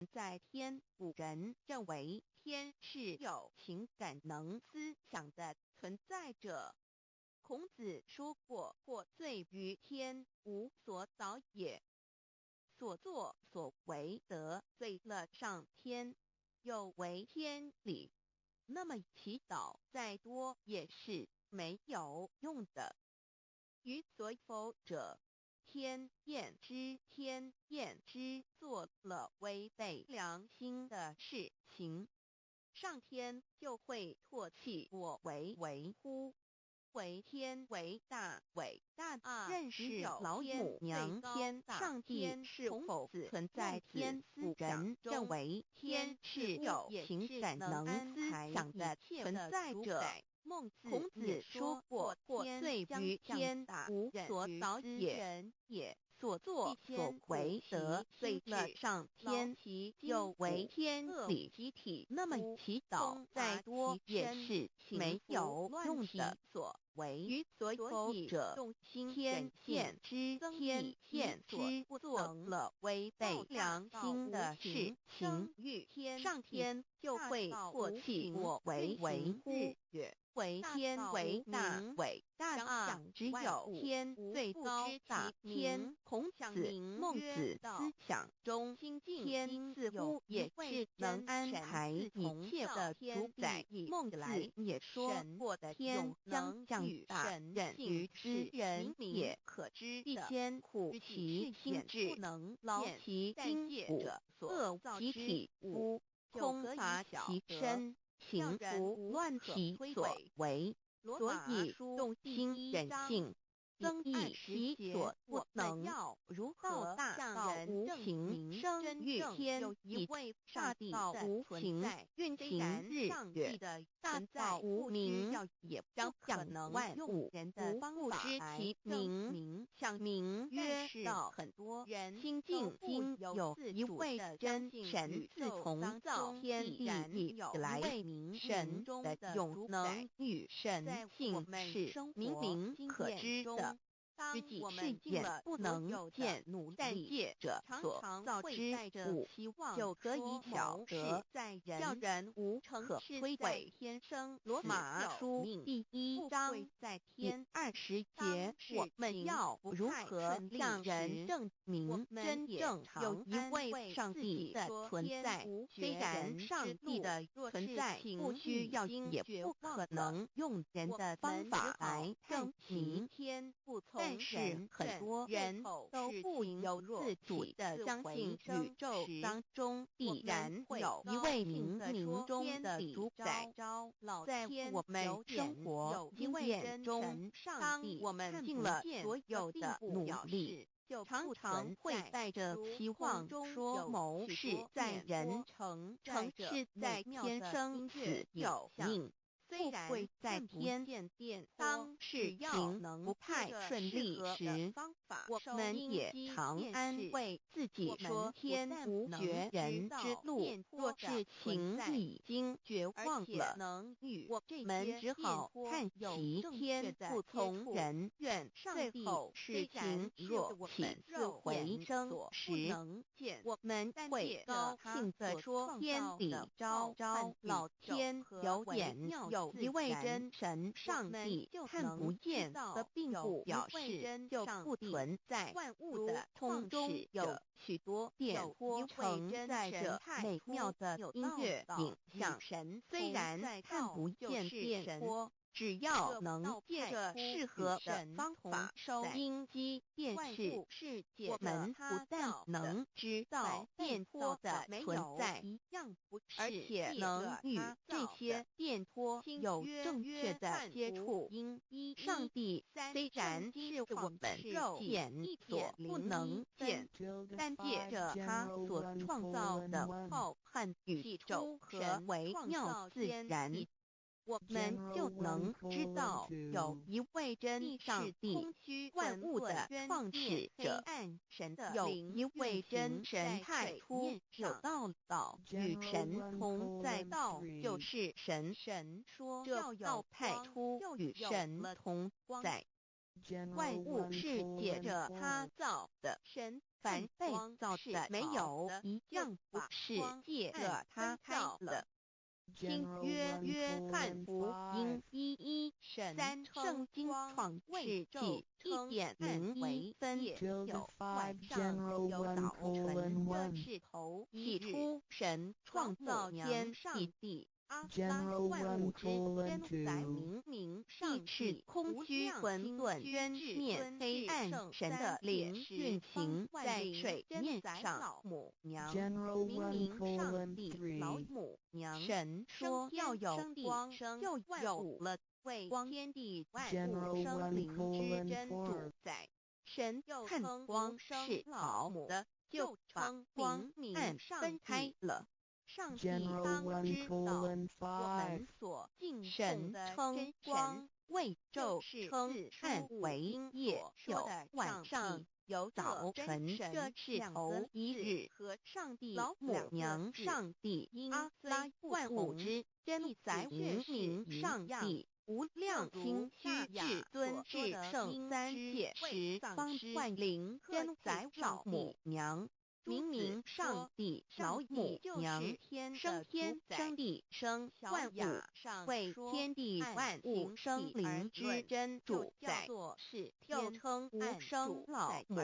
在天。古人认为天是有情感能思想的存在者。孔子说过：或罪于天，无所导也。所作所为得罪了上天，有违天理，那么祈祷再多也是没有用的。予所否者，天厌之，做了违背良心的事情，上天就会唾弃我为乎？为天为大啊！认识老母娘天上帝是否存在天？古人认为天是有情感能思想的存在者。孔子说过：或罪于天，无所导也。所作所为得罪了上天，有违天理，那么祈祷再多也是没有用的。予所否者，天厌之，做了违背良心的事情，上天就会唾弃我为乎？为天为大啊！只有天最高大天。孔子、孟子思想中，天似乎也是能安排一切的主宰。孟子也说过：天将降大任于斯人也，必先苦其心志，劳其筋骨，饿其体肤，空乏其身，行拂乱其所为，所以动心忍性，增益其所不能。如何大无情生于天，以大道无情运行日月，大道无名，也不可能万物不知其名。想名曰道，很多人心境经有一位真神，自从造天地以来，神的永能与神性是明明可知的。知己是眼不能见，但借者所造之物，就可以晓得，叫人无可推诿。罗马书第1章第20节，我们要如何向人证明真正有一位上帝的存在？虽然上帝的存在不需要也不可能用人的方法来证明，但是很多人都不由自主地相信宇宙当中必然有一位冥冥中的主宰。在我们生活经验中，当我们尽了所有的努力，常常会带着期望说某事在人，成事在天生死有命。富贵在天，当事情不太顺利时，我们也常安慰自己说：天无绝人之路，若事情已经绝望了，我们只好看齐天不从人愿。最后事情若起死回生时，我们会高兴地说：天理昭昭，老天有眼，有一位真神上帝，看不见的并不表示就不存在。万物的空中有许多电波承载着美妙的音乐影像，虽然看不见电波，只要能借着适合的方法收音机电视，我们不但能知道电波的存在，而且能与这些电波有正确的接触。上帝虽然是我们肉眼所不能见，但借着他所创造的浩瀚宇宙和微妙自然，我们就能知道有一位真上帝，万物的创始者，有一位真神太初，有道与神同在，道就是神，这道太初与神同在。万物是借着他造的，神凡被造的没有一样不是借着他造的。新约翰福音1:3圣经创世纪1.0分有晚上有早晨，这是头起初神创造天地。阿拉万物之天载明上是空虚混沌渊面黑暗，神的灵运行在水面上。老母娘明上帝老母娘，神说要有光，就有了光，天地万物生灵之真主宰。神看光是好的，就把光暗分开了。上帝当知道，我们所敬神称光为昼，称暗为夜，有晚上，有早晨，这是头一日。和上帝老母娘上帝阿拉万物之真载明上帝无量清虚至尊至圣三界十方万灵真载老母娘。明上帝老母娘生天生地生万物，为天地万物生灵之真主宰，又称无生老母，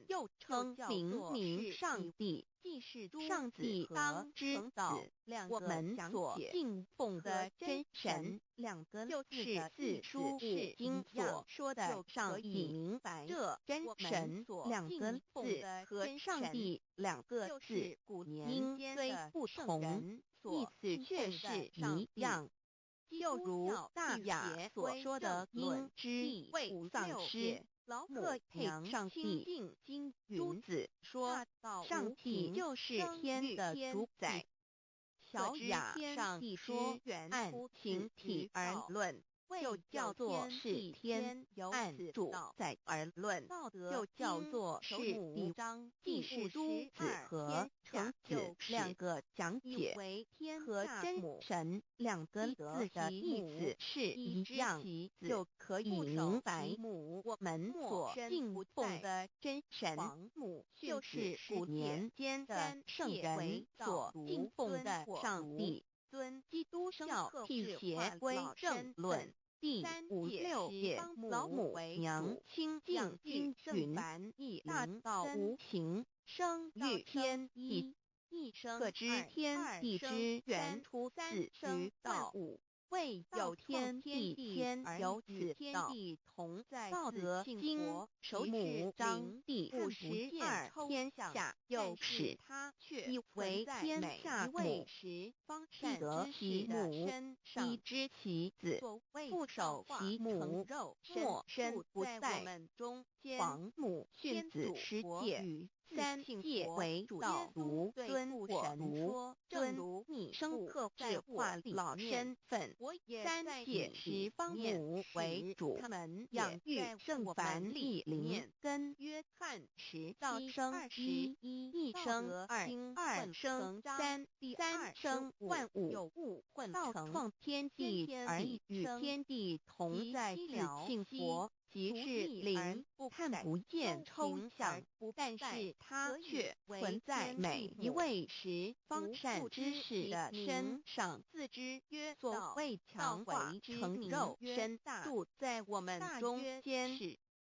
又称明上帝。上帝当知道，我们所敬奉的真神，就是四书五经所说的上帝。明白这真神两个字和上帝两个字音虽不同，意思却是一样。就如大雅所说的音之为丧失，特配上帝。朱子说，上帝就是天的主宰。小雅上帝说，按形体而论，就叫做是天；按主宰而论，就叫做是地。既是朱子和程子两个讲解，和真神两个字的意思是一样，就可以明白我们所敬奉的真神，就是古年间的圣人所敬奉的上帝。基督教辟邪归正论第56页，老母娘清净经云：大道无情，生育天地，可知天地之源出自于道。未有天地间，有此道。道德经首母章第52天下又始，以为天下母，既得其母，以知其子，父守其母，莫身不在。皇母训子十戒，三戒为道如尊我如，正如你生克制化老身份。三戒十方母为主，养育圣凡立灵根。约翰10道生一生二生三，三生万物。道创天地而与天地同在，自性佛。即是灵，看不见抽象，但是它却存在每一位方善之士的身上。自知曰所谓强化成肉身，住在我们中间。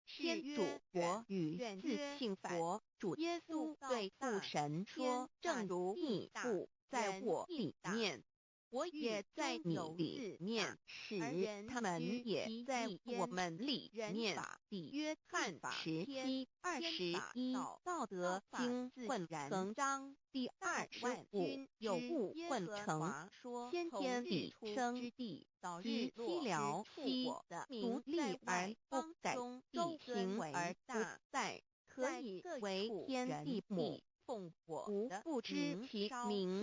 天主我与自性佛主耶稣对父神说：正如你父在我里面，我也在你里面，使他们也在我们里面。约翰10:21道德经混成章第25有物混成，先天理生即凄寥兮，独立而不改，地形而不在，可以为天地母。吾不知其名，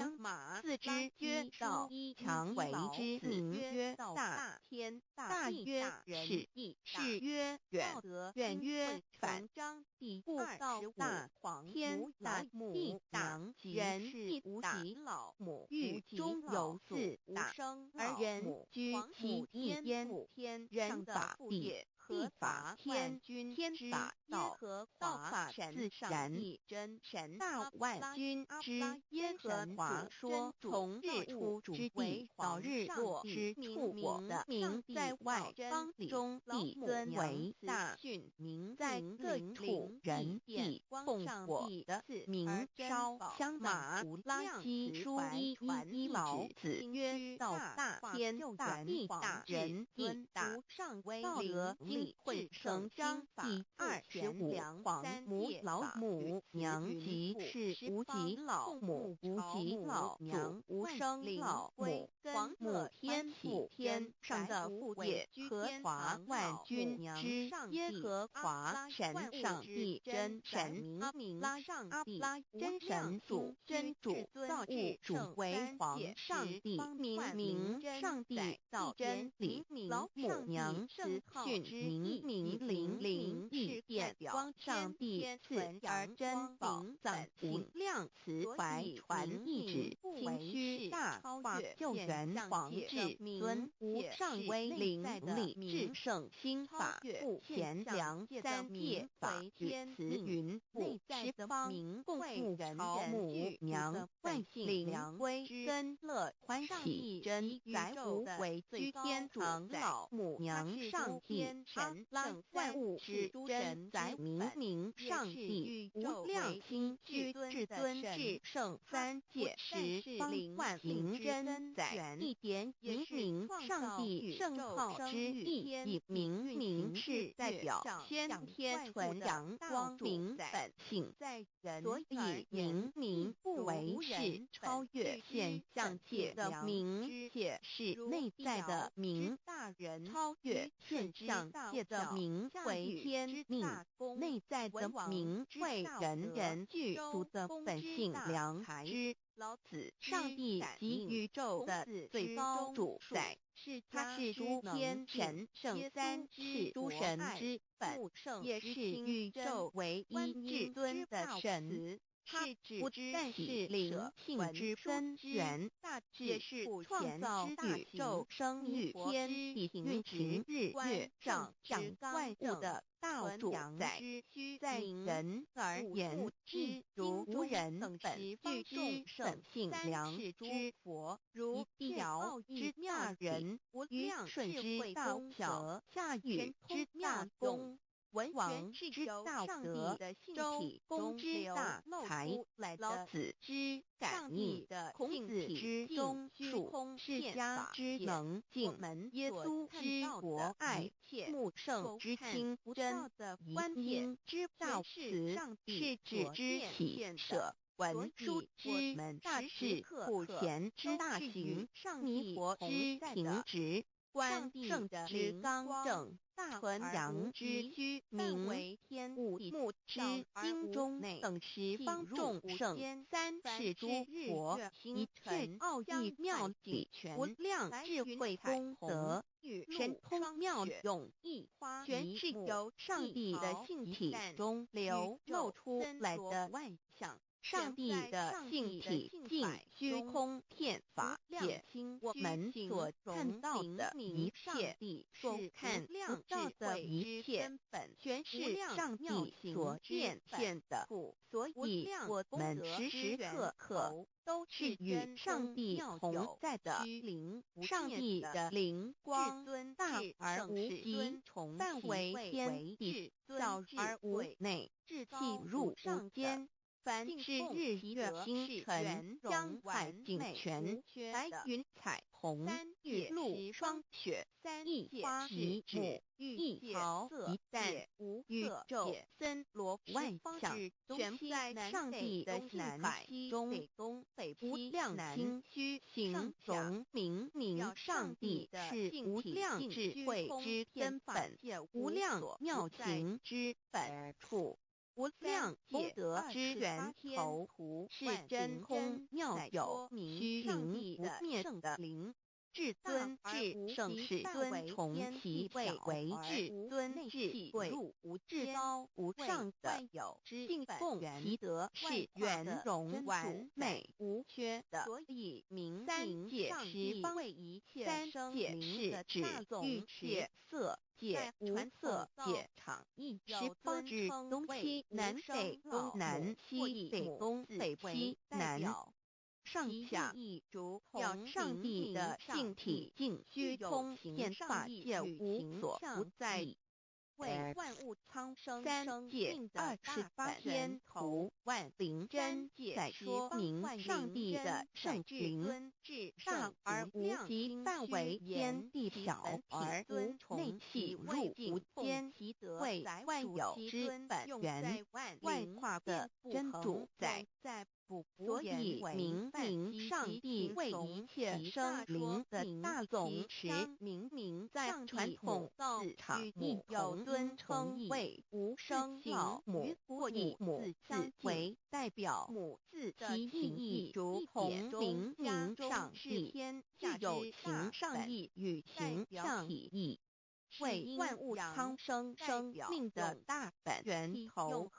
自知曰道，强为之名曰大。大曰始，是曰远，远曰反。故道大，天大，地大，人亦大。狱中有四大，而人居其一焉。人法地地法天君天法道法自然真神大万君之耶和华说：从日出之地到日落之处，我的名在外邦中必尊为大，在各处人必奉我的名烧香马拉基书一老子曰：到大天大地大人地大，道德经会成章第25。黄母老母娘即是无极老母，无极老祖无生老母。黄母天启天上的父也，和华万军之耶和华神上帝真神名拉上帝真神主真主造物主为皇上帝名上帝造真理老母娘子训名灵异变光上帝赐而真宝藏无量慈怀传一指心虚大化救援皇至尊无上威灵力至圣心法不贤良三界法与慈云不十方共护朝母娘万灵归根乐欢喜真载无为居天长老母娘上帝神拉万物之真载名上帝无量心具至尊至圣三界十方万灵真载一点名上帝圣号之意，以明是代表先天纯阳光明本性，所以明不为是超越现象界的明，且是内在的明，超越现象界的明为天命，内在的明为人具足的本性良知。老子上帝及宇宙的最高主宰，他是诸天神圣三世诸神之本，也是宇宙唯一至尊的神。他不但是灵性之根源，也是创造宇宙生育天地运行日月掌万物的道主宰。在人而言，亦如无人本具之本性良知佛，如地尧之大人，虞舜之道德，夏禹之大功，文王之道德，周公之大才，老子之感应，孔子之宗术，释迦之能静，耶稣之博爱，穆圣之清真，观音之道慈，是指之喜舍。文殊之大智，普贤之大行，弥陀之平直，观圣之刚正，纯阳之虚明，五目之精中等十方众圣，三世诸佛，一切奥义妙理，无量智慧功德，神通妙用，全是由上帝的性体中流露出来的外象。上帝的性体尽虚空遍法界，我们所看到的一切，所看不到的一切，全是上帝所变现的。所以我们时时刻刻都是与上帝同在的。上帝的灵光大而无极，范围天地，小而无内，气入无间。凡是日月星辰、江海景泉、白云彩虹、雨露霜雪、一花一木、一毫一蛋，宇宙森罗万象，全在上帝的心海中。无量心虚形容明上帝是无量智慧之根本，无量妙情之本处。无量功德之源头，是真空妙有、虚灵不灭的灵。至尊至圣世尊从其位为至尊至贵至高无上的敬奉其德是圆融完美无缺的，所以名三界十方为一切三界是指欲界、色界、无色界、场意十方指东西南北东南西北东北西南上下要上帝的性体尽虚通现法界无所不在，为万物苍生三界28天头万灵真在说明上帝的圣灵大而无极，范围天地小而无内气入无间，为万有之本源，外化的真主宰。所以明上帝为一切生灵的大总持，明在传统字场义有尊称为无生老母，或以母字为代表母字，其意义如同明上帝，具有情上义与情上义。为万物苍生生命的大本源头，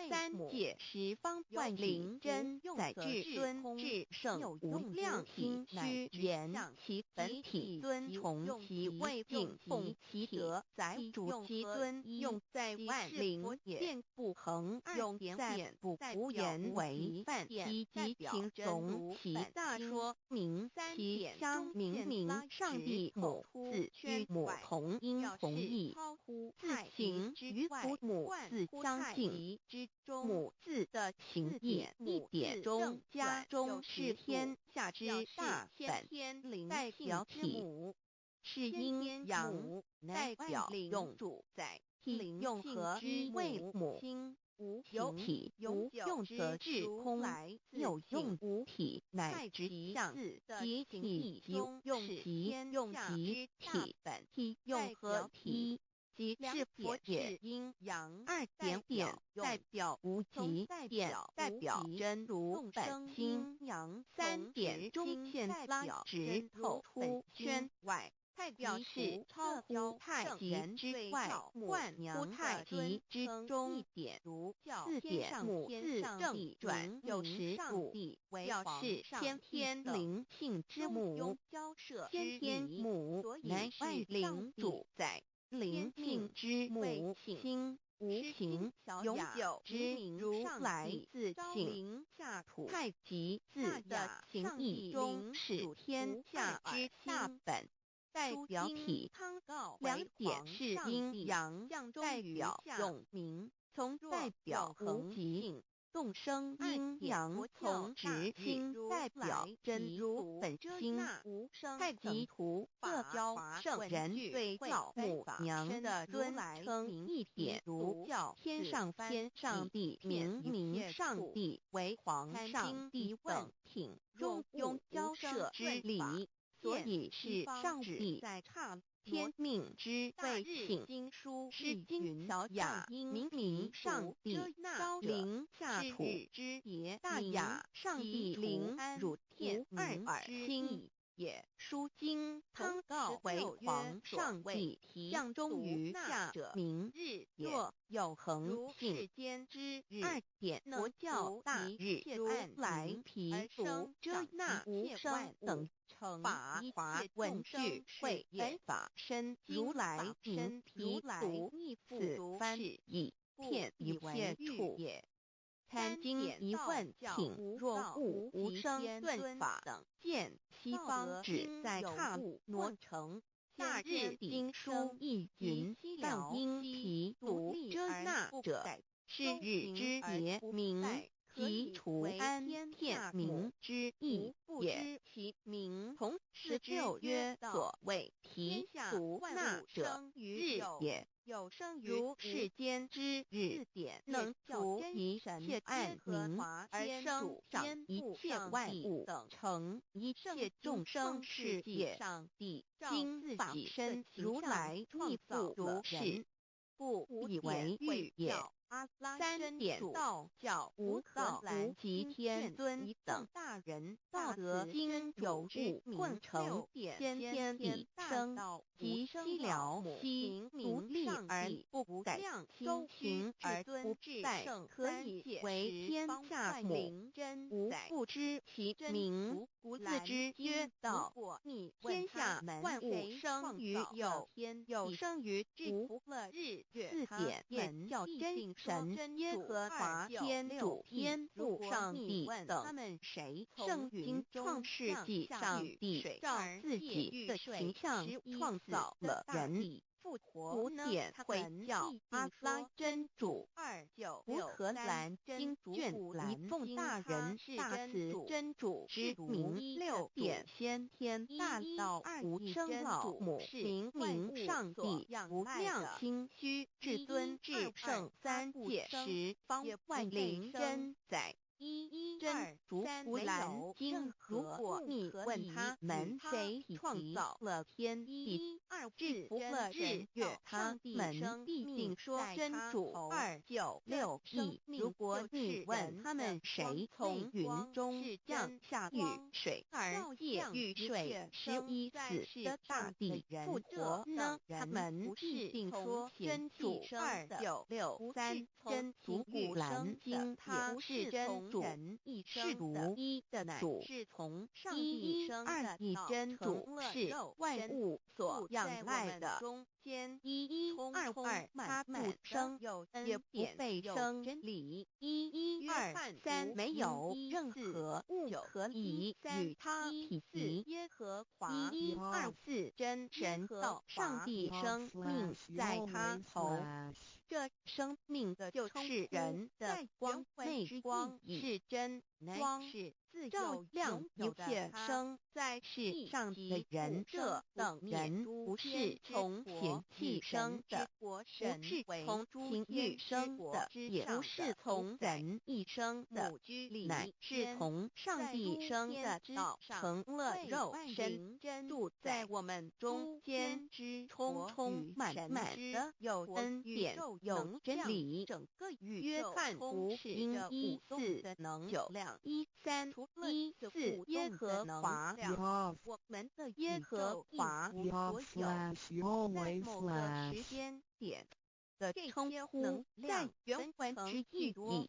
三界十方万灵真在至尊至圣无量心虚言其本体尊崇其位敬奉其德载主其尊用在万灵遍不恒用在不无言为范以及情容其大说明其相明上帝母字居母同音同义，字情与父母字相近，母字的情义一点中家中是天下之大本，代表体是阴阳，代表用主宰，用和一为母。有体无用则至空，有用无体乃直相，即体即用即用即体本体用合体，即是佛也。阴阳二点代表无极，代表真如本心，三点中线拉直透出圈外。代表是超乎太极之外，万乎太极之中一点，四点母字正转有时故，表示天灵性之母，天母乃万灵主宰，灵性之母心。无情永久之名如来自性下土，太极自雅情义中是天下之大本。代表体两点是阴阳，代表永明，从代表恒极动生阴阳，从直心代表真如本心。太极图各教圣人对教母娘的尊称一点，如教天上上帝明上帝为皇上帝等品中庸交涉之理。所以是上帝在差天命之谓请诗经小雅明上帝高临下土之别大雅上帝灵汝天二耳心也。书经汤告为皇上帝象中于下者明日若有恒世间之日二点佛教大日如来毗卢遮那无生等法华文句会本法身如来身毗卢此番以片一切处也。参经一问，请若悟无生顿法等见西方只在刹那成夏日经书亦云但因毗卢遮那者是日之别名，即除安片名之意也。其名同是旧约所谓毗卢那者日也。有生如世间之日，能除一切暗明，而生长一切万物，成一切众生世界。上帝今法身如来亦复如是，故以为欲也。阿拉真点道教无道无极天尊一等大人，道德经有物混成先天地生，即西辽西独立而不改，周循而不败，可以为天下母。吾不知其名，自之曰道。天下万物生于有，有生于无。四点本教真神耶和华天主天父上帝等，圣经创世纪上帝照自己的形象创造了人。古典回教阿拉真主，乌克兰经卷一奉大人大慈真主之名，六点先天大道无生老母，明上帝无量心虚至尊至圣三界十方万灵真载。真主古兰经，如果你问他们谁创造了天地，制服了日月，他们必定说真主296亿。如果你问他们谁从云中降下雨水，而借雨水11次的大地复活呢？他们必定说真主296。真主古兰经，他是真主，是独一的主，一二一真主是万物所仰赖的。112，他不生也不被生，113，没有任何物可以与他匹敌。124，真神道上帝生命在他头，这生命的就是人的光，内光是真光，照亮一切生在世上的人。这等人不是从血气生的，不是从情欲生的，也不是从人意生的，乃是从上帝生的道成了肉身，住在我们中间，充充满满的有恩典有真理。整个约翰福音1:4-9:13-14，耶和华我们的耶和华所有在某个时间点的称呼，在原文之意义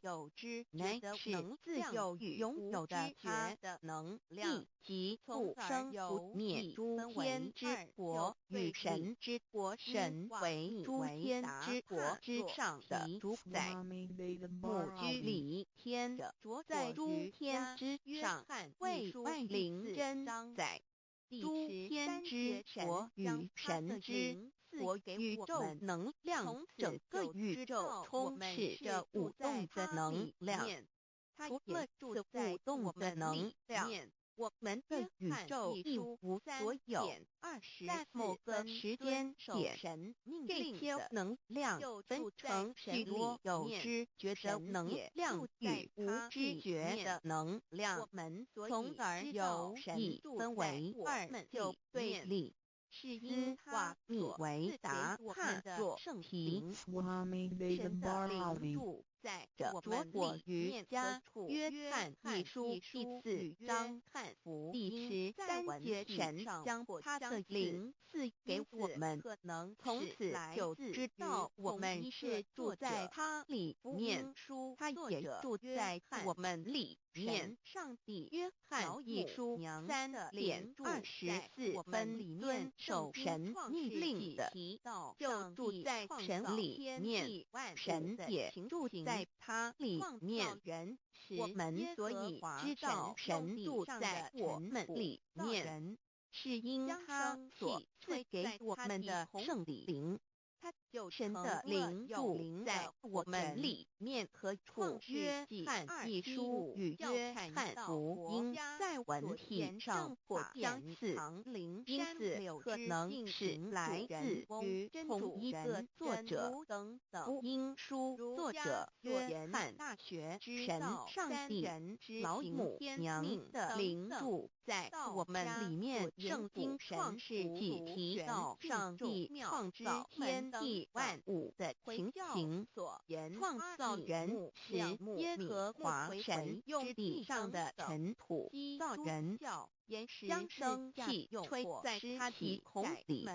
乃是自有拥有的他的能力及不生不灭诸天之国与神之国，神为诸天之国之上的主宰，母居里天着在诸天之上，为万灵真载。诸天之国与神之国宇宙能量，整个宇宙充斥着舞动的能量。除了此舞动的能量，我们的宇宙一无所有。在某个时间点，这些能量分成许多有知觉的能量与无知觉的能量，从而有以分为二就对立。斯瓦米维达帕若提神的灵住在着我于家约翰一书第4章汉服第13节，神将他的灵赐给我们，从此就知道我们是住在他里面，他也住在我们里面。上帝约翰一书3:24里面守神命令的，就住在神里面，神也住在他里面。我们所以知道神住在我们里面，是因他所赐给我们的圣灵。神的灵住在我们里面，和创约翰一书与约翰福音在文体上颇相似，因此可能是来自于同一个作者。福音书作者约翰，神上帝老母娘的灵住在我们里面。圣经创世纪提到上帝创造天地地万物的情形所言，创造人是耶和华神用地上的尘土造人，将生气吹在他的孔里，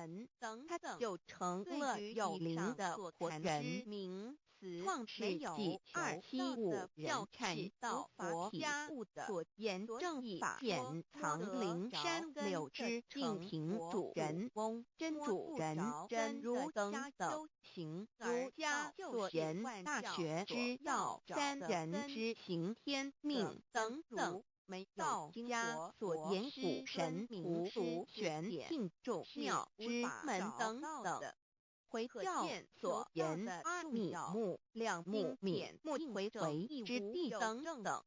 他就成了有灵的活人。创世纪2:7-5人看到佛家所言正法典藏灵山柳枝定平主人翁真主人真如等等，儒家所言大学之道三人之行天命等等，道家所言古神图俗玄牝众妙之门等等。回教所言阿弥目、两目免、目回回之地等等，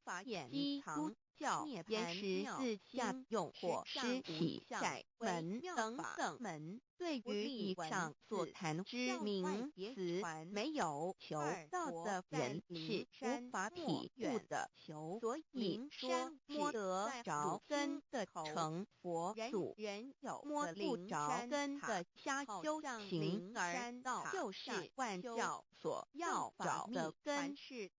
基督教言十字架用火施洗在门等等门。对于以上所谈之名词，没有求道的人是无法体悟的，所以说摸得着根的成佛祖，摸不着根的瞎修行而道，就是万教所要找的根。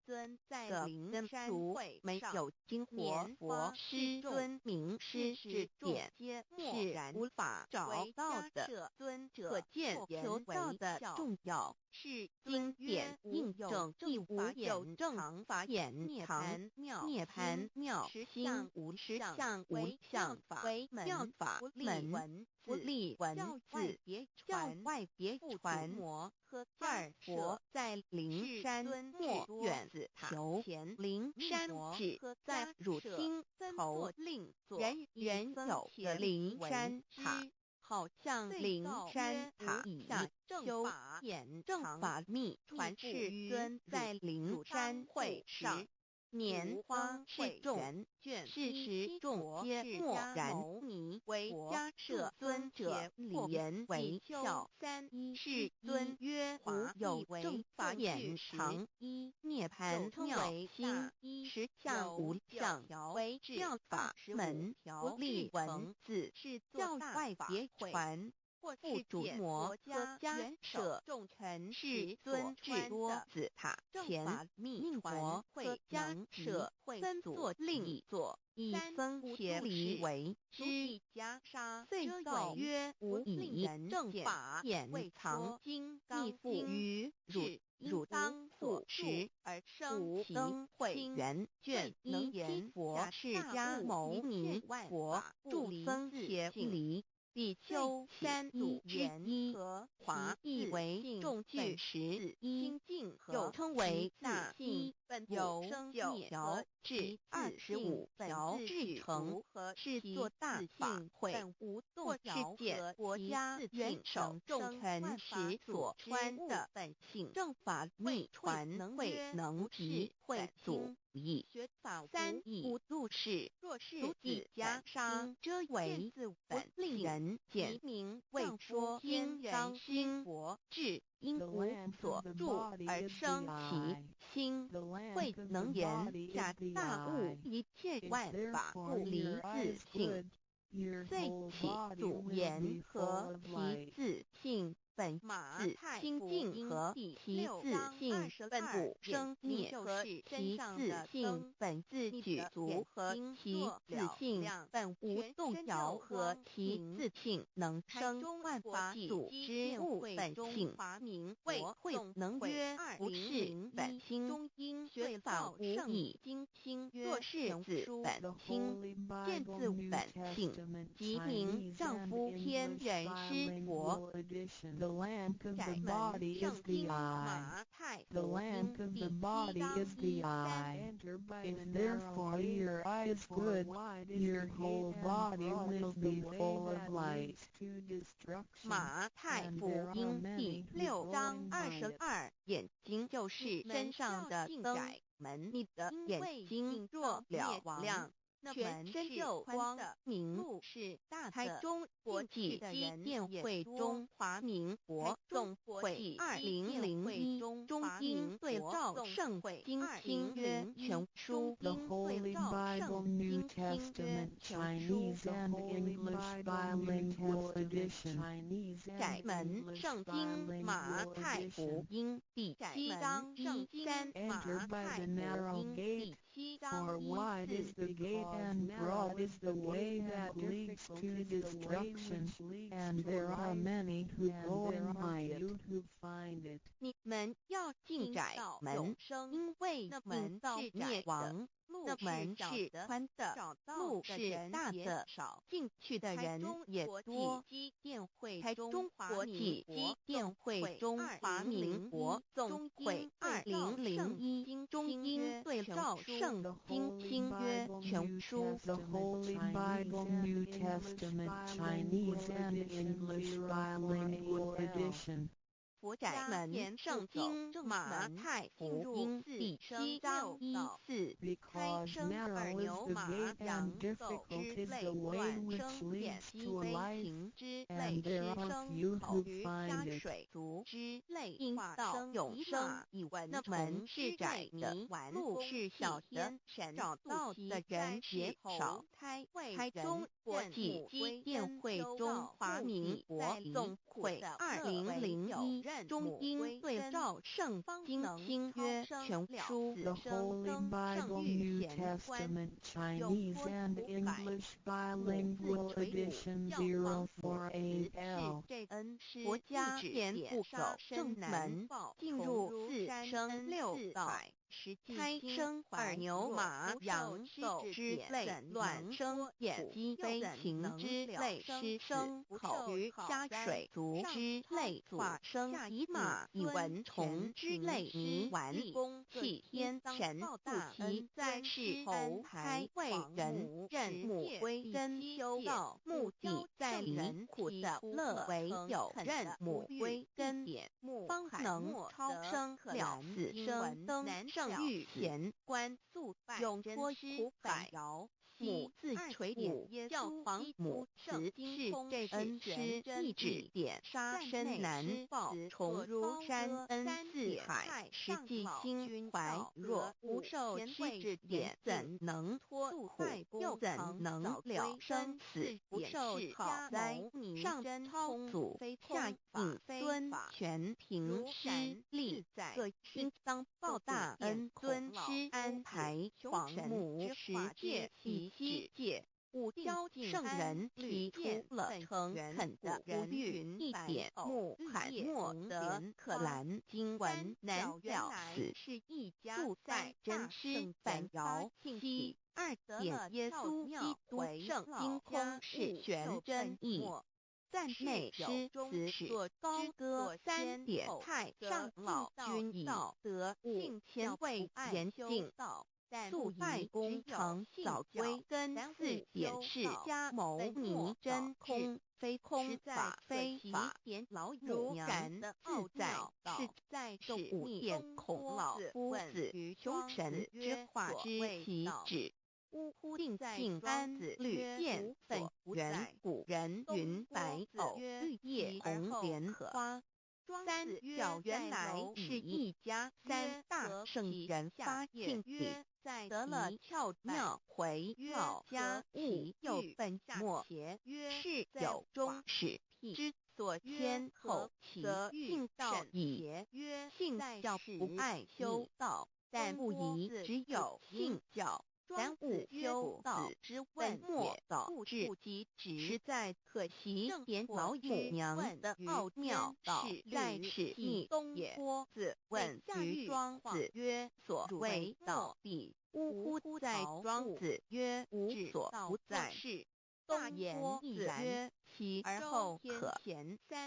个根如没有经活佛师尊名师指点，是无法找到的。可见求道的重要，是经典印证亦无有正法眼藏涅盘妙心实相无相法妙法门不立文字，教外别传。二佛在灵山莫远求灵山只在汝心头，人人有个灵山塔。好像灵山塔以下修正法密传世尊在灵山会时，拈花示众，是时众皆默然牟尼，为迦摄尊者理言为笑。世尊曰：无有正法眼藏涅盘妙心实相无相，为妙法门不立文字，教外别传。复主摩诃迦摄世尊至多子塔前，命摩诃迦摄分作另座，以僧协离为之。遂告曰：吾以正法眼藏经，亦复于汝当复持。吾登会元卷1佛释迦牟尼佛著僧协离。比丘3之一，华译为众句11，又称为大一，由9条至25条制成，是作大法会，是解国家元首众臣时所穿的本性正法密传会能集会祖义。3无度世，足以加沙遮为本令人简明未说天刚心智因无所住而生其心，慧能言下大悟一切万法不离自性，遂起祖言和其自性本自清净和其自性本不生灭和其自性本自具足和其自性本无动摇和其自性能生万法组之物本性，谓慧能曰：不是本心，学法无益。若是子本心，见自本性，即名丈夫天人师佛。The lamp of the body is the eye. The lamp of the body is the eye. If therefore your eye is good, your whole body will be full of light. 马太福音第6章22，眼睛就是身上的灯。你的眼睛若了亮，全身肉光明路是大的。台中国际机电会中华民国总会2001中英对照圣经新约全书 The Holy Bible New Testament Chinese and English Bilingual Edition 窄门圣经马太福音第7章13 Enter by the narrow gate, 7 章 for wide is the gate and broad is the way that leads to destruction, and there are many who go in by it. 你们要进窄门，因为那门是灭亡，那门是宽的，路是大的，进去的人也多。台中国际机电会中华民国总会2001中英对照圣经新约全书 The Holy Bible New Testament Chinese and English Bilingual Edition佛窄门圣经马太福音第7章14开 Because 生耳 narrow 牛 is the 马 gate 羊 and 狗 difficult 之 is 类 the way 乱 which 生 leads 眼 to 飞 life, 禽之类 and 吃 there are 生 few 口 who 鱼 find 虾 it. 水族之类应到永生以闻那门是窄的，路是小的，找到的人也少。台中国际机电会中华民国总会2001中英对照圣经新约全书 The Holy Bible New Testament Chinese and English Bilingual Edition 048L 佛家前不走正门，进入4生6道。开生耳牛马羊狗之类卵生眼鸡飞禽之类吃生口鱼虾水族之类化生骑马以蚊虫之类泥丸公气天神不齐在世侯开为人任母归根修道，目的在离苦的乐，唯有任母归根点方能超生了死生登圣玉贤官素永脱苦百饶。母自垂脸教皇母慈是这恩师一指点杀身难报重如山恩四海实际心怀若无受师指点怎能脱苦又怎能了生死不受好灾上超祖下引尊全凭师力各应当报大恩尊师安排皇母十戒其七戒五教圣人提出了诚恳的无欲一点木罕默德可兰经文难了此是一家住在真师反饶七二点耶稣基督圣经空是玄真义赞美诗词作高歌3点太上老君以德物前卫严禁素爱公常早归根4点是家谋迷真空非空法非法如然自在是在使5点孔老夫子于凶神之化之其旨呜呼定安吕见本源古人云白藕绿叶红莲花三角原来是一家3大圣人发庆礼得了窍妙回老家务又本末是有终始之所先后则信道矣信教不爱修道但不宜只有信教然吾修道之问末导致其实在可惜点老母娘的奥妙道在是亦东坡子问于庄子曰所谓道必呜呼在庄子曰无所不在东坡子曰其而后可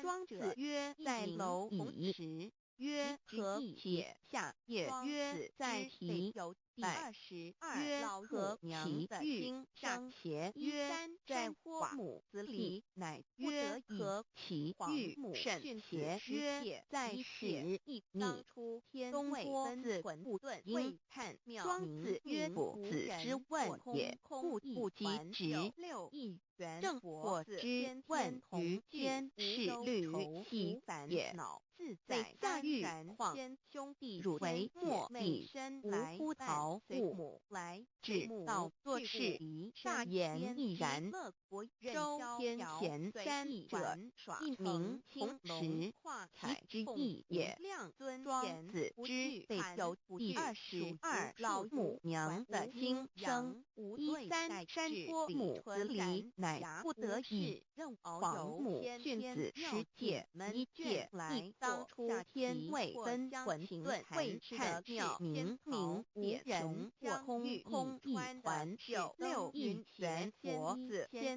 庄子曰在蝼蚁曰何且下也曰在题有第22曰何其欲上邪曰在花母子里乃曰何其欲甚劝协曰：在时你中多自不应庄子曰：不子之问也，故不及直。正或之问于天是律其也。非下狱况汝为莫以无乎陶物至道作事大言亦然。周天前三者，一名青石，其之义也。庄子之备有第22老母娘的心声。13山坡母子离，乃不得已。皇母训子失戒，一戒来当初天未分混沌看是明明无人或空一环6应玄佛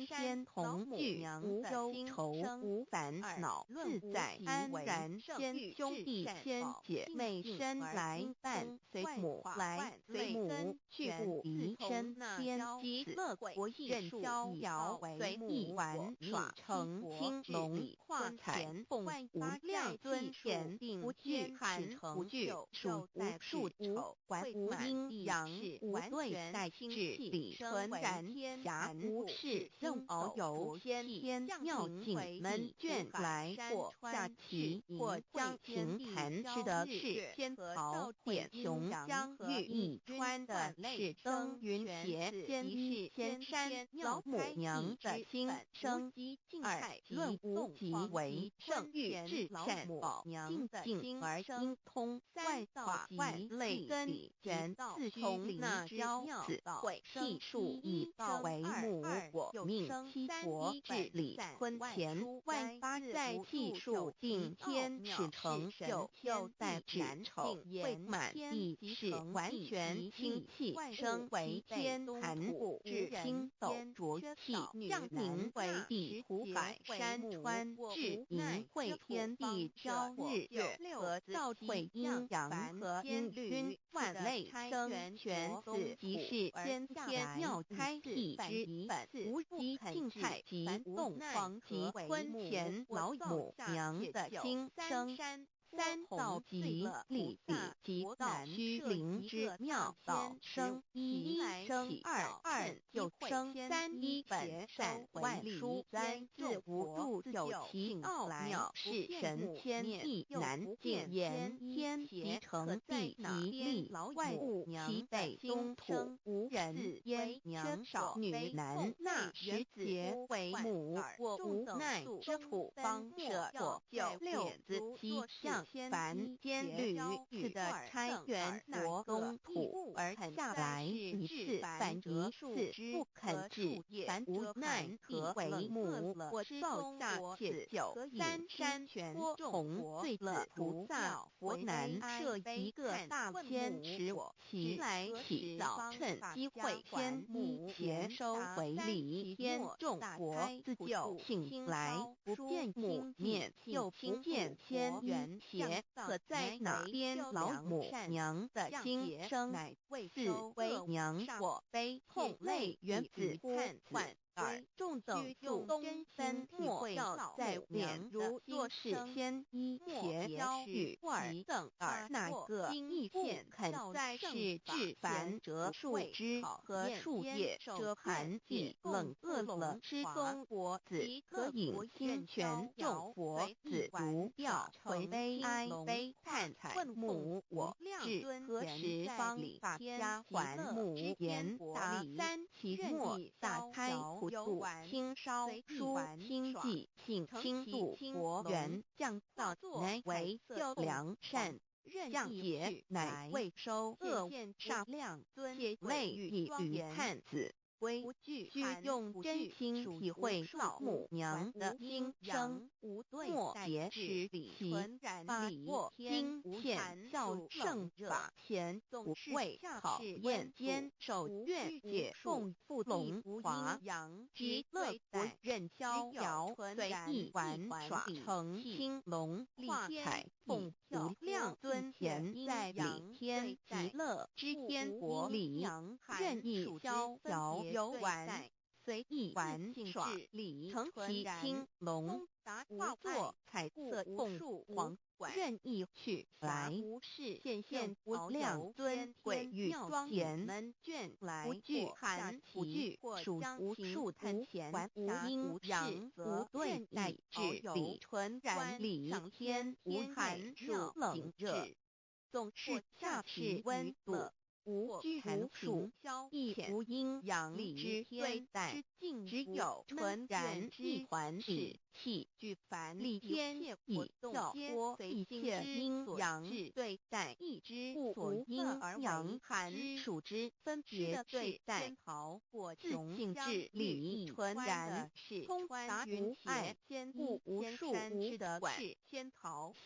先同具无忧愁无烦恼自在安然先兄弟先姐妹身来伴随母来随母去不离身边极乐国任逍遥随意玩耍成青龙化彩凤无量尊前不惧寒不惧数无数丑还无阴阳无对待至理纯然侠无事任遨游先天妙境门卷来或下棋或将琴弹吃的是天曹点雄将玉翼穿的是登云邪仙衣仙山老母娘的心声。2论无极为圣域至善宝娘的心而应通万法万类根源自从那骄子会气数以道为母我命七国治理坤乾万八在气数定天始成就在指丑未满地是完全清气升为天寒土至星斗浊气降临为地湖海山川至明会天地朝日月和造会阴阳和阴均万类生全子即是先天妙开地之本无极静态及动黄及坤乾老母娘的心声。三道即理及道虚灵之妙道生一生二又生三一本善万书三自无助有其奥妙是神天地难见言天即成地即立万物其北东土无人焉娘少女男纳时节为母我无奈之处方舍或六子七相凡天律次的差元国东土而下来一次反一次不肯治凡无奈何为母我造下且九三山全同对了菩萨佛南设一个大千池其来起早趁机会先一且收回礼天众佛自就请来不见母面又不见天元且可在哪边老母娘的心声四为娘我悲痛泪原子看患而众等就真分莫要在脸如做事先一且交与二等而那个亦不肯在是至凡折树枝和树叶遮寒地冷恶冷失宗国子可引清泉众佛子如调回悲哀悲叹问母我至何时方法家还母言答三其末大开普度清烧书清寂请清度佛缘降道乃为修良善降解乃未收恶煞量皆谓以于探子归须用真心体会老母娘的心声莫别时其八或经欠孝圣法前不为考验坚守愿解供复龙华极乐国任逍遥随意玩耍成青龙化彩凤无量尊贤在领天极乐之天国里任意逍遥游玩随意玩耍，成其青龙，无作彩色凤凰，任意去来，显现无量尊贵与庄严，不惧寒不惧暑，无数无还无阴阳无对待至理，纯然理天无寒热冷热，纵是下至温度，无拘无束，亦无阴阳之对待，只有纯然一环理气，理天以教拨一切阴阳对待，故无阴阳寒暑之分别对待，自性至理纯然，通达无碍，故无数无管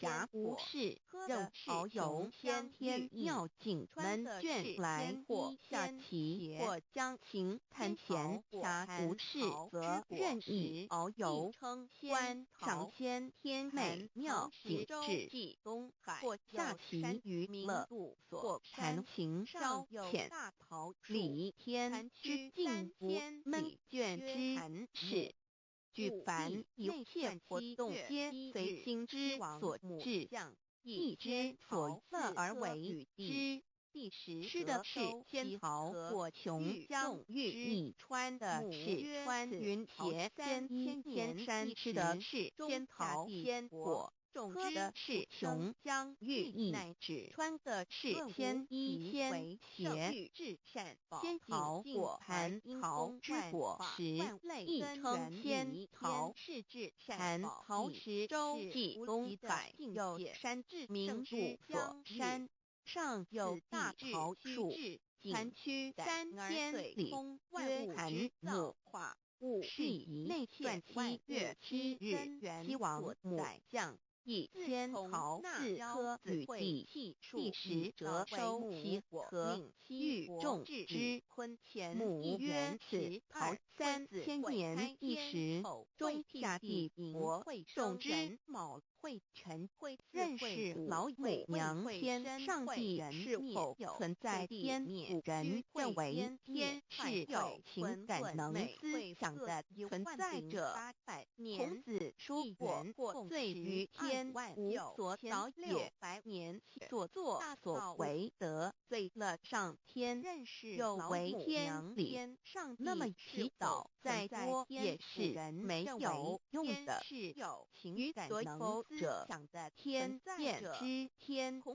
辖无事，任遨游先天妙境门卷来或下棋，或将情谈前暇无事，则任意遨游，观赏先天美妙景致，或下棋娱乐，或谈情消遣，理天之境无闷卷之事。举凡一切活动，皆随心之所至，意之所乐而为之。吃的是仙桃果琼浆玉液，穿的是穿云鞋仙衣天山，吃的是仙桃仙果，喝的是琼浆玉液，穿的是仙衣仙鞋。仙桃果盘桃之果实，亦称仙桃。盘桃实周济东海有山名鹿所山，上有大桃树，盘区3000里，曰盘木。戊戌内算7月7日，西王母将以仙桃4颗与地，第10折收其核，欲种之。母曰：此桃3000年一时，中下地薄，种之卯会辰，认识老母娘天上帝是否存在天？古人认为天是有情感能思想的存在者。孔子说过：罪于天，无所导也。所作所为得罪了上天，有违天理。那么祈祷再多也是没有用的。于所有者，天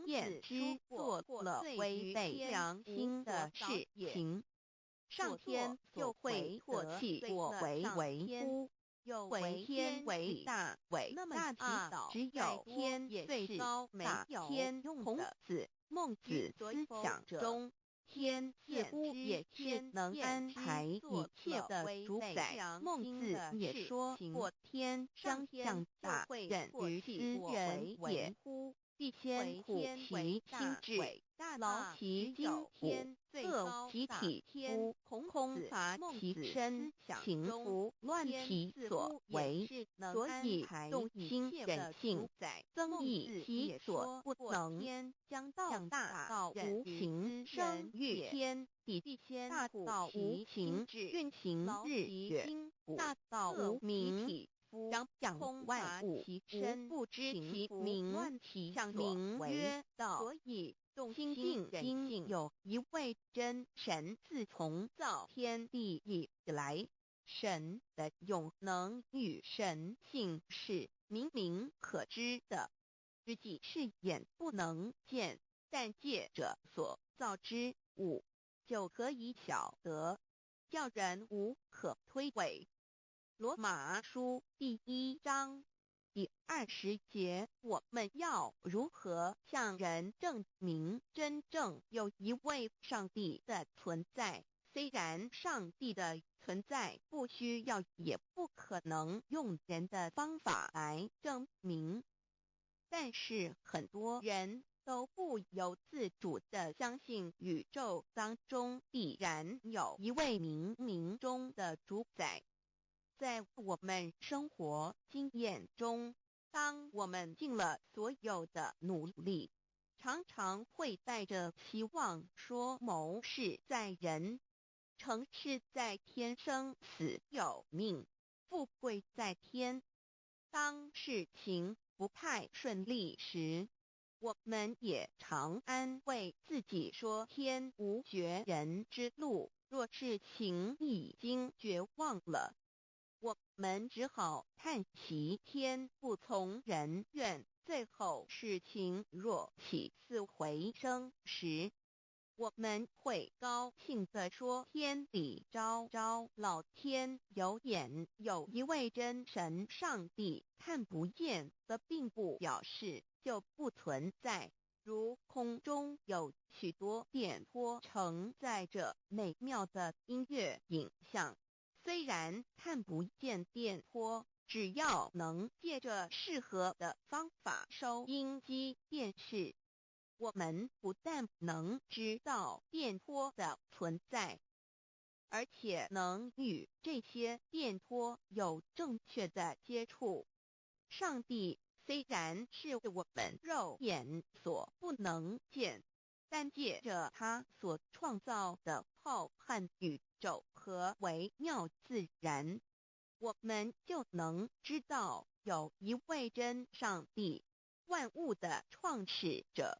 厌之，做了违背良心的事情，上天就会唾弃我为乎？为天为大，伟大祈祷只有天最高大天。孔子、孟子思想中，天似乎也是能安排一切的主宰。孟子也说过，天将降大任于斯人也，必先苦其心志，劳其筋骨，饿其体肤，空乏其身，情不乱其所为，所以动心忍性，增益其所不能。将大道无情生育天地，大道无情运行日月，大道无名讲万物，无不知其名，象名曰道。所以心定人性有一位真神，自从造天地以来，神的永能与神性是明明可知的，实际是眼不能见，但借着所造之物，就可以晓得，叫人无可推诿。罗马书第1章第20节，我们要如何向人证明真正有一位上帝的存在？虽然上帝的存在不需要也不可能用人的方法来证明，但是很多人都不由自主地相信宇宙当中必然有一位冥冥中的主宰。在我们生活经验中，当我们尽了所有的努力，常常会带着希望说谋事在人，成事在天，生死有命，富贵在天。当事情不太顺利时，我们也常安慰自己说天无绝人之路，若事情已经绝望了，我们只好叹息天不从人愿。最后事情若起死回生时，我们会高兴地说天理昭昭，老天有眼。有一位真神上帝看不见的，并不表示就不存在，如空中有许多电波承载着美妙的音乐影像，虽然看不见电波，只要能借着适合的方法收音机电视，我们不但能知道电波的存在，而且能与这些电波有正确的接触。上帝虽然是我们肉眼所不能见，但借着他所创造的浩瀚宇宙和微妙自然，我们就能知道有一位真上帝，万物的创始者。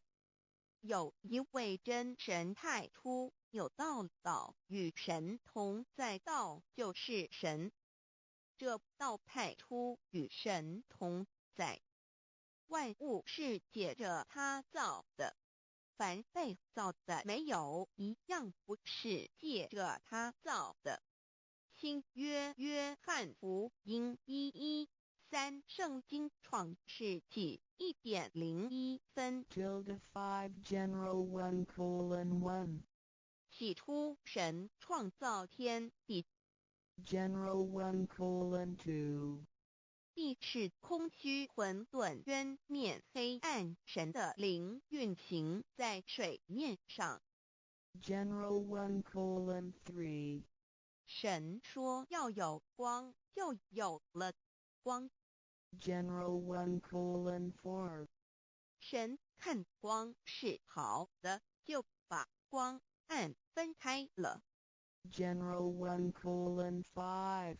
有一位真神太初有道，道与神同在，道就是神。这道太初与神同在，万物是借着他造的，凡被造的没有一样不是借着他造的。新约约翰福音1:13，圣经创世纪1:01。5 General 1:1 起初神创造天地， General 1:2 地是空虚混沌渊面黑暗，神的灵运行在水面上。General 1:3 神说要有光，就有了光。General 1:4 神看光是好的，就把光暗分开了。General 1:5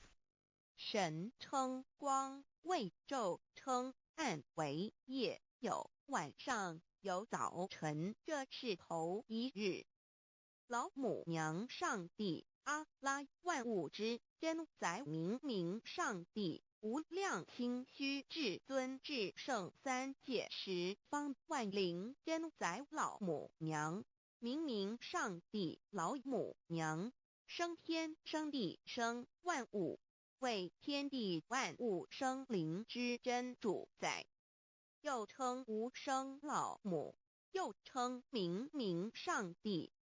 神称光为昼，称暗为夜，有晚上，有早晨，这是头一日。老母娘上帝阿拉，万物之真宰明明上帝，无量清虚至尊至圣三界十方万灵真宰老母娘，明明上帝老母娘，生天生地生万物，为天地万物生灵之真主宰，又称无生老母，又称明明上帝。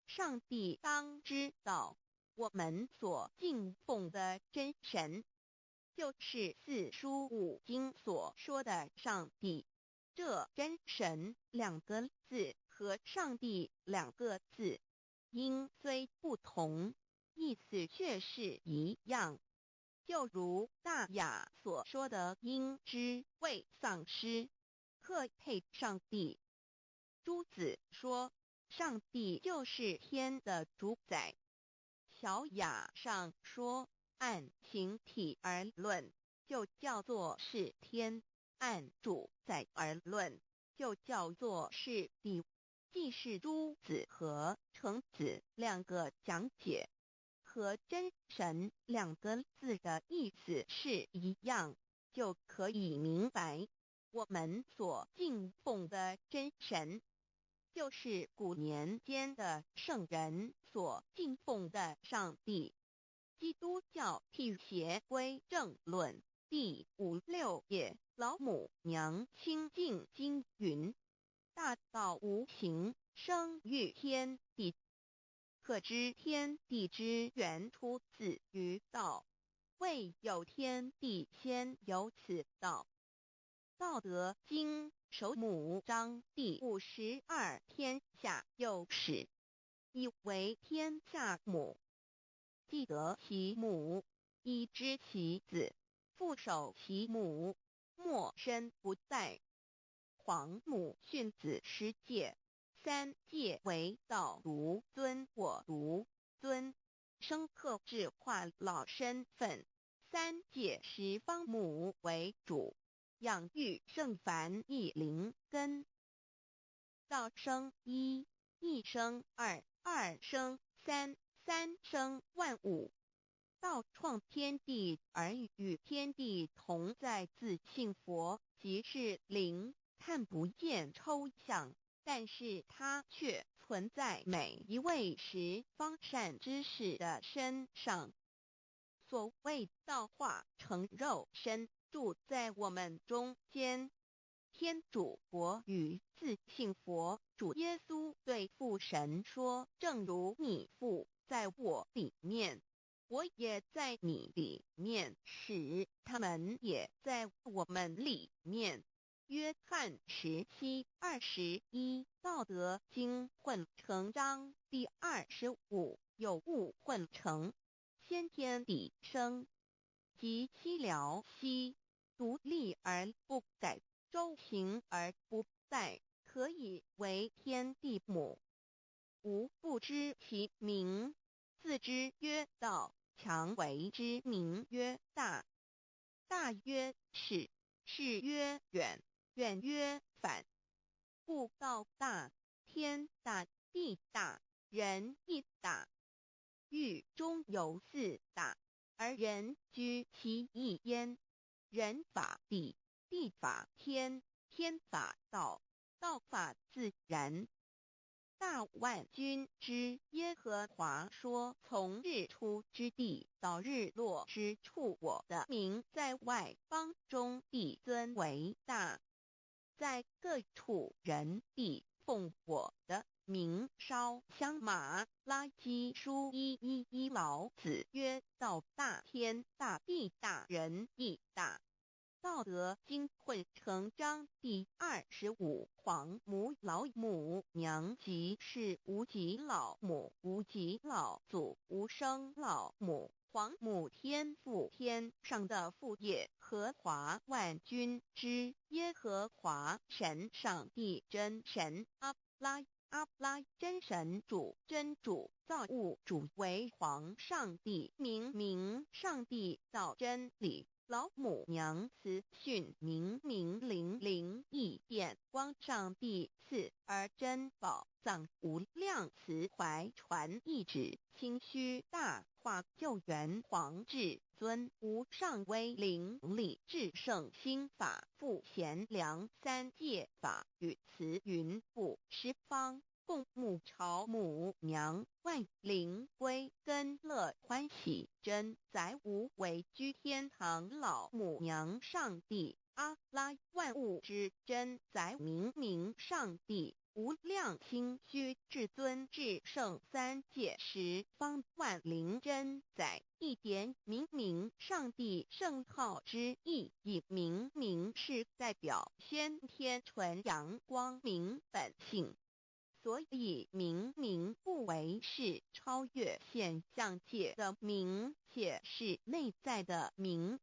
上帝当知道，我们所敬奉的真神，就是四书五经所说的上帝。这真神两个字和上帝两个字，音虽不同，意思却是一样。就如大雅所说的，因之谓丧失，克配上帝。朱子说，上帝就是天的主宰。小雅上说，按形体而论，就叫做是天；按主宰而论，就叫做是地。既是朱子和程子两个讲解，和真神两个字的意思是一样，就可以明白，我们所敬奉的真神，就是古年间的圣人所敬奉的上帝。基督教辟邪归正论第56页，老母娘清净经云：大道无形，生育天地，可知天地之源出自于道，未有天地，先有此道。道德经首母章第52，天下有始，以为天下母。既得其母，以知其子，父守其母，莫身不殆。皇母训子十戒，三戒为道，如尊我如尊。生客制化老身份。三界十方母为主，养育圣凡一灵根。道生一，一生二，二生三，三生万物。道创天地而与天地同在，自性佛，即是灵，看不见抽象，但是它却存在每一位十方善知识的身上。所谓道化成肉身，住在我们中间。天主佛与自性佛主耶稣对父神说：正如你父在我里面，我也在你里面，使他们也在我们里面。约翰17:21，道德经混成章第25，有物混成，先天地生，即七辽息，独立而不改，周行而不殆，可以为天地母。吾不知其名，自之曰道，强为之名曰大。大曰始，始曰远，远曰反。故道大，天大，地大，人亦大。域中有四大，而人居其一焉。人法地，地法天，天法道，道法自然。大万军之耶和华说：从日出之地到日落之处，我的名在外邦中必尊为大。在各处人必奉我的名烧香。马拉基书1:11，老子曰：道大，天大，地大，人亦大。道德经混成章第25，皇母老母娘，即是无极老母、无极老祖、无生老母。皇母天父，天上的父，耶和华万军之耶和华神，上帝真神，阿拉真神主，真主造物主，为皇上帝，明上帝造真理。老母娘慈训明灵异变光，上帝赐而真宝藏，无量慈怀传一指，清虚大化救援皇至尊，无上威灵力至圣心法，复贤良三界法与慈云布十方，共沐朝母娘，万灵归根乐欢喜，真载无为居天堂。老母娘上帝阿拉，万物之真载明上帝，无量清虚至尊至圣三界十方，万灵真载一点明上帝圣号之意，以明是代表先天纯阳光明本性。所以明不为是超越现象界的明，且是内在的明。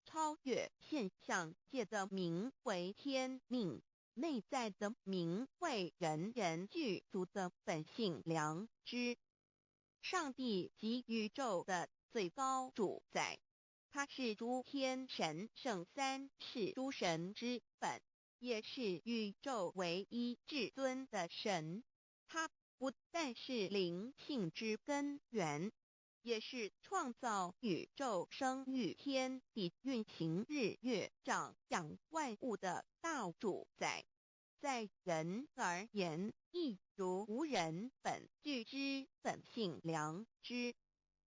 超越现象界的明为天命，内在的明为人人具足的本性良知。上帝即宇宙的最高主宰，他是诸天神圣三世诸神之本，也是宇宙唯一至尊的神。他不但是灵性之根源，也是创造宇宙生育天地运行日月长养万物的大主宰。在人而言，亦如无人本具之本性良知，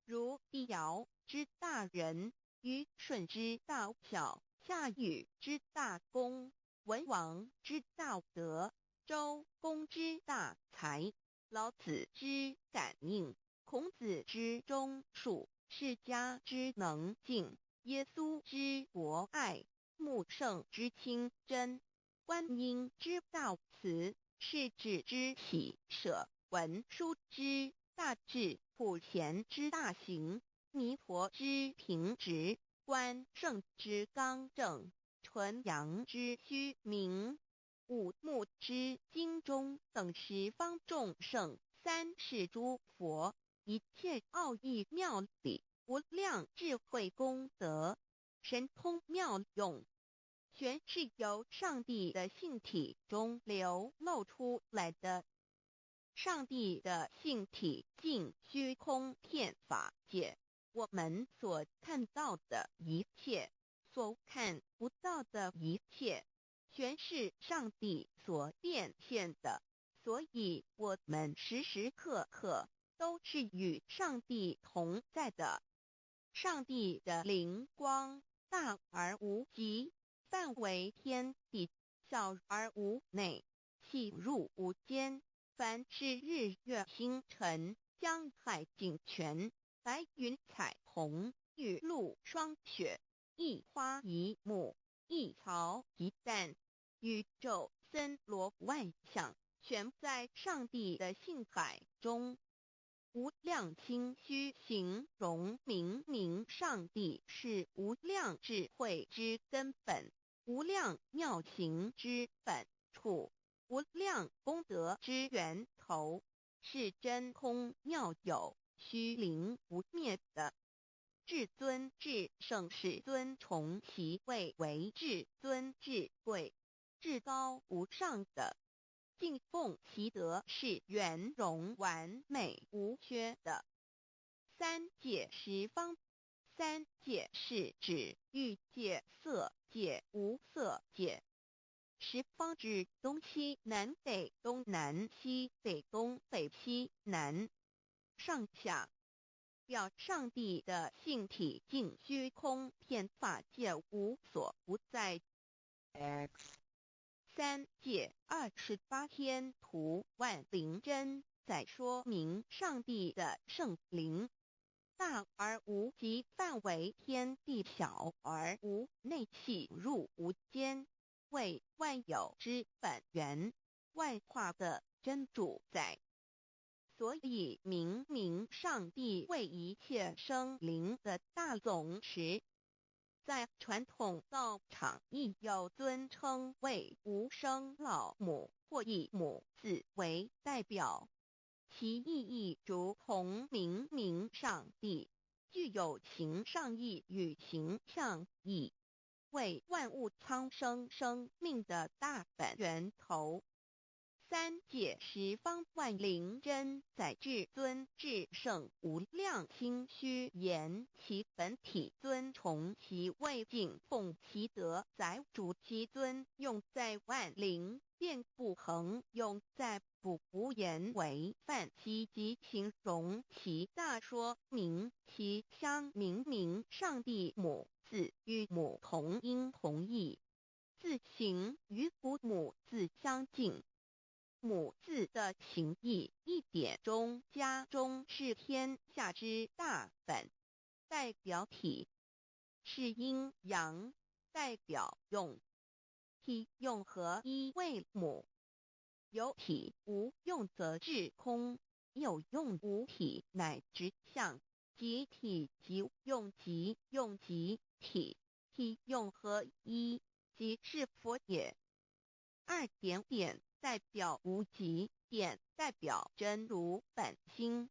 如帝尧之大仁，虞舜之大巧，夏禹之大功，文王之大德，周公之大才，老子之感应，孔子之忠恕，释迦之能静，耶稣之博爱，穆圣之清真，观音之大慈，世子之喜舍，文殊之大智，普贤之大行，弥陀之平直，关圣之刚正，纯阳之虚明，五目之精忠，等十方众圣，三世诸佛，一切奥义妙理、无量智慧功德、神通妙用，全是由上帝的性体中流露出来的。上帝的性体尽虚空遍法界，我们所看到的一切，所看不到的一切，全是上帝所变现的。所以我们时时刻刻都是与上帝同在的。上帝的灵光大而无极，范围天地，小而无内，细入无间。凡是日月星辰、江海井泉、白云彩虹、雨露霜雪，一花一木，一草一蛋，宇宙森罗万象，全在上帝的性海中。无量清虚形容明明上帝是无量智慧之根本，无量妙行之本处，无量功德之源头，是真空妙有、虚灵不灭的。至尊至圣世尊崇其位为至尊至贵、至高无上的，敬奉其德是圆融完美无缺的。三界十方，三界是指欲界、色界、无色界。十方指东西南北东南西北东北西南上下，表上帝的性体尽虚空遍法界无所不在。 X 三界28天图万灵真，在说明上帝的圣灵大而无极，范围天地，小而无内，细入无间，为万有之本源，万化的真主宰。所以明明上帝为一切生灵的大总持，在传统道场亦有尊称为无生老母或以母字为代表，其意义如同明明上帝具有形上义与形象义，为万物苍生生命的大本源头。三界十方万灵真，在至尊至圣无量心虚言其本体尊崇其位，敬奉其德，载主其尊，用在万灵，便不恒用在不无言为范析及形容其大，说明其相明明上帝母字与母同音同义，字形与父母字相近。母字的情义一点中家中是天下之大本，代表体是阴阳，代表用，体用合一为母。有体无用则至空，有用无体乃直相，即体即用即用即体，体用合一即是佛也。二点点代表无极，点代表真如本心。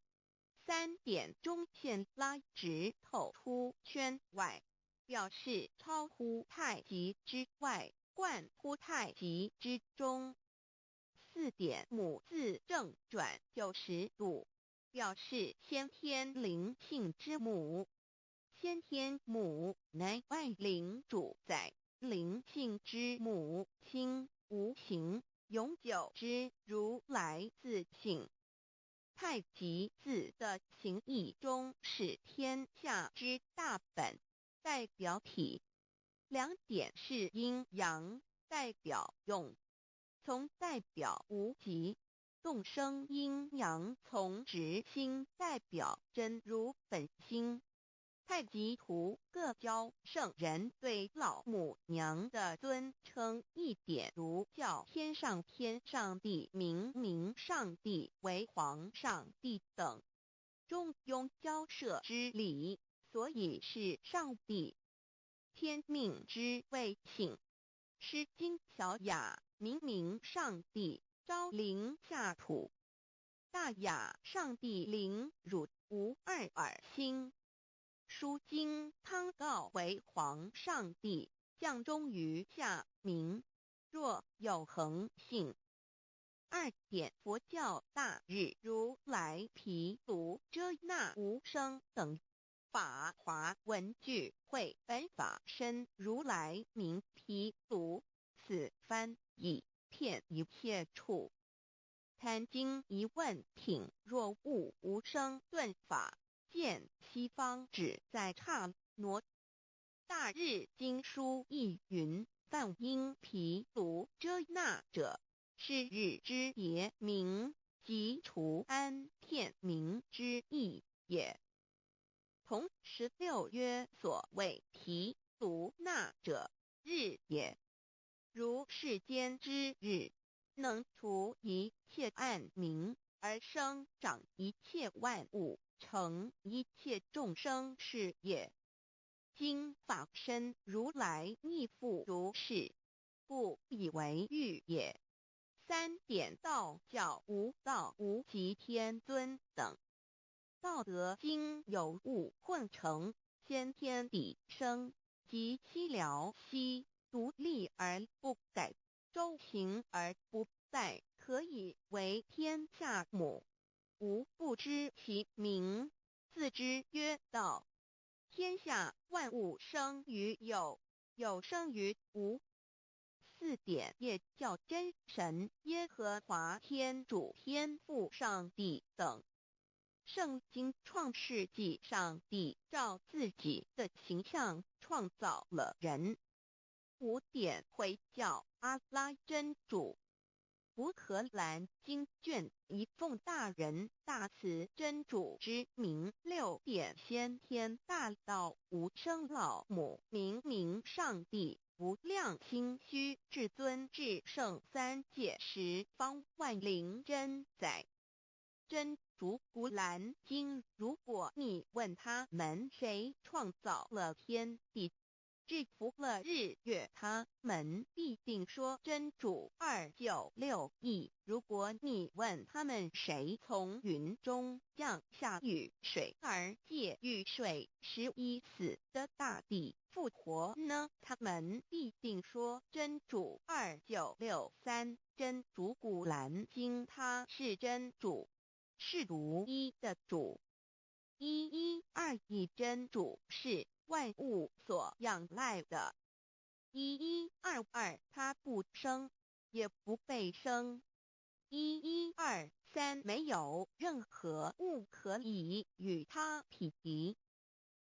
三点中线拉直透出圈外，表示超乎太极之外，贯乎太极之中。四点母字正转90度，表示先天灵性之母。先天母乃万灵主宰，灵性之母亲无形永久之如来自性。太极字的形义中是天下之大本，代表体。两点是阴阳，代表用，从代表无极，动生阴阳从直心，代表真如本心。太极图各教圣人对老母娘的尊称，一点如叫天上帝、明明上帝为皇上帝等，中庸交涉之礼，所以是上帝。天命之谓请，诗经小雅明明上帝，昭灵下土。大雅上帝灵汝无二耳心。书经汤告为皇上帝，降忠于下民，若有恒信。2点佛教大日如来毗卢遮那无生等法华文具会本法身如来名毗卢，此翻译遍一切处。贪经一问品，若悟无生顿法，见西方只在刹那。大日经书亦云：梵音毗卢遮那者，是日之别名，即除安片名之意也。同16曰：所谓毗卢那者，日也。如世间之日，能除一切暗明，而生长一切万物，成一切众生是也。今法身如来亦复如是，故以为喻也。3点道教无道无极天尊等。道德经有物混成，先天地生，即寂寥兮，独立而不改，周行而不殆，可以为天下母。吾不知其名，自之曰道。天下万物生于有，有生于无。4点业教真神耶和华天主天父上帝等。圣经创世纪，上帝照自己的形象创造了人。5点回教阿拉真主。乌克兰经卷一奉大人大慈真主之名。6点先天大道无生老母明上帝无量清虚至尊至圣三界十方万灵真在。真主古兰经，如果你问他们谁创造了天地，制服了日月，他们必定说真主296亿。如果你问他们谁从云中降下雨水而借雨水使已死的大地复活呢，他们必定说真主2963。真主古兰经，他是真主，是独一的主。112真主是万物所仰赖的。1122他不生，也不被生。1123没有任何物可以与他匹敌。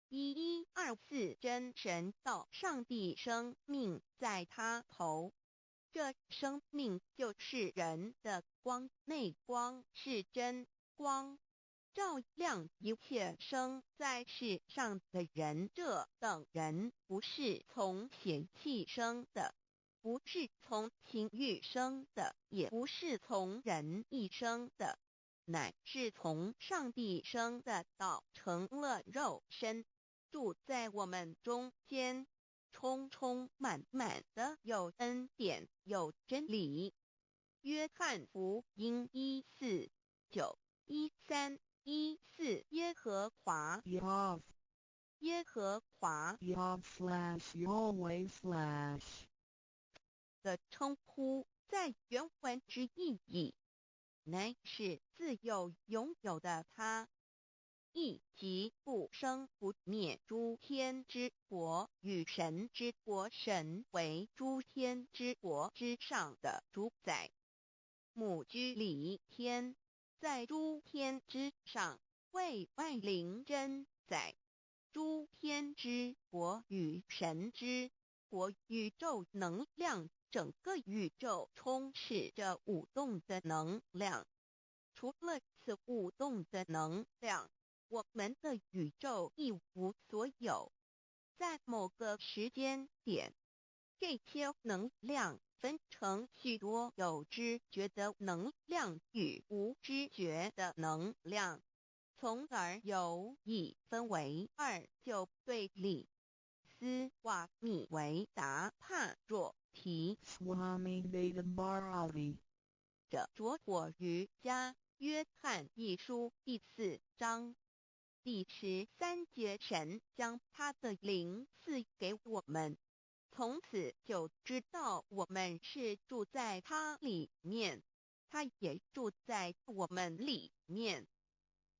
1124真神道上帝生命在他头，这生命就是人的光，内光是真光，照亮一切生在世上的人。这等人不是从血气生的，不是从情欲生的，也不是从人意生的，乃是从上帝生的道，成了肉身，住在我们中间，充充满满的有恩典有真理。约翰福音1491314耶和华 Yahv 耶和华 Yahv/Yahweh/ 的称呼，在原文之意义，乃是自有拥有的他，亦即不生不灭诸天之国与神之国，神为诸天之国之上的主宰。母居里天，在诸天之上，为万灵真在。诸天之国与神之国，宇宙能量，整个宇宙充斥着舞动的能量。除了此舞动的能量，我们的宇宙一无所有。在某个时间点，这些能量分成许多有知觉的能量与无知觉的能量，从而有一分为2，就对立。斯瓦米维达帕若提 Swami Vedabharati 者着火瑜伽约翰一书第4章第13节，神将他的灵赐给我们，从此就知道我们是住在他里面，他也住在我们里面。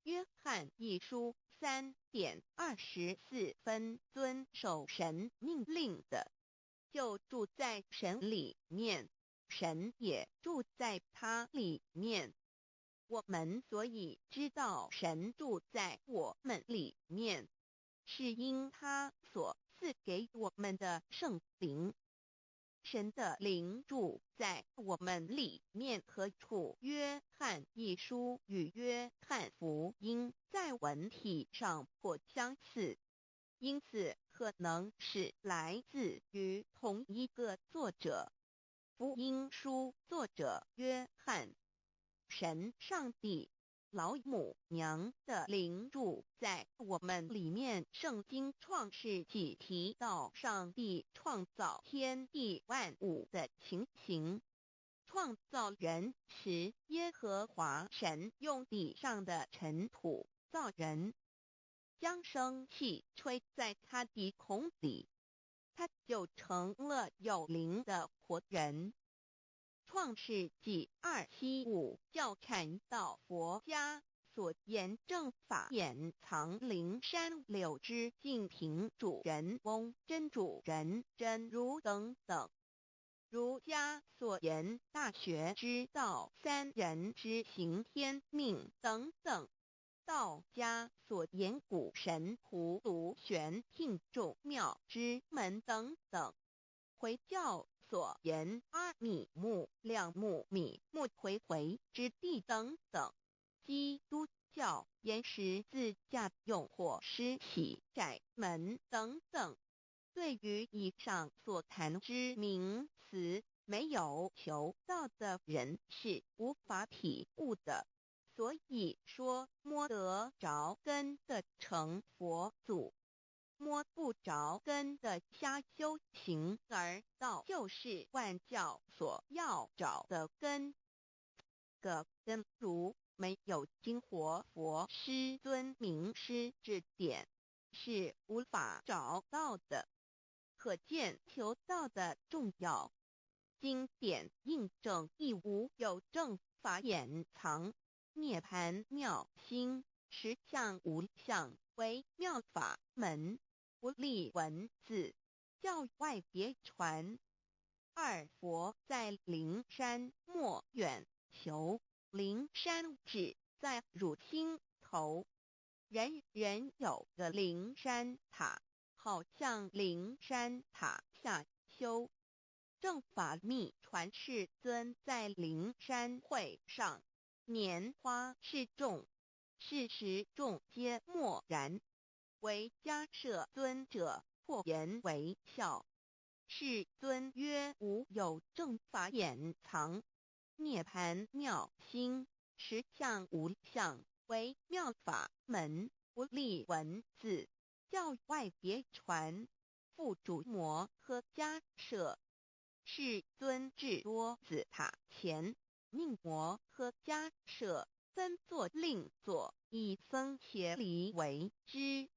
约翰一书3:24，遵守神命令的，就住在神里面，神也住在他里面。我们所以知道神住在我们里面，是因他所赐给我们的圣灵。神的灵住在我们里面何处？约翰一书与约翰福音在文体上颇相似，因此可能是来自于同一个作者。福音书作者约翰，神上帝老母娘的灵住在我们里面。圣经创世纪提到上帝创造天地万物的情形。创造人时，耶和华神用地上的尘土造人，将生气吹在他的孔里，他就成了有灵的活人。创世纪2:7-5教看到佛家所言正法掩藏灵山柳枝净瓶主人翁真主人真如等等。儒家所言大学之道三人之行天命等等。道家所言古神荼毒玄牝众妙之门等等。回教所言阿米木亮木米木回回之地等等。基督教言十字架用火施洗窄门等等。对于以上所谈之名词，没有求道的人是无法体悟的。所以说摸得着根的成佛祖，摸不着根的瞎修行而道，就是万教所要找的根。个根如没有经活佛师尊名师指点，是无法找到的。可见求道的重要。经典印证亦无有正法掩藏。涅盘妙心实相无相为妙法门，不立文字，教外别传。二佛在灵山莫远求，灵山只在汝心头。人人有个灵山塔，好像灵山塔下修。正法密传世尊在灵山会上，拈花示众，是时众皆默然，唯迦摄尊者破颜为笑。世尊曰：无有正法掩藏。涅盘妙心实相无相为妙法门，不立文字，教外别传。复主摩诃迦摄。世尊至多子塔前，命摩诃迦摄分作另作，以僧伽梨为之。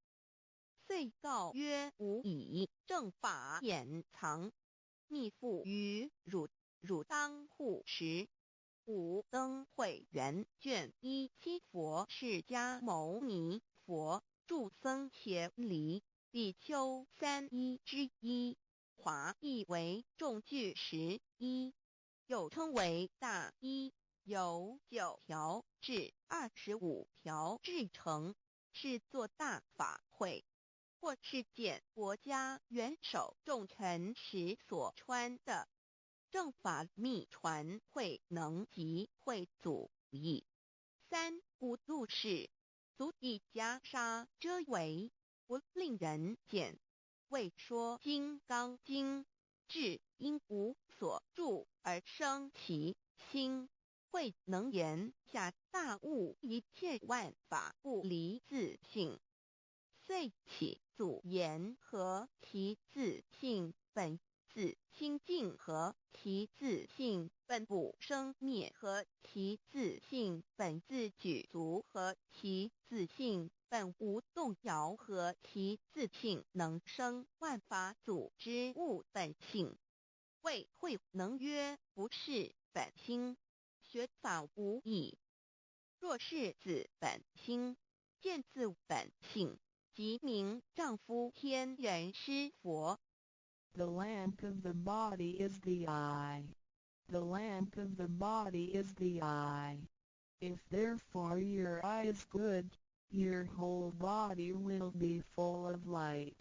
遂告曰：吾以正法掩藏，密付于汝，汝当护持。五灯会元卷1七佛释迦牟尼佛著僧伽梨比丘3:1，华译为众句11，又称为大一，由9条至25条制成，是作大法会，或是见国家元首重臣时所穿的。正法密传会能及会祖义。三无度世，足以袈裟遮为，不令人见。为说金刚经，至因无所住而生其心，会能言下大悟一切万法不离自性。遂起祖言何其自性本自清净和其自性本不生灭和其自性本自具足和其自性本无动摇和其自性能生万法组织物本性。谓慧能曰不是本心，学法无益。若是自本心，见自本性，即名丈夫天人师佛。The lamp of the body is the eye. The lamp of the body is the eye. If therefore your eye is good, your whole body will be full of light.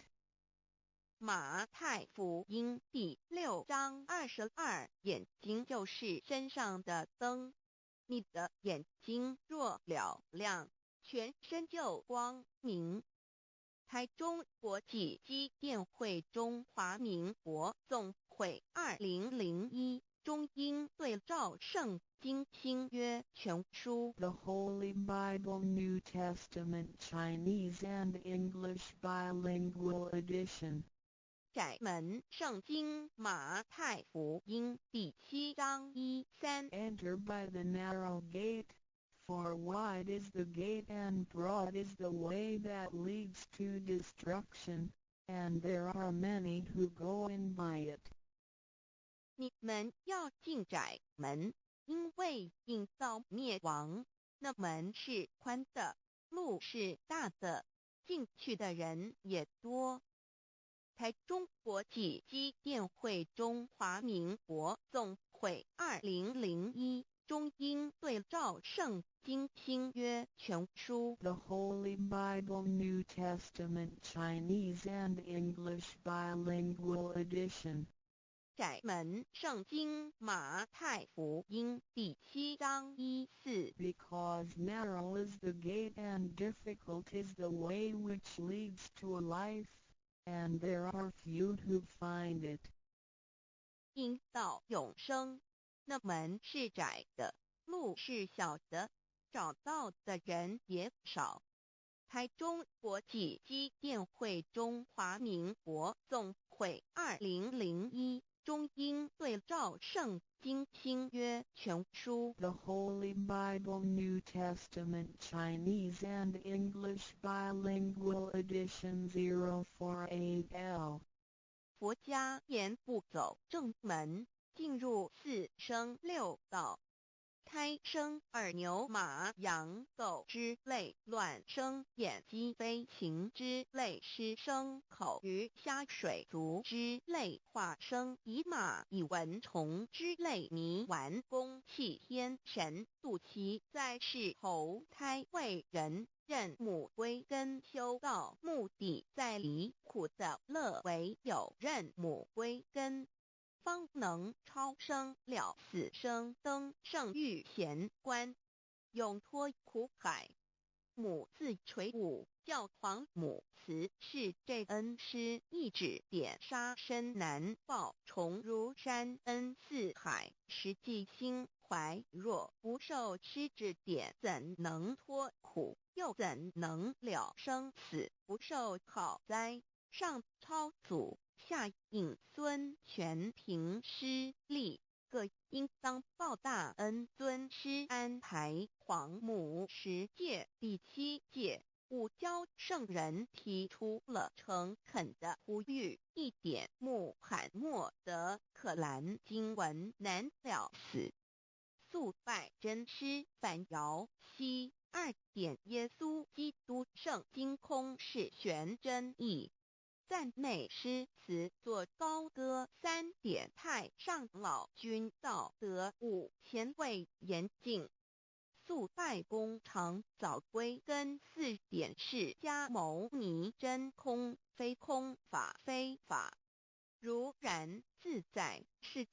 马太福音第6章22，眼睛就是身上的灯。你的眼睛若了亮，全身就光明。台中国际机电会中华民国总会2001中英对照圣经新约全书 The Holy Bible New Testament Chinese and English Bilingual Edition. 窄门圣经马太福音第7章1-3 Enter by the narrow gate, for wide is the gate and broad is the way that leads to destruction, and there are many who go in by it. 你们要进窄门，因为引到灭亡。那门是宽的，路是大的，进去的人也多。台中国际机电会中华民国总会2001中英对照圣经新约全书 The Holy Bible New Testament Chinese and English Bilingual Edition. 窄门圣经马太福音第7章1-4 Because narrow is the gate and difficult is the way which leads to life, and there are few who find it. 因到永生，那门是窄的，路是小的，找到的人也少。台中国际机电会中华民国总会2001中英对照圣经新约全书 The Holy Bible New Testament Chinese and English Bilingual Edition 048L. 佛家言不走正门，进入四生六道。胎生耳牛马羊狗之类，卵生眼鸡飞禽之类，湿生口鱼虾水族之类，化生以马以蚊虫之类，泥丸公气天神度其在世投胎为人，任母归根修道，目的在离苦的乐为有任母归根，方能超生了死生登圣域贤官，永脱苦海。母自垂武，教皇母慈是这恩师，一指点杀身难报，重如山恩似海，实际心怀若不受师指点，怎能脱苦？又怎能了生死？不受好哉！上超祖，下应孙，全凭师力，各应当报大恩。尊师安排皇母10诫，第7诫，五教圣人提出了诚恳的呼吁，一点穆罕默德可兰经文难了死。肃拜真师反摇西2点耶稣基督圣经空是玄真义。赞美诗词作高歌3点太上老君道德5前卫严谨。肃拜功常早归根4点释迦牟尼真空非空法非法，如然自在是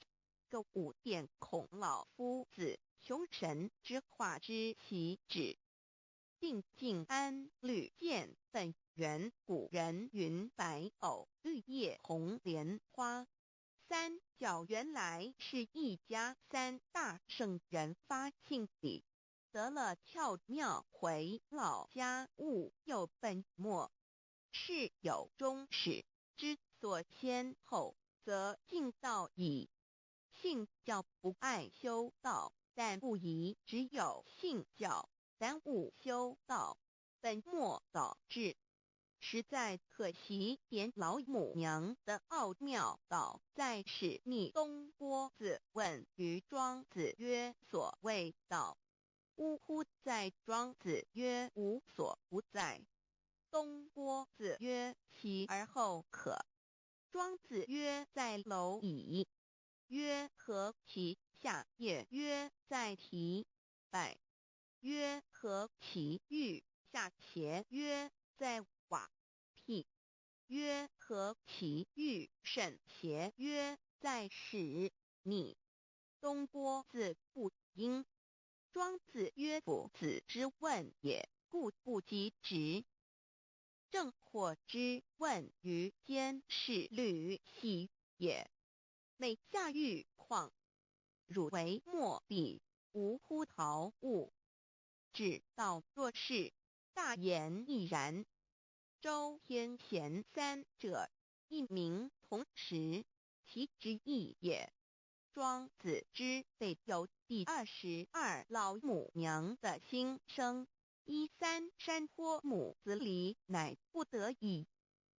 个5点孔老夫子雄神之化之其旨。定静安律见本源，古人云白藕绿叶红莲花。三角原来是一家3大圣人发庆礼，得了窍妙，回老家务有本末，事有终始，之所先后，则敬道矣。信教不爱修道，但不宜只有信教，耽误修道，本末倒置。实在可惜，点老母娘的奥妙道在使逆东郭子问于庄子曰：所谓道，呜呼！在庄子曰：无所不在。东郭子曰：其而后可。庄子曰：在蝼蚁。曰：何其下也？曰：在蹄。百。曰：何其欲下且？曰：在瓦辟。曰：何其欲甚且？曰：在屎逆。东郭子不应。庄子曰：夫子之问也，故不及直。正或之问于监视律兮也。每下欲况，汝为莫必，无乎陶物。指道若是，大言亦然。周天贤三者，一名同时，其之义也。庄子之备有第22老母娘的心声，依三山坡母子礼，乃不得已。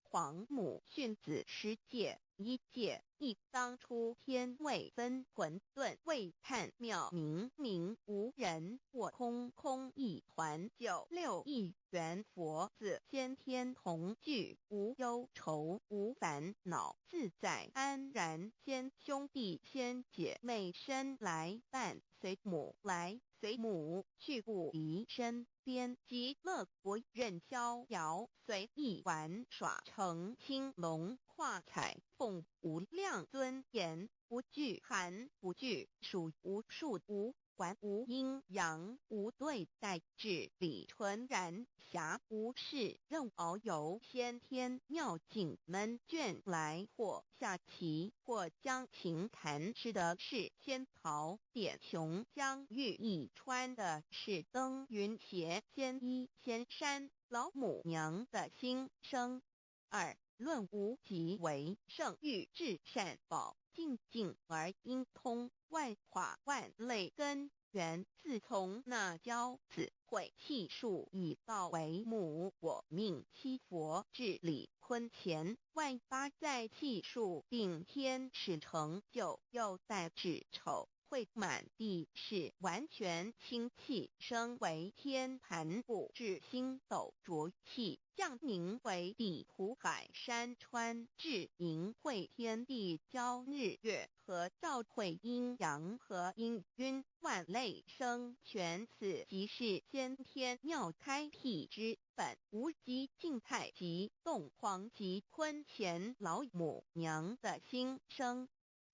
皇母训子十戒，一戒亦当初天未分，混沌未探，妙明明无人，我空空一团，九六一元，佛子先天同聚，无忧愁无烦恼，自在安然。先兄弟先姐妹生来伴，随母来随母去，不离身边。极乐国任逍遥，随意玩耍，成青龙画彩凤，无量尊严，不惧寒不惧暑，无数无管无阴阳，无对待，至理纯然，暇无事任遨游。先天妙境门卷来，或下棋，或将琴弹，吃的是仙桃点琼浆玉一穿的是登云鞋，仙衣仙山。老母娘的心声。二，论无极为圣欲至善宝，静静而应通，万化万类根源。自从那骄子会气数以道为母，我命七佛治理坤乾，万八在气数并天使成就，又待至丑会满地是完全清气，升为天盘部，至星斗浊气，降凝为地土海山川，至明会天地交日月和照会阴阳和阴晕，万类生全。此即是先天妙开辟之本，无极静态及动黄及坤乾老母娘的心声。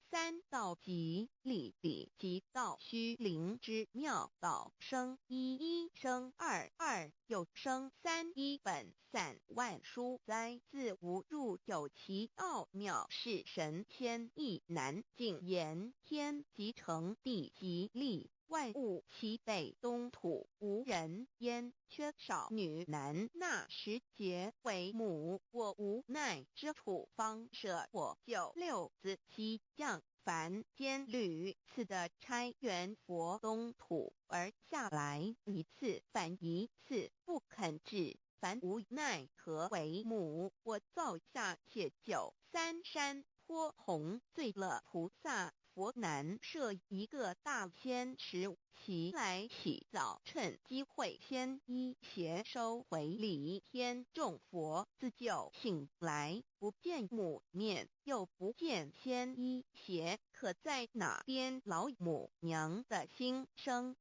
三，道即理理即道虚灵之妙道生一，一生二，二又生三，一本散万殊哉。自无入有其奥妙，是神天意难尽言。天即成，地即立，万物其北东土，无人焉。缺少女男，纳十节为母，我无奈之处，方舍我九六子七将凡间屡次的差援佛东土，而下来一次反一次，不肯治，凡无奈何为母。我造下且九三山坡弘罪了菩萨，佛难设一个大仙池，其来起早，趁机会先一邪收回礼。天众佛自救醒来，不见母面，又不见先一邪，可在哪边？老母娘的心声。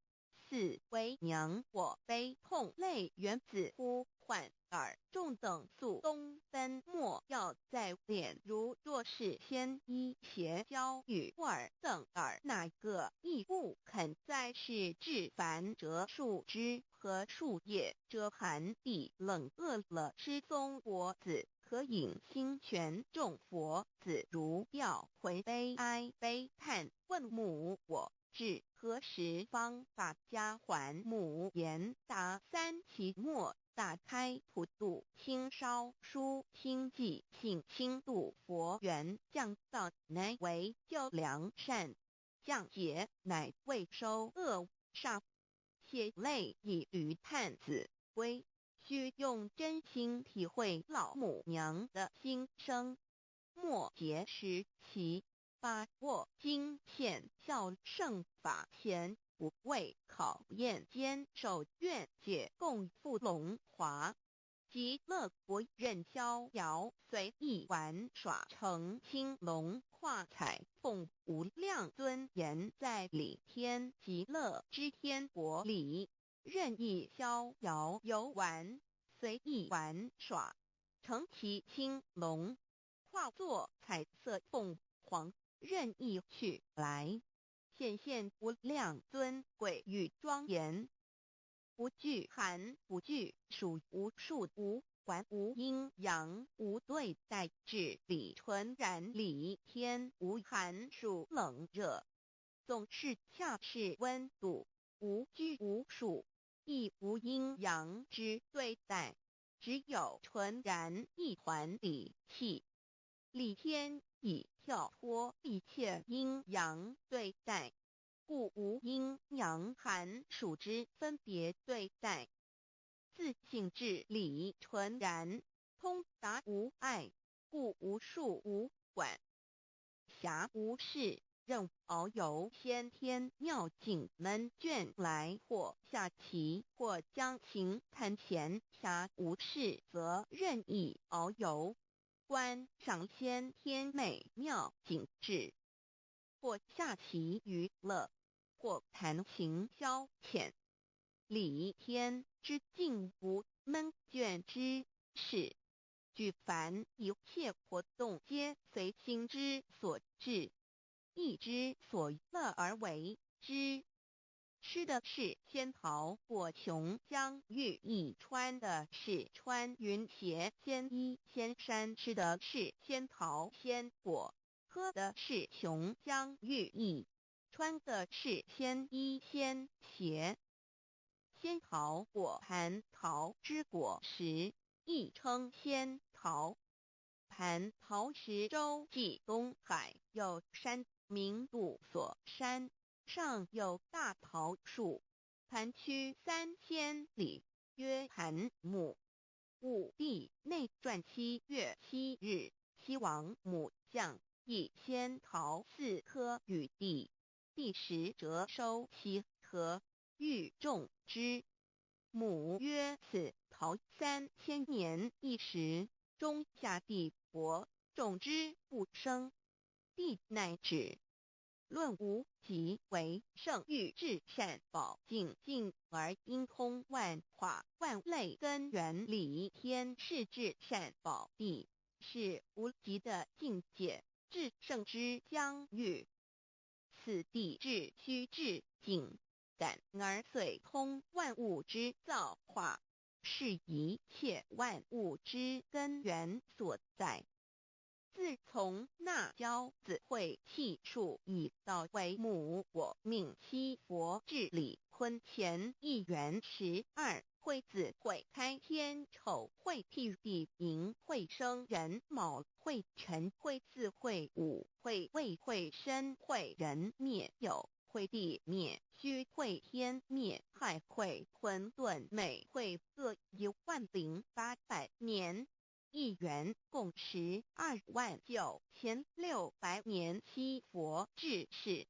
四，为娘我悲痛泪源自呼唤耳，众等速东奔，莫要再敛。如若是先一邪教与尔等耳，哪个亦不肯再是至凡折树枝和树叶，遮寒地冷，饿了吃松果子，可饮清泉。众佛子如吊回悲哀悲叹，问母我至何时方把家还母言答3期末打开普渡清烧书清寂信清度佛缘降道乃为救良善降解乃为收恶煞血泪以于探子归须用真心体会老母娘的心声末节时期把握经现效圣法前不畏考验坚守愿解共赴龙华极乐国任逍遥随意玩耍成青龙化彩凤无量尊严在里天极乐之天国里任意逍遥游玩随意玩耍成其青龙化作彩色凤凰任意去来显现无量尊贵与庄严不惧寒不惧暑无数无管无阴阳无对待至理纯然理天无寒暑冷热总是恰是温度无拘无束亦无阴阳之对待只有纯然一团理气理天以跳脱一切阴阳对待故无阴阳寒暑之分别对待自性至理纯然通达无碍故无数无管辖无事任遨游先天妙境门卷来或下棋或将琴弹前暇无事则任意遨游观赏先天美妙景致或下棋娱乐或弹琴消遣理天之境无闷倦之事举凡一切活动皆随心之所至意之所乐而为之吃的是仙桃果琼浆玉液穿的是穿云鞋仙衣仙衫吃的是仙桃仙果喝的是琼浆玉液穿的是仙衣仙鞋仙桃果蟠桃之果实亦称仙桃蟠桃实洲际东海有山名度所山上有大桃树盘区3千里曰盘木武帝内传7月7日西王母降以仙桃4颗与地第10折收其核欲种之母曰此桃3000年一时中下地薄种之不生地乃止论无极为圣欲至善宝净净而因通万化万类根源理天是至善宝地是无极的境界至圣之疆域此地至虚至境感而遂通万物之造化是一切万物之根源所在自从那骄子会气数以道为母我命七佛至理坤前1元12会子会开天丑会辟地寅会生人卯会辰会巳会午会未会申会人灭酉会地灭戌会天灭亥会混沌每会各10800年1元共129600年七佛至世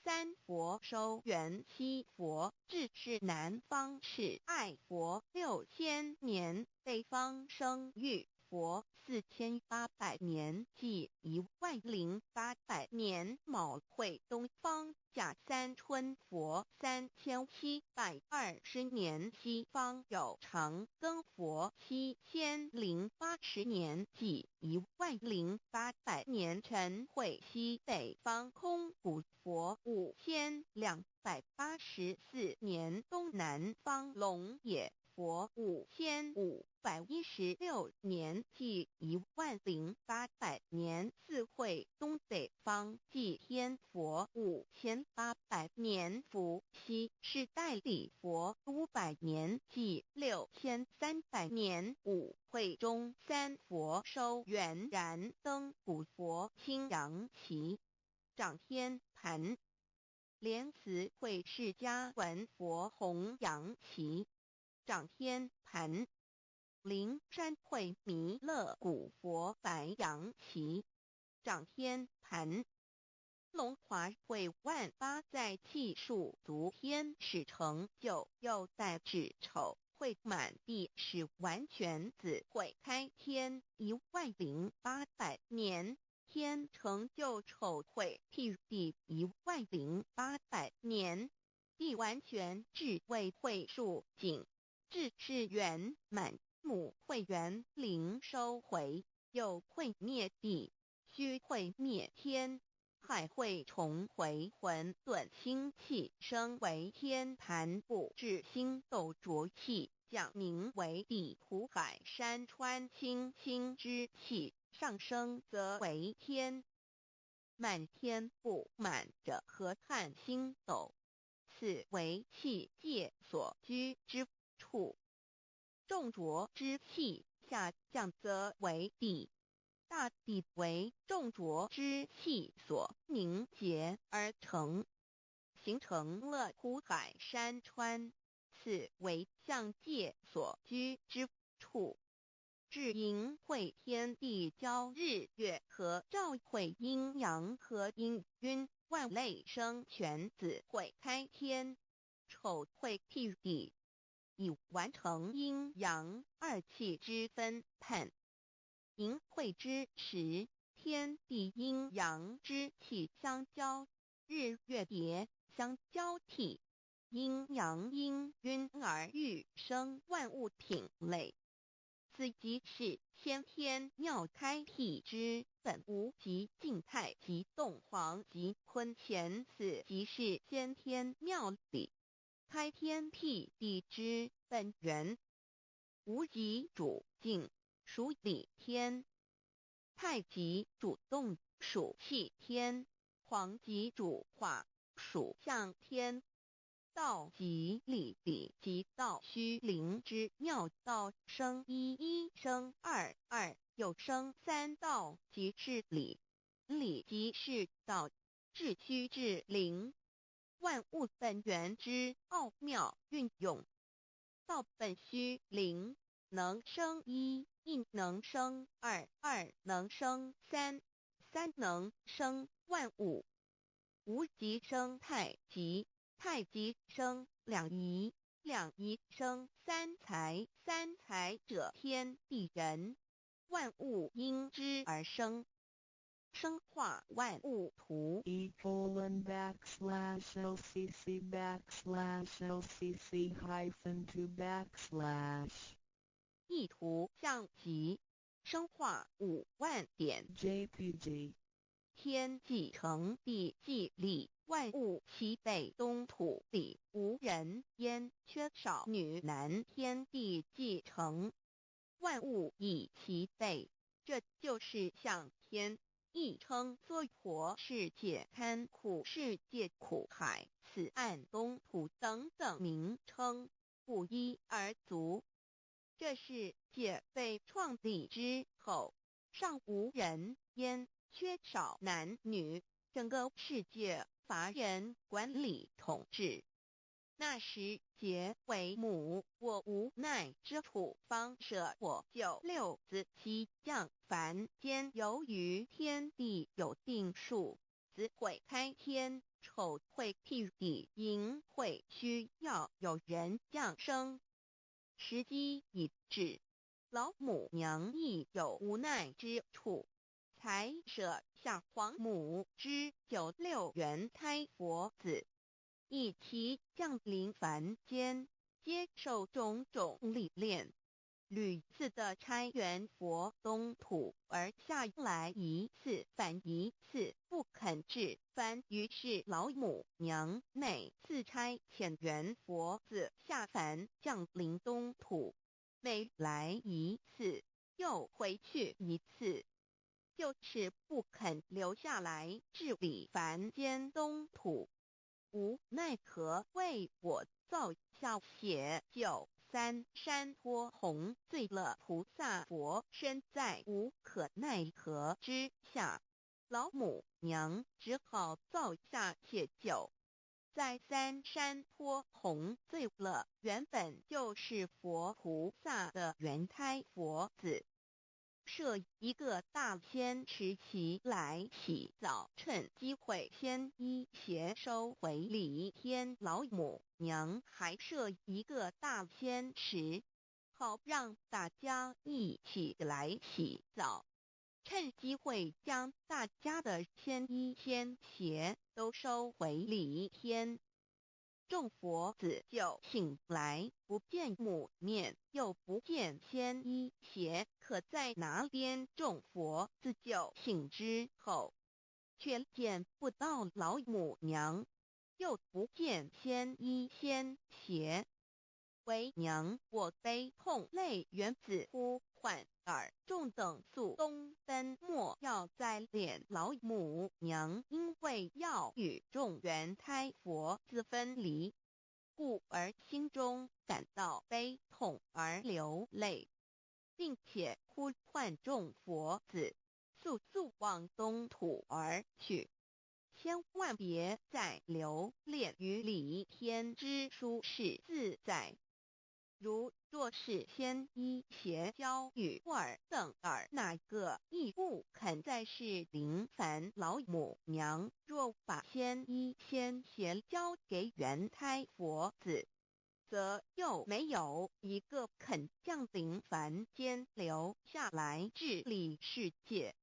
三佛收元七佛至世南方是爱佛6000年北方生育佛4800年即10800年卯会东方甲三春佛3720年西方有长庚佛7080年即10800年辰会西北方空谷佛5284年东南方龙野佛5516年即10800年，四会东北方祭天佛5800年，伏羲是代理佛500年即6300年，五会中三佛收元然灯古佛青阳旗掌天盘，莲慈会释迦文佛红阳旗掌天盘，灵山会弥勒古佛白阳旗掌天盘，龙华会万八在气数足天使成就又代指丑会满地是完全子会开天10800年，天成就丑会譬第10800年，地完全智慧会数景智是圆满，母会圆灵收回，又会灭地，虚会灭天，海会重回混沌清气，生为天盘布至星斗浊气，降名为地土海山川清清之气，上升则为天。满天布满着河汉星斗，此为气界所居之处。重浊之气下降则为地，大地为重浊之气所凝结而成，形成了土海山川，此为象界所居之处。至阴会天地交日月和照会阴阳和阴晕，万类生全子会开天，丑会替地，以完成阴阳二气之分判。寅会之时，天地阴阳之气相交，日月叠相交替，阴阳阴晕而育生万物品类。此即是先天妙开辟之本无即静态即动黄即坤乾，此即是先天妙理开天辟地之本源。无极主静，属理天；太极主动，属气天；黄极主化，属象天。道即理，理即道虚灵之妙道，生一，一生二，二又生三，道即是理，理即是道，至虚至灵，万物本源之奥妙运用。道本虚灵，能生一，一能生二，二能生三，三能生万物。无极生太极，太极生两仪，两仪生三才，三才者天地人，万物因之而生，生化万物图。e://LCC_LCC-2/ 意图象极，生化5万点 JPG 天既成地既立，万物其北东土里无人焉，缺少女男，天地既成，万物以其北，这就是象天，亦称娑婆世界、堪苦世界、苦海、此岸东土等等名称，不一而足。这世界被创立之后，尚无人焉，缺少男女，整个世界乏人管理统治。那时桀为母，我无奈之处方舍我救六子妻降凡间，由于天地有定数，子会开天，丑会替地，寅会需要有人降生。时机已至，老母娘亦有无奈之处，才舍下皇母之9六元胎佛子，以其降临凡间，接受种种历练。屡次的差元佛东土，而下来一次反一次不肯置番，于是老母娘每次差遣元佛子下凡降临东土，每来一次又回去一次，就是不肯留下来治理凡间东土。无奈何为我造下血就三山托红罪了菩萨佛，身在无可奈何之下，老母娘只好造下血酒，在三山托红罪了原本就是佛菩萨的原胎佛子，设一个大仙池期来洗澡，趁机会先一邪收回礼天，老母娘还设一个大仙池，好让大家一起来洗澡，趁机会将大家的仙衣仙鞋都收回礼天。众佛子就醒来，不见母面，又不见仙衣鞋，可在哪边？众佛子就醒之后，却见不到老母娘，又不见仙衣仙鞋。为娘，我悲痛泪源自呼唤耳，众等速东奔，莫要再敛老母娘，因为要与众原胎佛子分离，故而心中感到悲痛而流泪，并且呼唤众佛子速速往东土而去，千万别再留恋于礼天之舒适自在。若是仙衣鞋交与尔等儿，哪个亦不肯再是临凡老母娘？若把仙衣仙鞋交给原胎佛子，则又没有一个肯降临凡间留下来治理世界。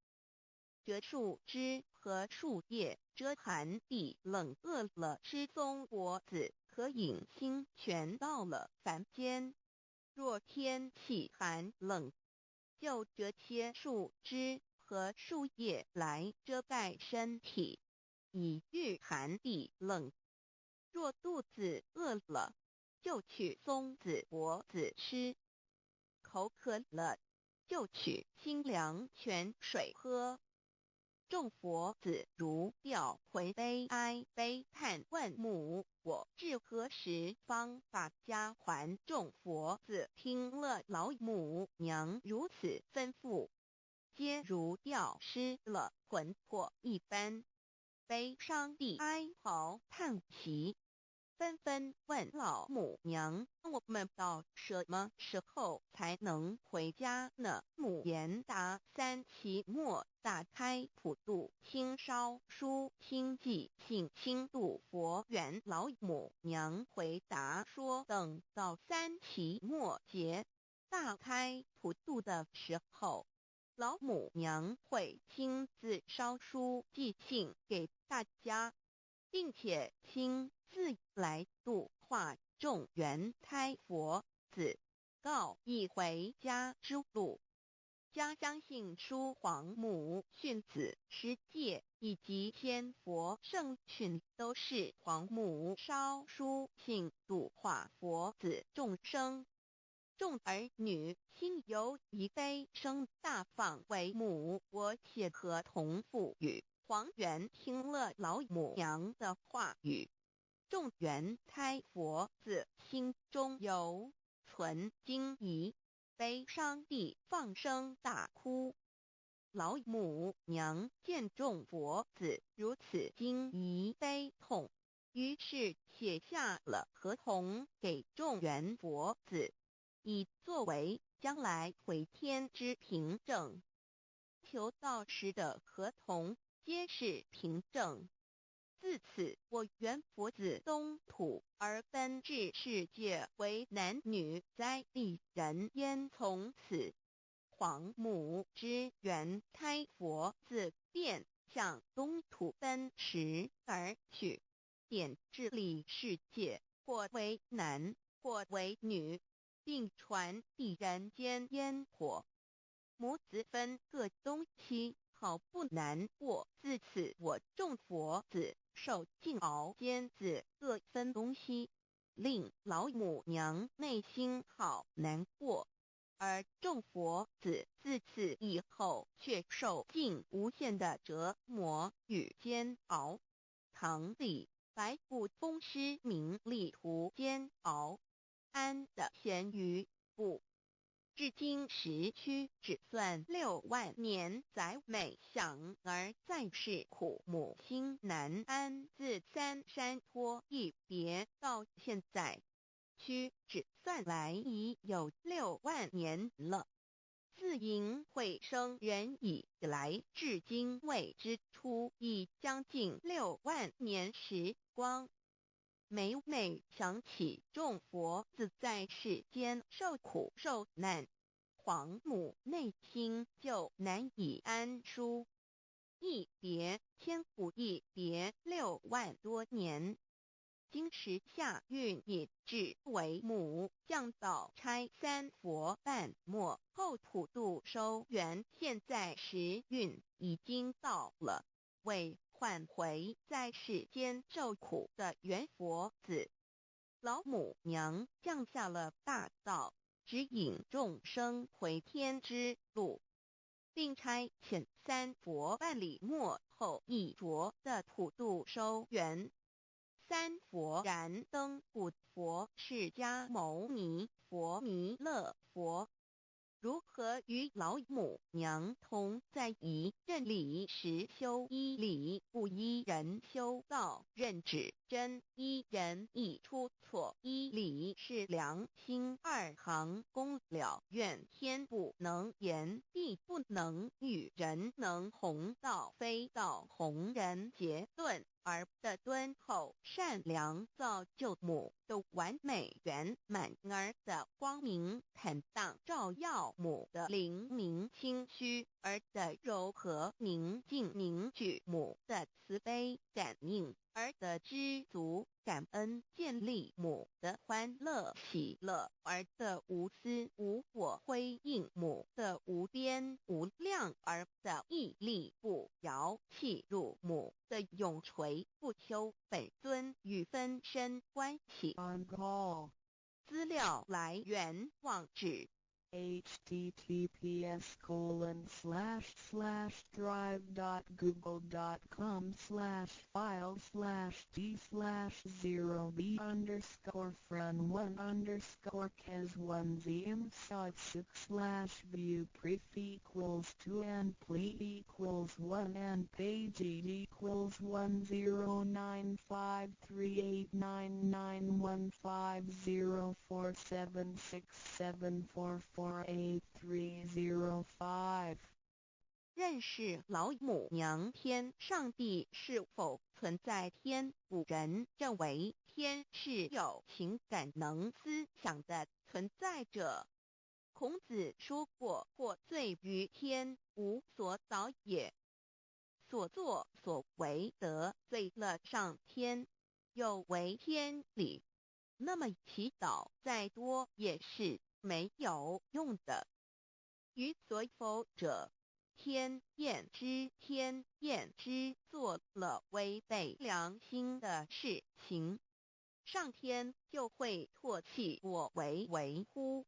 折树枝和树叶遮寒地冷，饿了吃松果子，可饮清泉到了凡间。若天气寒冷，就折些树枝和树叶来遮盖身体，以御寒地冷。若肚子饿了，就取松子果子吃，口渴了，就取清凉泉水喝。众佛子如吊回悲哀悲叹，问母我至何时方把家还？众佛子听了老母娘如此吩咐，皆如吊失了魂魄一般，悲伤地哀嚎叹息，纷纷问老母娘：我们到什么时候才能回家呢？母言答：三期末打开普度清烧书清寂性清度佛缘。老母娘回答说：等到三期末节大开普度的时候，老母娘会亲自烧书寄信给大家，并且亲自来度化众原胎佛子，告一回家之路。将相信书皇母训子十戒以及天佛圣训，都是皇母烧书信度化佛子众生。众儿女心有一悲生大放为母，我且合同赋予。黄元听了老母娘的话语，众原胎佛子心中有存惊疑，悲伤地放声大哭。老母娘见众佛子如此惊疑悲痛，于是写下了合同给众原佛子，以作为将来回天之凭证。求道时的合同皆是凭证。自此，我原佛子东土而奔至世界为男女在地人焉。从此，皇母之原胎佛子便向东土奔驰而去，点治理世界，或为男，或为女。并传递人间烟火。母子分各东西，好不难过。自此我众佛子受尽熬煎子各分东西，令老母娘内心好难过。而众佛子自此以后却受尽无限的折磨与煎熬。唐李白骨风师名利图煎熬，安的咸鱼不。至今时区只算6万年载每想而在世苦母心难安。自三山托一别到现在，区只算来已有6万年了。自寅会生人以来，至今未知出，已将近6万年时光。每每想起众佛子在世间受苦受难，皇母内心就难以安舒。一别千古，一别6万多年。今时夏运已至，为母降道差三佛半没后普度收圆，现在时运已经到了，为唤回在世间受苦的圆佛子，老母娘降下了大道，指引众生回天之路，并差遣三佛半里末后一着的普度收圆。三佛燃灯古佛、释迦牟尼佛、弥勒佛，如何与老母娘同在一任理时修一理，不一人修道，任指真一人一出错，一理是良心二行功了愿，天不能言，地不能喻，人能弘道，非道弘人。结论而的敦厚善良，造就母的完美圆满，儿的光明坦荡，照耀母的灵明清虚，儿的柔和宁静凝聚母的慈悲感应，儿的知足感恩建立母的欢乐喜乐，儿的无私无我辉映母的无边无量，儿的屹立不摇契入母的永垂不朽本尊与分身关系。 On call. 资料来源网址https://drive.google.com/file/d/0b_caz1zm/6/view pref equals 2 and plete equals 1 and page equals 109538991540476774483005。认识老母娘。天上帝是否存在？天古人认为天是有情感能思想的存在者。孔子说过，或罪于天，无所导也。所作所为得罪了上天，有违天理，那么祈祷再多也是没有用的。于所否者，天厌之，天厌之，做了违背良心的事情，上天就会唾弃我为乎。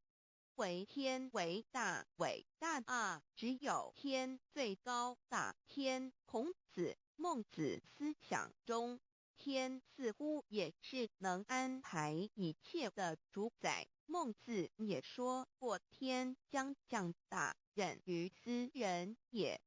为天为大，伟大啊！只有天最高大。天，孔子、孟子思想中，天似乎也是能安排一切的主宰。孟子也说过，天将降大任于斯人也，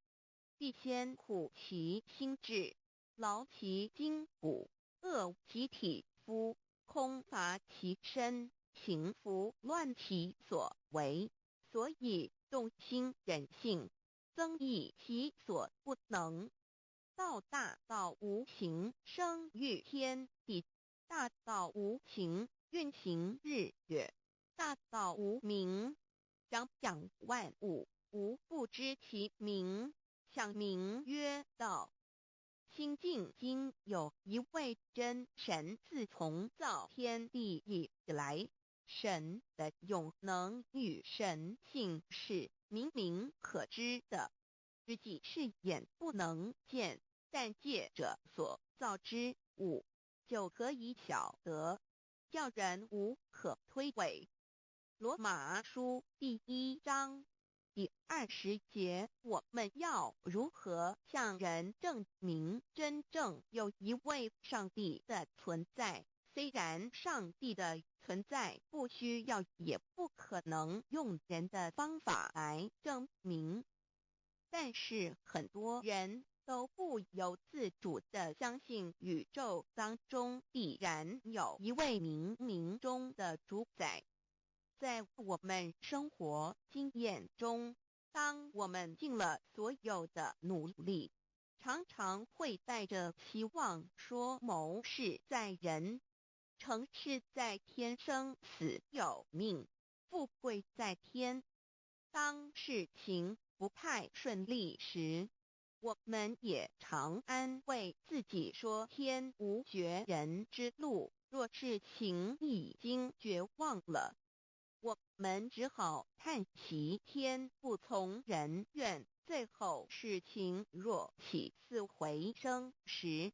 必先苦其心志，劳其筋骨，饿其体肤，空乏其身，情拂乱其所为，所以动心忍性，增益其所不能。道大道无形，生育天地；大道无情，运行日月；大道无名，讲万物，无不知其名，想名曰道。新晋经有一位真神，自从造天地以来，神的永能与神性是明明可知的，实际是眼不能见，但借着所造之物，就可以晓得，叫人无可推诿。罗马书第1章第20节，我们要如何向人证明真正有一位上帝的存在？虽然上帝的存在不需要也不可能用人的方法来证明，但是很多人都不由自主地相信宇宙当中必然有一位冥冥中的主宰。在我们生活经验中，当我们尽了所有的努力，常常会带着希望说谋事在人，成事在天，生死有命，富贵在天。当事情不太顺利时，我们也常安慰自己说天无绝人之路，若事情已经绝望了，我们只好叹息天不从人愿。最后事情若起死回生时，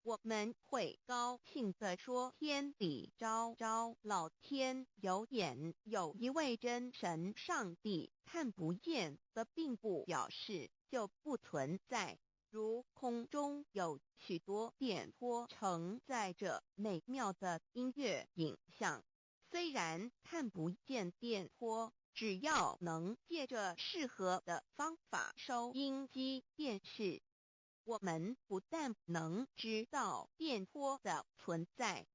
我们会高兴地说天理昭昭，老天有眼，有一位真神上帝，看不见的并不表示就不存在。如空中有许多电波承载着美妙的音乐影像，虽然看不见电波，只要能借着适合的方法收音机电视，我们不但能知道电波的存在，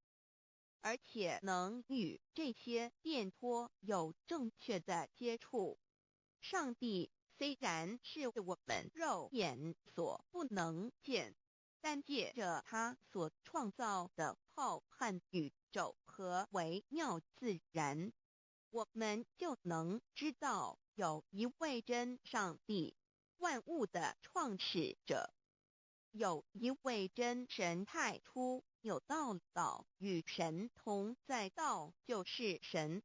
而且能与这些电波有正确的接触。上帝虽然是我们肉眼所不能见，但借着他所创造的浩瀚宇宙和微妙自然，我们就能知道有一位真上帝，万物的创始者，有一位真神派出有道与神同在，道就是神，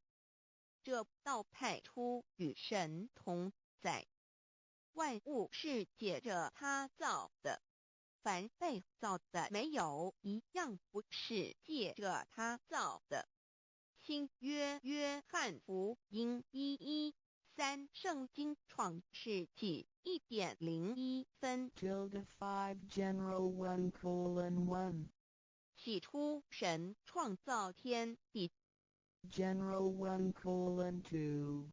这道派出与神同在。万物是借着他造的，凡被造的没有一样不是借着他造的。新约约翰福音1:13，圣经创世纪1.01分。5 General 1:1 起初神创造天地， General 1:2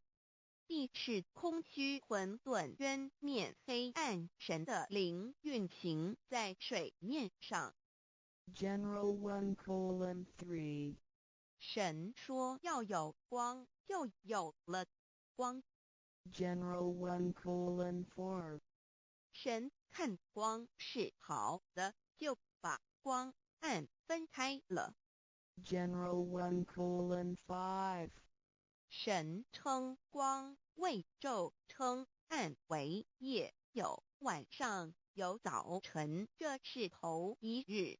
地是空虚混沌渊面黑暗，神的灵运行在水面上。 General 1:3 神说要有光，就有了光。 General 1:4 神看光是好的，就把光暗分开了。 General 1:5 神称光为昼，称暗为夜，有晚上，有早晨，这是头一日。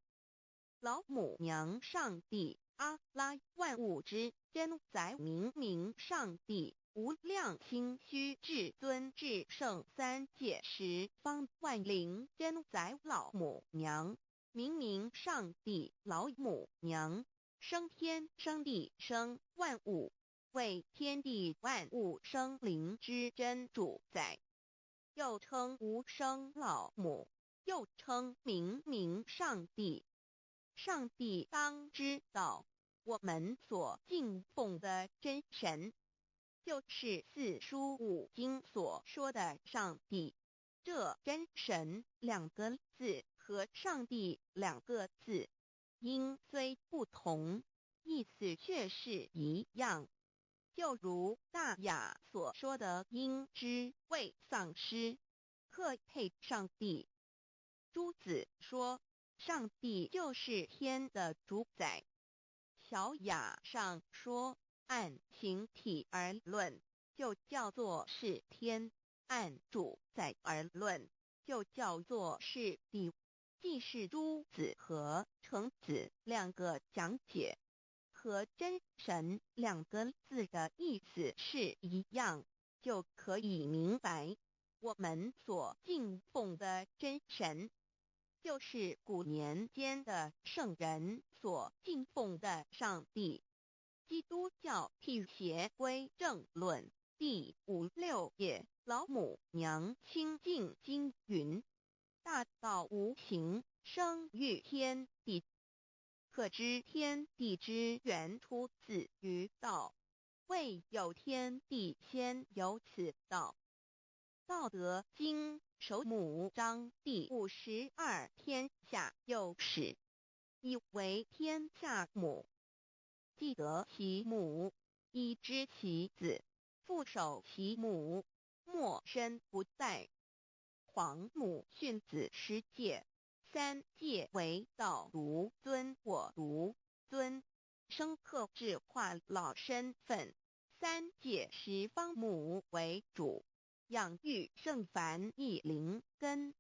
老母娘上帝阿拉，万物之真宰明明上帝，无量清虚至尊至圣三界十方万灵真宰老母娘，明明上帝老母娘，生天生地生万物，为天地万物生灵之真主宰，又称无生老母，又称明明上帝。上帝当知道，我们所敬奉的真神，就是四书五经所说的上帝。这真神两个字和上帝两个字，音虽不同，意思却是一样。就如大雅所说的音之谓丧失，克配上帝。朱子说上帝就是天的主宰。小雅上说按形体而论，就叫做是天；按主宰而论，就叫做是地。既是朱子和程子两个讲解，和真神两个字的意思是一样，就可以明白，我们所敬奉的真神，就是古年间的圣人所敬奉的上帝。基督教辟邪归正论第56页，老母娘清净经云：大道无形，生育天地，可知天地之源出自于道，未有天地，先有此道。道德经首母章第52，天下有始，以为天下母。既得其母，以知其子，父守其母，莫身不在。皇母训子十戒，三戒为道如尊我如尊，生克制化老身份。三戒十方母为主，养育圣凡一灵根。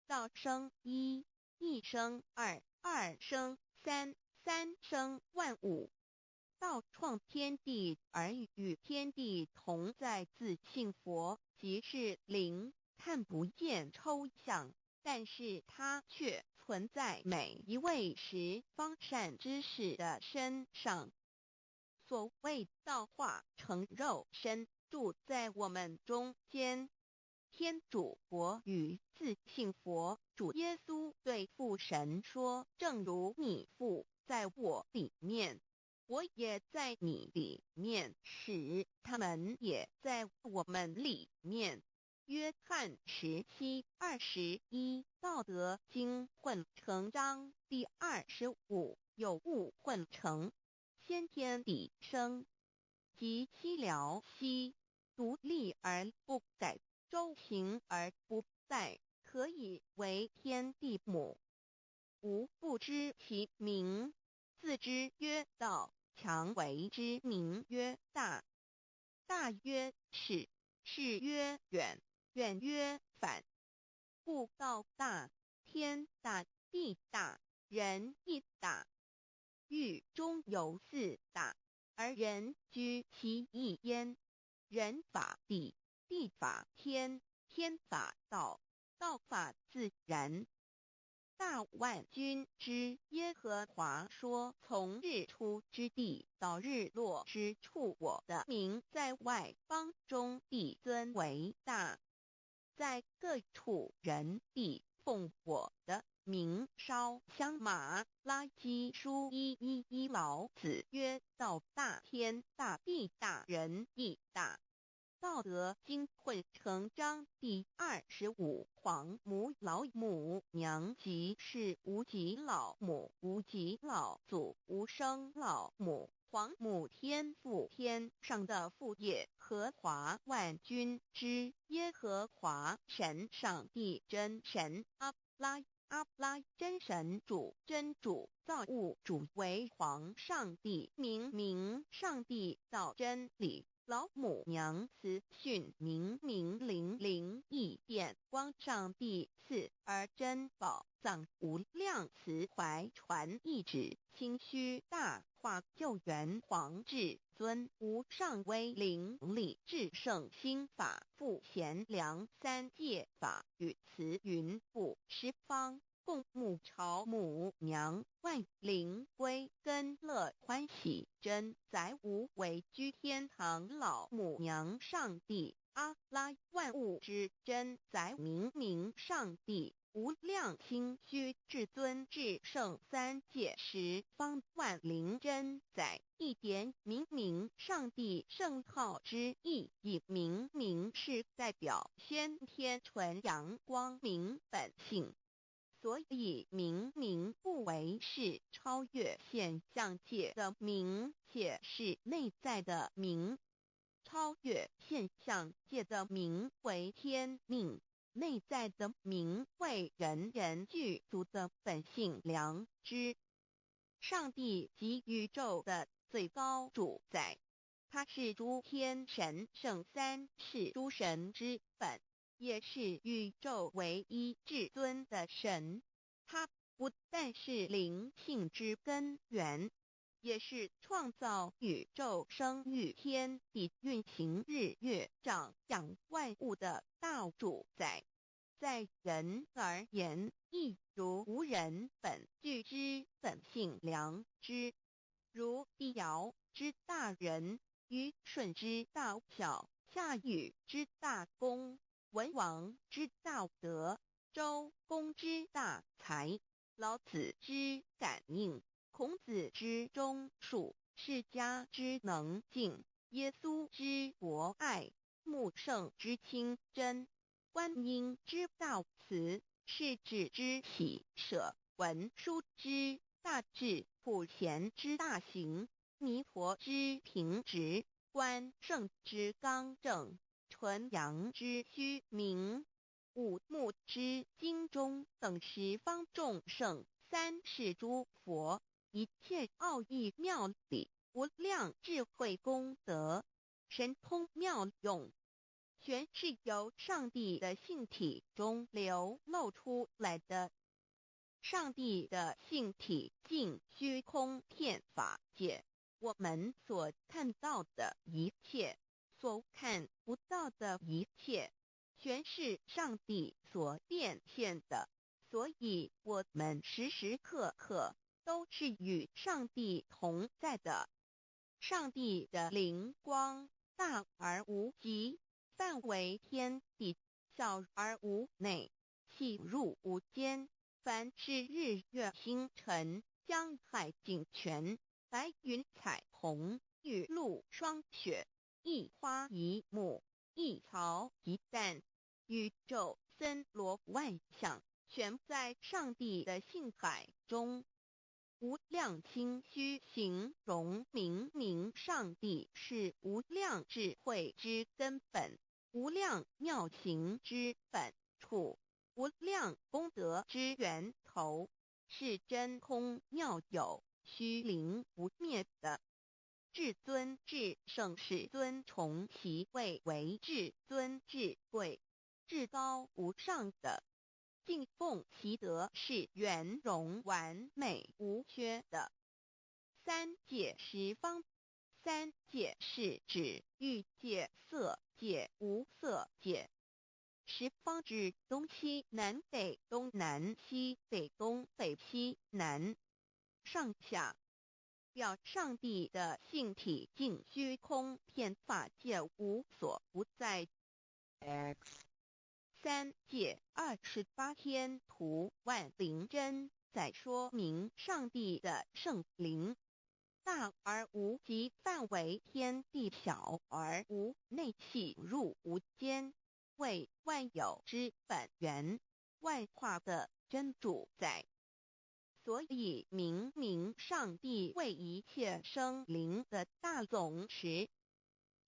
道生一，一生二，二生三，三生万物。道创天地而与天地同在，自性佛，即是灵，看不见抽象，但是它却存在每一位十方善知识的身上。所谓道化成肉身，住在我们中间。天主佛与自性佛主耶稣对父神说：正如你父在我里面，我也在你里面，使他们也在我们里面。约翰17:21，道德经混成章第25，有物混成，先天地生，即西辽西，独立而不改，周行而不殆，可以为天地母。吾不知其名，自之曰道，强为之名曰大。大曰是，是曰远，远曰反。故道大，天大，地大，人亦大。域中有四大，而人居其一焉。人法地，地法天，天法道，道法自然。大万军之耶和华说：从日出之地到日落之处，我的名在外邦中必尊为大。在各处人必奉我的名烧香。马拉基书1:1，老子曰：道大，天大，地大，人亦大。道德经混成章第25，皇母老母娘，即是无极老母、无极老祖、无生老母。皇母天父，天上的父，耶和华万军之耶和华神，上帝真神，阿拉真神主，真主造物主，为皇上帝，明上帝造真理。老母娘慈训明灵异变光，上帝赐而真宝藏无量，慈怀传一旨，清虚大化，救援皇至尊，无上威灵力，至圣心法，复贤良，三界法与慈云布十方，共沐朝母娘，万灵归根，乐欢喜，真载无为，居天堂。老母娘上帝，阿拉万物之真载，明上帝，无量清虚至尊至圣，三界十方万灵真载，一点明上帝圣号之意，以明是代表先天纯阳光明本性。所以明不为是超越现象界的明，且是内在的明。超越现象界的明为天命，内在的明为人人具足的本性良知。上帝即宇宙的最高主宰，他是诸天神圣三世诸神之本，也是宇宙唯一至尊的神。他不但是灵性之根源，也是创造宇宙生育天地运行日月长养万物的大主宰。在人而言，亦如无人本具之本性良知，如帝尧之大仁，虞舜之大巧，夏禹之大功，文王之大德，周公之大才，老子之感应，孔子之忠恕，释迦之能静，耶稣之博爱，穆圣之清真，观音之大慈，世子之喜舍，文殊之大智，普贤之大行，弥陀之平直，关圣之刚正，纯阳之虚明，五目之精中，等十方众圣，三世诸佛，一切奥义妙理，无量智慧功德，神通妙用，全是由上帝的性体中流露出来的。上帝的性体尽虚空遍法界，我们所看到的一切，所看不到的一切，全是上帝所变现的，所以我们时时刻刻都是与上帝同在的。上帝的灵光大而无极，范围天地，小而无内，细入无间。凡是日月星辰，江海井泉，白云彩虹，雨露霜雪，一花一木，一草一蛋，宇宙森罗万象，全在上帝的性海中。无量心虚形容明明上帝是无量智慧之根本，无量妙行之本处，无量功德之源头，是真空妙有，虚灵不灭的。至尊至圣世尊崇其位为至尊至贵，至高无上的。敬奉其德是圆融完美无缺的。三界十方，三界是指欲界、色界、无色界。十方指东西南北东南西北东北西南上下，表上帝的性体尽虚空遍法界无所不在。 X 三界28天图万灵真，在说明上帝的圣灵大而无极，范围天地，小而无内，细入无间，为万有之本源，万化的真主宰。所以明明上帝为一切生灵的大总持，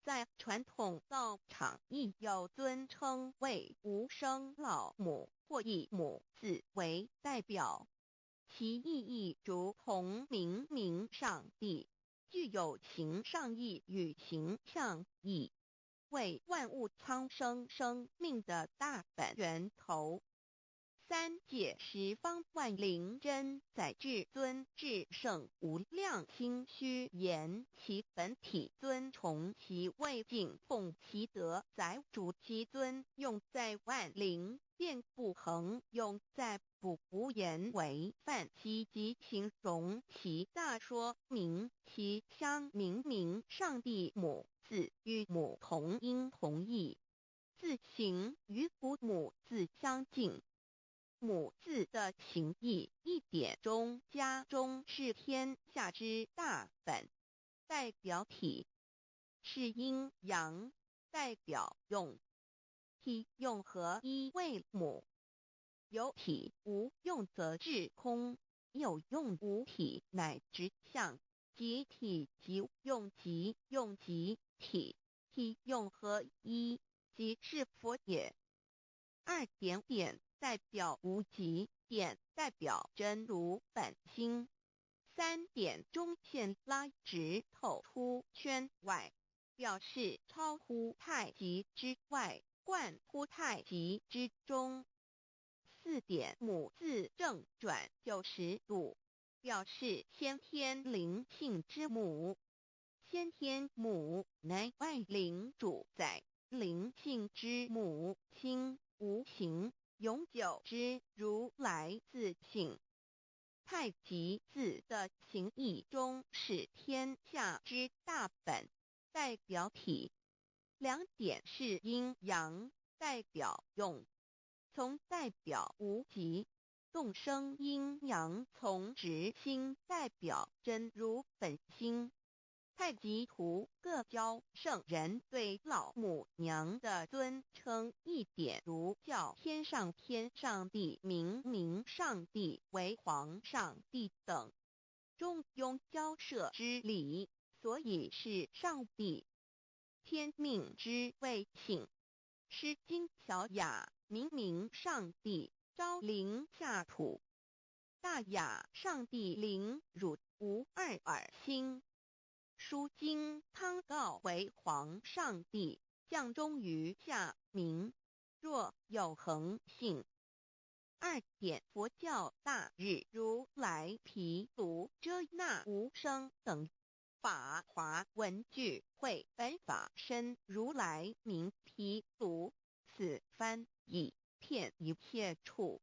在传统道场亦有尊称为无生老母或以母字为代表，其意义如同明明上帝具有形上义与形象义，为万物苍生生命的大本源头。三界十方万灵真，在至尊至圣无量心虚言其本体尊崇其位，敬奉其德，载主其尊，用在万灵，便不恒用在不无言为范其及形容其大，说明其相明上帝母字与母同音同义，字形与父母字相近。母字的情义一点中家中是天下之大本，代表体是阴阳，代表用，体用合一为母。有体无用则至空，有用无体乃直相，即体即用即用即体，体用合一即是佛也。二点点代表无极，点代表真如本心，三点中线拉直透出圈外，表示超乎太极之外，贯乎太极之中。四点母字正转90度，表示先天灵性之母。先天母乃外灵主宰，灵性之母亲无形永久之如来自性。太极字的形义中是天下之大本，代表体。两点是阴阳，代表用。从代表无极，动生阴阳从直心，代表真如本心。太极图各教圣人对老母娘的尊称，一点如叫天上帝、明上帝为皇上帝等，中庸交涉之礼，所以是上帝。天命之谓请，诗经小雅明上帝，昭灵下土。大雅上帝灵汝无二耳心。书经汤告为皇上帝，降忠于下民，若有恒性。二点佛教大日如来毗卢遮那无生等法华文具会本法身如来名毗卢，此翻译遍一切处。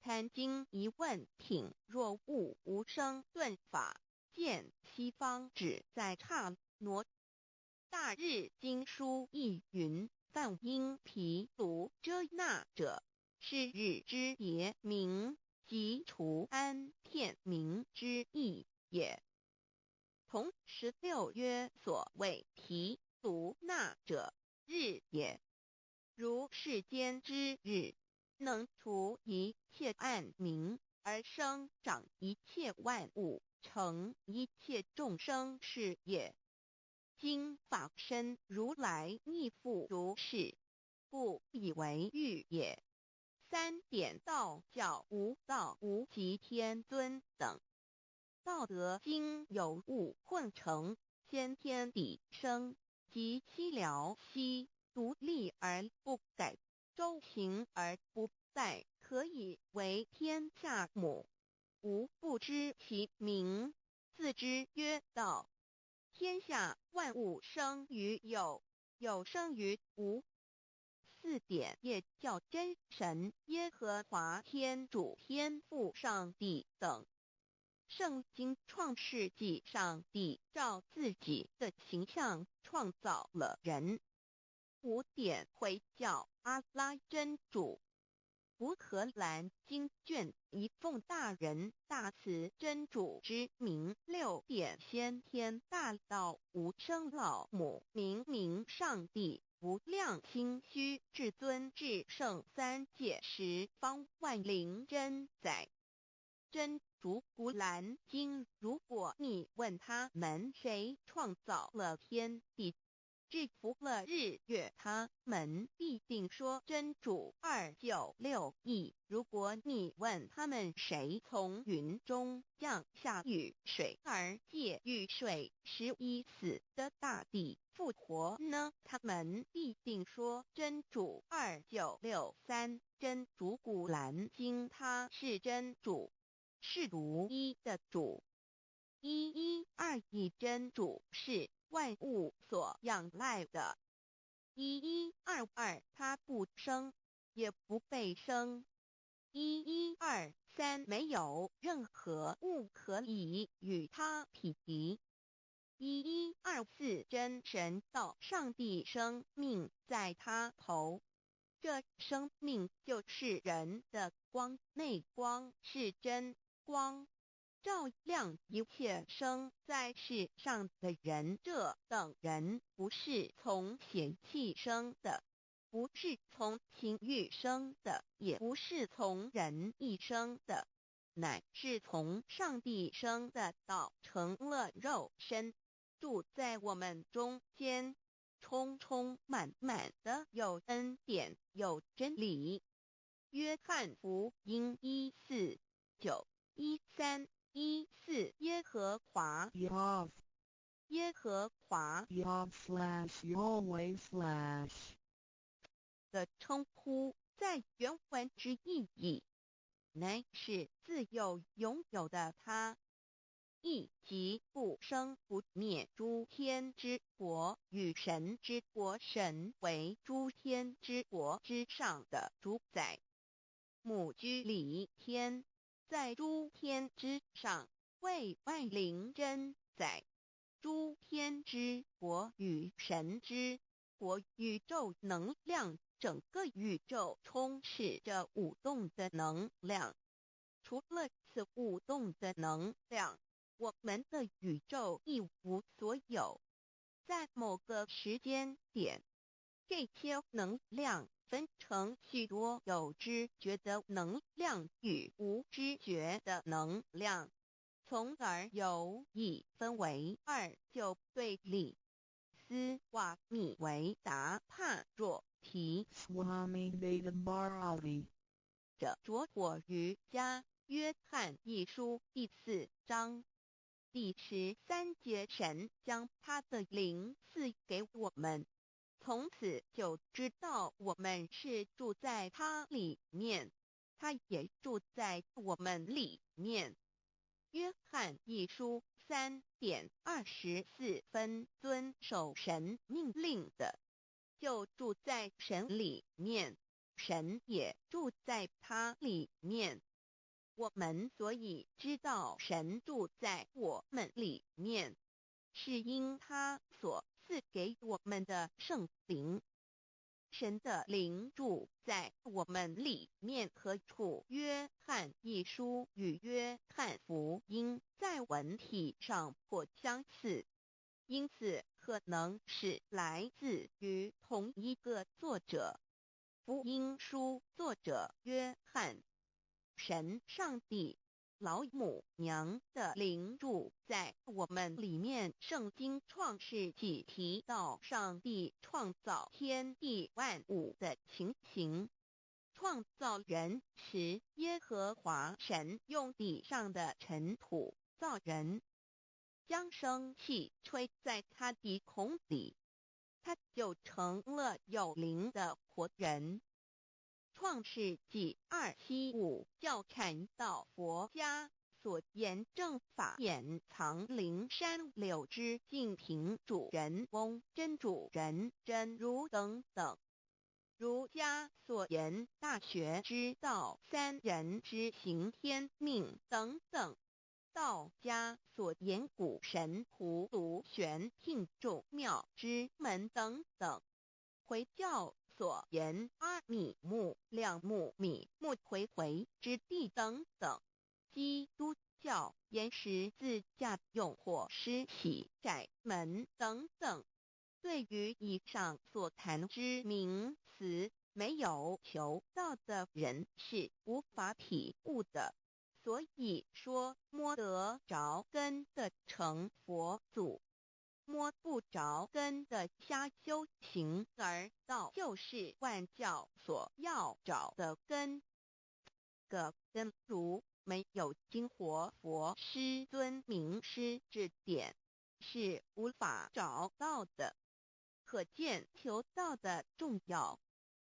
坛经一问品，若悟无生顿法，见西方只在刹那。大日经书亦云，梵音毗卢遮那者，是日之别名，即除安片名之意也。同16曰，所谓毗卢那者，日也。如世间之日，能除一切暗明，而生长一切万物，成一切众生是也。今法身如来亦复如是，故以为喻也。三点道教无道无极天尊等。道德经有物混成，先天地生，即七辽息，独立而不改，周行而不殆，可以为天下母。吾不知其名，自之曰道。天下万物生于有，有生于无。四点也叫真神、耶和华天主、天父上帝等。圣经创世纪，上帝照自己的形象创造了人。五点回教阿拉真主。乌克兰经卷一奉大人大慈真主之名。六点先天大道无生老母明上帝无量心虚至尊至圣三界十方万灵真宰。真主古兰经，如果你问他们谁创造了天地，制服了日月，他们必定说真主296亿。如果你问他们谁从云中降下雨水而借雨水使已死的大地复活呢？他们必定说真主2963。真主古兰经，他是真主，是独一的主。112真主是万物所仰赖的。1122他不生，也不被生。1123没有任何物可以与他匹敌。1124真神道上帝生命在他头，这生命就是人的光，内光是真光，照亮一切生在世上的人。这等人不是从血气生的，不是从情欲生的，也不是从人意生的，乃是从上帝生的道成了肉身，住在我们中间，充充满满的有恩典有真理。约翰福音1491314耶和华 Yav 耶和华 Yav/Yahweh/ 的称呼，在原文之意义，乃是自有拥有的他，亦即不生不灭诸天之国与神之国，神为诸天之国之上的主宰，母居里天，在诸天之上，为外灵真宰。诸天之国与神之国，宇宙能量，整个宇宙充斥着舞动的能量。除了此舞动的能量，我们的宇宙一无所有。在某个时间点，这些能量分成许多有知觉的能量与无知觉的能量，从而有意分为二就对立。斯瓦米维达帕若提 Swami Vedabharati 者着火于家约翰一书第4章第13节，神将他的灵赐给我们，从此就知道我们是住在他里面，他也住在我们里面。约翰一书3:24，遵守神命令的，就住在神里面，神也住在他里面。我们所以知道神住在我们里面，是因他所赐给我们的圣灵。神的灵住在我们里面，何处？约翰一书与约翰福音在文体上颇相似，因此可能是来自于同一个作者。福音书作者约翰，神上帝老母娘的灵住在我们里面。圣经创世纪提到上帝创造天地万物的情形。创造人时，耶和华神用地上的尘土造人，将生气吹在他的孔里，他就成了有灵的活人。创世纪2:7-5教阐到佛家所言正法掩藏灵山柳之净瓶主人翁真主人真如等等，儒家所言大学之道三人之行天命等等，道家所言古神荼毒玄牝众妙之门等等，回教所言阿米木亮木米木回回之地等等，基督教言十字架用火施洗窄门等等。对于以上所谈之名词，没有求道的人是无法体悟的。所以说摸得着根的成佛祖，摸不着根的瞎修行，而道就是万教所要找的根。个根如没有经活佛师尊名师指点，是无法找到的。可见求道的重要。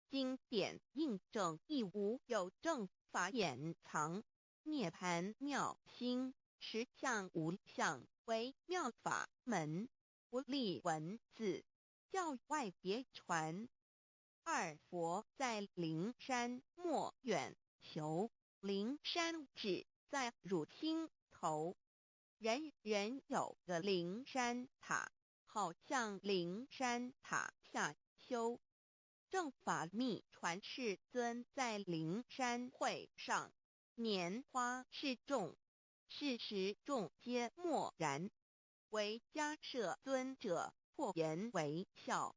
经典印证亦无有正法掩藏，涅盘妙心，实相无相，为妙法门，不立文字，教外别传。二佛在灵山莫远求，灵山只在汝心头，人人有个灵山塔，好像灵山塔下修。正法密传世尊在灵山会上，拈花示众，是时众皆默然，唯迦摄尊者破颜为笑。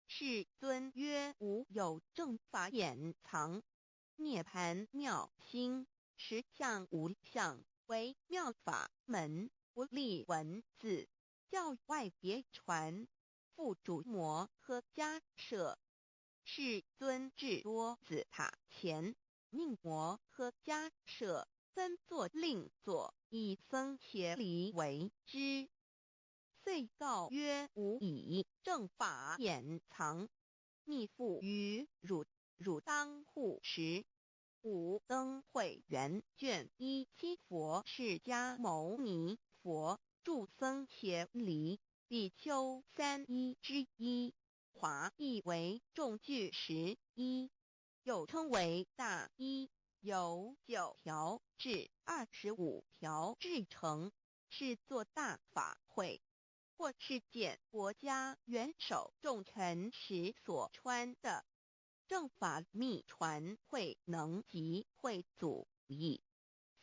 世尊曰：无有正法掩藏，涅盘妙心，实相无相，为妙法门，不立文字，教外别传。复主摩诃迦摄，世尊至多子塔前，命摩诃迦摄分作另作，以僧伽梨为之。遂告曰：吾以正法掩藏，密付于汝，汝当护持。五灯会元卷一七佛释迦牟尼佛著僧协离比丘3之一，华译为众句11，又称为大一，由9条至25条制成，是作大法会，或是见国家元首重臣时所穿的。正法密传会能及会祖义。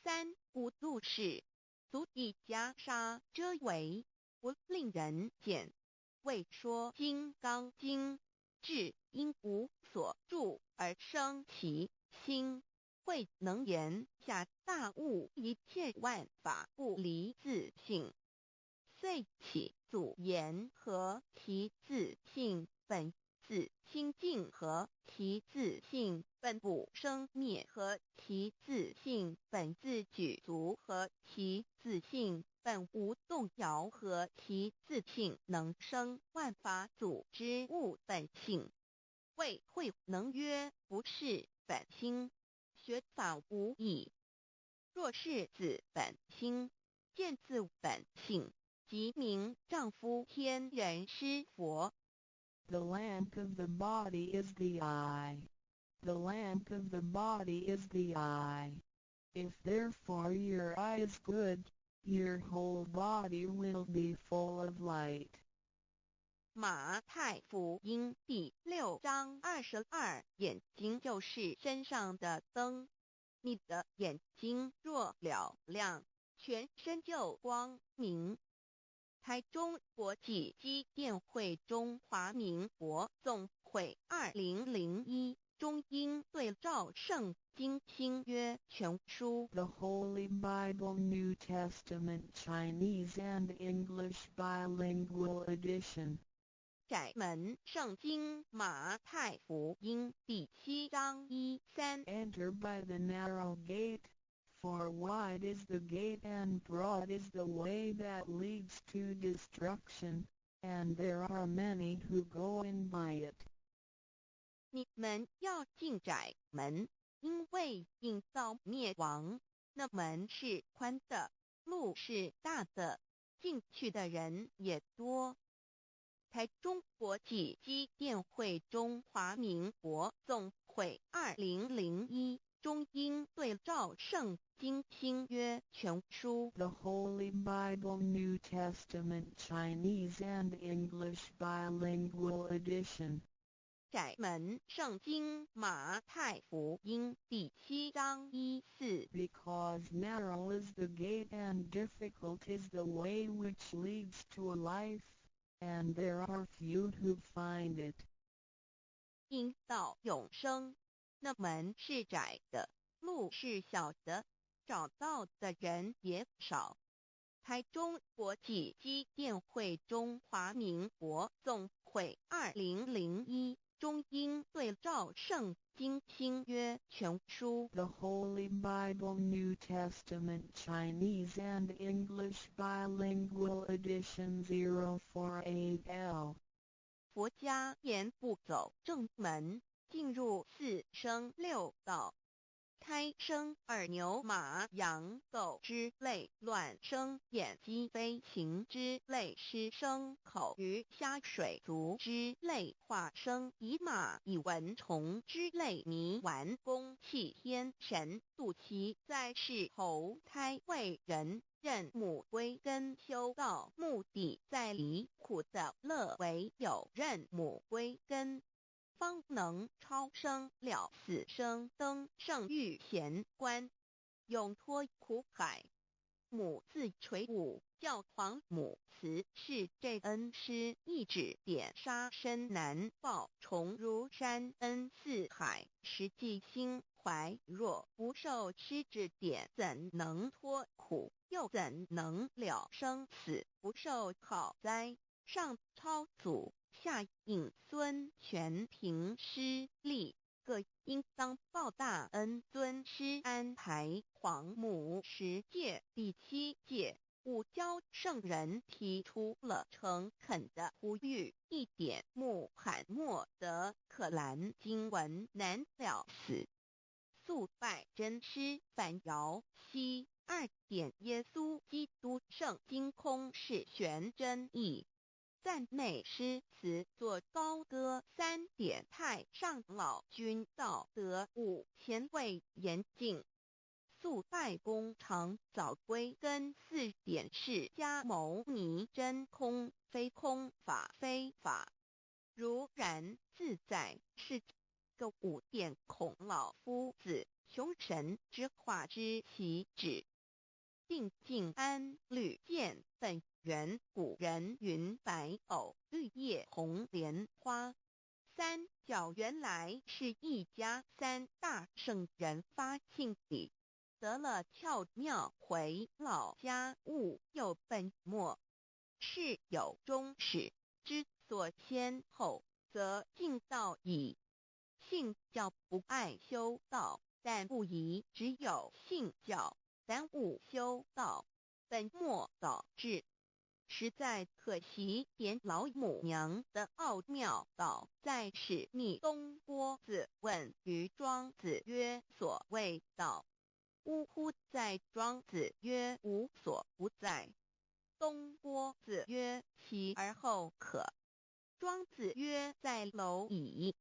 3五度是足以袈裟遮为，不令人见。为说金刚经，至因无所住而生其心，会能言下大悟一切万法不离自性，遂起祖言和其自性本自清净和其自性本不生灭和其自性本自具足和其自性本无动摇和其自性能生万法组之物本性。谓会能曰不是本心，学法无益。若是自本心，见自本性，即名丈夫天人师佛。The lamp of the body is the eye. The lamp of the body is the eye. If therefore your eye is good, your whole body will be full of light. 马太福音第6章22，眼睛就是身上的灯。你的眼睛若了亮，全身就光明。台中国际机电会中华民国总会2001中英对照圣经新约全书 The Holy Bible New Testament Chinese and English Bilingual Edition. 窄门圣经马太福音第7章1-3 Enter by the narrow gate, for wide is the gate and broad is the way that leads to destruction, and there are many who go in by it. 你们要进窄门，因为引到灭亡，那门是宽的，路是大的，进去的人也多。台中国际机电会中华民国总会2001中英对照圣经新约全书 The Holy Bible New Testament Chinese and English Bilingual Edition. 窄门圣经马太福音第7章1-4 Because narrow is the gate and difficult is the way which leads to life, and there are few who find it. 因到永生，那门是窄的，路是小的，找到的人也少。台中国际机电会中华民国总会2001中英对照圣经新约全书 The Holy Bible New Testament Chinese and English Bilingual Edition 048L. 佛家言不走正门，进入4生6道。胎生耳牛马羊狗之类，卵生眼鸡飞禽之类，湿生口鱼虾水族之类，化生以马以蚊虫之类，泥丸公气天神度其在世投胎为人，任母归根修道，目的在离苦的乐为有任母归根，方能超生了死生登圣域贤官，永脱苦海。母自垂武教皇母慈是这恩师，一指点杀身难报，重如山恩似海，实际心怀若不受师指点，怎能脱苦，又怎能了生死，不受好灾。上超祖，下应孙，全凭师力，各应当报大恩。尊师安排皇母10戒，第7戒，五教圣人提出了诚恳的呼吁，一点穆罕默德可兰经文难了死。肃拜真师反尧西2点耶稣基督圣经空是玄真义赞美诗词作高歌3点太上老君道德5前卫严谨肃拜公常早归根4点释迦牟尼真空非空法非法如然自在是个5点孔老夫子雄神之化之其旨定静安律见本源古人云白藕绿叶红莲花三角原来是一家3大圣人发庆礼得了巧妙回老家务有本末是有终始之所先后则敬道矣信教不爱修道但不宜只有信教耽误修道本末倒置实在可惜点老母娘的奥妙道在使逆东郭子问于庄子曰所谓道呜呼在庄子曰无所不在东郭子曰其而后可庄子曰在蝼蚁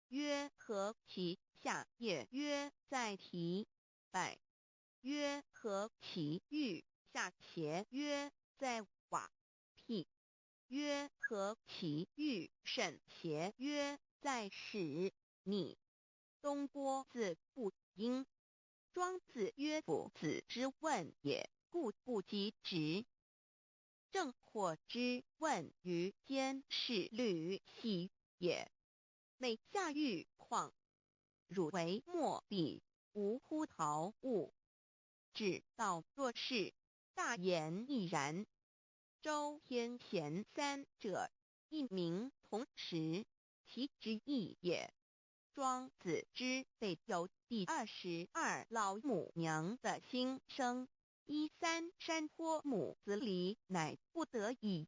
曰何其下也曰在蹄百曰何其欲下且曰在瓦辟曰何其欲甚且曰在使逆东郭子不应庄子曰夫子之问也故不及直正或之问于监视律系也每下欲况汝为莫必无乎陶物只道若是大言亦然周天贤3者一名同时其之意也庄子之北有第22老母娘的心声13山坡母子里乃不得已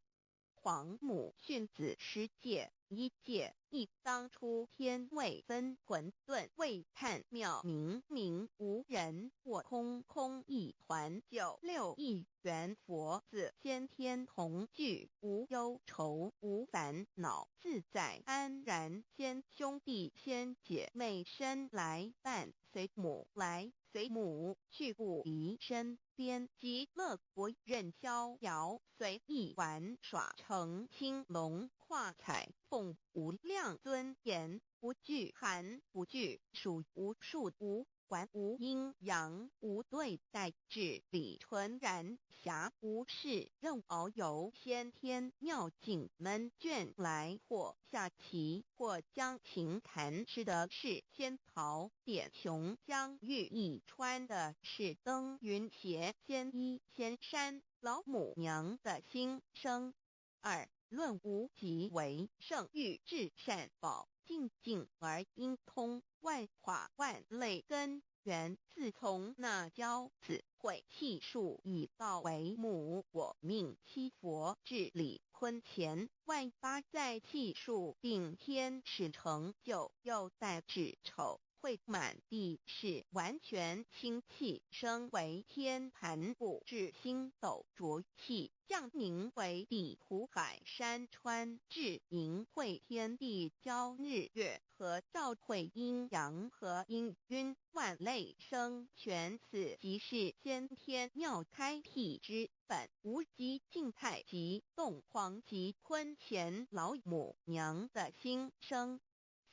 皇母训子10戒1戒亦当初天未分混沌未探妙明明无人或空空一团96亿元佛子先天同具无忧愁无烦恼自在安然先兄弟先姐妹身来伴随母来随母去不离身边极乐国任逍遥随意玩耍成青龙跨彩凤无量尊严不惧寒不惧暑无数无管无阴阳无对待至理纯然暇无事任遨游先天妙境门卷来或下棋或将琴弹吃的是仙桃点琼将玉一穿的是登云鞋仙衣仙山老母娘的心声2论无极为圣欲至善宝静静而应通万化万类根源自从那骄子会气数以道为母我命七佛治理坤乾万八在气数并天使成就又待至丑会满地是完全清气升为天盘布至星斗浊气降凝为地土海山川至凝会天地交日月和照会阴阳和阴晕万类生全此即是先天妙开辟之本无极静态及动黄及坤乾老母娘的心声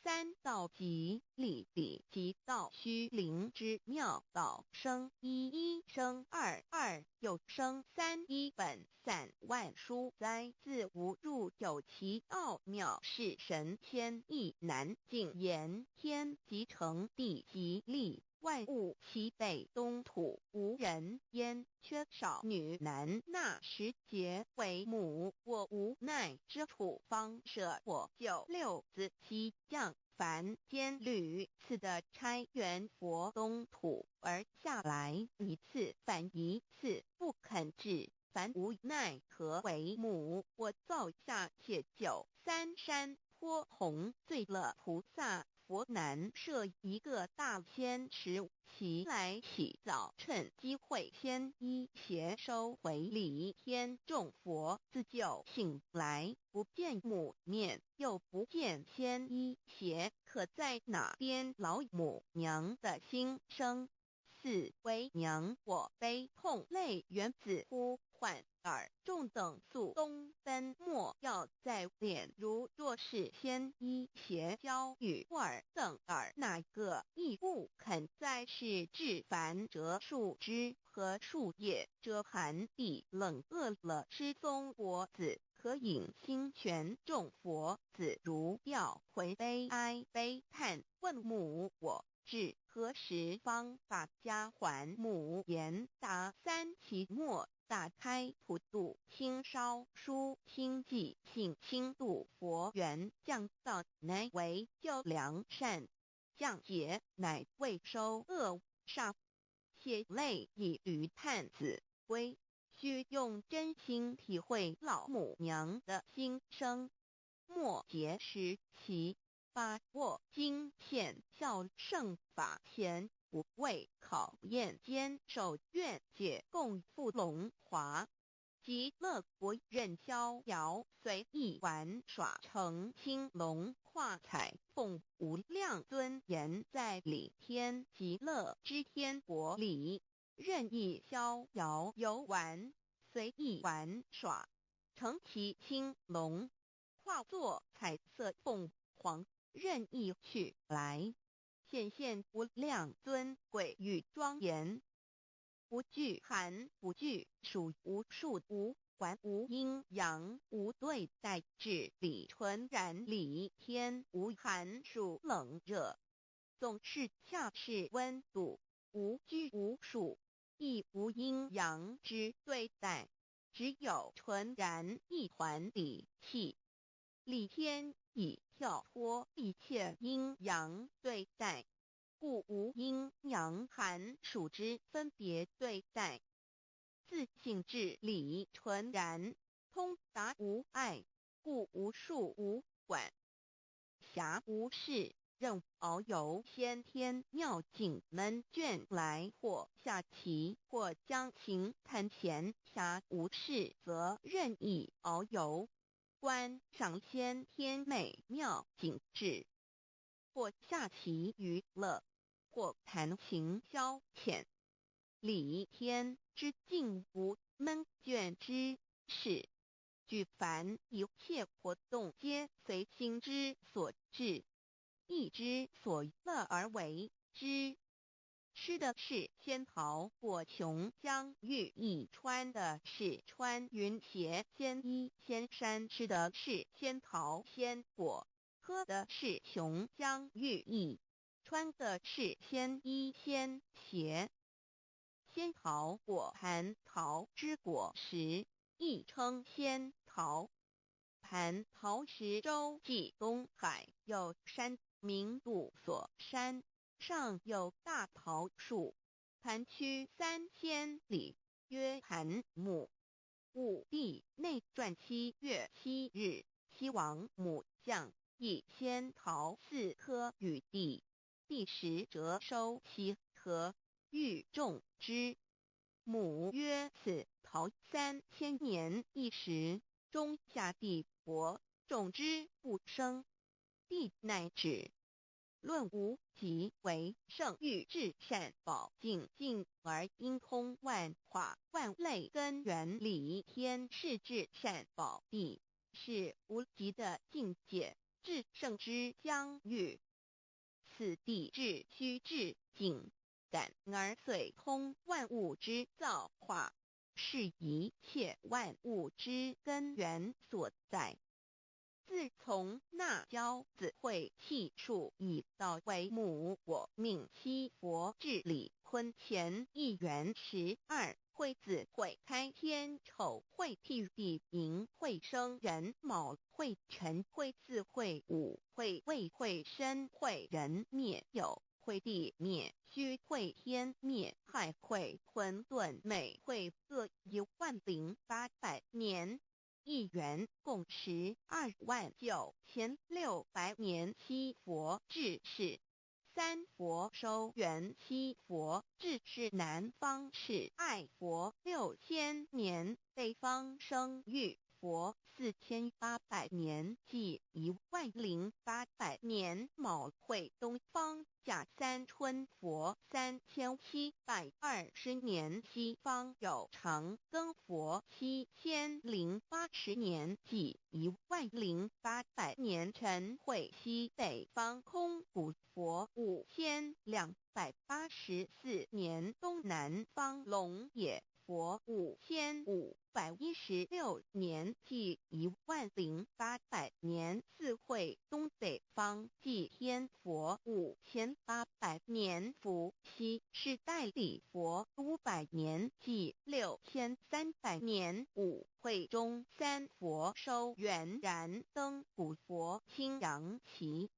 3道即理理即道虚灵之妙道生一生二又生3一本散万殊哉自无入有其奥妙是神天意难尽言天即成地即立万物其北东土无人焉缺少女男纳10节为母我无奈之处方舍我96子其降凡间屡次的差援佛东土而下来一次反一次不肯治凡无奈何为母我造下且9三山坡弘罪了菩萨佛南设一个大仙池，其来洗澡，趁机会先衣鞋收回礼。天众佛自救醒来，不见母面，又不见仙衣鞋，可在哪边？老母娘的心生。四为娘，我悲痛泪源自呼唤耳，众等速东奔，莫要再敛。如若是先衣邪教与尔等耳，哪个亦不肯再是至凡折树枝和树叶，遮寒地冷，饿了失踪佛子，可引心泉。众佛子如调回悲哀悲叹，问母我至何时方把家还？母言答：三期末打开普渡，清烧书清寂，信清度佛缘，降道乃为救良善，降劫乃为收恶煞。血泪以余叹子归，须用真心体会老母娘的心声。末节时期，把握经现效圣法前，不畏考验，坚守愿解，共赴龙华极乐国，任逍遥随意玩耍，乘青龙化彩凤，无量尊严在里天极乐之天国里，任意逍遥游玩，随意玩耍，乘其青龙，化作彩色凤凰，任意去来，显现无量尊贵与庄严，不惧寒，不惧暑，无数无还，无阴阳，无对待，至理纯然理天，无寒暑冷热，总是恰是温度，无拘无束，亦无阴阳之对待，只有纯然一团理气。理天以跳脱一切阴阳对待，故无阴阳寒暑之分别对待，自性至理纯然，通达无碍，故无数无管辖无事，任遨游先天妙境门卷来，或下棋，或将琴弹弦，暇无事则任意遨游，观赏先天美妙景致，或下棋娱乐，或弹琴消遣。理天之境无闷倦之事，举凡一切活动皆随心之所至，意之所乐而为之。吃的是仙桃果琼浆玉液，穿的是穿云鞋仙衣仙衫，吃的是仙桃仙果，喝的是琼浆玉液，穿的是仙衣仙鞋。仙桃果，蟠桃之果实，亦称仙桃。蟠桃实洲际东海有山，名杜所山，上有大桃树，盘曲3000里，曰盘木。武帝内传7月7日，西王母降，以仙桃4颗与帝，帝时折收其核，欲种之。母曰：此桃3000年一时，中下地薄，种之不生。帝乃止。论无极为圣欲至善宝净尽而应通万化万类根源理天是至善宝地，是无极的境界，至圣之疆域。此地至虚至静感而遂通万物之造化，是一切万物之根源所在。自从那骄子会气数以道为母，我命七佛治理坤乾一元12，会子会开天丑，会辟地寅，会生人卯，会辰会巳，会午，会未，会申，会人灭酉，会地灭戌，会天灭亥，会混沌，每会各10800年。1元，共129600年期佛制是。3佛收元期佛制是南方是爱佛6000年，北方生玉佛4800年，即10800年。卯会东方甲三春佛3720年，西方有长庚佛7080年，即10800年。辰会西北方空谷佛5284年，东南方龙野佛5516年，即10800年。四会东北方祭天佛5800年，伏羲是代理佛500年，即6300年。五会中三佛收元燃灯古佛青阳旗，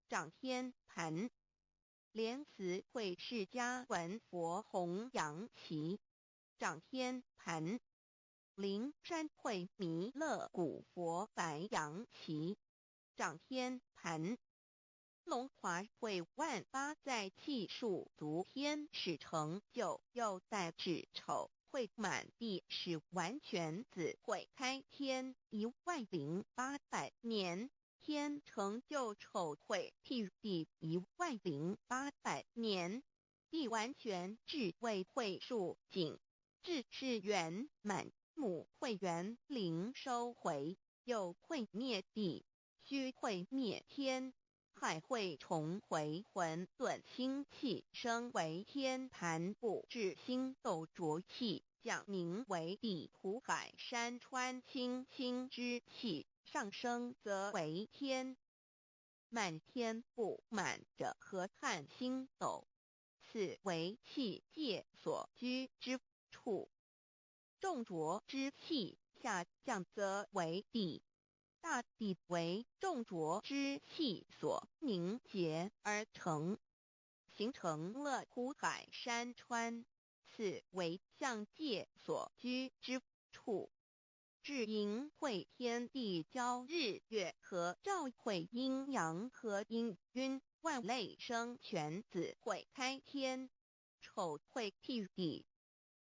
掌天盘。莲慈会释迦文佛红阳旗，掌天盘。灵山会弥勒古佛白阳旗，掌天盘。龙华会万八在气数足天使成就，又代指丑会满地是完全子会开天10800年，天成就丑会替地10800年，地完全智慧会数景，智是圆满。母会元灵收回，又会灭地，虚会灭天，海会重回混沌清气，生为天盘部至星斗浊气，讲名为地土海山川清清之气，上升则为天。满天不满者河汉星斗，此为气界所居之处。重浊之气下降则为地，大地为重浊之气所凝结而成，形成了土海山川，此为象界所居之处。至阴会天地交日月和照会阴阳和阴晕，万类生全子会开天，丑会替地，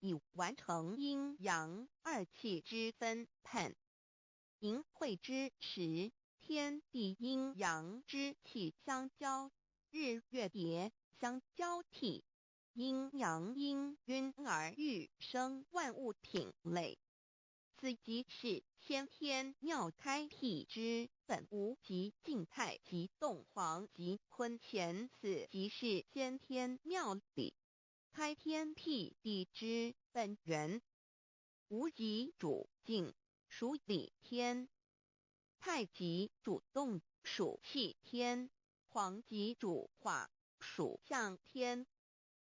以完成阴阳二气之分判。寅会之时，天地阴阳之气相交，日月叠相交替，阴阳阴晕而育生万物品类。此即是先天妙开辟之本无极静态及动黄及坤乾，此即是先天妙理开天辟地之本源。无极主静，属理天；太极主动，属气天；黄极主化，属象天。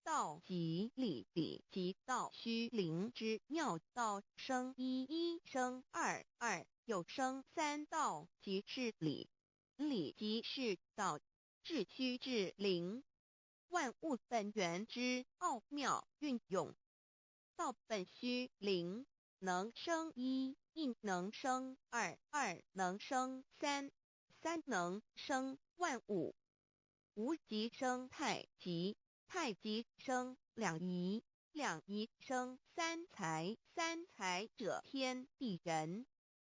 道即理，理即道虚灵之妙道，生一，一生二，二又生三，道即是理，理即是道，至虚至灵，万物本源之奥妙运用。道本虚灵，能生一，一能生二，二能生三，三能生万物。无极生太极，太极生两仪，两仪生三才，三才者天地人，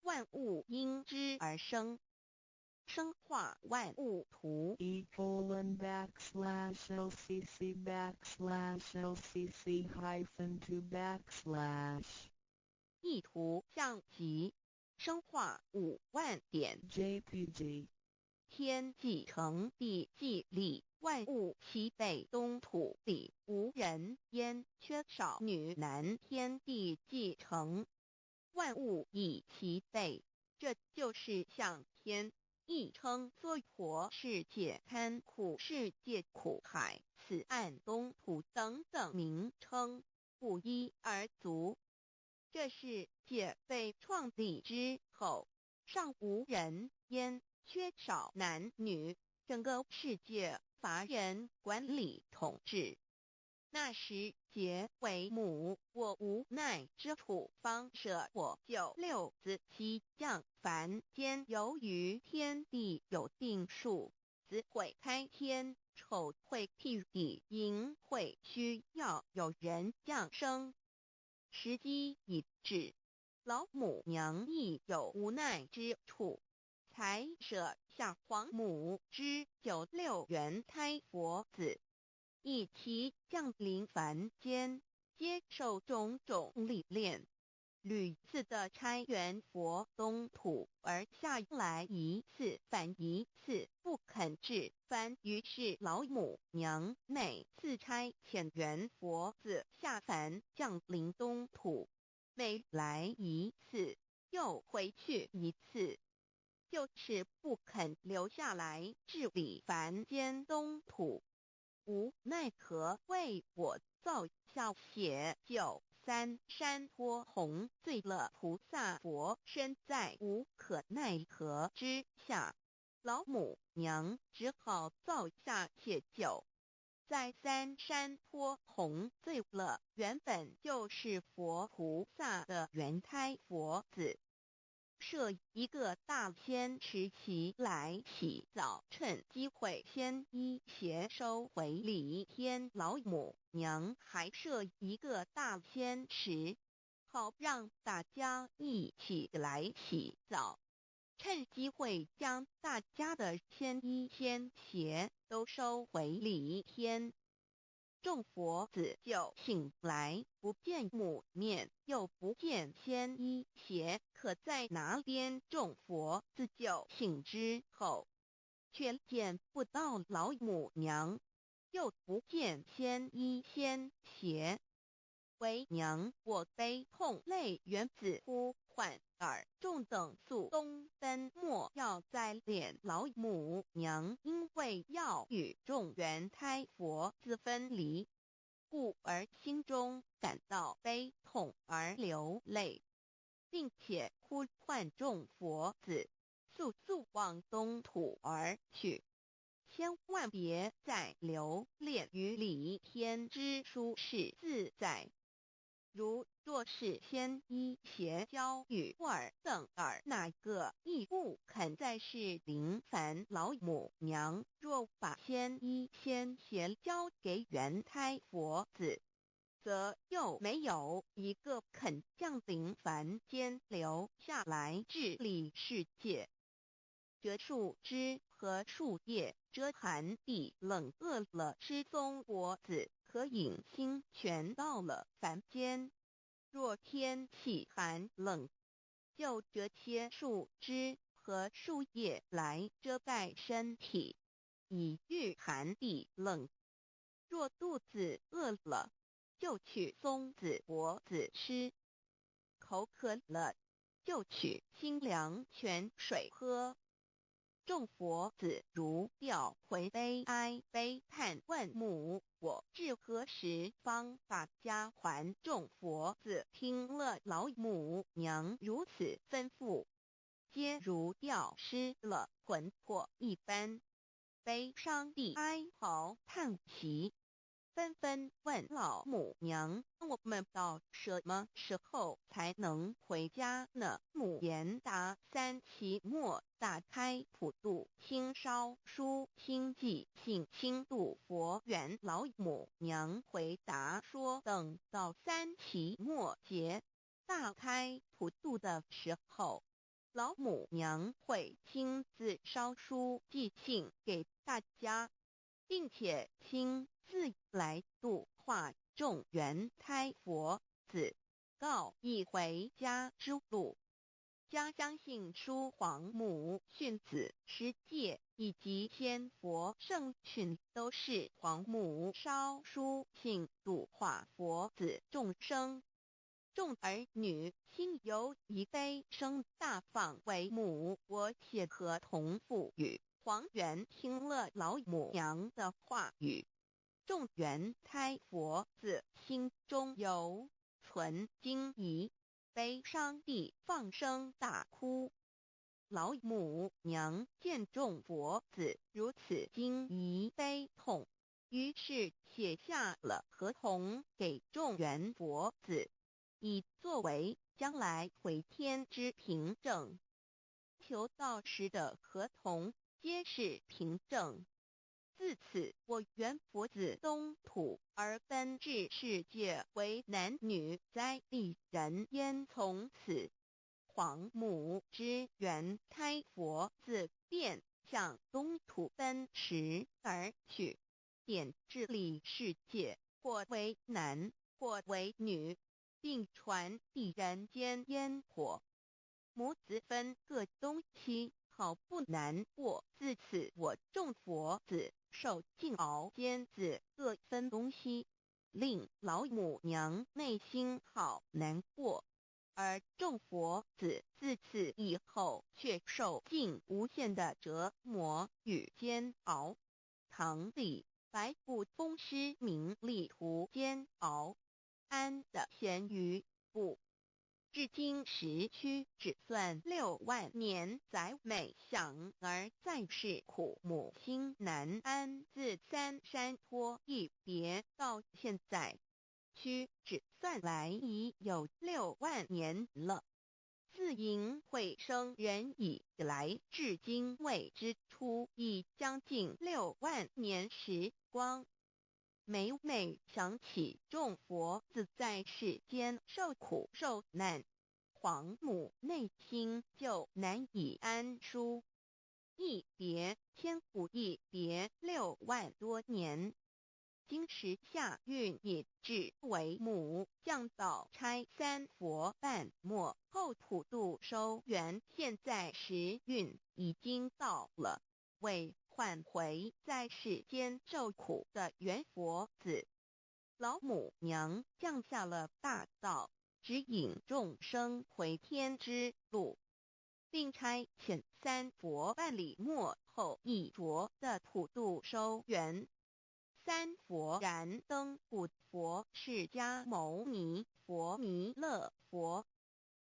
万物因之而生，生化万物图。e://LCC_LCC-2 意图象极，生化5万点 JPG 天既成地既立，万物其北东土里无人焉，缺少女男，天地既成，万物以其北，这就是象天，亦称娑婆世界、堪苦世界、苦海、此岸东土等等名称，不一而足。这世界被创立之后，尚无人焉，缺少男女，整个世界乏人管理统治，那时结为母，我无奈之处，方舍我就六子期降凡间。由于天地有定数，子会开天，丑会辟地，寅会需要有人降生，时机已至，老母娘亦有无奈之处，才舍下皇母之96元胎佛子，以其降临凡间，接受种种历练，屡次的差援佛东土，而下来一次反一次不肯至番，于是老母娘每次差遣援佛子下凡降临东土，每来一次又回去一次，就是不肯留下来治理凡间东土。无奈何为我造下血救三山托洪罪了菩萨佛，身在无可奈何之下，老母娘只好造下解救。在三山托洪罪了原本就是佛菩萨的原胎佛子，设一个大仙池期来洗澡，趁机会先一邪收回礼天。老母娘还设一个大仙池，好让大家一起来洗澡，趁机会将大家的仙衣仙鞋都收回礼天。众佛子就醒来，不见母面，又不见仙衣鞋，可在哪边？众佛子就醒之后，却见不到老母娘，又不见仙衣仙鞋。为娘我悲痛泪源自呼唤耳，众等速东奔，莫要再敛。老母娘因为要与众原胎佛子分离，故而心中感到悲痛而流泪，并且呼唤众佛子速速往东土而去，千万别再留恋于礼天之舒适自在。若是仙衣鞋交与尔等儿，哪个亦不肯再是临凡老母娘？若把仙衣仙鞋交给原胎佛子，则又没有一个肯降临凡间留下来治理世界。折树枝和树叶遮寒地冷，饿了吃松果子，可饮清泉到了凡间。若天气寒冷，就折些树枝和树叶来遮盖身体，以御寒地冷。若肚子饿了，就取松子果子吃，口渴了，就取清凉泉水喝。众佛子如调回悲哀悲叹，问母我至何时方把家还？众佛子听了老母娘如此吩咐，皆如吊失了魂魄一般，悲伤地哀嚎叹息，纷纷问老母娘：我们到什么时候才能回家呢？母言答：3期末打开普渡清烧书清寂信清度佛缘。老母娘回答说，等到3期末节大开普渡的时候，老母娘会亲自烧书寄信给大家，并且亲自来度化众原胎佛子，告一回家之路。将相信书皇母训子十戒以及仙佛圣训都是皇母烧书信度化佛子众生。众儿女心由一悲生大放为母，我且合同父语。黄元听了老母娘的话语，众原胎佛子心中有存惊疑，悲伤地放声大哭。老母娘见众佛子如此惊疑悲痛，于是写下了合同给众元佛子，以作为将来回天之凭证。求道时的合同皆是凭证。自此，我元佛子东土而奔至世界为男女哉利人焉。从此，黄母之元胎佛子便向东土奔驰而去，点治理世界，或为男，或为女，并传递人间烟火。母子分各东西，好不难过。自此，我众佛子受尽熬煎子各分东西，令老母娘内心好难过。而众佛子自此以后却受尽无限的折磨与煎熬。唐李白骨风师名利图煎熬，安的咸鱼不。至今时区只算6万年载美享而在世苦，母心难安。自三山托一别到现在，区只算来已有6万年了。自寅会生人以来，至今未知出，已将近6万年时光。每每想起众佛子在世间受苦受难，黄母内心就难以安舒。一别千古，一别6万多年。今时下运也至为母降道差三佛半末后普度收圆，现在时运已经到了，为换回在世间受苦的元佛子，老母娘降下了大道，指引众生回天之路，并差遣三佛半礼末后一着的普度收圆。三佛燃灯古佛释迦牟尼佛弥勒佛，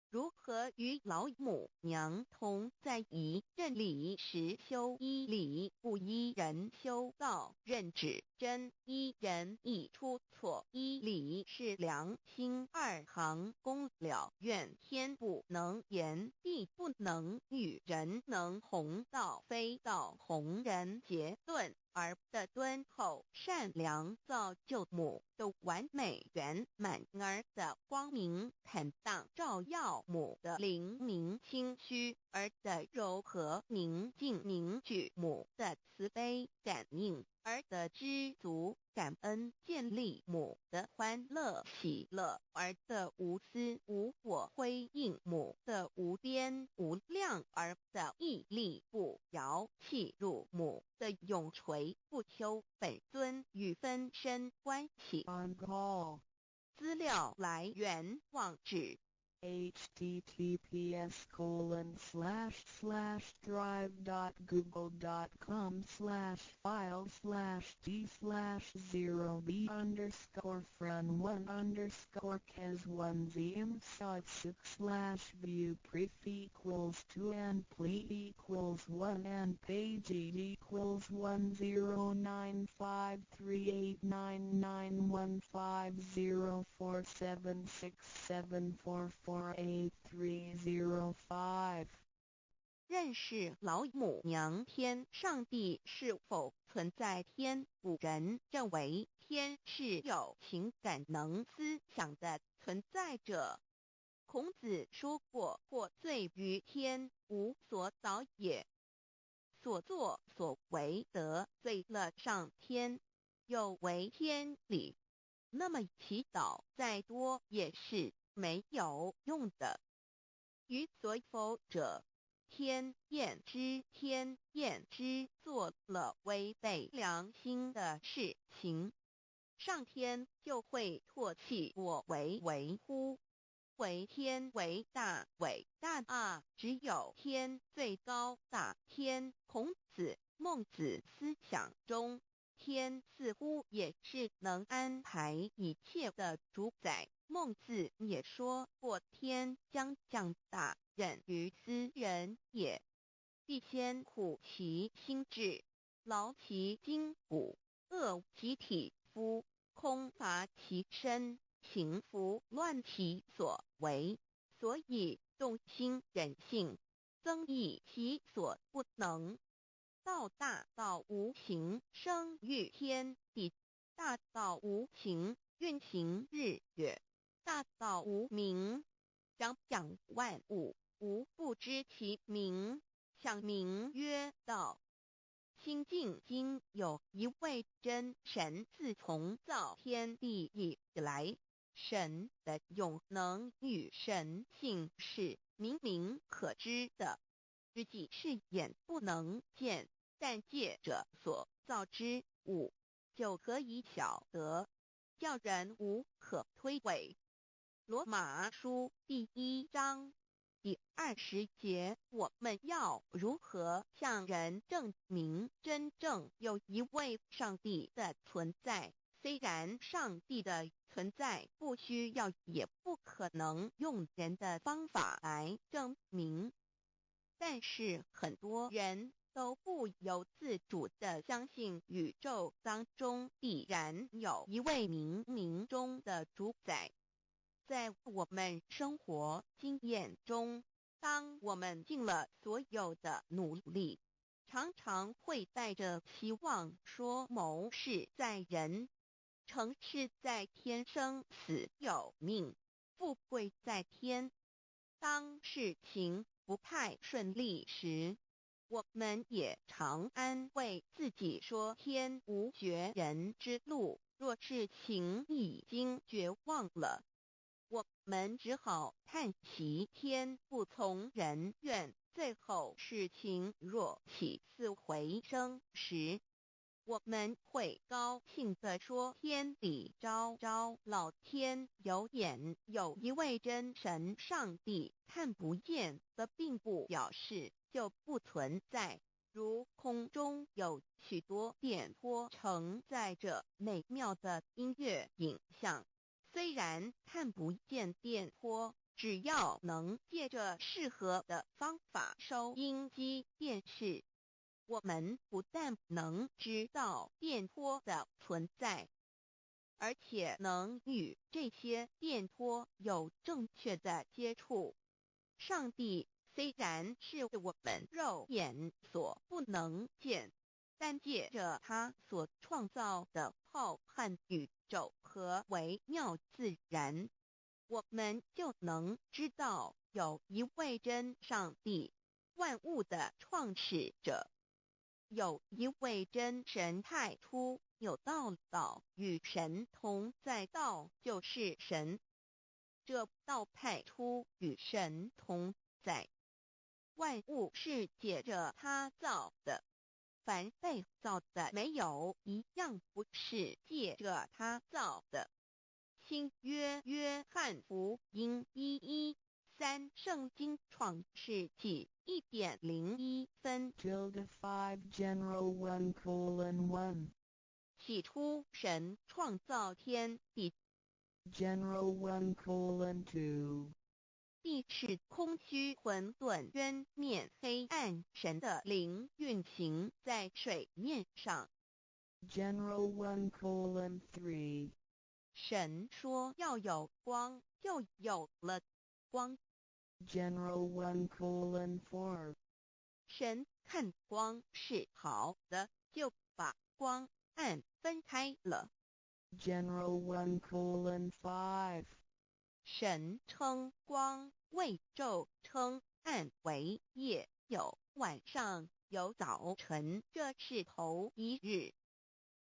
如何与老母娘同在一任理时修一理，不一人修道，任指真一人一出错，一理是良心2行功了，愿天不能言，地不能喻，人能弘道，非道弘人。结论而的敦厚善良，造就母的完美圆满，儿的光明坦荡，照耀母的灵明清虚，儿的柔和宁静凝聚母的慈悲感应，儿的知足感恩建立母的欢乐喜乐，儿的无私无我辉映母的无边无量，儿的屹立不摇契入母的永垂不朽。本尊与分身关系。 On call. 资料来源网址https://drive.google.com/files/d/0b_cas1zm/6/view pref equals 2 and plea equals 1 and page equals 10953899154764764483005。认识老母娘。天上帝是否存在？天古人认为天是有情感能思想的存在者。孔子说过，或罪于天，无所导也。所作所为得罪了上天，有违天理，那么祈祷再多也是没有用的。于所否者，天厌之，做了违背良心的事情，上天就会唾弃我为为乎？为天为大，伟大啊！只有天最高大。天，孔子、孟子思想中，天似乎也是能安排一切的主宰。孟子也说过，天将降大任于斯人也，必先苦其心志，劳其筋骨，恶其体肤，空乏其身，情夫乱其所为，所以动心忍性，增益其所不能。道大道无情，生育天地；大道无情，运行日月；大道无名，彰养万物。吾不知其名，想名曰道。清净经有一位真神，自从造天地以来，神的永能与神性是明明可知的，知己是眼不能见，但借着所造之物，就可以晓得，叫人无可推诿。罗马书第1章第20节，我们要如何向人证明真正有一位上帝的存在？虽然上帝的存在不需要也不可能用人的方法来证明，但是很多人都不由自主地相信宇宙当中必然有一位冥冥中的主宰。在我们生活经验中，当我们尽了所有的努力，常常会带着期望说谋事在人，成事在天，生死有命，富贵在天。当事情不太顺利时，我们也常安慰自己说天无绝人之路，若事情已经绝望了，我们只好叹息天不从人愿。最后事情若起死回生时，我们会高兴地说天理昭昭，老天有眼，有一位真神上帝，看不见的并不表示就不存在。如空中有许多电波承载着美妙的音乐影像，虽然看不见电波，只要能借着适合的方法收音机电视，我们不但能知道电波的存在，而且能与这些电波有正确的接触。上帝虽然是我们肉眼所不能见，但借着他所创造的浩瀚宇宙和微妙自然，我们就能知道有一位真上帝，万物的创始者，有一位真神太初有道，道与神同在，道就是神，这道太初与神同在。万物是借着他造的，凡被造的没有一样不是借着他造的。新约约翰福音1:13，圣经创世纪1.01分。5 General 1:1 起初神创造天地。General 1:2 地是空虚混沌渊面黑暗，神的灵运行在水面上。General 1:3 神说要有光，就有了光。General 1:4 神看光是好的，就把光暗分开了。General 1:5 神称光为昼，称暗为夜，有晚上，有早晨，这是头一日。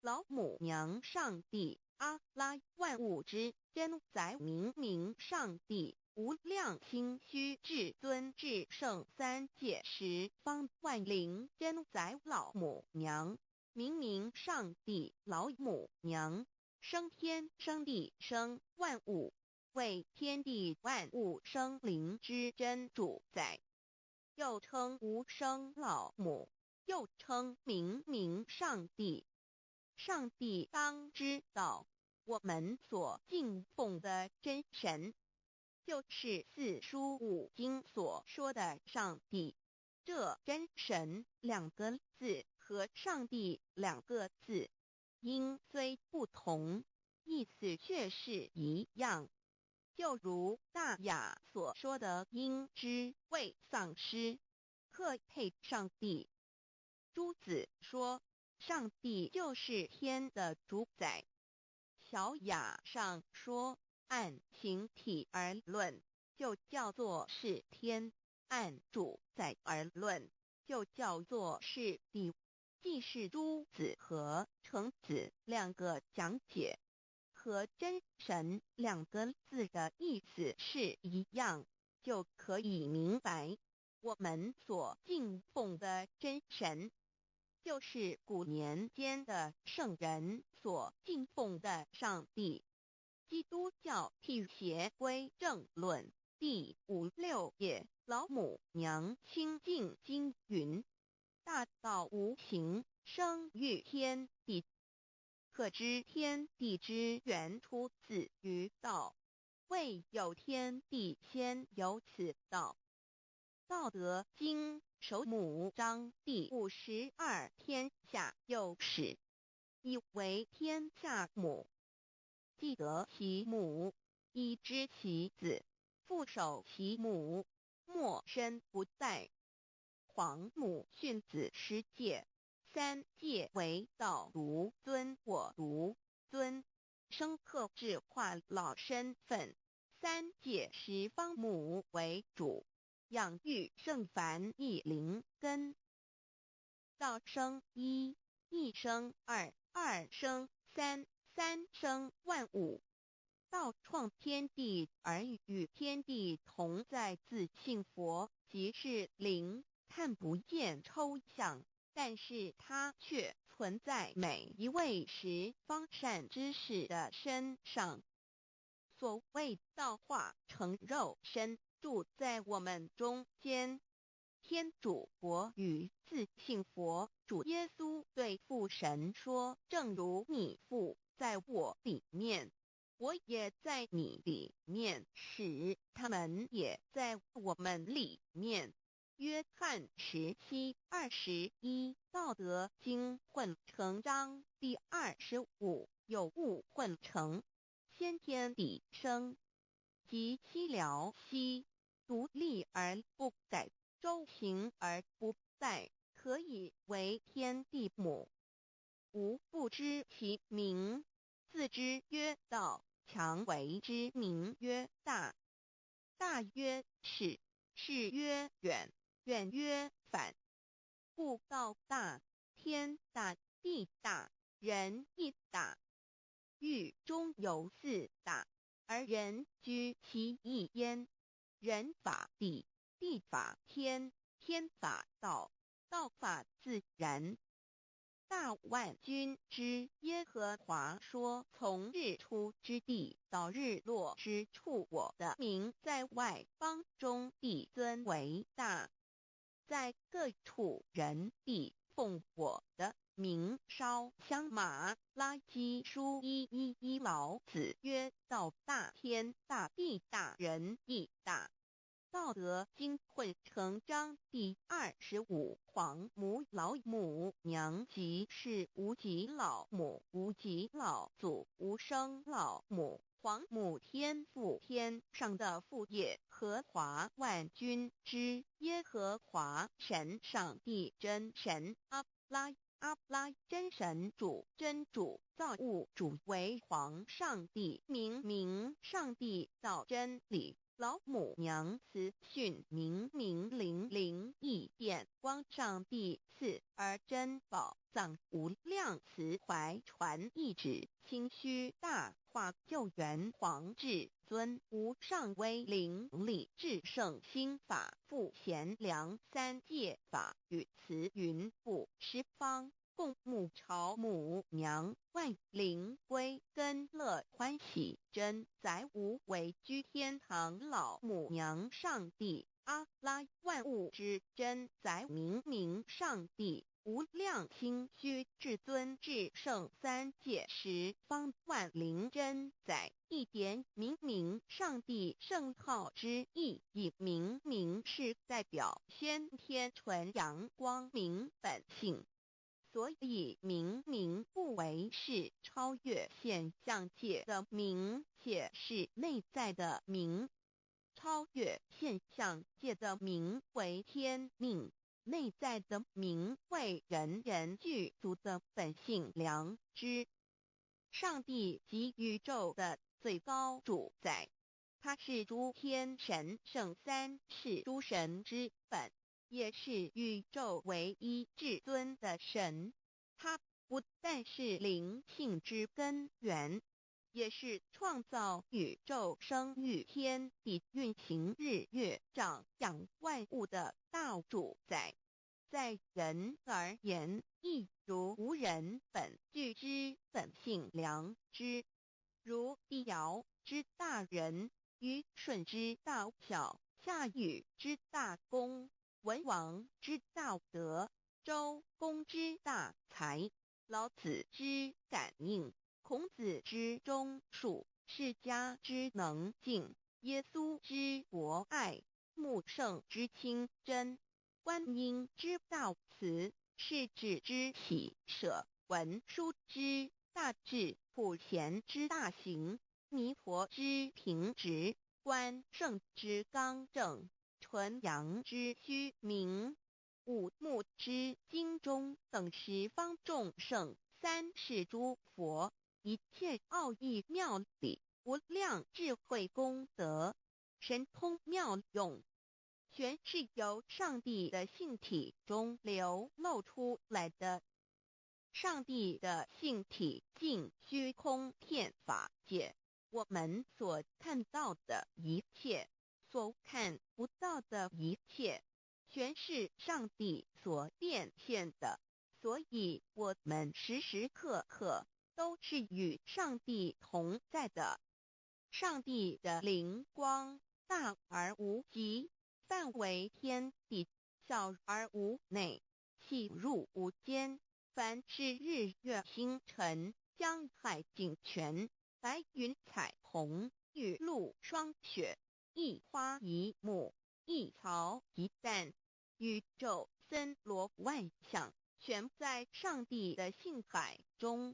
老母娘上帝阿拉，万物之真宰明明上帝，无量清虚至尊至圣三界十方万灵真宰老母娘，明明上帝老母娘，生天生地生万物，为天地万物生灵之真主宰，又称无生老母，又称明明上帝。上帝当知道，我们所敬奉的真神，就是四书五经所说的上帝。这真神2个字和上帝2个字，音虽不同，意思却是一样。就如大雅所说的音之未丧失，克配上帝。朱子说，上帝就是天的主宰。小雅上说，按形体而论，就叫做是天；按主宰而论，就叫做是地。既是朱子和程子两个讲解，和真神两个字的意思是一样，就可以明白，我们所敬奉的真神，就是古年间的圣人所敬奉的上帝。基督教辟邪归正论第56页，老母娘清净经云：大道无形，生育天地，可知天地之源出自于道，未有天地，先有此道。道德经首母章第52，天下有始，以为天下母。既得其母，以知其子，父守其母，莫身不在。皇母训子十戒，三戒为道如尊我如尊，生克制化老身份。三戒十方母为主，养育圣凡一灵根。道生一，一生二，二生三，三生万物。道创天地而与天地同在，自性佛，即是灵，看不见抽象，但是它却存在每一位十方善知识的身上。所谓道化成肉身，住在我们中间。天主佛与自性佛主耶稣对父神说，正如你父在我里面，我也在你里面，使他们也在我们里面。约翰17:21，道德经混成章第25，有物混成，先天地生，即西辽西，独立而不改，周行而不殆，可以为天地母。吾不知其名，自之曰道，强为之名曰大。大曰始，始曰远，远曰反。故道大，天大，地大，人亦大。狱中有四大，而人居其一焉。人法地，地法天，天法道，道法自然。大万军之耶和华说，从日出之地到日落之处，我的名在外邦中必尊为大。在各处人必奉我的名烧香马拉基书1:1，老子曰：道大，天大，地大，人亦大。道德经混成章第25，皇母老母娘即是无极老母，无极老祖，无生老母。皇母天父，天上的父也，和华万军之耶和华神，上帝真神，阿拉真神主，真主造物主，为皇上帝，明上帝造真理。老母娘慈训明灵义电光，上帝赐而真宝藏，无量慈怀传一旨，清虚大化，救援皇至尊，无上威灵力，至圣心法，复贤良三界法，与慈云布十方，共沐朝母娘，万灵归根，乐欢喜，真载无为，居天堂。老母娘上帝，阿拉万物之真载，明上帝，无量清虚至尊至圣三界十方，万灵真载，一点明上帝圣号之意，以明是代表先天纯阳光明本性。所以明明不为是超越现象界的明，且是内在的明。超越现象界的明为天命，内在的明为人人具足的本性良知。上帝即宇宙的最高主宰，他是诸天神圣三世诸神之本，也是宇宙唯一至尊的神。他不但是灵性之根源，也是创造宇宙生育天地运行日月长养万物的大主宰。在人而言，亦如无人本具之本性良知，如帝尧之大仁，虞舜之大巧，夏禹之大功，文王之大德，周公之大才，老子之感应，孔子之忠恕，释迦之能静，耶稣之博爱，穆圣之清真，观音之大慈，世子之喜舍，文殊之大智，普贤之大行，弥陀之平直，关圣之刚正，纯阳之虚明，五目之精中，等十方众圣，三世诸佛，一切奥义妙理，无量智慧功德，神通妙用，全是由上帝的性体中流露出来的。上帝的性体尽虚空遍法界，我们所看到的一切，所看不到的一切，全是上帝所变现的。所以我们时时刻刻都是与上帝同在的。上帝的灵光大而无极，范围天地，小而无内，细入无间。凡是日月星辰，江海井泉，白云彩虹，雨露霜雪，一花一木，一草一蛋，宇宙森罗万象，全在上帝的性海中。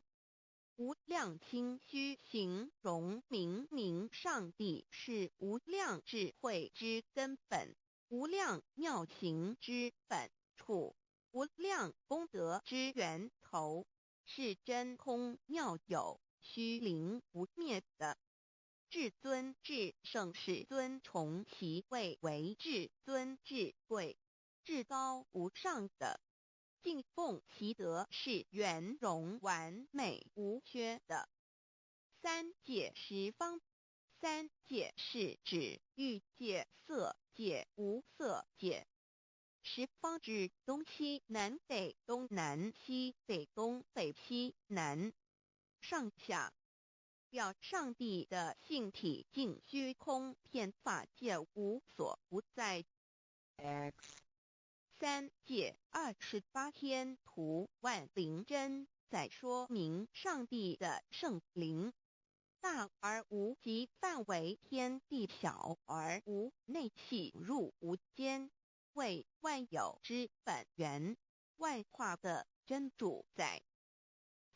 无量清虚形容明明上帝是无量智慧之根本，无量妙行之本处，无量功德之源头，是真空妙有，虚灵不灭的。至尊至圣世尊崇其位为至尊至贵，至高无上的。敬奉其德是圆融完美无缺的。三界十方，三界是指欲界、色界、无色界。十方指东西南北东南西北东北西南上下，表上帝的性体尽虚空遍法界无所不在。 X 三界28天图万灵真，在说明上帝的圣灵大而无极，范围天地，小而无内，细入无间，为万有之本源，万化的真主宰。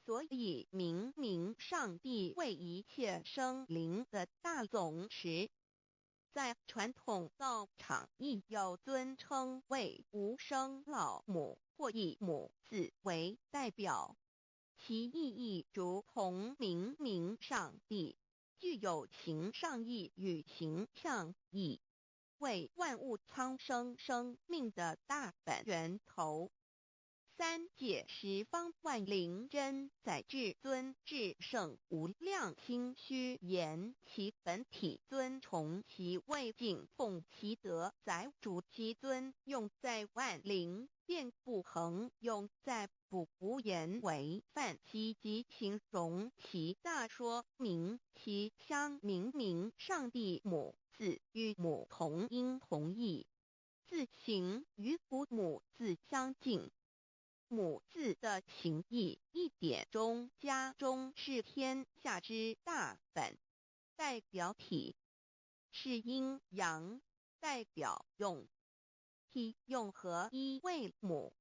所以明明上帝为一切生灵的大总持，在传统道场亦有尊称为无生老母，或以母字为代表，其意义如同明明上帝具有形上义与形象义，为万物苍生生命的大本源头。三界十方万灵真，在至尊至圣无量清虚言其本体，尊崇其位，敬奉其德，载主其尊，用在万灵，遍不恒，用在不无言为范，其即形容其大，说明其相明明上帝母字与母同音同义，字形与父母字相近。母字的情义一点中加中，是天下之大本，代表体；是阴阳，代表用。体用合一为母，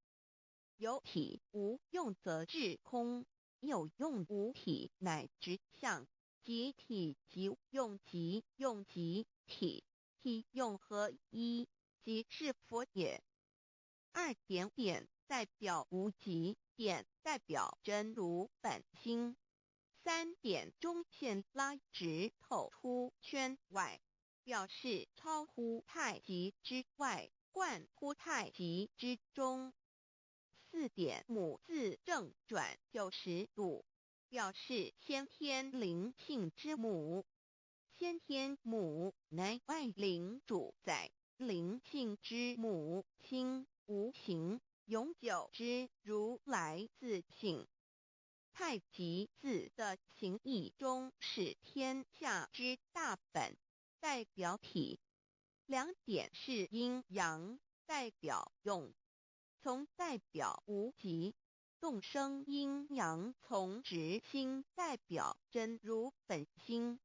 有体无用则至空，有用无体乃直相，即体即用即用即体，体用合一，即是佛也。二点点代表无极，点代表真如本心。三点中线拉直透出圈外，表示超乎太极之外，贯乎太极之中。四点母字正转90度，表示先天灵性之母。先天母乃外灵主宰，灵性之母亲无形永久之如来自性。太极字的形义中是天下之大本，代表体。两点是阴阳，代表用，从代表无极，动生阴阳从直心代表真如本心。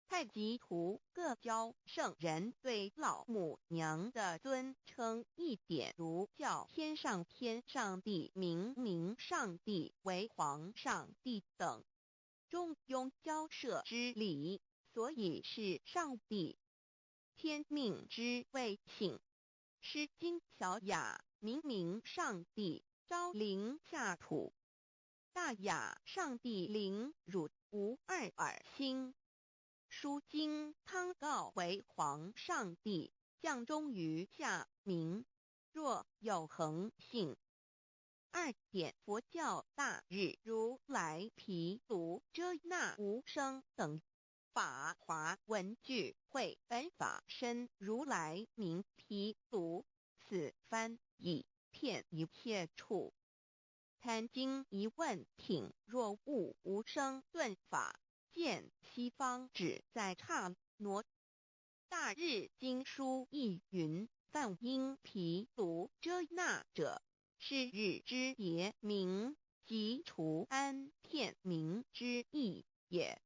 太极图各教圣人对老母娘的尊称，一点如叫天上天上帝、明上帝为皇上帝等，中庸交涉之理，所以是上帝。天命之谓请，诗经小雅明上帝昭灵下土，大雅上帝灵汝无二耳心。书经汤告为皇上帝，降忠于下民，若有恒性。二点佛教大日如来毗卢遮那无生等法华文具会本法身如来名毗卢，此翻译遍一切处。坛经一问挺若悟无生顿法，见西方只在刹那。大日经书亦云：梵音毗卢遮那者，是日之别名，即除安片名之意也。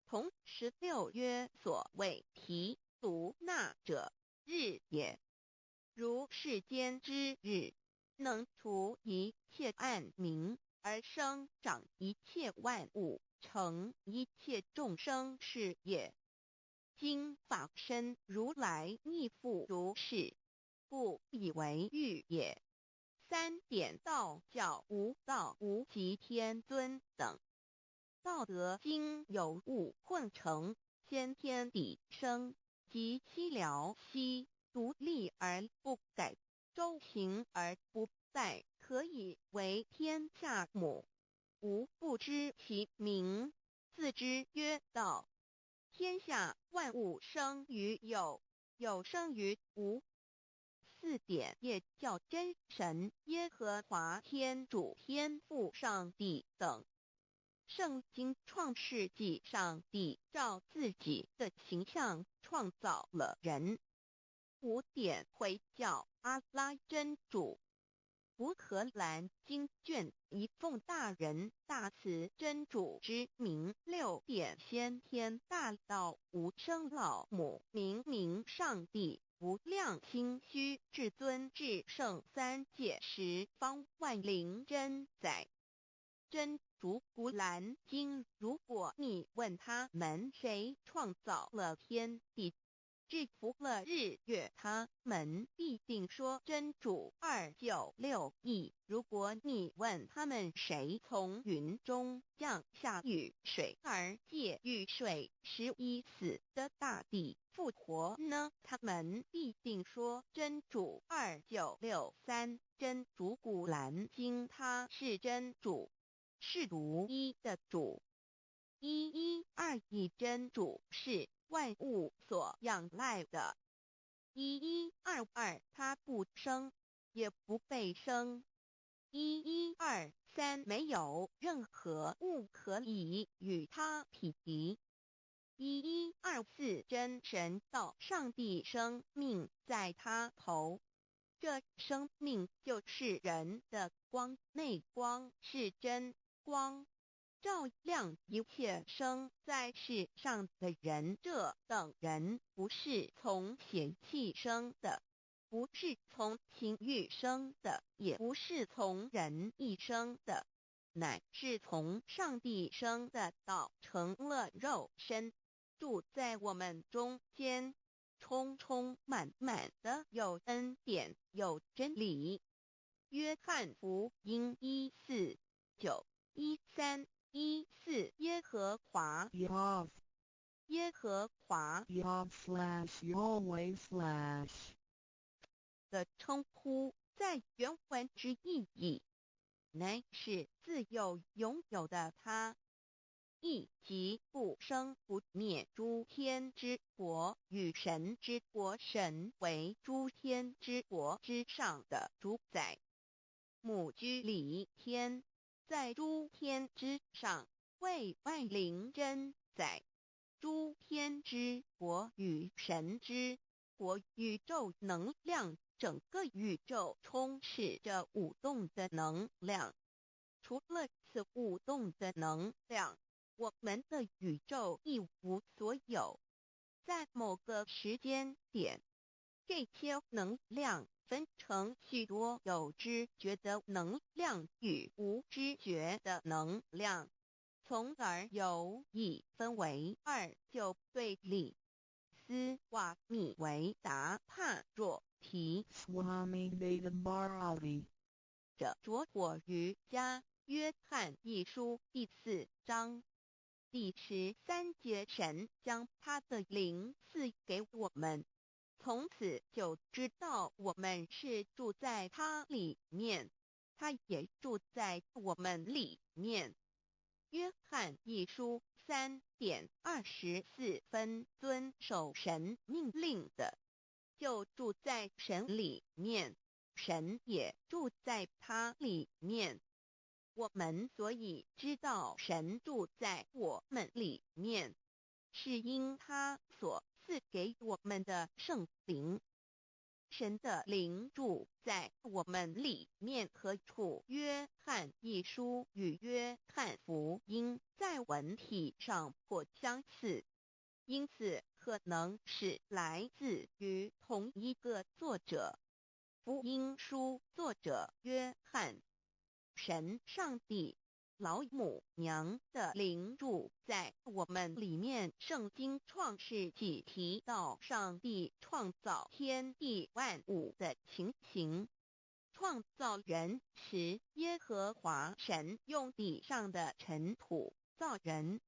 同16曰：所谓毗卢那者，日也。如世间之日，能除一切暗明，而生长一切万物，成一切众生是也。今法身如来亦复如是，故以为喻也。三点道教无道无极天尊等。道德经有物混成，先天地生，即西辽西，独立而不改，周行而不殆，可以为天下母。吾不知其名，自之曰道。天下万物生于有，有生于无。四点也叫真神、耶和华天主、天父上帝等。圣经创世纪，上帝照自己的形象创造了人。五点回教阿拉真主。乌克兰经卷一奉大人大慈真主之名。六点先天大道无生老母明上帝无量心虚至尊至圣三界十方万灵真宰。真主古兰经，如果你问他们谁创造了天地，制服了日月，他们必定说真主296亿。如果你问他们谁从云中降下雨水而借雨水使已死的大地复活呢，他们必定说真主2963。真主古兰经，他是真主，是独一的主。112真主是万物所仰赖的。1122他不生，也不被生。1123没有任何物可以与他匹敌。1124真神道上帝生命在他头，这生命就是人的光，内光是真光，照亮一切生在世上的人。这等人不是从血气生的，不是从情欲生的，也不是从人意生的，乃是从上帝生的道成了肉身，住在我们中间，充充满满的有恩典有真理。约翰福音14:9-13:14耶和华 耶和华 Yahweh/ 的称呼，在原文之意义，乃是自有永有的他，亦即不生不灭诸天之国与神之国，神为诸天之国之上的主宰，母居里天，在诸天之上，为万灵真宰。诸天之国与神之国，宇宙能量，整个宇宙充斥着舞动的能量。除了此舞动的能量，我们的宇宙一无所有。在某个时间点，这些能量分成许多有知觉的能量与无知觉的能量，从而有意分为二就对立。斯瓦米维达帕若提 Swami Vedabharati 着着火于家约翰一书第4章第13节，神将他的灵赐给我们，从此就知道我们是住在他里面，他也住在我们里面。约翰一书3:24，遵守神命令的，就住在神里面，神也住在他里面。我们所以知道神住在我们里面，是因他所赐给我们的圣灵。神的灵住在我们里面何处？约翰一书与约翰福音在文体上颇相似，因此可能是来自于同一个作者。福音书作者约翰，神上帝老母娘的灵住在我们里面。圣经创世纪提到上帝创造天地万物的情形，创造人时，耶和华神用地上的尘土造人，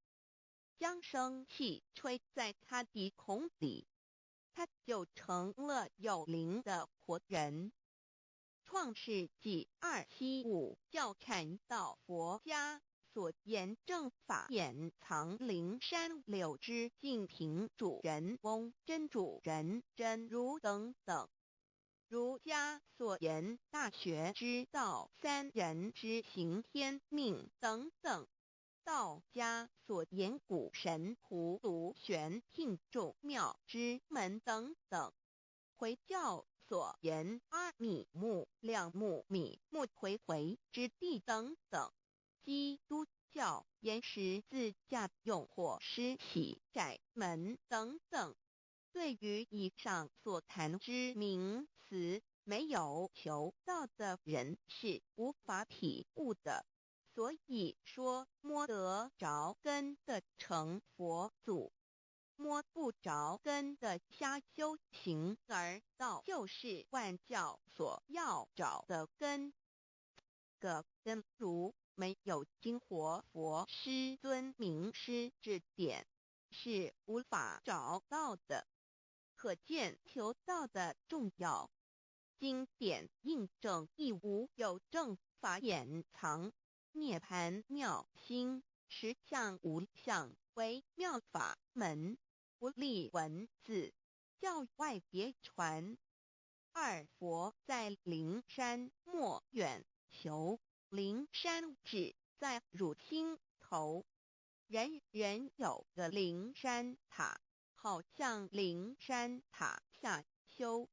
将生气吹在他鼻孔里，他就成了有灵的活人。创世纪2:7-5教阐到佛家所言正法掩藏灵山柳之净瓶主人翁真主人真如等等。儒家所言大学之道三人之行天命等等。道家所言古神荼毒玄牝众妙之门等等。回教所言阿米木亮木米木回回之地等等。基督教言十字架用火施洗窄门等等。对于以上所谈之名词，没有求道的人是无法体悟的。所以说摸得着根的成佛祖，摸不着根的瞎修行，而道就是万教所要找的根。个根如没有经活佛师尊名师指点，是无法找到的。可见求道的重要。经典印证亦无有正法掩藏，涅盘妙心，实相无相，为妙法门，不立文字，教外别传。二佛在灵山莫远求，灵山只在汝心头。人人有个灵山塔，好像灵山塔下修。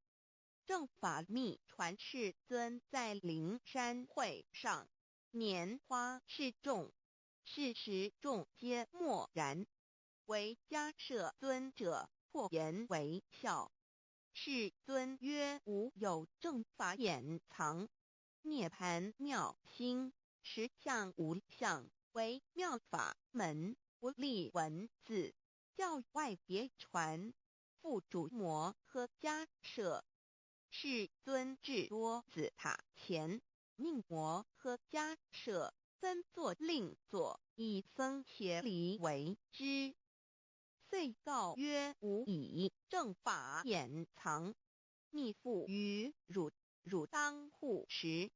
正法密传世尊在灵山会上，拈花示众，是时众皆默然，唯迦摄尊者破颜为笑。世尊曰：吾有正法掩藏，涅盘妙心，实相无相，为妙法门，不立文字，教外别传，复主摩诃迦舍。世尊至多子塔前，命摩诃迦舍僧作令坐，以僧伽梨为之。遂告曰：吾以正法掩藏，密付于汝，汝当护持。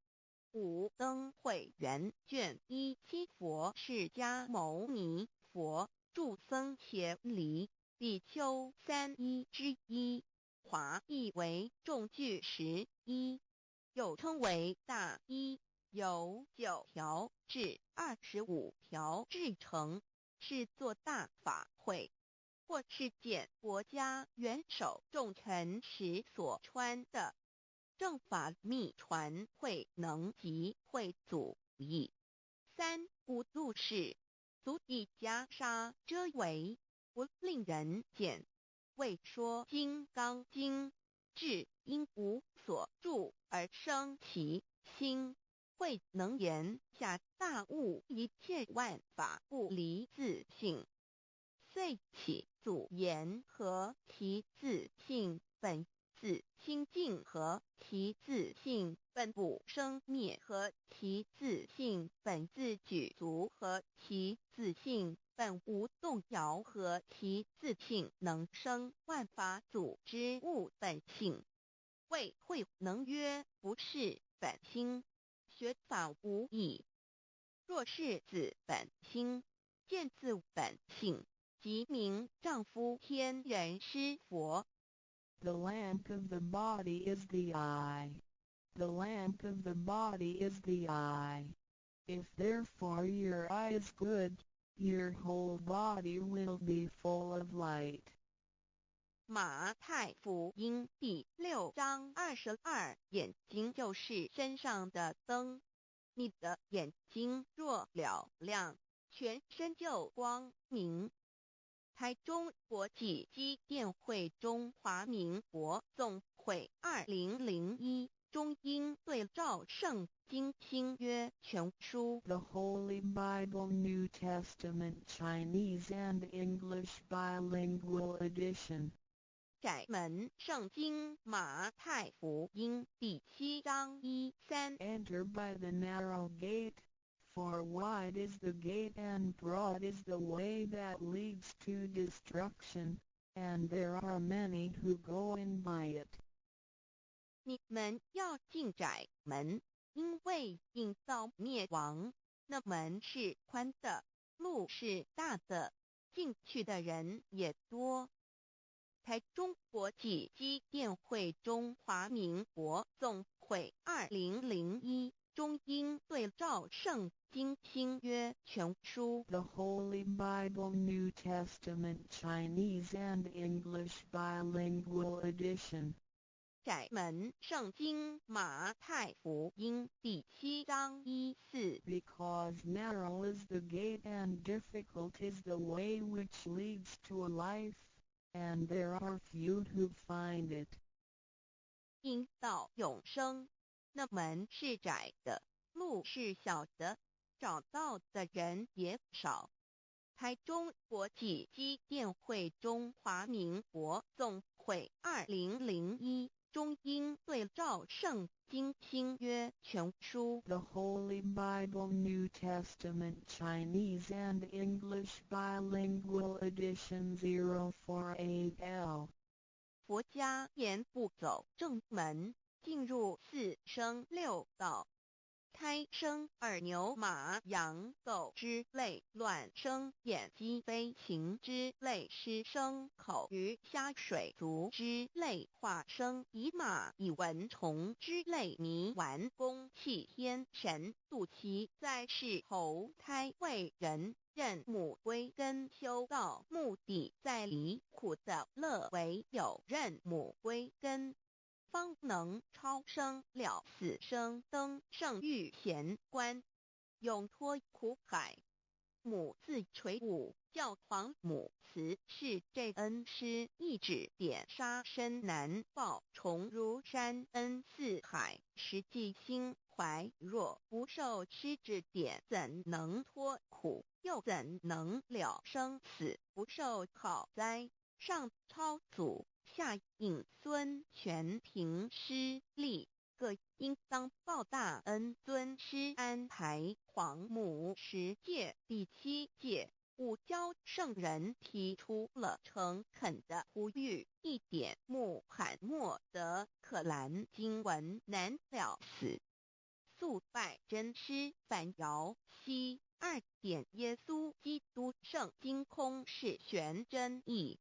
五灯会元卷17佛释迦牟尼佛著僧伽梨比丘3之一，华译为众句11，又称为大一，由9条至25条制成，是作大法会，或是见国家元首重臣时所穿的。正法密传会能及会祖义。3无度世，足以袈裟遮为，不令人见。为说金刚经，至因无所住而生其心，慧能言下大悟一切万法不离自性。遂起祖言和其自性本自清净和其自性本不生灭和其自性本自具足和其自性本无动摇和其自性能生万法组之物本性。谓慧能曰：不是本心，学法无益。若是自本心，见自本性，即名丈夫天人师佛。The lamp of the body is the eye. The lamp of the body is the eye. If therefore your eye is good, your whole body will be full of light. 马太福音第6章22，眼睛就是身上的灯。你的眼睛若了亮，全身就光明。台中国际机电会中华民国总会2001中英对照圣经新约全书 The Holy Bible New Testament Chinese and English Bilingual Edition. 窄门圣经马太福音第7章1-3 Enter by the narrow gate, for wide is the gate and broad is the way that leads to destruction, and there are many who go in by it. 你们要进窄门，因为引到灭亡，那门是宽的，路是大的，进去的人也多。台中国际机电会中华民国总会2001中英对照圣经新约全书 The Holy Bible New Testament Chinese and English Bilingual Edition. 窄门圣经马太福音第7章1-4 Because narrow is the gate and difficult is the way which leads to life, and there are few who find it. 因到永生，那门是窄的，路是小的，找到的人也少。台中国际机电会中华民国总会2001中英对照圣经新约全书 The Holy Bible New Testament Chinese and English Bilingual Edition 048L. 佛家言不走正门，进入4生6道。胎生耳牛马羊狗之类，卵生眼鸡飞禽之类，湿生口鱼虾水族之类，化生以马以蚊虫之类，泥丸公气天神度其在世投胎为人，任母归根修道，目的在离苦的乐为有任母归根，方能超生了死生登圣欲贤观，永脱苦海。母字垂武，教皇母慈是这恩师一指点杀身难报，重如山恩似海，实际心怀若不受师指点，怎能脱苦，又怎能了生死，不受好灾。上操祖，下应孙权凭师力，各应当报大恩。尊师安排皇母10届，第7届武教圣人提出了诚恳的呼吁，一点穆罕默德可兰经文难了死。肃拜真师反尧西2点耶稣基督圣经空是玄真义。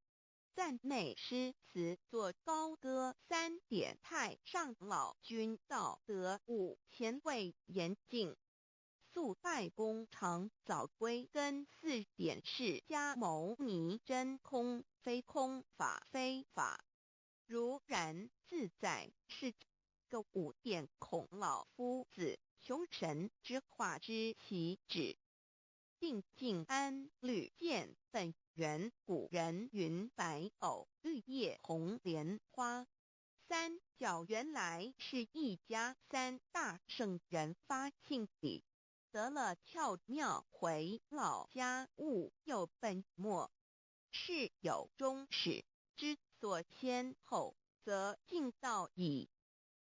赞美诗词作高歌3点太上老君道德5前卫严谨。肃拜公常早归根4点释迦牟尼真空非空法非法如然自在是个5点孔老夫子雄神之化之其旨。定静安律见本源，古人云白藕绿叶红莲花。三角原来是一家3大圣人发庆礼，得了巧妙回老家务有本末，事有终始，之所先后，则敬道矣。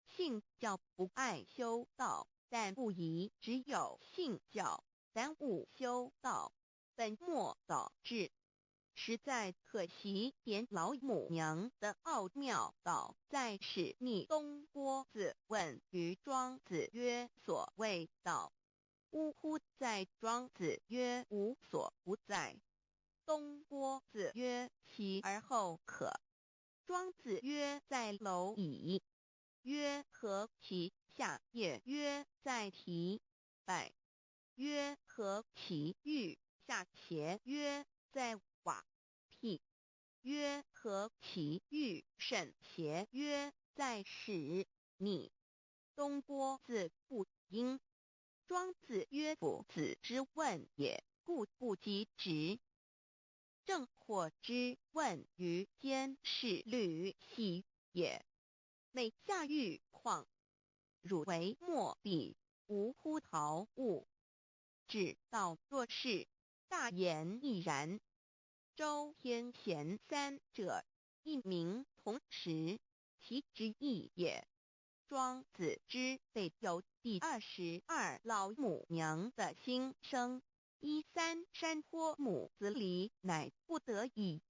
信教不爱修道，但不宜只有信教，耽误修道，本末倒置。实在可惜，点老母娘的奥妙道在使逆东郭子问于庄子曰：所谓道，呜呼！在庄子曰：无所不在。东郭子曰：其而后可。庄子曰：在蝼蚁。曰：何其下也？曰：在蹄。百。曰：何其欲？下且。曰：在瓦辟。曰：何其欲？甚邪？曰：在屎。逆。东郭子不应。庄子曰：夫子之问也，故不及直。正或之问于监视律系也。每下狱况，汝为莫必，无乎陶物。指道若是，大言亦然。周天贤3者，一名同时，其之义也。庄子之备有第22老母娘的心声，13山坡母子礼，乃不得已。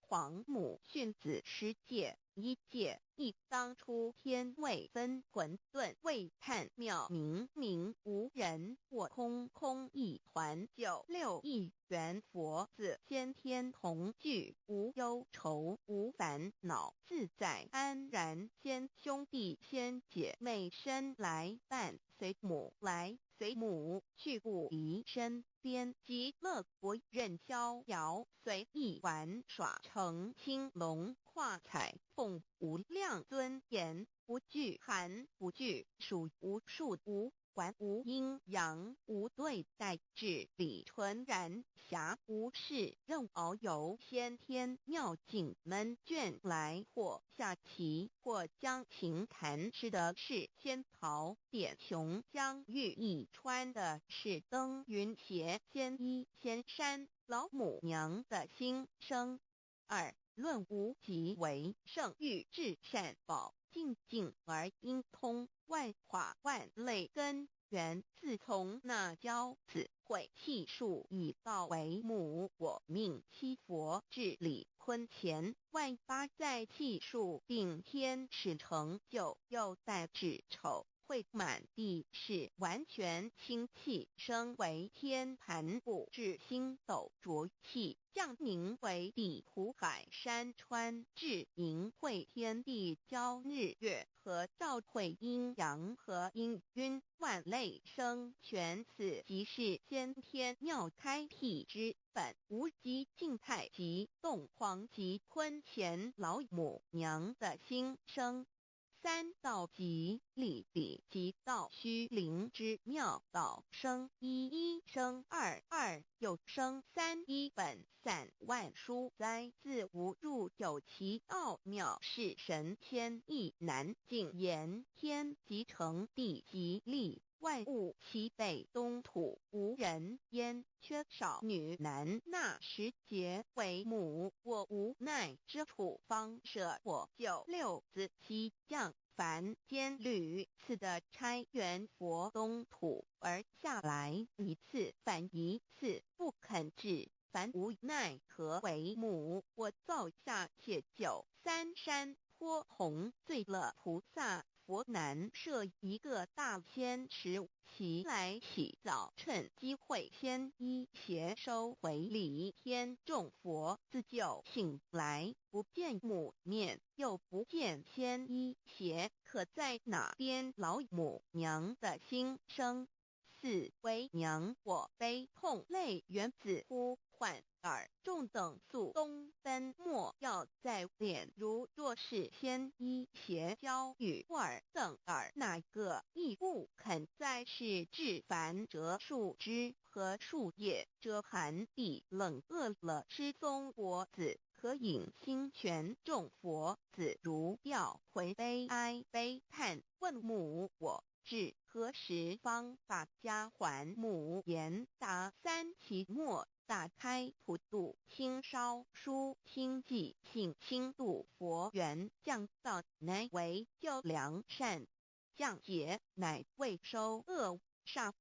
皇母训子10戒，1戒亦当初天未分，混沌未探，妙明明无人，我空空一团，96亿元佛子先天同聚，无忧愁无烦恼，自在安然。先兄弟先姐妹身来伴，随母来随母去，不离身边。极乐国任逍遥，随意玩耍，乘青龙跨彩凤，无量尊严，不惧寒不惧暑，无数无管无阴阳，无对待，至理纯然，暇无事任遨游。先天妙境门卷来，或下棋，或将琴弹，吃的是仙桃点琼浆玉一穿的是登云鞋仙衣仙山。老母娘的心声。2论无极为圣域至善宝，静静而应通，万化万类根源，自从那教子会气数以道为母，我命七佛治理坤乾，万八在气数定天使成就，又在指丑会满地是完全清气，升为天盘部，至星斗浊气，降明为地湖海山川，至明会天地交日月和照会阴阳和阴晕万类生全，此即是先天妙开辟之本，无极静态及动荒及坤乾老母娘的心声。三道即理理即道虚灵之妙道生一一生二二又生三一本散万殊哉自无入有其奥妙是神天意难尽言天即成地即立万物其北东土无人焉缺少女男纳十节为母我无奈之处方舍我就六子七将凡间屡次的差援佛东土而下来一次反一次不肯至凡无奈何为母我造下且就三山颇弘罪乐菩萨佛南设一个大仙池其来起早趁机会先一邪收回礼天众佛自救醒来不见母面又不见先一邪可在哪边老母娘的心生四为娘我悲痛泪原子呼唤耳众等速东奔莫要在脸如若是先一邪教与尔等耳哪个亦不肯在是至凡折树枝和树叶遮寒地冷饿了失踪佛子可引心泉众佛子如吊魂悲哀悲叹问母我至何时方把家还母言答三期末打开普度清烧书清寂性清度佛缘降道乃为救良善降劫乃为收恶煞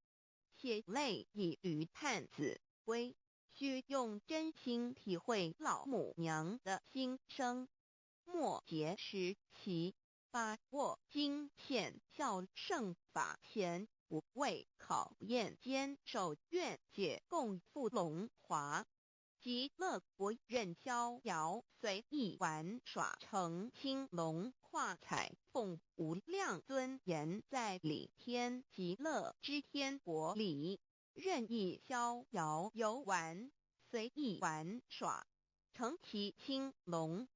血泪以于叹子归须用真心体会老母娘的心声末节时期把握经现效圣法前不畏考验坚守愿解共赴龙华极乐国任逍遥随意玩耍成青龙化彩凤无量尊严在里天极乐之天国里任意逍遥游玩随意玩耍成其青龙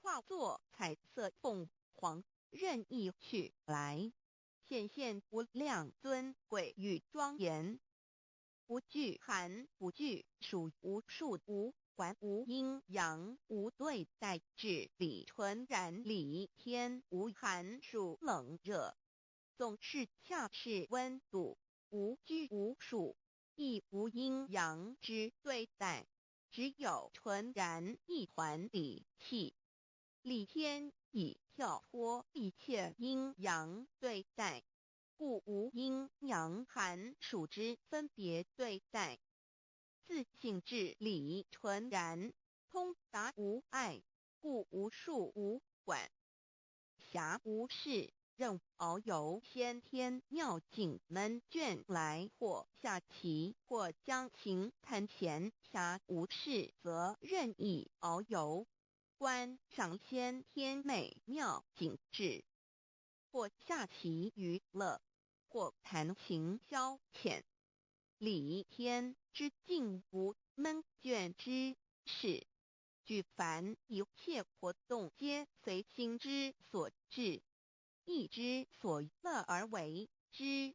化作彩色凤凰任意去来显现无量尊贵与庄严不惧寒不惧暑无数无还无阴阳无对待至理纯然理天无寒暑冷热总是恰是温度无拘无束亦无阴阳之对待只有纯然一团理气理天以跳脱一切阴阳对待故无阴阳寒暑之分别对待自性至理纯然通达无碍故无数无管辖无事任遨游先天妙境门卷来或下棋或将琴弹前暇无事则任意遨游观赏先天美妙景致或下棋娱乐或弹琴消遣理天之境无闷倦之事举凡一切活动皆随心之所至意之所乐而为之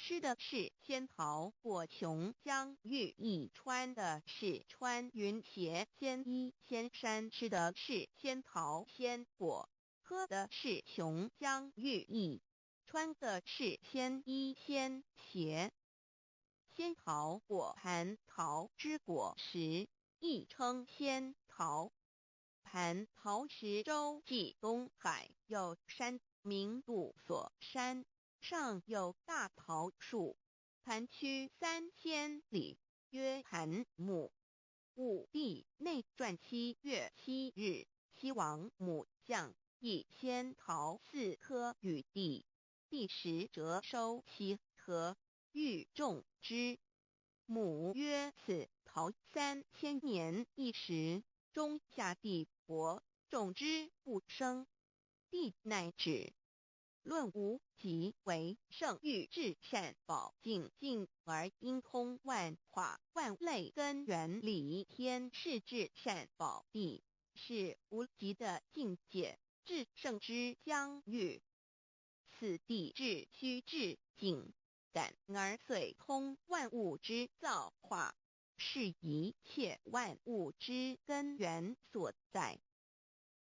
吃的是仙桃果琼香玉一穿的是穿云鞋仙衣仙衫吃的是仙桃仙果喝的是琼香玉意穿的是仙衣仙鞋仙桃果蟠桃之果实亦称仙桃蟠桃实洲际东海有山名度所山上有大桃树盘区3000里曰盘木武帝内传7月7日西王母将以仙桃4颗与地第10折收其核欲种之母曰此桃3000年一时中下地薄种之不生地乃止论无极为圣欲至善宝净净而因通万化万类根源理天是至善宝地是无极的境界至圣之疆域。此地至虚至景感而遂通万物之造化，是一切万物之根源所在。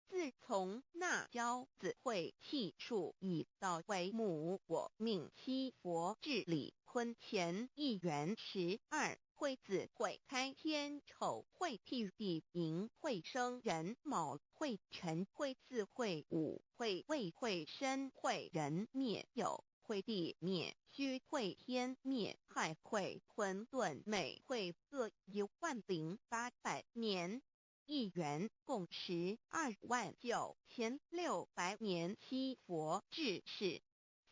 自从那骄子会气数以道为母，我命七佛治理坤乾一元12会子会开天丑会譬地寅会生人卯会辰会巳会午会未会申会人灭酉会地灭戌会天灭亥会混沌每会各10800年。一元共129600年。七佛治世，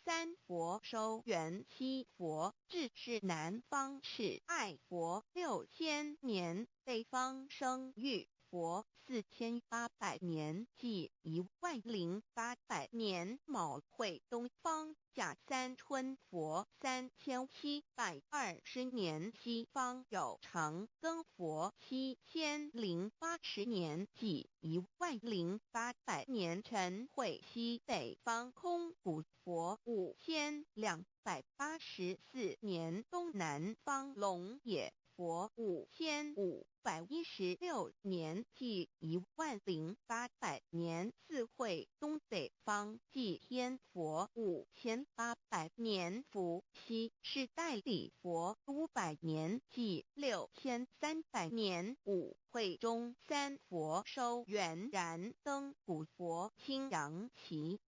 三佛收元，七佛治世南方是爱佛6000年，北方生玉佛4800年，即10800年。卯会东方甲三春佛3720年，西方有长庚佛7080年，即10800年。辰会西北方空谷佛5284年，东南方龙野佛5516年，即10800年。巳会东北方祭天佛5800年，伏羲是代理佛500年，即6300年。午会中三佛收元，燃灯古佛青阳旗，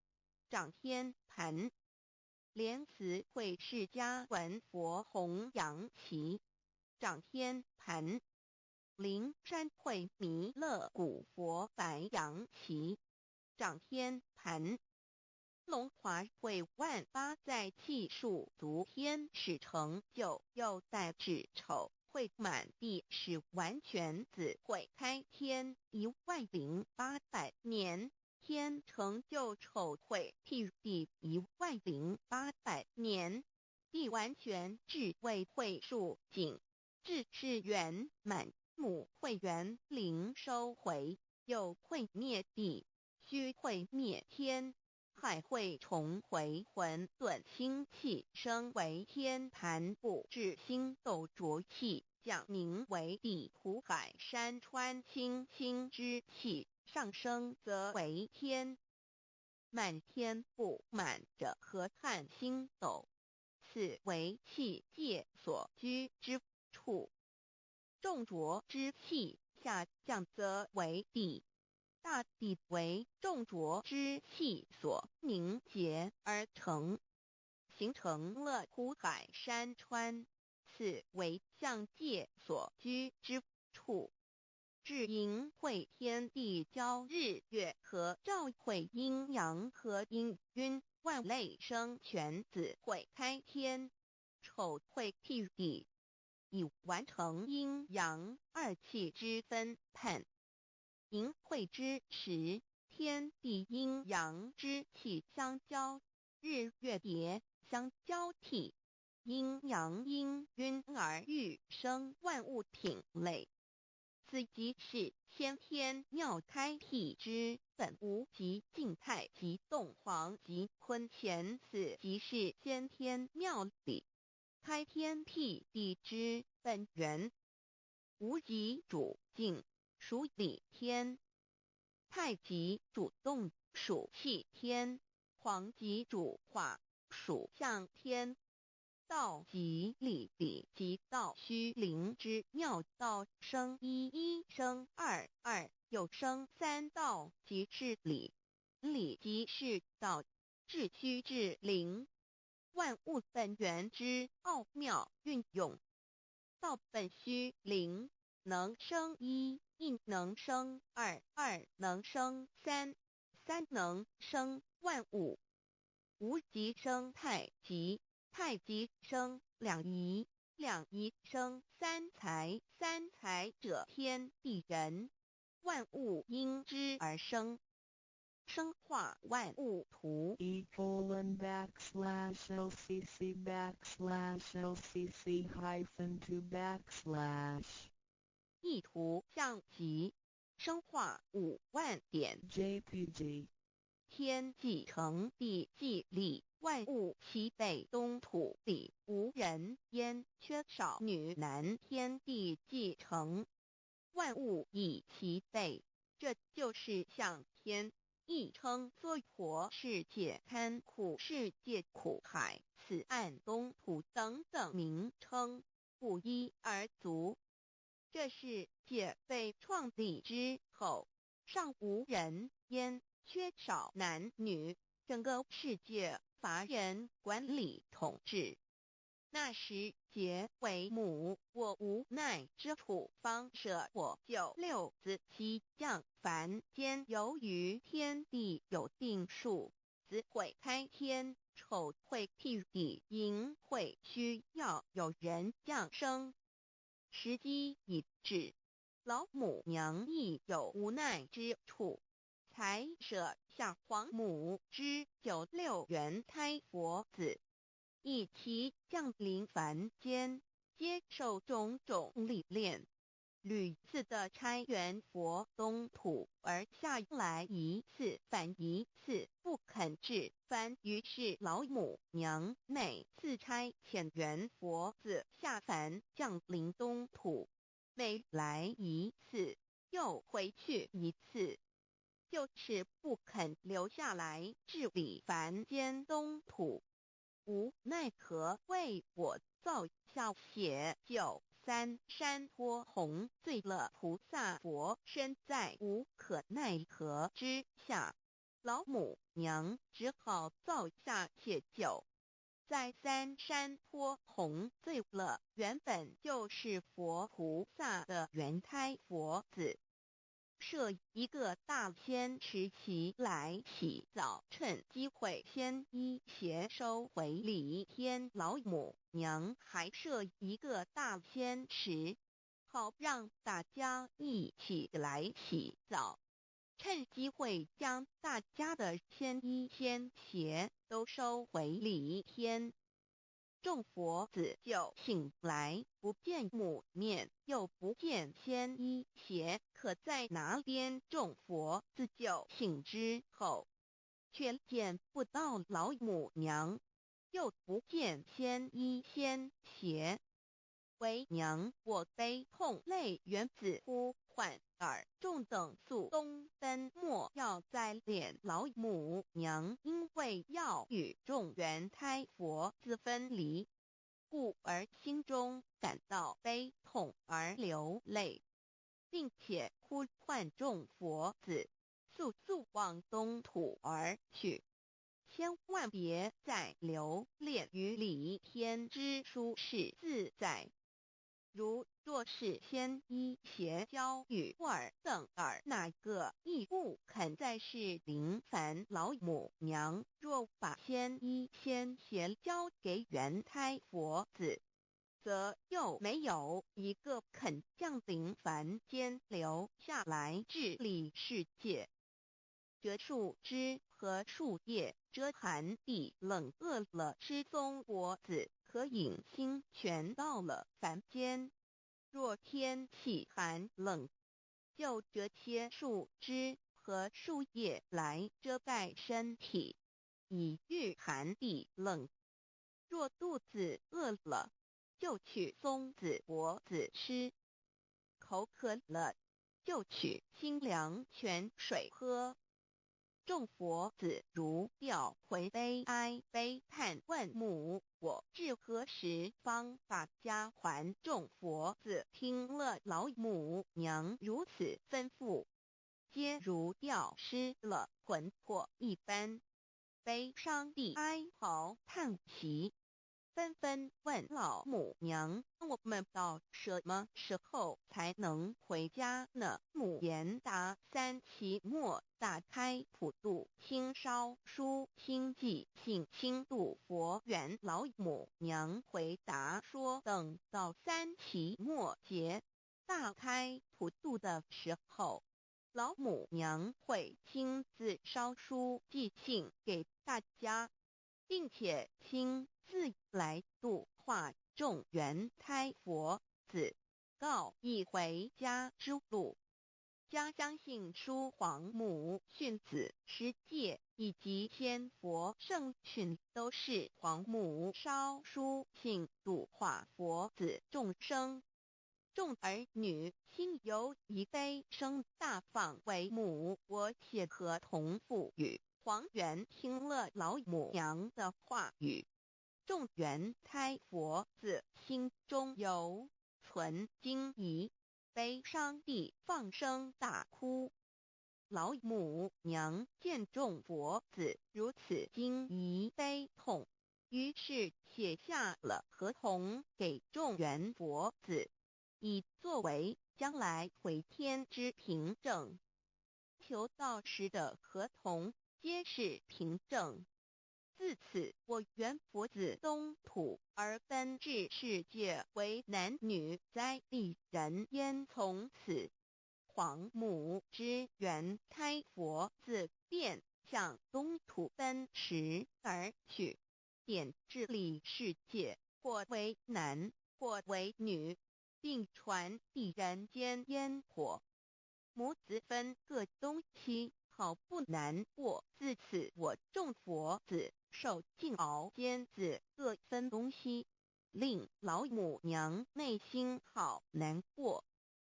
掌天盘。莲慈会释迦文佛红阳旗，掌天盘。灵山会弥勒古佛白阳旗，掌天盘。龙华会万八在气数足天使成就，又在指丑会满地是完全子会开天10800年。天成就丑会譬地10800年，地完全至为会数景，至是圆满。母会元灵收回，又会灭地，戌会灭天，亥会重回混沌星气，生为天盘部，至星斗浊气，降凝为地土海山川清清之气，上升则为天。满天不满者何叹星斗，此为气界所居之处。重浊之气下降则为地，大地为重浊之气所凝结而成，形成了土海山川，此为象界所居之处。至寅会天地交日月和照会阴阳和阴晕万类生全子会开天，丑会譬地，以完成阴阳二气之分判。寅会之时，天地阴阳之气相交，日月叠相交替，阴阳阴晕而育生万物品类。此即是先天妙开辟之本无极静态即动黄即坤乾，此即是先天妙理开天辟地之本源。无极主静，属理天；太极主动，属气天；黄极主化，属象天。道即理，理即道虚灵之妙道，生一，一生二，二又生三，道即是理，理即是道，至虚至灵，万物本源之奥妙运用。道本虚灵，能生一，一能生二，二能生三，三能生万物。无极生太极，太极生两仪，两仪生三才，三才者天地人，万物因之而生，生化万物图。://lcc_lcc-2/ 意图象棋，生化5万点。JPG 天既成地既立，万物其北东土里无人焉，缺少女男，天地既成，万物以其北。这就是向天亦称娑婆世界、堪苦世界、苦海、此岸、东土等等名称，不一而足。这世界被创立之后，尚无人焉，缺少男女，整个世界乏人管理统治。那时桀为母，我无奈之处，方舍我九六子七降凡间。由于天地有定数，子会开天，丑会辟地，寅会需要有人降生。时机已至，老母娘亦有无奈之处，才舍下皇母之九六元胎佛子，以其降临凡间，接受种种历练，屡次的差援佛东土，而下来一次反一次不肯治凡，于是老母娘每次差遣援佛子下凡降临东土，每来一次又回去一次，就是不肯留下来治理凡间东土。无奈何，为我造下血酒三山托红，醉了菩萨佛，身在无可奈何之下，老母娘只好造下血酒，在三山托红醉了原本就是佛菩萨的原胎佛子，设一个大仙池其来洗澡，趁机会先衣邪收回礼天。老母娘还设一个大仙池，好让大家一起来洗澡，趁机会将大家的仙衣仙鞋都收回礼天。众佛子就醒来，不见母面，又不见仙衣鞋，可在哪边？众佛子就醒之后，却见不到老母娘，又不见仙衣仙鞋。为娘我悲痛泪源自呼唤耳，众等速东奔，莫要再怜老母娘，因为要与众原胎佛子分离，故而心中感到悲痛而流泪，并且呼唤众佛子速速往东土而去，千万别再留恋于礼天之舒适自在。若是仙衣鞋交与尔等尔，哪个亦不肯再是临凡老母娘？若把仙衣仙鞋交给原胎佛子，则又没有一个肯降临凡间留下来治理世界。折树枝和树叶遮寒地冷，饿了吃松果子，可饮清泉，到了凡间，若天气寒冷，就折些树枝和树叶来遮盖身体，以御寒地冷。若肚子饿了，就取松子果子吃，口渴了，就取清凉泉水喝。众佛子如吊回悲哀悲叹，问母我至何时方把家还？众佛子听了老母娘如此吩咐，皆如吊失了魂魄一般，悲伤地哀嚎叹息，纷纷问老母娘：我们到什么时候才能回家呢？母言答：三期末打开普度，清烧书清寂，信清度佛缘。老母娘回答说：等到三期末节大开普度的时候，老母娘会亲自烧书寄信给大家，并且亲自来度化众原胎佛子，告一回家之路。家相信书皇母训子师戒以及仙佛圣训都是皇母烧书信度化佛子众生。众儿女心有一悲生大放为母，我且合同赋予。黄元听了老母娘的话语，众元胎佛子心中有存惊疑，悲伤地放声大哭。老母娘见众佛子如此惊疑悲痛，于是写下了合同给众元佛子，以作为将来回天之凭证。求道时的合同皆是凭证。自此，我元佛子东土而奔至世界为男女在地人焉。从此，皇母之元胎佛子便向东土奔驰而去，点治理世界，或为男，或为女，并传递人间烟火。母子分各东西，好不难过。自此，我众佛子受尽熬煎子各分东西，令老母娘内心好难过。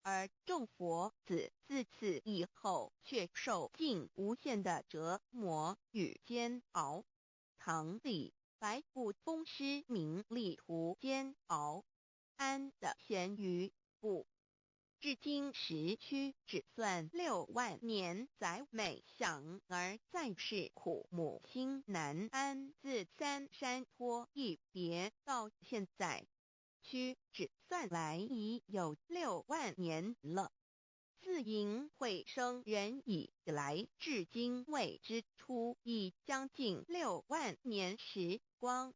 而众佛子自此以后却受尽无限的折磨与煎熬。唐李白骨风师名利图煎熬，安的咸鱼不。至今时区只算6万年，载每想而在世苦，母心难安。自三山托一别到现在，区只算来已有6万年了。自寅会生人以来，至今未知出，已将近6万年时光。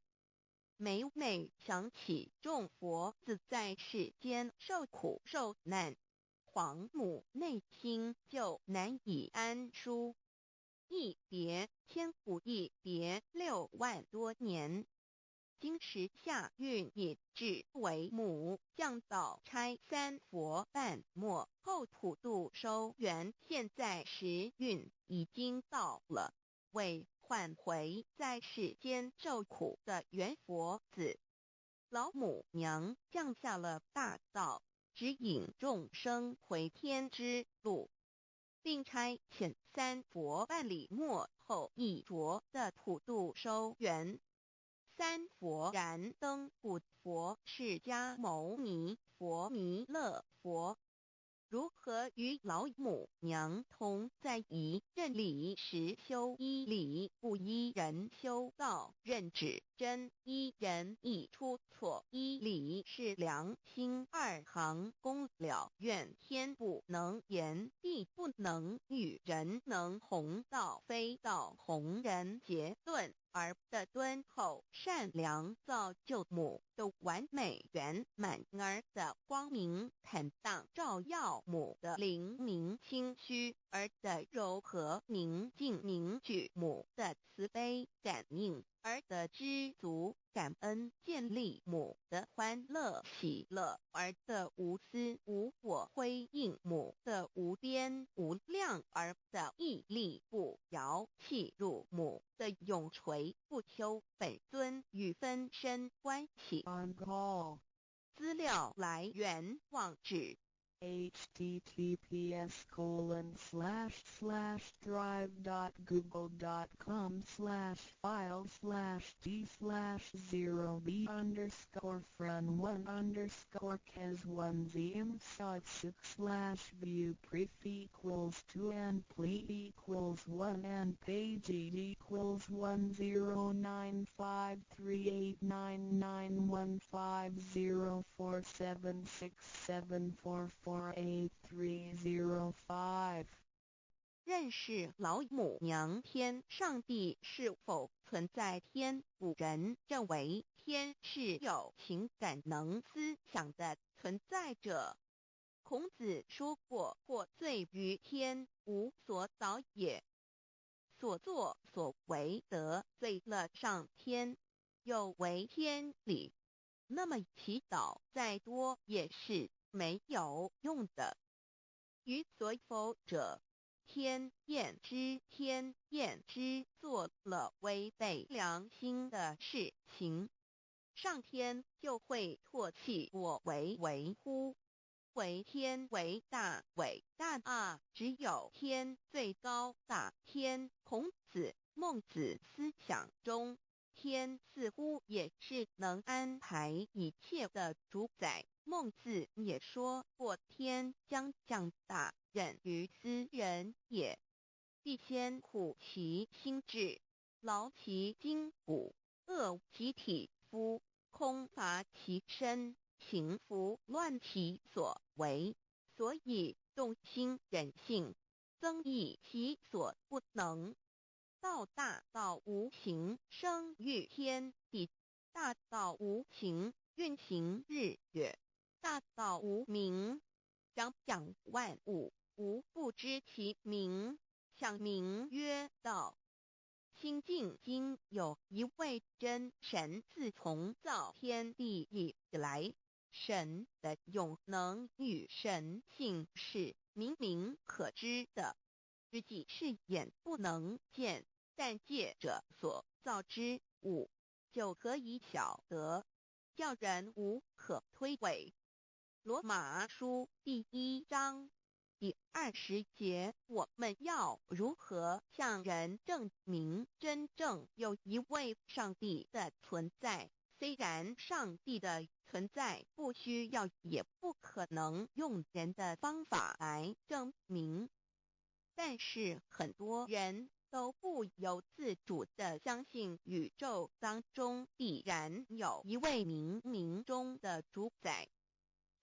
每每想起众佛子在世间受苦受难，皇母内心就难以安舒。一别千古，一别6万多年。今时下运也至为母，降道差三佛半末后普度收圆，现在时运已经到了，为换回在世间受苦的元佛子，老母娘降下了大道，指引众生回天之路，并差遣三佛办理末后一着的普度收圆。三佛燃灯古佛释迦牟尼佛弥勒佛，如何与老母娘同在一任理时修一理，不依人修道，任指真一人一出错，一理是良心二行功了愿，天不能言，地不能语，人能弘道，非道弘人。结论而的敦厚善良，造就母的完美圆满，儿的光明坦荡，照耀母的灵明清虚，儿的柔和宁静凝聚母的慈悲感应，儿的知足感恩建立母的欢乐喜乐，儿的无私无我辉映母的无边无量，儿的屹立不摇契入母的永垂不朽。本尊与分身关系。资料来源网址https://drive.google.com/files/d/0b_cas1z_6/view pref equals 2 and ple equals 1 and page equals 109533899476774483005。认识老母娘。天上帝是否存在？天古人认为天是有情感能思想的存在者。孔子说过，或罪于天，无所导也。所作所为得罪了上天，有违天理，那么祈祷再多也是没有用的。于所否者，天厌之，做了违背良心的事情，上天就会唾弃我为乎？为天为大啊！只有天最高大天。孔子、孟子思想中，天似乎也是能安排一切的主宰。孟子也说过：“天将降大任于斯人也，必先苦其心志，劳其筋骨，饿其体肤，空乏其身，行拂乱其所为，所以动心忍性，增益其所不能。道大道无形，生育天地；大道无形，运行日月；大道无名，掌养万物。吾不知其名，想名曰道。”新晋经有一位真神，自从造天地以来，神的永能与神性是明明可知的，实际是眼不能见，但借着所造之物，就可以晓得，叫人无可推诿。罗马书第1章第20节，我们要如何向人证明真正有一位上帝的存在？虽然上帝的存在不需要也不可能用人的方法来证明，但是很多人都不由自主地相信宇宙当中必然有一位冥冥中的主宰。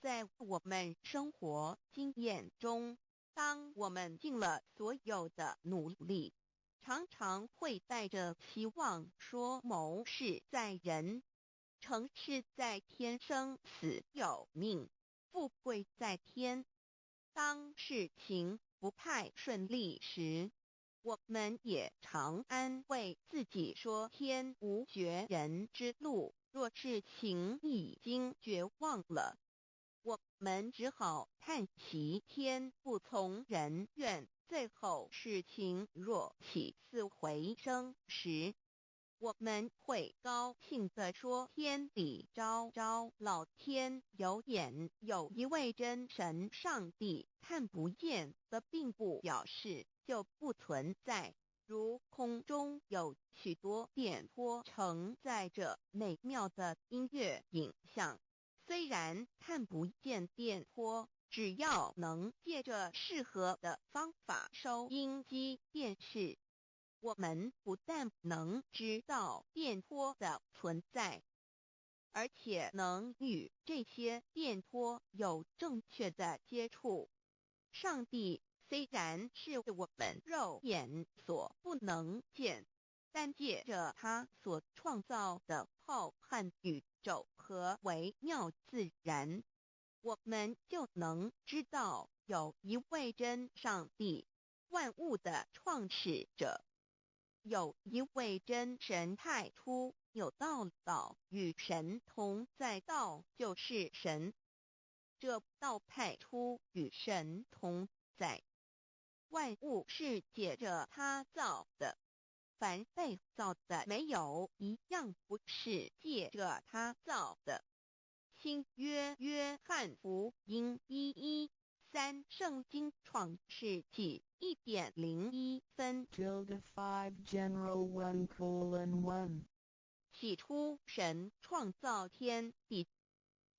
在我们生活经验中，当我们尽了所有的努力，常常会带着期望说谋事在人，成事在天，生死有命，富贵在天。当事情不太顺利时，我们也常安慰自己说天无绝人之路，若事情已经绝望了，我们只好叹息天不从人愿。最后事情若起死回生时，我们会高兴地说天理昭昭，老天有眼。有一位真神上帝，看不见的并不表示就不存在，如空中有许多电波承载着美妙的音乐影像，虽然看不见电波，只要能借着适合的方法收音机电视，我们不但能知道电波的存在，而且能与这些电波有正确的接触。上帝虽然是我们肉眼所不能见，但借着他所创造的浩瀚宇宙和微妙自然，我们就能知道有一位真上帝，万物的创始者。有一位真神太初有道，道与神同在，道就是神。这道太初与神同在，万物是借着他造的，凡被造的没有一样不是借着他造的。新约约翰福音1:13，圣经创世纪1.01分。5 General 1:1 起初神创造天地，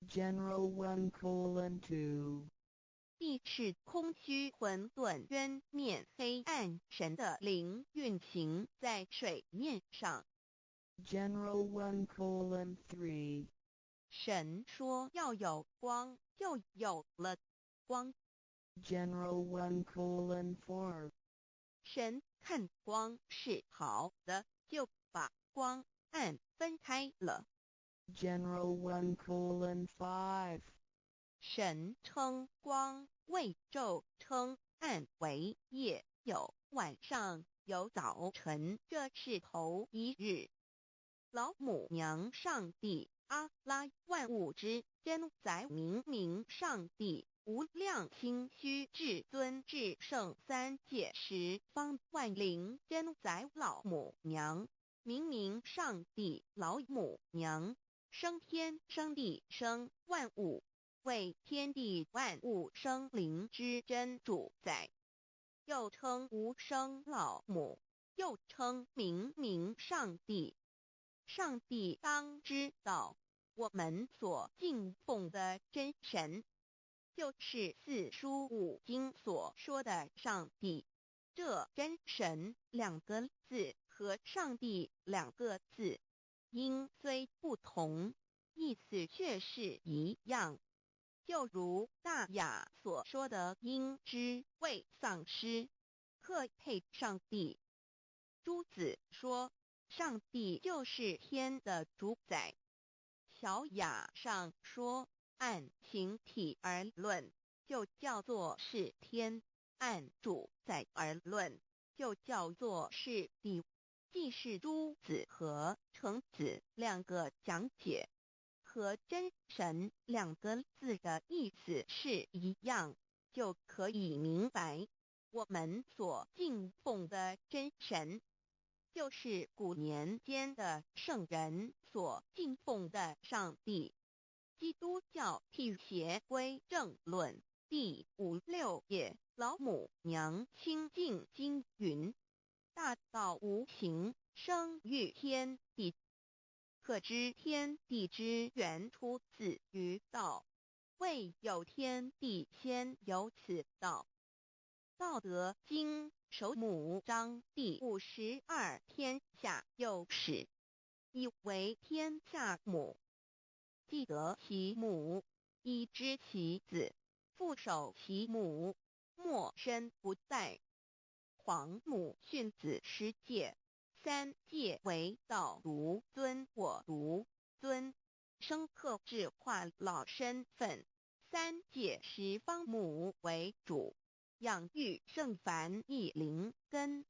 General 1:2 地是空虚混沌渊面黑暗，神的灵运行在水面上。 General 1:3 神说要有光，就有了光。 General 1:4 神看光是好的，就把光暗分开了。 General 1:5 神称光为昼，称暗为夜，有晚上，有早晨，这是头一日。老母娘上帝阿拉，万物之真宰明明上帝，无量心虚至尊至圣三界十方万灵真宰老母娘，明明上帝老母娘，生天生地生万物，为天地万物生灵之真主宰，又称无生老母，又称明明上帝。上帝当知道，我们所敬奉的真神，就是四书五经所说的上帝。这真神两个字和上帝两个字，音虽不同，意思却是一样。就如大雅所说的音之谓丧失，克配上帝。朱子说，上帝就是天的主宰。小雅上说，按形体而论，就叫做是天；按主宰而论，就叫做是地。既是朱子和程子两个讲解，和真神两个字的意思是一样，就可以明白，我们所敬奉的真神，就是古年间的圣人所敬奉的上帝。基督教辟邪归正论第56页，老母娘清净经云：大道无形，生育天地，可知天地之源出自于道，未有天地，先有此道。道德经首母章第52，天下有始，以为天下母。既得其母，以知其子，父守其母，莫身不在。皇母训子十戒，三戒为道如尊我如尊，深刻智化老身份。三戒十方母为主，养育圣凡一灵根。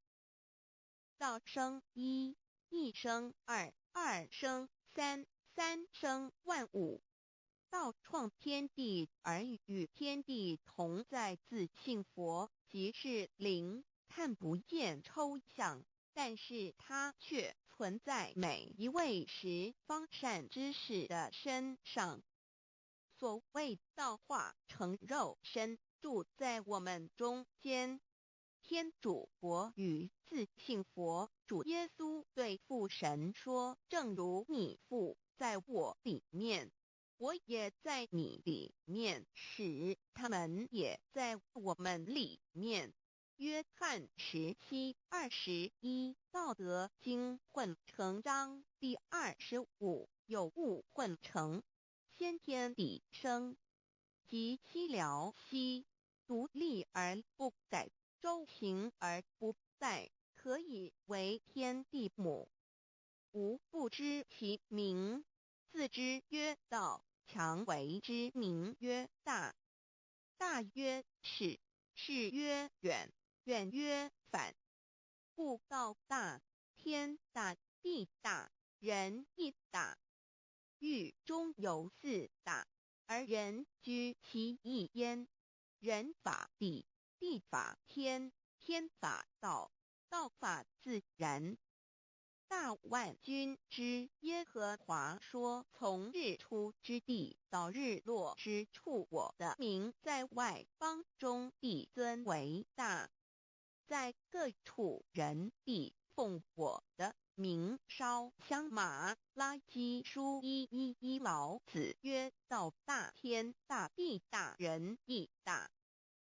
道生一，一生二，二生三，三生万物。道创天地而与天地同在，自性佛，即是灵，看不见抽象，但是它却存在每一位十方善知识的身上。所谓道化成肉身，住在我们中间。天主佛与自性佛主耶稣对父神说，正如你父在我里面，我也在你里面，使他们也在我们里面。约翰17:21，道德经混成章第25，有物混成，先天地生，即西辽西，独立而不改，周行而不殆，可以为天地母。吾不知其名，自之曰道，强为之名曰大。大曰始，始曰远，远曰反。故道大，天大，地大，人亦大。狱中有四大，而人居其一焉。人法地，地法天，天法道，道法自然。大万军之耶和华说，从日出之地到日落之处，我的名在外邦中必尊为大。在各处人必奉我的名烧香。马拉基书1:1，老子曰：道大，天大，地大，人亦大。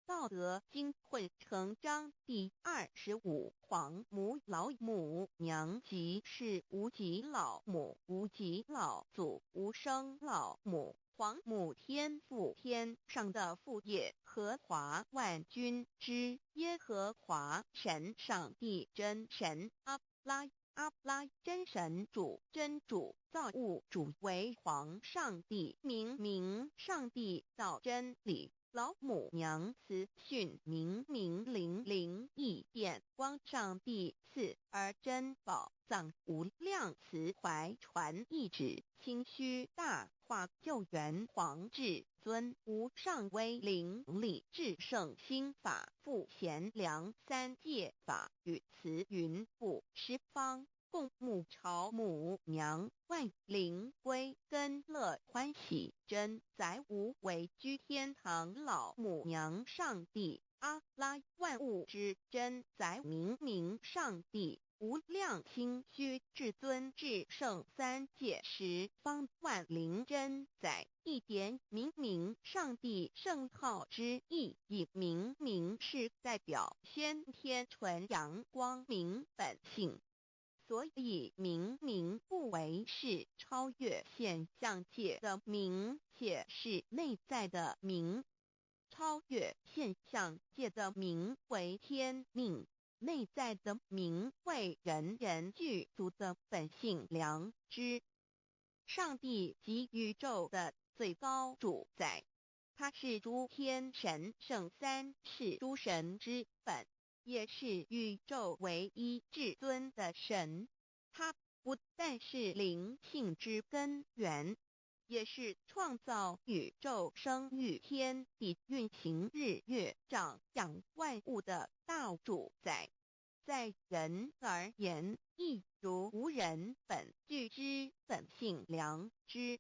道德经混成章第25，皇母老母娘，即是无极老母、无极老祖、无生老母。皇母天父，天上的父，耶和华万军之耶和华神，上帝真神。阿拉阿拉真神主、真主、造物主为皇上帝，明上帝造真理。老母娘慈训明灵义电光上帝赐而真宝藏无量慈怀传意旨清虚大化救援皇至尊无上威灵力至圣心法复贤良三界法与慈云布十方共沐朝母娘万灵归根乐欢喜真载无为居天堂老母娘上帝阿拉万物之真载明上帝无量清虚至尊至圣三界十方万灵真载一点明上帝圣号之意以明是代表先天纯阳光明本性。所以明不为是超越现象界的明，且是内在的明。超越现象界的明为天命，内在的明为人具足的本性良知。上帝即宇宙的最高主宰，他是诸天神圣三世诸神之本。也是宇宙唯一至尊的神，他不但是灵性之根源，也是创造宇宙生育天地运行日月长养万物的大主宰。在人而言，亦如无人本具之本性良知，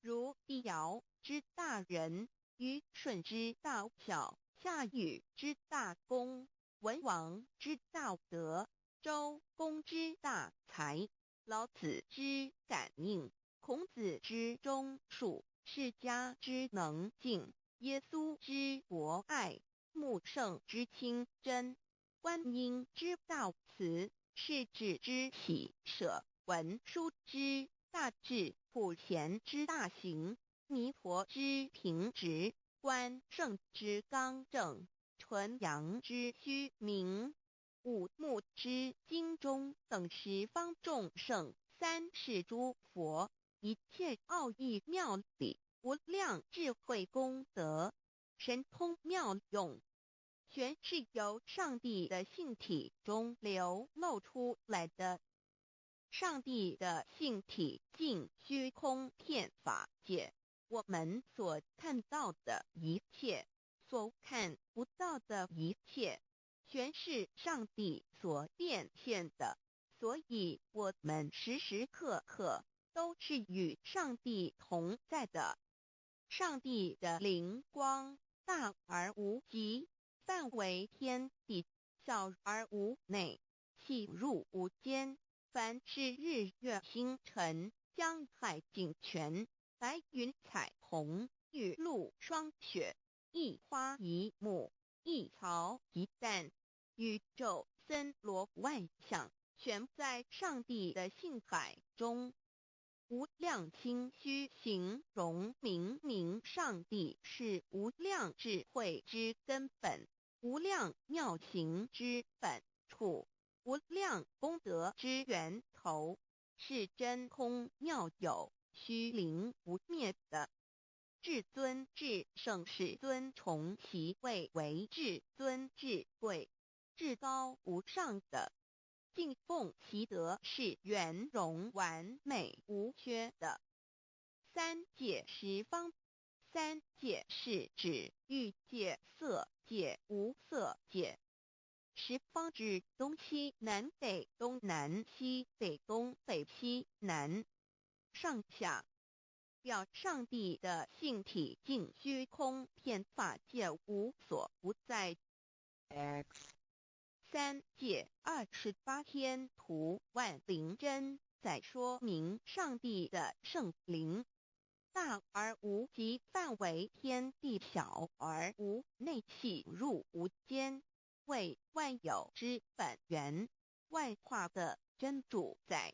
如帝尧之大仁，虞舜之大巧，夏禹之大功，文王之大德，周公之大才，老子之感应，孔子之忠恕，释迦之能静，耶稣之博爱，穆圣之清真，观音之大慈，世子之喜舍，文殊之大智，普贤之大行，弥陀之平直，观圣之刚正，纯阳之虚明，五目之精中等十方众圣，三世诸佛，一切奥义妙理，无量智慧功德，神通妙用，全是由上帝的性体中流露出来的。上帝的性体尽虚空遍法界，我们所看到的一切，所看不到的一切，全是上帝所变现的。所以我们时时刻刻都是与上帝同在的。上帝的灵光大而无极，范围天地，小而无内，细入无间。凡是日月星辰，江海井泉，白云彩虹，雨露霜雪，一花一木，一草一蛋，宇宙森罗万象，全在上帝的性海中。无量清虚形容明上帝是无量智慧之根本，无量妙行之本处，无量功德之源头，是真空妙有，虚灵不灭的。至尊至圣世尊崇其位为至尊至贵，至高无上的。敬奉其德是圆融完美无缺的。三界十方，三界是指欲界、色界、无色界。十方指东西南北东南西北东北西南上下，表上帝的性体尽虚空遍法界无所不在。X 三界28天图万灵真在说明上帝的圣灵大而无极，范围天地，小而无内，细入无间，为万有之本源，万化的真主宰。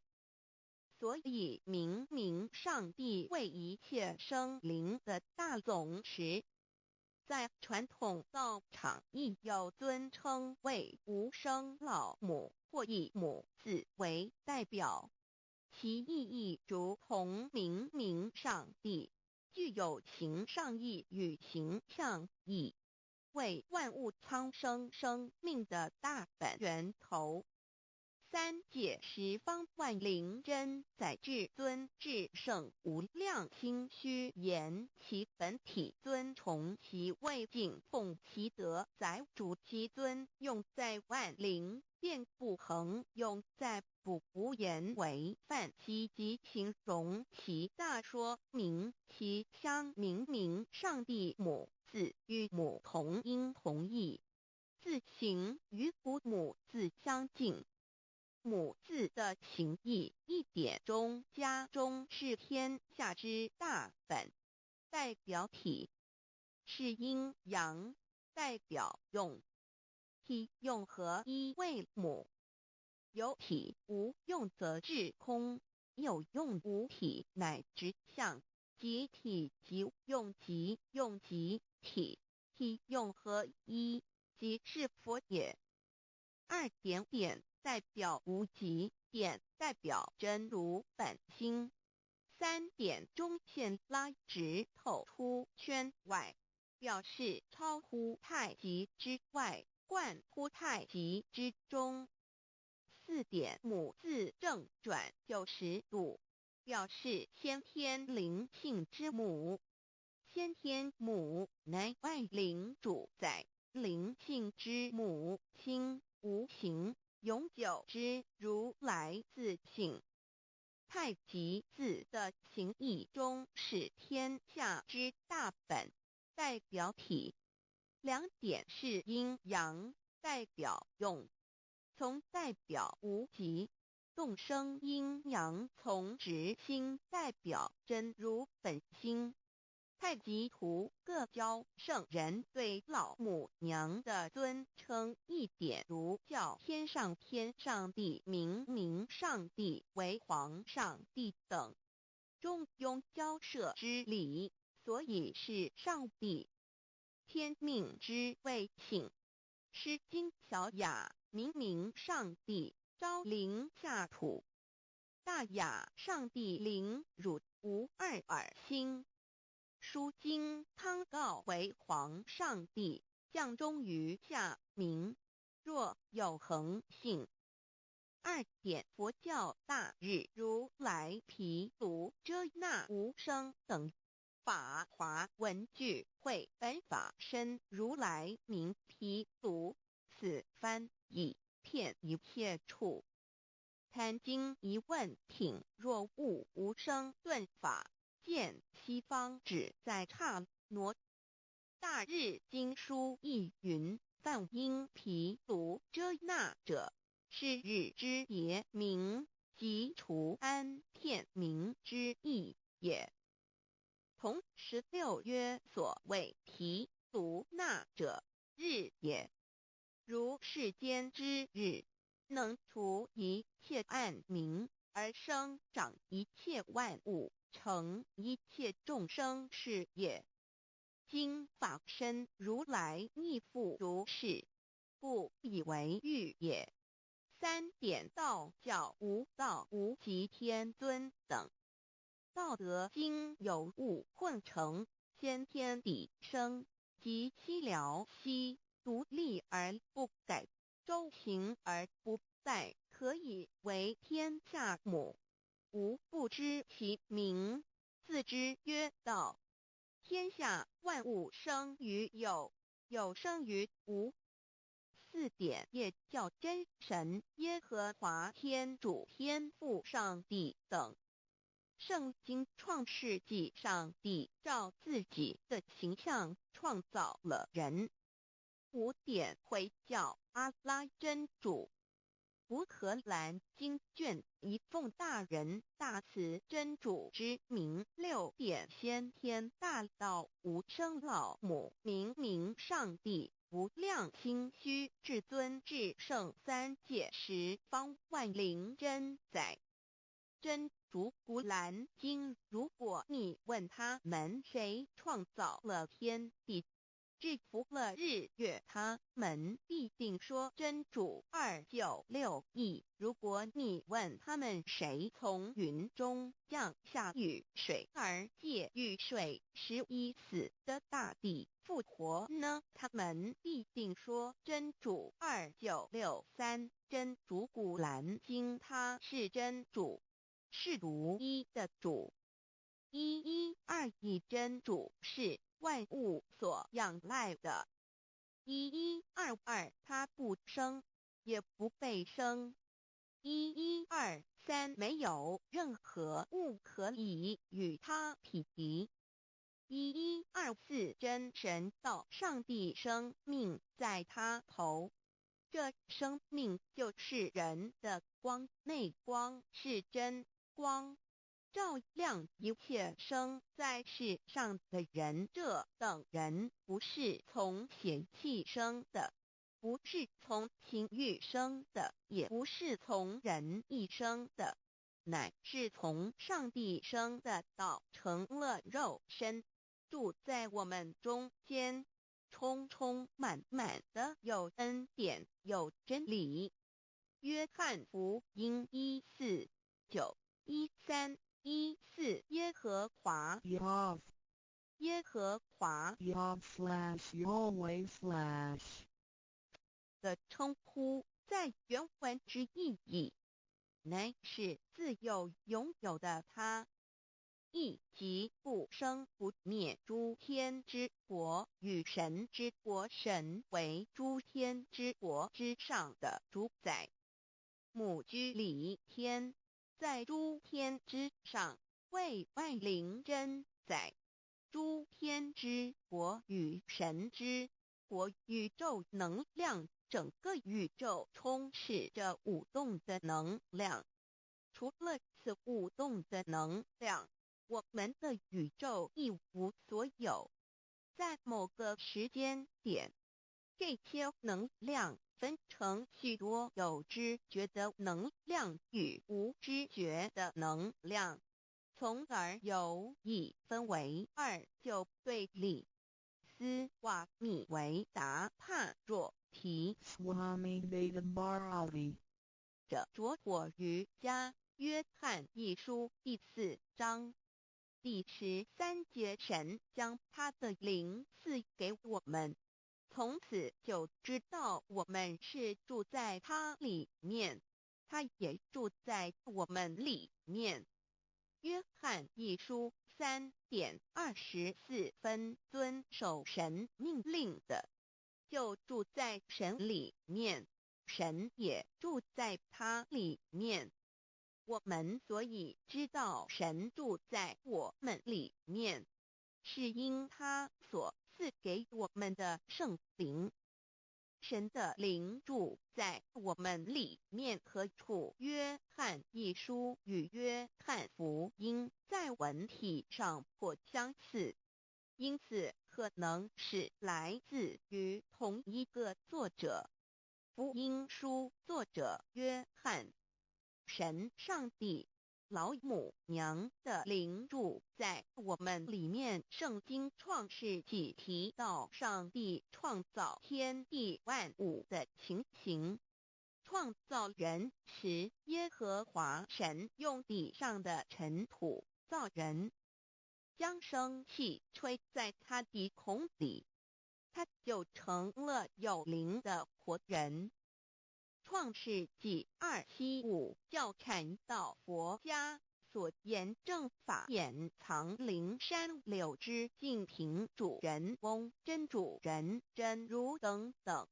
所以明上帝为一切生灵的大总持。在传统道场亦有尊称为无生老母或以母字为代表，其意义如同明明上帝，具有形上义与形象义，为万物苍生生命的大本源头。三界十方万灵真在至尊至圣无量心虚言其本体尊崇其位敬奉其德载主其尊用在万灵便不恒用在不言为范积极形容其大说明其相明上帝母字与母同音同义，字形与父母字相近。母字的情义一点中家中是天下之大本，代表体是阴阳，代表用。体用合一为母，有体无用则至空，有用无体乃直相，即体即用即用即体，体用合一即是佛也。二点点代表无极，点代表真如本心。三点中线拉直透出圈外，表示超乎太极之外，贯乎太极之中。四点母字正转90度，表示先天灵性之母。先天母乃万灵主宰，灵性之母心无形，永久之如来自性。太极字的情义中是天下之大本，代表体。两点是阴阳，代表用。从代表无极，动生阴阳从直心代表真如本心。太极图各教圣人对老母娘的尊称一点如叫天上帝明上帝为皇上帝等，中庸交涉之理，所以是上帝。天命之谓请，诗经小雅明上帝昭灵下土，大雅上帝灵汝无二耳心。书经汤告为皇上帝，降中于下民，若有恒性。二点佛教大日如来毗卢遮那无生等法华文具会本法身如来名毗卢，此翻译片一切处。贪经一问挺若悟无生顿法，见西方只在刹那。大日经书亦云，梵音毗卢遮那者，是日之别名，即除安片名之意也。同16曰所谓毗卢那者，日也。如世间之日，能除一切暗明，而生长一切万物，成一切众生是也。今法身如来亦复如是，故以为喻也。三点道教无道无极天尊等，道德经有物混成，先天地生，即悉了悉，独立而不改，周行而不殆，可以为天下母。吾不知其名，自之曰道。天下万物生于有，有生于无。四点也叫真神耶和华天主天父上帝等。圣经创世纪上帝照自己的形象创造了人。五点回教阿拉真主。乌克兰经卷一奉大人大慈真主之名。六点先天大道无生老母明上帝无量心虚至尊至圣三界十方万灵真在。真主古兰经，如果你问他们谁创造了天地，制服了日月，他们必定说真主296亿。如果你问他们谁从云中降下雨水而借雨水使已死的大地复活呢？他们必定说真主2963。真主古兰经，他是真主，是独一的主。112真主是万物所仰赖的。1122他不生，也不被生。1123没有任何物可以与他匹敌。1124真神道，上帝生命在他头，这生命就是人的光，内光是真光，照亮一切生在世上的人。这等人不是从血气生的，不是从情欲生的，也不是从人意生的，乃是从上帝生的道，成了肉身，住在我们中间，充充满满的有恩典有真理。约翰福音1491314耶和华 Yav 耶和华 Yav/Yahweh/ 的称呼，在原文之意义，乃是自有拥有的他，亦即不生不灭诸天之国与神之国，神为诸天之国之上的主宰，母居里天，在诸天之上，为万灵真宰。诸天之国与神之国，宇宙能量，整个宇宙充斥着舞动的能量。除了此舞动的能量，我们的宇宙一无所有。在某个时间点，这些能量分成许多有知觉的能量与无知觉的能量，从而有一分为二，就对立。斯瓦米维达帕若提 Swami Vedabharati 着着火于家约翰一书第4章第13节，神将他的灵赐给我们，从此就知道我们是住在他里面，他也住在我们里面。约翰一书3:24遵守神命令的，就住在神里面，神也住在他里面。我们所以知道神住在我们里面，是因他所赐给我们的圣灵。神的灵住在我们里面何处？约翰一书与约翰福音在文体上颇相似，因此可能是来自于同一个作者。福音书作者约翰，神上帝老母娘的灵住在我们里面。圣经创世纪提到上帝创造天地万物的情形，创造人时，耶和华神用地上的尘土造人，将生气吹在他鼻孔里，他就成了有灵的活人。创世纪275教阐到佛家所言正法掩藏灵山柳之净瓶主人翁真主人真如等等。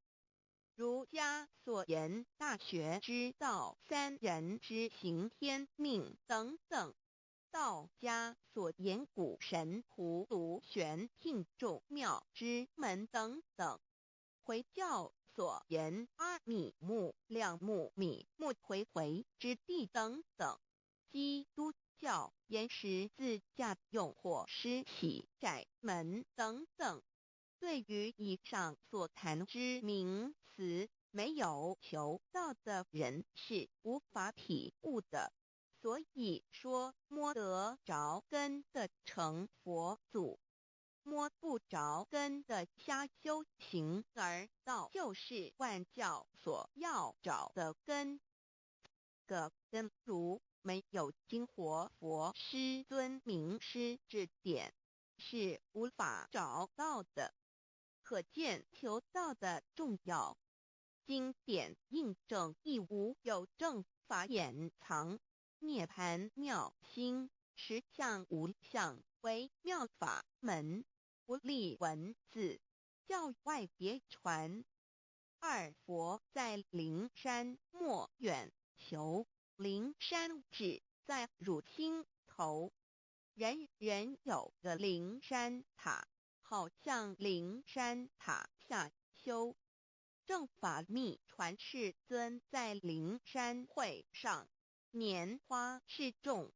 儒家所言大学之道三人之行天命等等。道家所言古神荼毒玄牝众妙之门等等。回教所言阿米木亮木米木回回之地等等。基督教言十字架用火施洗窄门等等。对于以上所谈之名词，没有求道的人是无法体悟的，所以说摸得着根的成佛祖。摸不着根的瞎修行，而道就是万教所要找的根。个根如没有经活佛师尊名师指点，是无法找到的。可见求道的重要。经典印证亦无有正法掩藏，涅盘妙心，实相无相，为妙法门，不立文字，教外别传。二佛在灵山莫远求，灵山只在汝心头，人人有个灵山塔，好像灵山塔下修。正法密传世尊在灵山会上，拈花示众，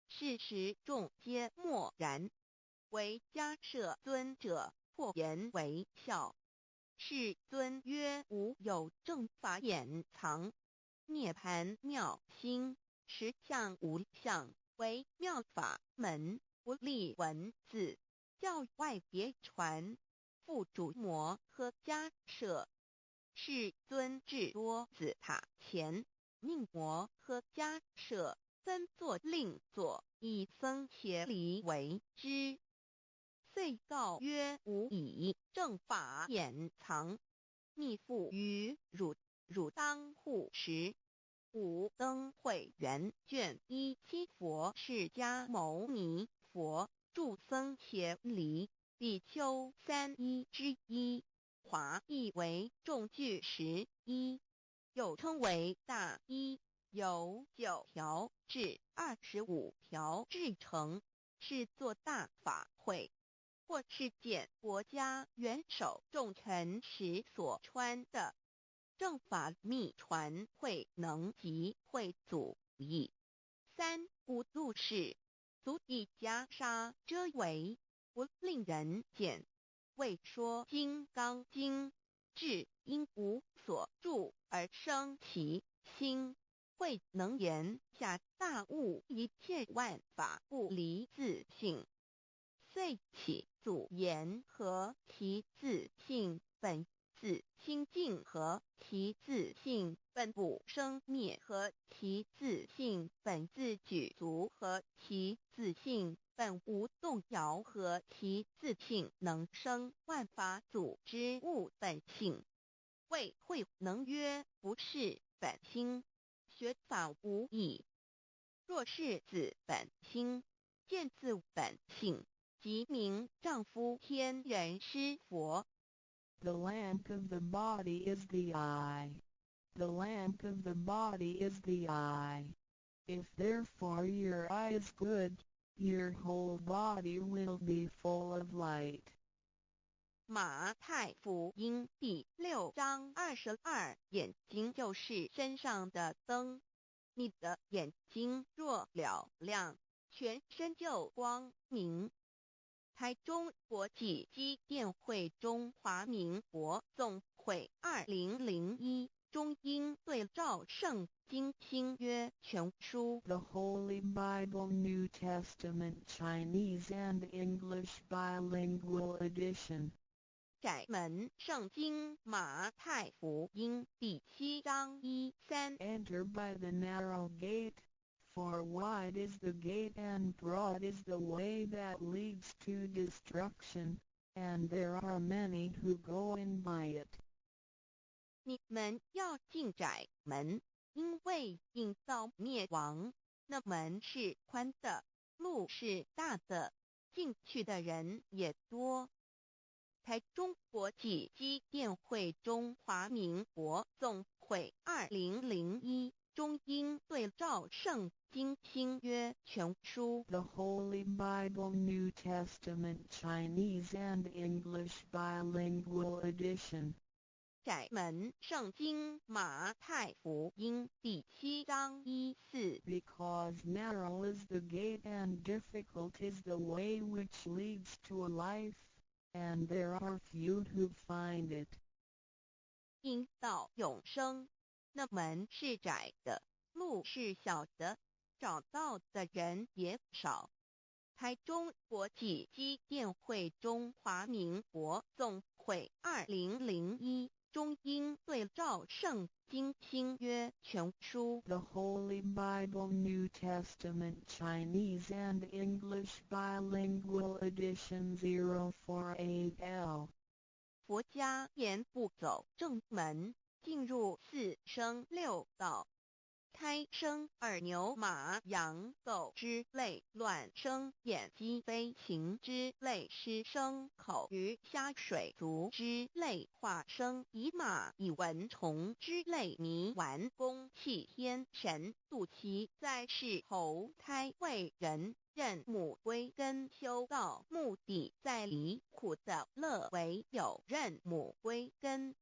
是时众皆默然，唯迦摄尊者破颜为笑。世尊曰：无有正法掩藏，涅盘妙心，实相无相，为妙法门，不立文字，教外别传。复主摩诃迦摄。世尊至多子塔前，命摩诃迦摄分作令座，以僧伽梨为之。遂告曰：吾以正法掩藏，逆复于汝当护持。五灯会元卷17佛释迦牟尼佛著僧伽梨比丘3之一，华译为众句11，又称为大一，由9条至25条制成，是作大法会，或是见国家元首重臣时所穿的。正法密传会能及会祖义。三无度世，足以袈裟遮围，不令人见。为说金刚经，至因无所住而生其心，慧能言下大悟一切万法不离自性。遂起祖言和其自性本自清净和其自性本不生灭和其自性本自具足和其自性本无动摇和其自性能生万法组之物本性。谓慧能曰：不是本心，学法无益。若是自本心，见自本性，即名丈夫天人师佛。The lamp of the body is the eye. The lamp of the body is the eye. If therefore your eye is good, your whole body will be full of light. 马太福音第6章22，眼睛就是身上的灯。你的眼睛若了亮，全身就光明。台中国际机电会中华民国总会2001中英对照圣经新约全书 The Holy Bible New Testament Chinese and English Bilingual Edition. 窄门圣经马太福音第7章1-3 Enter by the narrow gate, for wide is the gate and broad is the way that leads to destruction, and there are many who go in by it. 你们要进窄门，因为引到灭亡。那门是宽的，路是大的，进去的人也多。台中国际机电会中华民国总会2001中英对照圣经新约全书 The Holy Bible New Testament Chinese and English Bilingual Edition. 窄门圣经马太福音第7章1-4 Because narrow is the gate and difficult is the way which leads to life, and there are few who find it. 因到永生，那门是窄的，路是小的，找到的人也少。台中国际机电会中华民国总会2001中英对照圣经新约全书 The Holy Bible New Testament Chinese and English Bilingual Edition 048L 佛家言不走正门，进入四生六道。胎生耳牛马羊狗之类，卵生眼鸡飞禽之类，湿生口鱼虾水族之类，化生以马以蚊虫之类，泥丸公气天神肚脐在世投胎为人，任母归根修道，目的在离苦的乐为有任母归根，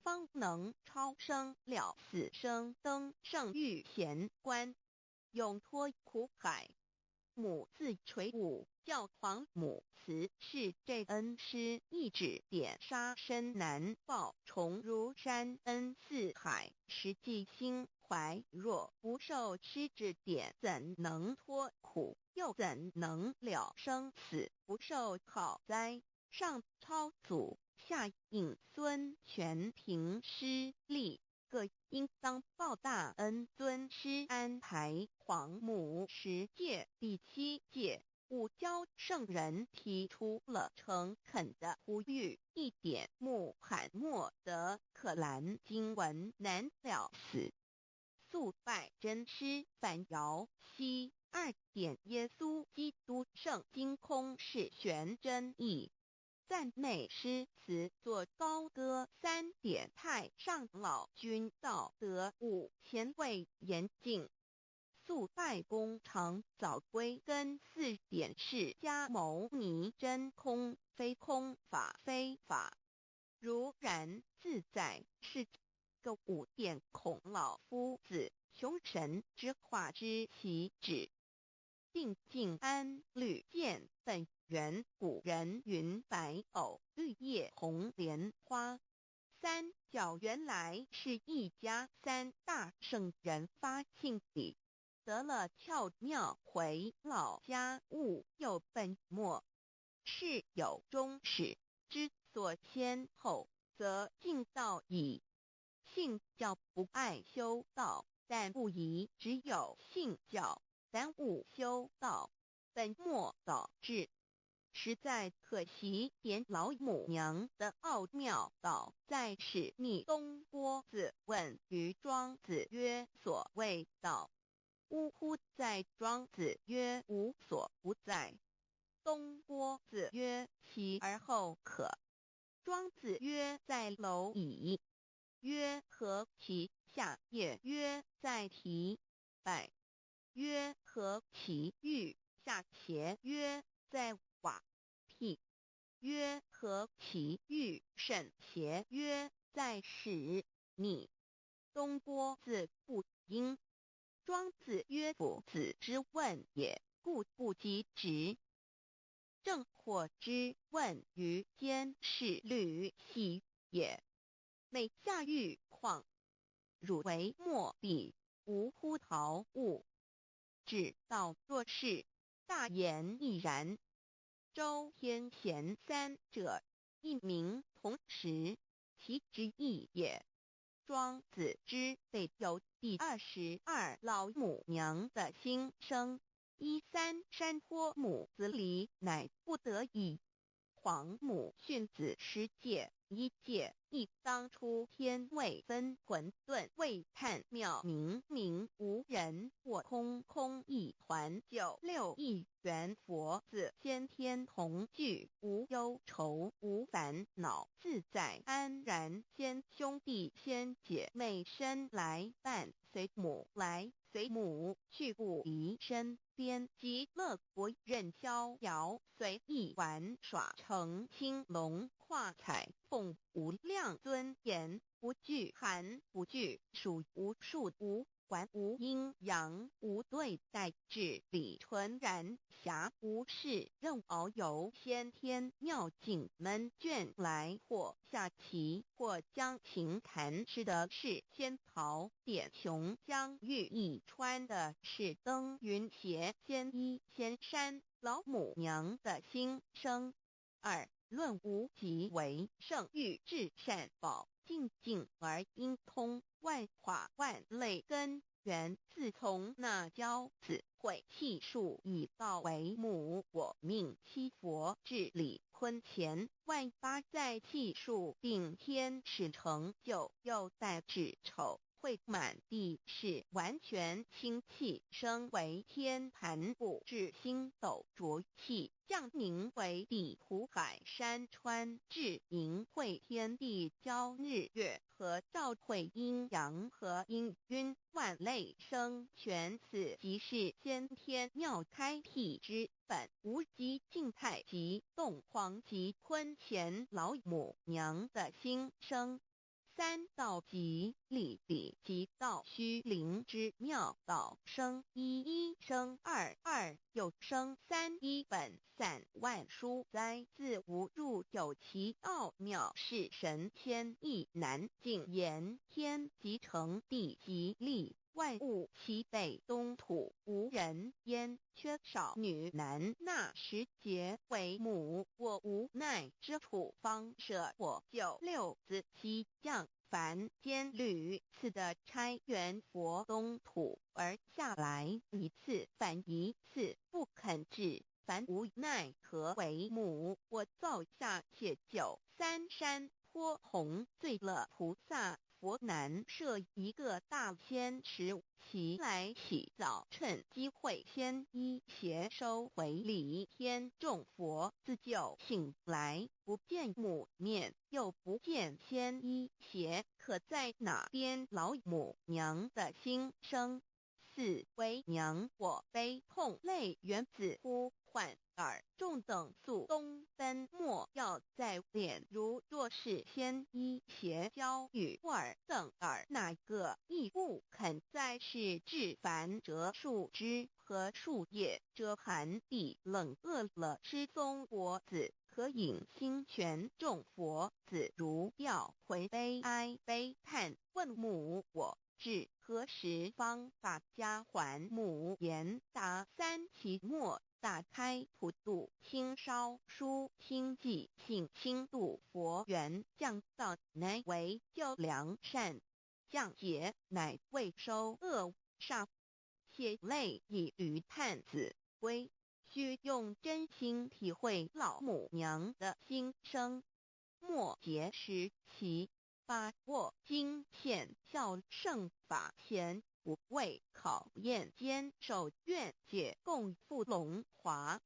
方能超生了死生，登圣域贤官，永脱苦海。母自垂武，教皇母慈是这恩师，一指点杀身难报，重如山恩似海，实际心怀若不受师指点，怎能脱苦，又怎能了生死，不受好灾。上超祖，下应孙权凭师力，各应当报大恩。尊师安排皇母10诫，第7诫勿教圣人提出了诚恳的呼吁，一点穆罕默德可兰经文难了死。肃拜真师反摇西2点耶稣基督圣经空是玄真义。赞美诗词作高歌3点太上老君道德5前卫严谨。肃拜功常早归根4点释迦牟尼真空非空法非法如然自在是个5点孔老夫子雄神之化之其旨。定静安律见本源古人云白藕绿叶红莲花。三角原来是一家3大圣人发庆礼，得了窍妙回老家务又本末，事有终始，之所先后，则敬道矣。信教不爱修道，但不宜只有信教耽误修道，本末倒置。实在可惜，点老母娘的奥妙道在使逆东郭子问于庄子曰：所谓道，呜呼！在庄子曰：无所不在。东郭子曰：其而后可。庄子曰：在蝼蚁。曰：何其下也？曰：在蹄。百。曰：何其欲？下且？曰：在瓦辟。曰：何其欲？甚且？曰：在屎。逆。东郭子不应。庄子曰：夫子之问也，故不及直。正或之问于监视律系也。每下狱况，汝为莫必，无乎陶物。指道若是，大言亦然。周天贤3者，一名同时，其之义也。庄子之备有第22老母娘的心声，13山坡母子礼，乃不得已。皇母训子10诫，1诫亦当初天未分，混沌未探妙明明无人，我空空一团。9六一元佛子先天同聚，无忧愁无烦恼，自在安然。先兄弟先姐妹生来伴，随母来随母去，不离身边。极乐国任逍遥，随意玩耍，成青龙画彩凤，无量尊严，不惧寒不惧暑，无数无观无阴阳，无对待，至理纯然，暇无事，任遨游，先天妙境门卷来，或下棋，或将琴弹，吃的是仙桃点琼浆，玉一穿的是登云斜仙衣仙山，老母娘的心声。二论无极为圣域至善宝，静静而应通，万化万类根源，自从那骄子会气数以道为母，我命七佛治理坤乾，万八在气数定天使成就，又在指丑。会满地是完全清气，升为天盘布至星斗浊气，降凝为地湖海山川，至凝会天地交日月和照会阴阳和阴晕万类生全，此即是先天妙开辟之本，无极静态及动荒及坤乾老母娘的心声。三道即理理即道虚灵之妙道生一，一生二，二又生三，一本散万殊哉，自无入有其奥妙，是神天意难尽言。天即成，地即立，万物其北东土，无人焉，缺少女男，那时节为母，我无奈之处方舍我就六子七将凡间屡次的差援佛东土，而下来一次反一次不肯治，凡无奈何为母，我造下且就三山坡红最乐菩萨佛南设一个大仙池，其来洗澡，趁机会先一邪收回礼，天众佛自救醒来，不见母面，又不见先一邪，可在哪边？老母娘的心声。四为娘，我悲痛泪源自呼唤耳，众等速东奔，莫要再敛。如若是先一邪教与尔等耳，哪个亦不肯再是至凡折树枝和树叶，遮寒地冷，饿了吃松果子，可饮清泉。众佛子如吊回悲哀悲叹，问母我至何时方把家还母？言答三期末，打开普度清烧书清寂性清度佛缘，降道乃为救良善，降劫乃为收恶煞，血泪以于叹子归，须用真心体会老母娘的心声。末节时期，把握经现效圣法前，不畏考验，坚守愿解，共赴龙华。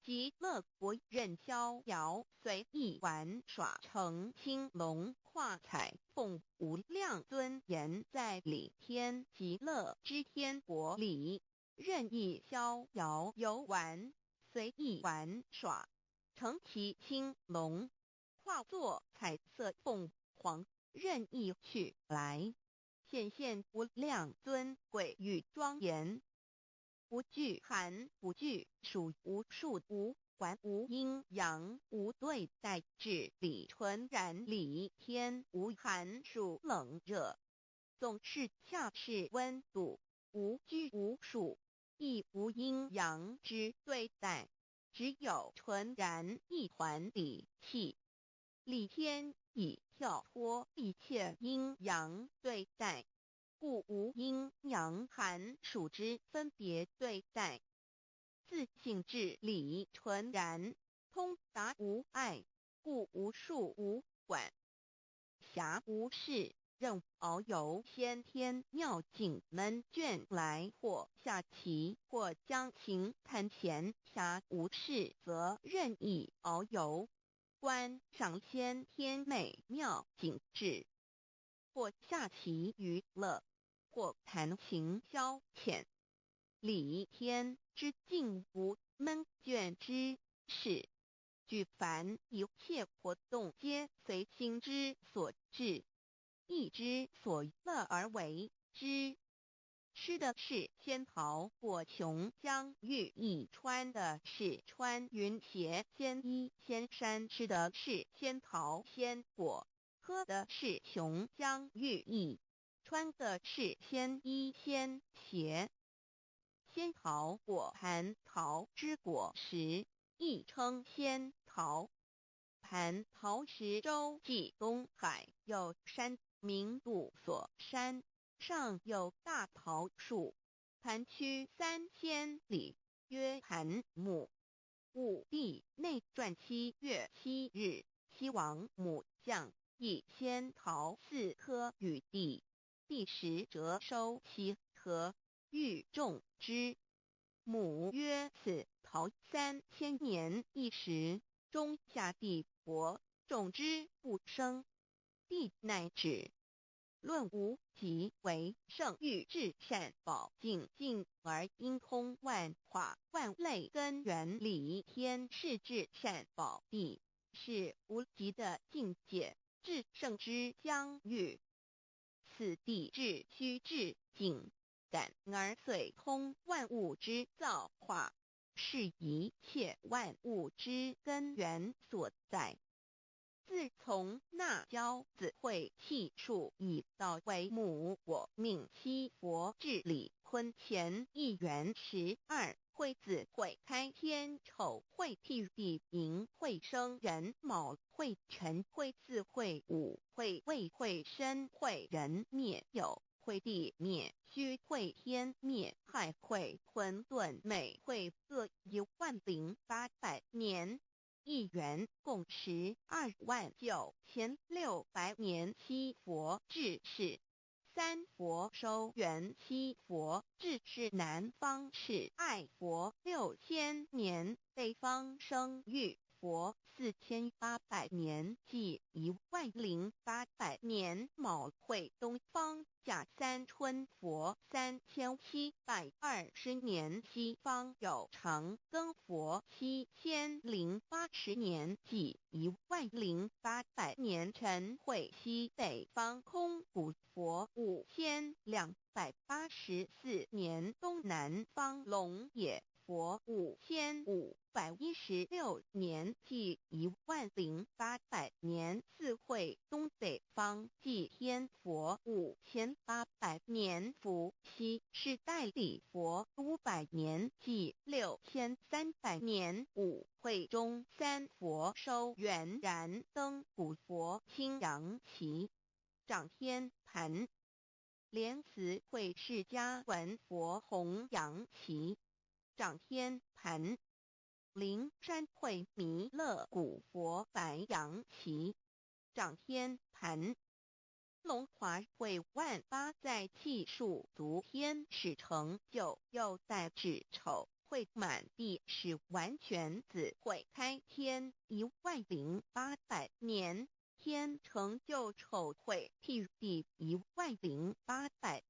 极乐国任逍遥，随意玩耍，成青龙化彩凤，无量尊严在里天极乐之天国里，任意逍遥游玩，随意玩耍，成其青龙，化作彩色凤凰，任意去来，显现无量尊贵与庄严。不惧寒，不惧暑，无数无管，无阴阳，无对待，至理纯然，理天无寒暑冷热，总是恰是温度，无拘无束，亦无阴阳之对待，只有纯然一团理气。理天以跳脱一切阴阳对待，故无阴阳寒暑之分别对待，自性至理纯然，通达无碍，故无束无管，暇无事，任遨游先天妙境门卷来，或下棋，或将琴弹弦，暇无事则任意遨游，观赏先天美妙景致，或下棋娱乐，或弹琴消遣。理天之境无闷倦之事，举凡一切活动，皆随心之所至，意之所乐而为之。吃的是仙桃果琼浆玉液，穿的是穿云鞋仙衣仙衫，吃的是仙桃仙果，喝的是琼浆玉液，穿的是仙衣仙鞋。仙桃果蟠桃之果实，亦称仙桃。蟠桃实洲际东海有山，名杜所山，上有大桃树。蟠区3000里，曰蟠母。武帝内传7月7日，西王母将以仙桃4颗与帝，帝时折收其核，欲种之。母曰：此桃3000年一时，中夏地薄，种之不生。帝乃止。论无极为圣域至善宝境尽而应通万化万类根源理天是至善宝地，是无极的境界，至圣之疆域。此地至虚至境感而遂通万物之造化，是一切万物之根源所在。自从那骄子会气数以道为母，我命七佛治理坤乾一元12，会子会开天丑会替地寅会生人卯会辰会巳会午会未会申会人灭酉会地灭戌会天灭亥会混沌每会各10800年。一元共129600年，七佛治世。三佛收元，七佛治世。南方是爱佛6000年，北方生玉佛4800年，即10800年。卯会东方甲三春佛3720年，西方有长庚佛7080年，即10800年。辰会西北方空谷佛5284年，东南方龙野佛5516年，即10800年。四会东北方祭天佛5800年，伏羲是代理佛500年，即6300年。五会中三佛收元，燃灯古佛青阳旗，掌天盘。莲慈会释迦文佛红阳旗，掌天盘。灵山会弥勒古佛白阳旗，掌天盘。龙华会万八在气数足天使成就，又在指丑会满地是完全子会开天10800年，天成就丑会替地10800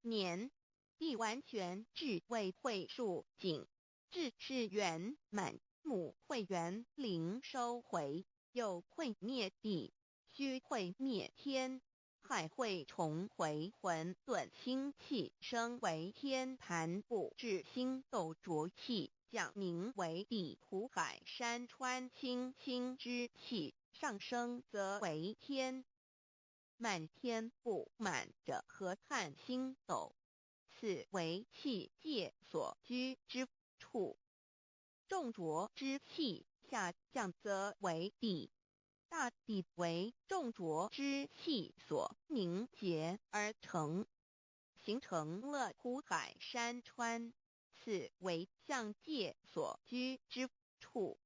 年，地完全至为会数景，至是圆满。母会元灵收回，又会灭地，戌会灭天，亥会重回混沌清气，生为天盘部，至星斗浊气，降名为地土海山川清清之气，上升则为天。满天不满者何叹星斗，此为气界所居之处。重浊之气下降则为地，大地为重浊之气所凝结而成，形成了土海山川，此为象界所居之处。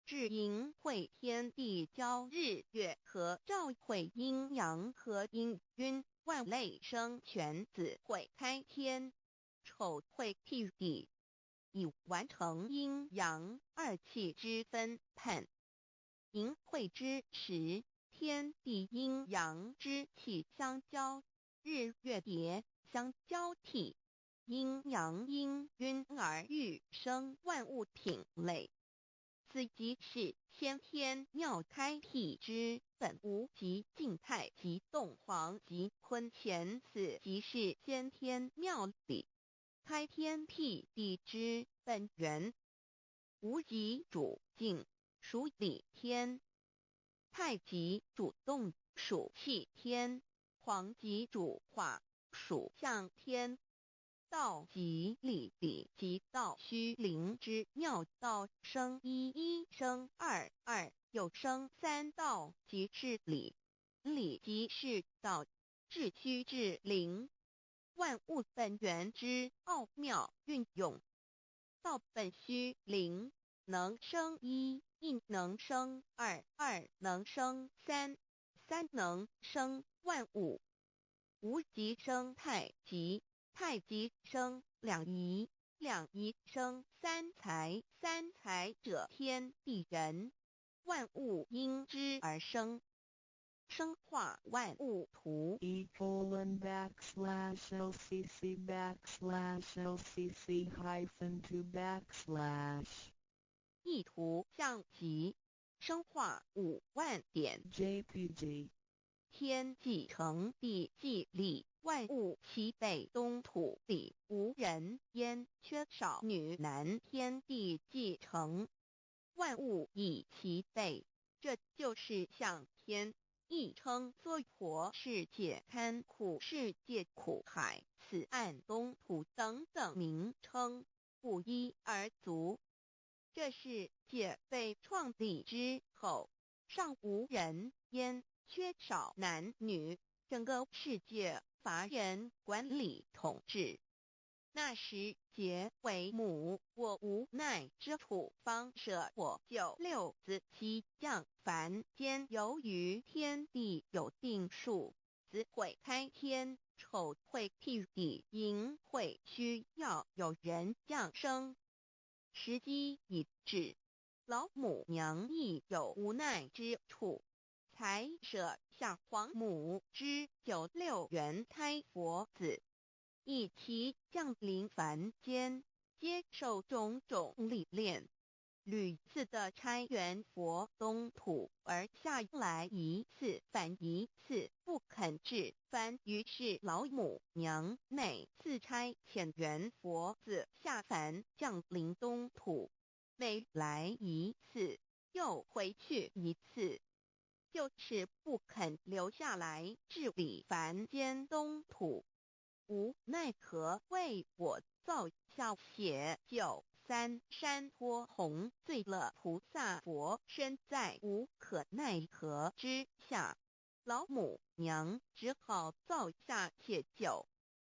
至阴会天地交日月和照会阴阳和阴晕万类生全子会开天，丑会替地，以完成阴阳二气之分判。寅会之时，天地阴阳之气相交，日月叠相交替，阴阳阴晕而欲生万物品类。此即是先天妙开辟之本无极静态及动黄及坤乾，此即是先天妙理。开天辟地之本源。无极主静，属理天；太极主动，属气天；黄极主化，属象天。道即理，理即道虚灵之妙道，生一，一生二，二又生三，道即是理，理即是道，至虚至灵，万物本源之奥妙运用。道本虚灵，能生一，一能生二，二能生三，三能生万物。无极生太极，太极生两仪，两仪生三才，三才者天地人，万物因之而生。生化万物图://LCC_LCC_2 意图象棋，生化5万点 JPG 天既成地既立，万物齐备，东土里无人烟，缺少女男，天地既成，万物亦齐备。这就是象天，亦称娑婆世界、堪苦世界、苦海、此岸、东土等等名称，不一而足。这世界被创立之后，尚无人烟，缺少男女，整个世界乏人管理统治。那时桀为母，我无奈之土方舍我九六子七降凡间。由于天地有定数，子会开天，丑会辟地，寅会需要有人降生。时机已至，老母娘亦有无奈之处，才舍下皇母之九六元胎佛子，一齐降临凡间，接受种种历练。屡次的差元佛东土而下来一次反一次不肯至凡，于是老母娘每次差遣元佛子下凡降临东土，每来一次又回去一次，就是不肯留下来治理凡间东土。无奈何为我造下血救三山托红，罪了菩萨佛身在无可奈何之下，老母娘只好造下血救。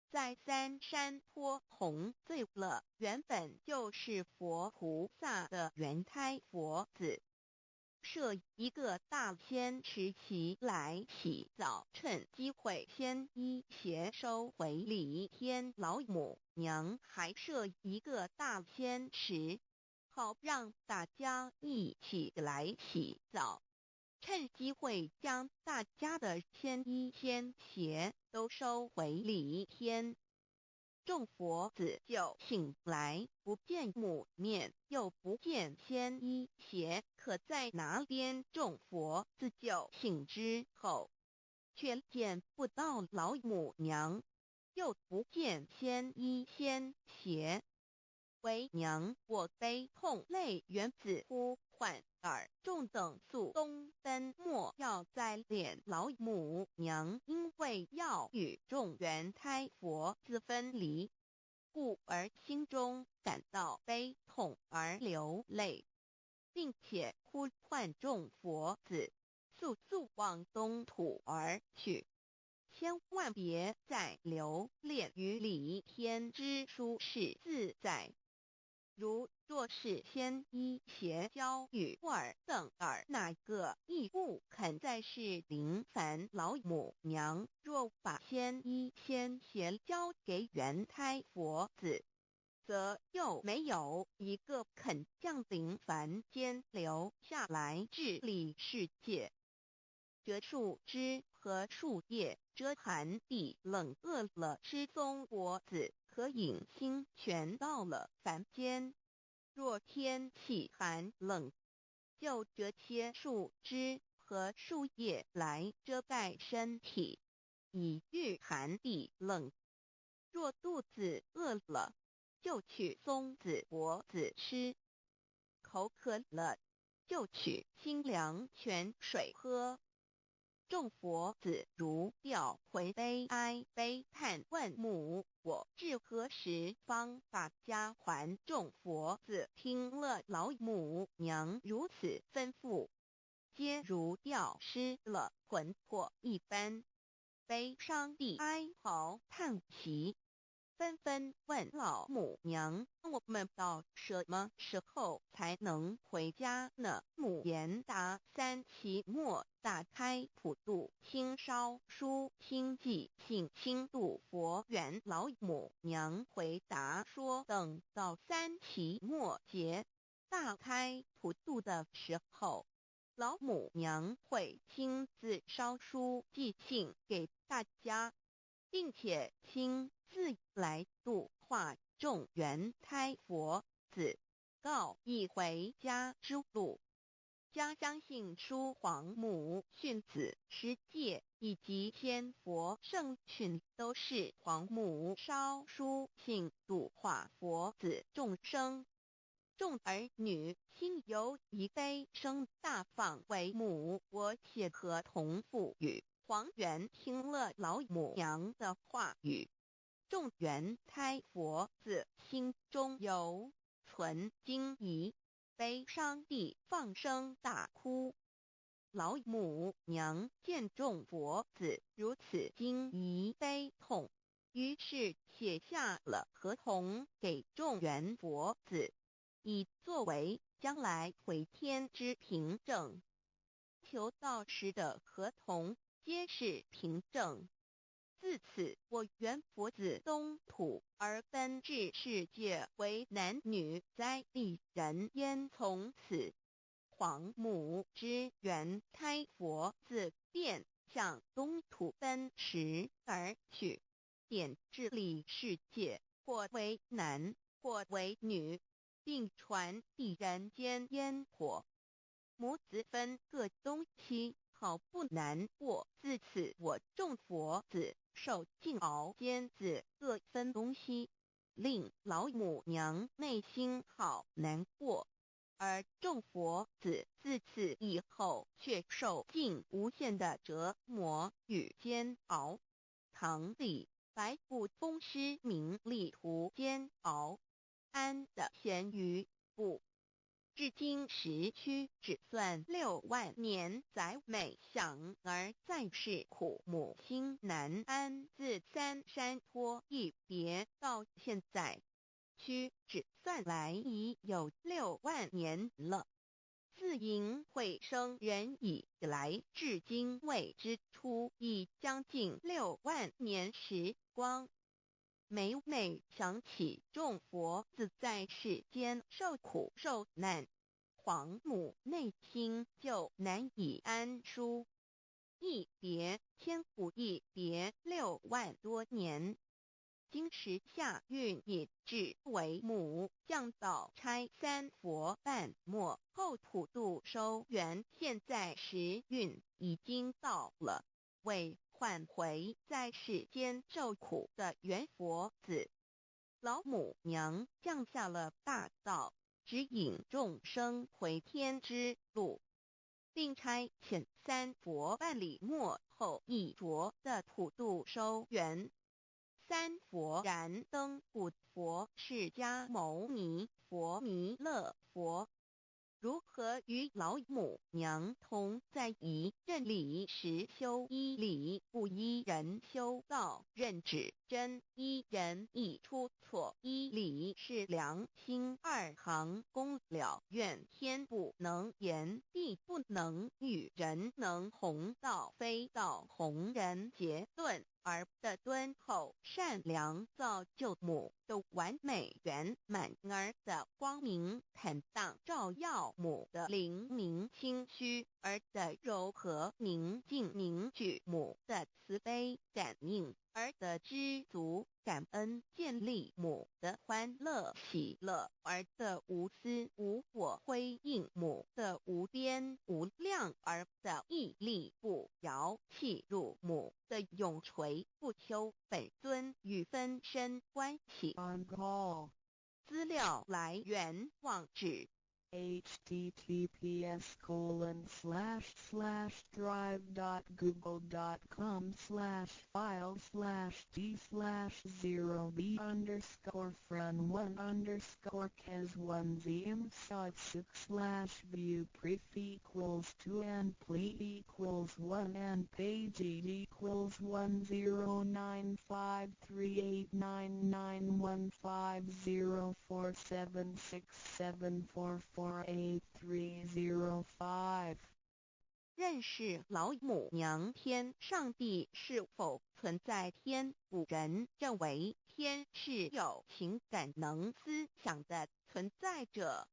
在三山托红罪了原本就是佛菩萨的原胎佛子，设一个大仙池期来洗澡，趁机会先一邪收回礼天。老母娘还设一个大仙池，好让大家一起来洗澡，趁机会将大家的仙衣仙鞋都收回礼天。众佛子就醒来，不见母面，又不见仙衣鞋，可在哪边？众佛子就醒之后，却见不到老母娘，又不见仙衣仙鞋。为娘我悲痛泪源自呼唤耳众等速东奔，莫要再怜老母娘，因为要与众元胎佛子分离，故而心中感到悲痛而流泪，并且呼唤众佛子速速往东土而去，千万别再留恋于礼天之舒适自在。若是仙衣鞋交与尔等尔，哪个亦不肯再是临凡老母娘？若把仙衣仙鞋交给元胎佛子，则又没有一个肯降临凡间留下来治理世界。这树枝和树叶遮寒地冷，饿了吃松果子，可饮清泉，到了凡间，若天气寒冷，就折些树枝和树叶来遮盖身体，以御寒地冷。若肚子饿了，就取松子果子吃；口渴了，就取清凉泉水喝。众佛子如调回悲哀悲叹问母，我至何时方把家还？众佛子听了老母娘如此吩咐，皆如吊失了魂魄一般，悲伤地哀嚎叹息，纷纷问老母娘：我们到什么时候才能回家呢？母言答：3期末打开普渡清烧书清寂信清度佛缘。老母娘回答说：等到3期末节大开普渡的时候，老母娘会亲自烧书寄信给大家，并且亲自来度化众缘胎佛子，告一回家之路。家相信书皇母训子师戒以及仙佛圣训都是皇母烧书信度化佛子众生。众儿女心有一悲生大放为母，我且合同赋予。黄元听了老母娘的话语，众缘胎佛子心中有存惊疑，悲伤地放声大哭。老母娘见众佛子如此惊疑悲痛，于是写下了合同给众缘佛子，以作为将来回天之凭证。求道时的合同皆是凭证。自此，我缘佛子东土而奔至世界为男女在地人焉。从此，皇母之缘胎佛子便向东土奔驰而去，点治理世界，或为男，或为女，并传递人间烟火。母子分各东西，好不难过。自此，我众佛子受尽熬煎子各分东西，令老母娘内心好难过。而众佛子自此以后却受尽无限的折磨与煎熬。唐李白骨风师名利图煎熬，安的咸鱼不。至今时区只算6万年，载美享而在世苦，母心难安。自三山坡一别到现在，区只算来已有6万年了。自寅会生人以来，至今未知出，已将近6万年时光。每每想起众佛子在世间受苦受难，皇母内心就难以安舒。一别千古，一别6万多年。今时夏运也至为母，降道差3佛半末后普渡收圆，现在时运已经到了，为唤回在世间受苦的缘佛子，老母娘降下了大道，指引众生回天之路，并差遣3佛办理末后一着的普渡收圆。3佛燃灯古佛释迦牟尼佛弥勒佛，如何与老母娘同在一任理时修一理，不依人修道，任指真一人一出错，一理是良心2行公了愿，天不能言，地不能语，人能弘道，非道弘人。结论而的敦厚善良，造就母的完美圆满，儿的光明坦荡，照耀母的灵明清虚，儿的柔和宁静凝聚，母的慈悲感应，儿的知足感恩建立，母的欢乐喜乐，儿的无私无我辉映，母的无边无量，儿的屹立不摇弃入，母的永垂为不求本尊与分身关系。 On call 资料来源网址 https://drive.google.com/files/d/0b_cas1z_6/view pref equals 2 and ple equals 1 and page equals 109538991550476774483005。认识老母娘天上帝是否存在？天古人认为天是有情感能思想的存在者。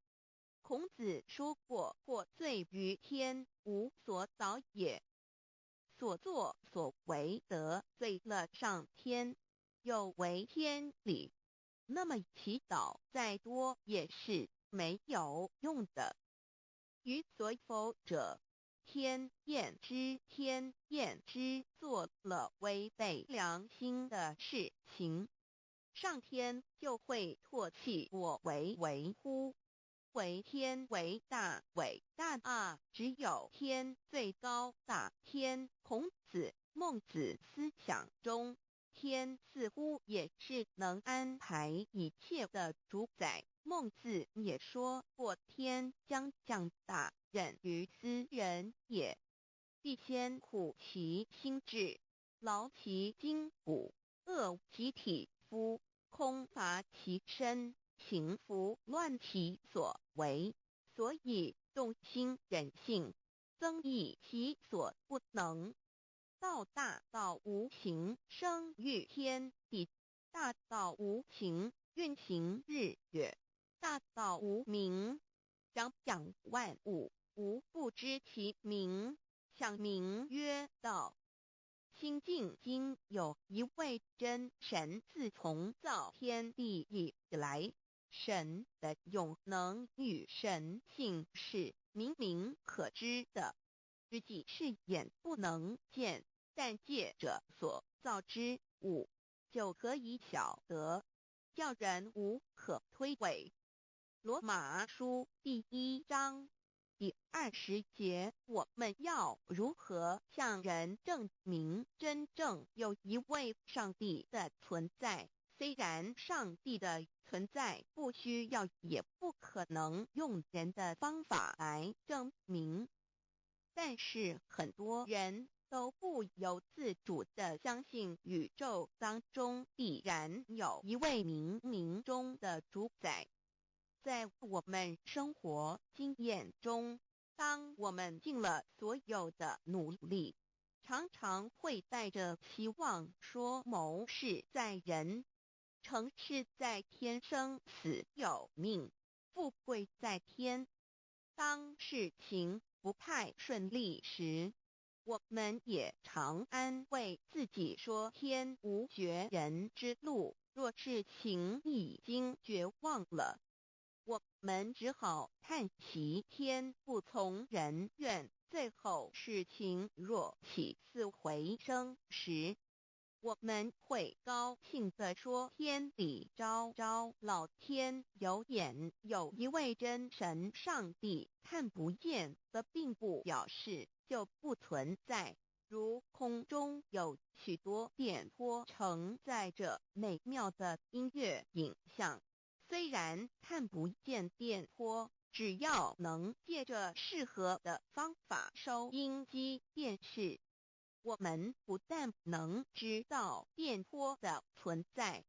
孔子说过，或罪于天，无所导也。所作所为得罪了上天，有违天理，那么祈祷再多也是没有用的。予所否者，天厌之，做了违背良心的事情，上天就会唾弃我为乎？为天为大伟大啊！只有天最高大天。孔子、孟子思想中，天似乎也是能安排一切的主宰。孟子也说过，天将降大任于斯人也，必先苦其心志，劳其筋骨，饿其体肤，空乏其身，行拂乱其所为，所以动心忍性，增益其所不能。道大道无形，生育天地；大道无形，运行日月；大道无名，长养万物，无不知其名，想名曰道。心经经有一位真神，自从造天地以来，神的永能与神性是明明可知的，实际是眼不能见，但借着所造之物，就可以晓得，叫人无可推诿。罗马书第1章第20节，我们要如何向人证明真正有一位上帝的存在？虽然上帝的存在不需要也不可能用人的方法来证明，但是很多人都不由自主地相信宇宙当中必然有一位冥冥中的主宰。在我们生活经验中，当我们尽了所有的努力，常常会带着期望说谋事在人，成事在天，生死有命，富贵在天。当事情不太顺利时，我们也常安慰自己说天无绝人之路，若事情已经绝望了，我们只好叹息天不从人愿。最后事情若起死回生时，我们会高兴地说天理昭昭，老天有眼，有一位真神上帝，看不见的并不表示就不存在。如空中有许多电波承载着美妙的音乐影像，虽然看不见电波，只要能借着适合的方法收音机电视，我们不但能知道电波的存在，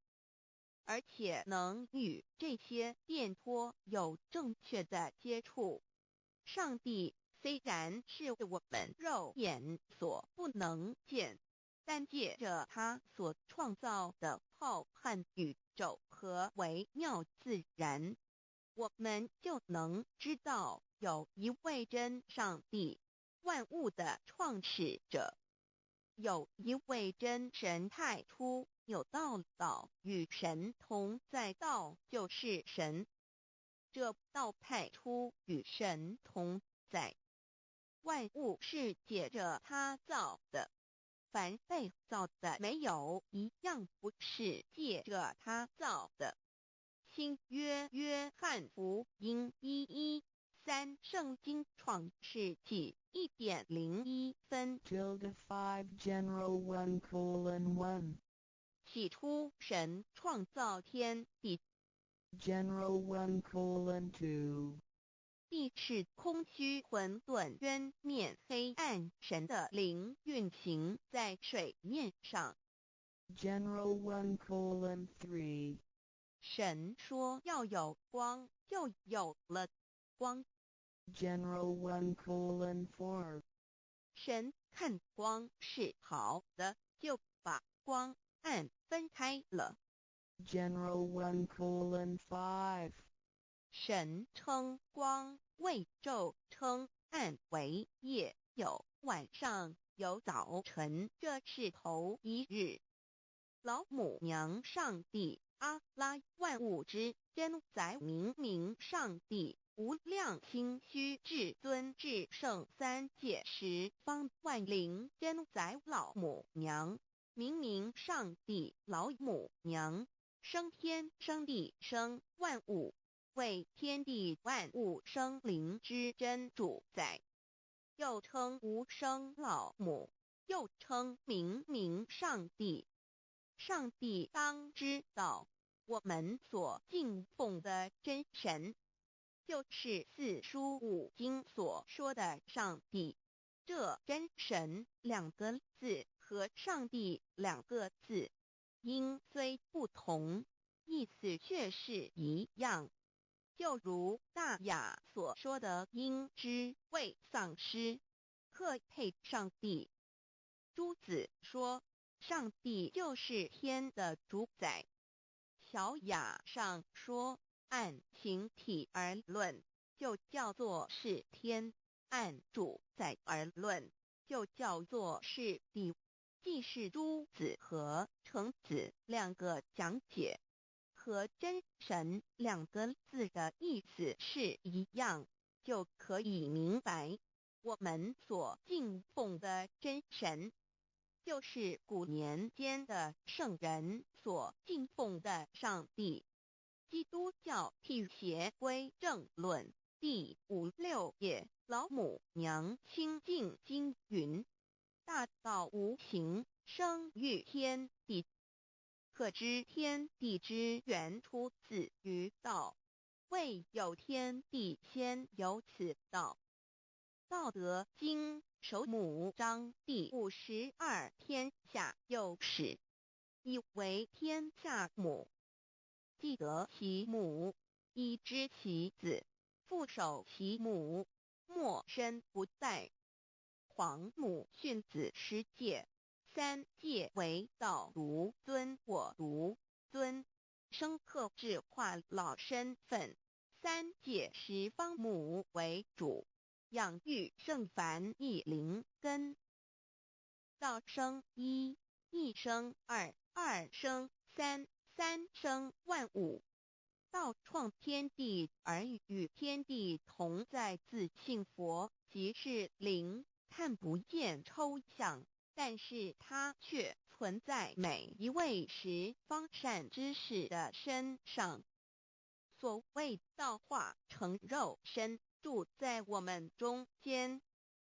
而且能与这些电波有正确的接触。上帝虽然是我们肉眼所不能见，但借着他所创造的浩瀚宇宙和微妙自然，我们就能知道有一位真上帝，万物的创始者，有一位真神太初有道，道与神同在，道就是神，这道太初与神同在，万物是借着他造的，凡被造的，没有一样不是借着他造的。新约约翰福音1:13，圣经创世纪1.01分。 5 General 1:1 起初神创造天地， General 1:2 地是空虚混沌渊面黑暗，神的灵运行在水面上。 General 1:3 神说要有光，就有了光。 General 1:4 神看光是好的，就把光暗分开了。 General 1:5 神称光为昼，称暗为夜，有晚上，有早晨，这是头一日。老母娘上帝阿拉，万物之真宰明明上帝，无量清虚至尊至圣三界十方万灵真宰老母娘，明明上帝老母娘，生天生地生万物，为天地万物生灵之真主宰，又称无生老母，又称明明上帝。上帝当知道，我们所敬奉的真神，就是四书五经所说的上帝。这真神2个字和上帝2个字，音虽不同，意思却是一样。就如大雅所说的鹰之谓丧尸，可配上帝。朱子说上帝就是天的主宰。小雅上说按形体而论，就叫做是天；按主宰而论，就叫做是地。既是朱子和程子2个讲解，和真神2个字的意思是一样，就可以明白，我们所敬奉的真神，就是古年间的圣人所敬奉的上帝。基督教辟邪归正论第56页，老母娘清净经云：大道无形，生育天地，可知天地之源出自于道，未有天地，先有此道。道德经首母章第52，天下有始，以为天下母。既得其母，以知其子，父守其母，莫身不在。皇母训子10戒，3戒为道如尊，我如尊，生克制化老身份。3戒十方母为主，养育圣凡一灵根。道生一，一生二，二生三，三生万物。道创天地而与天地同在，自性佛，即是灵，看不见抽象，但是它却存在每一位十方善知识的身上。所谓道化成肉身，住在我们中间。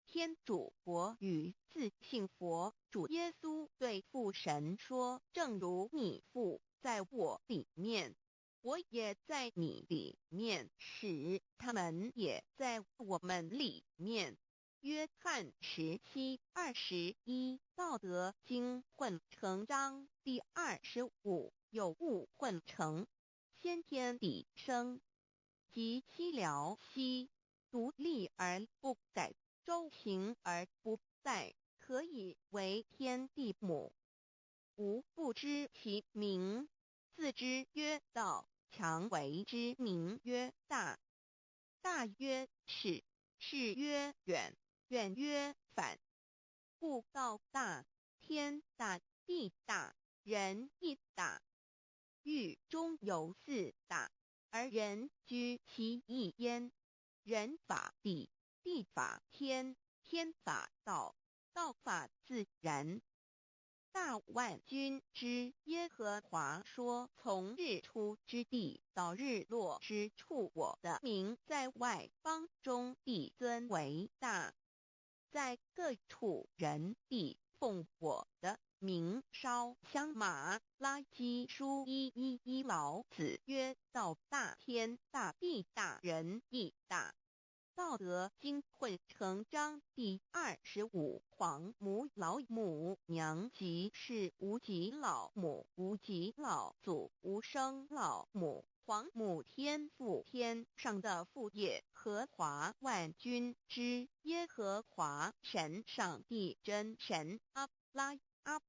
天主佛与自性佛主耶稣对父神说：正如你父在我里面，我也在你里面，使他们也在我们里面。约翰17:21，道德经混成章第25，有物混成，先天地生，即西辽西，独立而不改，周行而不殆，可以为天地母。吾不知其名，自之曰道，强为之名曰大。大曰始，始曰远，远曰反。故道大，天大，地大，人亦大。狱中有4大，而人居其一焉。人法地，地法天，天法道，道法自然。大万军之耶和华说，从日出之地到日落之处，我的名在外邦中必尊为大，在各处人必奉我的名烧香。马拉基书1:1老子曰：道大天大，必大，人亦大。道德经混成章第25。黄母老母娘即是无极老母，无极老祖，无生老母。黄母天父，天上的父，耶和华万军之耶和华神，上帝真神，阿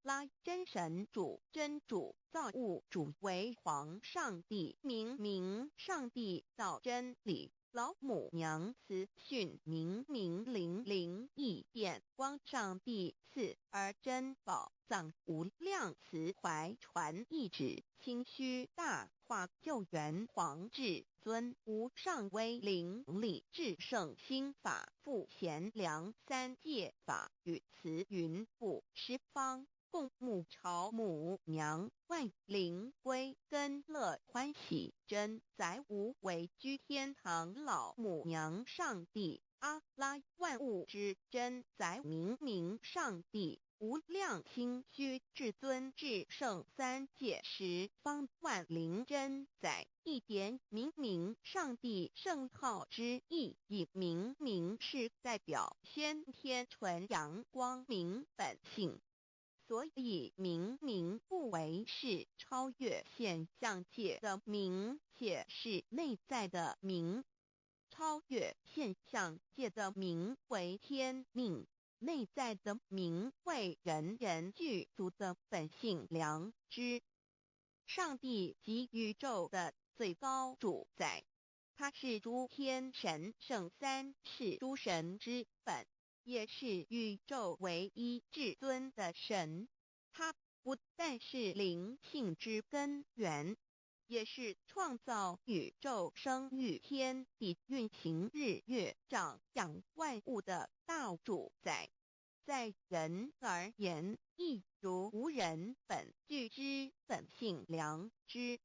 拉真神，主真主，造物主，为皇上帝，明上帝，造真理。老母娘慈训，明灵异变光，上帝赐而珍宝藏，无量慈怀传懿旨，清虚大化，救援皇至尊，无上威灵力，至圣心法，复贤良三界法，与慈云布十方，共沐朝母娘，万灵归根乐欢喜，真载无为居天堂，老母娘上帝，阿拉万物之真载，明上帝，无量清虚至尊至圣三界十方，万灵真载，一点明上帝圣号之意义，明是代表先天纯阳光明本性，所以明不为是超越现象界的明，且是内在的明。超越现象界的明为天命，内在的明为人具足的本性良知。上帝即宇宙的最高主宰，他是诸天神圣三世诸神之本，也是宇宙唯一至尊的神。他不但是灵性之根源，也是创造宇宙生育天地运行日月长养万物的大主宰。在人而言，亦如无人本具之本性良知，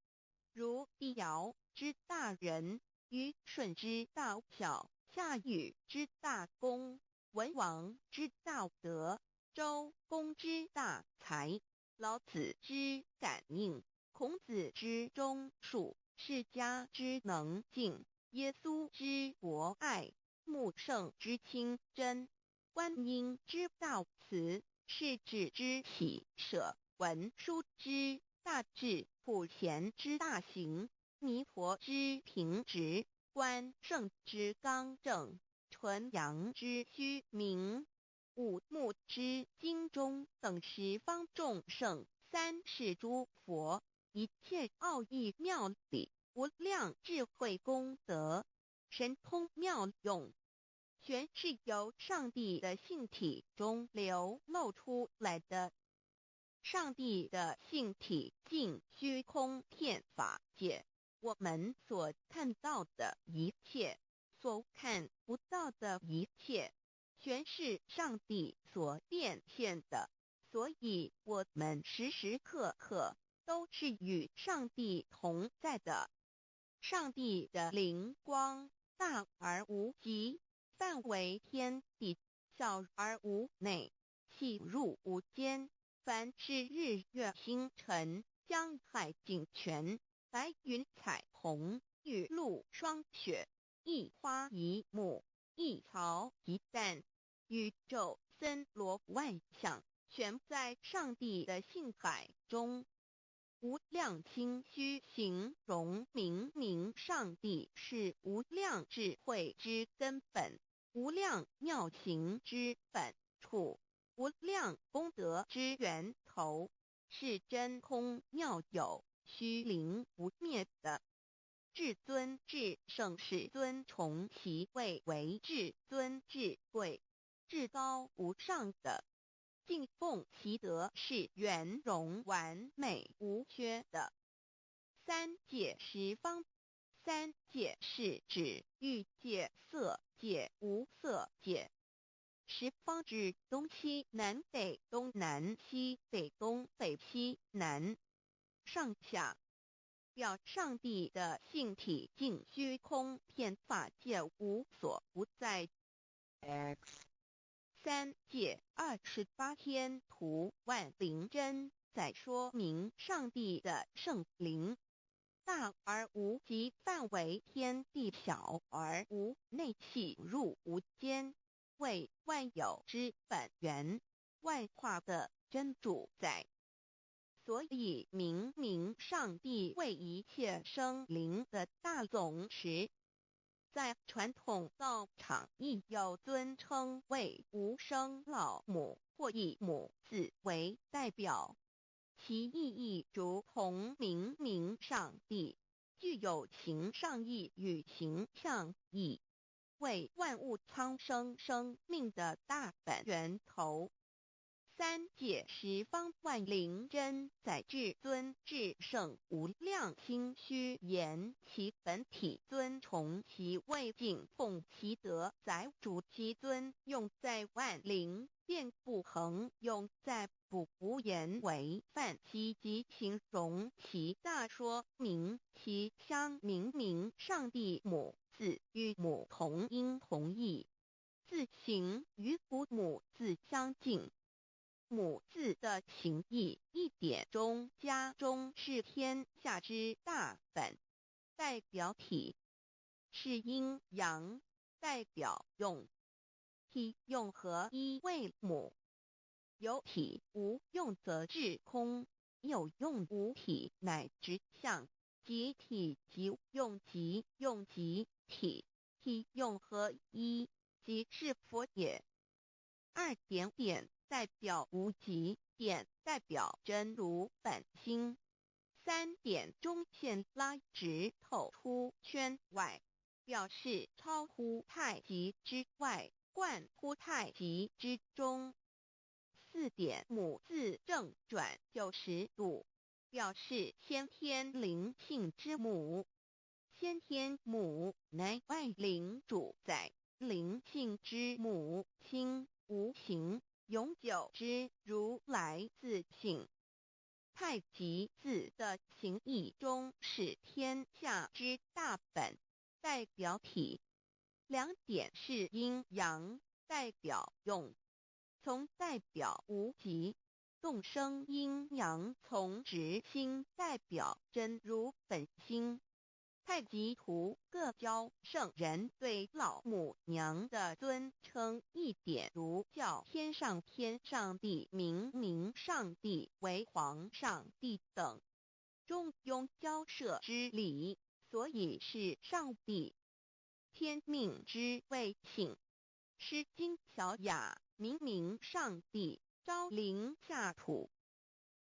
如帝尧之大仁，虞舜之大巧，夏禹之大功，文王之大德，周公之大才，老子之感应，孔子之忠恕，释迦之能静，耶稣之博爱，穆圣之清真，观音之大慈，世子之喜舍，文殊之大智，普贤之大行，弥陀之平直，关圣之刚正，纯阳之虚明，五目之精中，等十方众圣，三世诸佛，一切奥义妙理，无量智慧功德，神通妙用，全是由上帝的性体中流露出来的。上帝的性体尽虚空遍法界，我们所看到的一切，所看不到的一切，全是上帝所变现的，所以我们时时刻刻都是与上帝同在的。上帝的灵光大而无极，范围天地，小而无内，细入无间。凡是日月星辰，江海井泉，白云彩虹，雨露霜雪，一花一木，一草一蛋，宇宙森罗万象，全在上帝的性海中。无量清虚形容明上帝是无量智慧之根本，无量妙行之本处，无量功德之源头，是真空妙有，虚灵不灭的。至尊至圣，世尊崇其位为至尊至贵，至高无上的。敬奉其德，是圆融完美无缺的。三界十方，三界是指欲界、色界、无色界。十方指东西南北东南西北东北西南上下，表上帝的性体尽虚空遍法界无所不在。 X 三界28天图万灵真在说明上帝的圣灵大而无极范围，天地小而无内气入无间，为万有之本源，万化的真主宰。所以明明上帝为一切生灵的大总持，在传统道场亦有尊称为无生老母，或以母字为代表，其意义如同明明上帝具有形上义与形象义，为万物苍生生命的大本源头。三界十方万灵真在至尊至圣无量心虚言，其本体尊崇其位敬奉其德载主其尊，用在万灵便不恒用在不无言为范积极形容其大，说明其相明明上帝母字与母同音同义，字形与父母字相近。母字的情义一点中加中是天下之大本，代表体是阴阳，代表用，体用合一为母。有体无用则至空，有用无体乃直相，即体即用即用即体，体用合一即是佛也。二点点代表无极，点代表真如本心，三点中线拉直透出圈外，表示超乎太极之外，贯乎太极之中。四点母字正转90度，表示先天灵性之母。先天母乃万灵主宰，灵性之母心无形永久之如来自性。太极字的形义中是天下之大本，代表体。两点是阴阳，代表用，从代表无极，动生阴阳从直心，代表真如本心。太极图各教圣人对老母娘的尊称，一点如叫天上帝、明明上帝为皇上帝等，中庸交涉之理，所以是上帝。天命之谓请，诗经小雅明明上帝昭灵下土，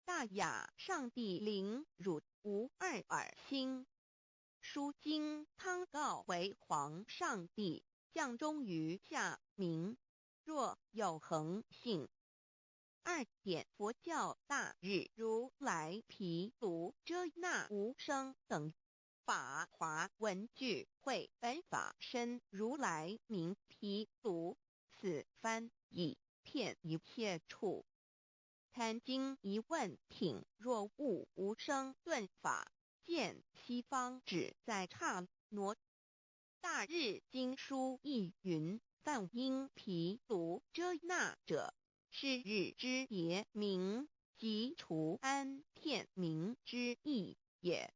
大雅上帝灵汝无二耳心。书经汤告为皇上帝，降中于下民，若有恒性。二点佛教大日如来毗卢遮那无生等法华文具会本法身如来名毗卢，此翻译遍一切处。坛经一问挺若悟无生顿法，见西方只在刹那。大日经书亦云，梵音毗卢遮那者，是日之别名，即除安片名之意也。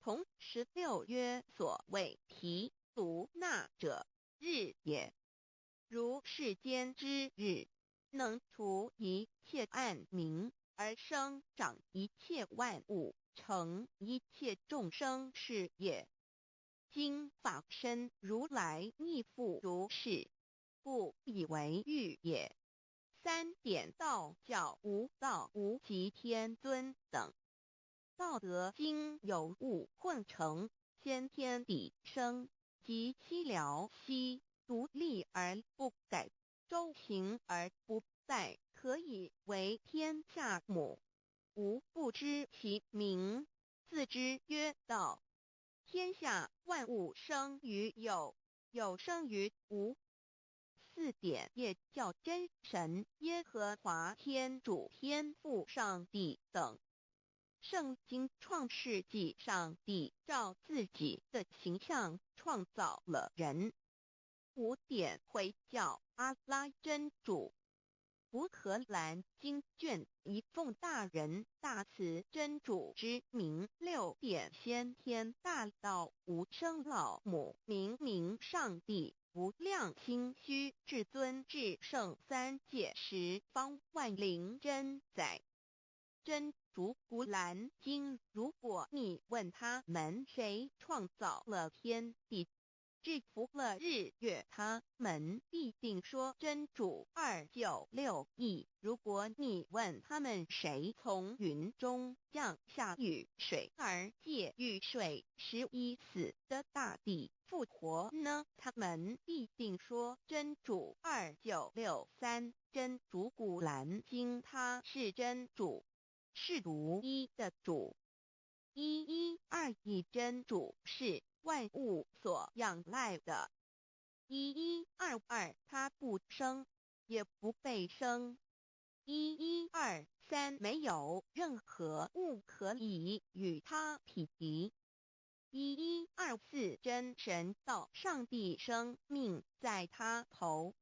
同16曰所谓毗卢那者，日也。如世间之日，能除一切暗明，而生长一切万物，成一切众生是也。今法身如来亦复如是，故以为喻也。三点道教无道无极天尊等，道德经有物混成，先天地生，即西辽西，独立而不改，周行而不殆，可以为天下母。吾不知其名，自之曰道。天下万物生于有，有生于无。4点也叫真神耶和华天主天父上帝等。圣经创世纪，上帝照自己的形象创造了人。5点会叫阿拉真主。乌克兰经卷一奉大人大慈真主之名。6点先天大道无生老母明上帝无量心虚至尊至圣3界十方万灵真载。真主古兰经，如果你问他们谁创造了天地，制服了日月，他们必定说真主296亿。如果你问他们谁从云中降下雨水而借雨水使已死的大地复活呢？他们必定说真主2963。真主古兰经，他是真主，是独一的主。112真主是万物所仰赖的。1122他不生，也不被生。1123没有任何物可以与他匹敌。1124真神道上帝生命在他头，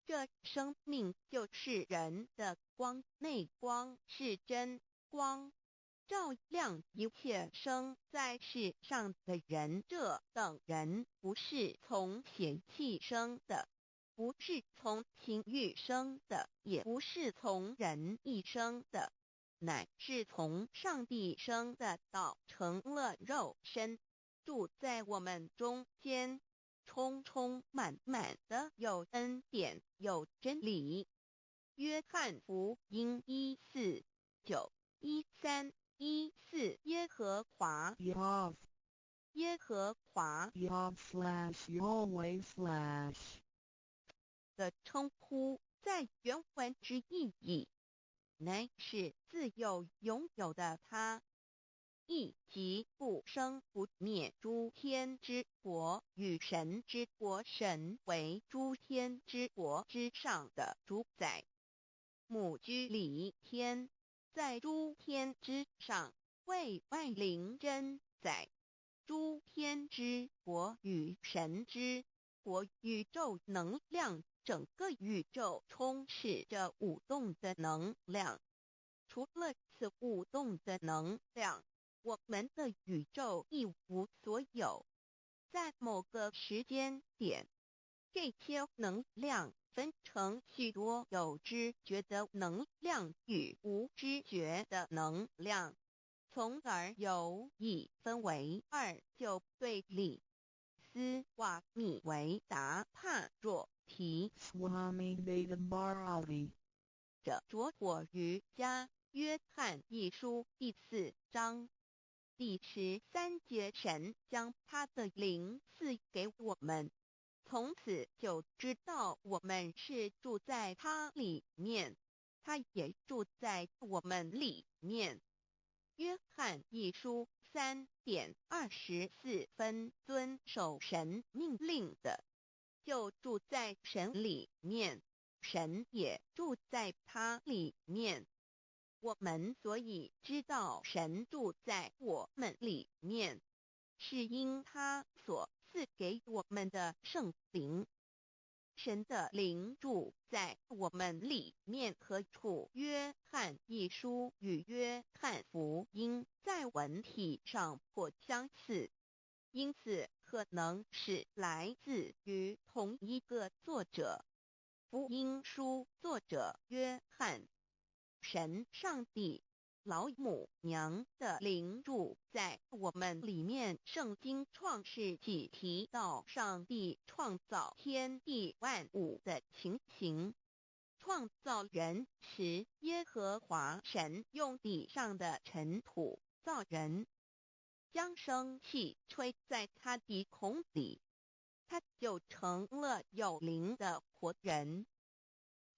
这生命就是人的光，内光是真光，照亮一切生在世上的人。这等人不是从血气生的，不是从情欲生的，也不是从人意生的，乃是从上帝生的道成了肉身，住在我们中间，充充满满的有恩典有真理。约翰福音1491314耶和华 Yav 耶和华 Yav/Yahweh/ 的称呼，在原文之意义，乃是自有拥有的他，亦即不生不灭诸天之国与神之国，神为诸天之国之上的主宰，母居里天，在诸天之上，为万灵真载。诸天之国与神之国，宇宙能量，整个宇宙充斥着舞动的能量。除了此舞动的能量，我们的宇宙一无所有。在某个时间点，这些能量分成许多有知觉的能量与无知觉的能量，从而有一分为2，就对立。斯瓦米维达帕若提 Swami Vedabharati 者着火于家约翰一书第4章第13节，神将他的灵赐给我们，从此就知道我们是住在他里面，他也住在我们里面。约翰一书3:24，遵守神命令的，就住在神里面，神也住在他里面。我们所以知道神住在我们里面，是因他所赐给我们的圣灵。神的灵住在我们里面何处？约翰一书与约翰福音在文体上颇相似，因此可能是来自于同一个作者。福音书作者约翰，神上帝老母娘的灵住在我们里面。圣经创世纪提到上帝创造天地万物的情形，创造人时，耶和华神用地上的尘土造人，将生气吹在他鼻孔里，他就成了有灵的活人。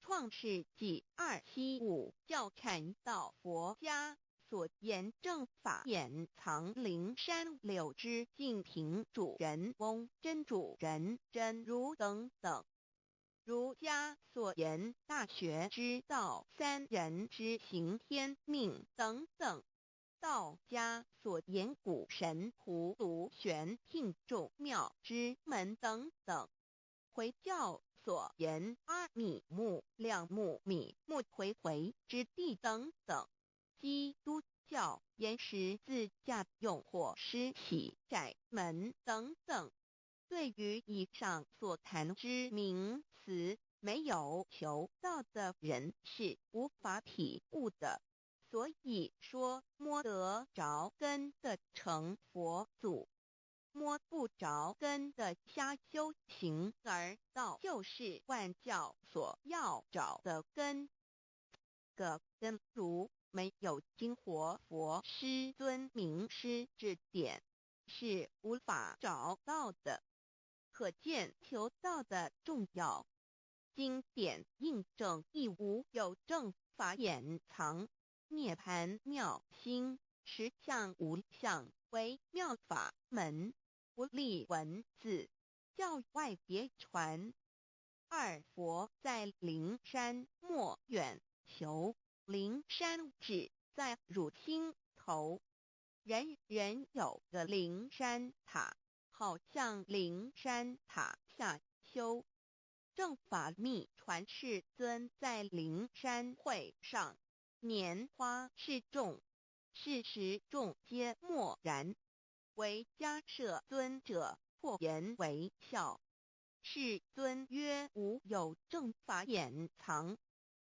创世纪275教阐到佛家所言正法掩藏灵山柳枝净瓶主人翁真主人真如等等。儒家所言大学之道三人之行天命等等，道家所言古神荼毒玄牝众妙之门等等，回教所言阿米木亮木米木回回之地等等，基督教言十字架用或施洗窄门等等。对于以上所谈之名词，没有求道的人是无法体悟的。所以说摸得着根的成佛祖，摸不着根的瞎修行，而道就是万教所要找的根。个根如没有经活佛师尊名师指点，是无法找到的。可见求道的重要。经典印证亦无有正法掩藏，涅盘妙心，实相无相，为妙法门，不立文字，教外别传。二佛在灵山莫远求，灵山只在汝心头，人人有个灵山塔，好像灵山塔下修。正法密传世尊在灵山会上，拈花示众，是时众皆默然，唯迦摄尊者破颜为笑。世尊曰：无有正法掩藏，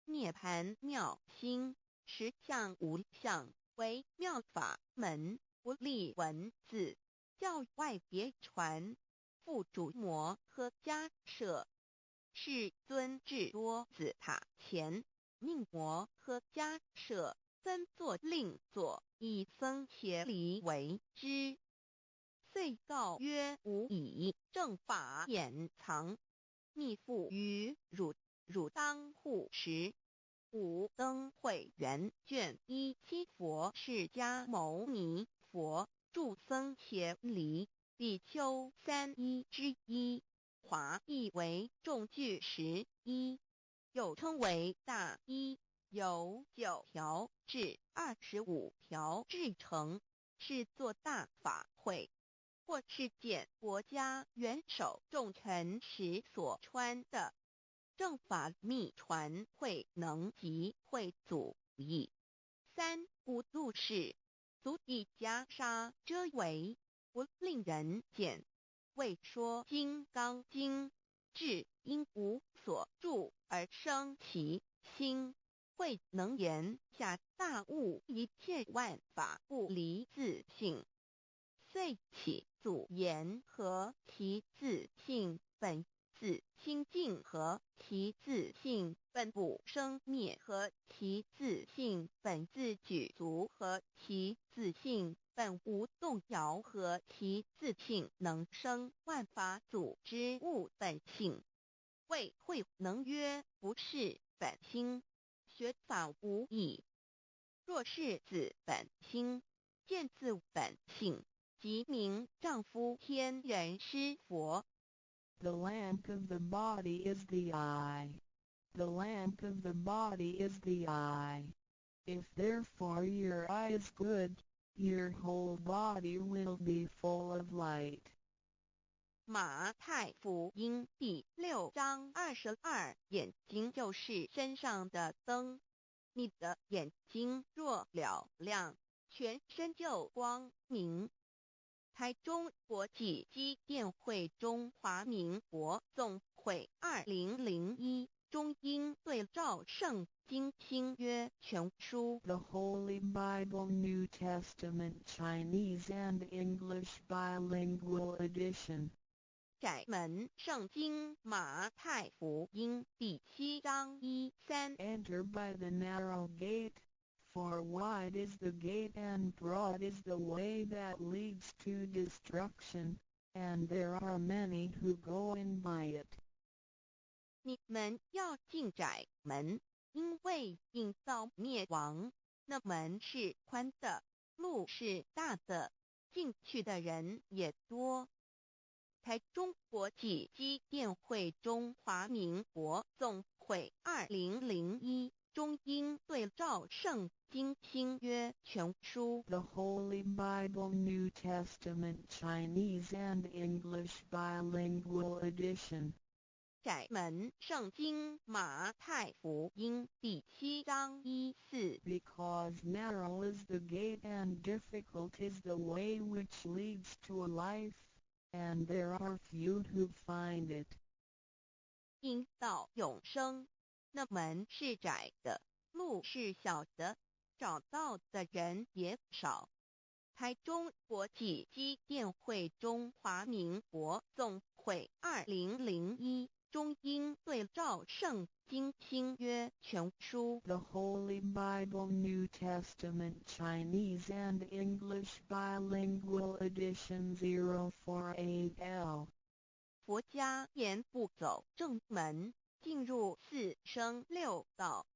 涅盘妙心，实相无相，为妙法门，不立文字，教外别传。复主摩诃迦摄。世尊至多子塔前，命摩诃迦摄分作令作，以僧伽梨为之。遂告曰：吾以正法掩藏，逆复于汝，汝当护持。五灯会元卷17佛释迦牟尼佛著僧伽梨比丘3之一，华译为众句11，又称为大一，由9条至25条制成，是作大法会，或是见国家元首重臣时所穿的。正法密传会能及会祖义。三无度世，足以袈裟遮为，不令人见。为说金刚经，至因无所住而生其心，慧能言下大悟一切万法不离自性。遂起祖言和其自性本自清净和其自性本不生灭和其自性本自具足和其自性本无动摇和其自性能生万法组之物本性。谓慧能曰：不是本心，学法无益。若是自本心，见自本性，即名丈夫天人师佛。The lamp of the body is the eye. The lamp of the body is the eye. If therefore your eye is good, your whole body will be full of light. 马太福音第6章22，眼睛就是身上的灯。你的眼睛若了亮，全身就光明。台中国际机电会中华民国总会2001中英对照圣经新约全书 The Holy Bible New Testament Chinese and English Bilingual Edition. 窄门圣经马太福音第7章1-3 Enter by the narrow gate, for wide is the gate and broad is the way that leads to destruction, and there are many who go in by it. 你们要进窄门，因为引到灭亡。那门是宽的，路是大的，进去的人也多。台中国际机电会中华民国总会2001中英对照圣经新约全书 The Holy Bible New Testament Chinese and English Bilingual Edition. 窄门圣经马太福音第7章14 Because narrow is the gate and difficult is the way which leads to life, and there are few who find it. 因到永生，那门是窄的，路是小的，找到的人也少。台中国际机电会中华民国总会2001中英对照圣经新约全书 The Holy Bible New Testament Chinese and English Bilingual Edition 048L. 佛家言不走正门，进入四生六道。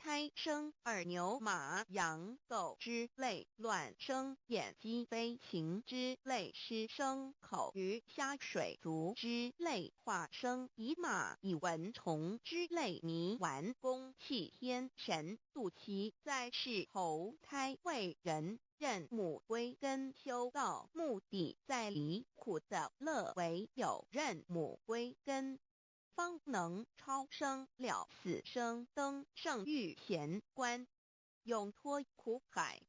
胎生耳牛马羊狗之类，卵生眼鸡飞禽之类，湿生口鱼虾水族之类，化生以马以蚊虫之类，泥丸公气天神肚脐在世投胎为人，任母归根修道，目的在离苦的乐为有任母归根，方能超生了死生，登圣域贤官，永脱苦海。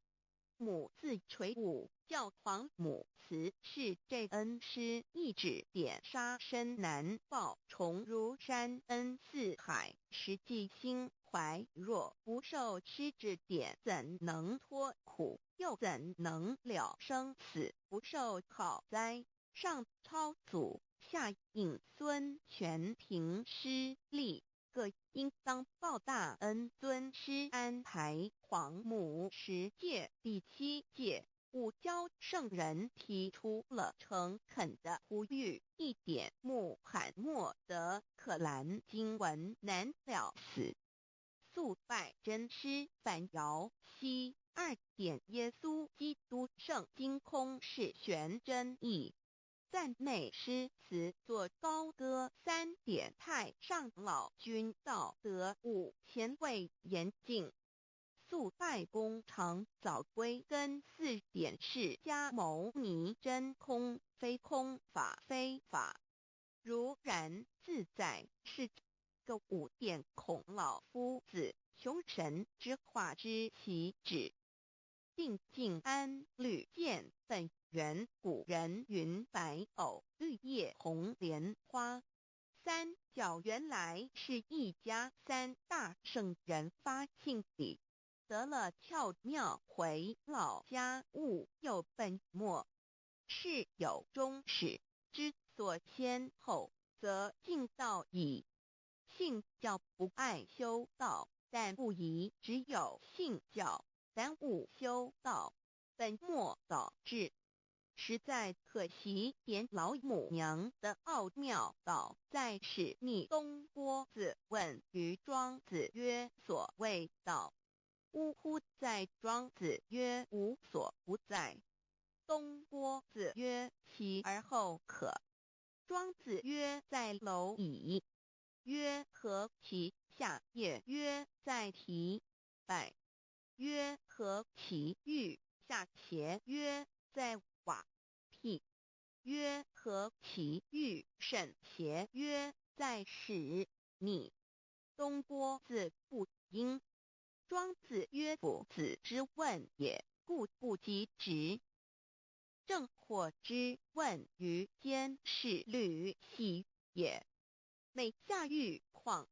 母自垂武，教皇母慈是这恩师，一指点杀身难报，重如山恩似海，实际心怀若不受师指点，怎能脱苦，又怎能了生死，不受考灾。上超祖，下应孙权凭师力，各应当报大恩。尊师安排皇母10诫，第7诫五教圣人提出了诚恳的呼吁，一点穆罕默德可兰经文难了死。肃拜真师反摇西2点耶稣基督圣经空是玄真义。赞美诗词作高歌3点太上老君道德5前卫严谨。肃拜功常早归根4点释迦牟尼真空非空法非法如然自在是个5点孔老夫子雄神之化之其旨。定静安律见本源古人云白藕绿叶红莲花。三角原来是一家3大圣人发庆礼，得了窍妙回老家务又本末，是有终始之所先后，则敬道矣。信教不爱修道，但不宜只有信教耽误修道，本末倒置，实在可惜。点老母娘的奥妙道在使逆东郭子问于庄子曰：所谓道，呜呼！在庄子曰：无所不在。东郭子曰：其而后可。庄子曰：在蝼蚁。曰：何其下也？曰：在蹄。百。曰：何其欲？下且曰：在瓦辟。曰：何其欲？甚且曰：在始。逆。东郭子不应。庄子曰：夫子之问也，故不及直。正或之问于监视律系也。每下狱况，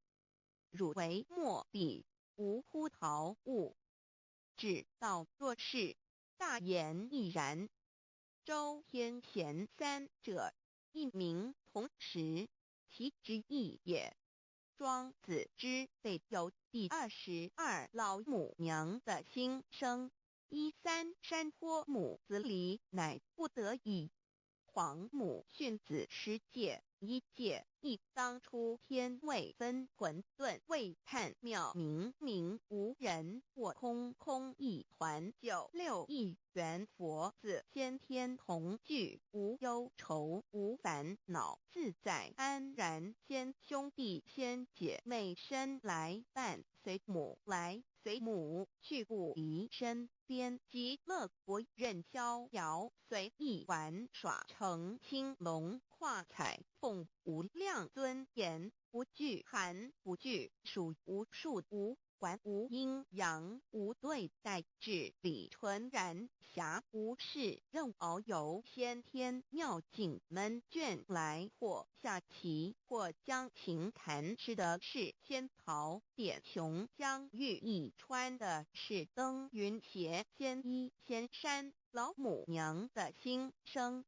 汝为莫必，无乎陶物。指道若是，大言亦然。周天贤3者，一名同时，其之义也。庄子之备有第22老母娘的心声，依3山坡母子礼，乃不得已。黄母训子10戒1戒亦当初天未分混沌未判妙明明无人我空空一团96亿元佛子先天同具无忧愁无烦恼自在安然先兄弟先姐妹身来伴随母来随母去不离身边极乐国任逍遥随意玩耍成青龙化彩凤无量尊严不惧寒不惧暑无数无管无阴阳无对待至理纯然暇无事任遨游先天妙境门卷来或下棋或将琴弹诗的是仙桃点琼将玉一穿的是登云鞋仙衣仙山老母娘的心声。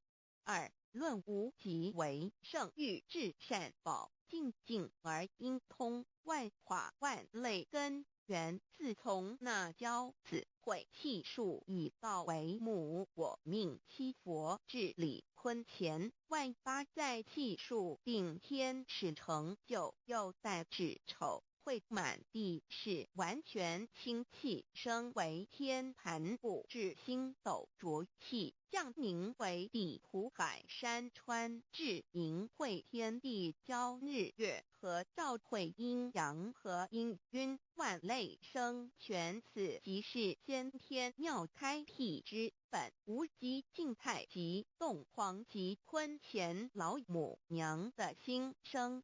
2论无极为圣域至善宝静静而应通万化万类根源自从那教子会气数以道为母我命七佛至理坤前万八在气数并天使成就又在至丑会满地是完全清气升为天盘部至星斗浊气降凝为地湖海山川至盈会天地交日月和照会阴阳和阴晕万类生全此即是先天妙开辟之本无极静态及动黄及坤前老母娘的心声。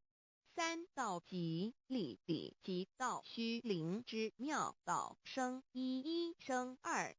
3道即理理即道虚灵之妙道生一生二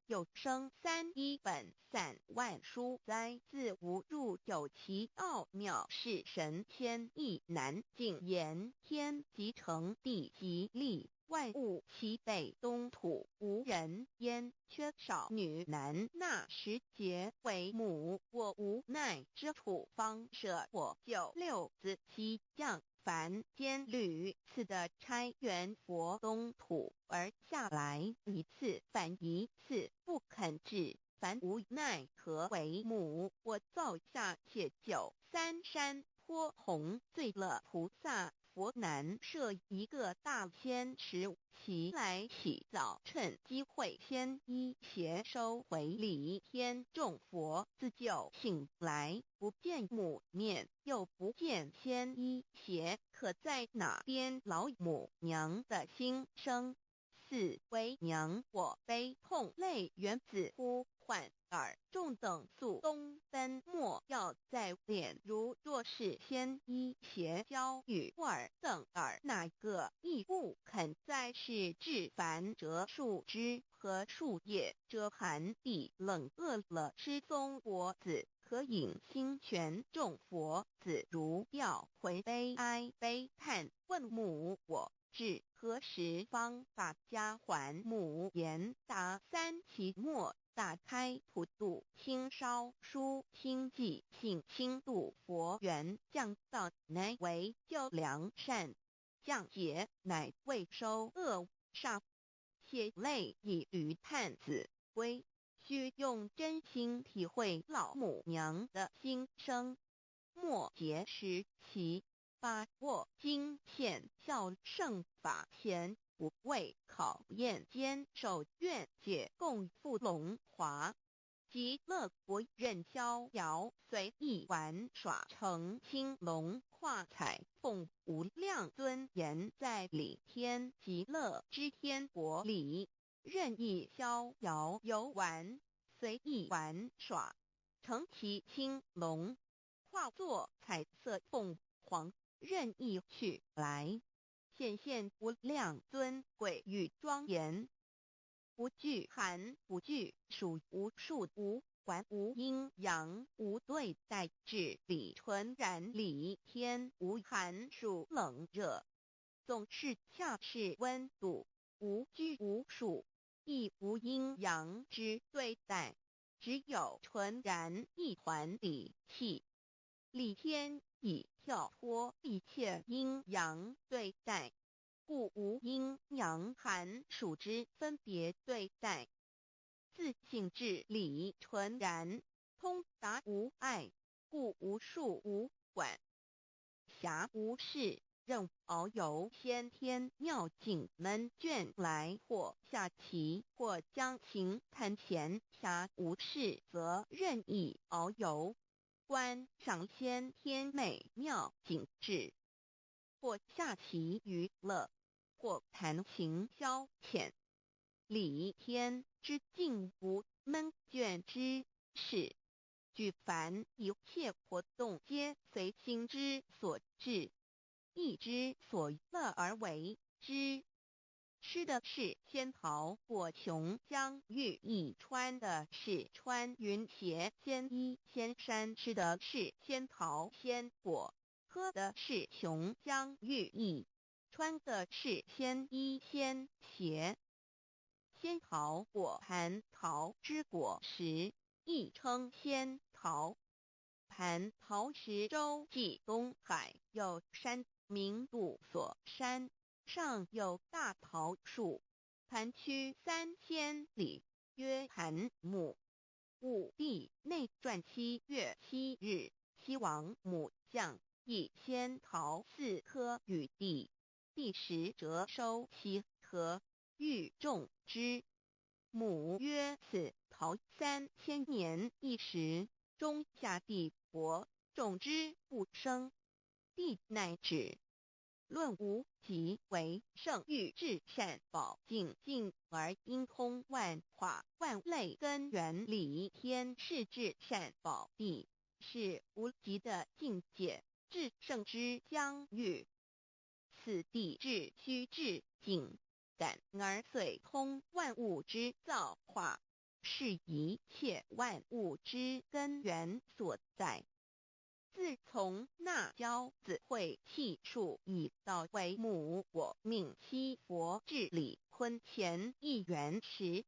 又生3一本散万殊哉自无入有其奥妙是神天意难尽言天即成地即立万物其北东土无人焉缺少女男那时节为母我无奈之处方舍我96子妻降凡间屡次的差援佛东土而下来一次反一次不肯至凡无奈何为母我造下且93山坡弘最乐菩萨佛南设一个大仙池其来起早趁机会先一邪收回礼天众佛自救醒来不见母面又不见先一邪可在哪边老母娘的心声。4为娘我悲痛泪缘子呼唤耳众等宿东奔莫要在脸如若是先一邪教与尔等耳哪个亦不肯在是至凡折树枝和树叶遮寒地冷饿了失踪佛子可引心泉众佛子如调回悲哀悲叹问母我至何时方把家还母言答3期末打开普度清烧书清寂性清度佛缘降道乃为救良善降劫乃为收恶煞血泪以于叹子归须用真心体会老母娘的心声末节时期把握经现效圣法前不畏考验坚守愿解共赴龙华极乐国任逍遥随意玩耍成青龙化彩凤无量尊严在理天极乐之天国里任意逍遥游玩随意玩耍成其青龙化作彩色凤凰任意去来显现无量尊贵与庄严不惧寒不惧暑无数无管无阴阳无对待至理纯然理天无寒暑冷热总是恰是温度无拘无束亦无阴阳之对待只有纯然一团理气理天以跳脱一切阴阳对待故无阴阳寒暑之分别对待自性至理纯然通达无碍，故无数无管。暇无事，任遨游先天妙境门卷来，或下棋，或将琴弹弦。暇无事，则任意遨游，观赏先天美妙景致，或下棋娱乐，或弹琴消遣。理天之境无闷卷之事，举凡一切活动，皆随心之所至，意之所乐而为之。吃的是仙桃果琼浆玉液，穿的是穿云鞋仙衣仙衫，吃的是仙桃仙果，喝的是琼浆玉液，穿的是仙衣仙鞋。仙桃果蟠桃之果实，亦称仙桃。蟠桃实洲际东海有山，名杜所山，上有大桃树，盘曲3000里，曰盘木。武帝内传7月7日，西王母将以仙桃4颗与帝，帝时折收其颗，欲种之。母曰：此桃3000年一时，中夏地薄，种之不生。帝乃止。论无极为圣域至善宝境，尽而应通万化万类根源理，天是至善宝地，是无极的境界，至圣之疆域。此地至虚至境，感而遂通万物之造化，是一切万物之根源所在。自从那骄子会气数以道为母，我命七佛治理坤乾一元12，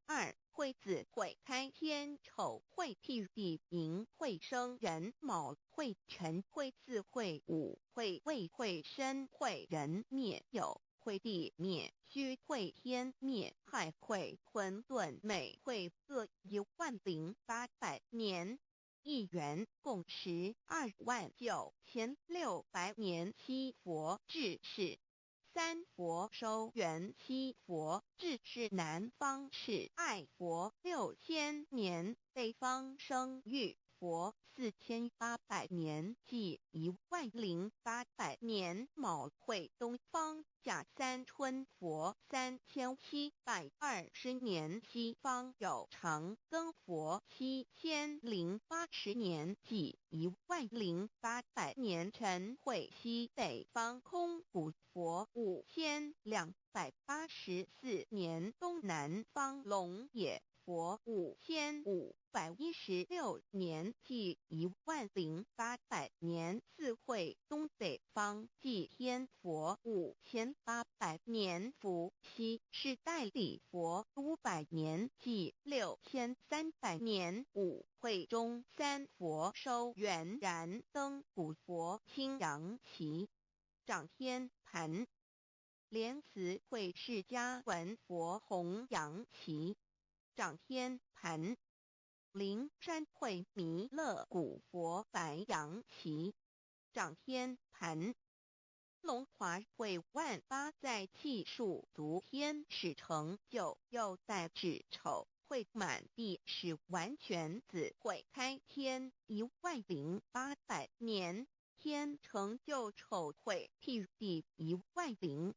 会子会开天丑，会辟地寅，会生人卯，会辰会巳，会午，会未，会申，会人灭酉，会地灭戌，会天灭亥，会混沌昧，会各10800年。一元共129600年。七佛治世，三佛收元，七佛治世南方是爱佛6000年，北方生玉佛4800年，即10800年。卯会东方甲三春佛3720年，西方有长庚佛7080年，即10800年。辰会西北方空谷佛5284年，东南方龙野佛5516年，即10800年。四会东北方祭天佛5800年，伏羲是代理佛500年，即6300年。五会中三佛收元，燃灯古佛青阳旗，掌天盘。莲慈会释迦文佛红阳旗，掌天盘。灵山会弥勒古佛白阳旗，掌天盘。龙华会万八在气数足天使成就，又在子丑会满地使完全子会开天10800年，天成就丑会辟地10800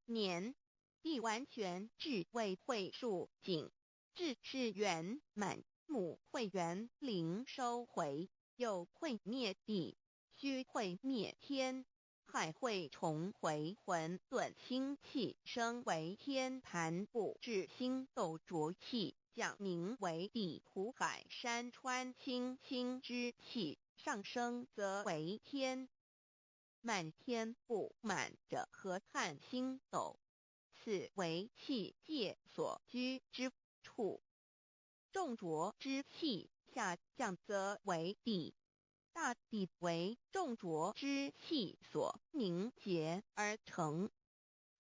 年，地完全至为会数景，至是圆满。母会元灵收回，又会灭地，戌会灭天，亥会重回混沌星气，生为天盘部，至星斗浊气，降名为地土海山川清清之气，上升则为天。满天不满者何叹星斗，此为气界所居之处。重浊之气下降则为地，大地为重浊之气所凝结而成，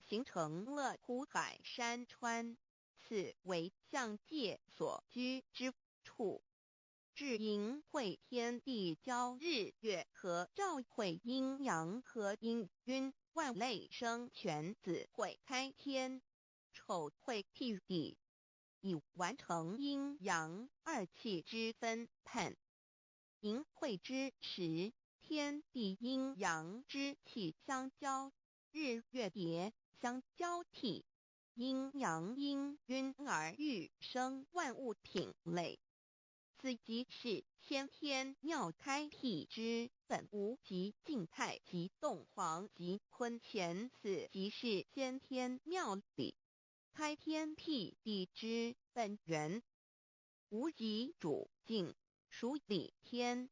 形成了土海山川，此为象界所居之处。至寅会地交日月和照会阴阳和阴晕，万类生全子会开天，丑会替地，以完成阴阳二气之分判。寅会之时，天地阴阳之气相交，日月叠相交替，阴阳阴晕而欲生万物品类。此即是先天妙开辟之本无极静态及动黄及坤乾，此即是先天妙理开天辟地之本源。无极主静，属理天；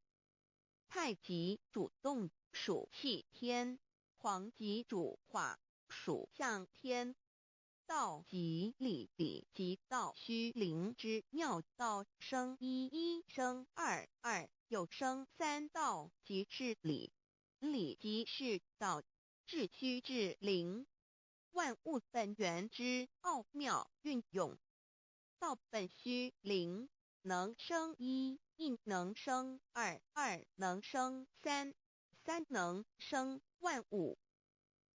太极主动，属气天；黄极主化，属象天。道即理即道虚灵之妙道，生一，一生二，二又生三道，即是理。理即是道，至虚至灵，万物本源之奥妙运用。道本虚灵，能生一，一能生二，二能生三，三能生万物。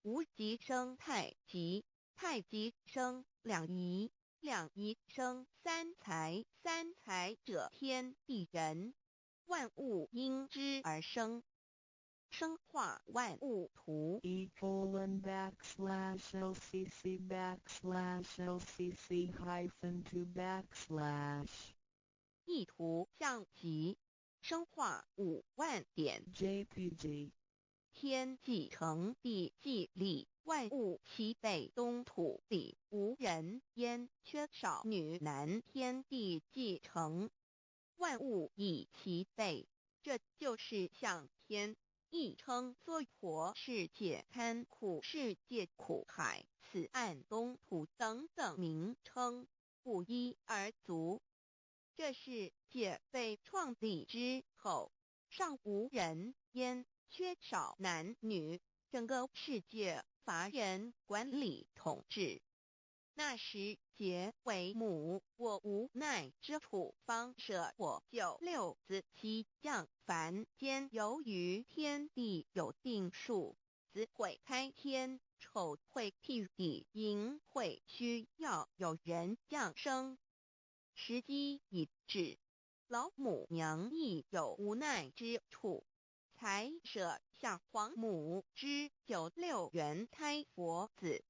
无极生太极，太极生两仪，两仪生三才，三才者天地人，万物因之而生。生化万物图://LCC_LCC_2/ 意图象极，生化5万点 JPG 天既成地既立，万物齐备，东土里无人焉，缺少女男，天地既成，万物亦齐备，这就是象天。亦称娑婆世界、堪苦世界、苦海、此岸、东土等等名称，不一而足。这世界被创立之后，尚无人焉，缺少男女，整个世界乏人管理统治。那时桀为母，我无奈之处，方舍我救六子妻降凡间。由于天地有定数，子会开天，丑会替地，寅会需要有人降生。时机已至，老母娘亦有无奈之处，才舍下皇母之96元胎佛子，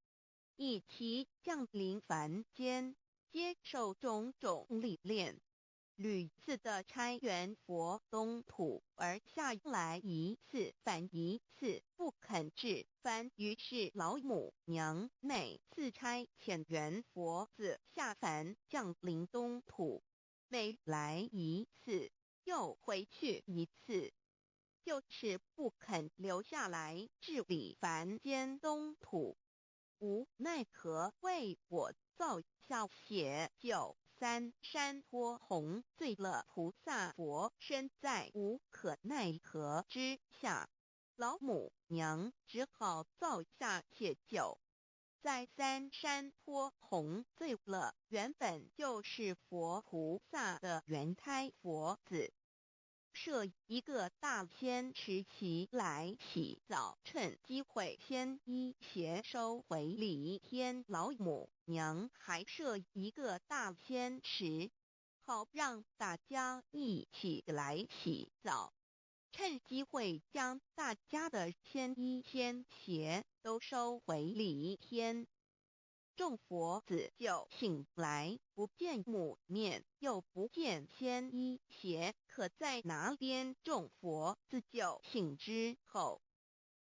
以其降临凡间，接受种种历练，屡次的差援佛东土，而下来一次反一次不肯至凡，于是老母娘每次差遣援佛子下凡降临东土，每来一次又回去一次，就是不肯留下来治理凡间东土。无奈何为我造下血救三山托洪罪了菩萨佛，身在无可奈何之下，老母娘只好造下解救。在三山托洪罪了原本就是佛菩萨的原胎佛子，设一个大仙池其来洗澡，趁机会先一邪收回礼天。老母娘还设一个大仙池，好让大家一起来洗澡，趁机会将大家的仙衣仙鞋都收回礼天。众佛子就醒来，不见母面，又不见仙衣鞋可在哪边。众佛子就醒之后，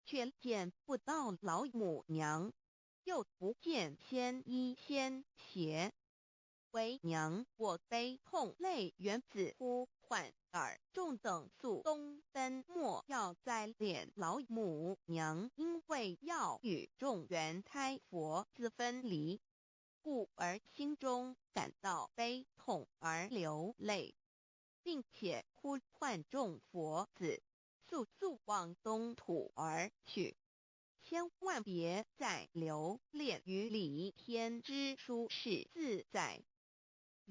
却见不到老母娘，又不见仙衣仙鞋。为娘我悲痛泪源子呼唤耳众等速东奔，莫要再敛老母娘，因为要与众原胎佛子分离，故而心中感到悲痛而流泪，并且呼唤众佛子速速往东土而去，千万别再留恋于礼天之舒适自在。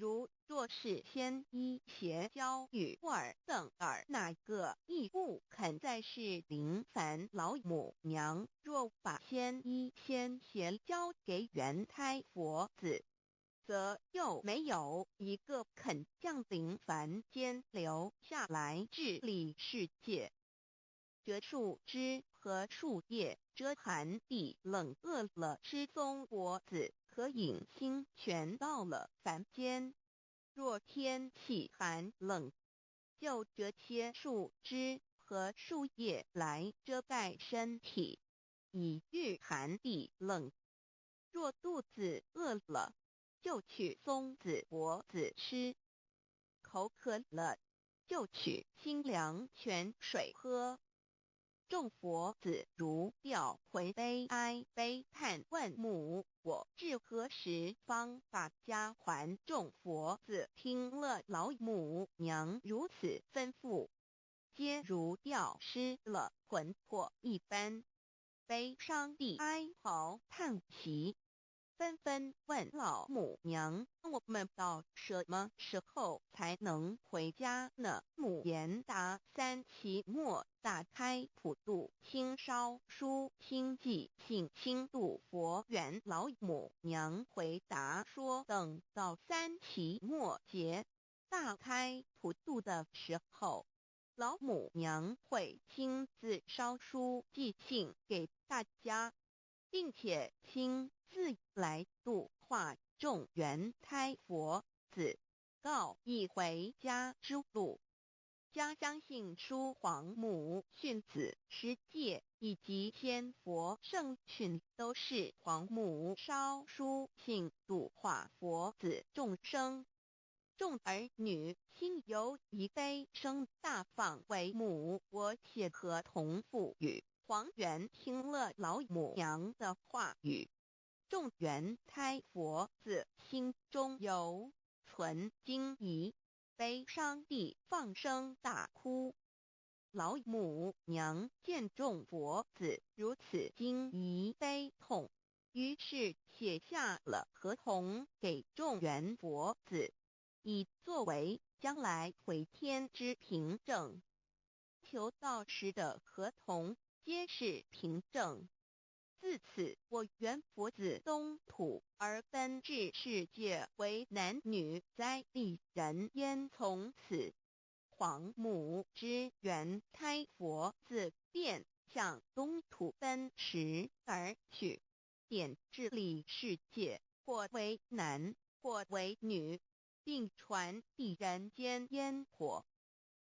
若是先医邪教与尔等尔哪个亦不肯再是临凡老母娘，若把先医先邪交给元胎佛子，则又没有一个肯降临凡间留下来治理世界。这树枝和树叶遮寒地冷，饿了失踪佛子，可隐星全到了凡间。若天气寒冷，就折些树枝和树叶来遮盖身体，以御寒地冷。若肚子饿了，就取松子果子吃；口渴了，就取清凉泉水喝。众佛子如调回悲哀悲叹，问母我至何时方把家还？众佛子听了老母娘如此吩咐，皆如吊失了魂魄一般，悲伤地哀嚎叹息，纷纷问老母娘：我们到什么时候才能回家呢？母言答：三期末大开普度，清烧书清寂，信清度佛缘。老母娘回答说：等到三期末节大开普度的时候，老母娘会亲自烧书寄信给大家，并且亲自来度化众元胎佛子，告一回家之路。家相信书皇母训子师戒以及仙佛圣训，都是皇母烧书信度化佛子众生。众儿女心有一悲生大放为母，我且合同赋予。皇元听了老母娘的话语，众元胎佛子心中有存惊疑，悲伤地放声大哭。老母娘见众佛子如此惊疑悲痛，于是写下了合同给众元佛子，以作为将来回天之凭证。求道时的合同皆是凭证。自此，我元佛子东土而奔至世界为男女灾地人焉。从此，皇母之元胎佛子便向东土奔驰而去，点治理世界，或为男，或为女，并传递人间烟火。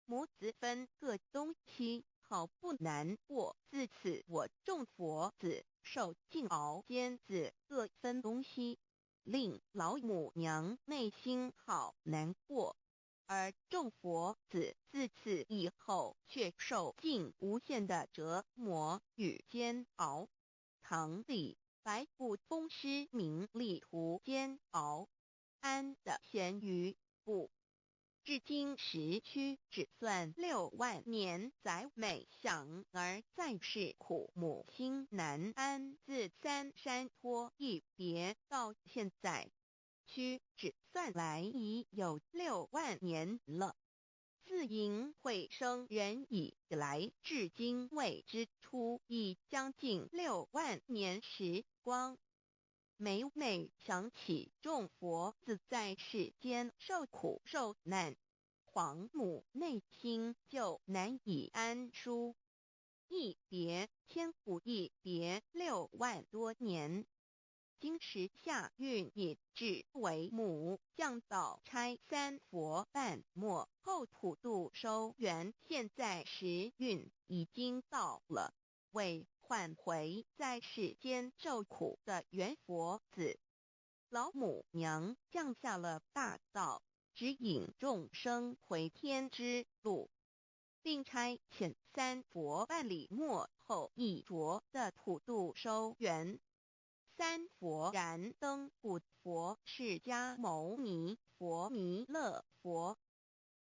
母子分各东西，好不难过。自此，我众佛子受尽熬煎子各分东西，令老母娘内心好难过。而众佛子自此以后却受尽无限的折磨与煎熬。唐李白骨风师名利图煎熬，安的咸鱼不。至今时区只算6万年，载美享而在世苦，母心难安。自三山托一别到现在，区只算来已有6万年了。自寅会生人以来，至今未知出，已将近6万年时光。每每想起众佛子在世间受苦受难，皇母内心就难以安舒。一别千古，一别6万多年。今时夏运已至，为母降道差三佛半没，后普度收圆。现在时运已经到了，为唤回在世间受苦的元佛子，老母娘降下了大道，指引众生回天之路，并差遣三佛办理末后一着的普度收圆。三佛燃灯古佛释迦牟尼佛弥勒佛，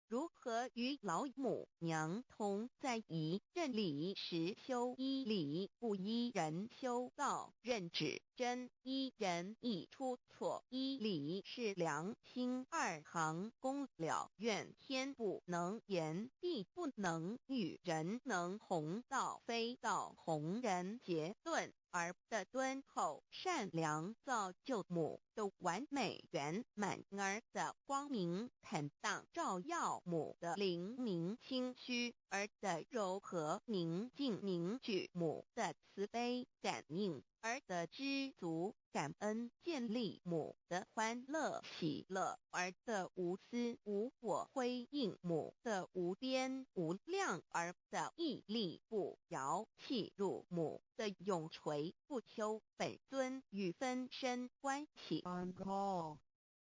如何与老母娘同在一任理时修一理，不依人修道，任只真，一人一出错，一理是良心，二行公了愿，天不能言，地不能语，人能弘道，非道弘人。结论儿的敦厚善良造就母的完美圆满，儿的光明坦荡照耀母的灵明清虚，儿的柔和宁静凝聚母的慈悲感应，儿的知足感恩建立母的欢乐喜乐，儿的无私无我辉映母的无边无量，儿的屹立不摇弃入母的永垂不朽。本尊与分身关系。 On call.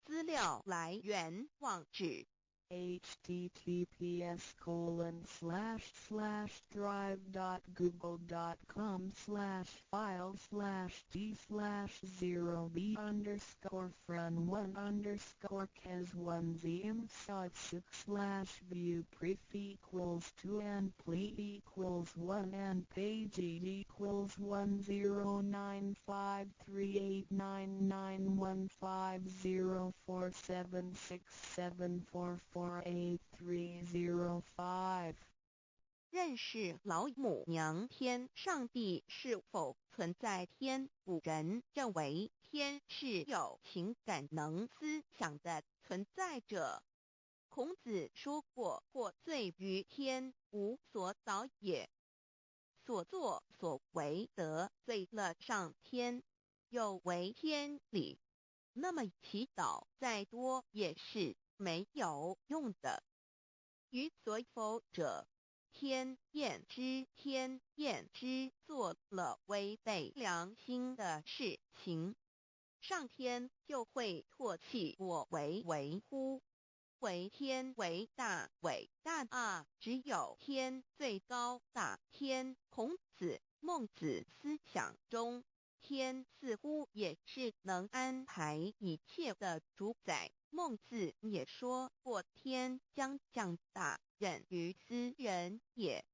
资料来源网址https://drive.google.com/file/d/0b_cas1zm/view pref equals 2 and ple equals 1 and page equals 1095389910476774483005。认识老母娘天上帝是否存在？天古人认为天是有情感能思想的存在者。孔子说过，或罪于天，无所导也。所作所为得罪了上天，有违天理，那么祈祷再多也是没有用的。于所否者，天厌之，做了违背良心的事情，上天就会唾弃我为乎。为天为大，伟大啊！只有天最高大。天，孔子、孟子思想中，天似乎也是能安排一切的主宰。孟子也说过，天将降大任于斯人也，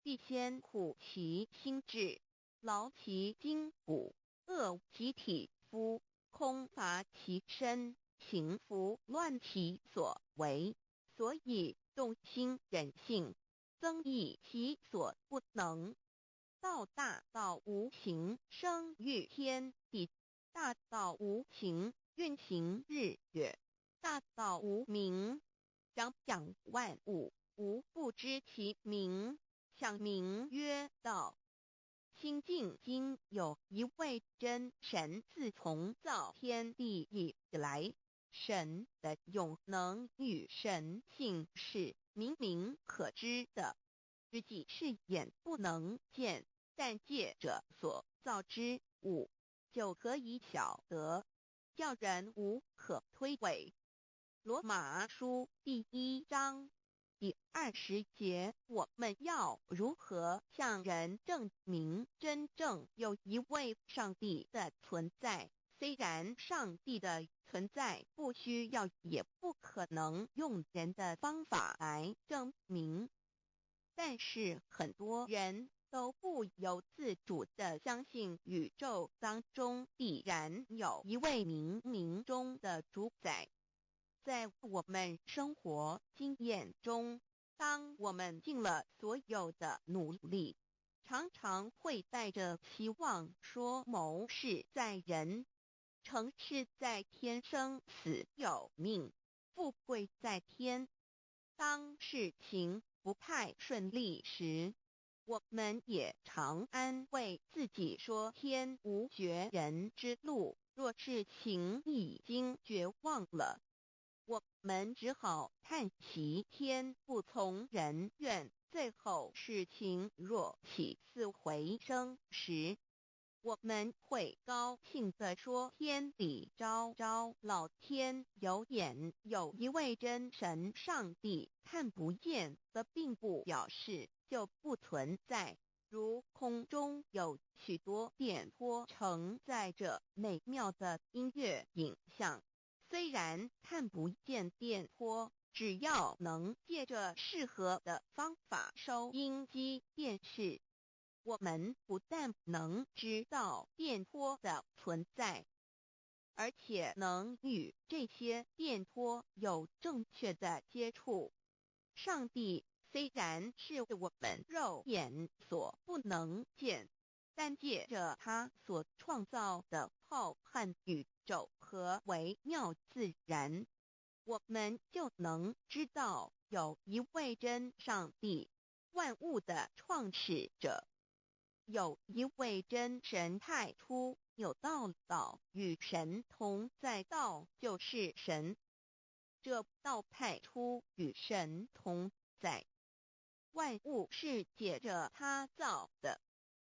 必先苦其心志，劳其筋骨，饿其体肤，空乏其身，行拂乱其所为，所以动心忍性，增益其所不能。道大道无形，生育天地；大道无形，运行日月；大道无名，掌万物，无不知其名，想名曰道。新晋经有一位真神，自从造天地以来，神的永能与神性是明明可知的，实际是眼不能见，但借着所造之物，就可以晓得，叫人无可推诿。罗马书第1章第20节，我们要如何向人证明真正有一位上帝的存在？虽然上帝的存在不需要也不可能用人的方法来证明，但是很多人都不由自主地相信宇宙当中必然有一位冥冥中的主宰。在我们生活经验中，当我们尽了所有的努力，常常会带着期望说谋事在人，成事在天，生死有命，富贵在天。当事情不太顺利时，我们也常安慰自己说天无绝人之路，若事情已经绝望了，我们只好叹息天不从人愿。最后事情若起死回生时，我们会高兴地说天理昭昭，老天有眼，有一位真神上帝。看不见的并不表示就不存在，如空中有许多电波承载着美妙的音乐影像，虽然看不见电波，只要能借着适合的方法收音机、电视、我们不但能知道电波的存在，而且能与这些电波有正确的接触。上帝虽然是我们肉眼所不能见，但借着他所创造的浩瀚宇宙和微妙自然，我们就能知道有一位真上帝，万物的创始者，有一位真神太初有道与神同在，道就是神，这道太初与神同在。万物是借着他造的，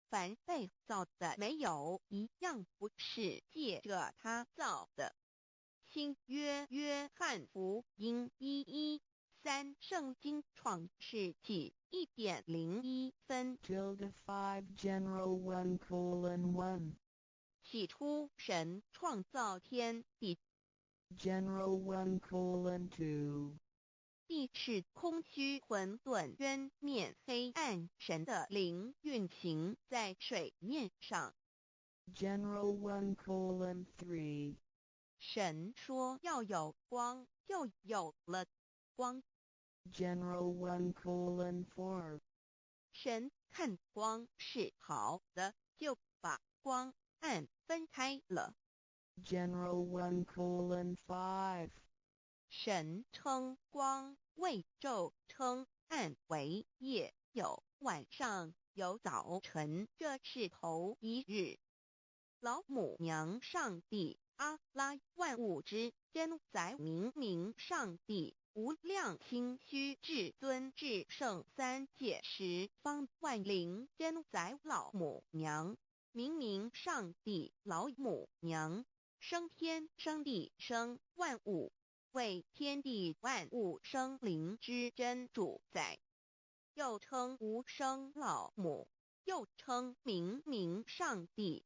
凡被造的没有一样不是借着他造的。新约约翰福音1:13圣经创世纪1.01分 5 General 1:1 起初神创造天地， General 1:2地是空虚混沌渊面黑暗，神的灵运行在水面上。 General 1:3神说要有光，就有了光。 General 1:4神看光是好的，就把光暗分开了。 General 1:5神称光为昼，称暗为夜，有晚上，有早晨，这是头一日。老母娘上帝阿拉，万物之真宰明明上帝，无量清虚至尊至圣三界十方万灵真宰老母娘，明明上帝老母娘，生天生地生万物，为天地万物生灵之真主宰，又称无生老母，又称明明上帝。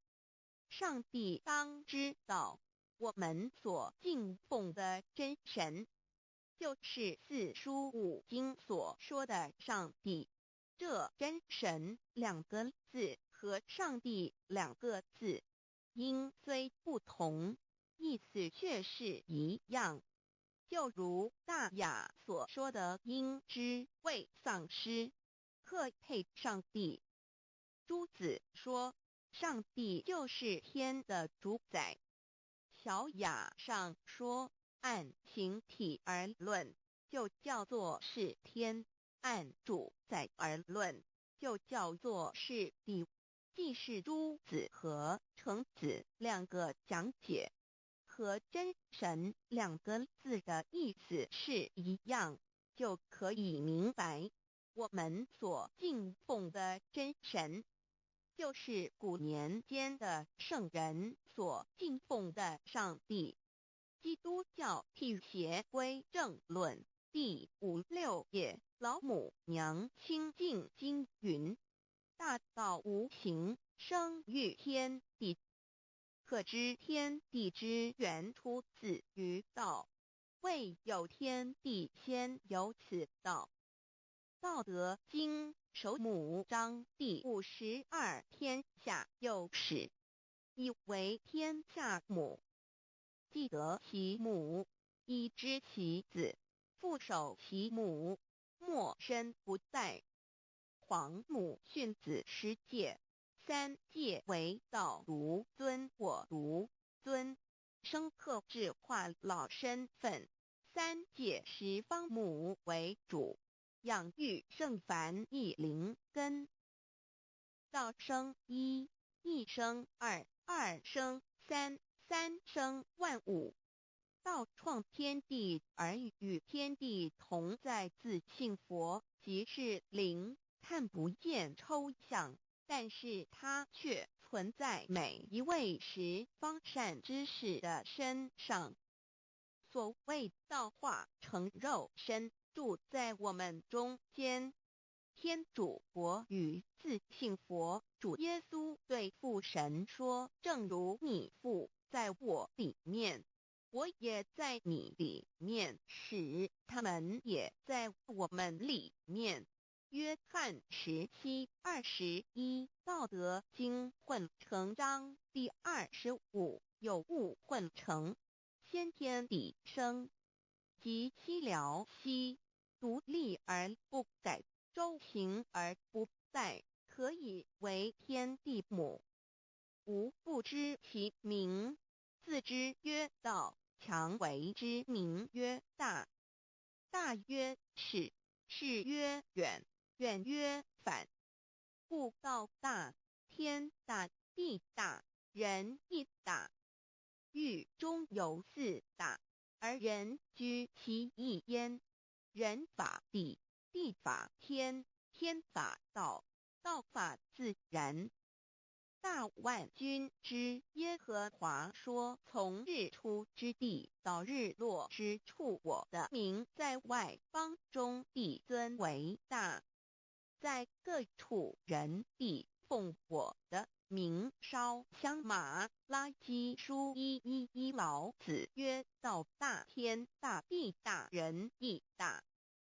上帝当知道，我们所敬奉的真神，就是四书五经所说的上帝。这真神两个字和上帝两个字，音虽不同，意思却是一样。就如大雅所说的音之谓丧失，特配上帝。朱子说上帝就是天的主宰。小雅上说按形体而论，就叫做是天；按主宰而论，就叫做是地。既是朱子和程子两个讲解，和真神两个字的意思是一样，就可以明白，我们所敬奉的真神，就是古年间的圣人所敬奉的上帝。基督教辟邪归正论第56页，老母娘清净经云：大道无形，生育天地，可知天地之源出自于道，未有天地，先有此道。道德经首母章第52，天下有始，以为天下母。既得其母，以知其子，父守其母，莫身不殆。皇母训子十戒，三戒为道如尊我如尊，生克制化老身份。三戒十方母为主，养育圣凡一灵根。道生一，一生二，二生三，三生万物。道创天地而与天地同在，自性佛，即是灵，看不见抽象，但是它却存在每一位十方善知识的身上。所谓道化成肉身，住在我们中间。天主佛与自性佛主耶稣对父神说：正如你父在我里面，我也在你里面，使他们也在我们里面。约翰时期21，道德经混成章第25，有物混成，先天地生，即西辽兮，独立而不改，周行而不殆，可以为天地母。吾不知其名，自之曰道，强为之名曰大。大曰是，是曰远，远曰反。故道大，天大，地大，人亦大。狱中有四大，而人居其一焉。人法地，地法天，天法道，道法自然。大万军之耶和华说，从日出之地到日落之处，我的名在外邦中必尊为大。在各处人必奉我的名烧香马拉基书111，老子曰：道大，天大，地大，人亦大。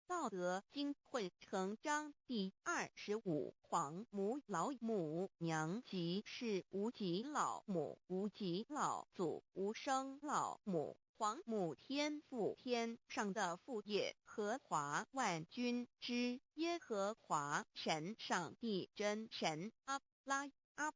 道德经混成章第25，黄母老母娘即是无极老母，无极老祖，无生老母。黄母天父，天上的父也，和华万军之耶和华神，上帝真神，阿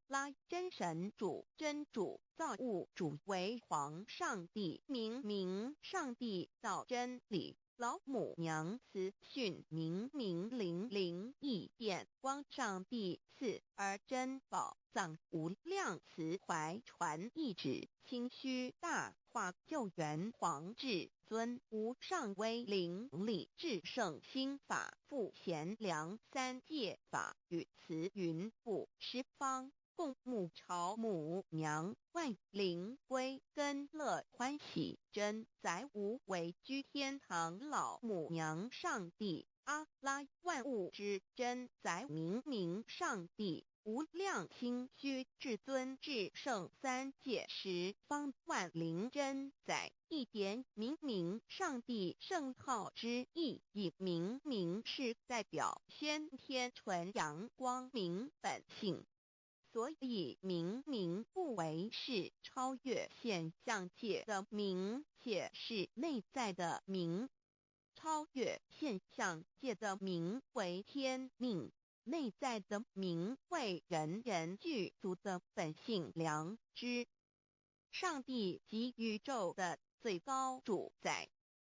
拉真神主，真主，造物主，为皇上帝，明上帝，造真理。老母娘慈训，明灵义电光，上帝赐而真宝藏，无量慈怀传一旨，清虚大化，救援皇至尊，无上威灵力，至圣心法，复贤良三界法，与慈云布十方，共沐朝母娘，万灵归根乐欢喜，真载无为居天堂，老母娘上帝，阿拉万物之真载，明上帝，无量清虚至尊至圣三界十方，万灵真载，一点明上帝圣号之意义，明是代表先天纯阳光明本性。所以明不为是超越现象界的明，且是内在的明。超越现象界的明为天命，内在的明为人人具足的本性良知。上帝即宇宙的最高主宰，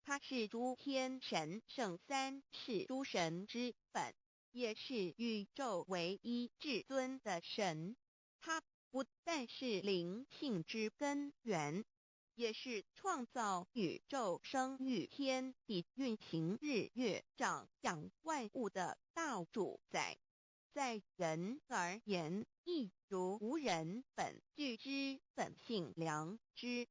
他是诸天神圣三世诸神之本，也是宇宙唯一至尊的神。他不但是灵性之根源，也是创造宇宙生育天地运行日月长养万物的大主宰。在人而言，亦如无人本具之本性良知，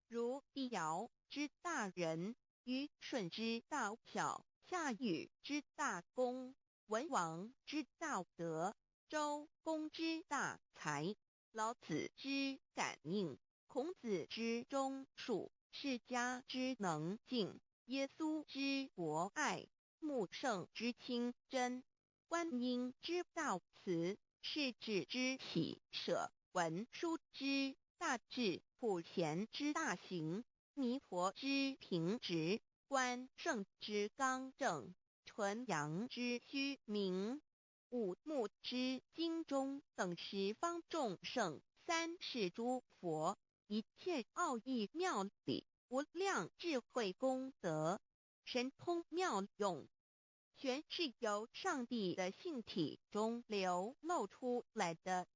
如帝尧之大仁，虞舜之大巧，夏禹之大功，文王之大德，周公之大才，老子之感应，孔子之忠恕，释迦之能静，耶稣之博爱，穆圣之清真，观音之大慈，世子之喜舍，文殊之大智，普贤之大行，弥陀之平直，关圣之刚正，纯阳之虚明，五目之精中，等十方众圣，三世诸佛，一切奥义妙理，无量智慧功德，神通妙用，全是由上帝的性体中流露出来的。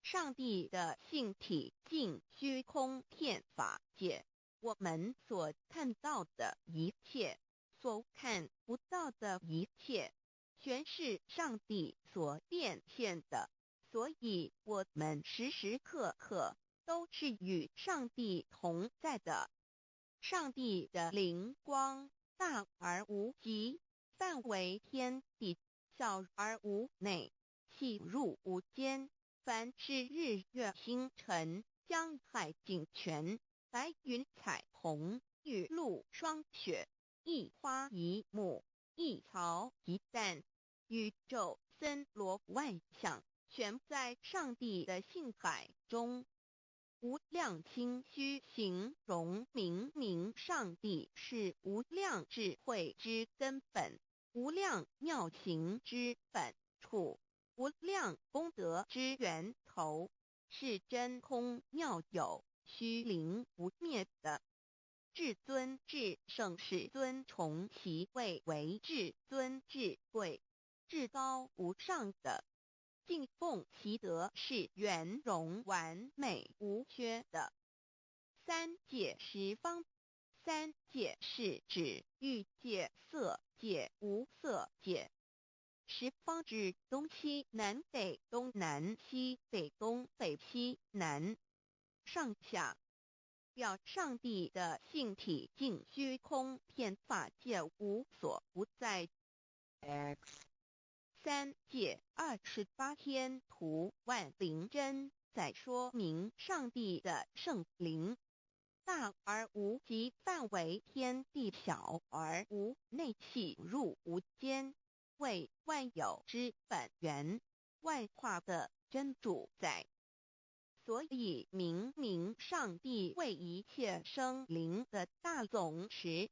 上帝的性体尽虚空遍法界，我们所看到的一切，所看不到的一切，全是上帝所变现的，所以我们时时刻刻都是与上帝同在的。上帝的灵光大而无极，范围天地，小而无内，细入无间。凡是日月星辰，江海井泉，白云彩虹，雨露霜雪，一花一木，一草一蛋，宇宙森罗万象，全在上帝的性海中。无量清虚形容明明上帝是无量智慧之根本，无量妙行之本处，无量功德之源头，是真空妙有，虚灵不灭的。至尊至圣世尊崇其位为至尊至贵，至高无上的。敬奉其德是圆融完美无缺的。三界十方，三界是指欲界、色界、无色界。十方指东西南北东南西北东北西南上下，表上帝的性体净虚空遍法界无所不在。 X 三界28天图万灵真在说明上帝的圣灵大而无极范围，天地小而无内气入无间，为万有之本源，万化的真主宰。所以明明上帝为一切生灵的大总持，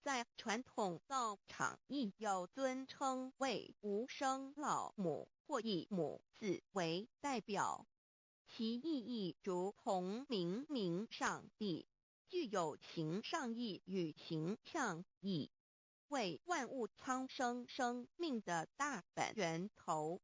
在传统道场亦有尊称为无生老母，或以母字为代表，其意义如同明明上帝具有形上义与形象义，为万物苍生生命的大本源头。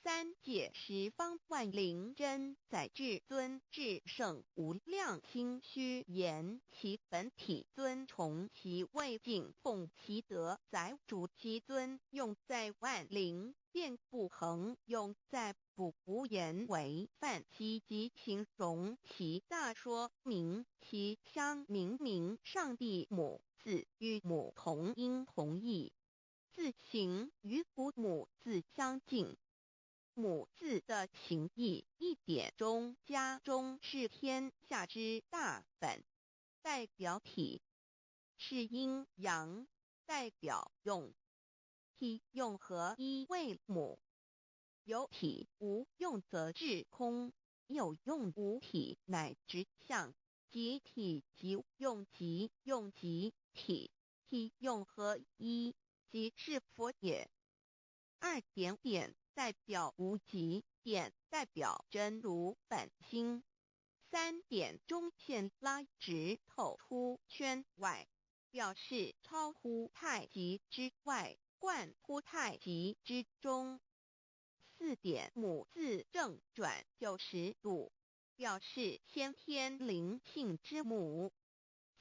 三界十方万灵真在至尊至圣无量清虚言其本体尊崇其位敬奉其德载主其尊，用在万灵遍不恒，用在不无言为范积极形容其大，说明其相明明上帝母字与母同音同义，字形与父母字相近。母字的情义一点中家中是天下之大本，代表体是阴阳，代表用体用合一为母，有体无用则至空，有用无体乃直相，即体即用即用即体，体用合一即是佛也。二点点代表无极，点代表真如本心，三点中线拉直透出圈外，表示超乎太极之外，贯乎太极之中。四点母字正转90度，表示先天灵性之母，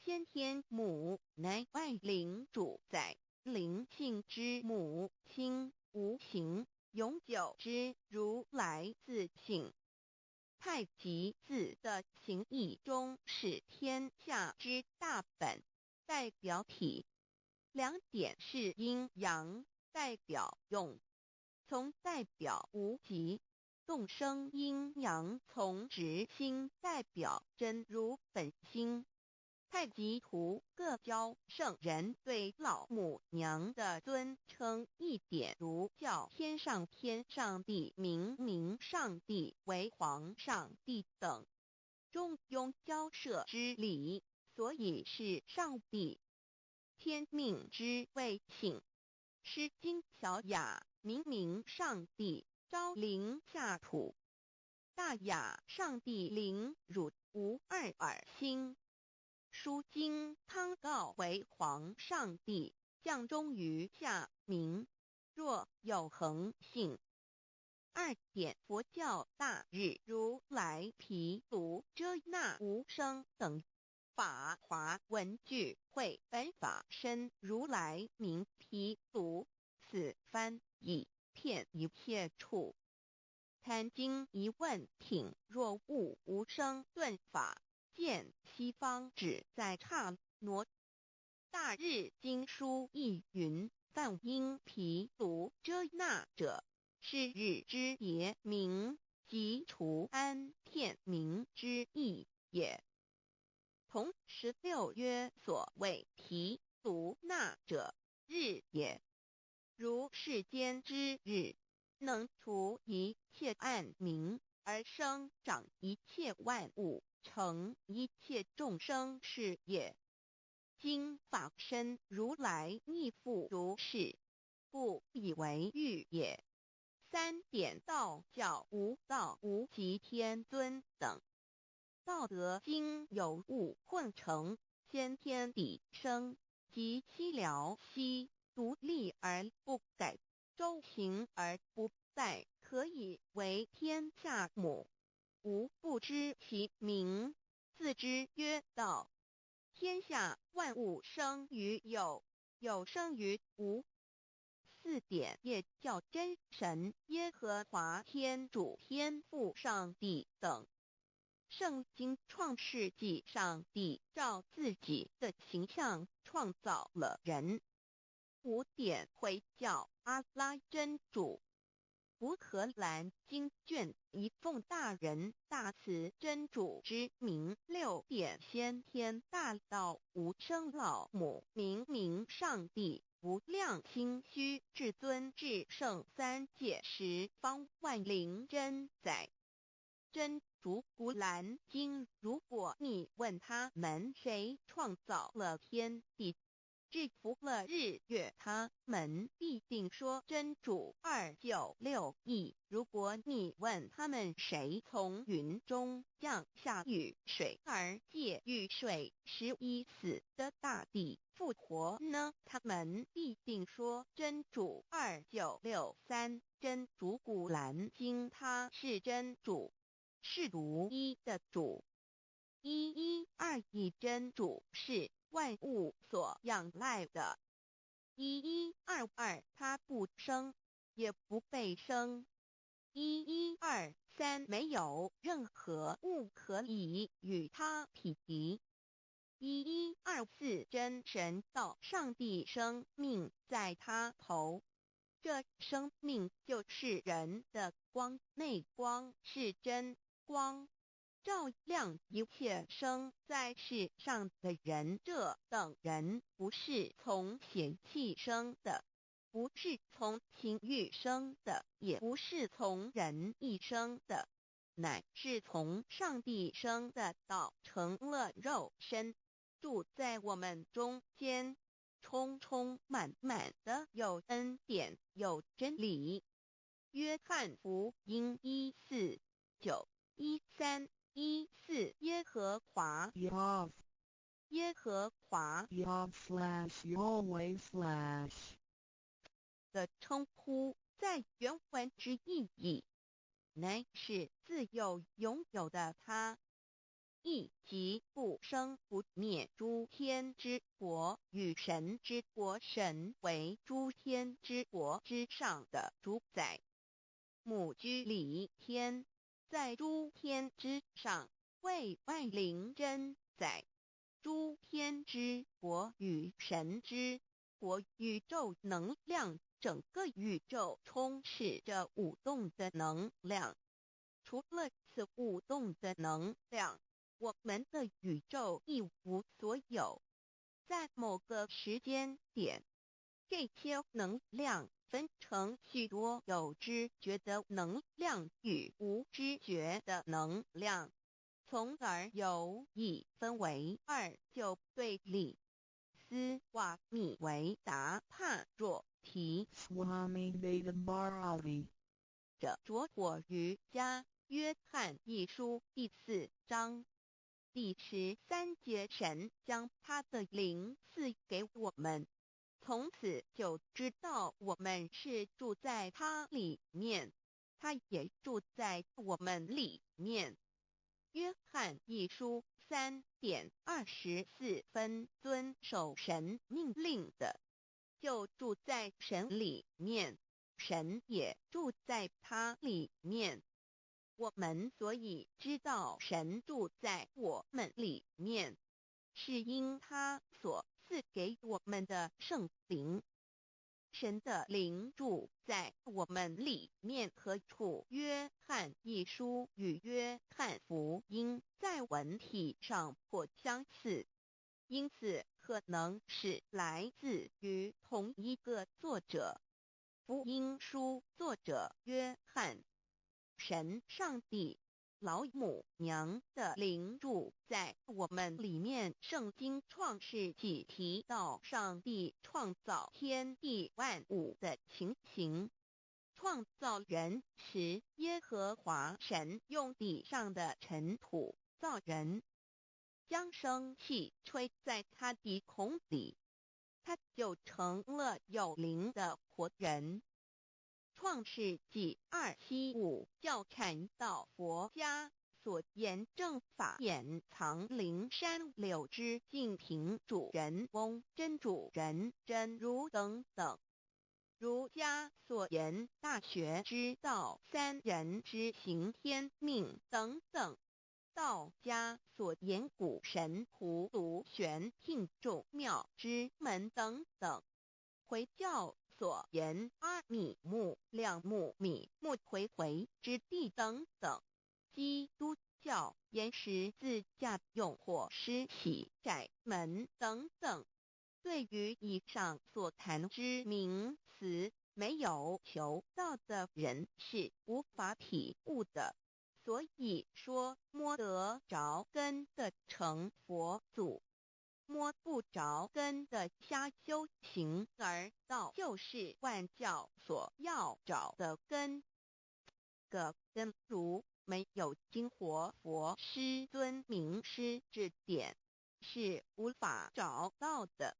先天母乃万灵主宰，灵性之母亲无形永久之如来自性。太极字的形义中是天下之大本，代表体，两点是阴阳，代表用，从代表无极，动生阴阳从直心，代表真如本心。太极图各教圣人对老母娘的尊称，一点如叫天上帝、明明上帝为皇上帝等，中庸交涉之礼，所以是上帝。天命之谓请，诗经小雅明明上帝昭灵下土，大雅上帝灵汝无二耳心。书经汤告为皇上帝，降中于下民，若有恒性。二点佛教大日如来毗卢遮那无生等法华文具会本法身如来名毗卢，此翻译片一片处。坛经一问挺若悟无生顿法，见西方只在刹那。大日经书亦云，梵音毗卢遮那者，是日之别名，即除安片名之意也。同16曰所谓毗卢那者，日也。如是世间之日，能除一切暗明，而生长一切万物，成一切众生是也。今法身如来亦复如是，故以为喻也。三点道教无道无极天尊等，道德经有物混成，先天地生，即七辽息，独立而不改，周行而不殆，可以为天下母。吾不知其名，自之曰道。天下万物生于有，有生于无。四点业叫真神耶和华天主天父上帝等。圣经创世纪，上帝照自己的形象创造了人。五点回教阿拉真主。乌克兰经卷一奉大人大慈真主之名，六点先天大道无生老母，明上帝无量心虚至尊至圣三界十方万灵真宰。真主古兰经，如果你问他们谁创造了天地，制服了日月，他们必定说真主296亿。如果你问他们谁从云中降下雨水而借雨水使已死的大地复活呢，他们必定说真主2963。真主古兰经，他是真主，是独一的主。112真主是万物所仰赖的。1122他不生，也不被生。1123没有任何物可以与他匹敌。1124真神道上帝生命在他头，这生命就是人的光，内光是真光，照亮一切生在世上的人。这等人不是从血气生的，不是从情欲生的，也不是从人意生的，乃是从上帝生的道，成了肉身，住在我们中间，充充满满的有恩典有真理。约翰福音1491314耶和华 Yav 耶和华 Yav/Yahweh/ 的称呼，在原文之意义，乃是自有拥有的他，亦即不生不灭诸天之国与神之国，神为诸天之国之上的主宰。母居里天，在诸天之上，为万灵真宰。诸天之国与神之国，宇宙能量，整个宇宙充斥着舞动的能量。除了此舞动的能量，我们的宇宙一无所有。在某个时间点，这些能量分成许多有知觉的能量与无知觉的能量，从而有一分为二，就对立。斯瓦米维达帕若提 Swami Vedabharati 者着火于家约翰一书第4章第13节，神将他的灵赐给我们，从此就知道我们是住在他里面，他也住在我们里面。约翰一书3:24遵守神命令的，就住在神里面，神也住在他里面。我们所以知道神住在我们里面，是因他所赐给我们的圣灵。神的灵住在我们里面何处？约翰一书与约翰福音在文体上颇相似，因此可能是来自于同一个作者。福音书作者约翰。神上帝老母娘的灵住在我们里面。圣经创世纪提到上帝创造天地万物的情形。创造人时，耶和华神用地上的尘土造人，将生气吹在他鼻孔里，他就成了有灵的活人。创世纪2:7-5教阐到佛家所言正法典藏灵山柳之净瓶主人翁真主人真如等等。儒家所言大学之道三人之行天命等等。道家所言古神葫芦玄牝众妙之门等等。回教所言阿米木亮木米木回回之地等等。基督教言十字架用火施洗窄门等等。对于以上所谈之名词，没有求道的人是无法体悟的。所以说摸得着根的成佛祖，摸不着根的瞎修行，而道就是万教所要找的根。个根如没有经活佛师尊名师指点，是无法找到的。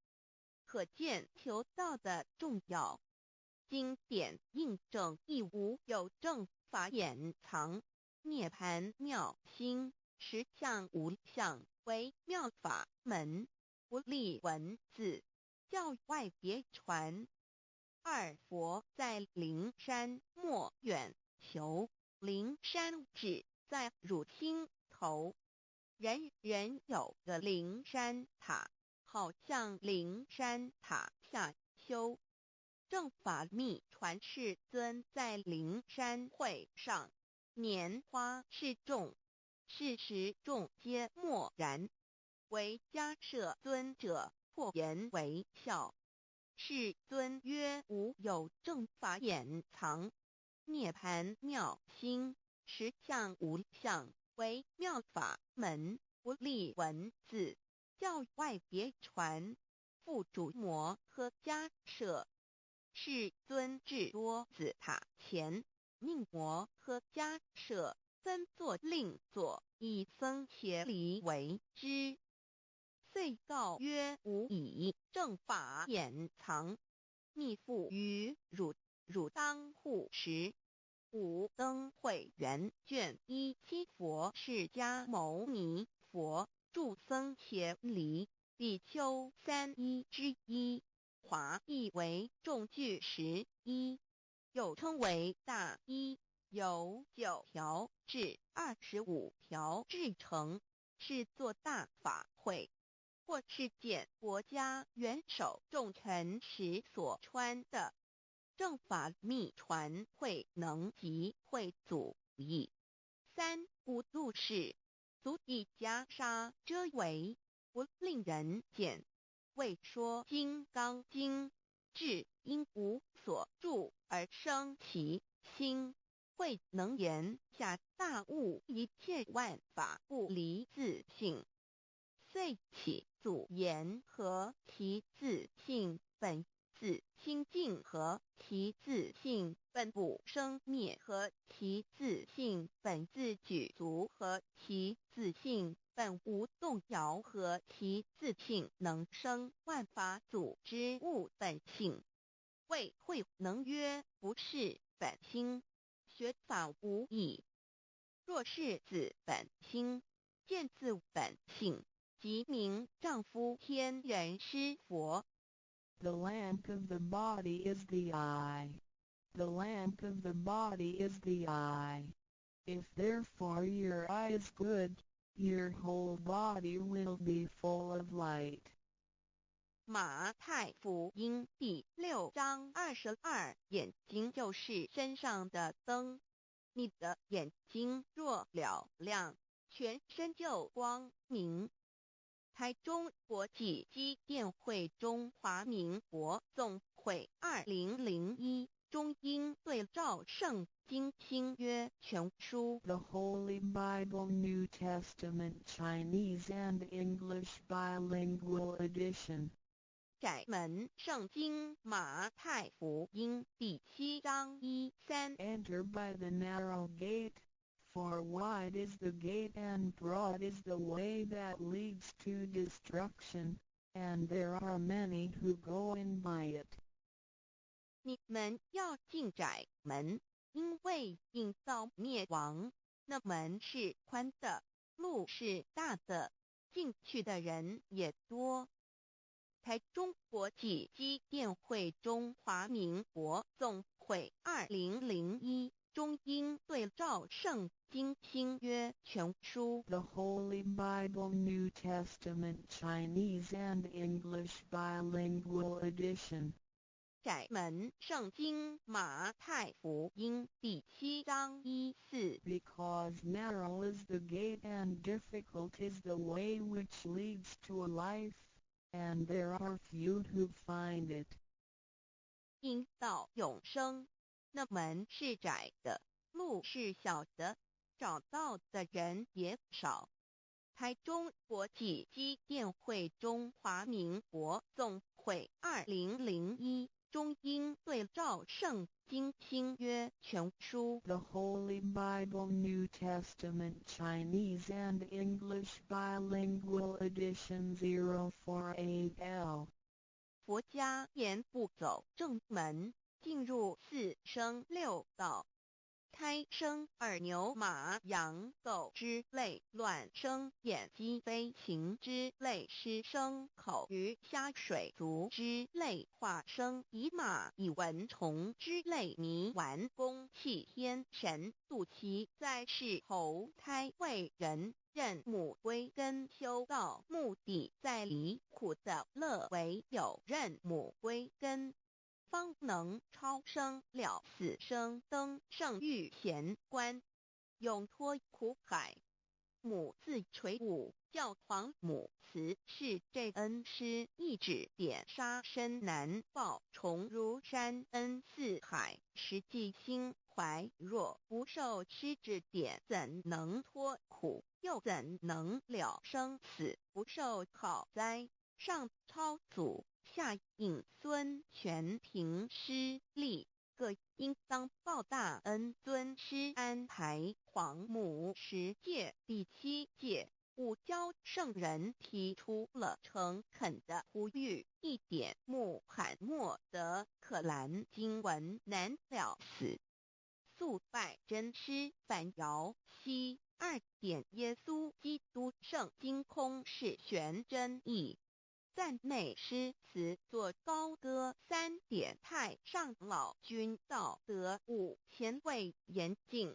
可见求道的重要。经典印证亦无有正法掩藏。涅盘妙心实相无相为妙法门，不立文字，教外别传。二佛在灵山莫远求，灵山只在汝心头。人人有个灵山塔，好像灵山塔下修。正法密传世尊在灵山会上，拈花示众，是时众皆默然，唯迦摄尊者破颜为笑。世尊曰：无有正法掩藏，涅盘妙心实相无相为妙法门，不立文字，教外别传。复主摩诃迦摄。世尊至多子塔前，命摩诃迦摄分作令作，以僧伽梨为之。遂告曰：吾以正法掩藏，密付于汝，汝当护持。五灯会元卷1佛释迦牟尼佛著僧伽梨比丘3:1华译为众句11，又称为大一，由9条至25条制成，是作大法会，或是见国家元首重臣时所穿的。正法密传会能及会祖义。三无度世，足以袈裟遮为，不令人见。为说金刚经，至因无所住而生其心，慧能言下大悟一切万法不离自性。遂起祖言和其自性本自清净和其自性本不生灭和其自性本自具足和其自性本无动摇和其自性能生万法组之物本性。谓慧能曰：不是本心，学法无益。若是自本心，见自本性，即名丈夫天人师佛。The lamp of the body is the eye. The lamp of the body is the eye. If therefore your eye is good, your whole body will be full of light. 马太福音第6章22，眼睛就是身上的灯。你的眼睛若了亮，全身就光明。台中国际机电会中华民国总会2001中英对照圣经新约全书 The Holy Bible New Testament Chinese and English Bilingual Edition. 窄门圣经马太福音第7章1-3 Enter by the narrow gate, for wide is the gate and broad is the way that leads to destruction, and there are many who go in by it. 你们要进窄门，因为引到灭亡，那门是宽的，路是大的，进去的人也多。台中国际机电会中华民国总会2001中英对照圣经新约全书 The Holy Bible New Testament Chinese and English Bilingual Edition. 窄门圣经马太福音第7章1-4 Because narrow is the gate and difficult is the way which leads to life, and there are few who find it. 引到永生，那门是窄的，路是小的，找到的人也少。台中国际机电会中华民国总会2001中英对照圣经新约全书 The Holy Bible New Testament Chinese and English Bilingual Edition 048L. 佛家言不走正门，进入4生6道。胎生耳牛马羊狗之类，卵生眼鸡飞禽之类，湿生口鱼虾水族之类，化生以马以蚊虫之类，泥丸公气天神，肚脐在世投胎为人，任母归根修道，目的在离苦的乐为有任母归根。方能超生了死生登圣域贤官，永脱苦海。母自垂武，教皇母慈是这恩师，一指点杀身难报，重如山恩似海，实际心怀若不受师指点，怎能脱苦？又怎能了生死？不受考灾，上超祖。下引孙全凭师力，各应当报大恩。尊师安排皇母10届，第7届武教圣人提出了诚恳的呼吁，一点穆罕默德可兰经文难了死。肃拜真师反尧西2点耶稣基督圣经空是玄真义。赞美诗词作高歌3点太上老君道德5前卫严谨。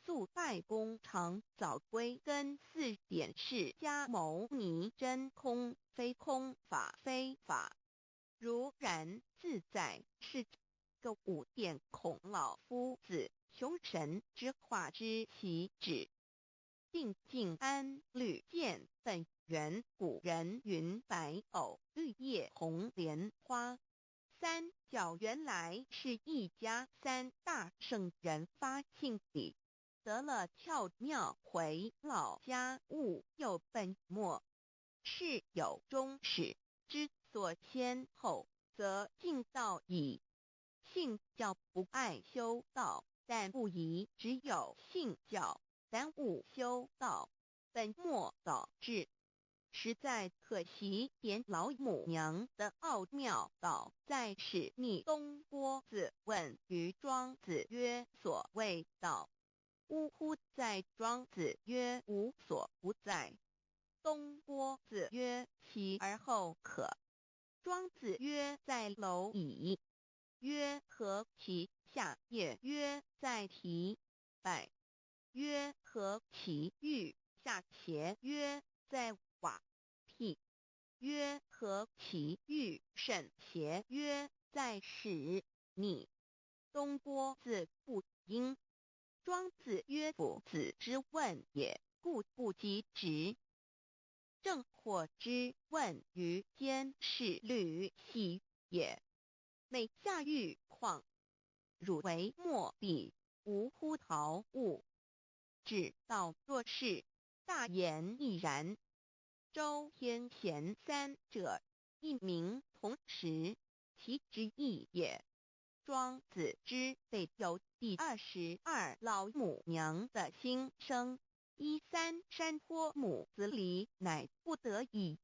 肃拜公常早归根4点释迦牟尼真空非空法非法如然自在是个5点孔老夫子雄神之化之其旨。定静安律见本源古人云白藕绿叶红莲花。三角原来是一家3大圣人发庆礼，得了巧妙回老家务有本末，事有终始，之所先后，则敬道矣。信教不爱修道，但不宜只有信教，耽误修道，本末倒置。实在可惜，点老母娘的奥妙道在使逆东郭子问于庄子曰：所谓道，呜呼！在庄子曰：无所不在。东郭子曰：其而后可。庄子曰：在蝼蚁。曰：何其下？也曰：在蹄。百。曰：何其欲？下且曰：在瓦辟。曰：何其欲？甚且曰：在屎。逆。东郭子不应。庄子曰：夫子之问也，故不及直。正或之问于间是履喜也。每下欲况汝为末必，无乎陶物。至道若是，大言亦然。周天贤三者，一名同时，其之异也。庄子之备有第22老母娘的心声，依三山坡母子礼，乃不得已。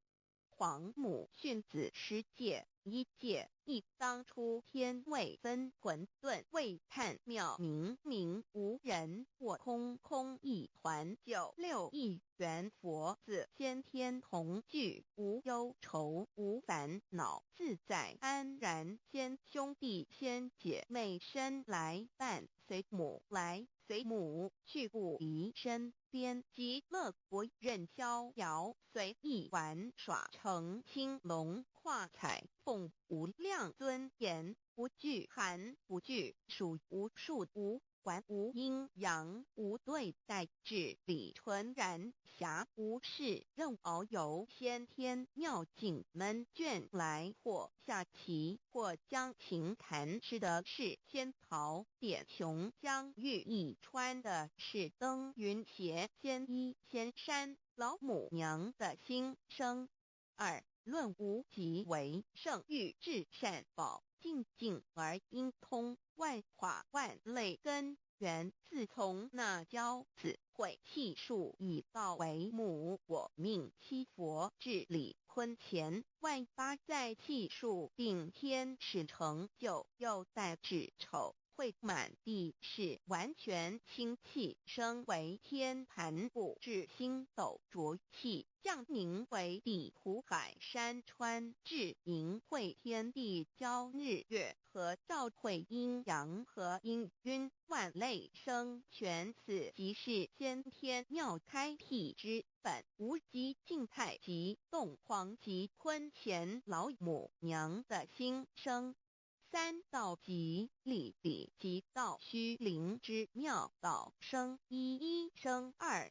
皇母训子10戒，1戒亦当初天未分，混沌未探，妙明明无人，我空空一团。96亿元佛子先天同具，无忧愁无烦恼，自在安然。先兄弟先姐妹身来伴随母来随母去，不离身边。极乐国任逍遥，随意玩耍，乘青龙跨彩凤，无量尊严，不惧寒不惧暑，无数无管无阴阳，无对待，至理纯然，暇无事任遨游。先天妙境门卷来，或下棋，或将琴弹，吃的是仙桃点琼浆玉一穿的是登云鞋，仙衣仙山。老母娘的心声。2论无极为圣域，至善宝，静静而应通，万化万类根源。自从那教子会气数以道为母，我命七佛治理坤乾，万八在气数定天使成就，又在指丑会满地是完全清气，升为天盘部，至星斗浊气，降凝为地湖海山川，至盈会天地交日月和照会阴阳和阴晕，万类生全。此即是先天妙开辟之本，无极静态及动荒及坤乾老母娘的心声。3道即理理即道虚灵之妙道生一生二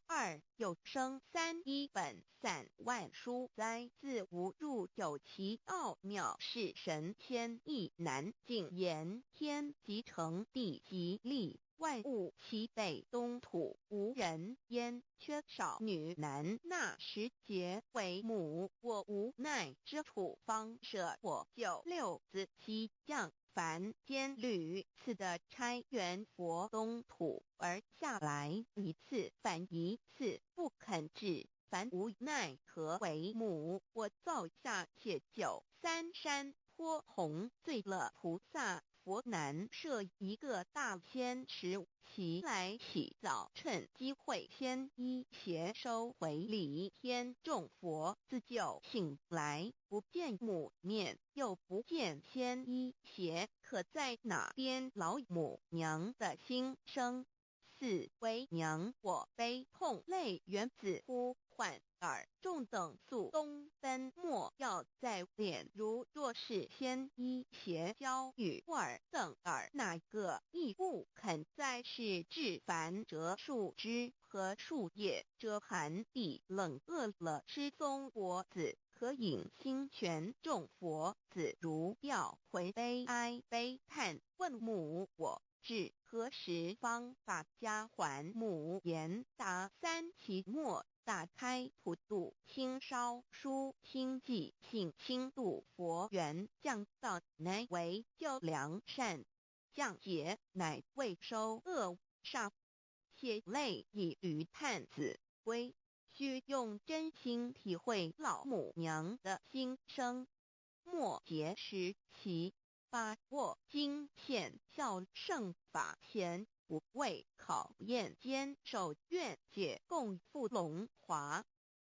又生3，一本散万殊哉，自无入有其奥妙，是神天意难尽言。天即成地即立，万物其北东土，无人焉，缺少女男。那时节为母，我无奈之处，方舍我96子西降凡间屡次的差援佛东土，而下来一次反一次，不肯治。凡无奈何为母，我造下且93山坡弘罪乐菩萨佛南设一个大仙池，其来洗澡，趁机会先一邪收回礼。天众佛自救醒来，不见母面，又不见先一邪，可在哪边？老母娘的心声。4为娘，我悲痛泪源自呼唤耳，众等速东奔，莫要再敛。如若是先一邪教与尔等耳，哪个亦不肯再是至凡折树枝和树叶，遮寒地冷，饿了吃松果子，可饮清泉。众佛子如吊回悲哀悲叹，问母我至何时方把家还母？言答3期末，打开普度清烧书清寂，性清度佛缘，降道乃为救良善，降劫乃为收恶煞。血泪以于叹子归，须用真心体会老母娘的心声。末节时期，把握经现效圣法前，不畏考验，坚守愿解，共赴龙华。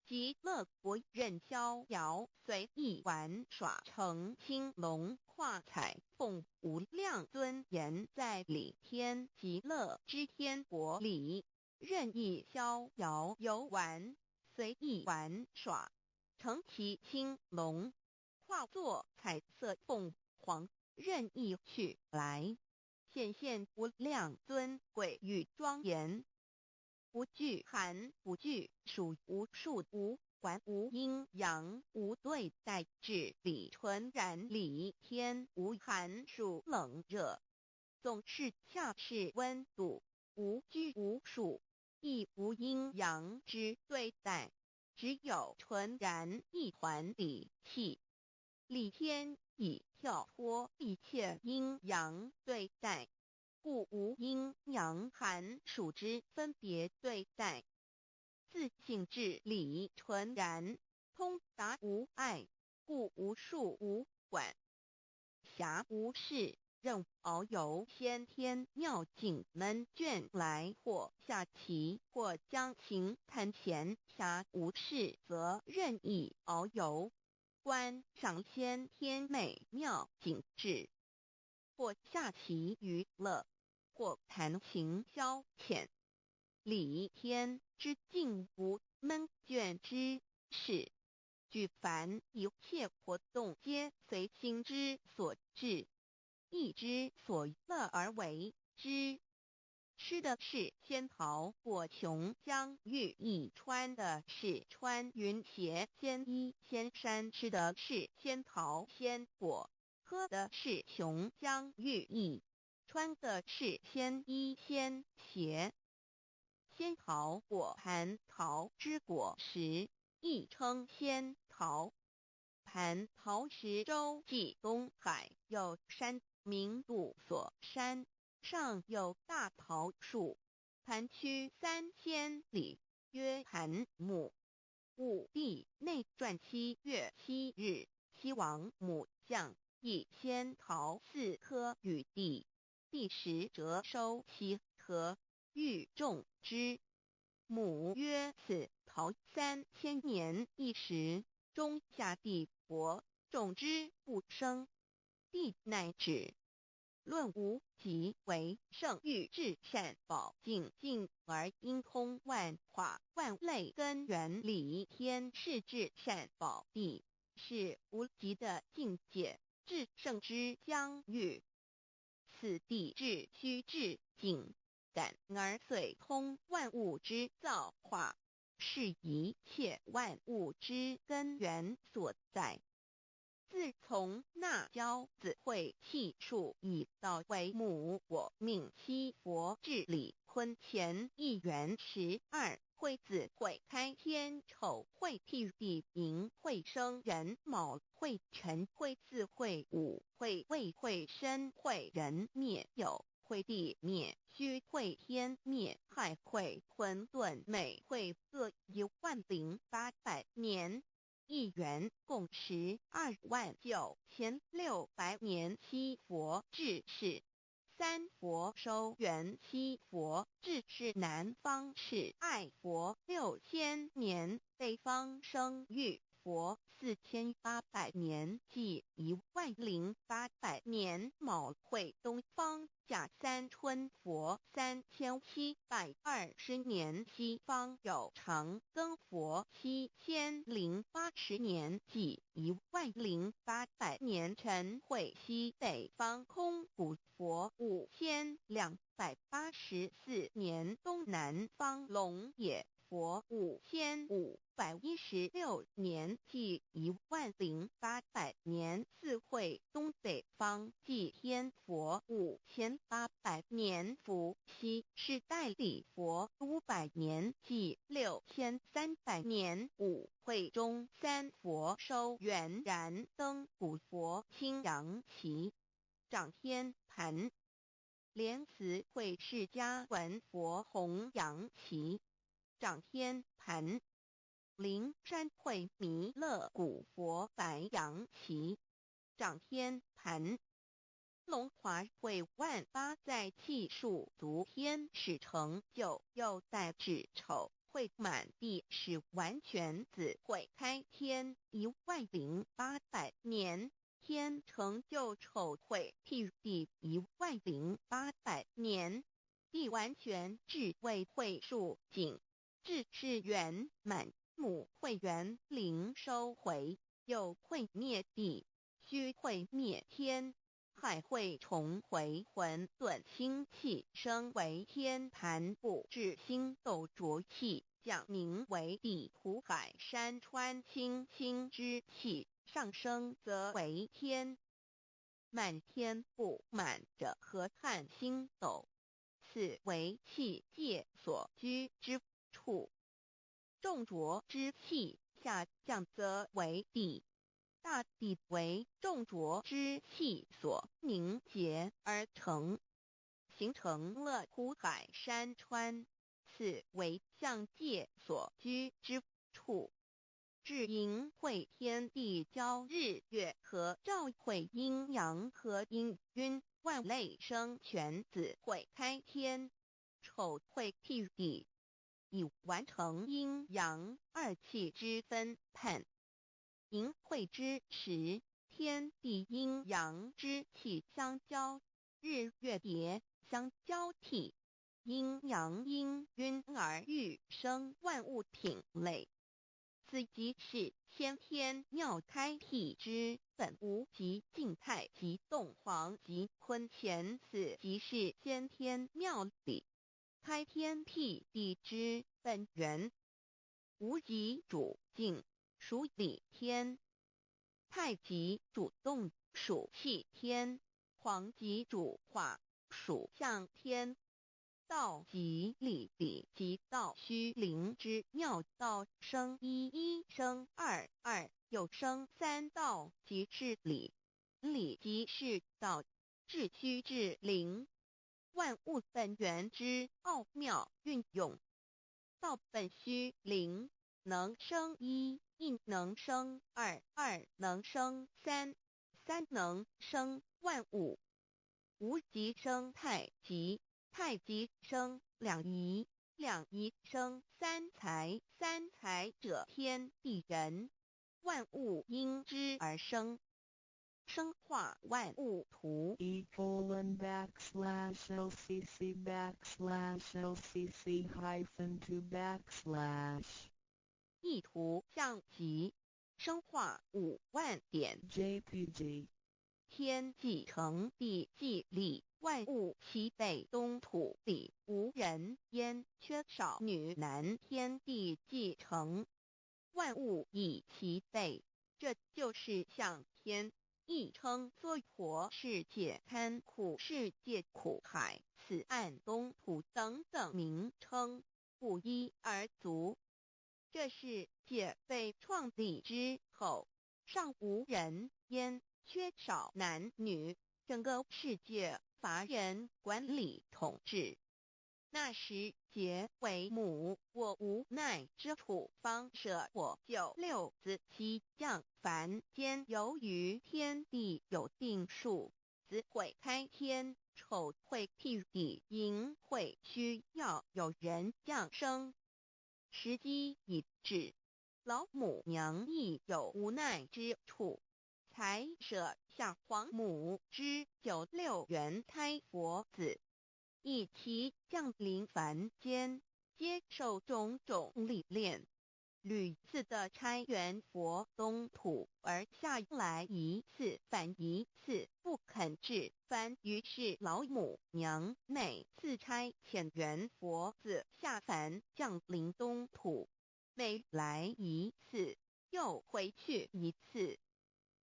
极乐国任逍遥，随意玩耍，乘青龙跨彩凤，无量尊严，在理天极乐之天国里，任意逍遥游玩，随意玩耍，乘其青龙，化作彩色凤凰，任意去来，显现无量尊贵与庄严，不惧寒不惧暑，无数无管无阴阳，无对待，至理纯然，理天无寒暑冷热。纵是恰是温度，无拘无束，亦无阴阳之对待，只有纯然一团理气。理天以跳脱一切阴阳对待，故无阴阳寒暑之分别对待。自性至理纯然，通达无碍，故无数无管，暇无事，任遨游先天妙境门卷来，或下棋，或将琴弹弦，暇无事则任意遨游，观赏先天美妙景致，或下棋娱乐，或弹琴消遣。理天之境无闷倦之事，举凡一切活动皆随心之所至，意之所乐而为之。吃的是仙桃果琼浆玉液，穿的是穿云鞋仙衣仙衫，吃的是仙桃仙果，喝的是琼浆玉液，穿的是仙衣仙鞋。仙桃果蟠桃之果实，亦称仙桃。蟠桃实洲际东海有山，名杜所山，上有大桃树，盘曲3000里，曰蟠母。武帝内传7月7日，西王母将以仙桃4颗与帝，帝时折收其核，欲种之。母曰：此桃3000年一时，终下地薄，种之不生。帝乃止。论无极为圣欲至善宝净尽而应通万化万类根源理天是至善宝地，是无极的境界，至圣之疆域。此地至虚至静，感而遂通万物之造化，是一切万物之根源所在。自从那骄子会气数以道为母，我命七佛治理坤乾一元12，会子会开天丑会替地寅会生人卯会辰会巳会午会未会申会人灭酉会地灭戌会天灭亥会混沌每会各10800年。一元共129600年。七佛治世，三佛收元，七佛治世南方是爱佛6000年，北方生玉佛4800年，即10800年。卯会东方甲三春佛3720年，西方有长庚佛7080年，即10800年。辰会西北方空谷佛5284年，东南方龙野佛5516年，即10800年。四会东北方祭天佛5800年，伏羲是代理佛500年，即6300年。五会中三佛收元，燃灯古佛青阳旗，掌天盘。莲慈会释迦文佛红阳旗，掌天盘。灵山会弥勒古佛白阳旗，掌天盘。龙华会万八在气数足天使成就，又在指丑会满地是完全子会开天10800年，天成就丑会替地10800年，地完全至为会数尽，至是圆满。母会元灵收回，又会灭地，戌会灭天，亥会重回混沌星气，生为天盘部，至星斗浊气，降名为地土海山川清清之气，上升则为天。满天布满着河汉星斗，此为气界所居之处。重浊之气下降则为地，大地为重浊之气所凝结而成，形成了湖海山川，此为象界所居之处。至阴会天地交日月和照会阴阳和阴晕万类生全子会开天，丑会替地，以完成阴阳二气之分判。寅会之时，天地阴阳之气相交，日月叠相交替，阴阳阴晕而育生万物品类。此即是先天妙开辟之本无极静态即动黄即坤乾，此即是先天妙理开天辟地之本源。无极主静，属理天；太极主动，属气天；黄极主化，属象天。道即理，理即道虚灵之妙道，生一，一生二，二又生三，道即是理，理即是道，至虚至灵，万物本源之奥妙运用。道本虚灵，能生一，一能生二，二能生三，三能生万物。无极生太极，太极生两仪，两仪生三才，三才者天地人，万物因之而生。生化万物图://LCC_LCC_2 意图象棋，生化5万点 JPG 天既成地既立，万物齐备，东土里无人焉，缺少女男，天地既成，万物以齐备，这就是象天。亦称娑婆世界、堪苦世界、苦海、此岸、东土等等名称，不一而足。这世界被创立之后，尚无人焉，缺少男女，整个世界乏人管理统治。那时桀为母，我无奈之处方舍我救六子七将凡间，由于天地有定数，子会开天，丑会辟地，寅会需要有人降生。时机已至，老母娘亦有无奈之处，才舍下皇母之九六元胎佛子，以其降临凡间，接受种种历练，屡次的差援佛东土，而下来一次反一次不肯治凡，于是老母娘每次差遣援佛子下凡降临东土，每来一次又回去一次，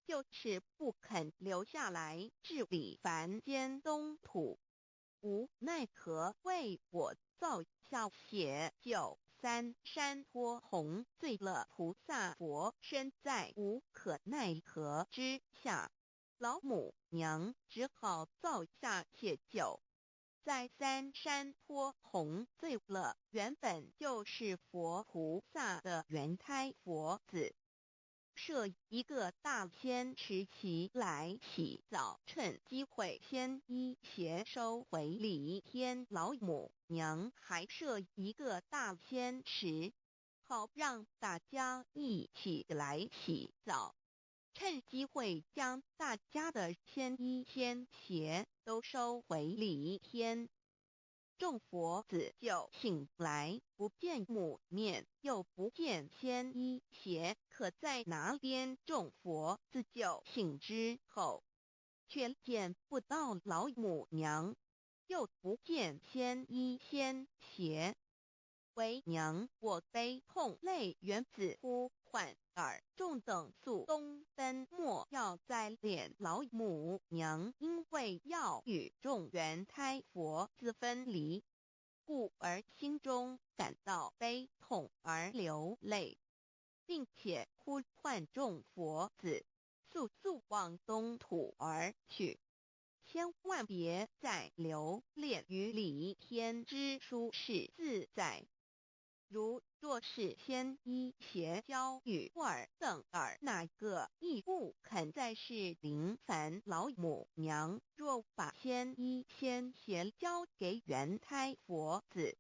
就是不肯留下来治理凡间东土。无奈何为我造下血救三山托洪罪了菩萨佛，身在无可奈何之下，老母娘只好造下解救。在三山托洪罪了原本就是佛菩萨的原胎佛子，设一个大仙池其来洗澡，趁机会先一邪收回礼天老母娘，还设一个大仙池，好让大家一起来洗澡，趁机会将大家的仙衣仙鞋都收回礼天。众佛子就醒来，不见母面，又不见仙衣鞋，可在哪边？众佛子就醒之后，却见不到老母娘，又不见仙衣仙鞋，为娘，我悲痛泪源自呼唤耳众等宿东奔，莫要再敛。老母娘因为要与众元胎佛子分离，故而心中感到悲痛而流泪，并且呼唤众佛子速速往东土而去，千万别再留恋于理天之舒适自在。若是千一邪教与尔等儿哪个亦不肯再是临凡老母娘，若把千一千邪教给元胎佛子，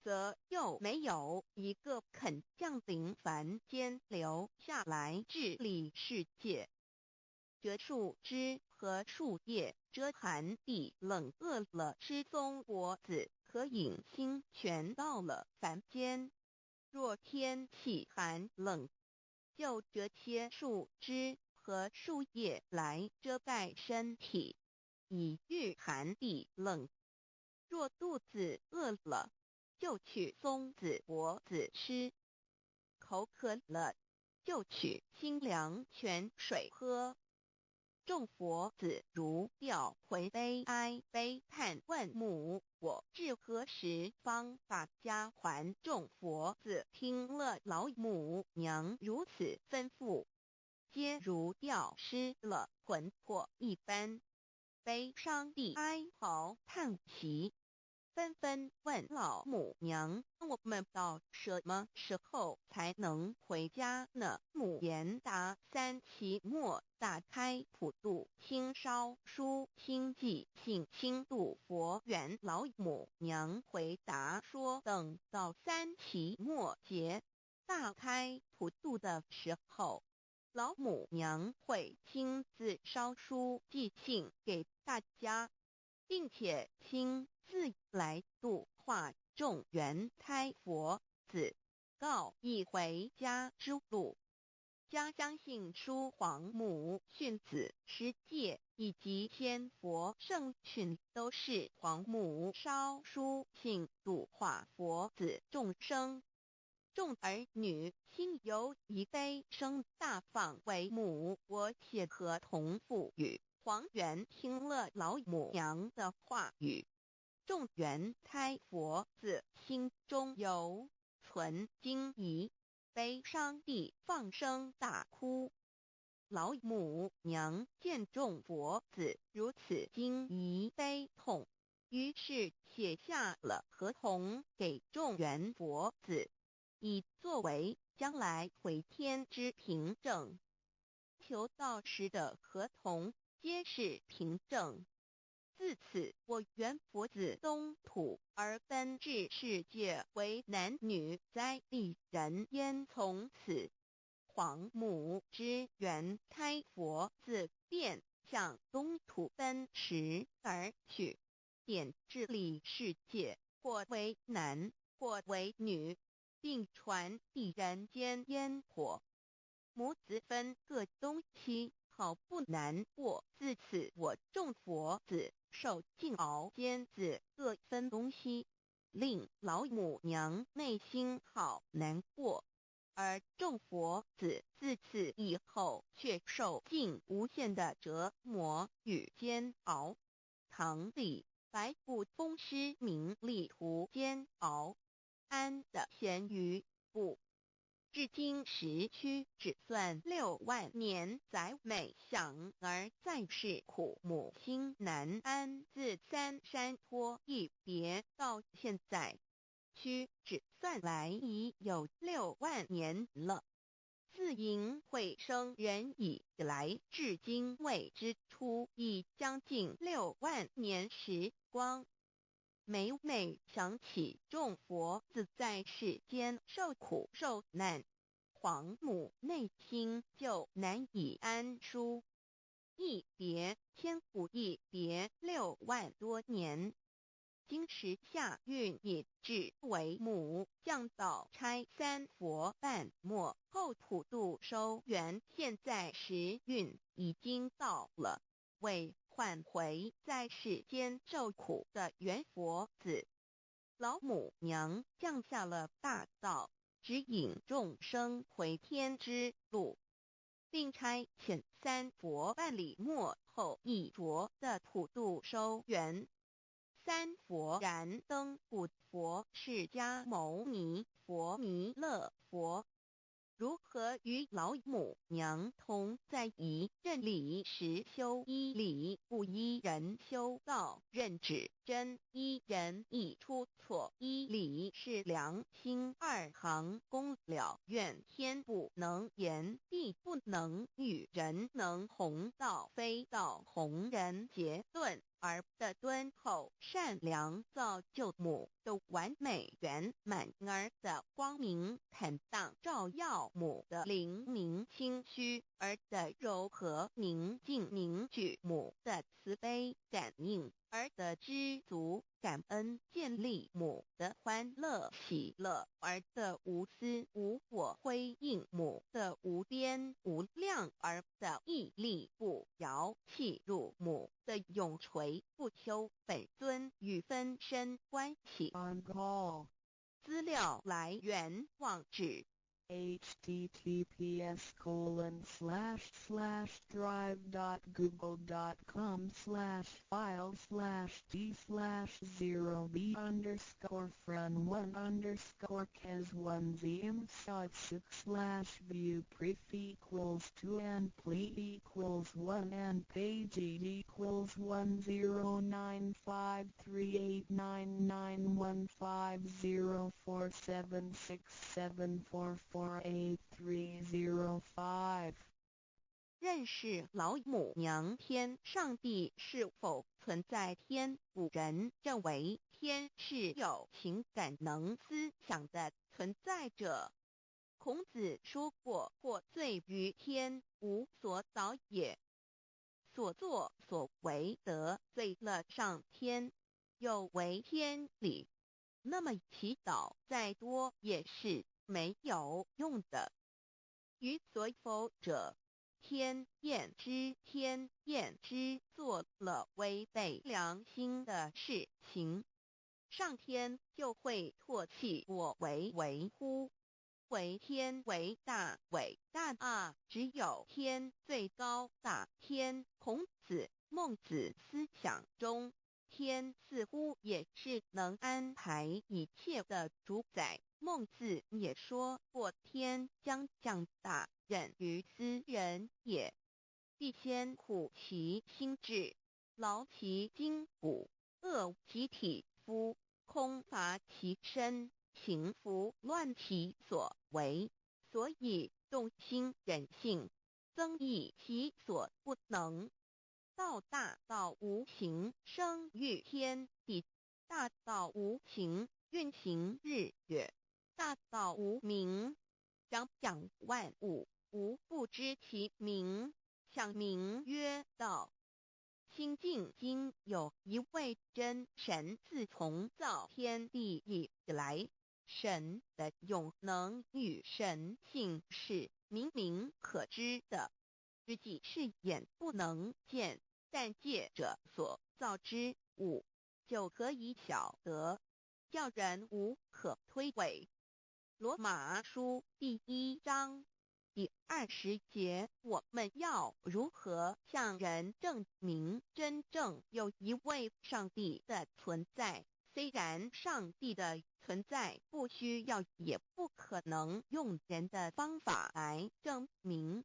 则又没有一个肯降临凡间留下来治理世界。这树枝和树叶遮寒地冷，饿了吃松果子，可饮清泉到了凡间。若天气寒冷，就折些树枝和树叶来遮盖身体，以御寒地冷。若肚子饿了，就取松子果子吃；口渴了，就取清凉泉水喝。众佛子如吊魂悲哀悲叹，问母我至何时方把家还？众佛子听了老母娘如此吩咐，皆如吊失了魂魄一般，悲伤地哀嚎叹息，纷纷问老母娘：我们到什么时候才能回家呢？母言答：三期末打开普度清烧书清寂性清度佛缘。老母娘回答说：等到三期末节大开普度的时候，老母娘会亲自烧书寄信给大家，并且亲自来度化众元胎佛子，告一回家之路。家相信书皇母训子师戒以及天佛圣训，都是皇母烧书信度化佛子众生。众儿女心有一悲生大放为母，我且合同赋予。皇元听了老母娘的话语，众元胎佛子心中有存惊疑，悲伤地放声大哭。老母娘见众佛子如此惊疑悲痛，于是写下了合同给众元佛子，以作为将来回天之凭证。求道时的合同皆是凭证。自此，我元佛子东土而奔至世界为男女在地人焉。从此，皇母之元胎佛子便向东土奔驰而去，点治理世界，或为男，或为女，并传递人间烟火。母子分各东西，好不难过。自此，我众佛子受尽熬煎子各分东西，令老母娘内心好难过。而众佛子自此以后却受尽无限的折磨与煎熬。唐李白骨风师名利图煎熬，安的咸鱼不。至今时区只算6万年，载美享而在世苦，母心难安。自三山托一别到现在，区只算来已有6万年了。自寅会生人以来，至今未知出，已将近6万年时光。每每想起众佛子在世间受苦受难，皇母内心就难以安舒。一别千古，一别6万多年。今时下运也至为母，降道差三佛半末后普度收圆，现在时运已经到了，为唤回在世间受苦的元佛子，老母娘降下了大道，指引众生回天之路，并差遣三佛办理末后一着的普度收圆。三佛燃灯古佛释迦牟尼佛弥勒佛，如何与老母娘同在一任理时修一理，不依人修道，任指真一人一出错，一理是良心，二行公了愿，天不能言，地不能语，人能弘道，非道弘人结论。而的敦厚善良造就母的完美圆满，儿的光明坦荡照耀母的灵明清虚，儿的柔和宁静凝聚母的慈悲感应，儿的知足感恩建立母的欢乐喜乐，儿的无私无我辉映母的无边无量，儿的屹立不摇弃入母的永垂不朽本尊与分身关系。资料来源网址https://drive.google.com/files/d/0b_cas1z_6/view pref =2 and plete =1 and page =109538995476774483005认识老母娘天上帝是否存在？天古人认为天是有情感能思想的存在者。孔子说过，或罪于天，无所导也。所作所为得罪了上天，有违天理，那么祈祷再多也是没有用的。于所否者，天厌之，做了违背良心的事情，上天就会唾弃我为乎。为天为大，伟大啊！只有天最高大天。孔子、孟子思想中，天似乎也是能安排一切的主宰。孟子也说过，天将降大任于斯人也，必先苦其心志，劳其筋骨，饿其体肤，空乏其身，情拂乱其所为，所以动心忍性，增益其所不能。道大道无形，生育天地；大道无情，运行日月；大道无名，掌万物，无不知其名，想名曰道。清净经有一位真神，自从造天地以来，神的永能与神性是明明可知的，实际是眼不能见，但借着所造之物，就可以晓得，叫人无可推诿。罗马书第1章第20节，我们要如何向人证明真正有一位上帝的存在？虽然上帝的存在不需要也不可能用人的方法来证明，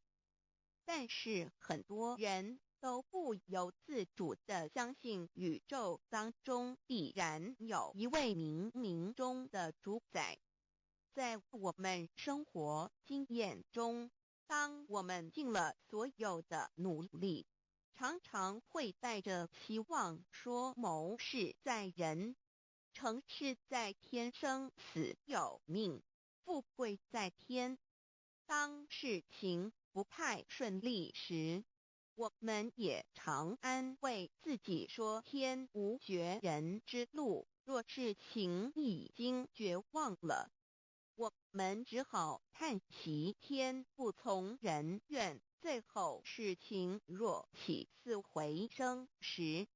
但是很多人都不由自主地相信宇宙当中必然有一位冥冥中的主宰。在我们生活经验中，当我们尽了所有的努力，常常会带着希望说谋事在人，成事在天，生死有命，富贵在天。当事情不太顺利时，我们也常安慰自己说天无绝人之路，若事情已经绝望了，我们只好叹息天不从人愿。最后事情若起死回生时，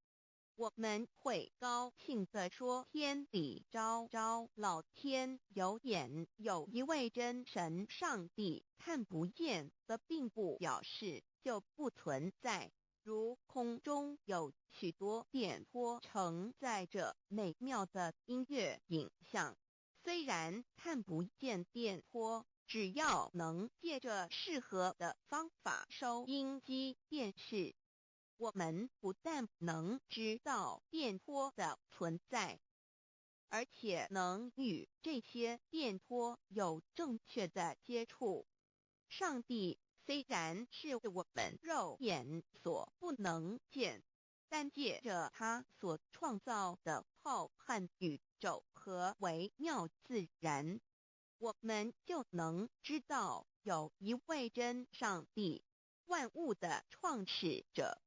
我们会高兴地说天理昭昭，老天有眼。有一位真神上帝看不见的，并不表示就不存在。如空中有许多电波承载着美妙的音乐影像，虽然看不见电波，只要能借着适合的方法收音机电视，我们不但能知道电波的存在，而且能与这些电波有正确的接触。上帝虽然是我们肉眼所不能见，但借着他所创造的浩瀚宇宙和微妙自然，我们就能知道有一位真上帝，万物的创始者。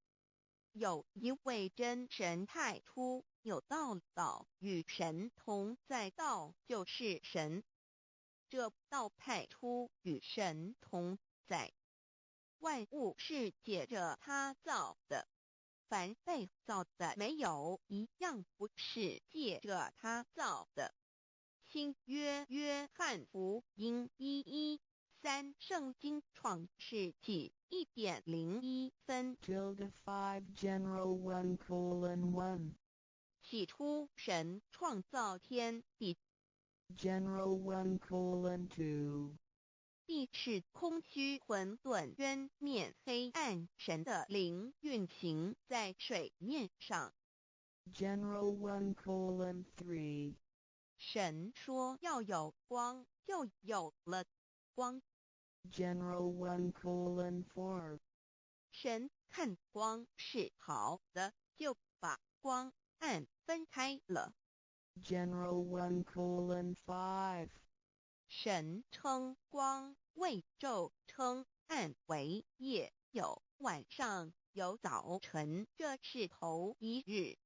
有一位真神太初有道，道与神同在，道就是神。这道太初与神同在，万物是借着他造的，凡被造的没有一样不是借着他造的。新约约翰福音1:13，圣经创世纪1:01分。5 General 1:1 起初神创造天地， General 1:2 地是空虚混沌渊面黑暗，神的灵运行在水面上。General 1:3 神说要有光，就有了光。General 1:4 神看光是好的，就把光暗分开了。General 1:5 神称光为昼，称暗为夜，有晚上，有早晨，这是头一日。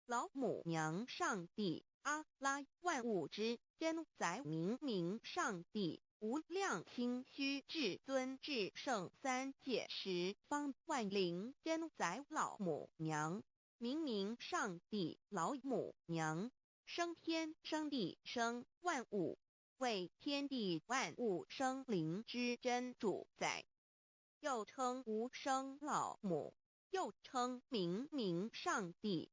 老母娘上帝阿拉，万物之真宰明明上帝，无量清虚至尊至圣三界十方万灵真宰老母娘，明明上帝老母娘，生天生地生万物，为天地万物生灵之真主宰，又称无生老母，又称明明上帝。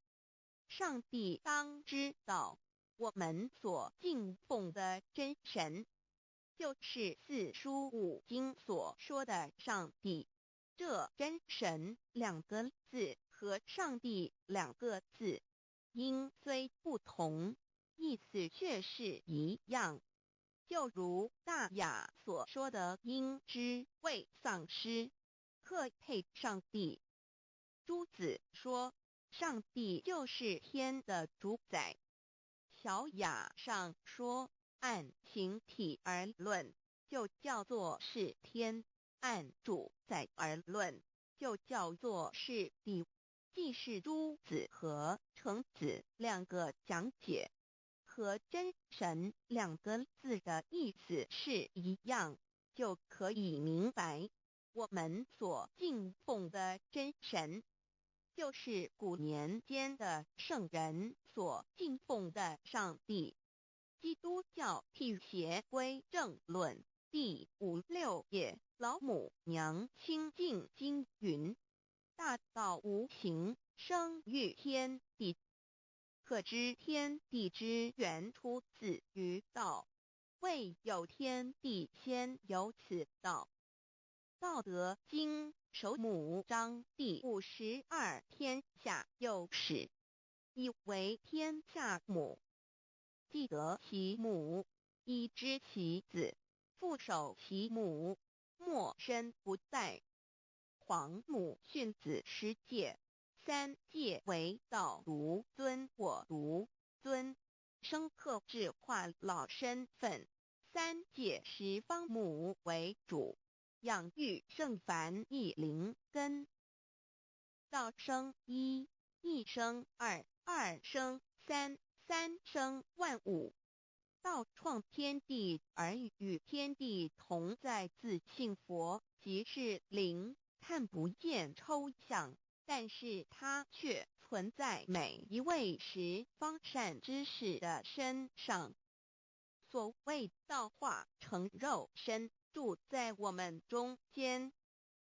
上帝当知道，我们所敬奉的真神，就是四书五经所说的上帝。这真神两个字和上帝两个字，音虽不同，意思却是一样。就如大雅所说的音之谓丧失，克配上帝。朱子说上帝就是天的主宰。小雅上说按形体而论，就叫做是天；按主宰而论，就叫做是地。既是朱子和程子两个讲解，和真神两个字的意思是一样，就可以明白，我们所敬奉的真神，就是古年间的圣人所敬奉的上帝。基督教辟邪归正论第56页，老母娘清净经云：大道无形，生育天地，可知天地之源出自于道，未有天地，先有此道。道德经首母章第52，天下有始，以为天下母。既得其母，以知其子，父守其母，莫身不殆。皇母训子十戒，三戒为道如尊我如尊，生克制化老身份。三戒十方母为主，养育圣凡一灵根。道生一，一生二，二生三，三生万物。道创天地而与天地同在，自性佛，即是灵，看不见抽象，但是它却存在每一位十方善知识的身上。所谓道化成肉身，住在我们中间。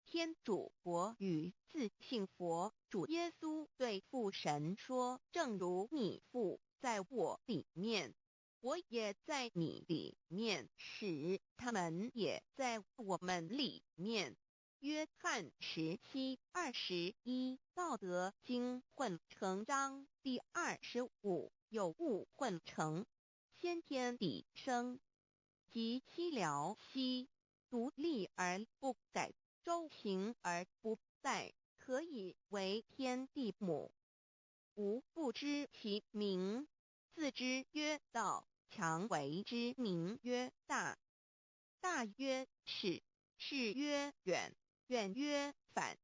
天主国与自信佛主耶稣对父神说：正如你父在我里面，我也在你里面，使他们也在我们里面。约翰17:21，道德经混成章第25，有物混成，先天地生，即西辽兮，独立而不改，周行而不殆，可以为天地母。吾不知其名，自之曰道，强为之名曰大。大曰是，是曰远，远曰反。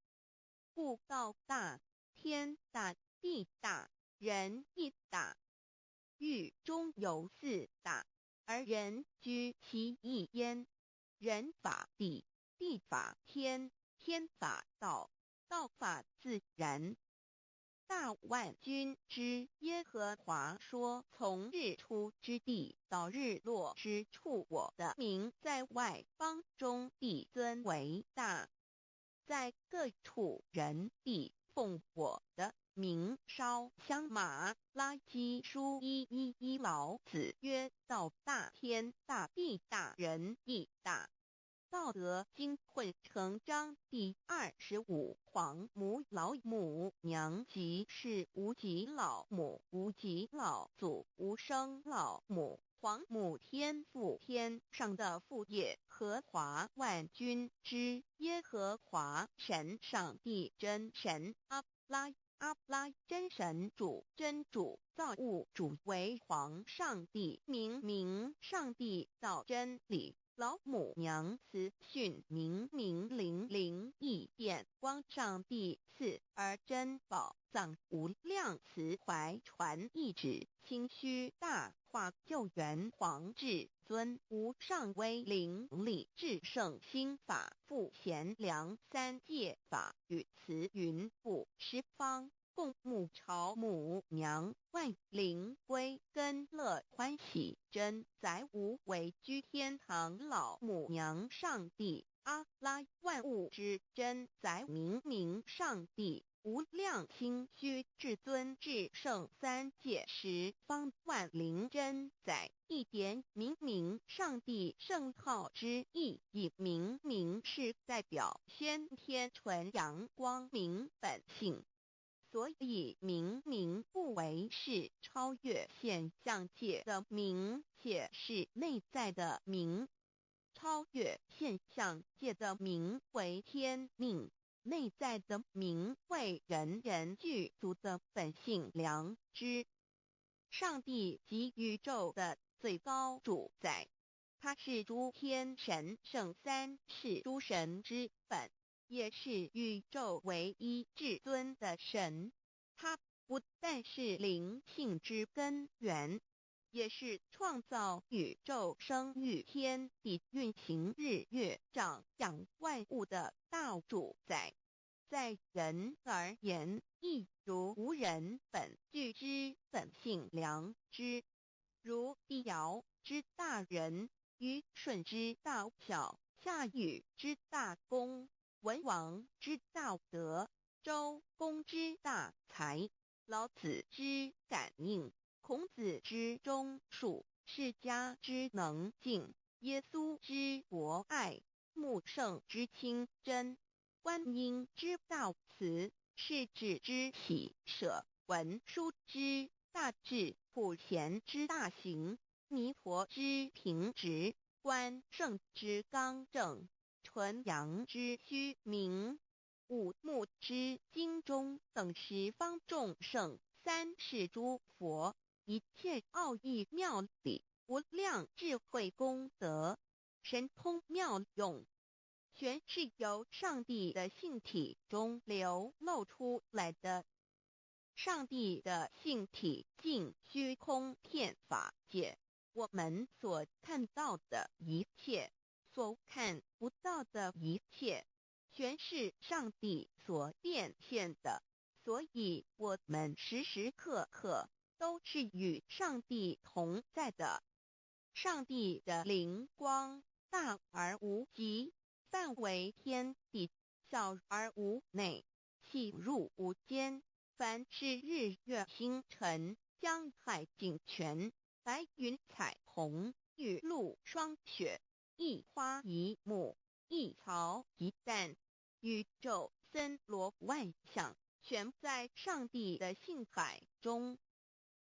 故道大，天大，地大，人亦大。狱中有四大，而人居其一焉。人法地，地法天，天法道，道法自然。大万军之耶和华说：从日出之地到日落之处，我的名在外邦中必尊为大。在各处人必奉我的名烧香。马拉基书1:11，老子曰：道大，天大，地大，人亦大。道德经混成章第25，皇母老母娘即是无极老母，无极老祖，无生老母。皇母天父，天上的父也，和华万军之耶和华神，上帝真神，阿拉真神主，真主造物主，为皇上帝，明上帝造真理。老母娘慈训明灵异变光，上帝赐而真宝藏，无量慈怀传一旨，清虚大化，救援皇至尊，无上威灵力，至圣心法，复贤良三界法，与慈云布十方，共沐朝母娘，万灵归根乐欢喜，真载无为居天堂。老母娘上帝阿拉，万物之真载明上帝，无量清虚至尊至圣三界十方，万灵真载，一点明上帝圣号之意，以明是代表先天纯阳光明本性。所以明不为是超越现象界的明，且是内在的明。超越现象界的明为天命，内在的明为人人具足的本性良知。上帝即宇宙的最高主宰，他是诸天神圣三世诸神之本，也是宇宙唯一至尊的神。他不但是灵性之根源，也是创造宇宙生育天地运行日月长养万物的大主宰。在人而言，亦如无人本具之本性良知，如帝尧之大仁，虞舜之大巧，夏禹之大功，文王之大德，周公之大才，老子之感应，孔子之忠恕，释迦之能静，耶稣之博爱，穆圣之清真，观音之大慈，世子之喜舍，文殊之大智，普贤之大行，弥陀之平直，关圣之刚正，纯阳之虚明，五目之精忠，等十方众圣，三世诸佛，一切奥义妙理，无量智慧功德，神通妙用，全是由上帝的性体中流露出来的。上帝的性体尽虚空遍法界，我们所看到的一切，所看不到的一切，全是上帝所变现的。所以我们时时刻刻都是与上帝同在的。上帝的灵光大而无极，范围天地，小而无内，细入无间。凡是日月星辰，江海井泉，白云彩虹，雨露霜雪，一花一木，一草一蛋，宇宙森罗万象，全在上帝的性海中。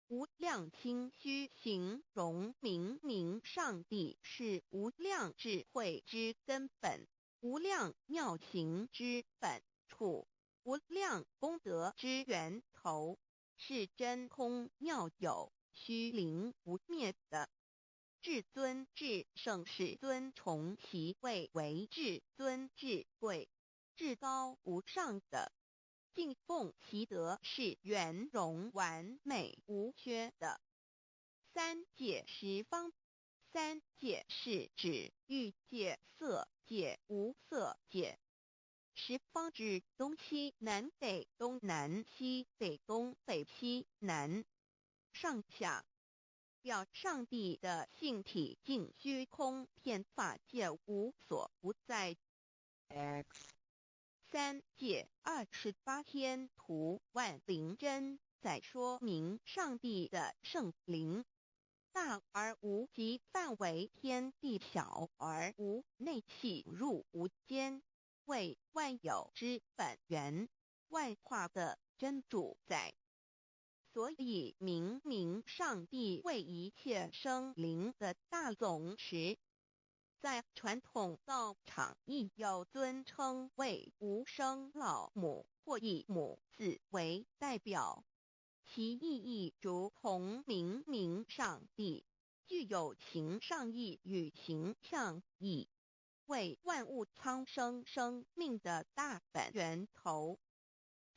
无量清虚形容明明上帝是无量智慧之根本，无量妙行之本处，无量功德之源头，是真空妙有，虚灵不灭的。至尊至圣是尊崇其位为至尊至贵，至高无上的。敬奉其德是圆融完美无缺的。三界十方，三界是指欲界、色界、无色界。十方指东西南北东南西北东北西南上下，表上帝的性体尽虚空遍法界无所不在。 X 三界28天图万灵真，在说明上帝的圣灵大而无极，范围天地，小而无内，细入无间，为万有之本源，万化的真主宰。所以明明上帝为一切生灵的大总持，在传统道场亦有尊称为无生老母，或以母字为代表，其意义如同明明上帝，具有形上义与形象义，为万物苍生生命的大本源头。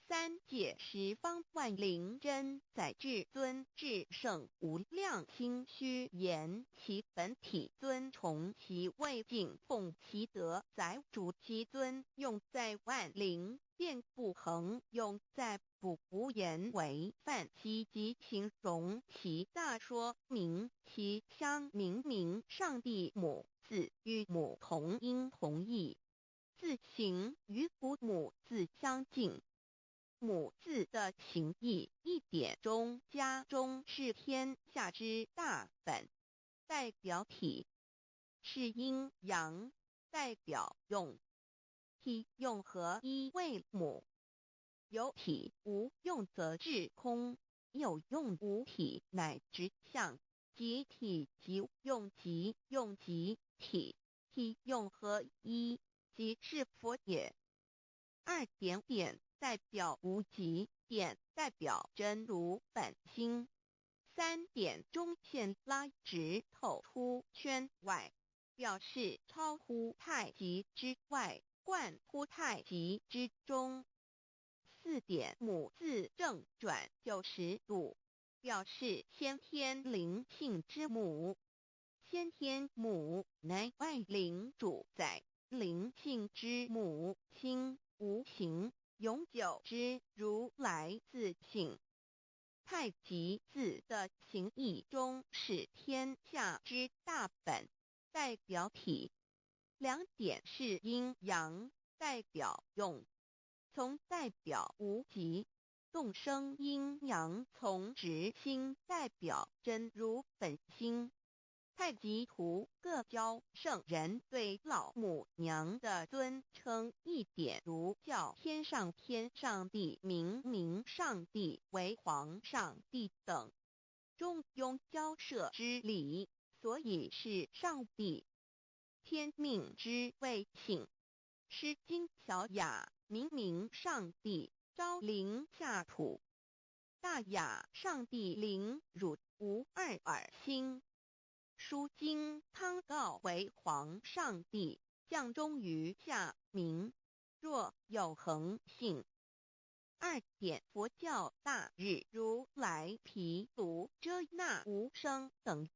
三界十方万灵真，在至尊至圣无量心虚言其本体，尊崇其位，敬奉其德，载主其尊，用在万灵，遍不恒用在不无言为范积极形容其大，说明其相明明上帝母字与母同音同义，字形与父母字相近。母字的情义一点中加中，是天下之大本，代表体是阴阳，代表用。体用合一为母，有体无用则至空，有用无体乃直相，即体即用，即用即体，体用合一，即是佛也。二点点代表无极，点代表真如本心。三点中线拉直透出圈外，表示超乎太极之外，贯乎太极之中。四点母字正转90度，表示先天灵性之母。先天母乃万灵主宰，灵性之母心无形，永久之如来自性。太极字的形义中是天下之大本，代表体。两点是阴阳，代表用。从代表无极，动生阴阳，从直心代表真如本心。太极图各教圣人对老母娘的尊称，一点如叫天上帝、明明上帝为皇上帝等，中庸交涉之理，所以是上帝。天命之谓请，诗经小雅，明明上帝昭灵下土，大雅上帝灵汝无二耳心。书经汤告为皇上帝，降中于下民，若有恒性。二点佛教大日如来毗卢遮那无生等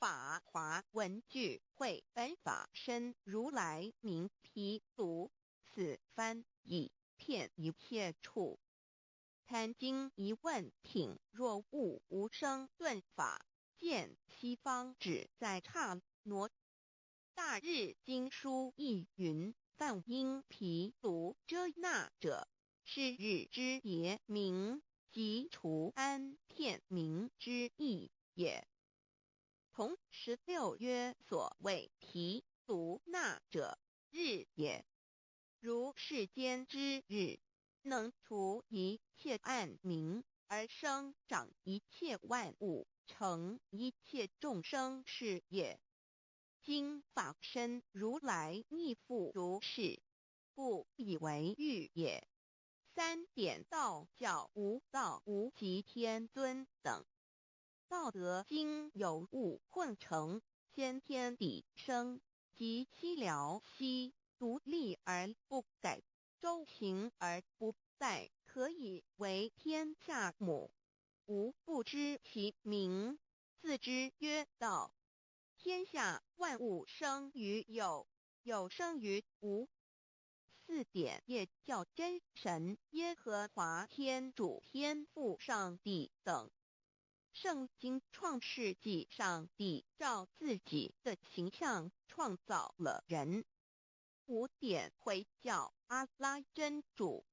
法华文具会本法身如来名毗卢，此翻译片一切处。贪经一问挺若悟无声顿法，见西方只在刹那。大日经书亦云：梵音毗卢遮那者，是日之别名，即除安片名之意也。同16曰：所谓毗卢那者，日也。如世间之日，能除一切暗明，而生长一切万物，成一切众生是也。今法身如来亦复如是，故以为喻也。3点道教无道无极天尊等。道德经有物混成，先天地生，即七辽息，独立而不改，周行而不殆，可以为天下母。吾不知其名，自之曰道。天下万物生于有，有生于无。4点业教真神耶和华天主天父上帝等。圣经创世纪，上帝照自己的形象创造了人。5点回教阿拉真主。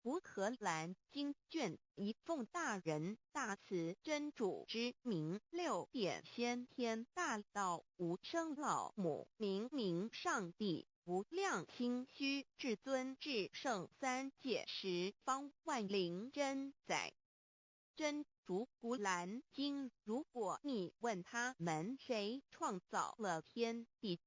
乌克兰经卷一奉大人大慈真主之名。6点先天大道无生老母，明上帝无量心虚至尊至圣三界十方万灵真载。真主古兰经，如果你问他们谁创造了天地，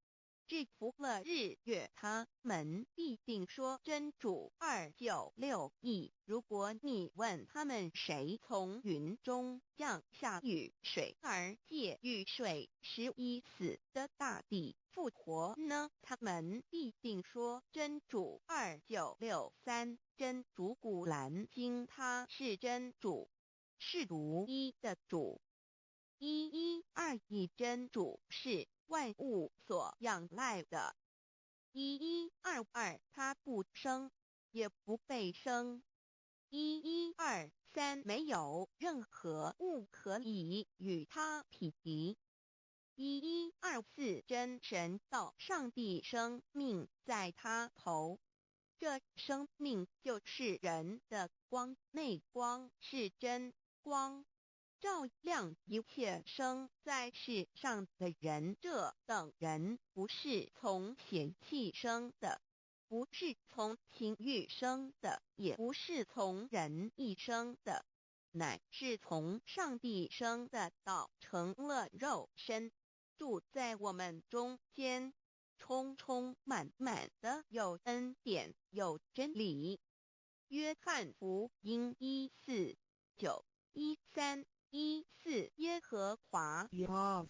制服了日月，他们必定说真主296亿。如果你问他们谁从云中降下雨水，而借雨水使已死的大地复活呢？他们必定说真主2963。真主古兰经，他是真主，是独一的主。112真主是万物所仰赖的。1122他不生，也不被生。1123没有任何物可以与他匹敌。1124真神道上帝生命在他头，这生命就是人的光，内光是真光，照亮一切生在世上的人。这等人不是从血气生的，不是从情欲生的，也不是从人意生的，乃是从上帝生的道，成了肉身，住在我们中间，充充满满的有恩典，有真理。约翰福音1491314耶和华 Yav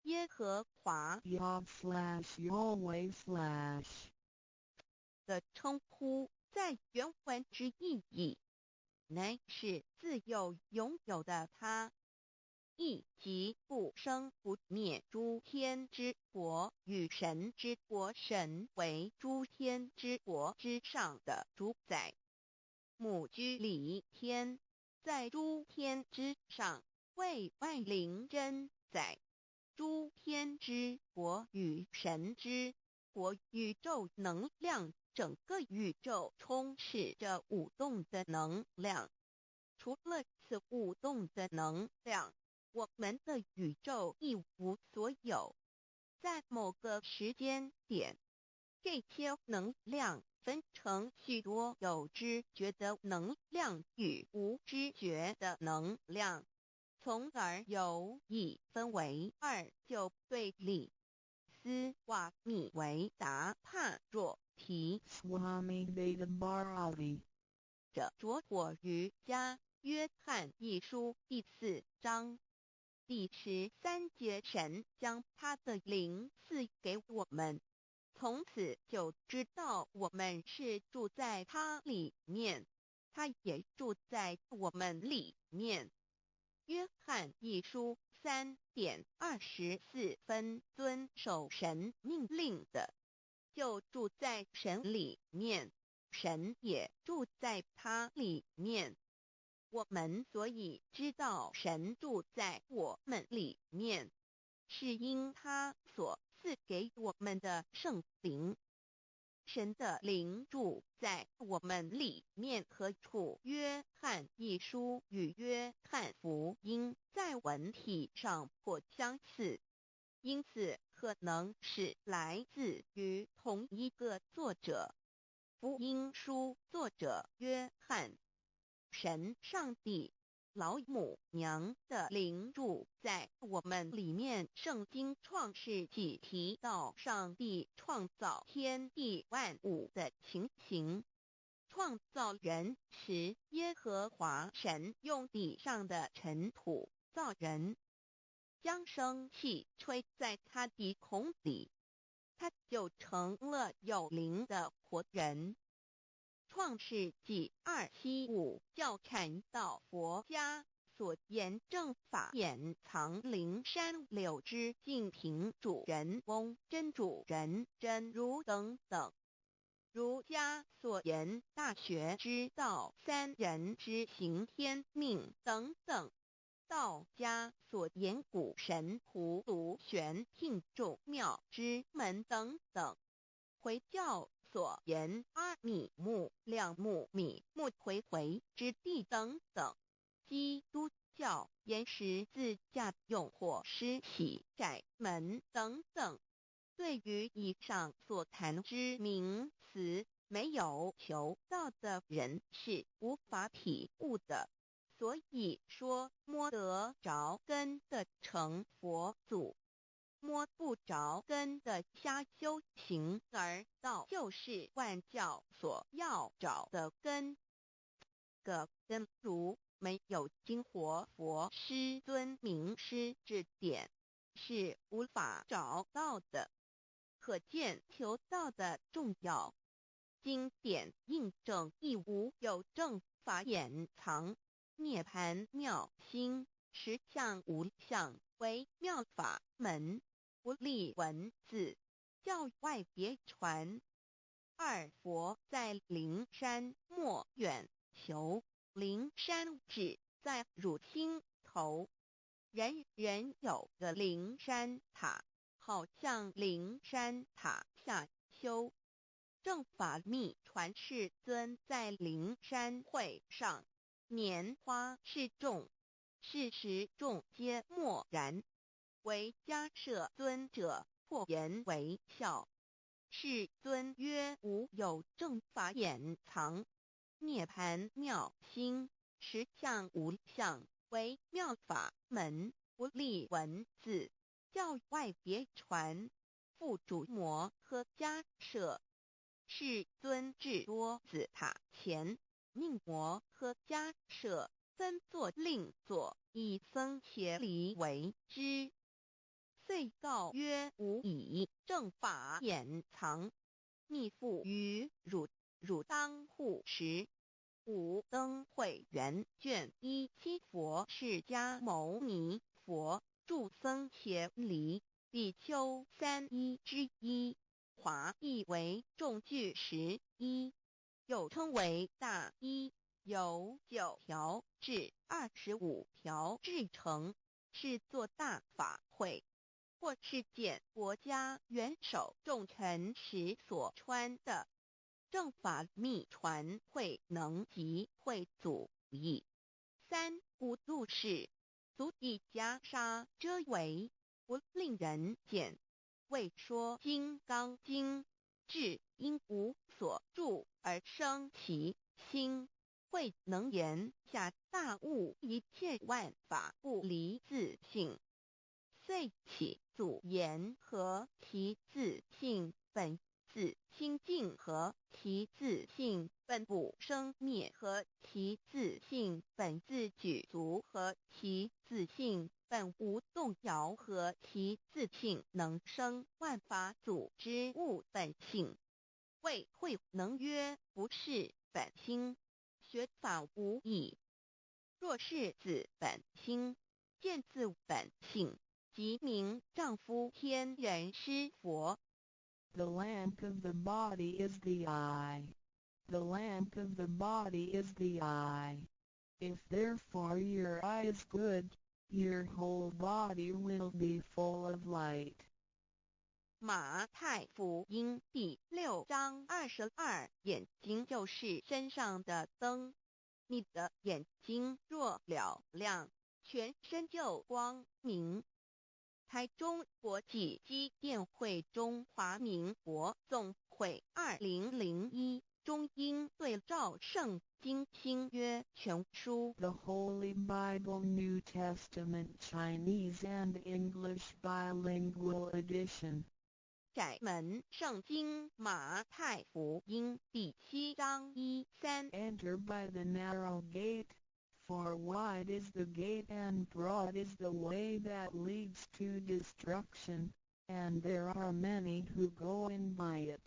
耶和华 Yav/Yahweh/ 的称呼，在原文之意义，乃是自有拥有的他，亦即不生不灭诸天之国与神之国，神为诸天之国之上的主宰。母居里天，在诸天之上，为万灵真载。诸天之国与神之国，宇宙能量，整个宇宙充斥着舞动的能量。除了此舞动的能量，我们的宇宙一无所有。在某个时间点，这些能量分成许多有知觉的能量与无知觉的能量，从而有一分为二，就对立。斯瓦米维达帕若提 Swami Vedabharati 者着火于家约翰一书第4章第13节，神将他的灵赐给我们，从此就知道我们是住在他里面，他也住在我们里面。约翰一书3:24遵守神命令的，就住在神里面，神也住在他里面。我们所以知道神住在我们里面，是因他所赐给我们的圣灵。神的灵住在我们里面何处？约翰一书与约翰福音在文体上颇相似，因此可能是来自于同一个作者。福音书作者约翰，神上帝老母娘的灵住在我们里面。圣经创世纪提到上帝创造天地万物的情形。创造人时，耶和华神用地上的尘土造人，将生气吹在他鼻孔里，他就成了有灵的活人。创世纪2:7-5教看到佛家所言正法掩藏灵山柳之净瓶主人翁真主人真如等等。儒家所言大学之道三人之行天命等等。道家所言古神荼毒玄牝众妙之门等等。回教所言阿米木两木米木回回之地等等。基督教言十字架用火施洗窄门等等。对于以上所谈之名词，没有求道的人是无法体悟的。所以说摸得着根的成佛祖，摸不着根的瞎修行，而道就是万教所要找的根。个根如没有经活佛师尊名师指点，是无法找到的。可见求道的重要。经典印证亦无有正法掩藏。涅盘妙心实相无相为妙法门，不立文字，教外别传。二佛在灵山莫远求，灵山只在汝心头。人人有个灵山塔，好像灵山塔下修。正法密传世尊在灵山会上拈花示众，是时众皆默然，唯迦摄尊者破颜为笑。世尊曰：无有正法掩藏，涅盘妙心实相无相为妙法门，不立文字，教外别传。复主摩诃迦摄，世尊至多子塔前，命摩诃迦摄分作令作，以僧伽梨为之。遂告曰：吾以正法掩藏，逆复于汝，汝当护持。五灯会元卷1佛释迦牟尼佛著僧伽梨比丘3:1，华译为众句11，又称为大一，由9条至25条制成，是作大法会，或是见国家元首重臣时所穿的。正法密传会能及会祖义。三五度是足以袈裟遮围，不令人见。为说金刚经，至因无所住而生其心，会能言下大悟一切万法不离自性。遂起祖言和其自性本自清净和其自性本不生灭和其自性本自具足和其自性本无动摇和其自性能生万法组之物本性。谓会能曰：不是本心，学法无益。若是自本心，见自本性，即名丈夫天人师佛。The lamp of the body is the eye. The lamp of the body is the eye. If therefore your eye is good, your whole body will be full of light. 马太福音第6章22，眼睛就是身上的灯。你的眼睛若了亮，全身就光明。台中国际机电会中华民国总会2001中英对照圣经新约全书 The Holy Bible New Testament Chinese and English Bilingual Edition. 窄门圣经马太福音第7章1-3 Enter by the narrow gate, for wide is the gate and broad is the way that leads to destruction, and there are many who go in by it.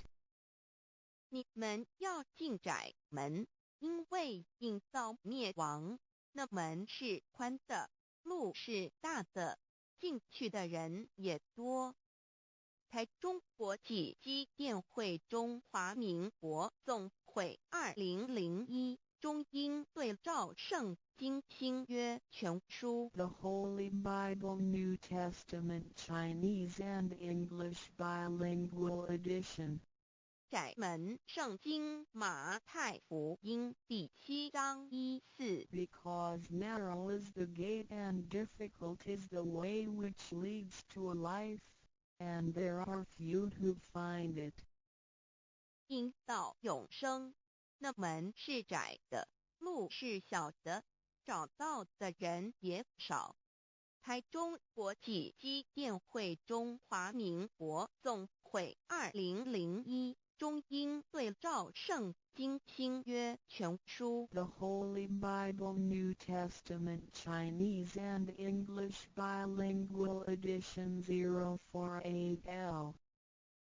你们要进窄门，因为引到灭亡，那门是宽的，路是大的，进去的人也多。台中国际机电会中华民国总会2001中英对照圣经新约全书 The Holy Bible New Testament Chinese and English Bilingual Edition. 窄门圣经马太福音第7章1-4 Because narrow is the gate and difficult is the way which leads to life, and there are few who find it. 引到永生，那门是窄的，路是小的，找到的人也少。台中国际机电会中华民国总会2001中英对照圣经新约全书 The Holy Bible New Testament Chinese and English Bilingual Edition 048L.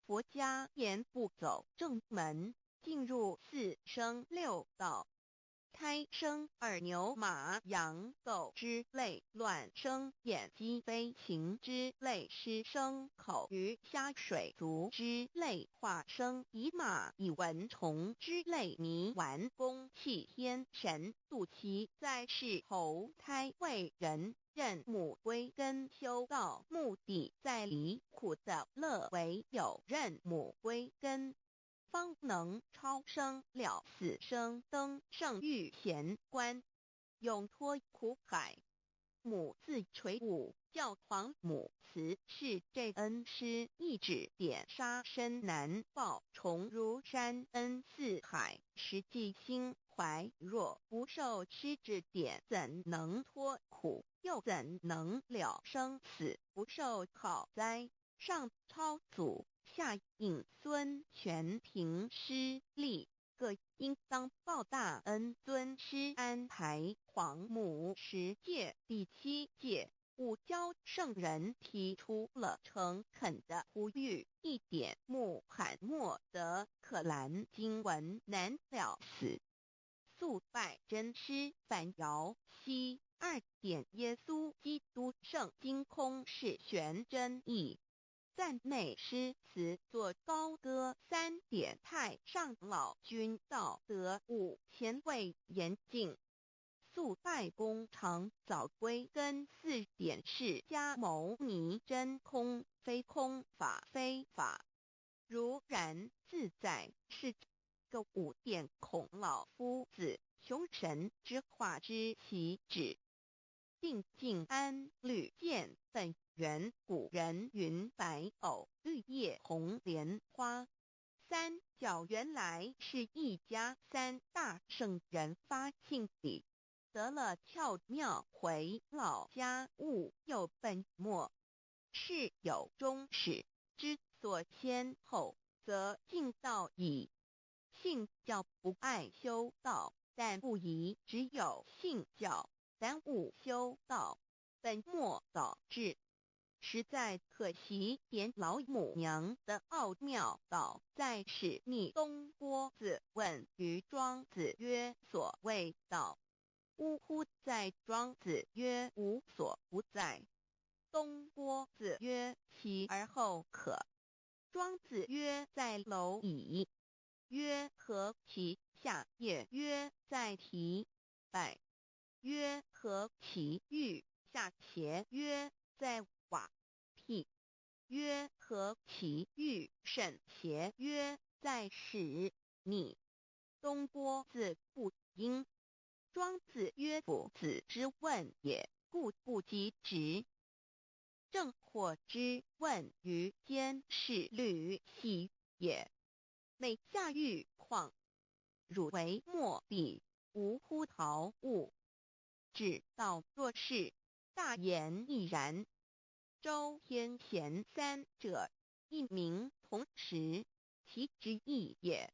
佛家言不走正门，进入4生6道。胎生耳牛马羊狗之类，卵生眼鸡飞禽之类，湿生口鱼虾水族之类，化生以马以蚊虫之类，泥丸公气天神肚脐在世投胎为人，任母归根修道，目的在离苦的乐为有任母归根。方能超生了死生登圣域贤官，永脱苦海。母自垂武，教皇母慈是这恩师，一指点杀身难报，重如山恩似海，实际心怀若不受师指点，怎能脱苦？又怎能了生死？不受考灾，上超祖。下引孙权凭师力，各应当报大恩。尊师安排皇母10诫，第7诫，五教圣人提出了诚恳的呼吁，一点穆罕默德可兰经文难了死。肃拜真师反尧西2点耶稣基督圣经空是玄真义。赞美诗词作高歌3点，太上老君道德5前卫严谨。肃拜公常早归根4点，释迦牟尼真空非空，法非法，如然自在，是个5点，孔老夫子雄神之化之其旨。定静安律见本源，古人云白藕绿叶红莲花。三角原来是一家3大圣人发庆礼，得了窍妙，回老家务有本末，事有终始，之所先后，则敬道矣。信教不爱修道，但不宜只有信教耽误修道，本末倒置，实在可惜。点老母娘的奥妙道在使逆东郭子问于庄子曰：所谓道，呜呼！在庄子曰：无所不在。东郭子曰：其而后可。庄子曰：在蝼蚁。曰：何其下也？曰：在蹄。百。曰何其欲，下且曰在瓦辟，曰何其欲，甚且曰在始，逆。东郭子不应。庄子曰夫子之问也，故不及直。正或之问于监视律系也。每下狱况，汝为莫彼，无乎陶物。指道若是，大言亦然。周天贤三者，一名同时，其之义也。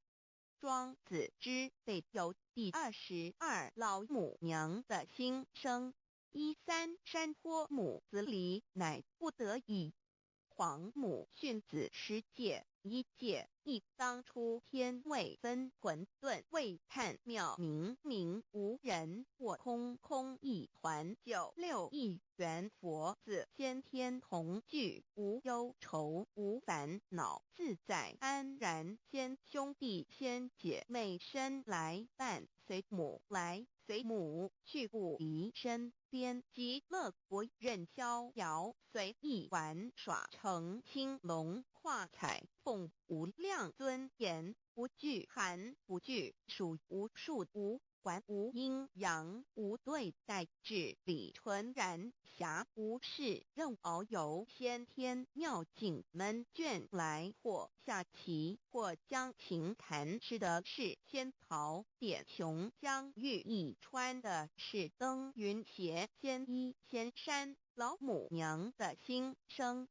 庄子之备有第22老母娘的心声。13山坡母子离，乃不得已。皇母训子10戒，1戒亦当初天未分，混沌未判，妙明明无人，我空空一团。96亿元佛子先天同具，无忧愁无烦恼，自在安然。先兄弟先姐妹生来伴，随母来随母去，不离身边。极乐国任逍遥，随意玩耍，成青龙画彩凤，无量尊严，不惧寒不惧暑，无数无还无阴阳，无对待，至理纯然，暇无事任遨游。先天妙境门卷来，或下棋，或将琴弹，诗的是仙桃点琼浆玉一川的是登云斜仙衣仙山。老母娘的心声。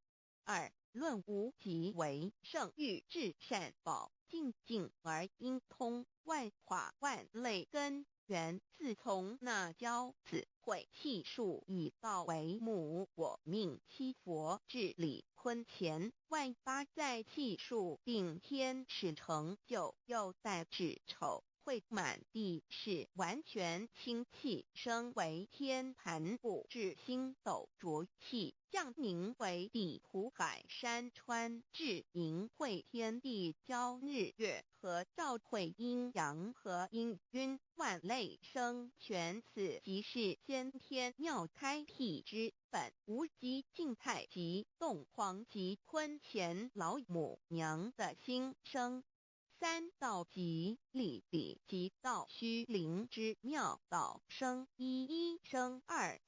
2论无极为圣域，至善宝，静静而应通，万化万类根源，自从那骄子会气数以道为母，我命七佛治理坤乾，万八在气数，并天使成就，又在至丑会满地是完全清气，升为天盘部，至星斗浊气，降凝为地土海山川，至盈会天地交日月和照会阴阳和阴晕，万类生全，此即是先天妙开辟之本。无极静态及动黄及坤乾老母娘的心声。3道即理理即道虚灵之妙道生一生二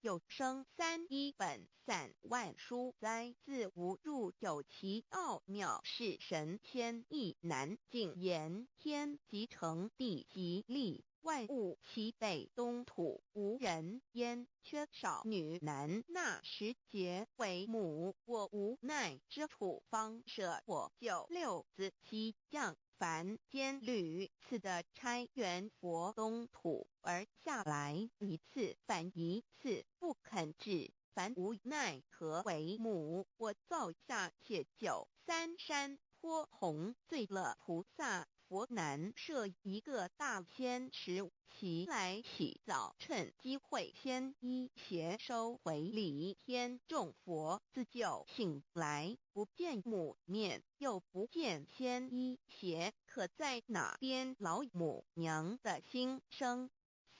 又生3，一本散万殊哉，自无入有其奥妙，是神天意难尽言。天即成，地即立，万物其北东土，无人焉，缺少女男。那时节为母，我无奈之处，方舍我96子妻降凡间屡次的差援佛东土，而下来一次反一次，不肯治，凡无奈何为母。我造下且93山坡弘罪乐菩萨佛南设一个大仙池，其来起早，趁机会先一邪收回礼。天众佛自就醒来，不见母面，又不见先一邪，可在哪边？老母娘的心声。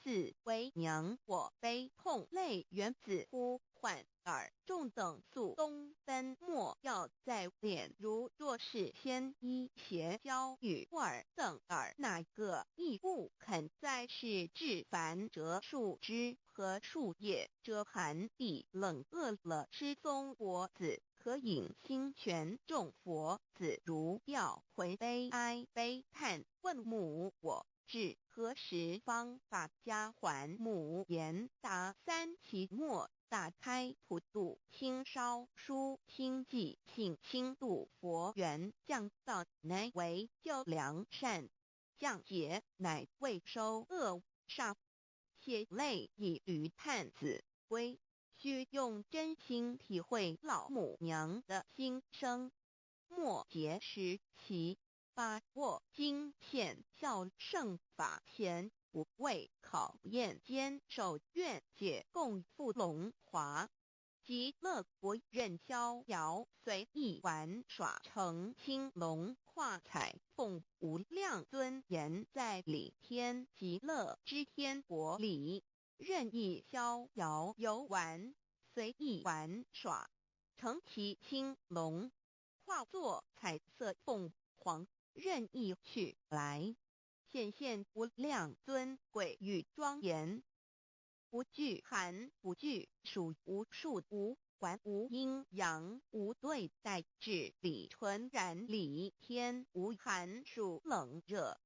4为娘我悲痛泪源自呼唤耳众等宿东奔，莫要在脸，如若是先一邪教与尔等耳，哪个亦不肯在是至凡折树枝和树叶，遮寒地冷，饿了吃松果子，可饮清泉。众佛子如吊回悲哀悲叹，问母我至何时方把家还母？言答3期末，大开普度，清烧书清寂，信清度佛缘，降道乃为救良善，降劫乃为收恶煞，血泪以于探子归。须用真心体会老母娘的心声。末节时期，把握经现效圣法前，不畏考验，坚守愿解，共赴龙华。极乐国任逍遥，随意玩耍，成青龙画彩凤，无量尊严，在理天极乐之天国里。任意逍遥游玩，随意玩耍，乘其青龙，化作彩色凤凰，任意去来，显现无量尊贵与庄严。不惧寒，不惧暑，无数无还，无阴阳，无对待，至理纯然理天，无寒暑冷热，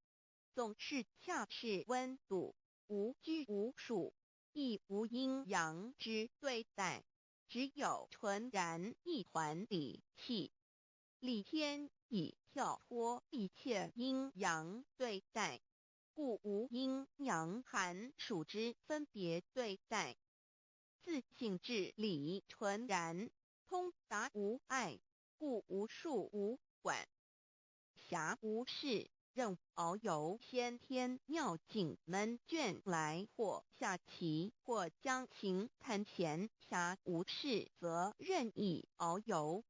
总是恰是温度，无拘无束，亦无阴阳之对待，只有纯然一环理气。理天已跳脱一切阴阳对待，故无阴阳寒暑之分别对待，自性至理纯然，通达无碍，故无束无管，暇无事，任遨游先天妙境，能倦来或下棋，或将琴弹弦，暇无事则任意遨游，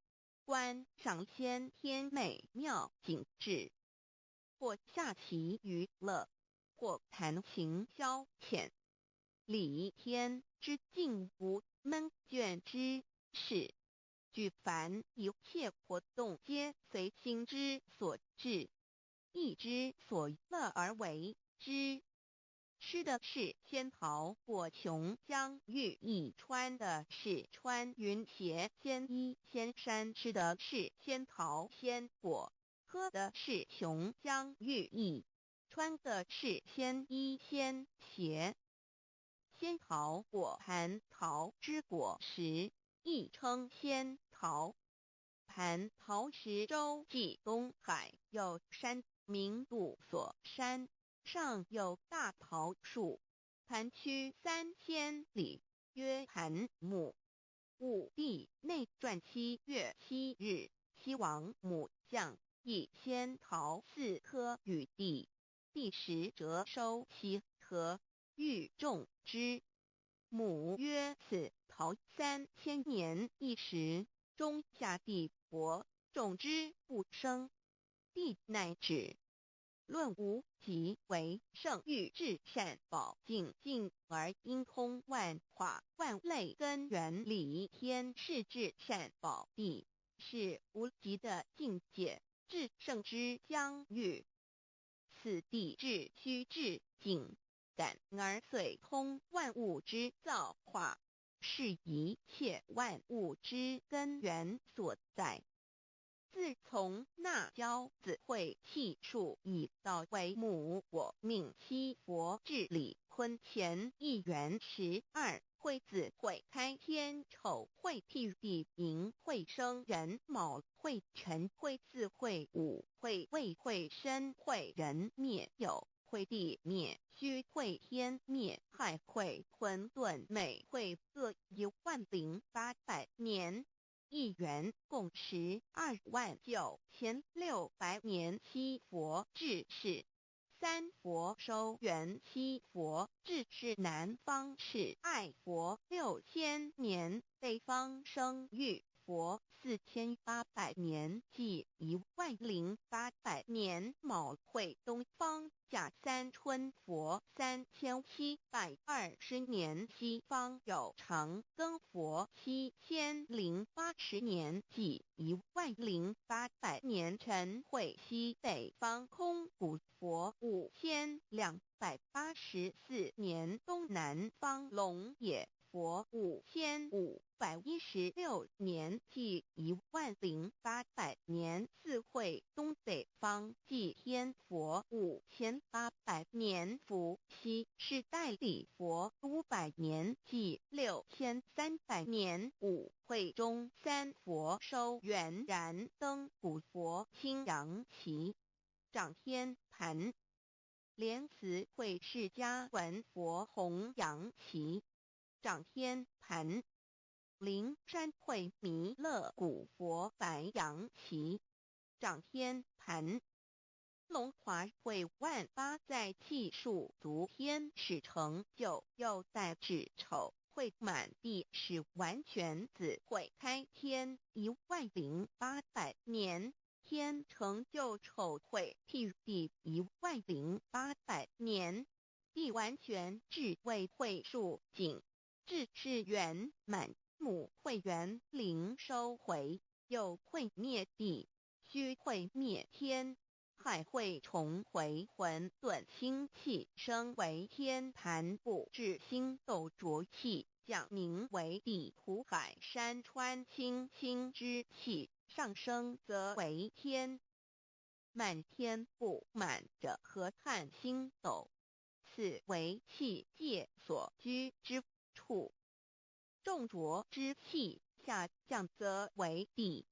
观赏先天美妙景致，或下棋娱乐，或弹琴消遣。理天之境无闷倦之事，举凡一切活动皆随心之所至，意之所乐而为之。吃的是仙桃果琼浆玉液，穿的是穿云鞋仙衣仙衫，吃的是仙桃仙果，喝的是琼浆玉液，穿的是仙衣仙鞋。仙桃果蟠桃之果实，亦称仙桃。蟠桃实洲际东海有山，名度所山，上有大桃树，盘曲3000里，曰盘木。武帝内传7月7日，西王母将以仙桃4颗与帝，帝时折收其颗，欲种之。母曰：此桃3000年一时，终下地薄，种之不生。帝乃止。论无极为圣欲至善宝净净而应通万化万类根源理天是至善宝地，是无极的境界，至圣之疆域。此地至虚至静，感而遂通万物之造化，是一切万物之根源所在。自从那骄子会气数以道为母，我命七佛治理坤乾一元12，会子会开天丑，会辟地寅，会生人卯，会辰会巳，会午，会未，会申，会人灭酉，会地灭戌，会天灭亥，会混沌昧，会各10800年。一元共129600年，七佛治世。三佛收元，七佛治世。南方是爱佛6000年，北方生玉佛4800年，即10800年。卯会东方甲三春佛3720年，西方有长庚佛7080年，即10800年。辰会西北方空谷佛5284年，东南方龙野佛5516年，即10800年。四会东北方祭天佛5800年，伏羲是代理佛500年，即6300年。五会中三佛收元，燃灯古佛青阳旗，掌天盘。莲慈会释迦文佛红阳旗，掌天盘。灵山会弥勒古佛白阳旗，掌天盘。龙华会万八在气数足天使成就，又在子丑会满地使完全子会开天10800年，天成就丑会辟地10800年。必完全至为会数景，至是圆满，母会元灵收回，有会灭地，虚会灭天，海会重回混沌星气，生为天盘部至星斗浊气，降名为地土海山川清清之气，上升则为天。满天不满者河汉星斗，此为气界所居之处。重浊之气下降则为地，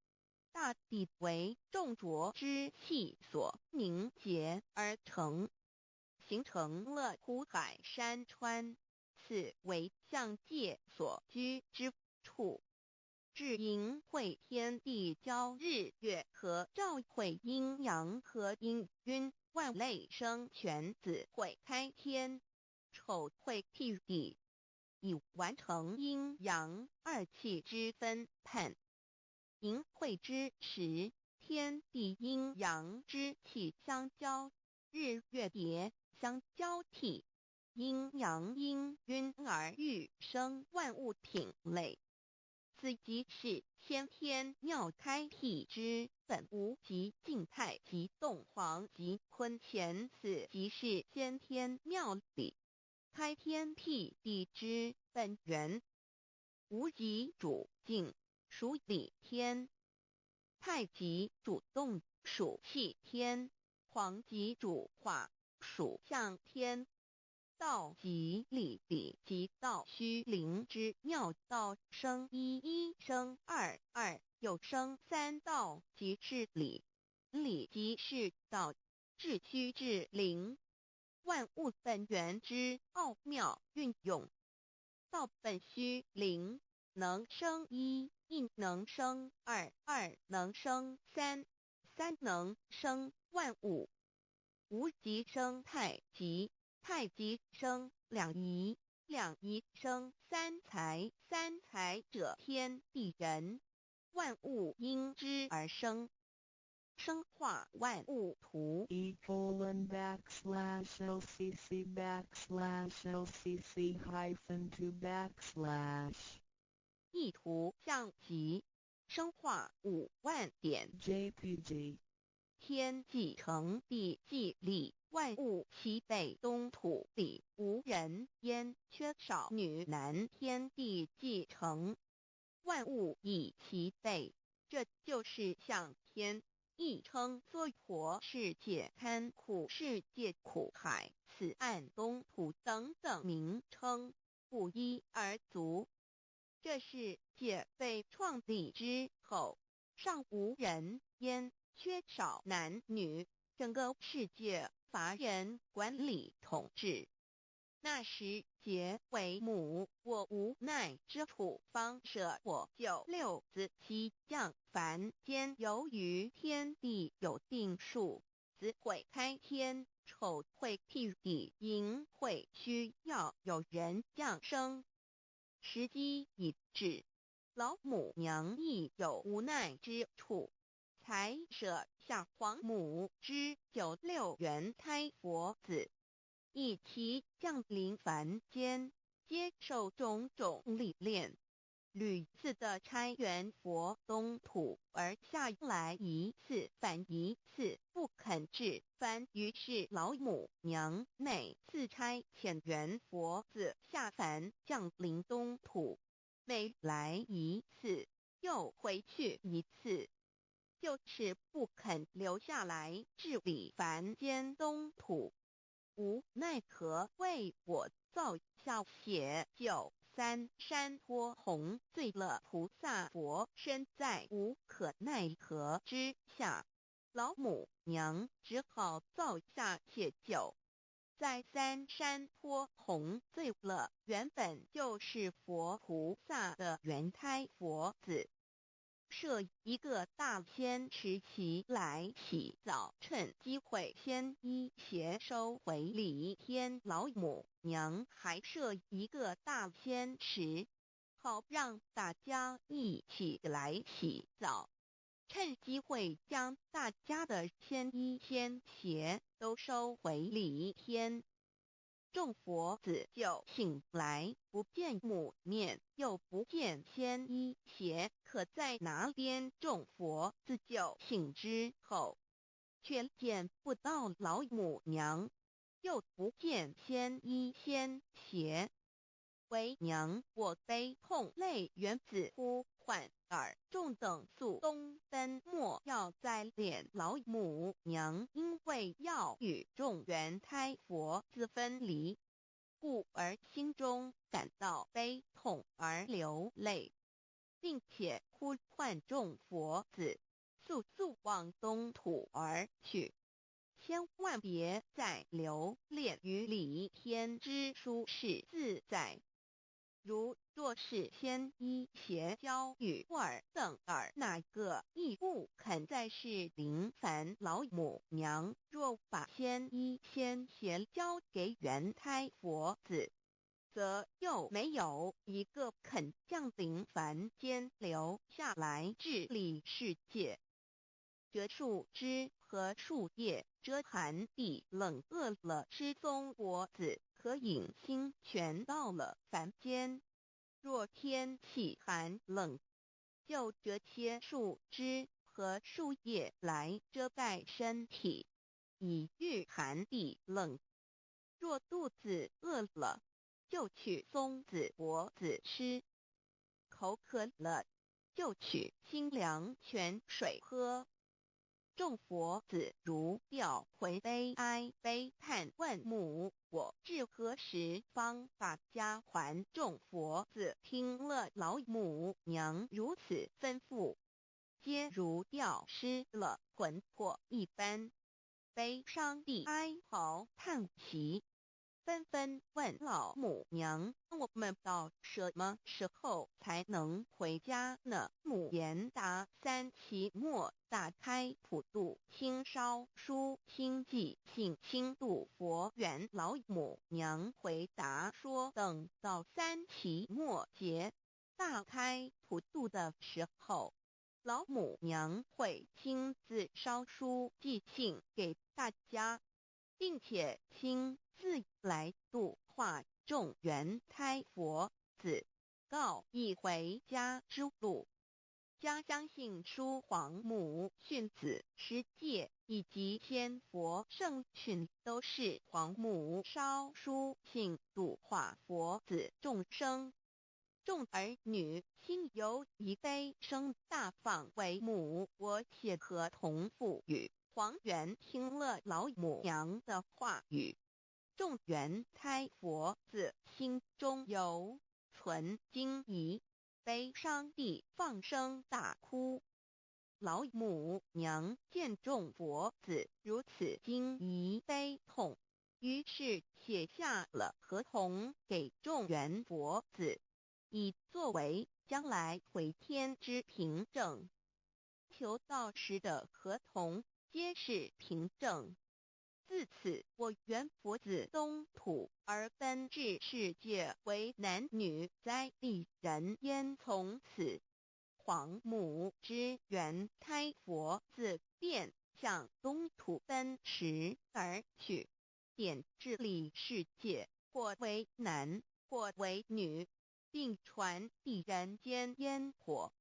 大地为重浊之气所凝结而成，形成了土海山川，此为象界所居之处。至阴会天地交日月和照会阴阳和阴晕，万类生全子会开天，丑会替地，以完成阴阳二气之分判。寅会之时，天地阴阳之气相交，日月叠相交替，阴阳阴晕而育生万物品类。此即是先天妙开辟之本无极静态及动黄及坤乾，此即是先天妙理开天辟地之本源。无极主静，属理天；太极主动，属气天；黄极主化，属象天。道即理理即道虚灵之妙道，生一一生二二，又生三道，即是理。理即是道，至虚至灵，万物本源之奥妙运用。道本虚灵，能生一，一能生二，二能生三，三能生万物。无极生太极，太极生两仪，两仪生三才，三才者天地人，万物因之而生，生化万物图。://LCC_LCC_2/ 意图象极，生化5万点。JPG 天既成地既立，万物其备，东土里无人焉，缺少女男，天地既成，万物以其备，这就是象天，亦称娑婆世界、堪苦世界、苦海、此岸、东土等等名称，不一而足。这世界被创立之后，尚无人焉，缺少男女，整个世界乏人管理统治。那时桀为母，我无奈之处，方舍我救六子妻降凡间。由于天地有定数，子会开天，丑会替地，寅会需要有人降生。时机已至，老母娘亦有无奈之处，才舍下皇母之96元胎佛子，以其降临凡间，接受种种历练，屡次的差援佛东土，而下来一次反一次不肯至凡，于是老母娘每次差遣援佛子下凡降临东土，每来一次又回去一次，就是不肯留下来治理凡间东土。无奈何为我造下血救三山托洪罪了菩萨佛，身在无可奈何之下，老母娘只好造下解救。在三山托洪罪了原本就是佛菩萨的原胎佛子，设一个大仙池其来洗澡，趁机会先一邪收回礼天。老母娘还设一个大仙池，好让大家一起来洗澡，趁机会将大家的仙衣仙鞋都收回礼天。众佛子就醒来，不见母面，又不见仙衣鞋，可在哪边？众佛子就醒之后，却见不到老母娘，又不见仙衣仙鞋。为娘，我悲痛泪源自呼唤耳，众等速东奔，莫要再怜老母娘，因为要与众元胎佛子分离，故而心中感到悲痛而流泪，并且呼唤众佛子速速往东土而去，千万别再留恋于理天之舒适自在。若是仙衣鞋交与尔等儿，哪个亦不肯再是临凡老母娘？若把仙衣仙鞋交给元胎佛子，则又没有一个肯降临凡间留下来治理世界。这树枝和树叶遮寒地冷，饿了失踪佛子，可隐心全到了凡间。若天气寒冷，就折些树枝和树叶来遮盖身体，以御寒地冷。若肚子饿了，就取松子果子吃；口渴了，就取清凉泉水喝。众佛子如调回悲哀悲叹，问母我至何时方把家还？众佛子听了老母娘如此吩咐，皆如吊失了魂魄一般，悲伤地哀嚎叹息，纷纷问老母娘：我们到什么时候才能回家呢？母言答：三期末大开普度，清烧书清寂，信清度佛缘。老母娘回答说：等到三期末节大开普度的时候，老母娘会亲自烧书寄信给大家，并且亲自来度化众元胎佛子，告一回家之路。家相信书皇母训子十戒以及仙佛圣训，都是皇母烧书信度化佛子众生。众儿女心有一悲，生大放为母。我且合同赋予。皇元听了老母娘的话语，众元胎佛子心中有存惊疑，悲伤地放声大哭。老母娘见众佛子如此惊疑悲痛，于是写下了合同给众元佛子，以作为将来回天之凭证。求道时的合同皆是凭证。自此，我元佛子东土而奔至世界为男女在地人焉。从此，皇母之元胎佛子便向东土奔驰而去，点治理世界，或为男，或为女，并传递人间烟火。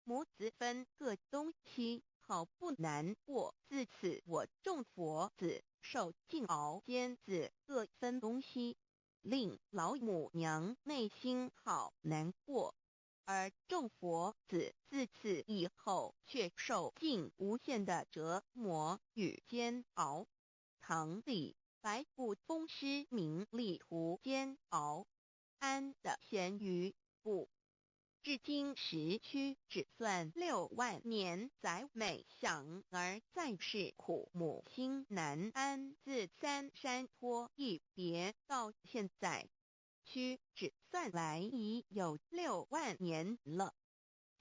母子分各东西，好不难过。自此，我众佛子受尽熬煎子各分东西，令老母娘内心好难过。而众佛子自此以后却受尽无限的折磨与煎熬。唐李白骨风师名利图煎熬，安的咸鱼不。至今时区只算6万年，载美想而在世苦母心难安。自三山坡一别到现在，区只算来已有6万年了。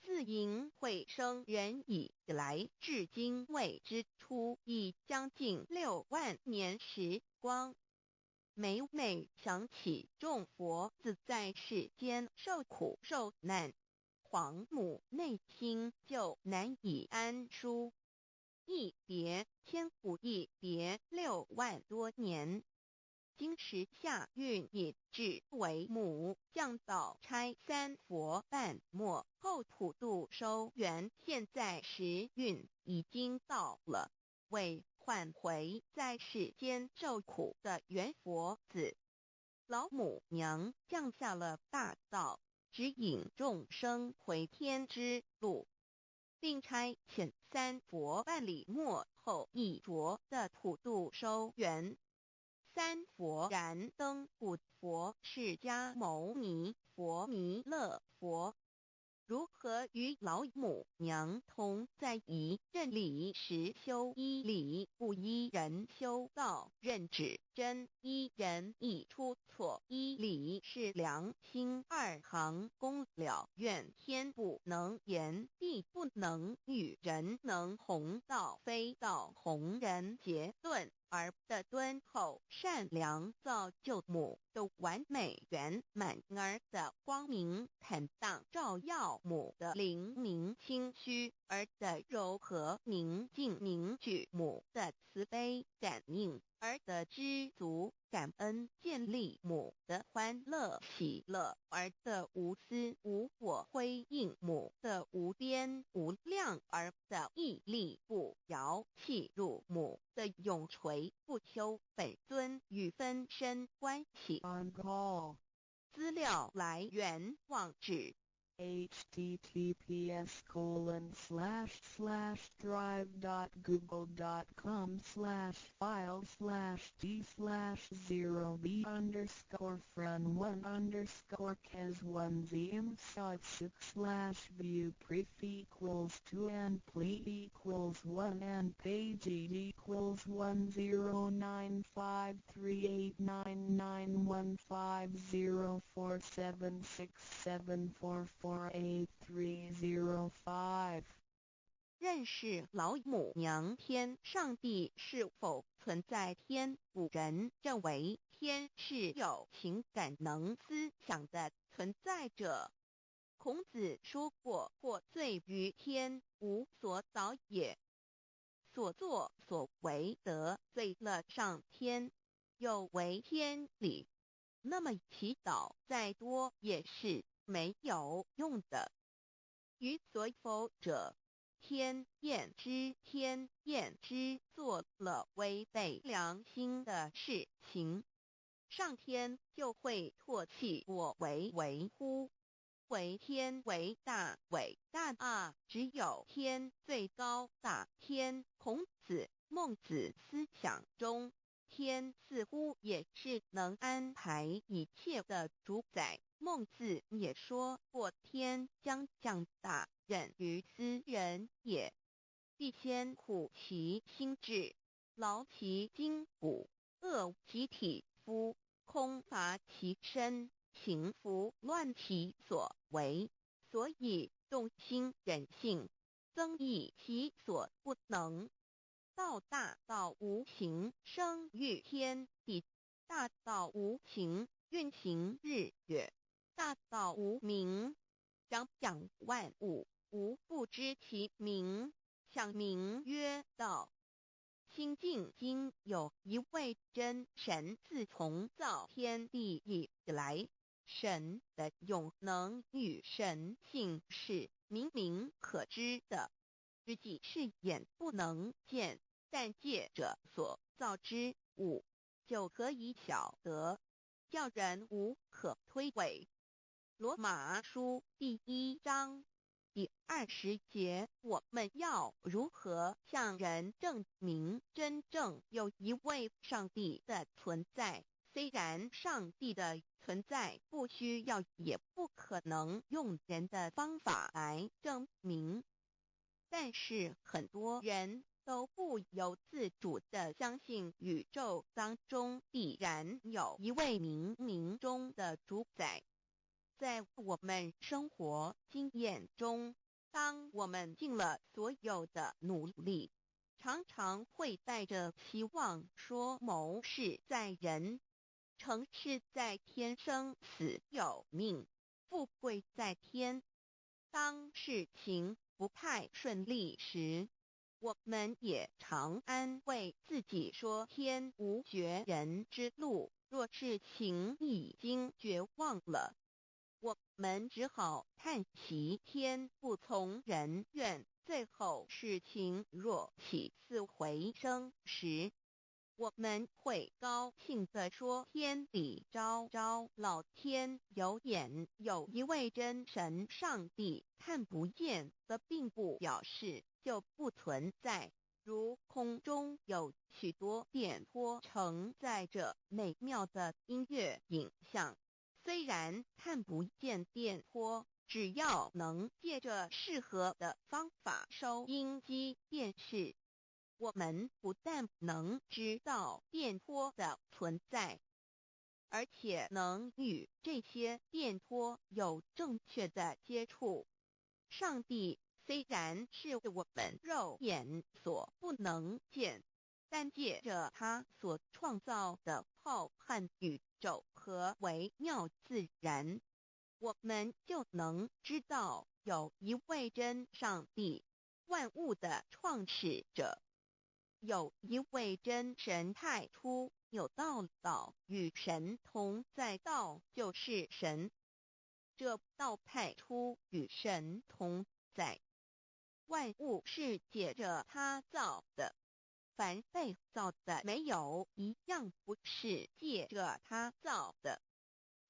自寅会生人以来，至今未知出，已将近6万年时光。每每想起众佛子在世间受苦受难，皇母内心就难以安舒。一别千古一别6万多年，经时下运引至为母，降到差三佛半末后普度收圆，现在时运已经到了，为换回在世间受苦的圆佛子。老母娘降下了大道，指引众生回天之路，并差遣三佛半里末后一着的普度收圆。三佛燃灯古佛释迦牟尼佛弥勒佛，如何与老母娘同在一任理时修一理，不一人修道，任指真一人一出错，一理是良心，二行功了愿，天不能言，地不能语，人能弘道，非道弘人，结论而的敦厚善良，造就母的完美圆满，儿的光明坦荡，照耀母的灵明清虚，儿的柔和宁静凝聚母的慈悲感应，儿的知足感恩建立母的欢乐喜乐，儿的无私无我辉映母的无边无量，儿的屹立不摇弃入母的永垂不朽本尊与分身关系。资料来源网址https://drive.google.com/file/d/0b_cas1zm/6/view pref equals 2 and ple equals 1 and page equals 109538991050476774483005。认识老母娘天上帝是否存在？天古人认为天是有情感能思想的存在者。孔子说过，或罪于天，无所导也。所作所为得罪了上天，有违天理，那么祈祷再多也是没有用的。于所否者，天厌之，做了违背良心的事情，上天就会唾弃我为为乎？为天为大，伟大啊！只有天最高大天。孔子、孟子思想中，天似乎也是能安排一切的主宰。孟子也说过，天将降大任于斯人也，必先苦其心志，劳其筋骨，饿其体肤，空乏其身，行拂乱其所为，所以动心忍性，增益其所不能。道大道无形，生育天地；大道无形，运行日月；大道无名，掌养万物，无不知其名，想名曰道。心经经有一位真神，自从造天地以来，神的永能与神性是明明可知的，实际是眼不能见，但借着所造之物，就可以晓得，叫人无可推诿。罗马书第1章第20节，我们要如何向人证明真正有一位上帝的存在？虽然上帝的存在不需要也不可能用人的方法来证明，但是很多人都不由自主地相信宇宙当中必然有一位冥冥中的主宰。在我们生活经验中，当我们尽了所有的努力，常常会带着期望说谋事在人，成事在天，生死有命，富贵在天。当事情不太顺利时，我们也常安慰自己说天无绝人之路，若事情已经绝望了，我们只好叹息天不从人愿。最后事情若起死回生时，我们会高兴地说天理昭昭，老天有眼。有一位真神上帝看不见的，并不表示就不存在。如空中有许多电波承载着美妙的音乐影像，虽然看不见电波，只要能借着适合的方法收音机电视，我们不但能知道电波的存在，而且能与这些电波有正确的接触。上帝虽然是我们肉眼所不能见，但借着他所创造的浩瀚宇宙和微妙自然，我们就能知道有一位真上帝，万物的创始者。有一位真神太初有道与神同在，道就是神。这道太初与神同在，万物是借着他造的，凡被造的没有一样不是借着他造的。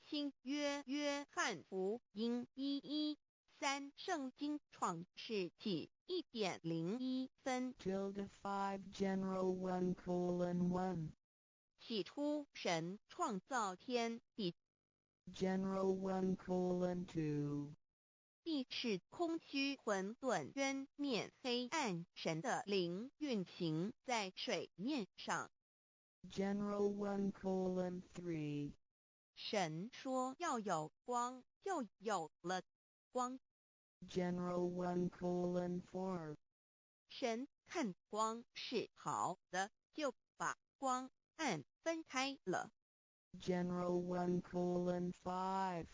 新约约翰福音1:13，圣经创世纪1.01分。5 General 1:1 起初神创造天地， General 1:2 地是空虚混沌渊面黑暗，神的灵运行在水面上。 General 1:3 神说要有光，就有了光。 General 1:4 神看光是好的，就把光暗分开了。 General 1:5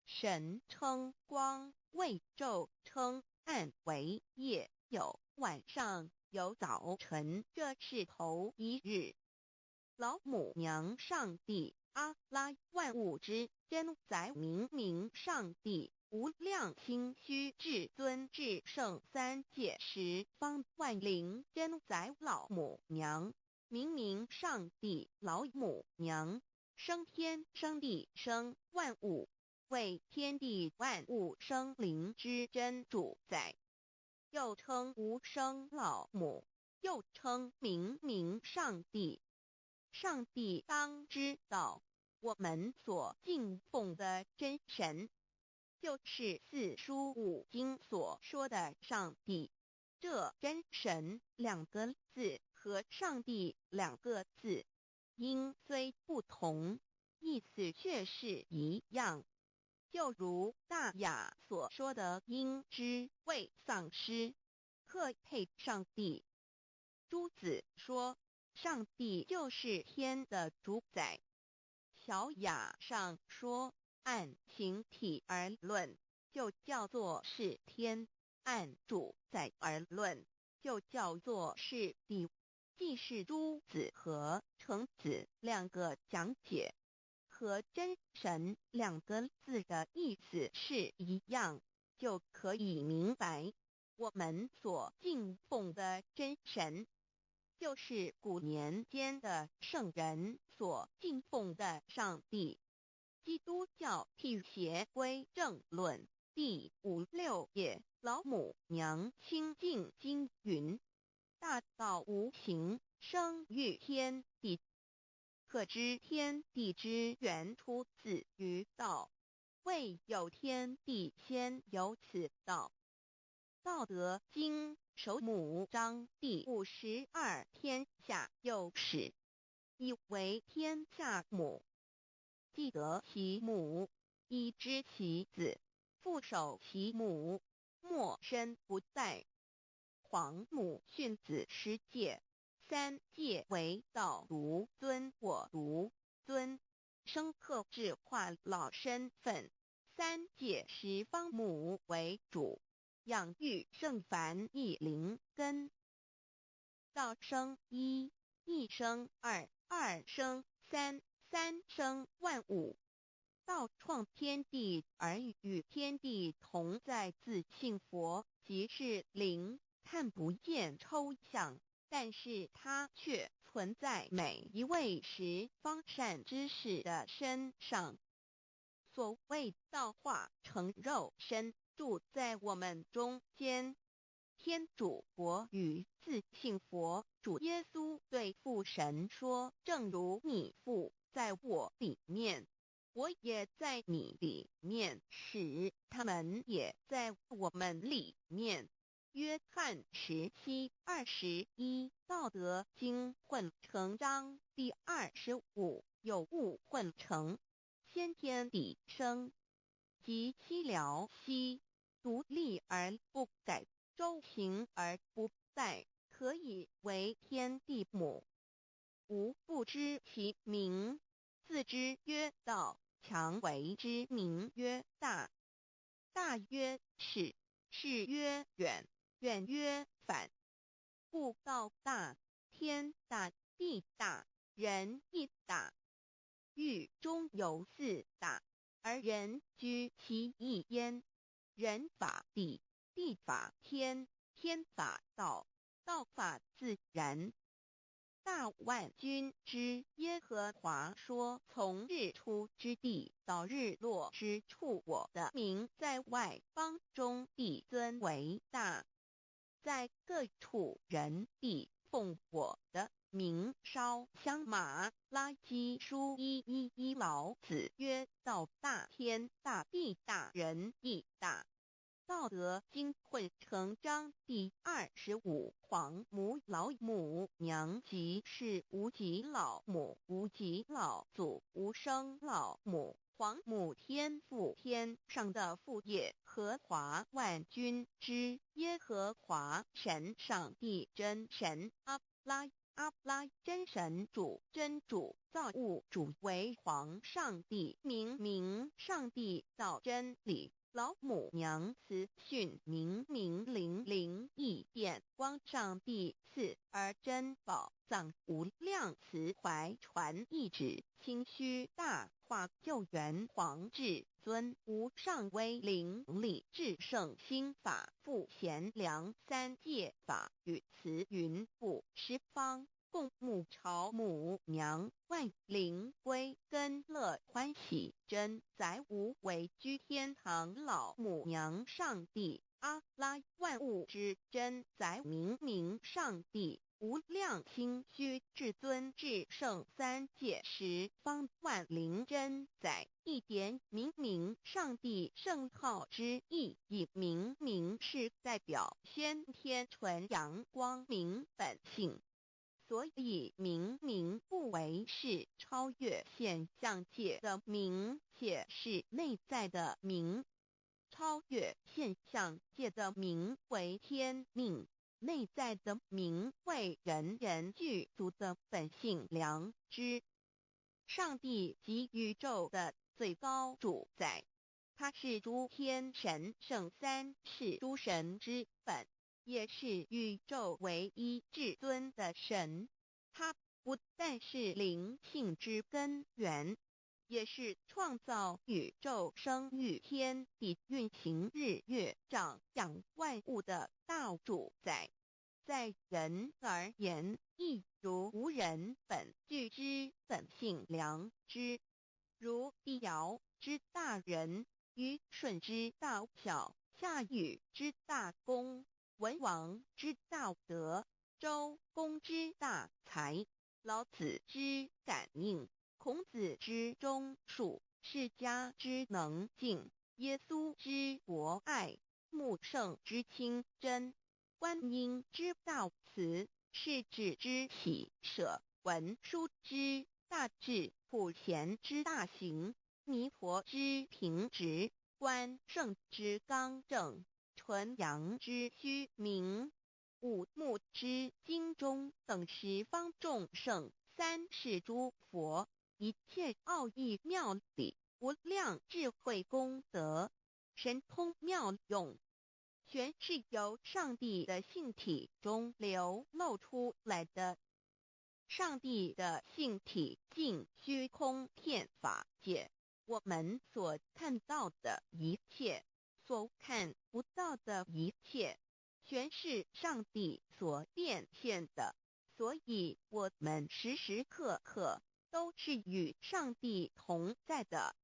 神称光为昼，称暗为夜，有晚上，有早晨，这是头一日。老母娘上帝阿拉，万物之真宰明明上帝，无量清虚至尊至圣三界十方万灵真宰老母娘，明明上帝老母娘，生天生地生万物，为天地万物生灵之真主宰，又称无生老母，又称明明上帝。上帝当知道，我们所敬奉的真神，就是四书五经所说的上帝。这真神两个字和上帝两个字，音虽不同，意思却是一样。就如大雅所说的音之谓丧尸，特配上帝。朱子说上帝就是天的主宰。小雅上说按形体而论，就叫做是天；按主宰而论，就叫做是地。既是朱子和程子两个讲解，和真神两个字的意思是一样，就可以明白我们所敬奉的真神，就是古年间的圣人所敬奉的上帝。基督教辟邪归正论第56页，老母娘清净经云：大道无形，生育天地，可知天地之源出自于道，未有天地，先有此道。道德经首母章第52，天下幼始，以为天下母。既得其母，以知其子，父守其母，莫身不殆。皇母训子十戒，三戒为道如尊我如尊，生克制化老身份。三戒十方母为主，养育圣凡一灵根。道生一，一生二，二生三，三生万物，道创天地而与天地同在，自性佛，即是灵，看不见抽象，但是它却存在每一位十方善知识的身上。所谓道化成肉身，住在我们中间。天主佛与自性佛主耶稣对父神说：正如你父在我里面，我也在你里面，使他们也在我们里面。约翰17:21，道德经混成章第25，有物混成，先天地生，即西辽西，独立而不改，周行而不殆，可以为天地母。吾不知其名，自之曰道，强为之名曰大。大曰始，始曰远，远曰反。故道大，天大，地大，人亦大。域中有四大，而人居其一焉。人法地，地法天，天法道，道法自然。大万军之耶和华说：从日出之地到日落之处，我的名在外邦中必尊为大。在各处人必奉我的名烧香。马拉基书1:1，老子曰：道大，天大，地大，人亦大。道德经混成章第25，黄母老母娘，即是无极老母，无极老祖，无生老母。黄母天父，天上的父也，和华万军之耶和华神，上帝真神，阿拉真神主，真主，造物主，为皇上帝，明上帝，造真理。老母娘慈训，明灵义电光，上帝赐而真宝藏，无量慈怀传一旨，清虚大化，救援皇至尊，无上威灵力，至圣心法，复贤良，三界法与慈云布十方，共沐朝母娘，万灵归根，乐欢喜，真载无为，居天堂。老母娘上帝，阿拉万物之真载，明上帝，无量清虚，至尊至圣，三界十方，万灵真载，一点明上帝圣号之意，以明是代表先天纯阳光明本性。所以明不为是超越现象界的明，且是内在的明。超越现象界的明为天命，内在的明为人人具足的本性良知。上帝即宇宙的最高主宰，他是诸天神圣三世诸神之本，也是宇宙唯一至尊的神。他不但是灵性之根源，也是创造宇宙生育天地运行日月长养万物的大主宰。在人而言，亦如无人本具之本性良知，如帝尧之大仁，虞舜之大巧，夏禹之大功，文王之大德，周公之大才，老子之感应，孔子之忠恕，释迦之能静，耶稣之博爱，穆圣之清真，观音之大慈，世子之喜舍，文殊之大智，普贤之大行，弥陀之平直，关圣之刚正，纯阳之虚明，五目之精忠，等十方众圣，三世诸佛，一切奥义妙理，无量智慧功德，神通妙用，全是由上帝的性体中流露出来的。上帝的性体尽虚空遍法界，我们所看到的一切，所看不到的一切，全是上帝所变现的。所以我们时时刻刻都是与上帝同在的。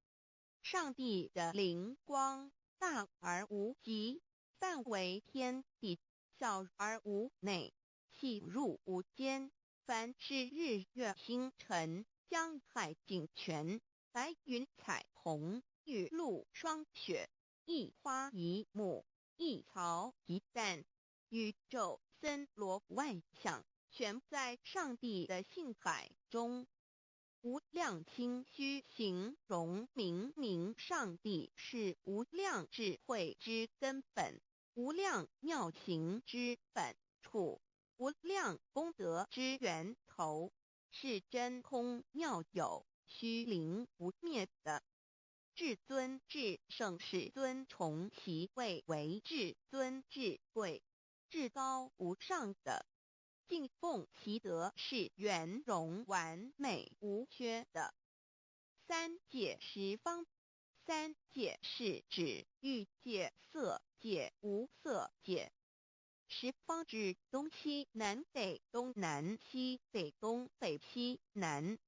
上帝的灵光大而无极，范围天地，小而无内，细入无间。凡是日月星辰，江海井泉，白云彩虹，雨露霜雪，一花一木，一草一蛋，宇宙森罗万象，全在上帝的性海中。无量清虚形容明明上帝是无量智慧之根本，无量妙行之本处，无量功德之源头，是真空妙有，虚灵不灭的。至尊至圣世尊崇其位为至尊至贵，至高无上的。敬奉其德是圆融完美无缺的。三界十方，三界是指欲界、色界、无色界。十方指东西南北东南西北东北西南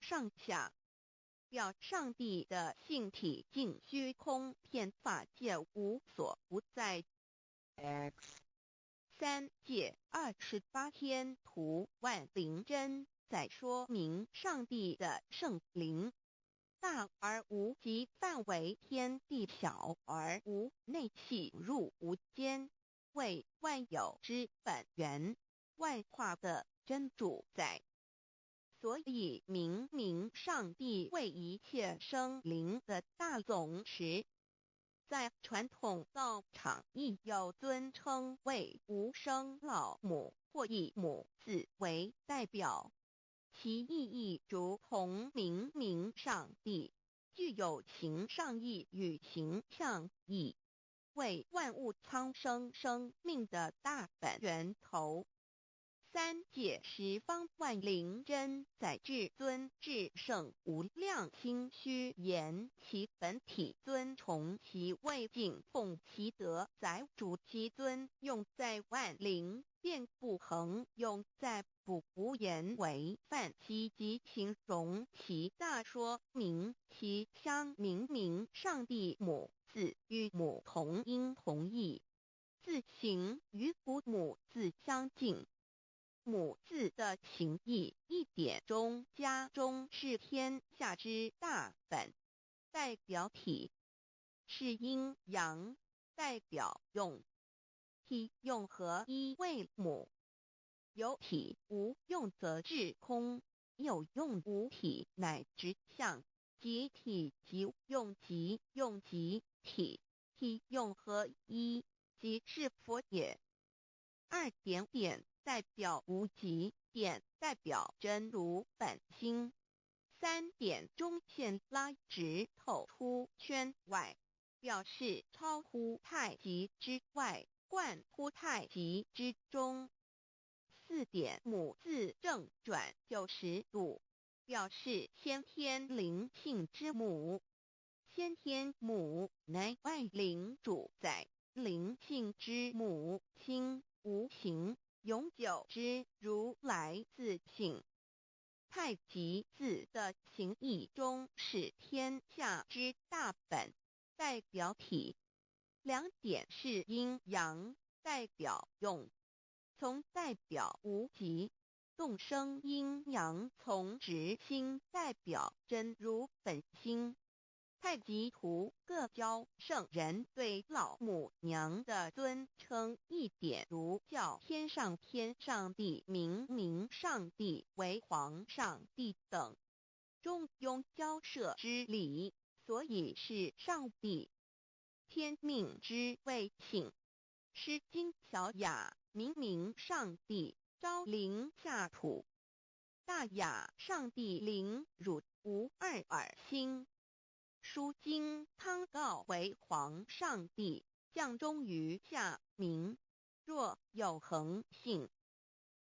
上下，表上帝的性体尽虚空遍法界无所不在。X 三界28天图万灵真，在说明上帝的圣灵大而无极，范围天地，小而无内，细入无间，为万有之本源，万化的真主宰。所以明明上帝为一切生灵的大总持，在传统道场亦有尊称为无生老母，或以母字为代表，其意义如同明明上帝具有形上义与形象义，为万物苍生生命的大本源头。三界十方万灵真，在至尊至圣无量清虚言其本体尊崇其位敬奉其德载主其尊，用在万灵遍不恒，用在不无言为范积极形容其大，说明其相明明上帝母字与母同音同义，字形与父母字相近。母字的情义一点中家中是天下之大本，代表体是阴阳，代表用体用合一为母。有体无用则至空，有用无体乃直相。即体即用即用即体，体用合一即是佛也。二点点代表无极，点代表真如本心。三点中线拉直透出圈外，表示超乎太极之外，贯乎太极之中。四点母字正转90度，表示先天灵性之母。先天母乃万灵主宰，灵性之母亲无形永久之如来自性。太极字的形义中是天下之大本，代表体。两点是阴阳，代表用。从代表无极，动生阴阳从直心，代表真如本心。太极图各教圣人对老母娘的尊称，一点如叫天上天上帝、明明上帝为皇上帝等，中庸交涉之礼，所以是上帝。天命之谓请，诗经小雅明明上帝昭灵下土，大雅上帝灵汝无二耳心。书经汤告为皇上帝降中于下民，若有恒性，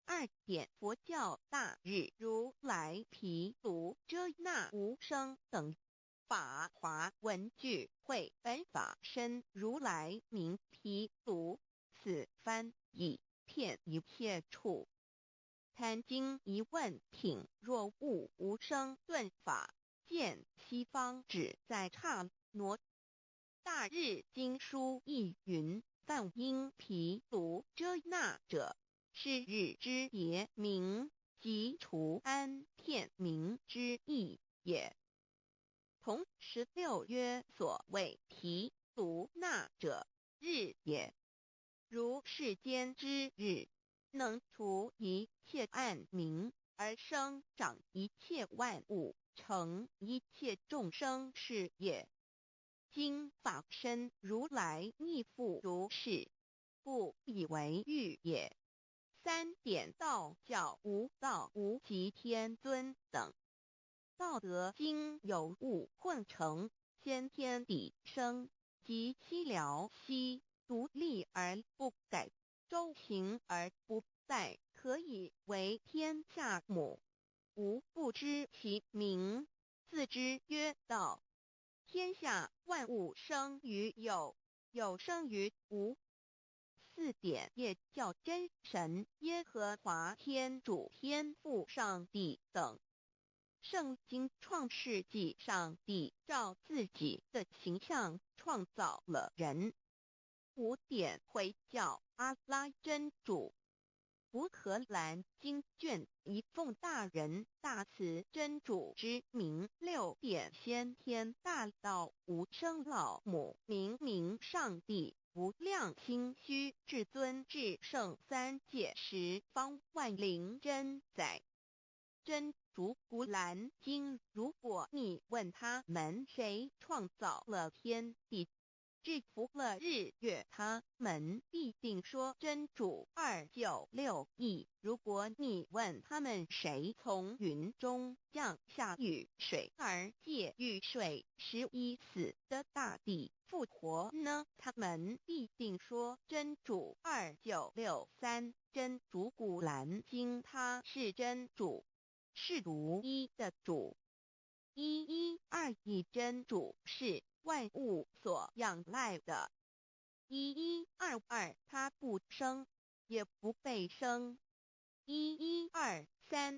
2点佛教大日如来毗卢遮那无生等法华文具会本法身如来名毗卢，此翻译遍一切处。贪经一问品，若悟无生顿法，见西方只在刹那。大日经书亦云：梵音毗卢遮那者，是日之别名，即除安片名之意也。同16曰：所谓毗卢那者，日也。如世间之日，能除一切暗明，而生长一切万物，成一切众生是也。今法身如来亦复如是，故以为喻也。3点道教无道无极天尊等。道德经有物混成，先天地生，即西辽兮，独立而不改，周行而不殆，可以为天下母。吾不知其名，自之曰道。天下万物生于有，有生于无。4点业教真神耶和华天主天父上帝等。圣经创世纪，上帝照自己的形象创造了人。5点回教阿拉真主。乌克兰经卷一奉大人大慈真主之名。6点先天大道无生老母，明上帝无量心虚至尊至圣三界十方万灵真宰。真主古兰经，如果你问他们谁创造了天地，制服了日月，他们必定说真主296亿。如果你问他们谁从云中降下雨水而借雨水使已死的大地复活呢，他们必定说真主2963。真主古兰经，他是真主，是独一的主。112真主是万物所仰赖的。1122他不生，也不被生。1123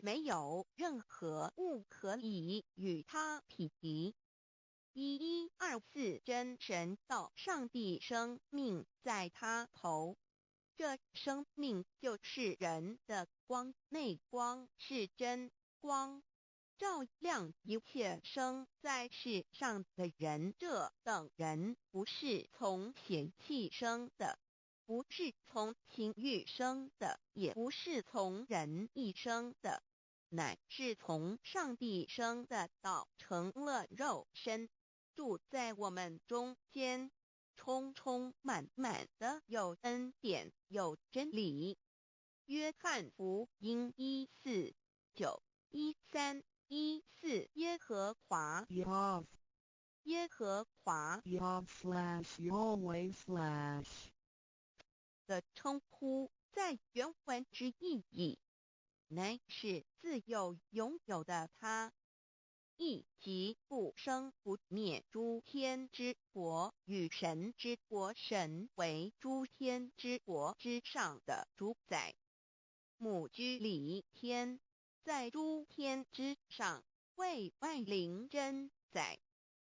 没有任何物可以与他匹敌。1124真神道上帝生命在他头，这生命就是人的光，内光是真光，照亮一切生在世上的人。这等人不是从血气生的，不是从情欲生的，也不是从人意生的，乃是从上帝生的，道成了肉身，住在我们中间，充充满满的有恩典有真理。约翰福音1491314耶和华 Yav 耶和华 Yav/Yahweh/ 的称呼，在原文之意义，乃是自有永有的他，亦即不生不灭诸天之国与神之国，神为诸天之国之上的主宰。母居里天，在诸天之上，为万灵真宰。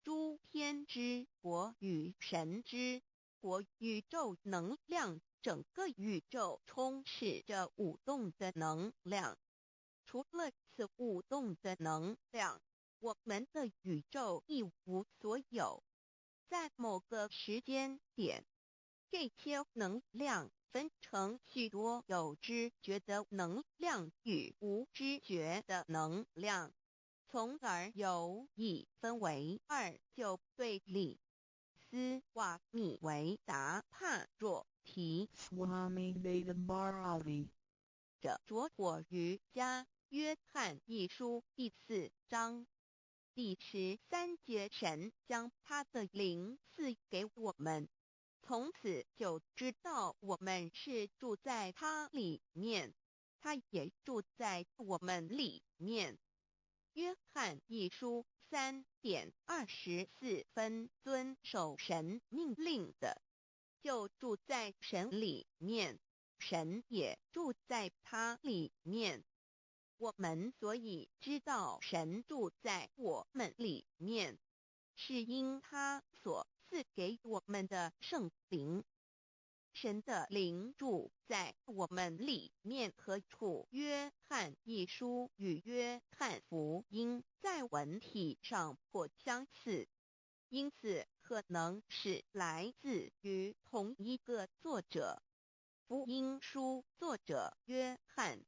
诸天之国与神之国，宇宙能量，整个宇宙充斥着舞动的能量。除了此舞动的能量，我们的宇宙一无所有。在某个时间点，这些能量分成许多有知觉的能量与无知觉的能量，从而有一分为2，就对立。斯瓦米维达帕若提 Swami Vedabharati 者着火瑜伽约翰一书第4章第13节，神将他的灵赐给我们，从此就知道我们是住在他里面。他也住在我们里面。约翰一书3:24，遵守神命令的，就住在神里面，神也住在他里面。我们所以知道神住在我们里面，是因他所赐给我们的圣灵。神的灵住在我们里面何处？约翰一书与约翰福音在文体上颇相似，因此可能是来自于同一个作者。福音书作者约翰，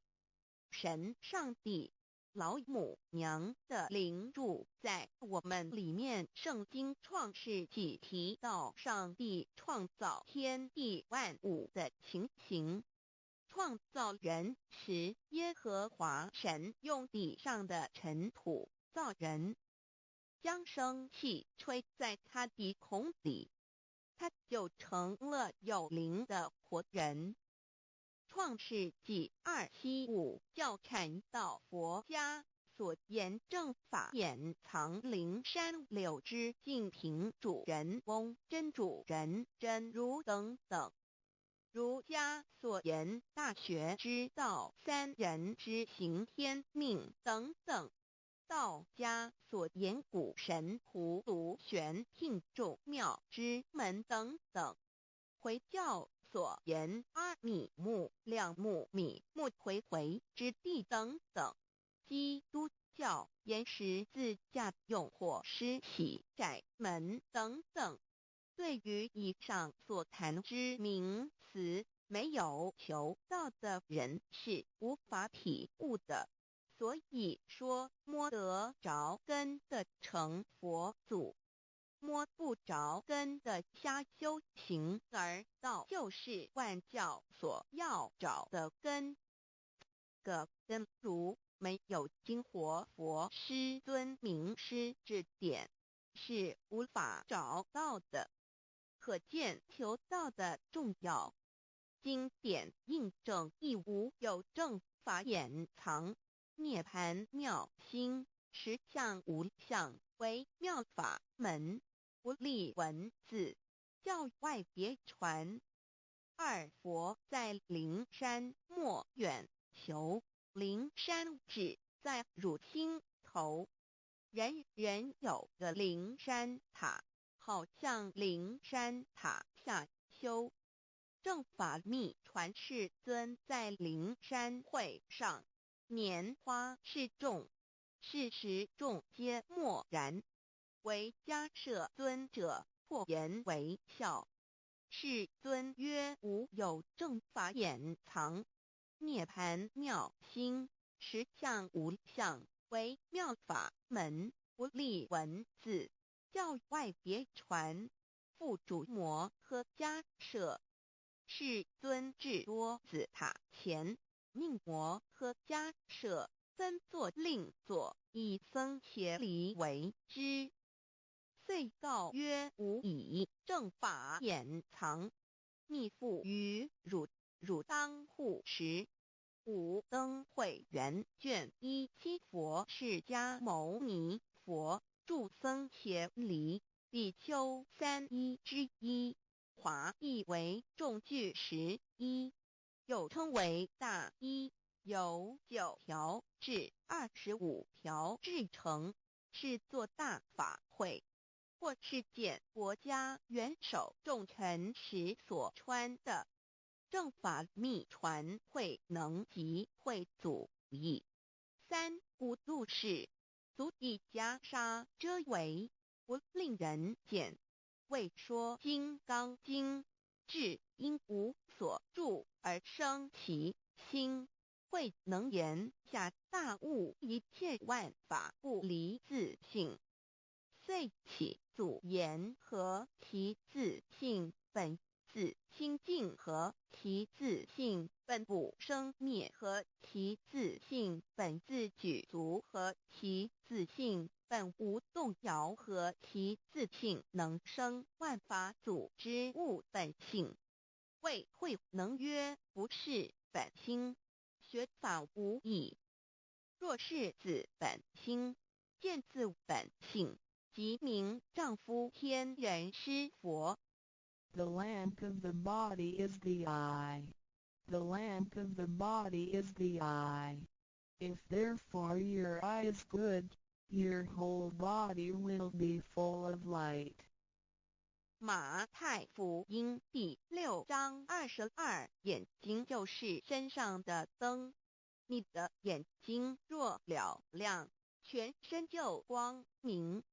神上帝老母娘的灵住在我们里面。圣经创世纪提到上帝创造天地万物的情形。创造人时，耶和华神用地上的尘土造人，将生气吹在他鼻孔里，他就成了有灵的活人。创世纪2:7-5教看到佛家所言正法掩藏灵山柳之净瓶主人翁真主人真如等等。儒家所言大学之道三人之行天命等等。道家所言古神荼毒玄牝众妙之门等等。回教所言阿米木亮木米木回回之地等等。基督教言十字架用火施洗窄门等等。对于以上所谈之名词，没有求道的人是无法体悟的。所以说摸得着根的成佛祖，摸不着根的瞎修行，而道就是万教所要找的根。个根如没有经活佛师尊名师指点，是无法找到的。可见求道的重要。经典印证亦无有正法掩藏，涅盘妙心，实相无相，为妙法门，不立文字，教外别传。二佛在灵山莫远求，灵山只在汝心头。人人有个灵山塔，好像灵山塔下修。正法密传世尊在灵山会上，拈花示众，是时众皆默然，唯迦摄尊者破颜为笑。世尊曰：无有正法掩藏，涅盘妙心，实相无相，为妙法门，不立文字，教外别传。复主摩诃迦摄。世尊至多子塔前，命摩诃迦摄分作另作，以僧伽梨为之。遂告曰：吾以正法掩藏，密付于汝，汝当护持。五灯会元卷1佛释迦牟尼佛著僧伽梨比丘3:1，华译为众句11，又称为大一，由9条至25条制成，是作大法会，或是见国家元首重臣时所穿的。正法密传会能及会祖义。三无度世，足以袈裟遮为，不令人见。为说金刚经，至因无所住而生其心，会能言下大悟一切万法不离自性。遂起祖言和其自性本自清净和其自性本不生灭和其自性本自具足和其自性本无动摇和其自性能生万法组之物本性。谓慧能曰：不是本心，学法无益。若是子本心，见自本性，即名丈夫天人师佛。The lamp of the body is the eye. The lamp of the body is the eye. If therefore your eye is good, your whole body will be full of light. 马太福音第6章22，眼睛就是身上的灯。你的眼睛若了亮，全身就光明。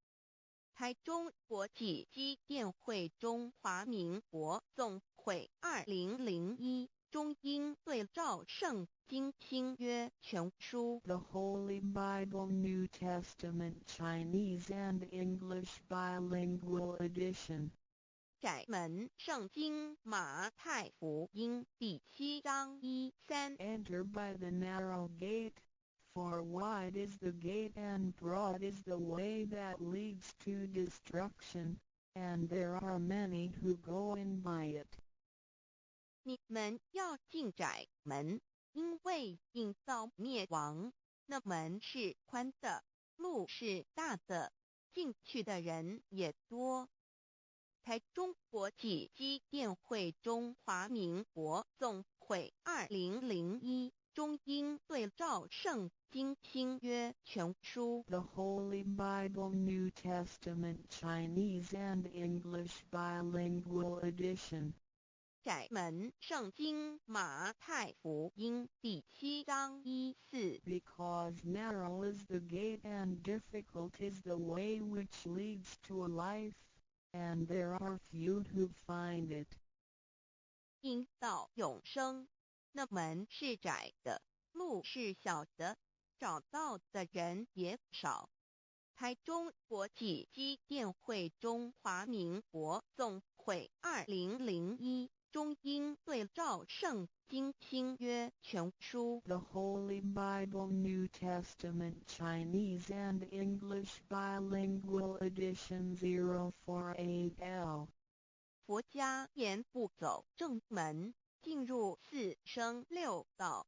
台中国际机电会中华民国总会2001中英对照圣经新约全书 The Holy Bible New Testament Chinese and English Bilingual Edition. 窄门圣经马太福音第7章1-3 Enter by the narrow gate, for wide is the gate and broad is the way that leads to destruction, and there are many who go in by it. 你们要进窄门，因为引到灭亡，那门是宽的，路是大的，进去的人也多。台中国际机电会中华民国总会2001中英对照圣经新约全书 The Holy Bible New Testament Chinese and English Bilingual Edition. 窄门圣经马太福音第7章1-4 Because narrow is the gate and difficult is the way which leads to life, and there are few who find it. 因到永生，那门是窄的，路是小的，找到的人也少。台中国际机电会中华民国总会2001中英对照圣经新约全书 The Holy Bible New Testament Chinese and English Bilingual Edition 048L. 佛家言不走正门，进入4生6道。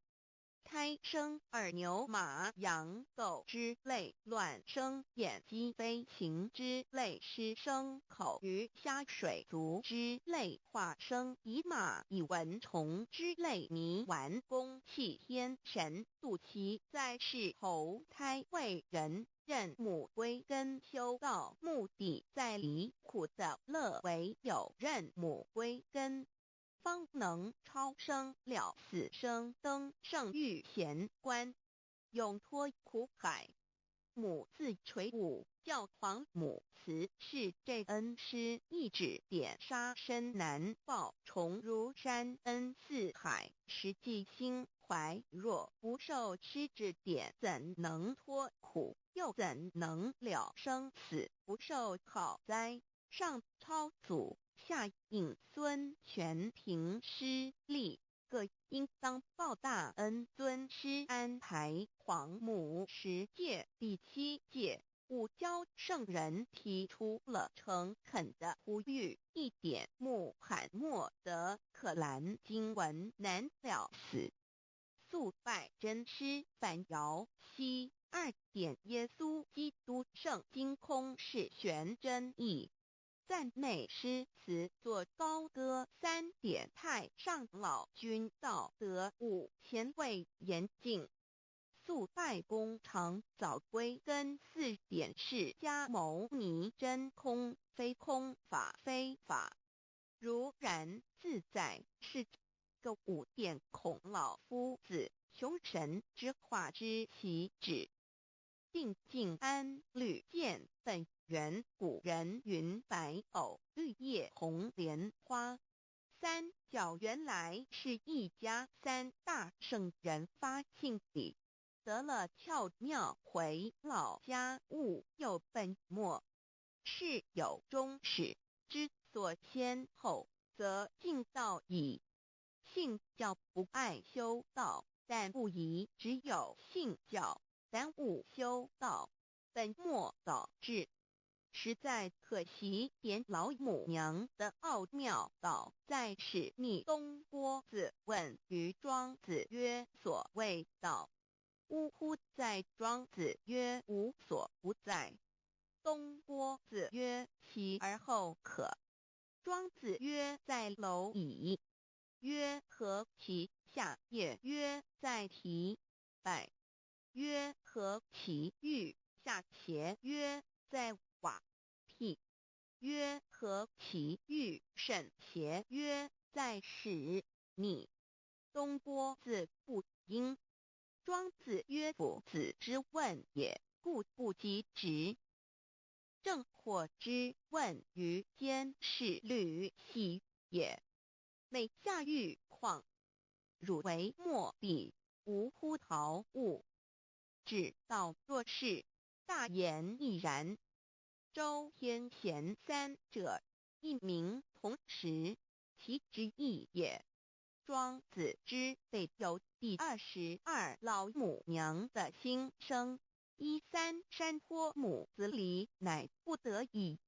胎生耳牛马羊狗之类，卵生眼鸡飞禽之类，湿生口鱼虾水族之类，化生以马以蚊虫之类，泥丸公气天神肚脐在世投胎为人，任母归根修道，目的在离苦的乐为有任母归根，方能超生了死生登圣域贤官，永脱苦海。母自垂武，教皇母慈是这恩师，一指点杀身难报，重如山恩似海，实际心怀若不受师指点，怎能脱苦？又怎能了生死？不受好灾，上超祖，下应孙，全凭师力，各应当报大恩。尊师安排皇母10诫，第7诫，五教圣人提出了诚恳的呼吁，一点穆罕默德可兰经文难了死，肃拜真师反摇西。2点耶稣基督圣经空是玄真义，赞美诗词作高歌。3点太上老君道德5前卫严谨，肃拜公常早归根。4点释迦牟尼真空，非空法非法，如然自在，是个5点孔老夫子穷神之化之其旨。定静安律见本源，古人云白藕绿叶红莲花。3角原来是一家3大圣人发庆礼，得了窍妙，回老家务有本末，事有终始，之所先后，则敬道矣。信教不爱修道，但不宜只有信教，耽误修道，本末倒置。实在可惜，点老母娘的奥妙道在使逆东郭子问于庄子曰：所谓道，呜呼！在庄子曰：无所不在。东郭子曰：其而后可。庄子曰：在蝼蚁。曰：何其下也？曰：在蹄。百。曰：何其欲下且？曰：在瓦辟。曰：何其欲甚且？曰：在屎。逆。东郭子不应。庄子曰：夫子之问也，故不及直。正或之问于监视律系也。每下欲况，汝为莫必，无乎陶物。指道若是，大言亦然。周天贤三者，一名同时，其之义也。庄子之备有第22老母娘的心声。13山坡母子离，乃不得已。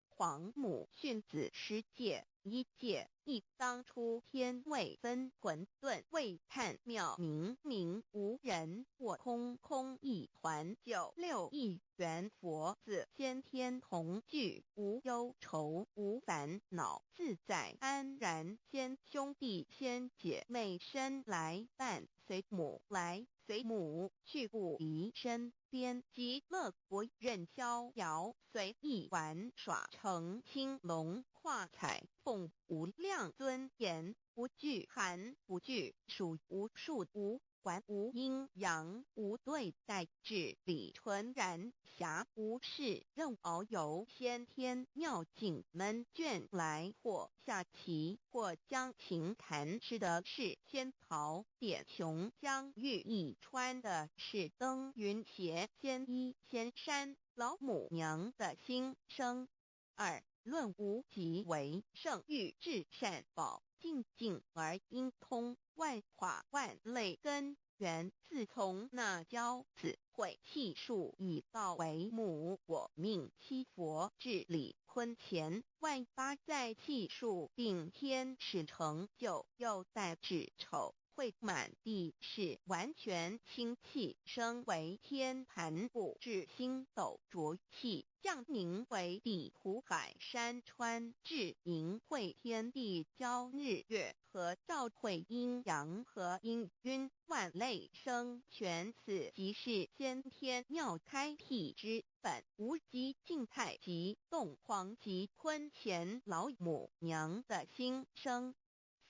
皇母训子10戒，1戒亦当初天未分，混沌未探，妙明明无人，我空空一团。96亿元佛子先天同聚，无忧愁无烦恼，自在安然。先兄弟先姐妹生来伴，随母来随母去，不离身边。极乐国任逍遥，随意玩耍，成青龙画彩凤，无量尊严，不惧寒不惧暑，无数无管无阴阳，无对待，至理纯然，暇无事任遨游。先天妙境门卷来，或下棋，或将琴弹，吃的是仙桃点琼浆玉一穿的是登云鞋，仙衣仙山。老母娘的心声。2论无极为圣欲至善宝，静静而应通，万化万类根源。自从那骄子会气数以道为母，我命七佛治理坤乾，万八在气数并天使成就，又在指丑会满地是完全清气，升为天盘部，至星斗浊气，降凝为地湖海山川，至凝会天地交日月和照会阴阳和阴晕，万类生全。此即是先天妙开辟之本，无极静态及动荒及坤乾老母娘的心声。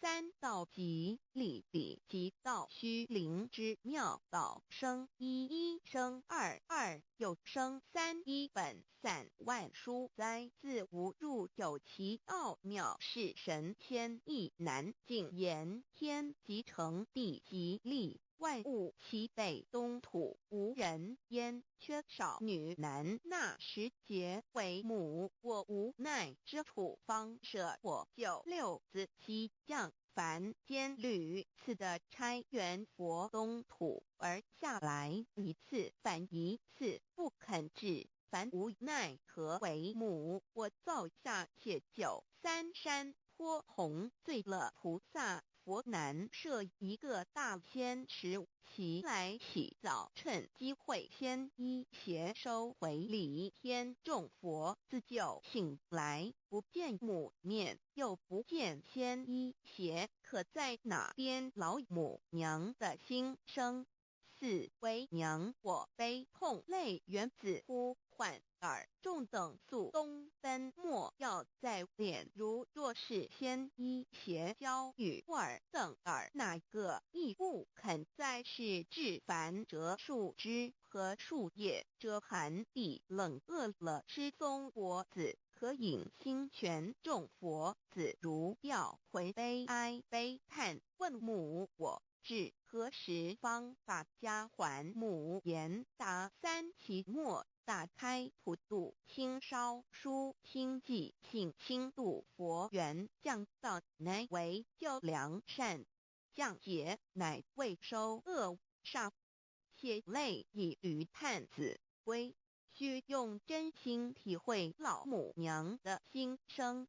3道即理理即道虚灵之妙道生一生二又生3，一本散万殊哉，自无入有其奥妙，是神天意难尽言。天即成，地即立，万物其北东土，无人焉，缺少女男。那时节为母，我无奈之处，方舍我96子西降凡间屡次的差援佛东土，而下来一次反一次，不肯治。凡无奈何为母，我造下且93山坡弘罪乐菩萨佛南设一个大仙池，其来洗澡，趁机会先一邪收回礼。天众佛自救醒来，不见母面，又不见先一邪，可在哪边？老母娘的心声。4为娘我悲痛泪源自呼唤耳众等宿东奔，莫要在脸。如若是先一邪教与尔等耳，哪个亦不肯在世至凡折树枝和树叶，遮寒地冷，饿了吃松果子，可饮清泉。众佛子如吊魂悲哀悲叹，问母我至何时方把家还母？言答3期末，打开普度清烧书清寂性清度佛缘，降道乃为救良善，降劫乃为收恶煞，血泪以于探子归。需用真心体会老母娘的心声。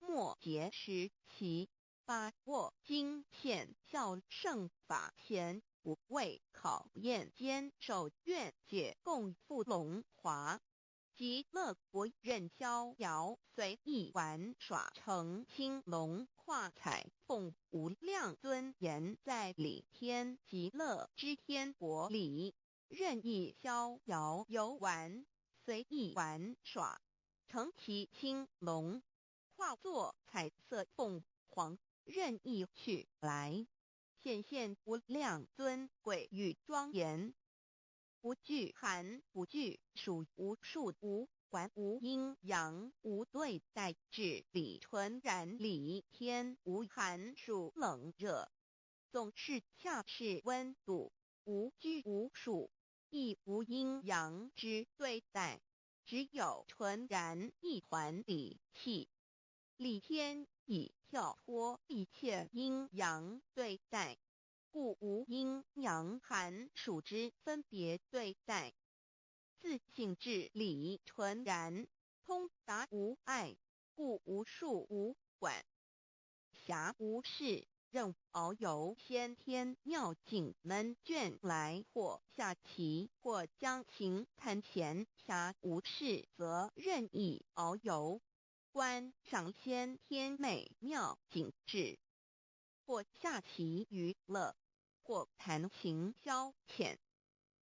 末节时期，把握经现孝圣法前，不畏考验，坚守愿解共赴龙华。极乐国任逍遥随意玩耍，乘青龙化彩凤，无量尊严在里天极乐之天国里，任意逍遥游玩，随意玩耍，乘其青龙，化作彩色凤凰，任意去来，显现无量尊贵与庄严。不惧寒，不惧暑，无数无还，无阴阳，无对待，至理纯然理天，无寒暑冷热，总是恰是温度，无拘无束，亦无阴阳之对待，只有纯然一环理气。理天以跳脱一切阴阳对待，故无阴阳寒暑之分别对待，自性至理纯然，通达无碍，故无束无管，暇无事，任遨游先天妙境门卷来，或下棋，或将琴弹弦，暇无事则任意遨游，观赏先天美妙景致，或下棋娱乐，或弹琴消遣。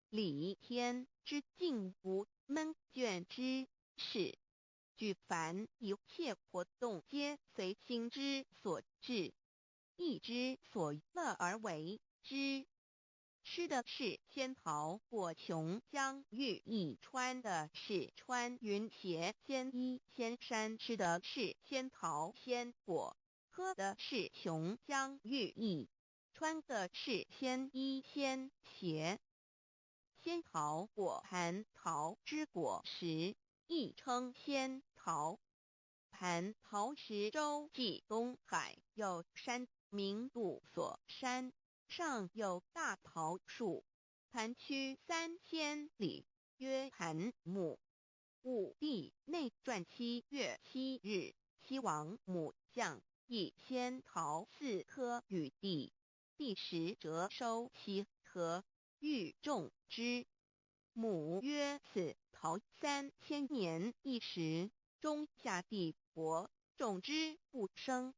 理天之境无闷倦之事，举凡一切活动皆随心之所至，意之所乐而为之。吃的是仙桃果琼浆玉液，穿的是穿云鞋仙衣仙衫，吃的是仙桃仙果，喝的是琼浆玉液，穿的是仙衣仙鞋。仙桃果蟠桃之果实，亦称仙桃。蟠桃实洲际东海有山，名度所山，上有大桃树，盘曲3000里，曰蟠木。武帝内传7月7日，西王母将以仙桃4颗与帝，帝时折收其核，欲种之。母曰：此桃3000年一时，终下地薄，种之不生。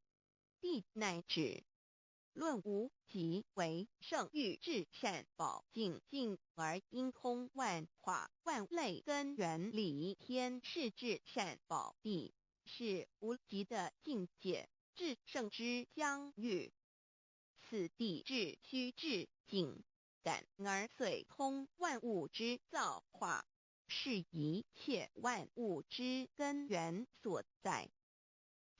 帝乃止。论无极为圣欲至善宝净净而应通万化万类根源理天是至善宝地，是无极的境界，至圣之疆域。此地至虚至静，感而遂通万物之造化，是一切万物之根源所在。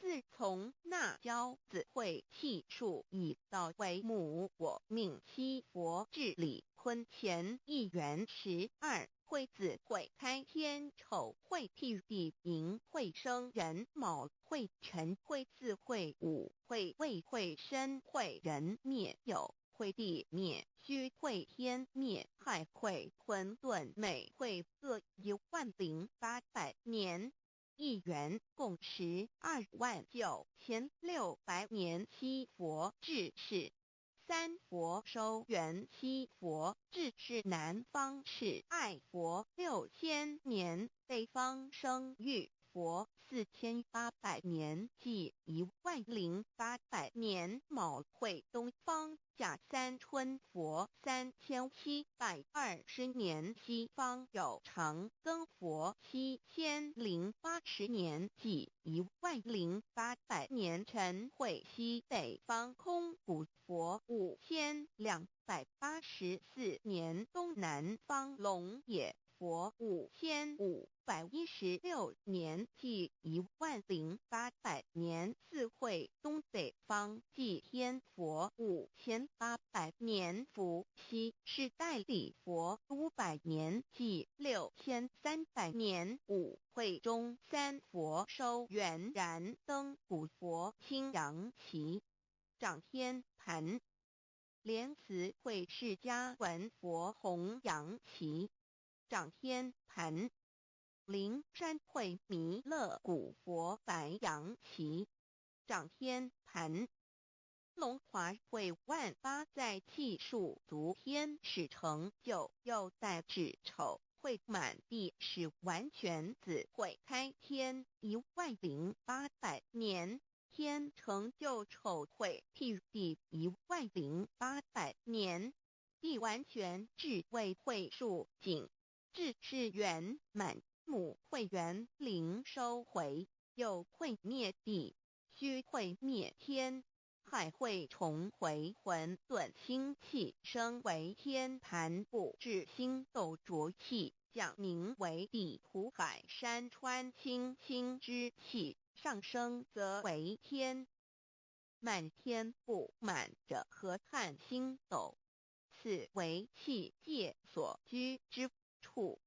自从那骄子会气数以道为母，我命七佛治理坤乾一元12，会子会开天丑，会替地寅，会生人卯，会辰会巳，会午，会未，会申，会人灭酉，会地灭戌，会天灭亥，会混沌昧，会各10800年。一元共129600年，七佛治世。三佛收元，七佛治世。南方是爱佛6000年，北方生育佛4800年，即10800年。卯会东方甲三春佛3720年，西方有长庚佛7080年，即10800年。辰会西北方空谷佛5284年，东南方龙野佛5516年，即10800年。四会东北方祭天佛5800年，伏羲是代理佛500年，即6300年。五会中三佛收元，燃灯古佛青阳旗，掌天盘。莲慈会释迦文佛红阳旗，掌天盘。灵山会弥勒古佛白杨旗，掌天盘。龙华会万八在气数足天使成就，又在指丑会满地是完全子会开天10800年，天成就丑会替地10800年，地完全至为会数景，至是圆满，母会圆灵收回，又会灭地，虚会灭天。海会重回混沌星气，升为天盘部至星斗浊气，降名为地土海山川清星之气，上升则为天。满天部满着河汉星斗，此为气界所居之处。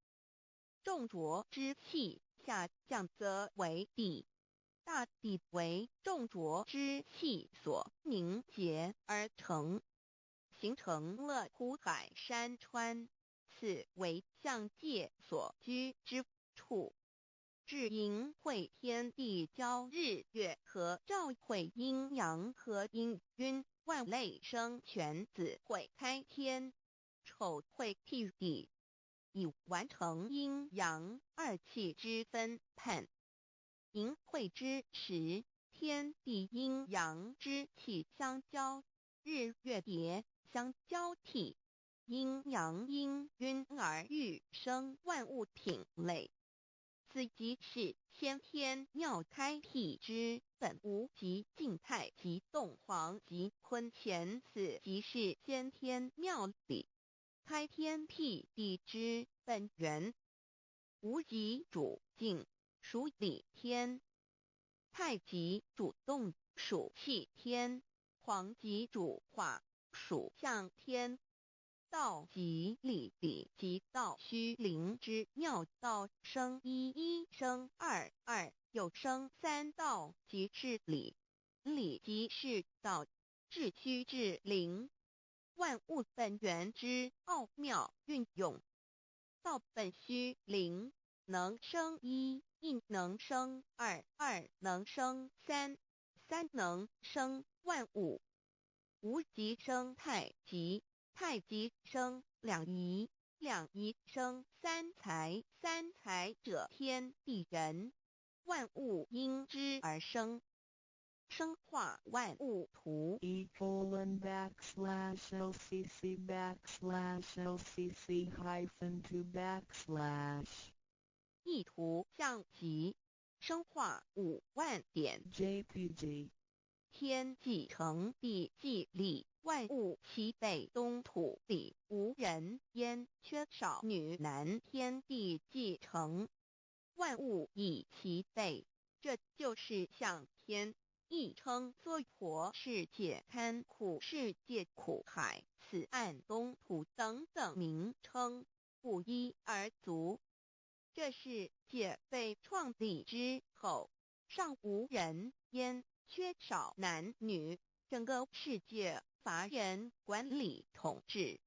重浊之气下降则为地。大地为重浊之气所凝结而成，形成了土海山川，此为象界所居之处。至阴会天地交日月和照会阴阳和阴晕万类生全子会开天，丑会替地，以完成阴阳二气之分判。寅会之时，天地阴阳之气相交，日月叠相交替，阴阳阴晕而育生万物品类。此即是先天妙开辟之本无极静态及动黄及坤乾，此即是先天妙理开天辟地之本源。无极主静，属理天；太极主动，属气天；黄极主化，属象天。道即理即道虚灵之妙道，生一生二又生三道，即是理。理即是道，至虚至灵，万物本源之奥妙运用。道本虚灵，能生一能生二能生三能生万物。无极生太极，太极生两仪，两仪生三才，三才者天地人，万物因之而生。生化万物图://LCC_LCC_2 意图象棋，生化5万点 JPG 天既成地既立，万物其备，东土里无人焉，缺少女男，天地既成，万物以其备，这就是象天。亦称娑婆世界、堪苦世界、苦海、此岸、东土等等名称，不一而足。这世界被创立之后，尚无人焉，缺少男女，整个世界乏人管理统治。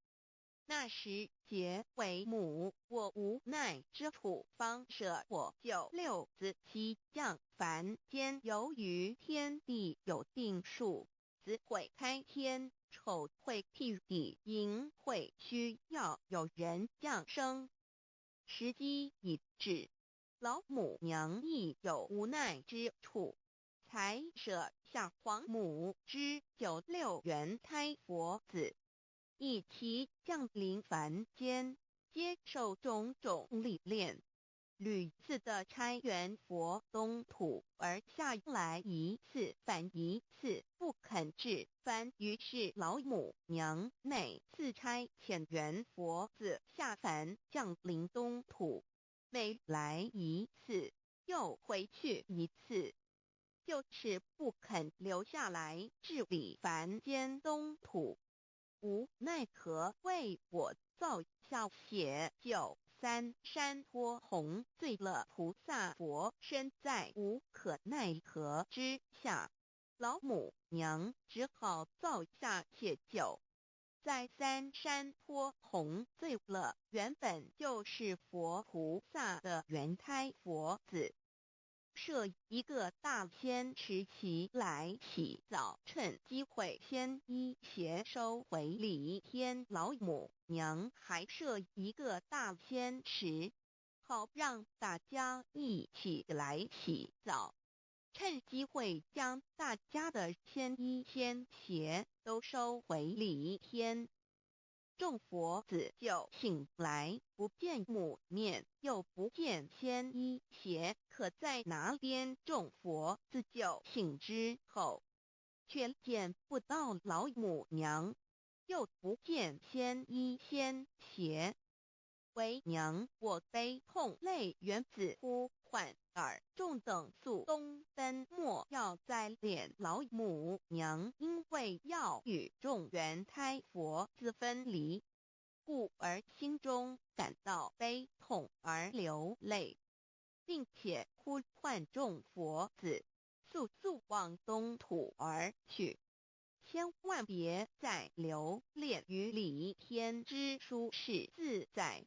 那时桀为母，我无奈之处，方舍我九六子七降凡间。由于天地有定数，子会开天，丑会替地，寅会需要有人降生。时机已至，老母娘亦有无奈之处，才舍下皇母之九六元胎佛子，以其降临凡间，接受种种历练，屡次的差援佛东土，而下来一次反一次不肯至凡，于是老母娘每次差遣援佛子下凡降临东土，每来一次又回去一次，就是不肯留下来治理凡间东土。无奈何，为我造下血救三山托红罪了菩萨佛，身在无可奈何之下，老母娘只好造下血救。在三山坡红醉了原本就是佛菩萨的圆胎佛子，设一个大仙池起来洗澡，趁机会先一邪收回李天老母娘，还设一个大仙池，好让大家一起来洗澡，趁机会将大家的仙衣仙鞋都收回李天。众佛子就醒来，不见母面，又不见仙衣鞋，可在哪边？众佛子就醒之后，却见不到老母娘，又不见仙衣仙鞋。为娘，我悲痛泪源自呼唤耳，众等速东奔，莫要再敛老母娘，因为要与众圆胎佛子分离，故而心中感到悲痛而流泪，并且呼唤众佛子速速往东土而去，千万别再留恋于李天之舒适自在。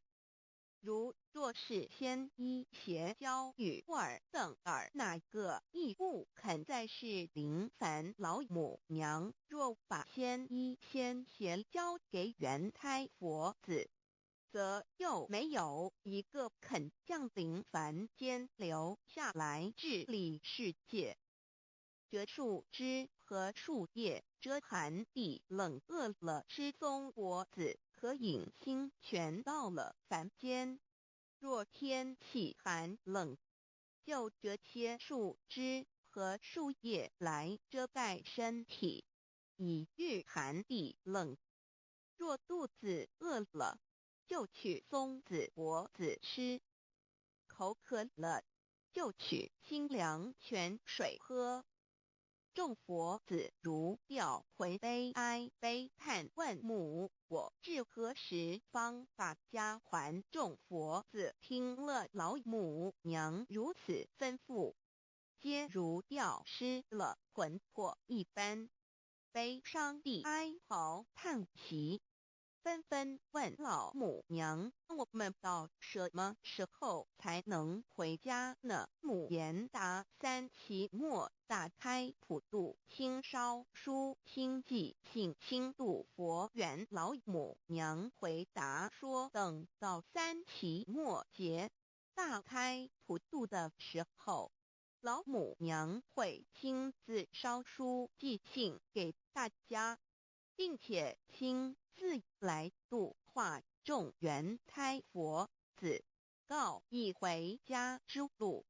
若是仙衣鞋交与尔等儿哪个亦不肯再是临凡老母娘，若把仙衣仙鞋交给圆胎佛子，则又没有一个肯降临凡间留下来治理世界。这树枝和树叶遮寒地冷，饿了吃松果子，可饮清泉，到了凡间，若天气寒冷，就折些树枝和树叶来遮盖身体，以御寒地冷。若肚子饿了，就取松子果子吃，口渴了，就取清凉泉水喝。众佛子如掉回悲哀悲叹，问母我至何时方把家还？众佛子听了老母娘如此吩咐，皆如掉失了魂魄一般，悲伤地哀嚎叹息，纷纷问老母娘：我们到什么时候才能回家呢？母言答：三期末打开普渡清烧书清寂信清度佛缘。老母娘回答说：等到三期末节大开普渡的时候，老母娘会亲自烧书寄信给大家，并且亲自来度化众圆胎佛子，告一回家之路。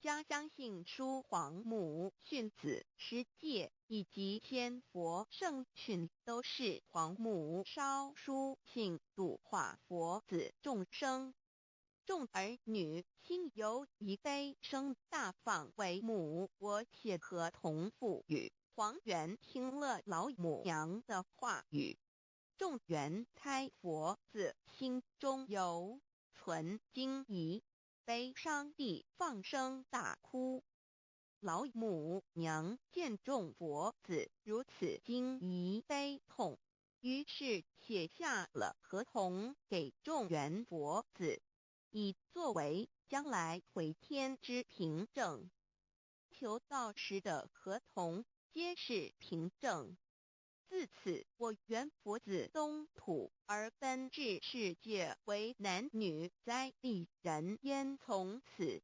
将相信书皇母训子师戒以及仙佛圣训都是皇母烧书信度化佛子众生。众儿女心有一悲生大放为母，我且合同赋予。皇元听了老母娘的话语，众圆胎佛子心中有存惊疑，悲伤地放声大哭。老母娘见众佛子如此惊疑悲痛，于是写下了合同给众圆佛子，以作为将来回天之凭证。求道时的合同皆是凭证。自此，我圆佛子东土而奔至世界为男女在地人焉。从此，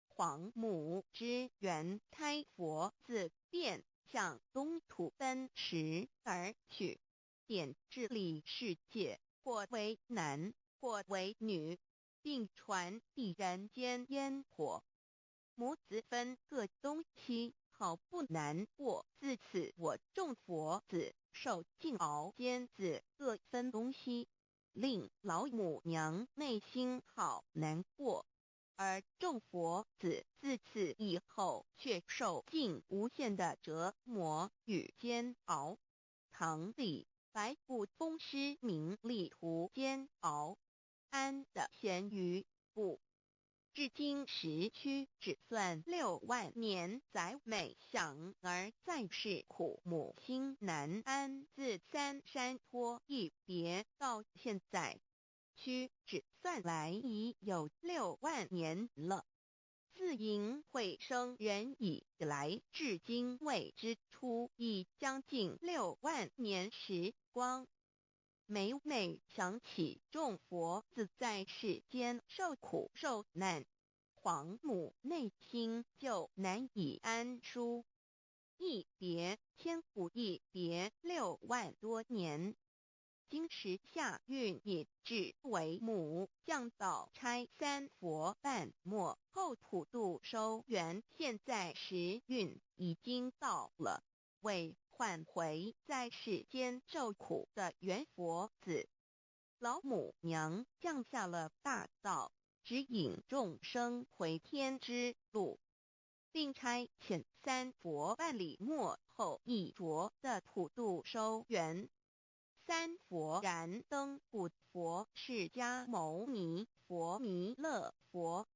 皇母之圆胎佛子便向东土奔驰而去，点治理世界，或为男，或为女，并传递人间烟火。母子分各东西，好不难过。自此，我众佛子受尽熬煎子各分东西，令老母娘内心好难过。而众佛子自此以后却受尽无限的折磨与煎熬。唐李白骨风师名利图煎熬，安的咸鱼不至今时区只算6万年载每想而在世苦母亲难安，自三山托一别到现在，区只算来已有6万年了。自寅会生人以来，至今未知出，已将近6万年时光。每每想起众佛子在世间受苦受难，皇母内心就难以安舒。一别千古，一别6万多年。今时夏运已至为母，降道差三佛半没后普度收圆，现在时运已经到了，为唤回在世间受苦的圆佛子。老母娘降下了大道，指引众生回天之路，并差遣三佛半里末后一着的普度收圆。三佛燃灯古佛、释迦牟尼佛、弥勒佛，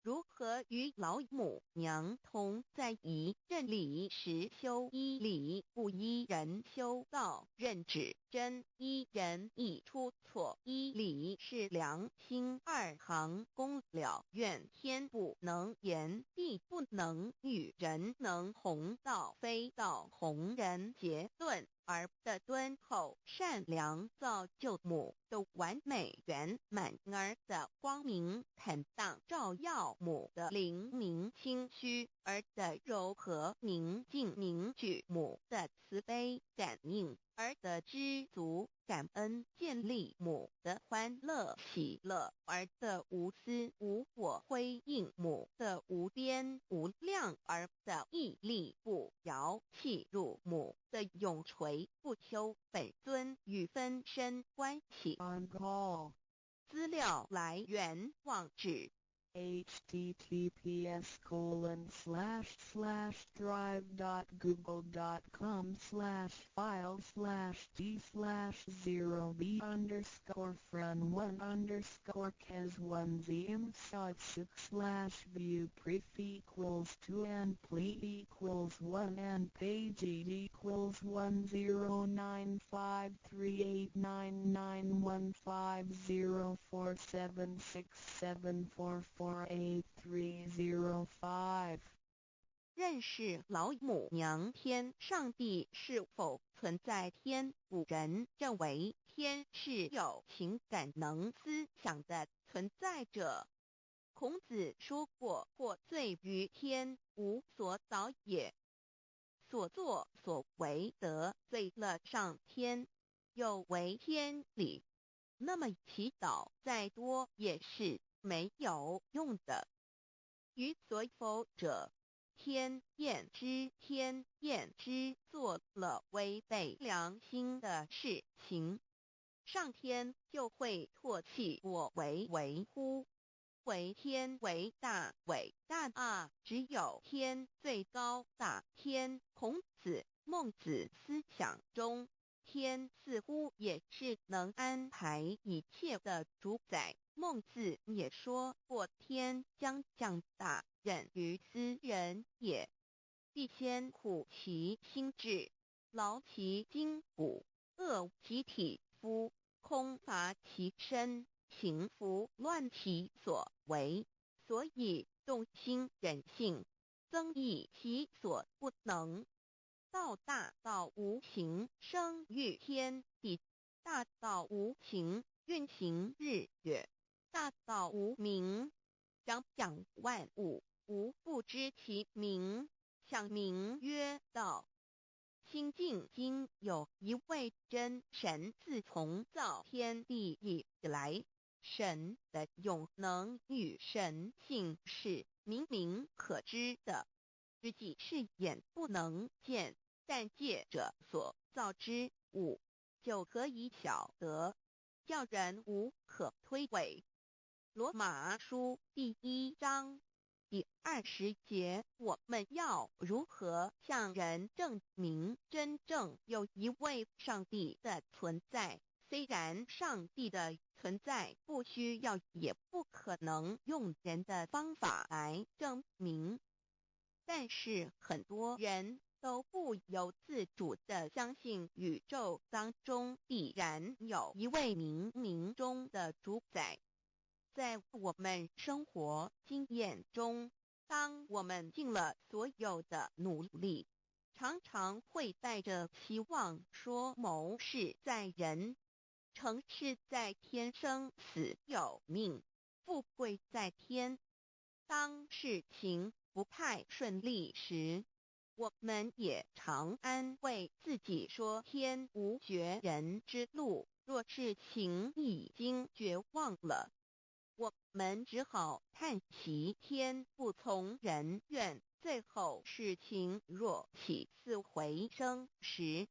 如何与老母娘同在一任理时修一理，不依人修道，任指真一人一出错，一理是良心二行公了愿，天不能言，地不能语，人能弘道，非道弘人结论。而的敦厚善良造就母的完美圆满，儿的光明坦荡照耀母的灵明清虚，儿的柔和宁静凝聚母的慈悲感应，儿的知足感恩建立母的欢乐喜乐，儿的无私无我辉映母的无边无量，儿的屹立不摇弃入母的永垂不朽。本尊与分身关系。资料来源网址https://drive.google.com/files/d/0b_cas1z_6/view pref equals 2 and ple equals 1 and page equals 10953899154764764483005。认识老母娘。天上帝是否存在？天古人认为天是有情感能思想的存在者。孔子说过，或罪于天，无所导也。所作所为得罪了上天，有违天理，那么祈祷再多也是没有用的。于所否者，天厌之，做了违背良心的事情，上天就会唾弃我为乎。为天为大，伟大啊！只有天最高大。天，孔子、孟子思想中，天似乎也是能安排一切的主宰。孟子也说过，天将降大任于斯人也，必先苦其心志，劳其筋骨，饿其体肤，空乏其身，情拂乱其所为，所以动心忍性，增益其所不能。道大道无形，生育天地；大道无情，运行日月；大道无名，掌讲万物，无不知其名，想名曰道。新晋经有一位真神，自从造天地以来，神的永能与神性是明明可知的，实际是眼不能见，但借着所造之物，就可以晓得，叫人无可推诿。罗马书第1章第20节，我们要如何向人证明真正有一位上帝的存在？虽然上帝的存在不需要也不可能用人的方法来证明。但是很多人都不由自主地相信宇宙当中必然有一位冥冥中的主宰。在我们生活经验中，当我们尽了所有的努力，常常会带着希望说谋事在人，成事在天，生死有命，富贵在天。当事情不太顺利时，我们也常安慰自己说天无绝人之路，若事情已经绝望了，我们只好叹息天不从人愿。最后事情若起死回生时，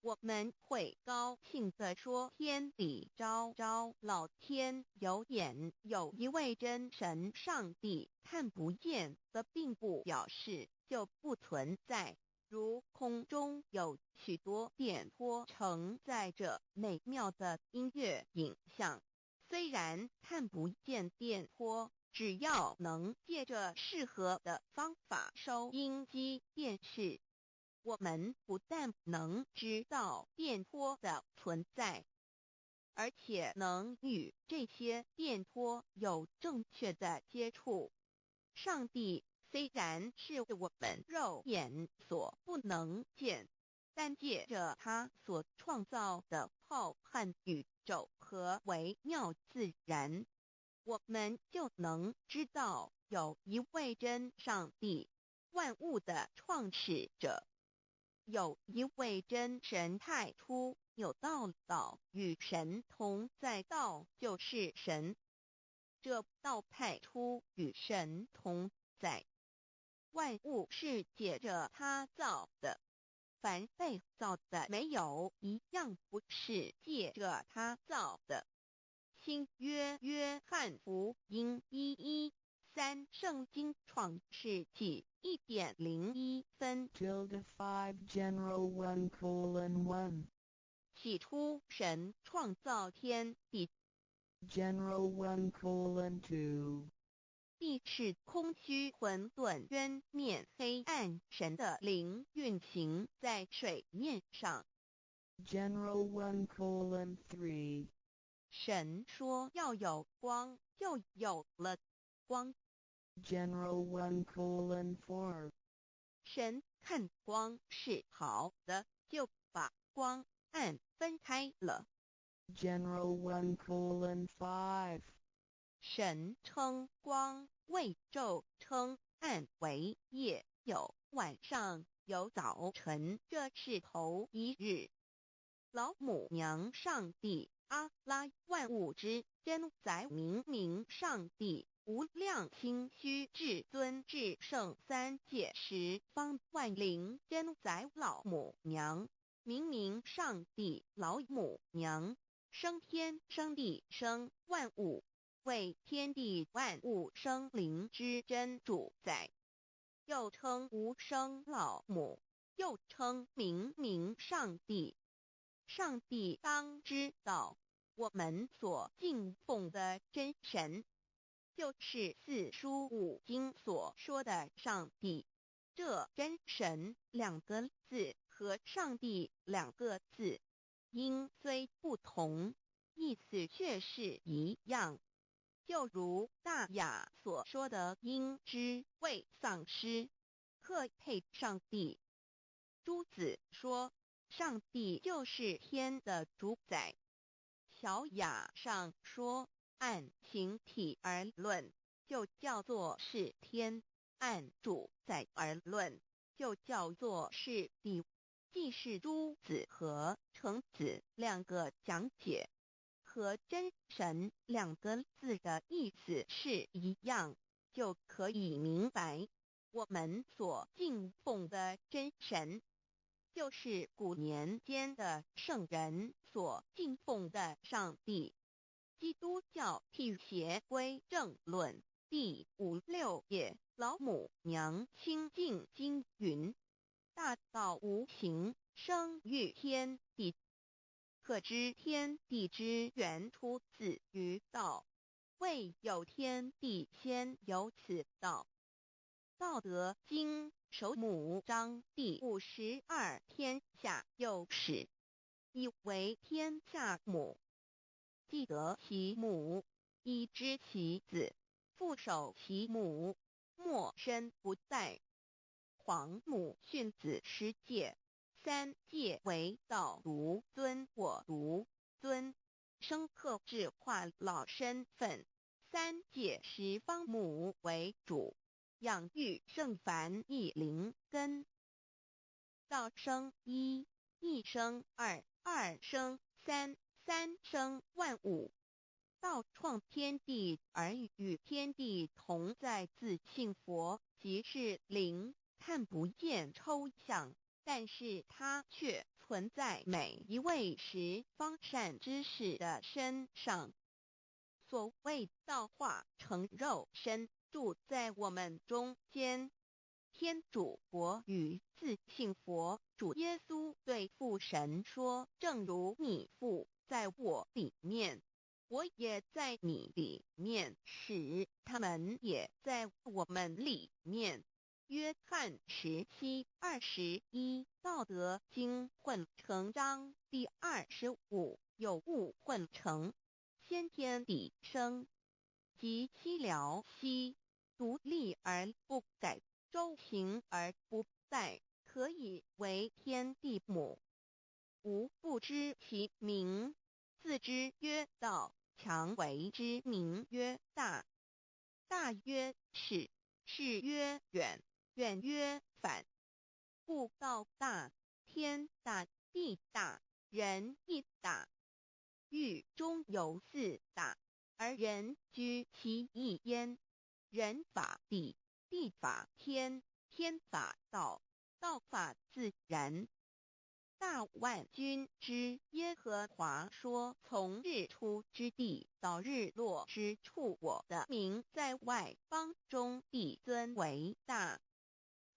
我们会高兴地说天理昭昭，老天有眼，有一位真神上帝，看不见的并不表示就不存在。如空中有许多电波承载着美妙的音乐影像，虽然看不见电波，只要能借着适合的方法收音机电视，我们不但能知道电波的存在，而且能与这些电波有正确的接触。上帝虽然是我们肉眼所不能见，但借着他所创造的浩瀚宇宙和微妙自然，我们就能知道有一位真上帝，万物的创始者。有一位真神太初有道与神同在，道就是神。这道太初与神同在，万物是借着他造的，凡被造的没有一样不是借着他造的。新约约翰福音1:13，圣经创世纪1:01分。5 General 1:1 起初神创造天地， General 1:2 地是空虚混沌渊面黑暗，神的灵运行在水面上。General 1:3 神说要有光，就有了光。General 1:4 神看光是好的，就把光暗分开了。General 1:5 神称光为昼，称暗为夜，有晚上，有早晨，这是头一日。老母娘上帝阿拉，万物之真宰明明上帝，无量清虚至尊至圣三界十方万灵真宰老母娘，明明上帝老母娘，生天生地生万物，为天地万物生灵之真主宰，又称无生老母，又称明明上帝。上帝当知道，我们所敬奉的真神，就是四书五经所说的上帝。这真神两个字和上帝两个字，音虽不同，意思却是一样。就如大雅所说的音之谓丧失，克配上帝。朱子说上帝就是天的主宰。小雅上说按形体而论，就叫做是天；按主宰而论，就叫做是地。既是朱子和程子两个讲解，和真神两个字的意思是一样，就可以明白，我们所敬奉的真神，就是古年间的圣人所敬奉的上帝。基督教辟邪归正论第56页，老母娘清净经云：大道无形，生育天地，可知天地之源出自于道，未有天地先有此道。道德经首母章第52，天下有始，以为天下母。既得其母，以知其子，父守其母，莫身不殆。皇母训子十戒，三戒为道如尊我如尊，生克制化老身份。三戒十方母为主，养育圣凡一灵根。道生一，一生二，二生三，三生万物。道创天地而与天地同在，自性佛，即是灵，看不见抽象，但是它却存在每一位十方善知识的身上。所谓道化成肉身，住在我们中间。天主国与自性佛主耶稣对父神说：正如你父在我里面，我也在你里面，使他们也在我们里面。约翰17:21，道德经混成章第25，有物混成，先天地生，即西辽兮，独立而不改，周行而不殆，可以为天地母。吾不知其名，自之曰道，强为之名曰大。大曰始，始曰远，远曰反。故道大，天大，地大，人亦大。域中有四大，而人居其一焉。人法地，地法天，天法道，道法自然。大万军之耶和华说：从日出之地到日落之处，我的名在外邦中必尊为大。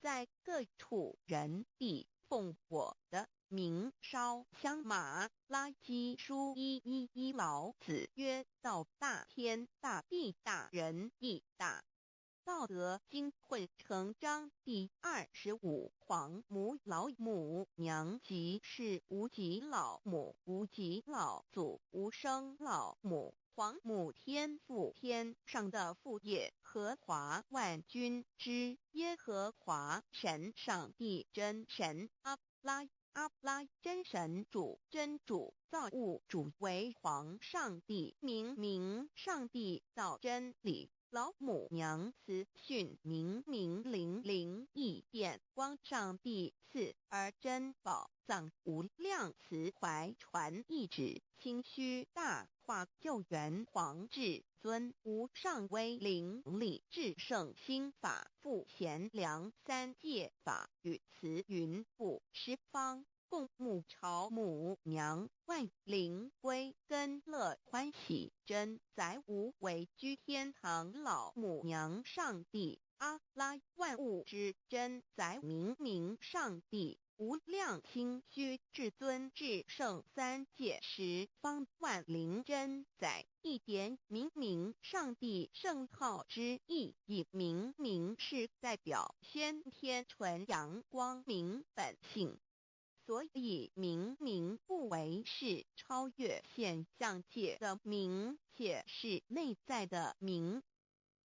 在各处人必奉我的名烧香马拉基书1:1老子曰：道大，天大，地大，人亦大。道德经混成章第25，皇母老母娘，即是无极老母，无极老祖，无生老母。皇母天父，天上的父，耶和华万军之耶和华神，上帝真神，阿拉真神主，真主，造物主，为皇上帝，明上帝造真理。老母娘慈训明灵异变光，上帝赐而真宝藏无量，慈怀传一旨，清虚大化，救援皇至尊，无上威灵力，至圣心法，富贤良，三界法与慈云布十方，共沐朝母娘，万灵归根，乐欢喜，真载无为，居天堂。老母娘上帝，阿拉万物之真载，明上帝，无量清虚至尊至圣，三界十方万灵真载，一点明上帝圣号之意，以明是代表先天纯阳光明本性。所以明不为是超越现象界的明，且是内在的明。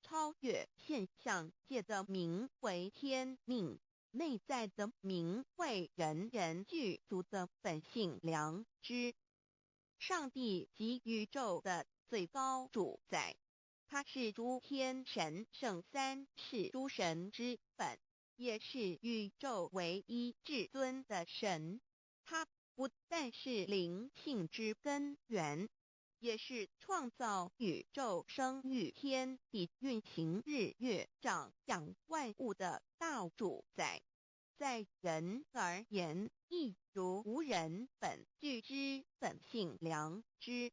超越现象界的明为天命，内在的明为人人具足的本性良知。上帝即宇宙的最高主宰，他是诸天神圣三世诸神之本，也是宇宙唯一至尊的神。他不但是灵性之根源，也是创造宇宙生育天地运行日月长养万物的大主宰。在人而言，亦如无人本具之本性良知，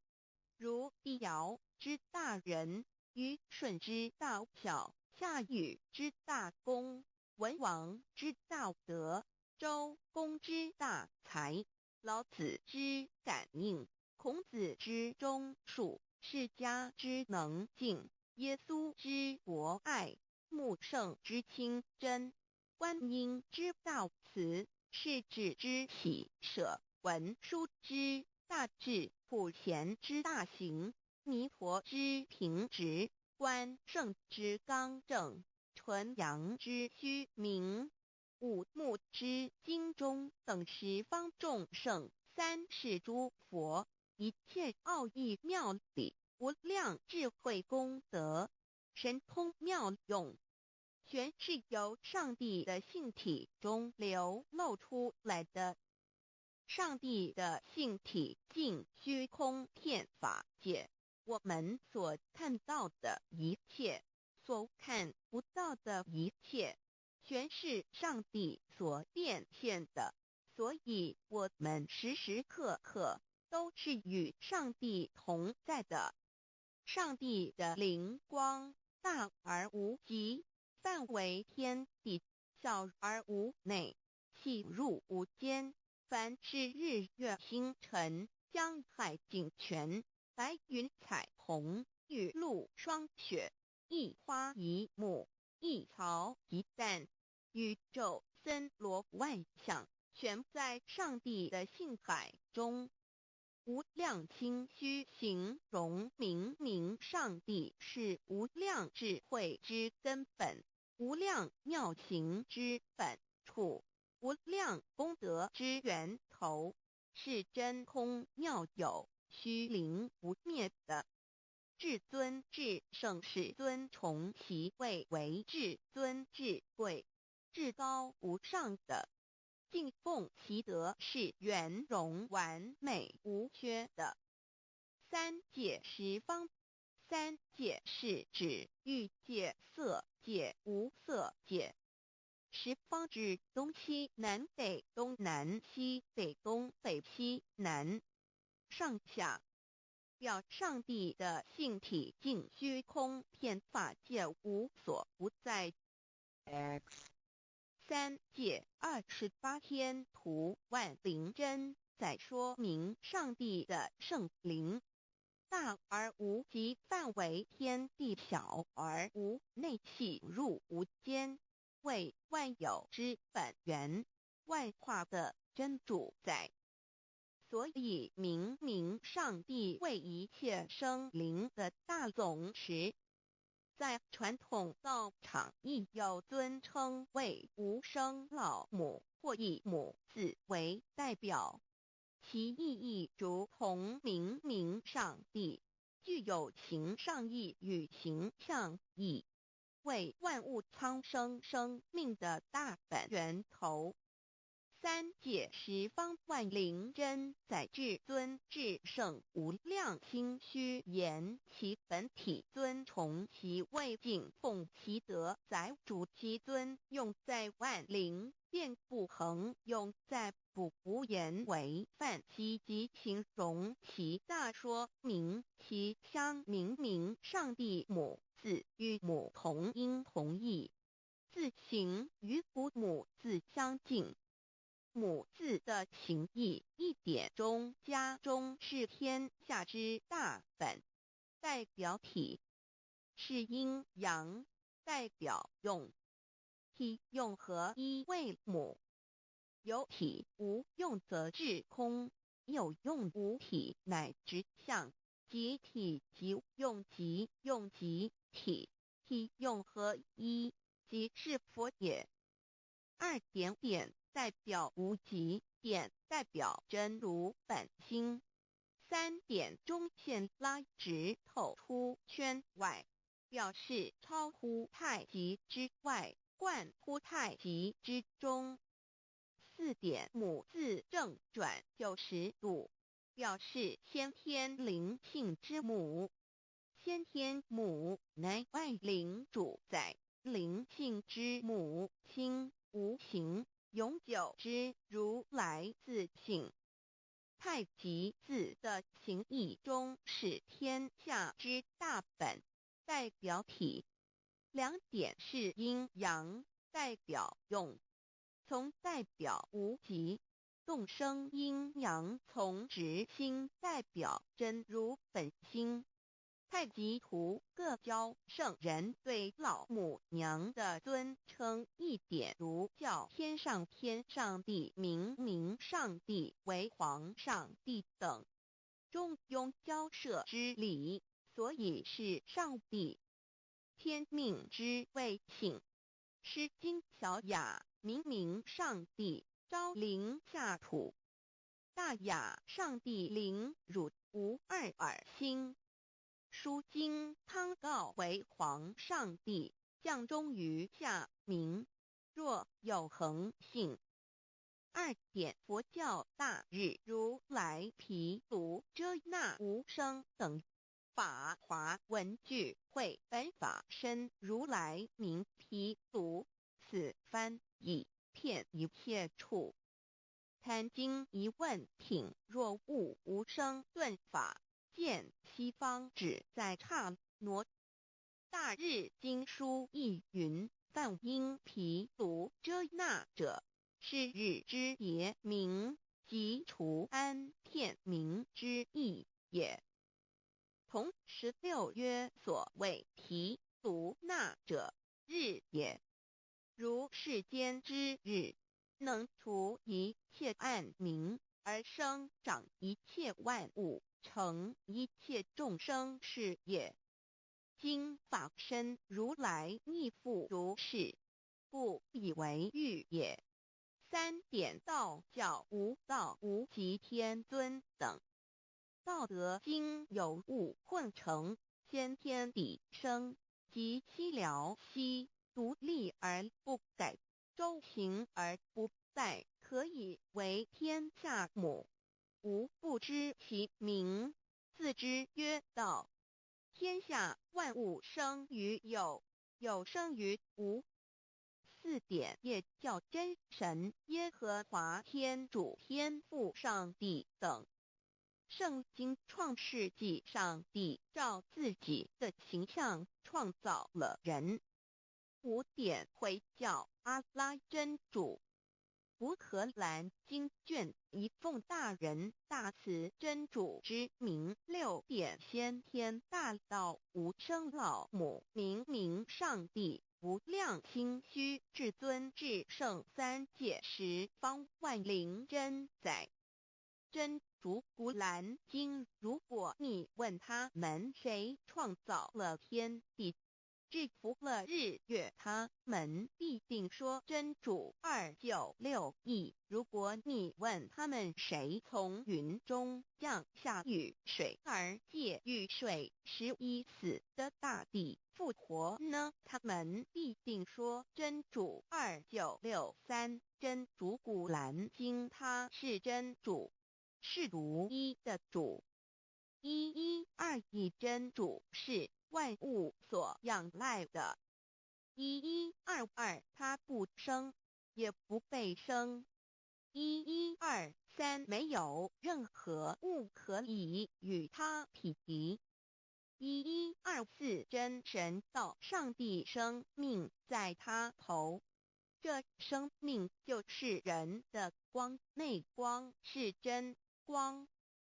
如帝尧之大仁，虞舜之大巧，夏禹之大功，文王之大德，周公之大才。老子之感应，孔子之忠恕，释迦之能静，耶稣之博爱，穆圣之清真，观音之道慈，世子之喜舍，文殊之大智，普贤之大行，弥陀之平直，关圣之刚正，纯阳之虚明，五目之精中，等十方众圣，三世诸佛，一切奥义妙理，无量智慧功德，神通妙用，全是由上帝的性体中流露出来的。上帝的性体尽虚空遍法界，我们所看到的一切，所看不到的一切，全是上帝所变现的，所以我们时时刻刻都是与上帝同在的。上帝的灵光大而无极，范围天地，小而无内，细入无间。凡是日月星辰，江海井泉，白云彩虹，雨露霜雪，一花一木，一草一蛋，宇宙森罗万象，全在上帝的性海中。无量清虚形容明明上帝是无量智慧之根本，无量妙行之本处，无量功德之源头，是真空妙有，虚灵不灭的。至尊至圣世尊崇其位为至尊至贵，至高无上的。敬奉其德是圆融完美无缺的。三界十方，三界是指欲界、色界、无色界。十方指东西南北东南西北东北西南上下，表上帝的性体尽虚空遍法界无所不在。 X 三界28天图万灵真，在说明上帝的圣灵大而无极，范围天地，小而无内，细入无间，为万有之本源，万化的真主宰。所以明明上帝为一切生灵的大总持，在传统道场亦有尊称为无生老母，或以母字为代表，其意义如同明明上帝具有形上义与形象义，为万物苍生生命的大本源头。三界十方万灵真，在至尊至圣无量清虚言其本体，尊崇其位，敬奉其德，载主其尊，用在万灵，遍不恒用在不无言为范其及形容其大，说明其相明上帝母字与母同音同义，字形与父母字相近。母字的情义一点中家中是天下之大本，代表体是阴阳，代表用，体用合一为母。有体无用则至空，有用无体乃直相，即体即用，即用即体，体用合一，即是佛也。二点点代表无极，点代表真如本心。三点中线拉直透出圈外，表示超乎太极之外，贯乎太极之中。四点母字正转90度，表示先天灵性之母。先天母乃万灵主宰，灵性之母亲无形永久之如来自性。太极字的形义中是天下之大本，代表体。两点是阴阳，代表用，从代表无极动生阴阳从直心代表真如本心。太极图各教圣人对老母娘的尊称一点如叫天上帝、明上帝为皇上帝等，中庸交涉之礼，所以是上帝。天命之谓请，诗经小雅明上帝昭临下土，大雅上帝临汝无二耳心。书经汤告为皇上帝降忠于下民，若有恒信。2点佛教大日如来毗卢遮那无生等法华文具会本法身如来名毗卢，此翻译遍一切处。贪经一问品，若悟无生顿法，见西方只在刹那。大日经书亦云：梵音毗卢遮那者，是日之别名，即除安片名之意也。同16曰：所谓毗卢那者，日也。如世间之日，能除一切暗明，而生长一切万物，成一切众生是也。今法身如来亦复如是，故以为喻也。3点道教无道无极天尊等。道德经有物混成，先天地生，即七辽息，独立而不改，周行而不殆，可以为天下母。吾不知其名，自之曰道。天下万物生于有，有生于无。4点也叫真神耶和华天主天父上帝等。圣经创世纪，上帝照自己的形象创造了人。5点回教阿拉真主。乌克兰经卷一奉大人大慈真主之名。6点先天大道无生老母明上帝无量清虚至尊至圣三界十方万灵真宰。真主古兰经，如果你问他们谁创造了天地，制服了日月，他们必定说真主296亿。如果你问他们谁从云中降下雨水而借雨水使已死的大地复活呢，他们必定说真主2963。真主古兰经，他是真主，是独一的主。112真主是万物所仰赖的。1122他不生，也不被生。1123没有任何物可以与他匹敌。1124真神道上帝生命在他头，这生命就是人的光，内光是真光，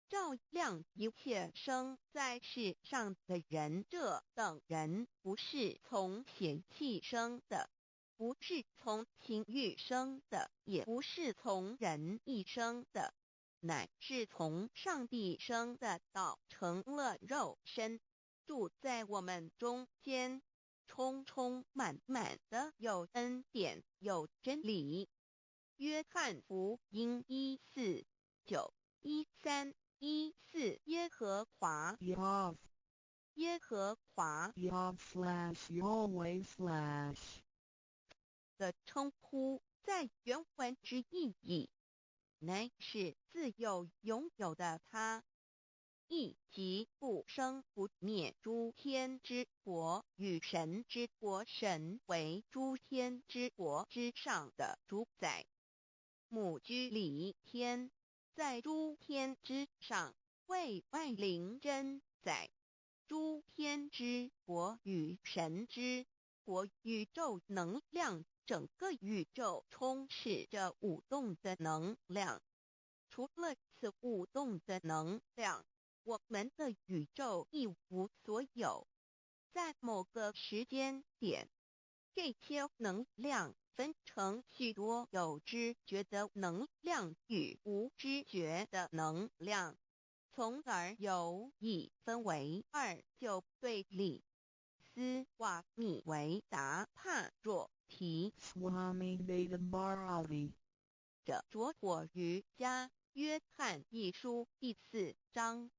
照亮一切生在世上的人。这等人不是从血气生的，不是从情欲生的，也不是从人意生的，乃是从上帝生的道成了肉身，住在我们中间，充充满满的有恩典有真理。约翰福音1491314耶和华 Yahweh 耶和华 Yahweh/ 的称呼，在原文之意义，乃是自有拥有的他，亦即不生不灭诸天之国与神之国，神为诸天之国之上的主宰。母居里天，在诸天之上，为万灵真宰。诸天之国与神之国，宇宙能量，整个宇宙充斥着舞动的能量，除了此舞动的能量，我们的宇宙一无所有。在某个时间点，这些能量分成许多有知觉的能量与无知觉的能量，从而有意分为二就对立。斯瓦米维达帕若提 Swami Vedabharati 着火瑜伽约翰一书第4章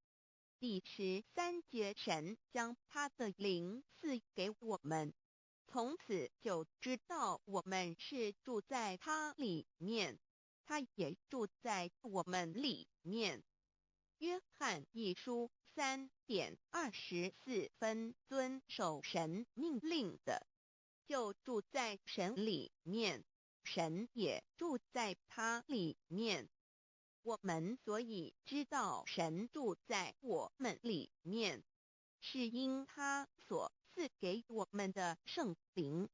第13节，神将他的灵赐给我们，从此就知道我们是住在他里面，他也住在我们里面。约翰一书3:24，遵守神命令的，就住在神里面，神也住在他里面。我们所以知道神住在我们里面，是因他所赐给我们的圣灵。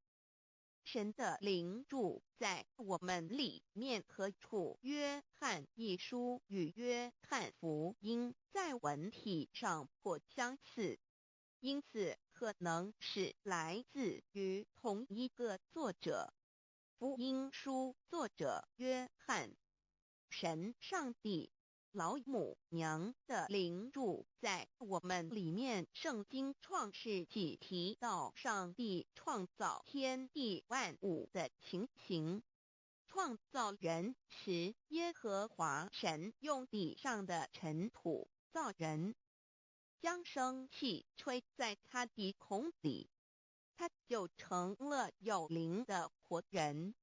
神的灵住在我们里面何处？约翰一书与约翰福音在文体上颇相似，因此可能是来自于同一个作者。福音书作者约翰，神上帝老母娘的灵住在我们里面。圣经创世纪提到上帝创造天地万物的情形。创造人时，耶和华神用地上的尘土造人，将生气吹在他的孔里，他就成了有灵的活人。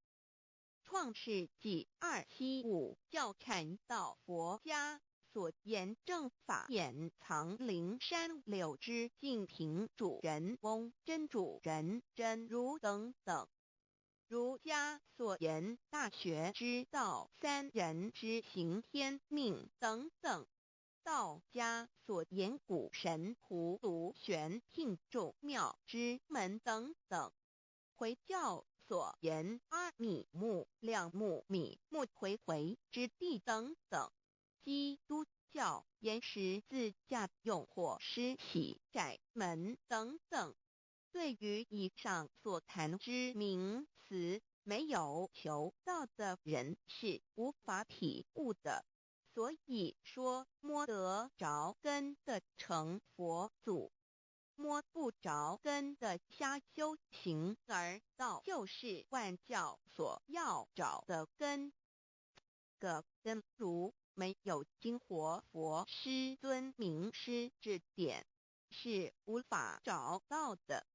创世纪2:7-5教阐到佛家所言正法掩藏灵山柳之净瓶主人翁真主人真如等等，儒家所言大学之道三人之行天命等等，道家所言古神荼毒玄牝众妙之门等等，回教所言阿米木亮木米木回回之地等等，基督教言十字架用火施洗窄门等等。对于以上所谈之名词，没有求道的人是无法体悟的。所以说，摸得着根的成佛祖，摸不着根的瞎修行，而道就是万教所要找的根。个根如没有经活佛师尊名师指点，是无法找到的。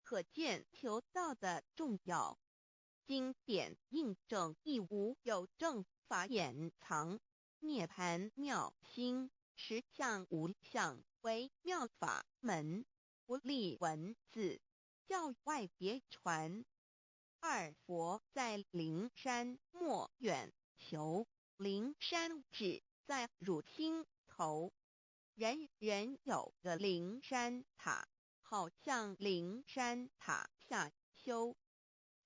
可见求道的重要。经典印证亦无有正法掩藏，涅盘妙心，实相无相，为妙法门，不立文字，教外别传。二佛在灵山莫远求，灵山只在汝心头。人人有个灵山塔，好像灵山塔下修。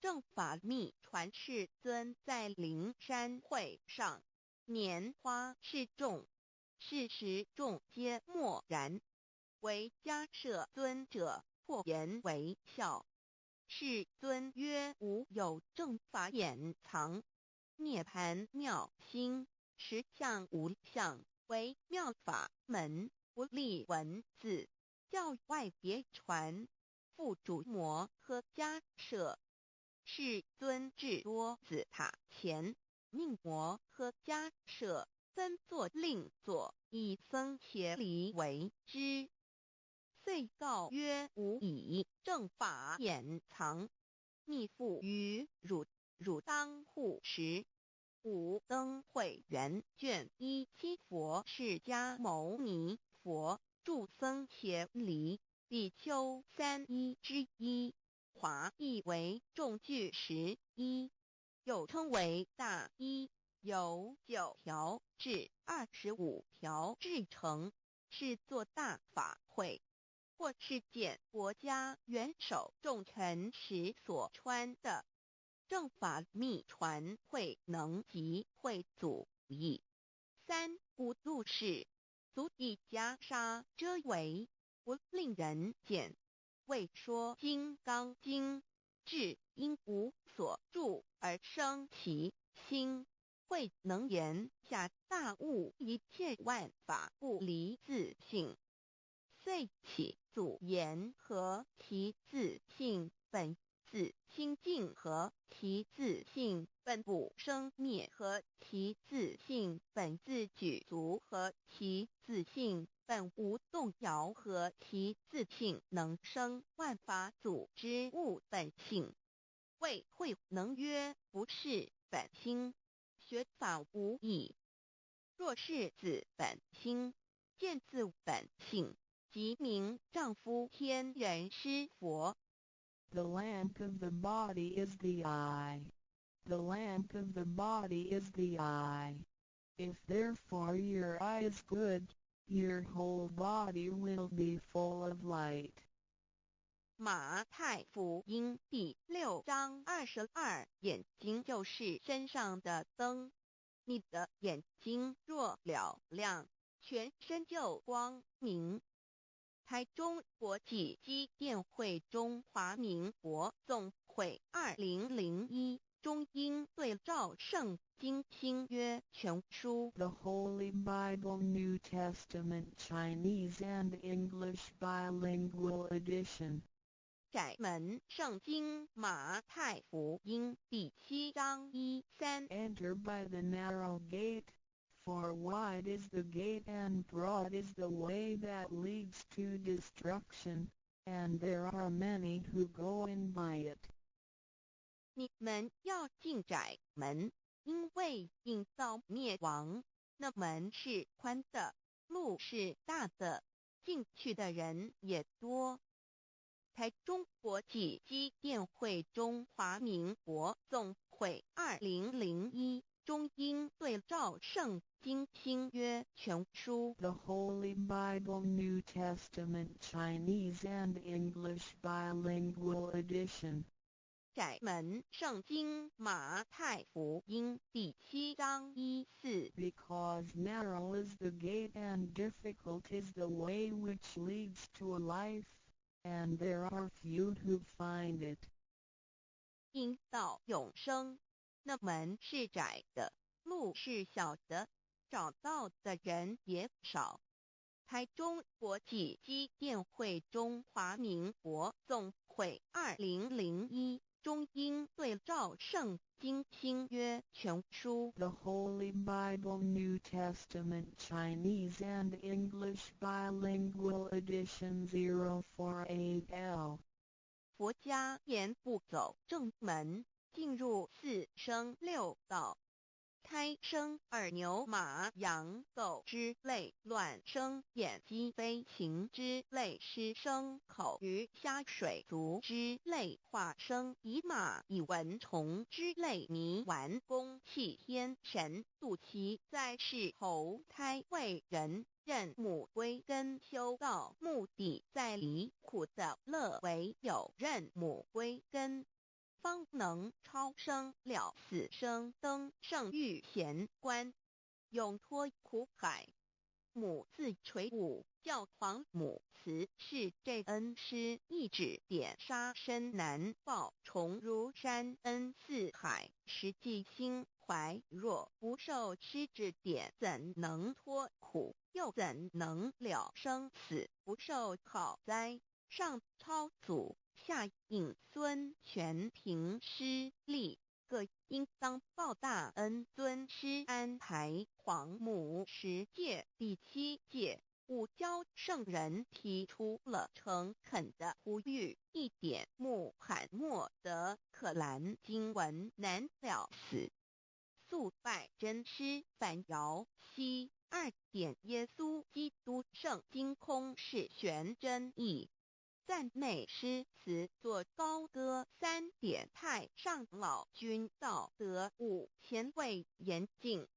正法密传世尊在灵山会上，拈花示众，是时众皆默然，唯迦摄尊者破颜为笑。世尊曰：无有正法掩藏，涅盘妙心，实相无相，为妙法门，不立文字，教外别传。复主摩诃迦摄。世尊至多子塔前，命摩诃迦摄分作另作，以僧伽梨为之。遂告曰：吾以正法掩藏，密付于汝，汝当护持。五灯会元卷1佛释迦牟尼佛著僧伽梨比丘3:1华译为众句11，又称为大一，由9条至25条制成，是作大法会，或是见国家元首重臣时所穿的。正法密传会能集会祖义，三无路事，足以袈裟遮为，不令人见。未说金刚经，至因无所住而生其心，慧能言下大悟，一切万法不离自性。遂起祖言和其自性本自清净和其自性本不生灭和其自性本自具足和其自性本无动摇和其自性能生万法组之物本性。谓慧能曰：不是本心，学法无益。若是自本心，见自本性，即名丈夫天人师佛。The lamp of the body is the eye. The lamp of the body is the eye. If therefore your eye is good, your whole body will be full of light. 马太福音第6章22，眼睛就是身上的灯。你的眼睛若了亮，全身就光明。台中国际机电会中华民国总会2001中英对照圣经新约全书 The Holy Bible New Testament Chinese and English Bilingual Edition. 窄门圣经马太福音第7章1-3 Enter by the narrow gate, for wide is the gate and broad is the way that leads to destruction, and there are many who go in by it. 你们要进窄门，因为引到灭亡，那门是宽的，路是大的，进去的人也多。台中国际机电会中华民国总会2001中英对照圣经新约全书 The Holy Bible New Testament Chinese and English Bilingual Edition. 窄门圣经马太福音第7章1-4 Because narrow is the gate and difficult is the way which leads to life, and there are few who find it. 因到永生，那门是窄的，路是小的，找到的人也少。台中国际机电会中华民国总会2001中英对照圣经新约全书 The Holy Bible New Testament Chinese and English Bilingual Edition 048L. 佛家言不走正门，进入4生6道。胎生耳牛马羊狗之类，卵生眼鸡飞禽之类，湿生口鱼虾水族之类，化生以马以蚊虫之类，迷顽公气天神度其在世投胎为人，任母归根修道，目的在离苦的乐，唯有任母归根，方能超生了死生登圣域贤官，永脱苦海。母自垂武，教皇母慈是这恩师，一指点杀身难报，重如山恩似海，实际心怀若不受师指点，怎能脱苦？又怎能了生死？不受好灾，上超祖，下引孙，全凭师力，各应当报大恩。尊师安排皇母10诫，第7诫，五教圣人提出了诚恳的呼吁，一点穆罕默德可兰经文难了死，肃拜真师反摇西。2点耶稣基督圣经空是玄真义，赞美诗词作高歌。3点太上老君道德5前卫严谨，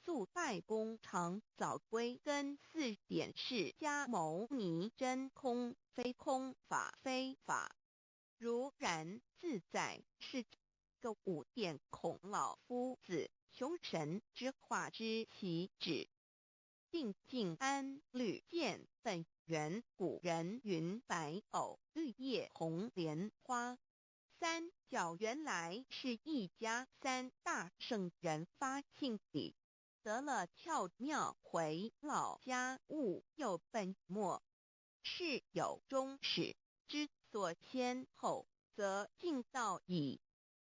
肃拜公常早归根。4点释迦牟尼真空非空，法非法，如然自在是个5点孔老夫子凶神之化之其旨。定静安律见本源，古人云白藕绿叶红莲花。三角原来是一家三大圣人发性地，得了窍妙，回老家务又本末，事有终始，之所先后，则敬道矣。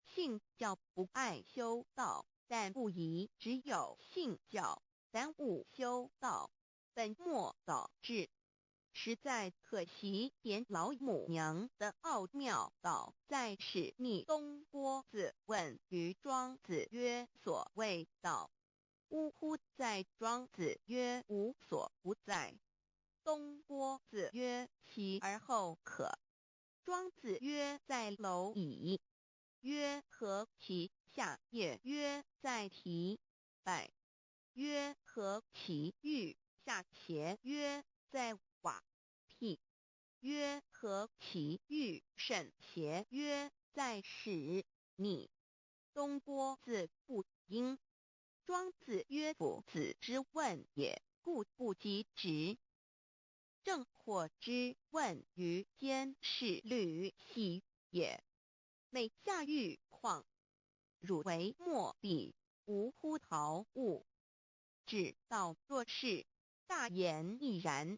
信教不爱修道，但不宜只有信教，耽误修道，本末倒置。实在可惜，点老母娘的奥妙道在使逆东郭子问于庄子曰：所谓道，呜呼！在庄子曰：无所不在。东郭子曰：其而后可。庄子曰：在蝼蚁。曰：何其下也？曰：在蹄。百。曰：何其欲下且？曰：在瓦辟。曰：何其欲甚且？曰：在使逆。东郭子不应。庄子曰：夫子之问也，故不及直。正或之问于监视律系也。每下欲况，汝为莫必，无乎陶物。指道若是，大言亦然。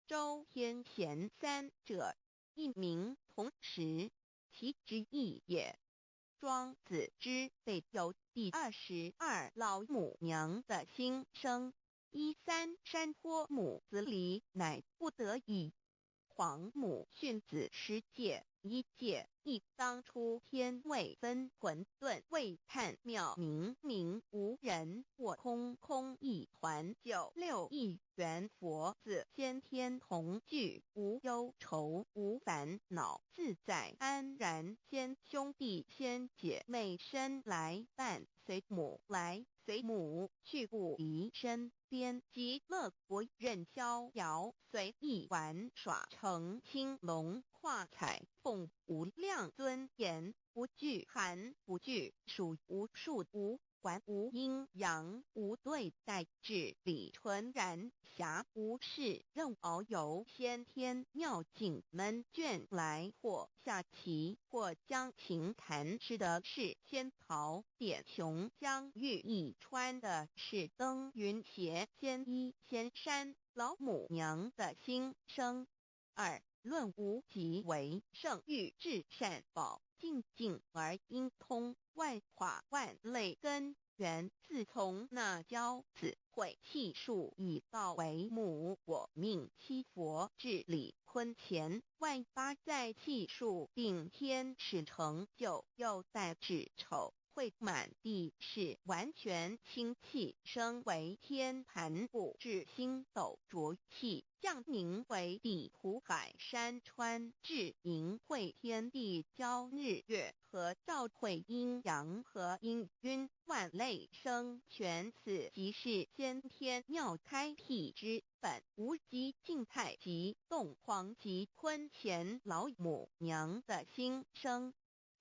周天贤三者，一名同时，其之义也。庄子之备有第22老母娘的心声，依三山坡母子礼，乃不得已。皇母训子10戒，1戒亦当初天未分，混沌未探，妙明明无人，我空空一团。96亿元佛子先天同聚，无忧愁无烦恼，自在安然。先兄弟先姐妹生来伴随母，来随母去不离身边，极乐国任逍遥，随意玩耍，成青龙画彩凤，无量尊严，不惧寒不惧暑，无数无管无阴阳，无对待，至理纯然，暇无事任遨游。先天妙境门卷来，或下棋，或将琴弹，吃的是仙桃点琼，将玉一穿的是登云鞋，仙衣仙衫。老母娘的心声。2. 论无极为圣欲至善宝，静静而应通，万化万类根源，自从那骄子会气数以道为母，我命七佛治理坤乾，万八在气数定天使成就，又在指丑会满地是，完全清气，升为天盘部，至星斗浊气，降凝为地土海山川，至盈会天地交日月和照会阴阳和阴晕，万类生全，此即是先天妙开辟之本，无极静态及动狂及坤乾老母娘的心声。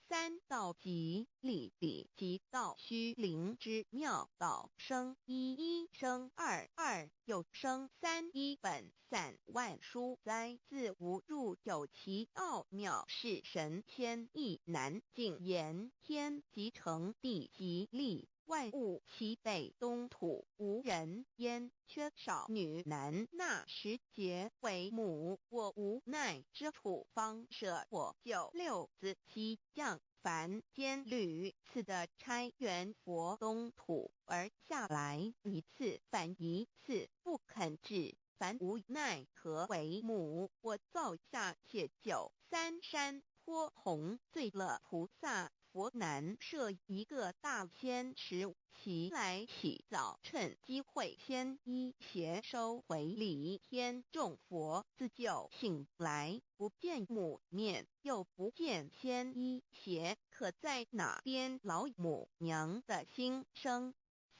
3. 道即理理即道虚灵之妙道，生一生二又生三，一本散万殊哉，自无入有其奥妙，是神天意难尽言。天即成，地即立，万物其北东土，无人焉，缺少女男，纳10节为母，我无奈之处，方舍我96子西降凡间屡次的差援佛东土，而下来一次反一次，不肯治，凡无奈何为母，我造下且93山坡弘罪了菩萨。佛南设一个大仙池，其来起早，趁机会先一邪收回礼，天众佛自救醒来，不见母面，又不见先一邪，可在哪边？老母娘的心声。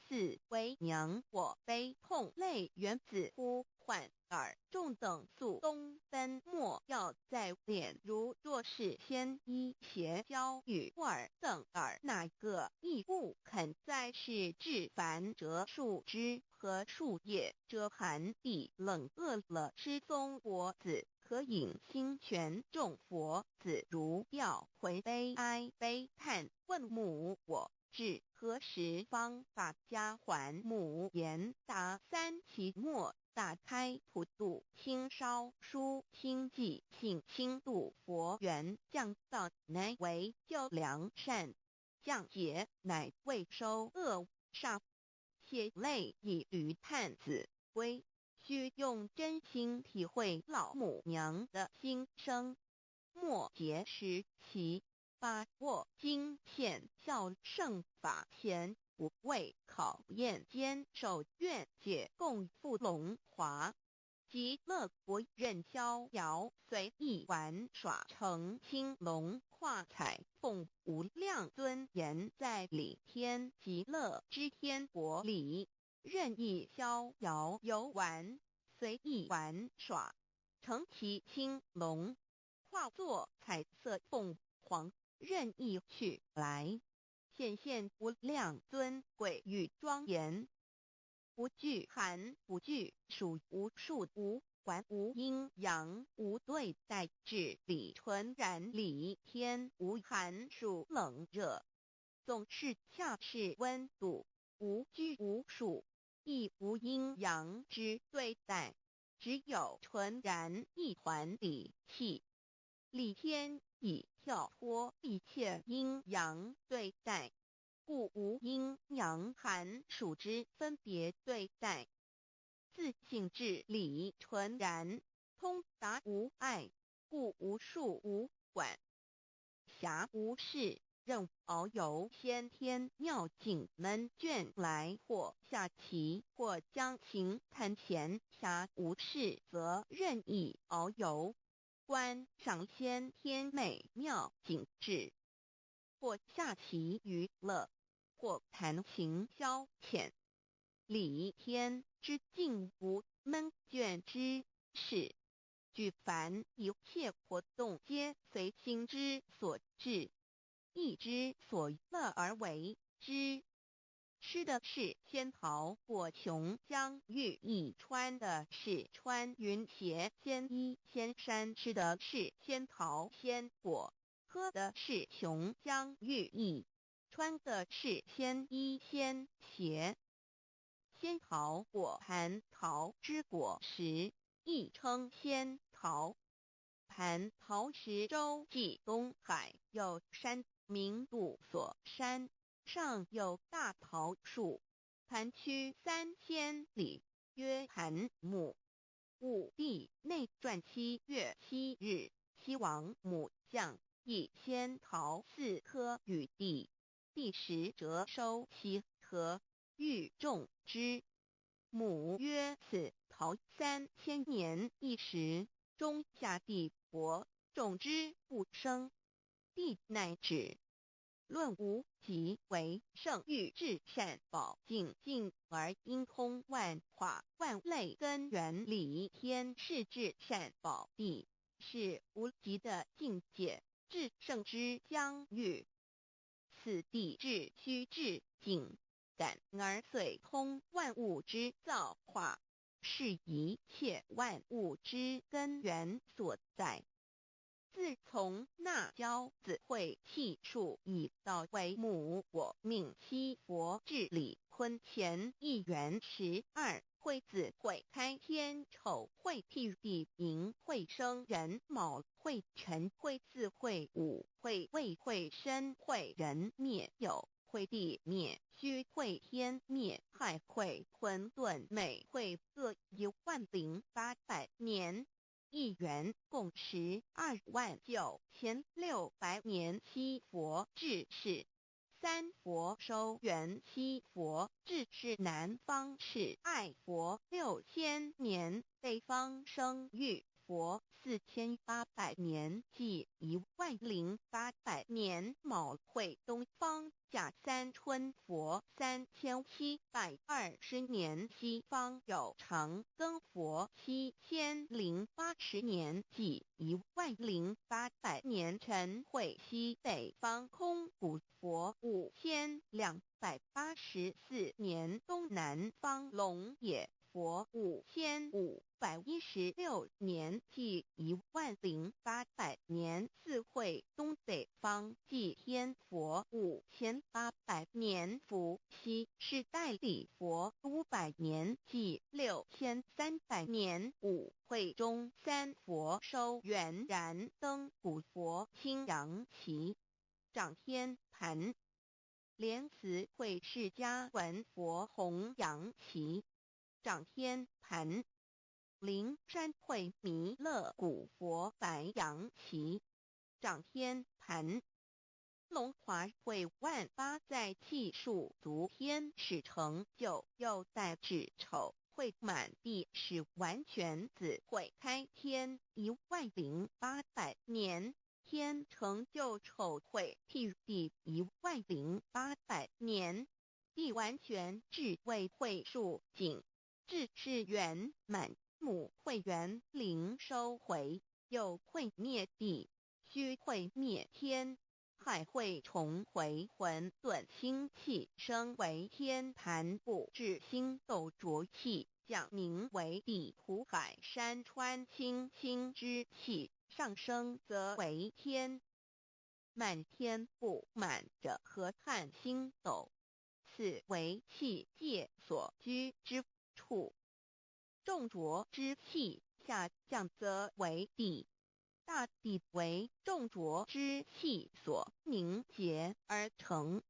4. 为娘我悲痛泪源自乎患耳重等宿东奔莫要再练。如若是先医邪教与耳等耳哪个亦不肯再是至凡折树枝和树叶，遮寒地冷饿了失踪佛子，可引心泉众佛子如吊回悲哀悲叹，问母我至何时方把家还？母言答三期末打开普度清烧书清寂性清度佛缘降道乃为救良善降劫乃为收恶煞，血泪以于叹子归，须用真心体会老母娘的心声。末节时期，把握经现效圣法前，不畏考验，坚守愿解共赴龙华。极乐国任逍遥，随意玩耍，成青龙化彩凤，无量尊严在里天极乐之天国里，任意逍遥游玩，随意玩耍，成其青龙，化作彩色凤凰，任意去来，显现无量尊贵与庄严。不惧寒，不惧暑，无数无管，无阴阳，无对待，至理纯然理天，无寒暑冷热，总是恰是温度，无拘无束，亦无阴阳之对待，只有纯然一团理气。理天以跳脱一切阴阳对待，故无阴阳寒暑之分别对待，自性至理纯然，通达无碍，故无束无管，暇无事，任遨游先天妙境门卷来，或下棋，或将琴弹弦，暇无事则任意遨游，观赏先天美妙景致，或下棋娱乐，或弹琴消遣。理天之境无闷倦之事，举凡一切活动皆随心之所至，意之所乐而为之。吃的是仙桃果琼浆玉液，穿的是穿云鞋仙衣仙衫，吃的是仙桃仙果，喝的是琼浆玉液，穿的是仙衣仙鞋。仙桃果蟠桃之果实，亦称仙桃。蟠桃实洲际东海有山名杜所山，上有大桃树，盘曲3000里，曰蟠木。武帝内传7月7日，西王母降以仙桃4颗与帝，帝时折收其核，欲种之。母曰：此桃3000年一时，中下地薄，种之不生。帝乃止。论无极为圣欲至善宝净净而应通万化万类根源理天是至善宝地，是无极的境界，至圣之疆域。此地至虚至静感而遂通万物之造化，是一切万物之根源所在。自从那骄子会气数以道为母，我命七佛治理坤乾一元12，会子会开天丑，会辟地寅，会生人卯，会辰会巳，会午，会未，会申，会人灭酉，会地灭戌，会天灭亥，会混沌昧，会各10800年。一元共129600年。七佛治世，三佛收元，七佛治世南方是爱佛6000年，北方生育佛4800年即10800年卯会东方甲三春佛3720年西方有长庚佛7080年即10800年辰会西北方空谷佛5284年东南方龙野佛5516年即10800年四会东北方祭天佛5800年伏羲是代理佛500年即6300年五会中三佛收元然灯古佛青阳旗掌天盘莲慈会释迦文佛红阳旗掌天盘灵山会弥勒古佛白羊旗掌天盘龙华会万八在气数足天使成就又代指丑会满地是完全子会开天10800年天成就丑会替第10800年地完全智慧会数景智是圆满母会圆灵收回又会灭地虚会灭天海会重回混沌清气升为天盘部至星斗浊气降名为地土海山川清清之气上升则为天满天不满者河汉星斗此为气界所居之处重浊之气下降则为地大地为重浊之气所凝结而成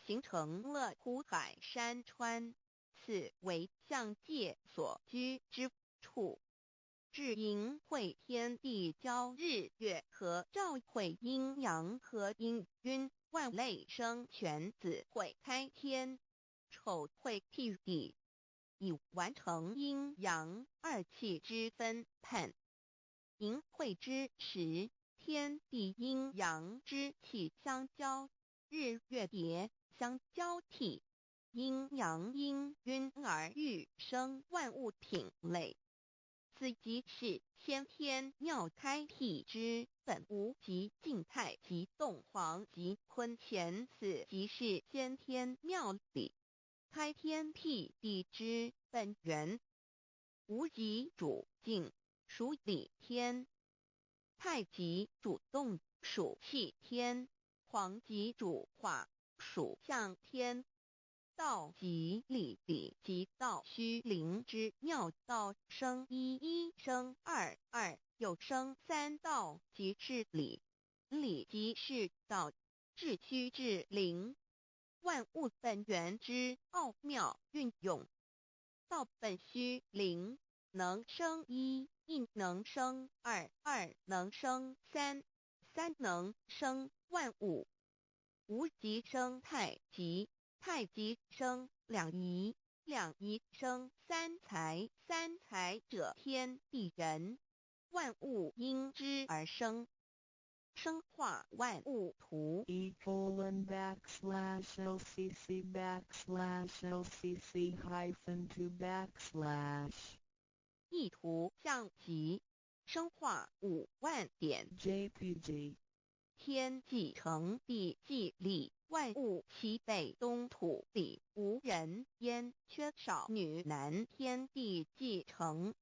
形成了土海山川此为象界所居之处至阴会天地交日月和照会阴阳和阴晕万类生全子会开天丑会替地以完成阴阳二气之分判寅会之时天地阴阳之气相交日月叠相交替阴阳阴晕而育生万物品类此即是先天妙开辟之本无即静态即动黄即坤乾此即是先天妙理开天辟地之本源无极主静属理天太极主动属气天黄极主化属象天道即理理即道虚灵之妙道生一一生二二又生三道即是理理即是道至虚至灵万物本源之奥妙运用道本虚灵能生一一能生二二能生三三能生万物无极生太极太极生两仪两仪生三才三才者天地人万物因之而生生化万物图e://LCC_LCC_2 意图象集生化5万点 JPG 天既成地既立万物其北东土里无人焉缺少女男天地既成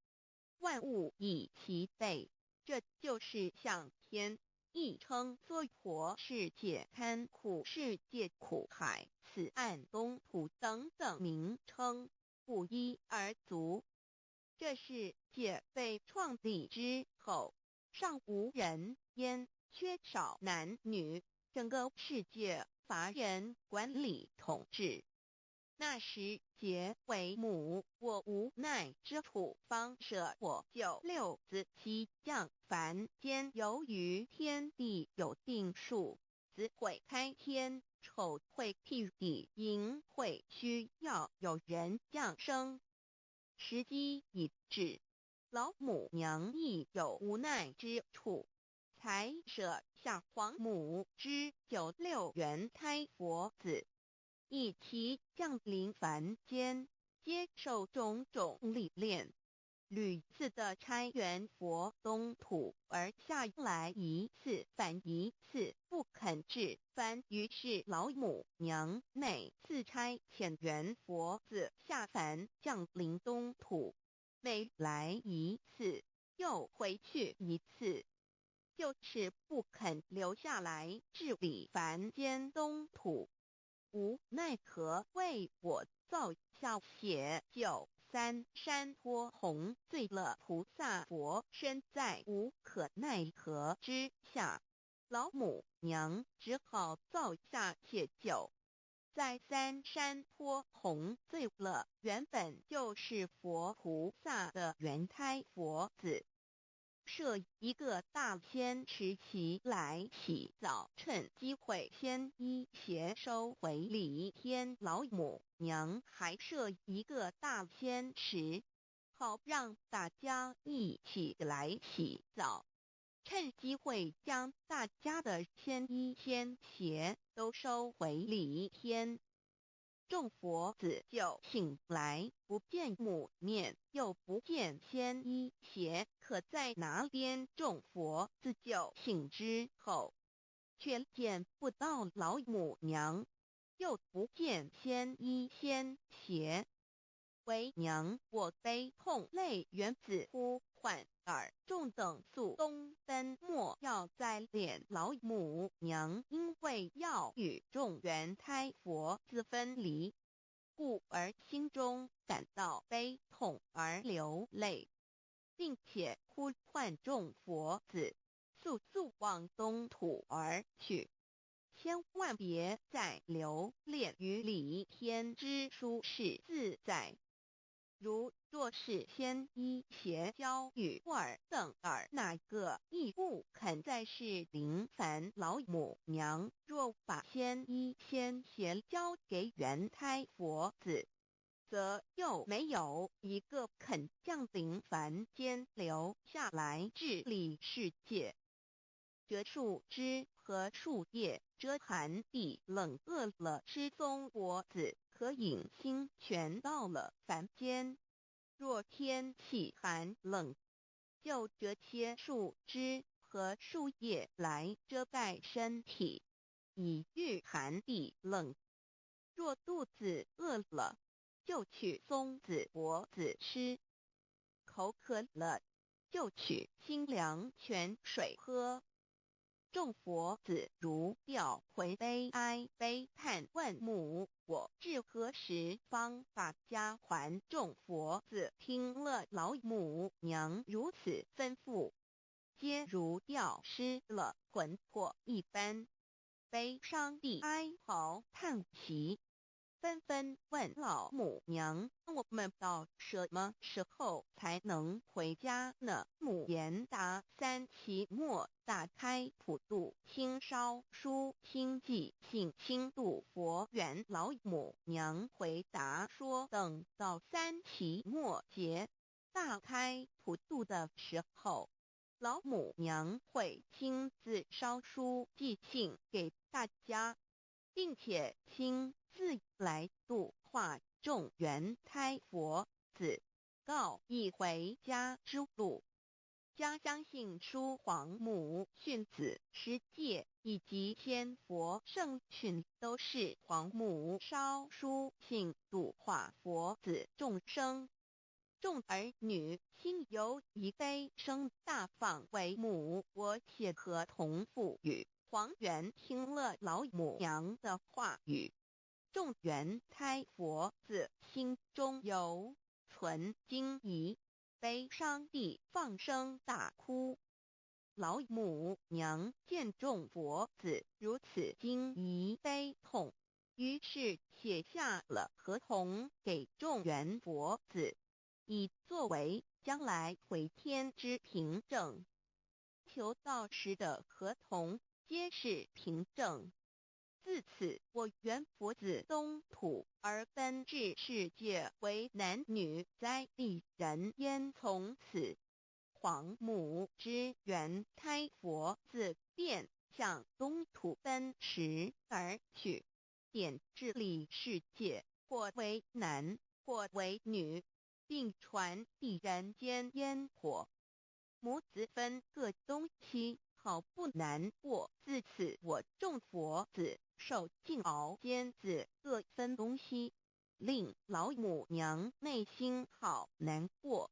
万物以其北这就是象天亦称娑婆世界堪苦世界苦海此岸东土等等名称不一而足这世界被创立之后尚无人焉缺少男女整个世界乏人管理统治那时结为母我无奈之处方舍我就六子七降凡间由于天地有定数子会开天丑会替地寅会需要有人降生时机已至老母娘亦有无奈之处，才舍下皇母之96元胎佛子，以其降临凡间，接受种种历练，屡次的差援佛东土而下来一次反一次不肯置番，于是老母娘每次差遣援佛子下凡降临东土，每来一次又回去一次，就是不肯留下来治理凡间东土。无奈何为我造下血酒三山托红罪了菩萨佛，身在无可奈何之下，老母娘只好造下血酒，在三山托红罪了原本就是佛菩萨的原胎佛子，设一个大千池期来洗澡，趁机会先一邪收回礼天老母娘，还设一个大千池，好让大家一起来洗澡，趁机会将大家的千衣千鞋都收回礼天。众佛子就醒来，不见母面，又不见千衣鞋，可在哪边？众佛子就醒之后，却见不到老母娘，又不见千衣千鞋。为娘我悲痛泪源自呼唤耳，众等速东奔，莫要再敛老母娘，因为要与众原胎佛子分离，故而心中感到悲痛而流泪，并且呼唤众佛子速速往东土而去，千万别再留恋于礼天之舒适自在。若是千衣鞋交与尔等儿，哪个亦不肯再是临凡老母娘？若把千衣千鞋交给原胎佛子，则又没有一个肯降临凡间留下来治理世界。折树枝和树叶遮寒地冷，饿了吃松果子，可饮清泉到了凡间。若天气寒冷，就折些树枝和树叶来遮盖身体，以御寒地冷。若肚子饿了，就取松子果子吃，口渴了，就取清凉泉水喝。众佛子如吊魂悲哀悲叹，问母我至何时方把家还？众佛子听了老母娘如此吩咐，皆如吊失了魂魄一般，悲伤地哀嚎叹息，纷纷问老母娘：我们到什么时候才能回家呢？母言答：三期末打开普度清烧书清寂信清度佛缘。老母娘回答说，等到三期末节大开普度的时候，老母娘会亲自烧书寄信给大家，并且亲自来度化众原胎佛子，告一回家之路。将相信书皇母训子十戒以及千佛圣训，都是皇母烧书信度化佛子众生。众儿女心有一悲生大放为母，我且合同赋予。皇元听了老母娘的话语，众原胎佛子心中有存惊疑，悲伤地放声大哭。老母娘见众佛子如此惊疑悲痛，于是写下了合同给众原佛子，以作为将来回天之凭证。求到时的合同皆是凭证，自此我缘佛子东土，而分至世界为男女，在地人焉。从此黄母之缘胎佛子便向东土奔驰而去，点治理世界，或为男，或为女，并传递人间烟火。母子分各东西，好不难过。自此我众佛子受尽熬煎子各分东西，令老母娘内心好难过。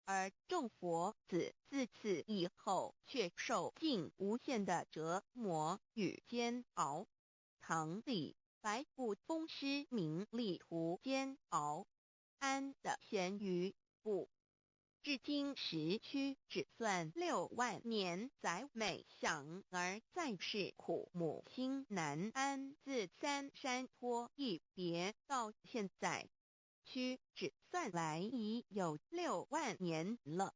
而众佛子自此以后却受尽无限的折磨与煎熬。唐李白骨风师名利图煎熬，安的咸鱼不。至今时区只算6万年，载美享而在世苦，母心难安。自三山托一别到现在，区只算来已有6万年了。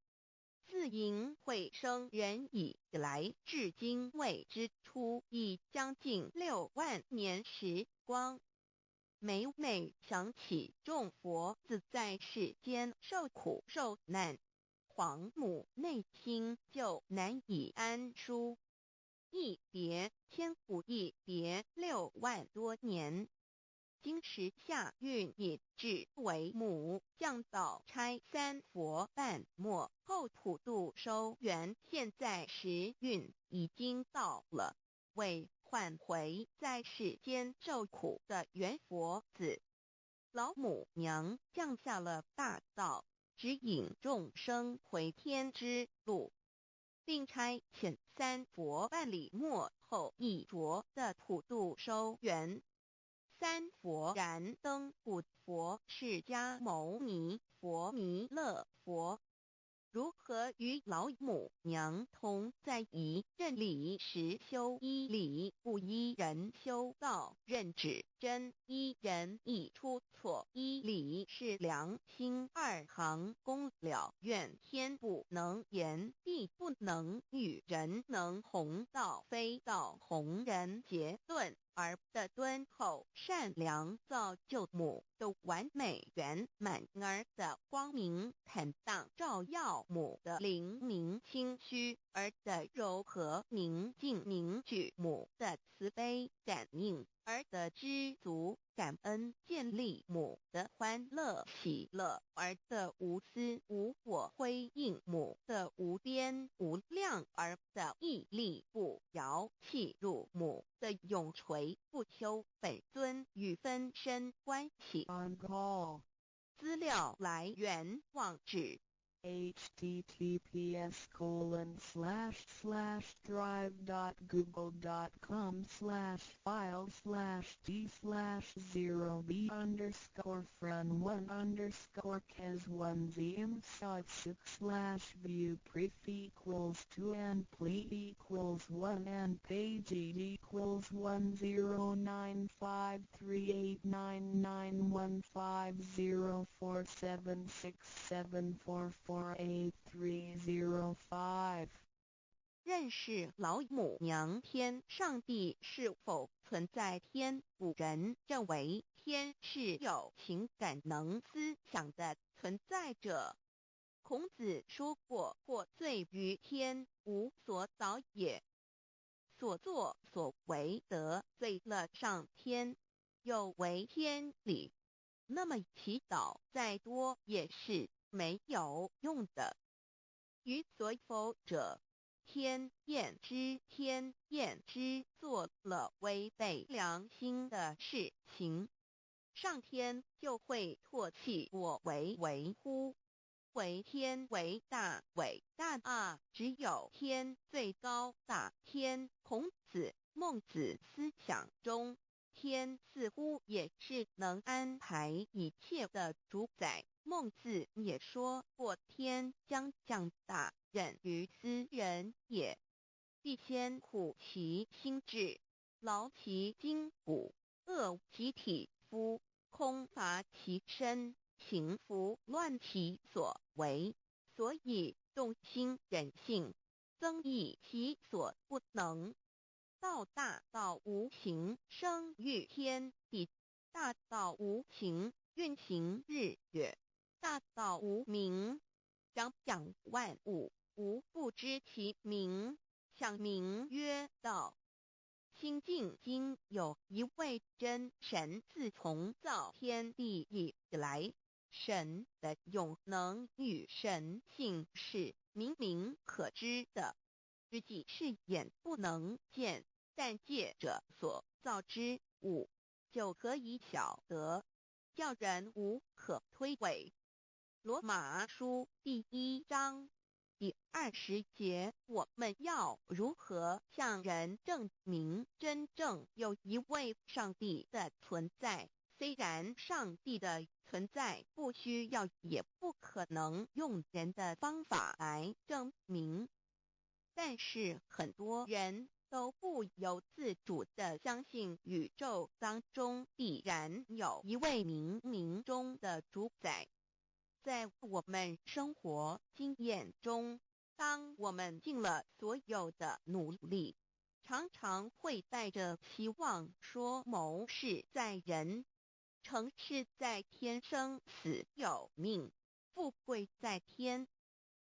自寅会生人以来，至今未知出，已将近6万年时光。每每想起众佛子在世间受苦受难，黄母内心就难以安舒。一别千古，一别6万多年。今时下运已至，为母降道差3佛半末后普度收圆，现在时运已经到了，为换回在世间受苦的圆佛子，老母娘降下了大道，指引众生回天之路，并差遣3佛半里末后一着的普度收圆。3佛燃灯古佛、释迦牟尼佛、弥勒佛，如何与老母娘同在一任理时修一理，不依人修道，任指真一人一出错，一理是良心2行功了，愿天不能言，地不能喻，人能弘道，非道弘人。结论而的敦厚善良，造就母的完美圆满，儿的光明坦荡，照耀母的灵明清虚，儿的柔和宁静凝聚母的慈悲感应，儿的知足感恩建立母的欢乐喜乐，儿的无私无我辉映母的无边无量，儿的屹立不摇契入母的永垂不朽本尊与分身关系。 On call. 资料来源网址https://drive.google.com/files/d/0b_cause1z_inside6/view pref equals 2 and ple equals 1 and page equals 10953899194764764483005。认识老母娘。天上帝是否存在？天古人认为天是有情感能思想的存在者。孔子说过，或罪于天，无所导也。所作所为得罪了上天，有违天理，那么祈祷再多也是没有用的。于所否者，天厌之，天厌之，做了违背良心的事情，上天就会唾弃我为乎。为天为大，伟大啊！只有天最高大。天，孔子、孟子思想中，天似乎也是能安排一切的主宰。孟子也说过，天将降大任于斯人也，必先苦其心志，劳其筋骨，饿其体肤，空乏其身，情拂乱其所为，所以动心忍性，增益其所不能。道大到无形，生育天地；大到无情，运行日月；大到无名，讲讲万物，无不知其名，想名曰道。心经经有一位真神，自从造天地以来，神的永能与神性是明明可知的，实际是眼不能见，但借着所造之物，就可以晓得，叫人无可推诿。罗马书第1章第20节，我们要如何向人证明真正有一位上帝的存在？虽然上帝的存在不需要也不可能用人的方法来证明，但是很多人都不由自主地相信宇宙当中必然有一位冥冥中的主宰。在我们生活经验中，当我们尽了所有的努力，常常会带着希望说谋事在人，成事在天，生死有命，富贵在天。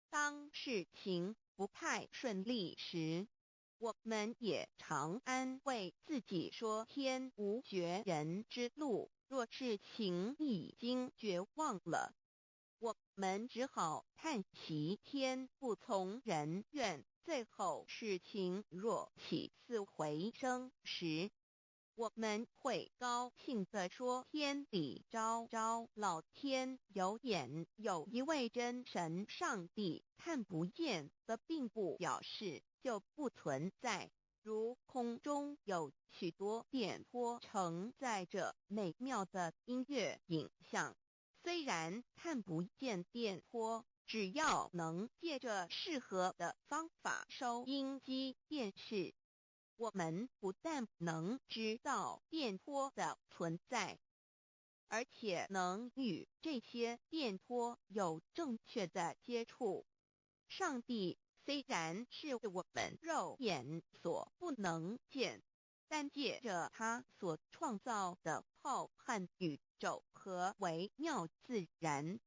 当事情不太顺利时，我们也常安慰自己说天无绝人之路，若事情已经绝望了，我们只好叹息天不从人愿。最后事情若起死回生时，我们会高兴地说天理昭昭，老天有眼，有一位真神上帝，看不见的并不表示就不存在。如空中有许多电波承载着美妙的音乐影像，虽然看不见电波，只要能借着适合的方法收音机电视，我们不但能知道电波的存在，而且能与这些电波有正确的接触。上帝虽然是我们肉眼所不能见，但借着他所创造的浩瀚宇宙和微妙自然，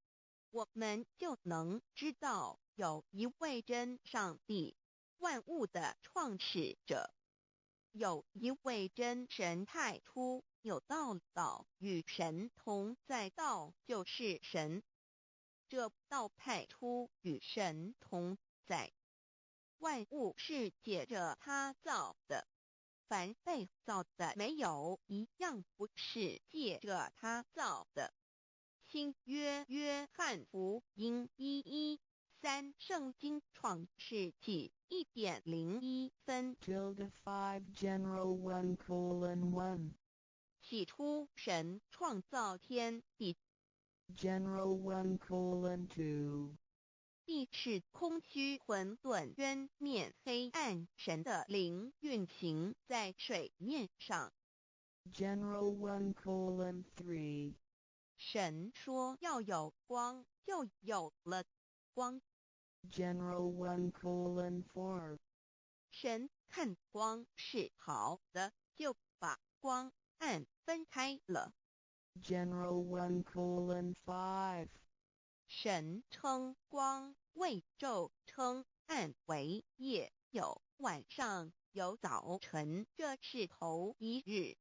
我们就能知道有一位真上帝，万物的创始者，有一位真神太初有道，道与神同在，道就是神。这道派出与神同在，万物是借着他造的，凡被造的没有一样不是借着他造的。新约约翰福音1:13，圣经创世纪1.01分。5 General 1:1 起初神创造天地。General 1:2 地是空虚混沌渊面黑暗，神的灵运行在水面上。General 1:3 神说要有光，就有了光。General 1:4 神看光是好的，就把光暗分开了。General 1:5 神称光为昼，称暗为夜，有晚上，有早晨，这是头一日。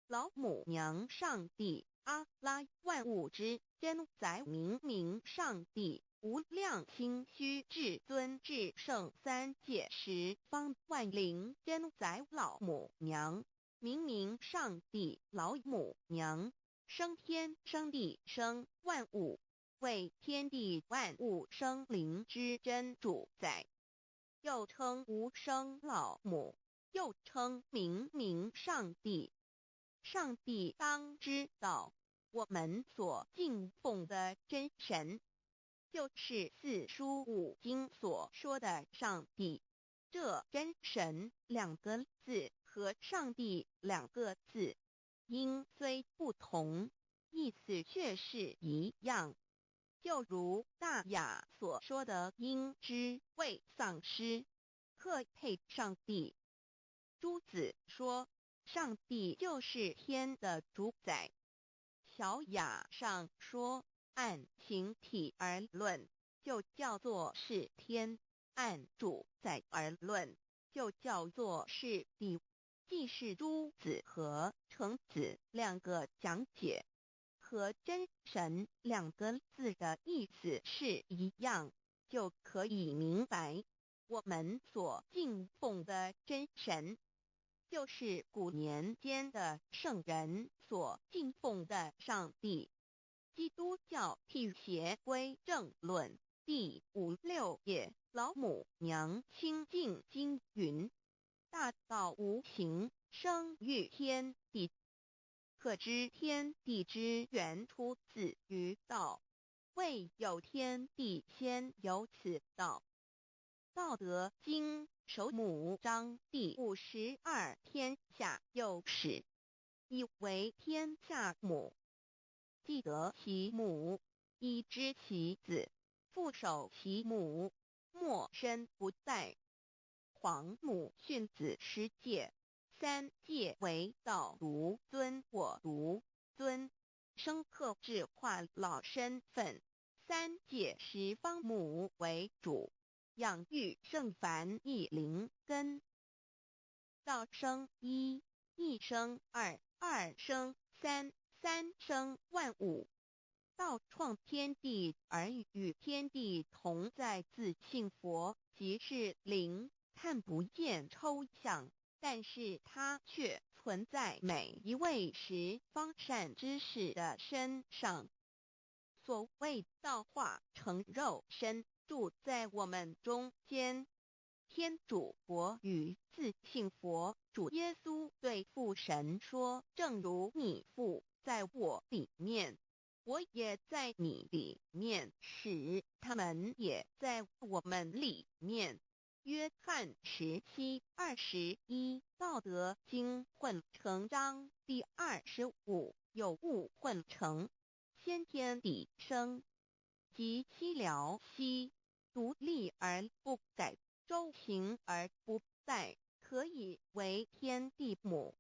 老母娘上帝阿拉，万物之真宰明明上帝，无量清虚至尊至圣三界十方万灵真宰老母娘，明明上帝老母娘，生天生地生万物，为天地万物生灵之真主宰，又称无生老母，又称明明上帝。上帝当知道，我们所敬奉的真神，就是四书五经所说的上帝。这真神两个字和上帝两个字，音虽不同，意思却是一样。就如大雅所说的，因之谓丧失，克配上帝。朱子说，上帝就是天的主宰。小雅上说，按形体而论，就叫做是天；按主宰而论，就叫做是地。既是朱子和程子两个讲解，和真神两个字的意思是一样，就可以明白，我们所敬奉的真神，就是古年间的圣人所敬奉的上帝。基督教辟邪归正论第56页，老母娘清净经云：大道无形，生育天地，可知天地之源出自于道，未有天地，先有此道。道德经首母章第52，天下有始，以为天下母。既得其母，以知其子，父守其母，莫身不在。皇母训子十戒，三戒为道如尊我如尊，生克制化老身份。三戒十方母为主，养育圣凡一灵根。道生一，一生二，二生三，三生万物。道创天地而与天地同在，自性佛，即是灵，看不见抽象，但是它却存在每一位十方善知识的身上。所谓道化成肉身，住在我们中间。天主佛与自性佛主耶稣对父神说，正如你父在我里面，我也在你里面，使他们也在我们里面。约翰17:21，道德经混成章第25，有物混成，先天地生，即七辽息，独立而不改，周行而不殆，可以为天地母。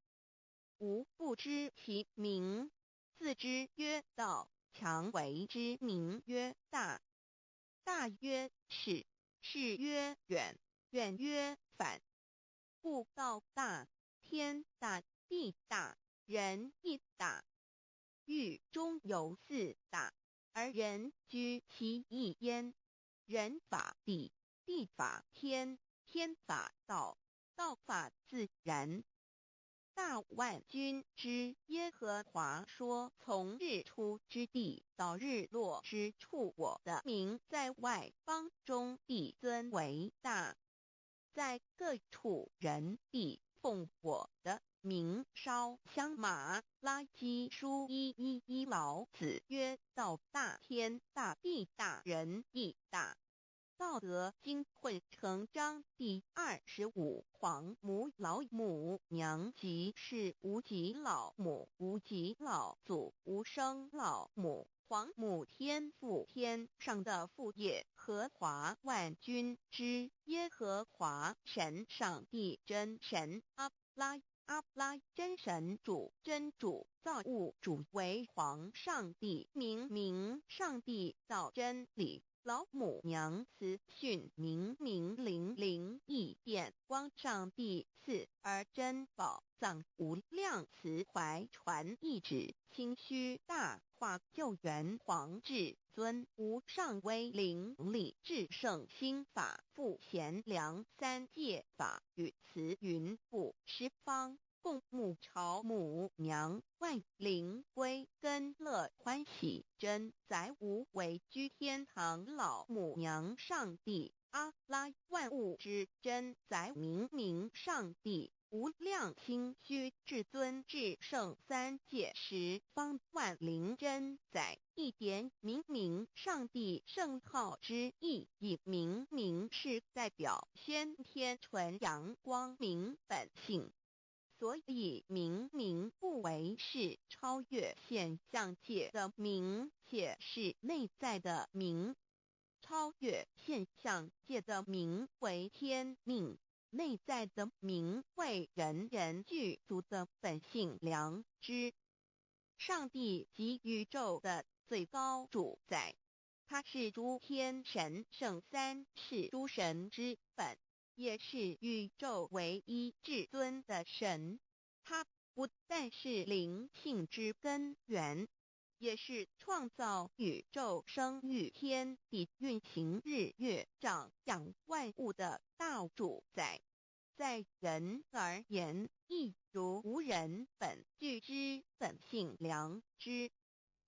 吾不知其名，自之曰道，强为之名曰大。大曰始，始曰远，远曰反。故道大，天大，地大，人亦大。域中有四大，而人居其一焉。人法地，地法天，天法道，道法自然。大万军之耶和华说，从日出之地到日落之处，我的名在外邦中必尊为大。在各处人必奉我的名烧香。马拉基书1:1，老子曰：道大，天大，地大，人亦大。道德经混成章第25，皇母老母娘，即是无极老母，无极老祖，无生老母。皇母天父，天上的父，耶和华万军之耶和华神，上帝真神，阿拉真神主，真主造物主，为皇上帝，明上帝造真理。老母娘慈训明灵异变光，上帝赐而真宝藏，无量慈怀传一旨，清虚大化救援皇至尊，无上威灵力至圣心法，复贤良三界法，与慈云布十方，共沐朝母娘，万灵归根乐欢喜，真载无为居天堂。老母娘上帝，阿拉万物之真载，明上帝，无量清虚至尊至圣三界十方，万灵真载，一点明上帝圣号之意，以明是代表先天纯阳光明本性。所以明不为是超越现象界的明，且是内在的明。超越现象界的明为天命，内在的明慧，人人具足的本性良知。上帝即宇宙的最高主宰，他是诸天神圣三世诸神之本，也是宇宙唯一至尊的神。他不但是灵性之根源，也是创造宇宙生育天地运行日月长养万物的大主宰。在人而言，亦如无人本具之本性良知，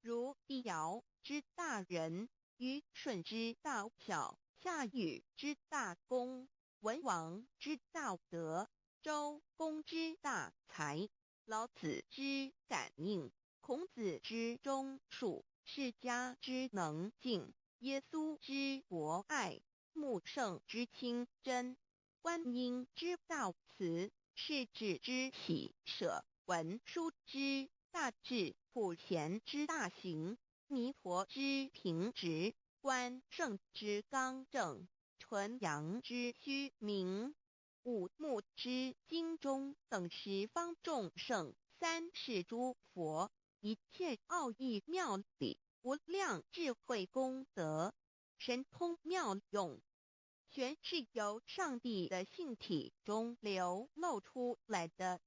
如帝尧之大仁，虞舜之大巧，夏禹之大功，文王之大德，周公之大才，老子之感应，孔子之忠恕，释迦之能静，耶稣之博爱，穆圣之清真，观音之大慈，世子之喜舍，文殊之大智，普贤之大行，弥陀之平直，关圣之刚正，纯阳之虚明，五目之精中，等十方众圣，三世诸佛，一切奥义妙理，无量智慧功德，神通妙用，全是由上帝的性体中流露出来的。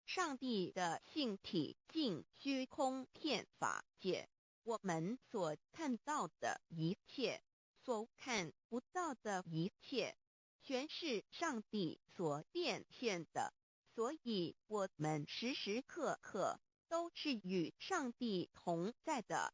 上帝的性体尽虚空遍法界，我们所看到的一切，所看不到的一切，全是上帝所变现的，所以我们时时刻刻都是与上帝同在的。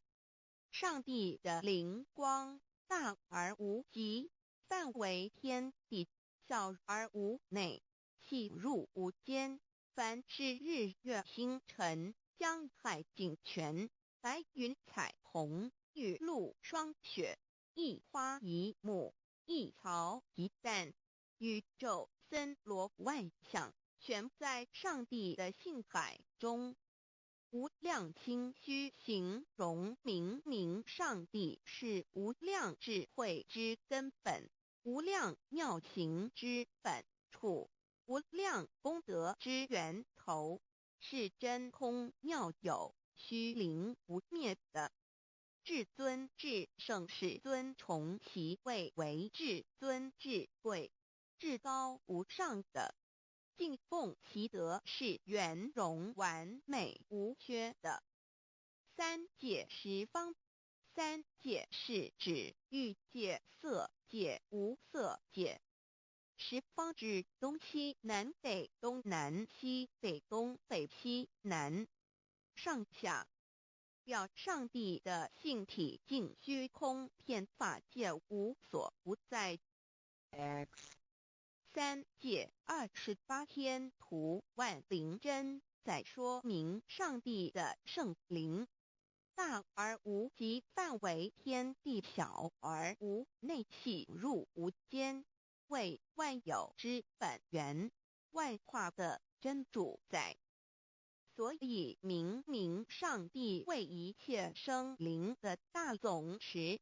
上帝的灵光大而无极，范围天地，小而无内，细入无间。凡是日月星辰，江海井泉，白云彩虹，雨露霜雪，一花一木，一草一蛋，宇宙森罗万象，全在上帝的性海中。无量清虚形容明明上帝是无量智慧之根本，无量妙行之本处，无量功德之源头，是真空妙有，虚灵不灭的。至尊至圣世尊崇其位为至尊至贵，至高无上的，敬奉其德是圆融完美无缺的。三界十方，三界是指欲界、色界、无色界。十方指东西南北东南西北东北西南上下，表上帝的性体尽虚空遍法界无所不在。 X 三界28天图万灵真，在说明上帝的圣灵大而无极，范围天地，小而无内，细入无间，为万有之本源，万化的真主宰。所以明明上帝为一切生灵的大总持，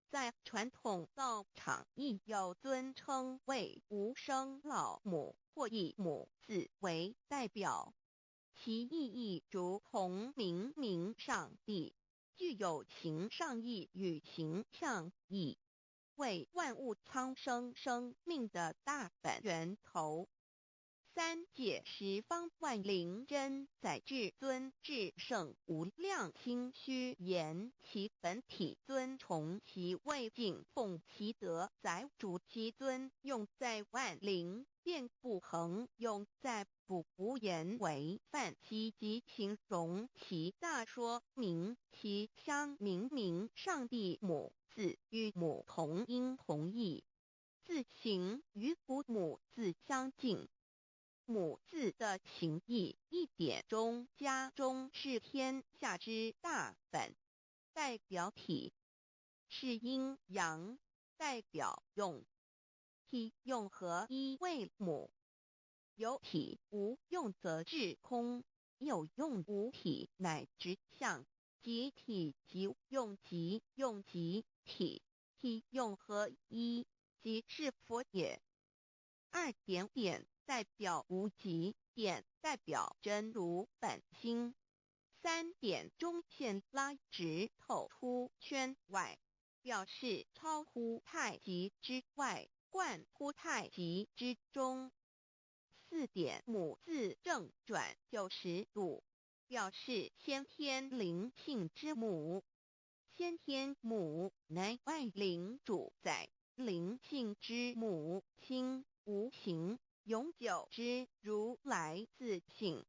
在传统道场亦有尊称为无生老母，或以母字为代表，其意义如同明明上帝具有形上义与形象义，为万物苍生生命的大本源头。三界十方万灵真，在至尊至圣无量清虚言其本体尊崇其位，敬奉其德，载主其尊，用在万灵，便不恒用在不无言为范积极形容其大，说明其相明上帝母字与母同音同义，字形与父母字相近。母字的情义一点中家中是天下之大本，代表体；是阴阳，代表用。体用合一为母，有体无用则至空，有用无体乃直相，即体即用，即用即体，体用合一，即是佛也。2点点代表无极，点代表真如本心。3点中线拉直透出圈外，表示超乎太极之外，贯乎太极之中。4点母字正转90度，表示先天灵性之母。先天母乃外灵主宰，灵性之母亲无形永久之如来自性。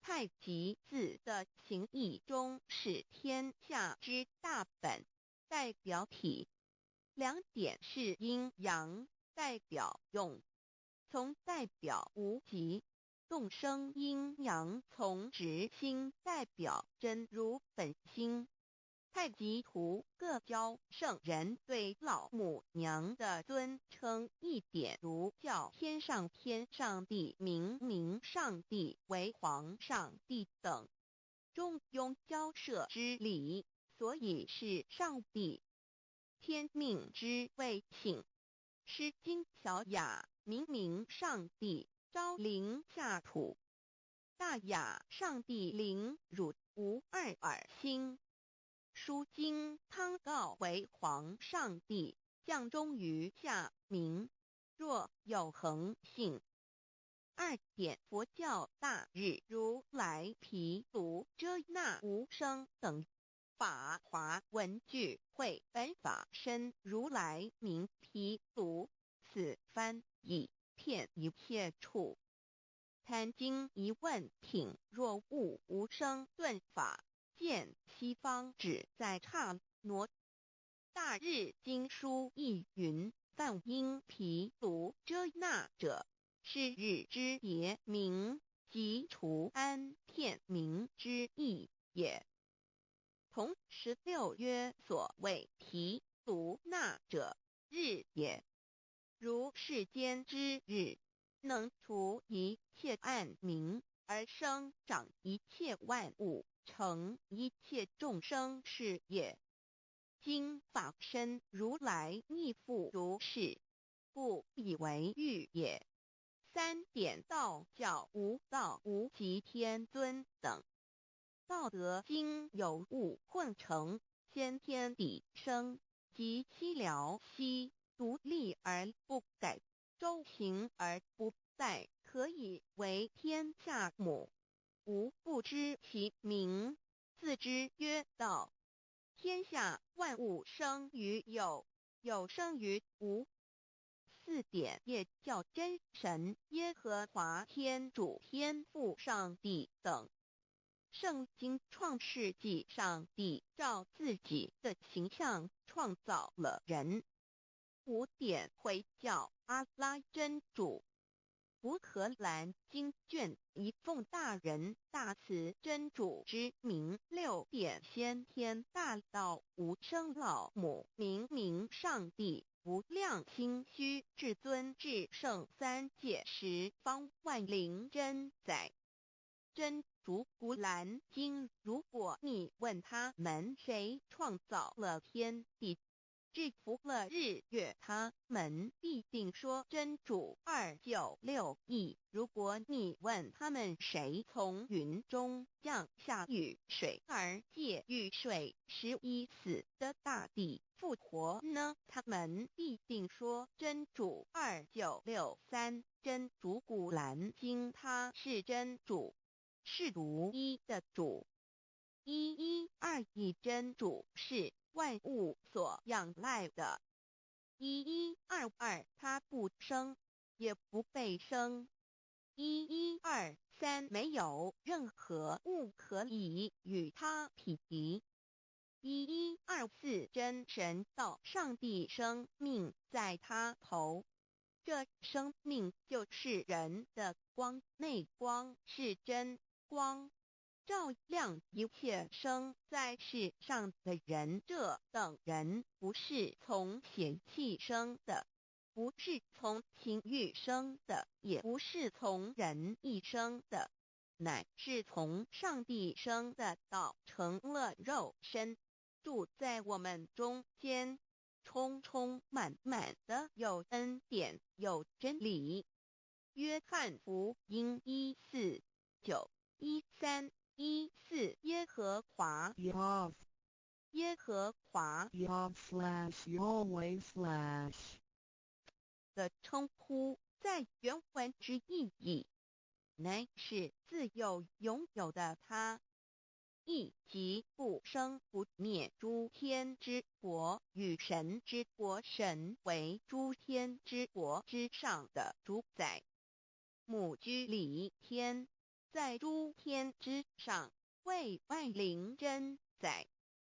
太极字的形义中是天下之大本，代表体。2点是阴阳，代表用。从代表无极，动生阴阳从直心代表真如本心。太极图各教圣人对老母娘的尊称1点如叫天上帝、明上帝为皇上帝等，中庸交涉之礼，所以是上帝。天命之谓请，诗经小雅明上帝昭灵下土，大雅上帝灵汝无二耳心。书经汤告为皇上帝，降忠于下民，若有恒性。2点佛教大日如来毗卢遮那无生等法华文具会本法身如来名毗卢，此翻译遍一切处。坛经一问挺，若悟无生顿法，见西方只在刹那。大日经书亦云，梵音毗卢遮那者，是日之别名，即除安片名之意也。同16曰所谓毗卢那者，日也。如世间之日，能除一切暗明，而生长一切万物，成一切众生是也。今法身如来亦复如是，故以为喻也。3点道教无道无极天尊等。道德经有物混成，先天地生，即七辽息，独立而不改，周行而不殆，可以为天下母。吾不知其名，自之曰道。天下万物生于有，有生于无。4点也叫真神、耶和华天主、天父上帝等。圣经创世纪，上帝照自己的形象创造了人。5点回教阿拉真主。乌克兰经卷一奉大人大慈真主之名。6点先天大道无生老母明上帝无量心虚至尊至圣三界十方万灵真宰。真主古兰经，如果你问他们谁创造了天地，制服了日月，他们必定说真主296亿。如果你问他们谁从云中降下雨水而借雨水使已死的大地复活呢，他们必定说真主2963。真主古兰经，他是真主，是独一的主。112真主是万物所仰赖的。1122他不生，也不被生。1123没有任何物可以与他匹敌。1124真神道上帝生命在他头，这生命就是人的光，内光是真光，照亮一切生在世上的人。这等人不是从血气生的，不是从情欲生的，也不是从人意生的，乃是从上帝生的道成了肉身，住在我们中间。充充满满的有恩典有真理。约翰福音14:9-13:14耶和华 Yav 耶和华 Yav/Yahweh/ 的称呼，在原文之意义，乃是自有拥有的他，亦即不生不灭诸天之国与神之国，神为诸天之国之上的主宰，母居里天，在诸天之上，为万灵真宰。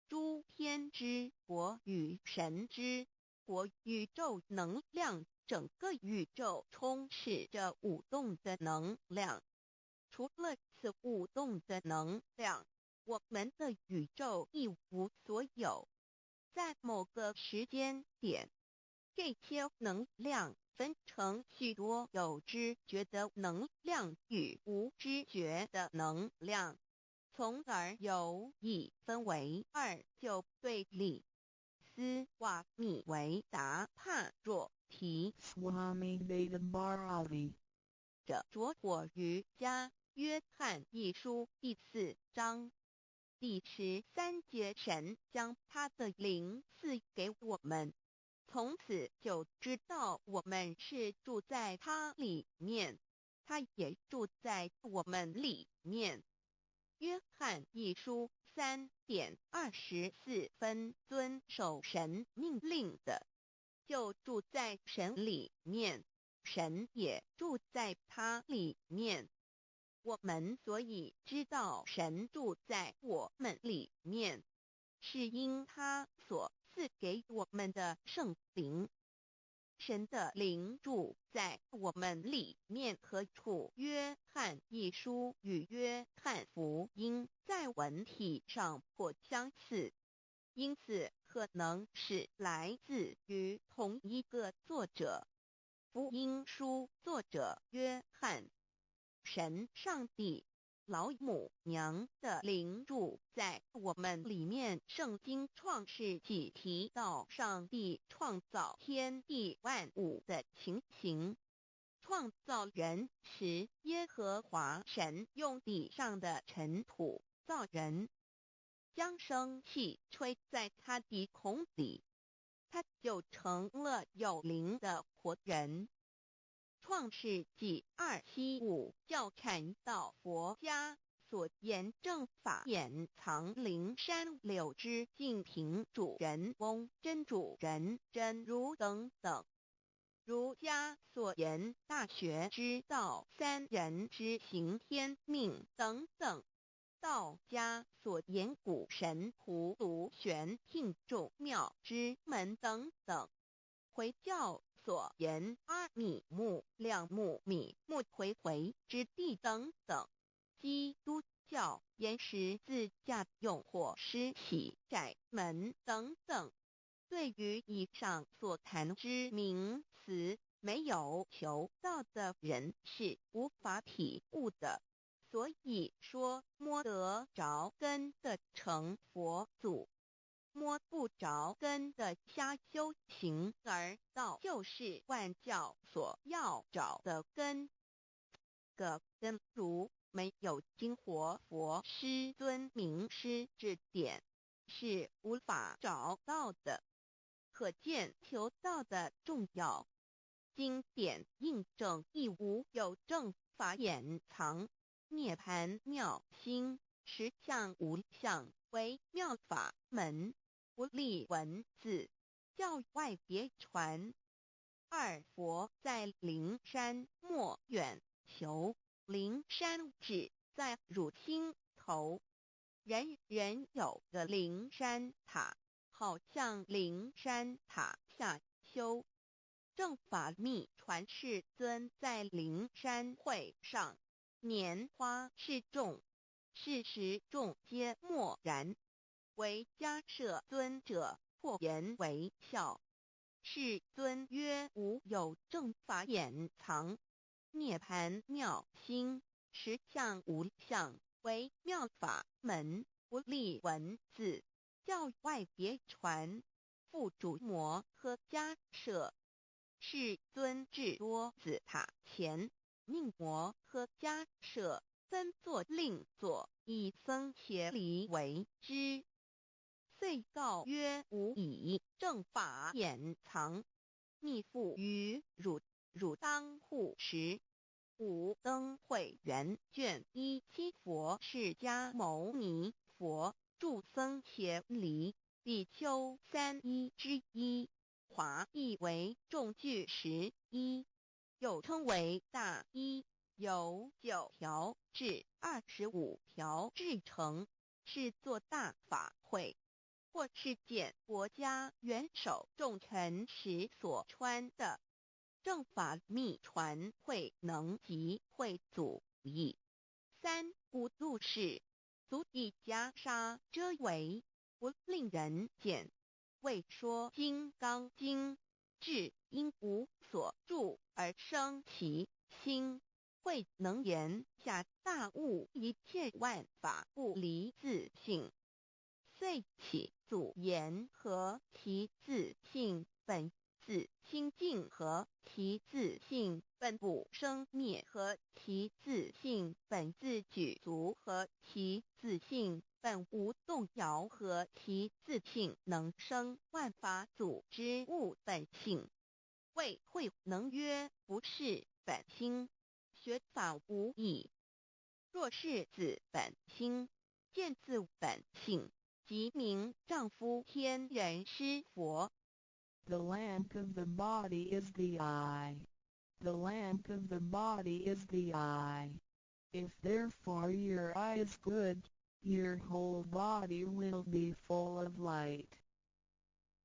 诸天之国与神之国，宇宙能量，整个宇宙充斥着舞动的能量。除了此舞动的能量，我们的宇宙一无所有。在某个时间点，这些能量分成许多有知觉的能量与无知觉的能量，从而有意分为二就对立。斯瓦米维达帕若提 Swami Vedabharati 者着火于家约翰一书第4章第13节，神将他的灵赐给我们，从此就知道我们是住在他里面，他也住在我们里面。约翰一书3:24，遵守神命令的，就住在神里面，神也住在他里面。我们所以知道神住在我们里面，是因他所赐给我们的圣灵。神的灵住在我们里面，何处约翰一书与约翰福音在文体上颇相似，因此可能是来自于同一个作者。福音书作者约翰，神上帝老母娘的灵住在我们里面。圣经创世纪提到上帝创造天地万物的情形，创造人时，耶和华神用地上的尘土造人，将生气吹在他鼻孔里，他就成了有灵的活人。创世纪2:7-5教阐到佛家所言正法掩藏灵山柳枝净瓶主人翁真主人真如等等，儒家所言大学之道三人之行天命等等，道家所言古神荼毒玄牝众妙之门等等，回教所言阿米木亮木米木回回之地等等，基督教言十字架用火施洗窄门等等。对于以上所谈之名词，没有求道的人是无法体悟的。所以说摸得着根的成佛祖，摸不着根的瞎修行而道，就是万教所要找的根。个根如没有经活佛师尊名师指点，是无法找到的。可见求道的重要。经典印证亦无有正法掩藏，涅盘妙心实相无相为妙法门，不立文字，教外别传。二佛在灵山莫远求，灵山只在汝心头。人人有个灵山塔，好像灵山塔下修。正法密传世尊在灵山会上，拈花示众，是时众皆默然，唯迦摄尊者破颜为笑。世尊曰：无有正法掩藏，涅盘妙心实相无相为妙法门，不立文字，教外别传。父主摩诃迦舍。世尊至多子塔前，命摩诃迦舍分作令作，以僧伽梨为之。遂告曰：吾以正法掩藏，密付于汝，汝当护持。五灯会元卷1七佛释迦牟尼佛著僧伽梨比丘3之一，华译为众句11，又称为大一，由9条至25条制成，是作大法会，或是见国家元首重臣时所穿的。正法密传会能及会祖义。3五度是足以袈裟遮为，不令人见。为说金刚经，至因无所住而生其心，会能言下大悟一切万法不离自性，遂起祖言和其自性本自清净和其自性本不生灭和其自性本自具足和其自性本无动摇和其自性能生万法组之物本性。谓会能曰：不是本心，学法无益。若是自本心，见自本性，即名丈夫天人师佛。The lamp of the body is the eye. The lamp of the body is the eye. If therefore your eye is good, your whole body will be full of light.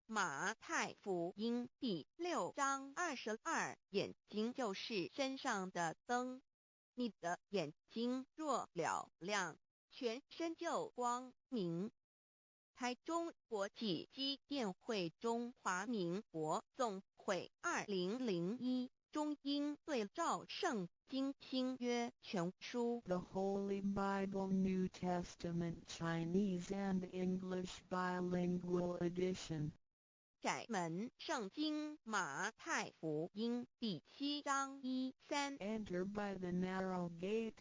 马太福音第6章22，眼睛就是身上的灯。你的眼睛若了亮，全身就光明。台中国际机电会中华民国总会2001中英对照圣经新约全书 The Holy Bible New Testament Chinese and English Bilingual Edition. 窄门圣经马太福音第7章1-3 Enter by the narrow gate,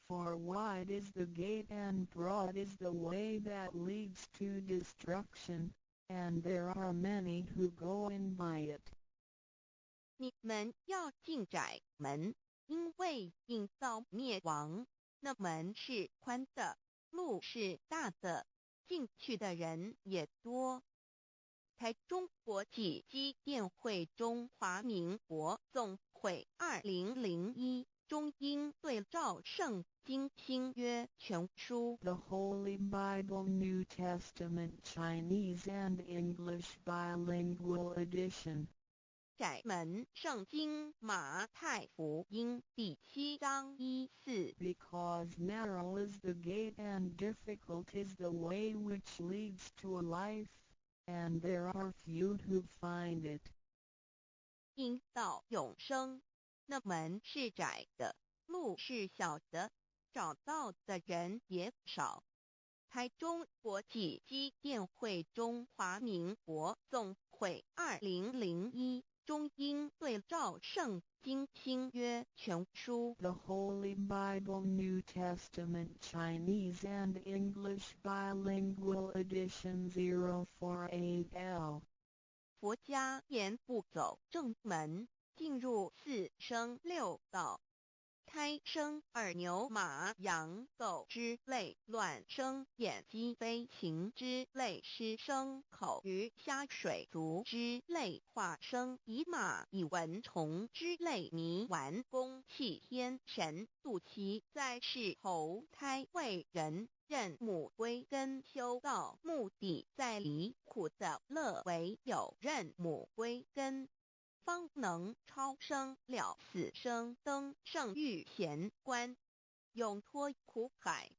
for wide is the gate and broad is the way that leads to destruction, and there are many who go in by it. 你们要进窄门，因为引到灭亡。那门是宽的，路是大的，进去的人也多。台中国际机电会中华民国总会2001中英对照圣经新约全书 The Holy Bible New Testament Chinese and English Bilingual Edition. 窄门圣经马太福音第7章1-4 Because narrow is the gate and difficult is the way which leads to life, and there are few who find it. 因到永生，那门是窄的，路是小的，找到的人也少。台中国际机电会中华民国总会2001中英对照圣经新约全书 The Holy Bible New Testament Chinese and English Bilingual Edition 048L. 佛家言不走正门，进入4生6道。胎生耳牛马羊狗之类，卵生眼鸡飞禽之类，湿生口鱼虾水族之类，化生以马以蚊虫之类，泥丸公气天神度其在世投胎为人，任母归根修道，目的在离苦的乐为有任母归根，方能超生了死生登圣欲贤观，永脱苦海。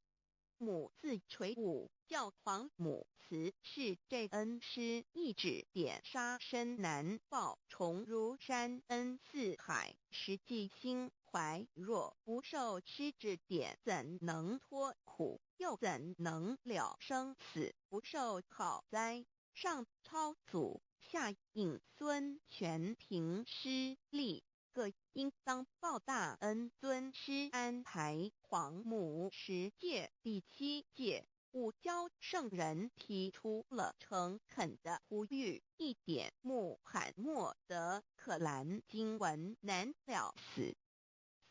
母自垂武教皇母慈是这恩师，一指点杀身难报重如山恩似海，实际心怀若不受师指点，怎能脱苦？又怎能了生死？不受好哉！上超祖，下应孙权平失利，各应当报大恩。尊师安排黄母10诫，第7诫，五教圣人提出了诚恳的呼吁，一点穆罕默德可兰经文难了死，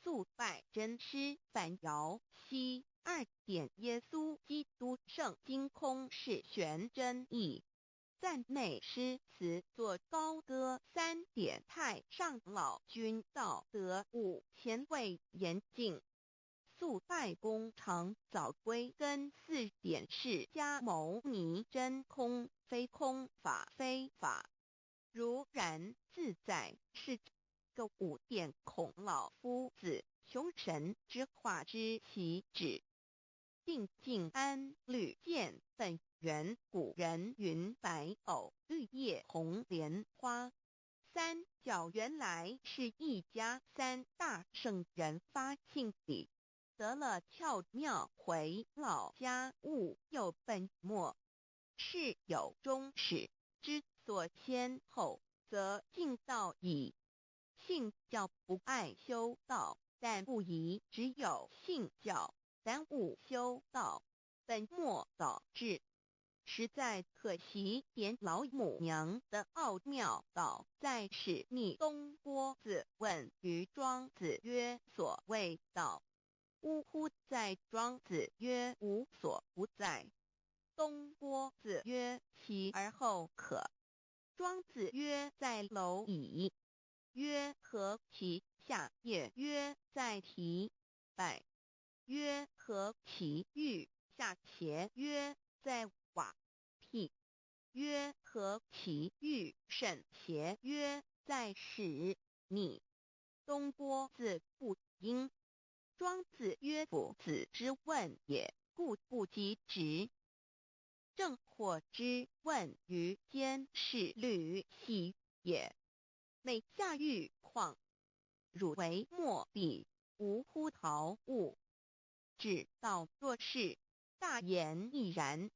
素拜真师反摇西。2点耶稣基督圣经空是玄真义，赞美诗词作高歌。3点太上老君道德5前卫严谨，素拜公常早归根。4点释迦牟尼真空非空，法非法，如然自在，是个5点孔老夫子雄神之化之其旨，定静安律见本源。古人云白藕绿叶红莲花。3角原来是一家3大圣人发庆礼，得了巧妙，回老家务有本末，事有终始，之所先后，则敬道矣。信教不爱修道，但不宜只有信教，耽误修道，本末倒置，实在可惜。点老母娘的奥妙道在使密东郭子问于庄子曰：所谓道，呜呼！在庄子曰：无所不在。东郭子曰：其而后可。庄子曰：在蝼蚁。曰：何其下也？曰：在蹄。百。曰：何其欲下且？曰：在瓦辟。曰：何其欲甚且？曰：在使逆。东郭子不应。庄子曰：夫子之问也，故不及直。正或之问于监视律兮也。每下狱况，汝为莫必，无乎陶物。指道若是，大言亦然。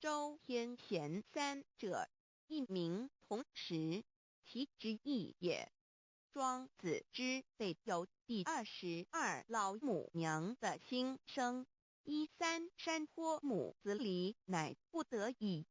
周天贤3者，一名同时，其之义也。庄子之备有第22老母娘的心声。3山坡母子礼，乃不得已。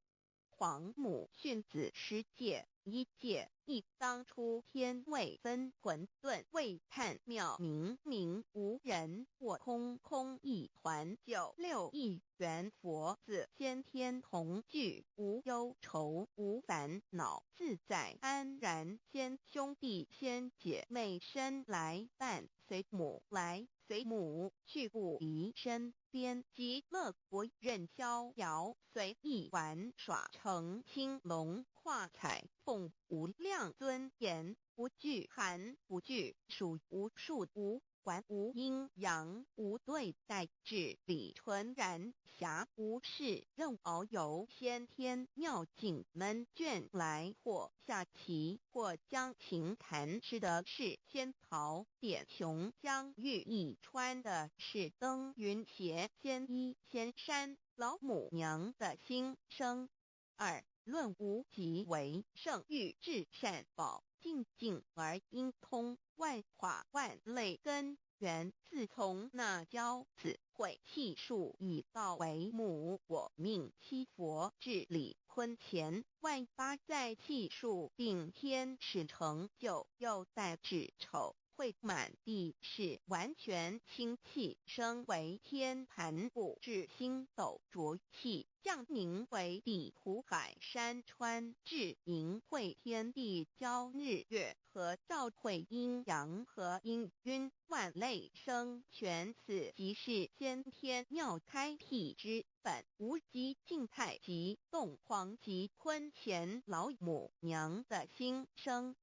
黄母训子10诫，1诫，亦当初天未分，混沌未探妙明，明无人，或空空一团。9六一元佛子，先天同具，无忧愁，无烦恼，自在安然。先兄弟先姐妹生来伴，随母来随母去，不离身边。极乐国任逍遥，随意玩耍，成青龙画彩凤，无量尊严，不惧寒不惧暑，无数无管，无阴阳，无对待，至理纯然，暇无事任遨游。先天妙境门卷来，或下棋，或将琴弹，吃的是仙桃点琼浆玉一穿的是登云鞋。先一仙山老母娘的心声。2论无极为圣欲至善宝，静静而应通，万化万类根源，自从那骄子会气数以道为母，我命七佛治理坤乾，万八在气数并天使成就，又待至丑会满地是完全清气，升为天盘布，至星斗浊气，降凝为地土海山川，至明会天地交日月和照会阴阳和阴晕，万类生全。此即是先天妙开辟之本，无极静态及动黄及坤乾老母娘的心声。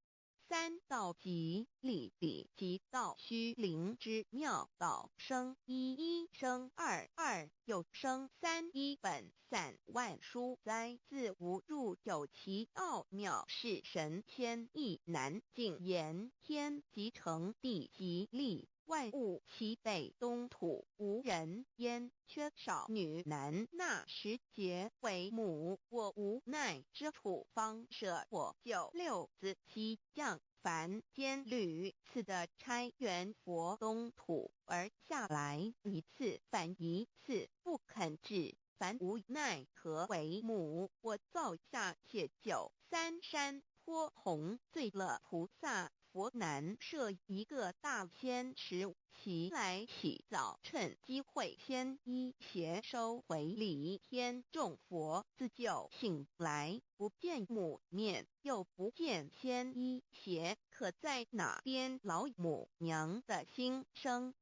3道即理理即道虚灵之妙道，生一生二，二又生三，一本散万殊哉，自无入有其奥妙，是神天意难尽言。天即成，地即立，万物其北东土，无人焉，缺少女男。那时节为母，我无奈之处，方舍我九六子七将。凡监律次的差员佛东土而下来一次，反一次不肯治。凡无奈何为母，我造下且就三山坡红醉了菩萨。佛南设一个大仙池，其来洗澡，趁机会先衣邪收回礼。天众佛自救醒来，不见母面，又不见仙衣邪，可在哪边老母娘的心生？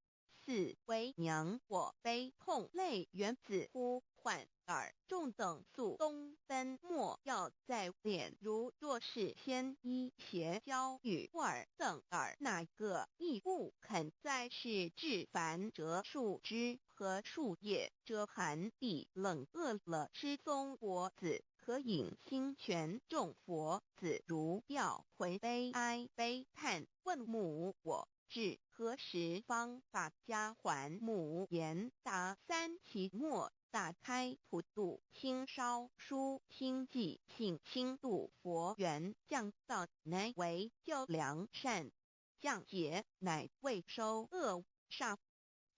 四为娘，我悲痛泪源自呼唤耳众等速东奔，莫要再敛。如若是先衣邪教与尔等耳，哪个亦不肯再是至凡折树枝和树叶，遮寒地冷，饿了吃松果子，可饮清泉。众佛子如调回悲哀悲叹，问母我至何时方把家还母？言答三期末，打开普度清烧书清寂，请清度佛缘，降道乃为救良善，降劫乃为收恶煞。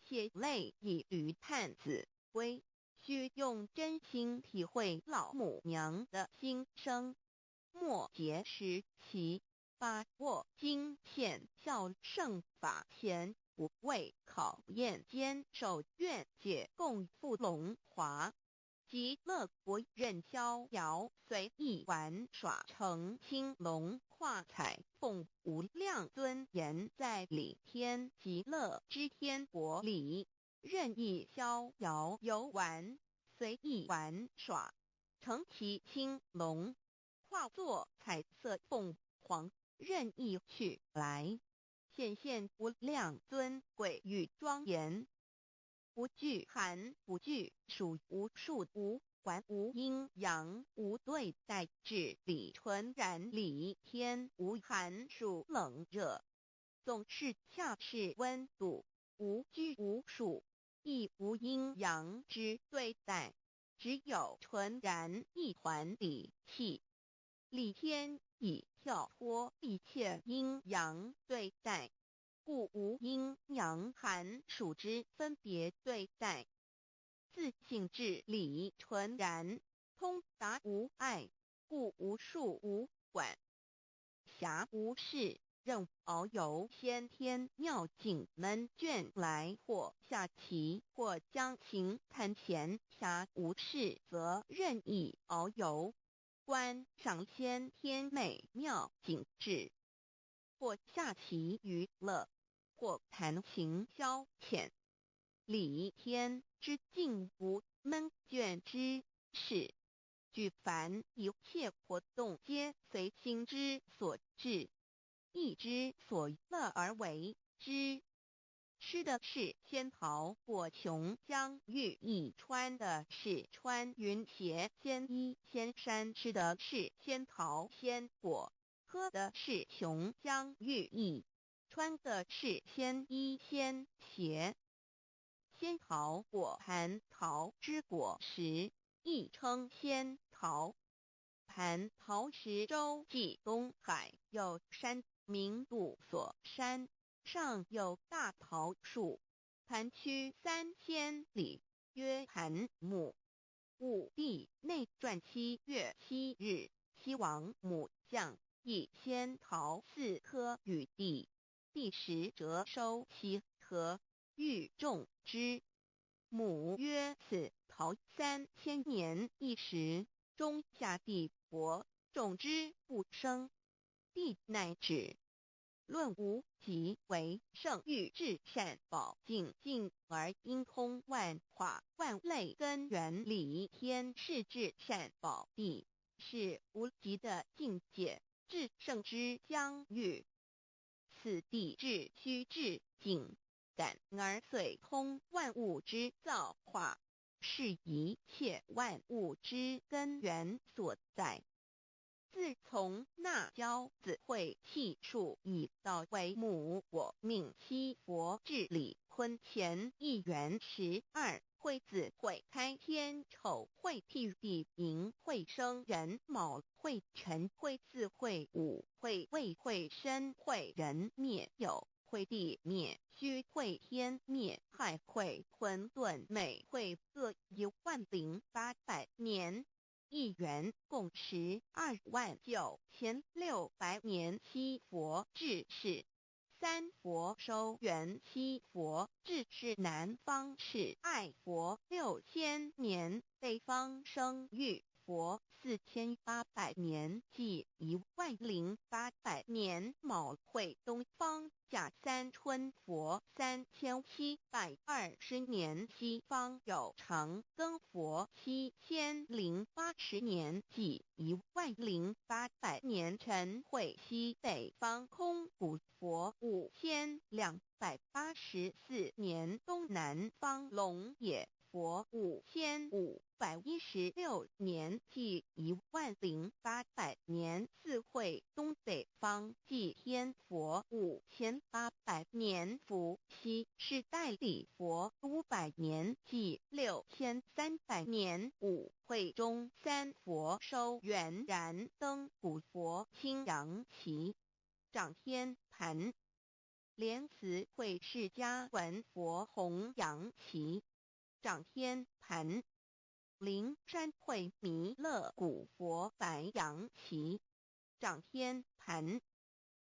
血泪以余叹子归，须用真心体会老母娘的心声。末节时期，把握经现效圣法前，不畏考验，坚守愿解，共赴龙华。极乐国任逍遥，随意玩耍，乘青龙化彩凤，无量尊严在里。天极乐之天国里，任意逍遥游玩，随意玩耍，乘其青龙，化作彩色凤凰，任意去来，显现无量尊贵与庄严。不惧寒，不惧暑，无数无管，无阴阳，无对待，至理纯然理。天无寒暑冷热，总是恰是温度，无拘无束，亦无阴阳之对待，只有纯然一团理气。理天以跳脱一切阴阳对待，故无阴阳寒暑之分别对待，自性至理纯然，通达无碍，故无数无管，暇无事，任遨游先天妙境门卷来，或下棋，或将琴弹弦，暇无事则任意遨游，观赏先天美妙景致，或下棋娱乐，或弹琴消遣。理天之境无闷倦之事，举凡一切活动，皆随心之所至，意之所乐而为之。吃的是仙桃果琼浆玉液，穿的是穿云鞋仙衣仙衫，吃的是仙桃仙果，喝的是琼浆玉液，穿的是仙衣仙鞋。仙桃果，蟠桃之果实，亦称仙桃。蟠桃实洲际东海有山，名杜所山，上有大桃树，盘曲3000里，曰盘木。武帝内传7月7日，西王母降，以仙桃4颗与帝，帝时折收其核，欲种之。母曰：此桃3000年一时，中下地薄，种之不生。帝乃止。论无极为圣欲至善宝净净而应通万化万类根源理。天是至善宝地，是无极的境界，至圣之疆域。此地至虚至境感而遂通万物之造化，是一切万物之根源所在。自从那骄子会气数以道为母，我命西佛治理坤前1元12会子会开天丑会替地寅会生人卯会辰会巳会午会未会申会人灭酉会地灭戌会天灭亥会混沌每会各10800年1元共129600年西佛治世。3佛收元7佛治世南方是爱佛6000年，北方生玉佛4800年，即10800年。卯会东方甲三春佛3720年，西方有长庚佛7080年，即10800年。辰会西北方空谷佛5284年，东南方龙野佛5516年，即10800年。四会东北方祭天佛5800年，伏羲是代理佛500年，即6300年。五会中三佛收元燃灯古佛青阳旗掌天盘，莲慈会释迦文佛红阳旗掌天盘，灵山会弥勒古佛白阳旗掌天盘，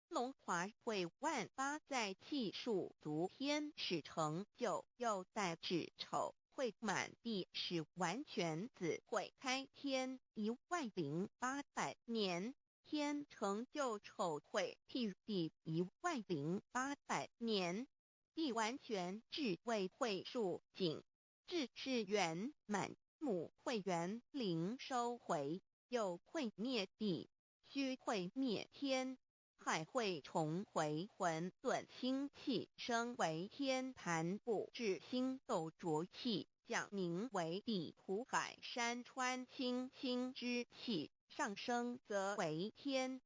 龙华会万八在气数足天使成就，又代指丑会满地是完全子会开天10800年，天成就丑会替地10800年，地完全至为会数景，至是圆满。母会元灵收回，又会灭地，戌会灭天，亥会重回混沌星气，生为天盘部至星斗浊气，降名为地土海山川星星之气，上升则为天。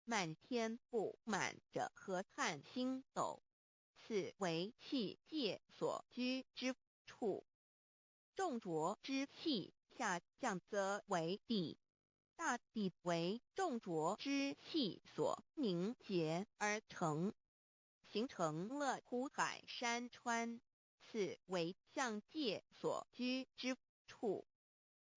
满天不满者河汉星斗，此为气界所居之处。重浊之气下降则为地，大地为重浊之气所凝结而成，形成了土海山川，此为象界所居之处。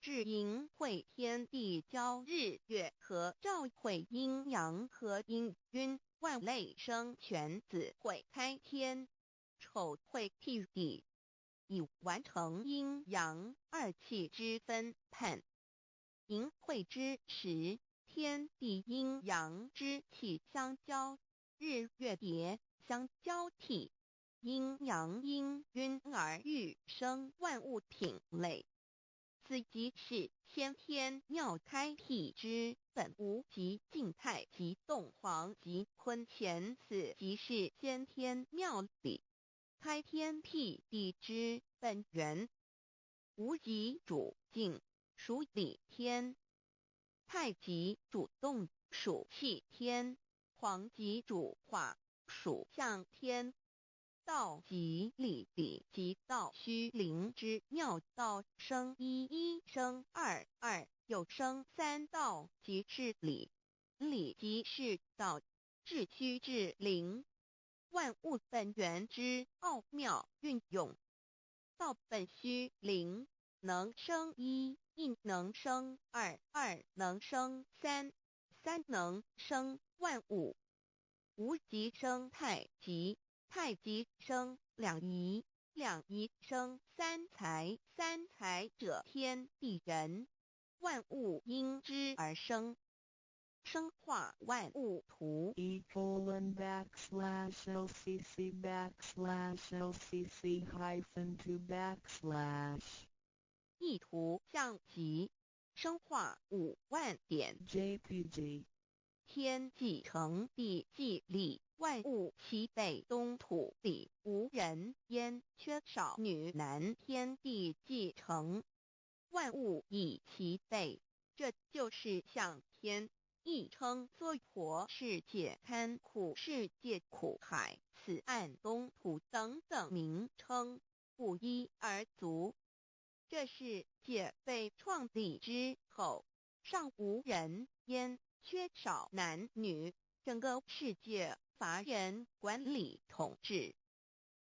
至阴会天地交日月和照会阴阳和阴晕，万类生全子会开天，丑会替地，以完成阴阳二气之分判。寅会之时，天地阴阳之气相交，日月叠相交替，阴阳阴晕而欲生万物品类。此即是先天妙开辟之本无极静态及动黄及坤乾，此即是先天妙理开天辟地之本源。无极主静，属理天；太极主动，属气天；黄极主化，属象天。道即理，理即道虚灵之妙道，生一，一生二，二又生三，道即是理，理即是道，至虚至灵，万物本源之奥妙运用。道本虚灵，能生一，一能生二，二能生三，三能生万物。无极生太极，太极生两仪，两仪生三才，三才者天地人，万物因之而生，生化万物图。://LCC_LCC_2/ 意图象极，生化5万点。JPG 天既成地既立，万物其北东土里无人焉，缺少女男。天地既成，万物以其北这就是向天，亦称娑婆世界、堪苦世界、苦海、此岸、东土等等名称，不一而足。这世界被创立之后，尚无人烟，缺少男女，整个世界乏人管理统治。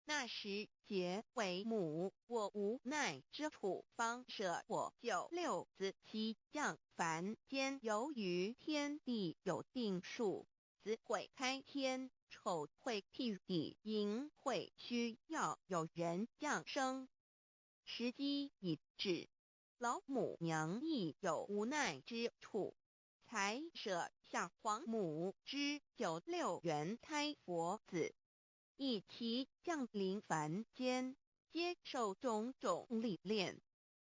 那时桀为母，我无奈之处，方舍我九六子七降凡间。由于天地有定数，子会开天，丑会辟地，寅会需要有人降生。时机已至，老母娘亦有无奈之处，才舍下皇母之九六元胎佛子，以其降临凡间，接受种种历练，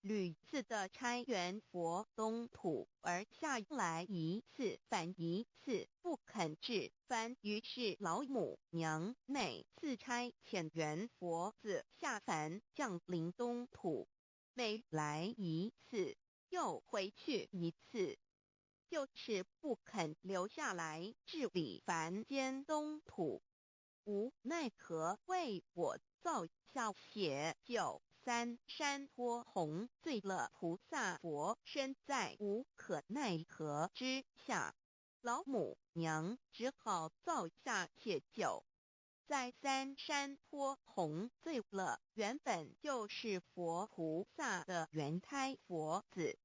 屡次的差援佛东土，而下来一次反一次不肯治番，于是老母娘每次差遣援佛子下凡降临东土，每来一次又回去一次，就是不肯留下来治理凡间东土。无奈何为我造下血救三山托洪罪了菩萨佛，身在无可奈何之下，老母娘只好造下解救。在三山托洪罪了原本就是佛菩萨的原胎佛子，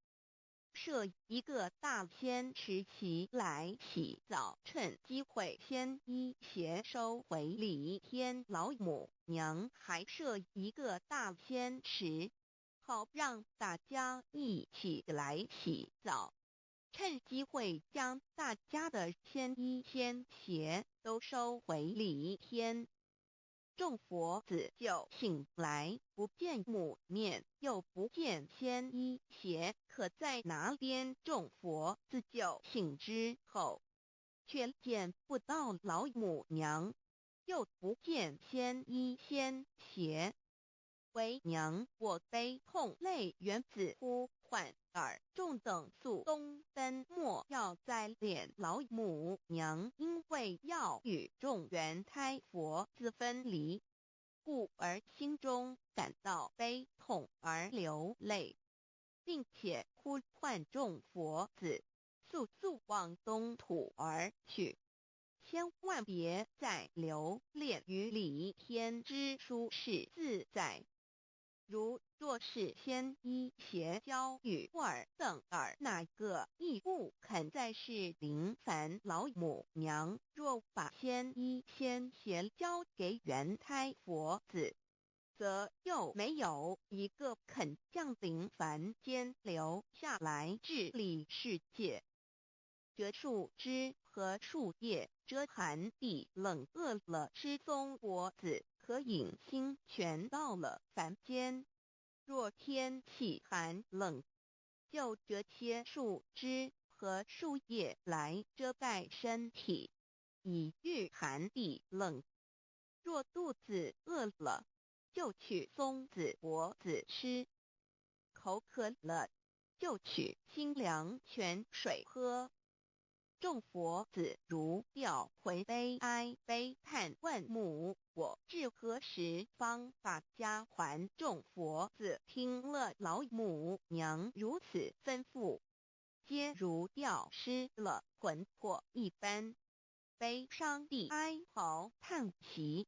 设一个大仙池期来洗澡，趁机会先一邪收回礼天。老母娘还设一个大仙池，好让大家一起来洗澡，趁机会将大家的仙衣仙鞋都收回礼天。众佛子就醒来，不见母面，又不见仙衣鞋，可在哪边？众佛子就醒之后，却见不到老母娘，又不见仙衣仙鞋。为娘我悲痛泪源自呼唤耳，众等速东奔，莫要再敛。老母娘因为要与众元胎佛子分离，故而心中感到悲痛而流泪，并且呼唤众佛子速速往东土而去，千万别再留恋于礼天之舒适自在。若是仙衣鞋交与尔等尔，哪个亦不肯再是临凡老母娘？若把仙衣仙鞋交给元胎佛子，则又没有一个肯降临凡间留下来治理世界。折树枝和树叶，遮寒地冷，饿了吃松果子，可饮清泉到了凡间。若天气寒冷，就折些树枝和树叶来遮盖身体，以御寒地冷。若肚子饿了，就取松子果子吃，口渴了，就取清凉泉水喝。众佛子如吊回悲哀悲叹，问母我至何时方把家还？众佛子听了老母娘如此吩咐，皆如吊失了魂魄一般，悲伤地哀嚎叹息，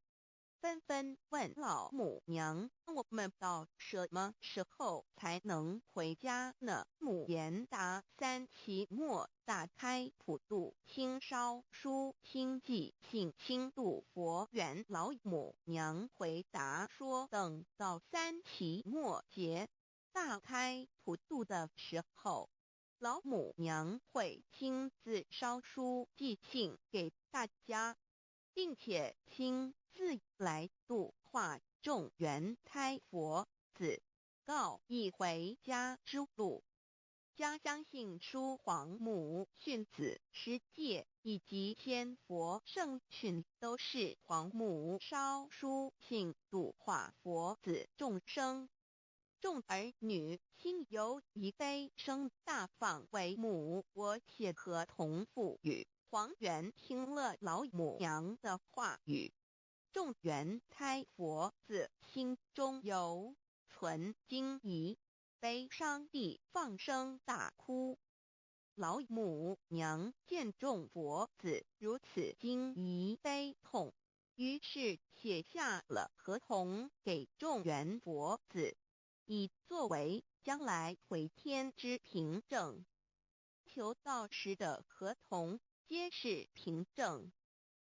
纷纷问老母娘：我们到什么时候才能回家呢？母言答：三期末大开普度，清烧书清寂，请清度佛缘。老母娘回答说：等到三期末节大开普度的时候，老母娘会亲自烧书寄信给大家，并且亲自来度化众元胎佛子，告一回家之路。将相信书皇母训子十戒以及天佛圣训，都是皇母烧书信度化佛子众生。众儿女心有一非，生大放为母。我写合同赋予。黄元听了老母娘的话语，众元开佛子，心中有存惊疑，悲伤地放声大哭。老母娘见众佛子如此惊疑悲痛，于是写下了合同给众元佛子，以作为将来回天之凭证。求道时的合同皆是凭证。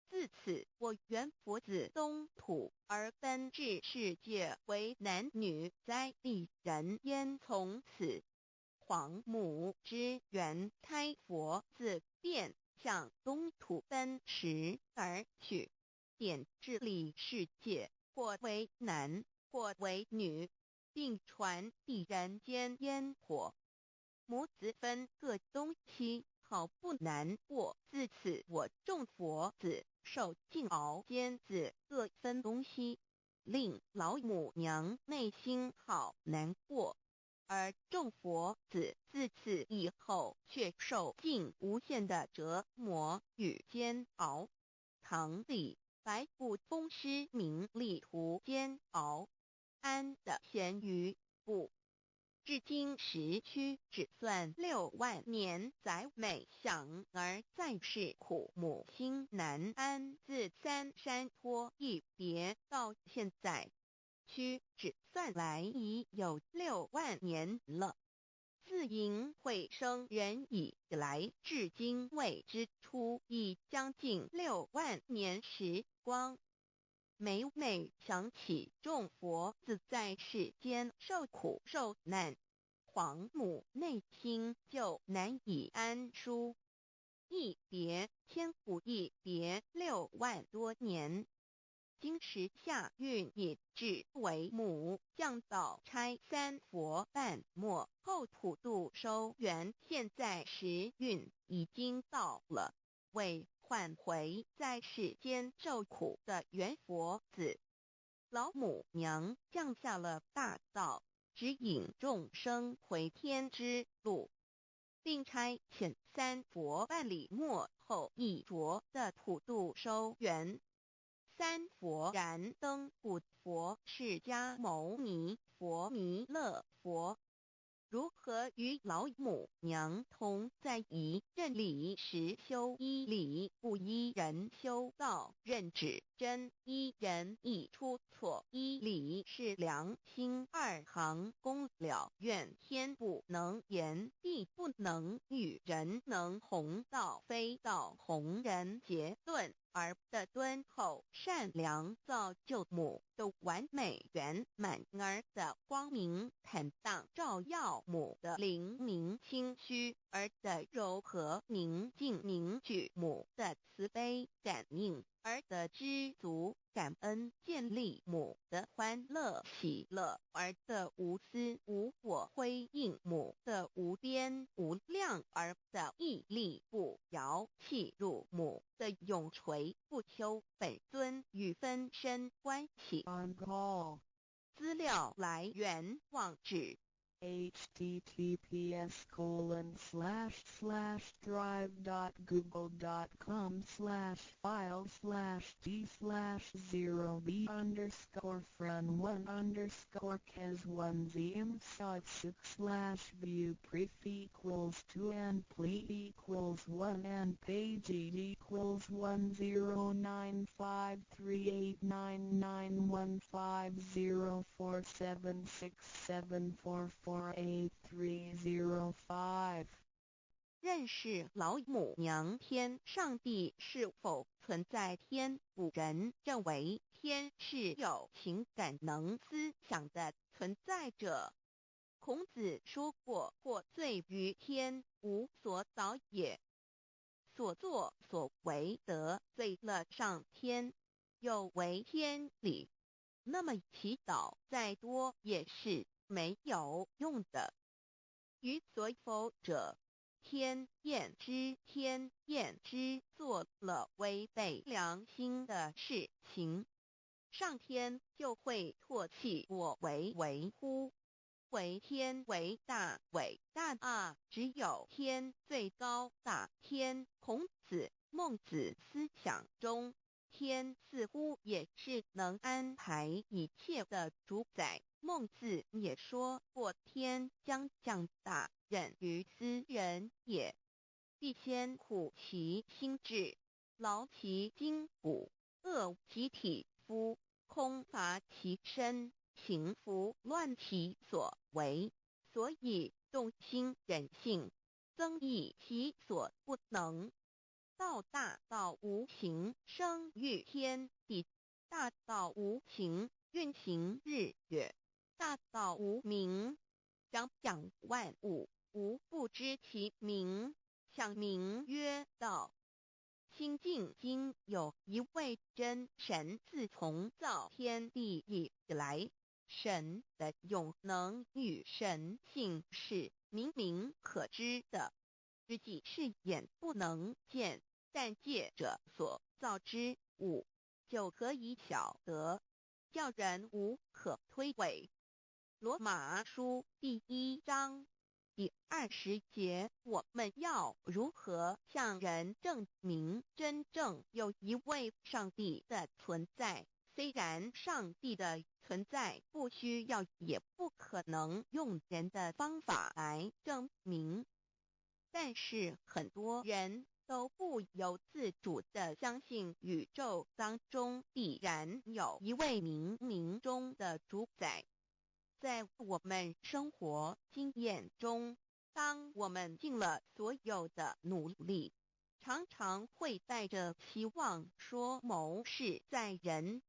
自此，我元佛子东土而奔至世界为男女在历人焉。从此，黄母之元开佛子便向东土奔驰而去，点治理世界，或为男，或为女，并传递人间烟火。母子分各东西，好不难过。自此，我众佛子受尽熬煎子各分东西，令老母娘内心好难过。而众佛子自此以后却受尽无限的折磨与煎熬。唐李白骨风师名利图煎熬，安得闲于不？至今时区只算6万年，载美享而在世苦，母心难安。自三山托一别到现在，屈指算来已有6万年了。自寅会生人以来，至今未知出，已将近6万年时光。每每想起众佛子在世间受苦受难，黄母内心就难以安舒。一别千古，一别6万多年。今时夏运也至为母，降道差三佛半没，后普度收圆。现在时运已经到了，为换回在世间受苦的元佛子，老母娘降下了大道，指引众生回天之路，并差遣三佛办理末后一着的普度收圆。三佛燃灯古佛、释迦牟尼佛、弥勒佛，如何与老母娘同在一任理时修一理，不依人修道，任指真一人一出错，一理是良心二行功了愿，天不能言，地不能喻，人能弘道，非道弘人。结论而的敦厚善良，造就母的完美圆满，儿的光明坦荡，照耀母的灵明清虚，儿的柔和宁静凝聚，母的慈悲感应，儿的知足感恩建立，母的欢乐喜乐，儿的无私无我辉映，母的无边无量，儿的屹立不摇弃入，母的永垂不朽。本尊与分身关系。On call. 资料来源网址https://drive.google.com/files/d/0b__1_c_ken1 and page =109389954767448305. 认识老母娘。天上帝是否存在？天古人认为天是有情感能思想的存在者。孔子说过，或罪于天，无所导也。所作所为得罪了上天，有违天理，那么祈祷再多也是没有用的。于所否者，天厌之，天厌之，做了违背良心的事情，上天就会唾弃我为乎？为天为大，伟大啊！只有天最高大。天，孔子、孟子思想中，天似乎也是能安排一切的主宰。孟子也说过：“天将降大任于斯人也，必先苦其心志，劳其筋骨，饿其体肤，空乏其身，行拂乱其所为。所以动心忍性，增益其所不能。道大道无形，生育天地；大道无形，运行日月；大道无名，长养万物。吾不知其名，想名曰道。”新晋经有一位真神，自从造天地以来，神的永能与神性是明明可知的，实际是眼不能见，但借着所造之物，就可以晓得，叫人无可推诿。罗马书第1章第20节，我们要如何向人证明真正有一位上帝的存在？虽然上帝的存在不需要也不可能用人的方法来证明，但是很多人都不由自主地相信宇宙当中必然有一位冥冥中的主宰。在我们生活经验中，当我们尽了所有的努力，常常会带着期望说谋事在人，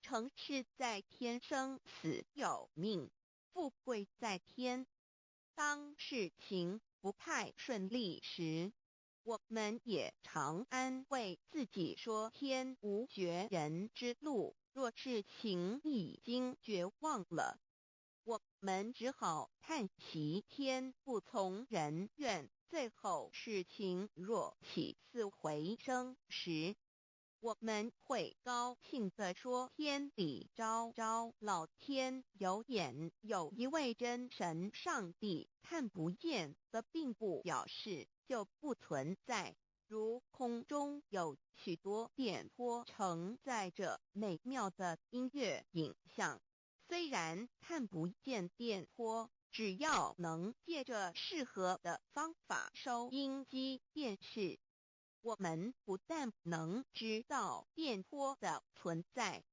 成事在天，生死有命，富贵在天。当事情不太顺利时，我们也常安慰自己说天无绝人之路，若事情已经绝望了，我们只好叹息天不从人愿。最后事情若起死回生时，我们会高兴地说天理昭昭，老天有眼。有一位真神上帝，看不见的并不表示就不存在，如空中有许多电波承载着美妙的音乐影像，虽然看不见电波，只要能借着适合的方法收音机电视，我们不但能知道电波的存在，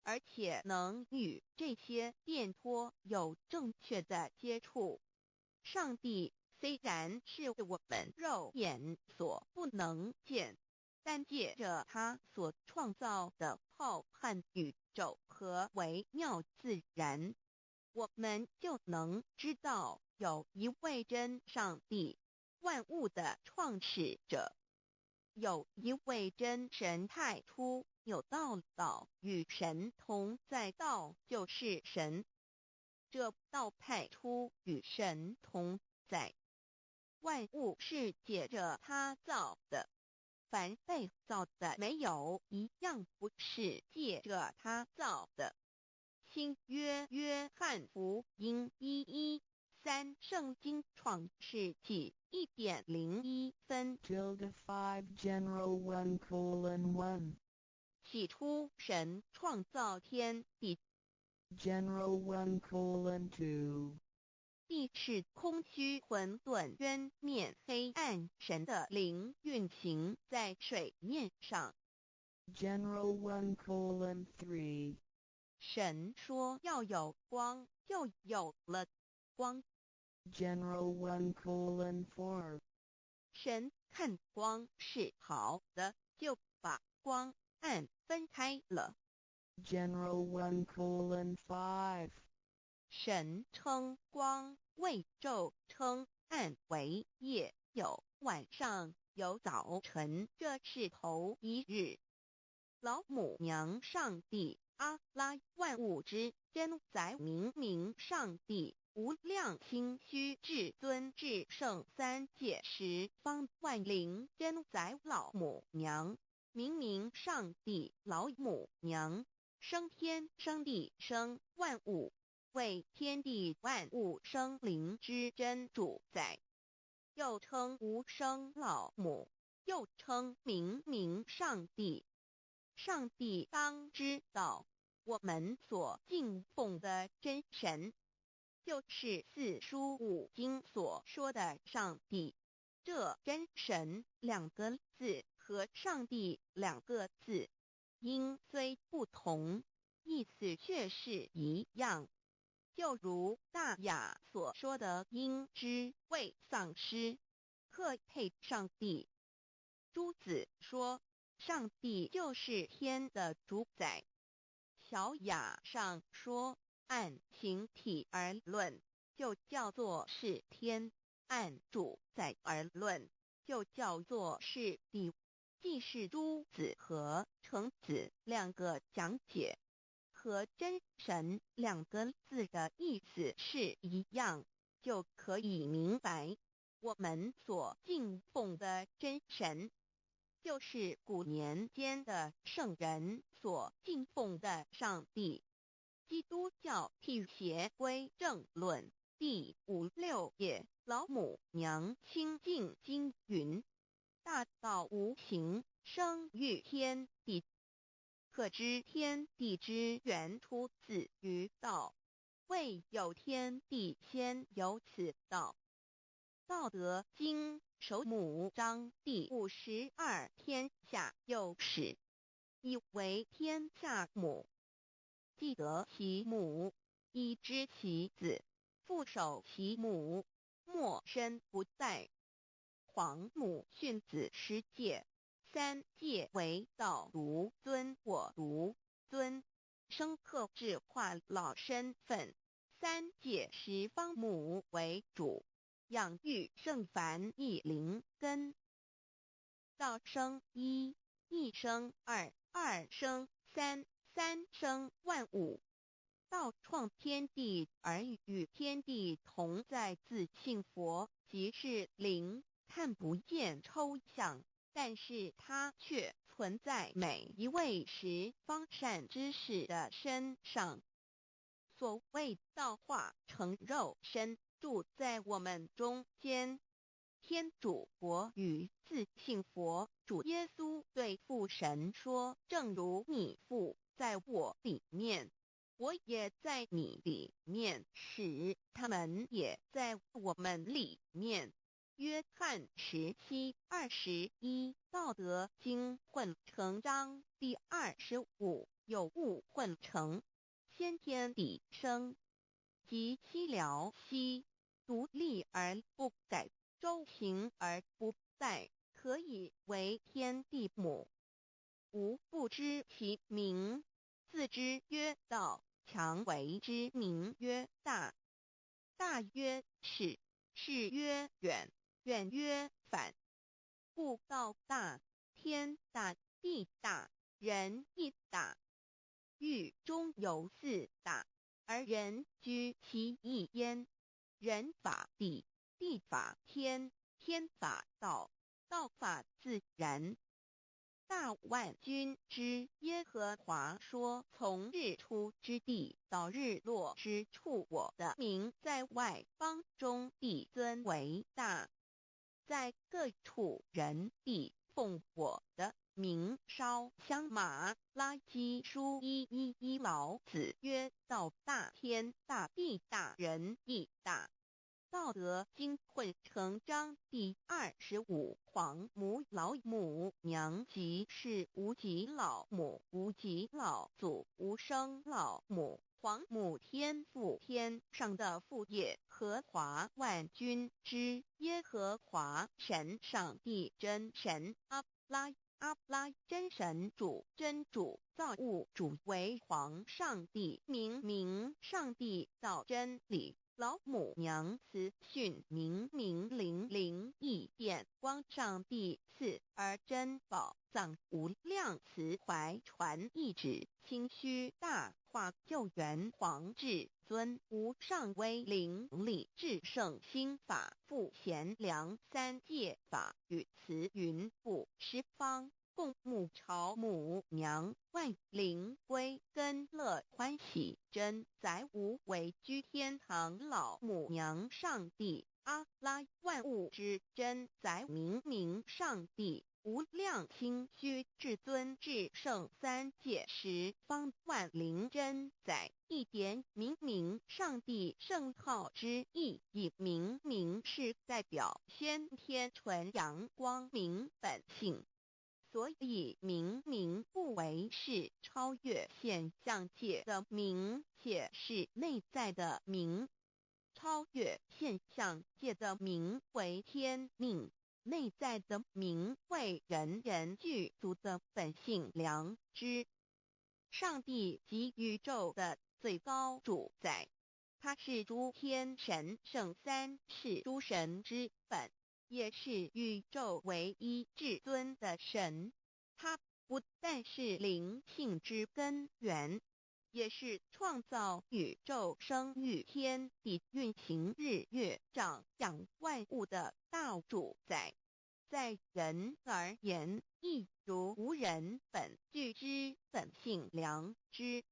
而且能与这些电波有正确的接触。上帝虽然是我们肉眼所不能见，但借着他所创造的浩瀚宇宙和微妙自然，我们就能知道有一位真上帝，万物的创始者。有一位真神太初有道，道与神同在，道就是神。这道太初与神同在，万物是借着他造的，凡被造的没有一样不是借着他造的。新约约翰福音1:13，圣经创世纪1.01分。5 General 1:1 起初神创造天地。General 1:2 地是空虚混沌渊面黑暗，神的灵运行在水面上。General 1:3 神说要有光，就有了光。General 1:4 神看光是好的，就把光暗分开了。General 1:5 神称光为昼，称暗为夜，有晚上，有早晨，这是头一日。老母娘上帝阿拉，万物之真宰明明上帝，无量清虚至尊至圣三界十方万灵真宰老母娘，明明上帝老母娘，生天生地生万物，为天地万物生灵之真主宰，又称无生老母，又称明明上帝。上帝当知道，我们所敬奉的真神，就是四书五经所说的上帝。这真神两个字和上帝两个字，音虽不同，意思却是一样。就如大雅所说的音之谓丧失，可配上帝。朱子说，上帝就是天的主宰。小雅上说，按形体而论，就叫做是天；按主宰而论，就叫做是地。既是朱子和程子两个讲解，和真神两个字的意思是一样，就可以明白，我们所敬奉的真神，就是古年间的圣人所敬奉的上帝。基督教辟邪归正论第56页，老母娘清净经云：大道无形，生育天地。可知天地之源出自于道，未有天地，先有此道。道德经首母章第52，天下有始，以为天下母。既得其母，以知其子，父守其母，莫身不在。皇母训子十戒，三戒为道独尊我独尊，深刻智化老身份。三戒十方母为主，养育圣凡一灵根。道生一，一生二，二生三，三生万物。道创天地而与天地同在，自性佛，即是灵，看不见抽象，但是它却存在每一位十方善知识的身上。所谓道化成肉身，住在我们中间。天主佛与自性佛主耶稣对父神说，正如你父在我里面，我也在你里面，使他们也在我们里面。约翰17:21，道德经混成章第25，有物混成，先天地生，即七辽息，独立而不改，周行而不殆，可以为天地母。吾不知其名，自之曰道，强为之名曰大。大曰始，始曰远，远曰反。故道大，天大，地大，人亦大。狱中有四大，而人居其一焉。人法地，地法天，天法道，道法自然。大万军之耶和华说，从日出之地到日落之处，我的名在外邦中必尊为大。在各处人必奉我的名烧香马拉基书1:1，老子曰：道大，天大，地大，人亦大。道德经混成章第25，皇母老母娘，即是无极老母、无极老祖、无生老母。皇母天父，天上的父，耶和华万军之耶和华神，上帝真神，阿拉真神主，真主造物主，为皇上帝，明上帝造真理。老母娘慈训明灵义电光上帝赐而珍宝藏无量慈怀传一旨清虚大化救援皇至尊无上威灵力至圣心法复贤良三界法与慈云布十方共母朝母娘，万灵归根乐欢喜，真载无为居天堂老母娘上帝，阿拉万物之真载明明上帝，无量清虚至尊至圣三界十方万灵真载，一点明明上帝圣号之意，以明明是代表先天纯阳光明本性。所以明明不为是超越现象界的明，且是内在的明。超越现象界的明为天命，内在的明为人人具足的本性良知。上帝即宇宙的最高主宰，他是诸天神圣三世诸神之本，也是宇宙唯一至尊的神。他不但是灵性之根源，也是创造宇宙生育天地运行日月长养万物的大主宰。在人而言，亦如无人本具之本性良知，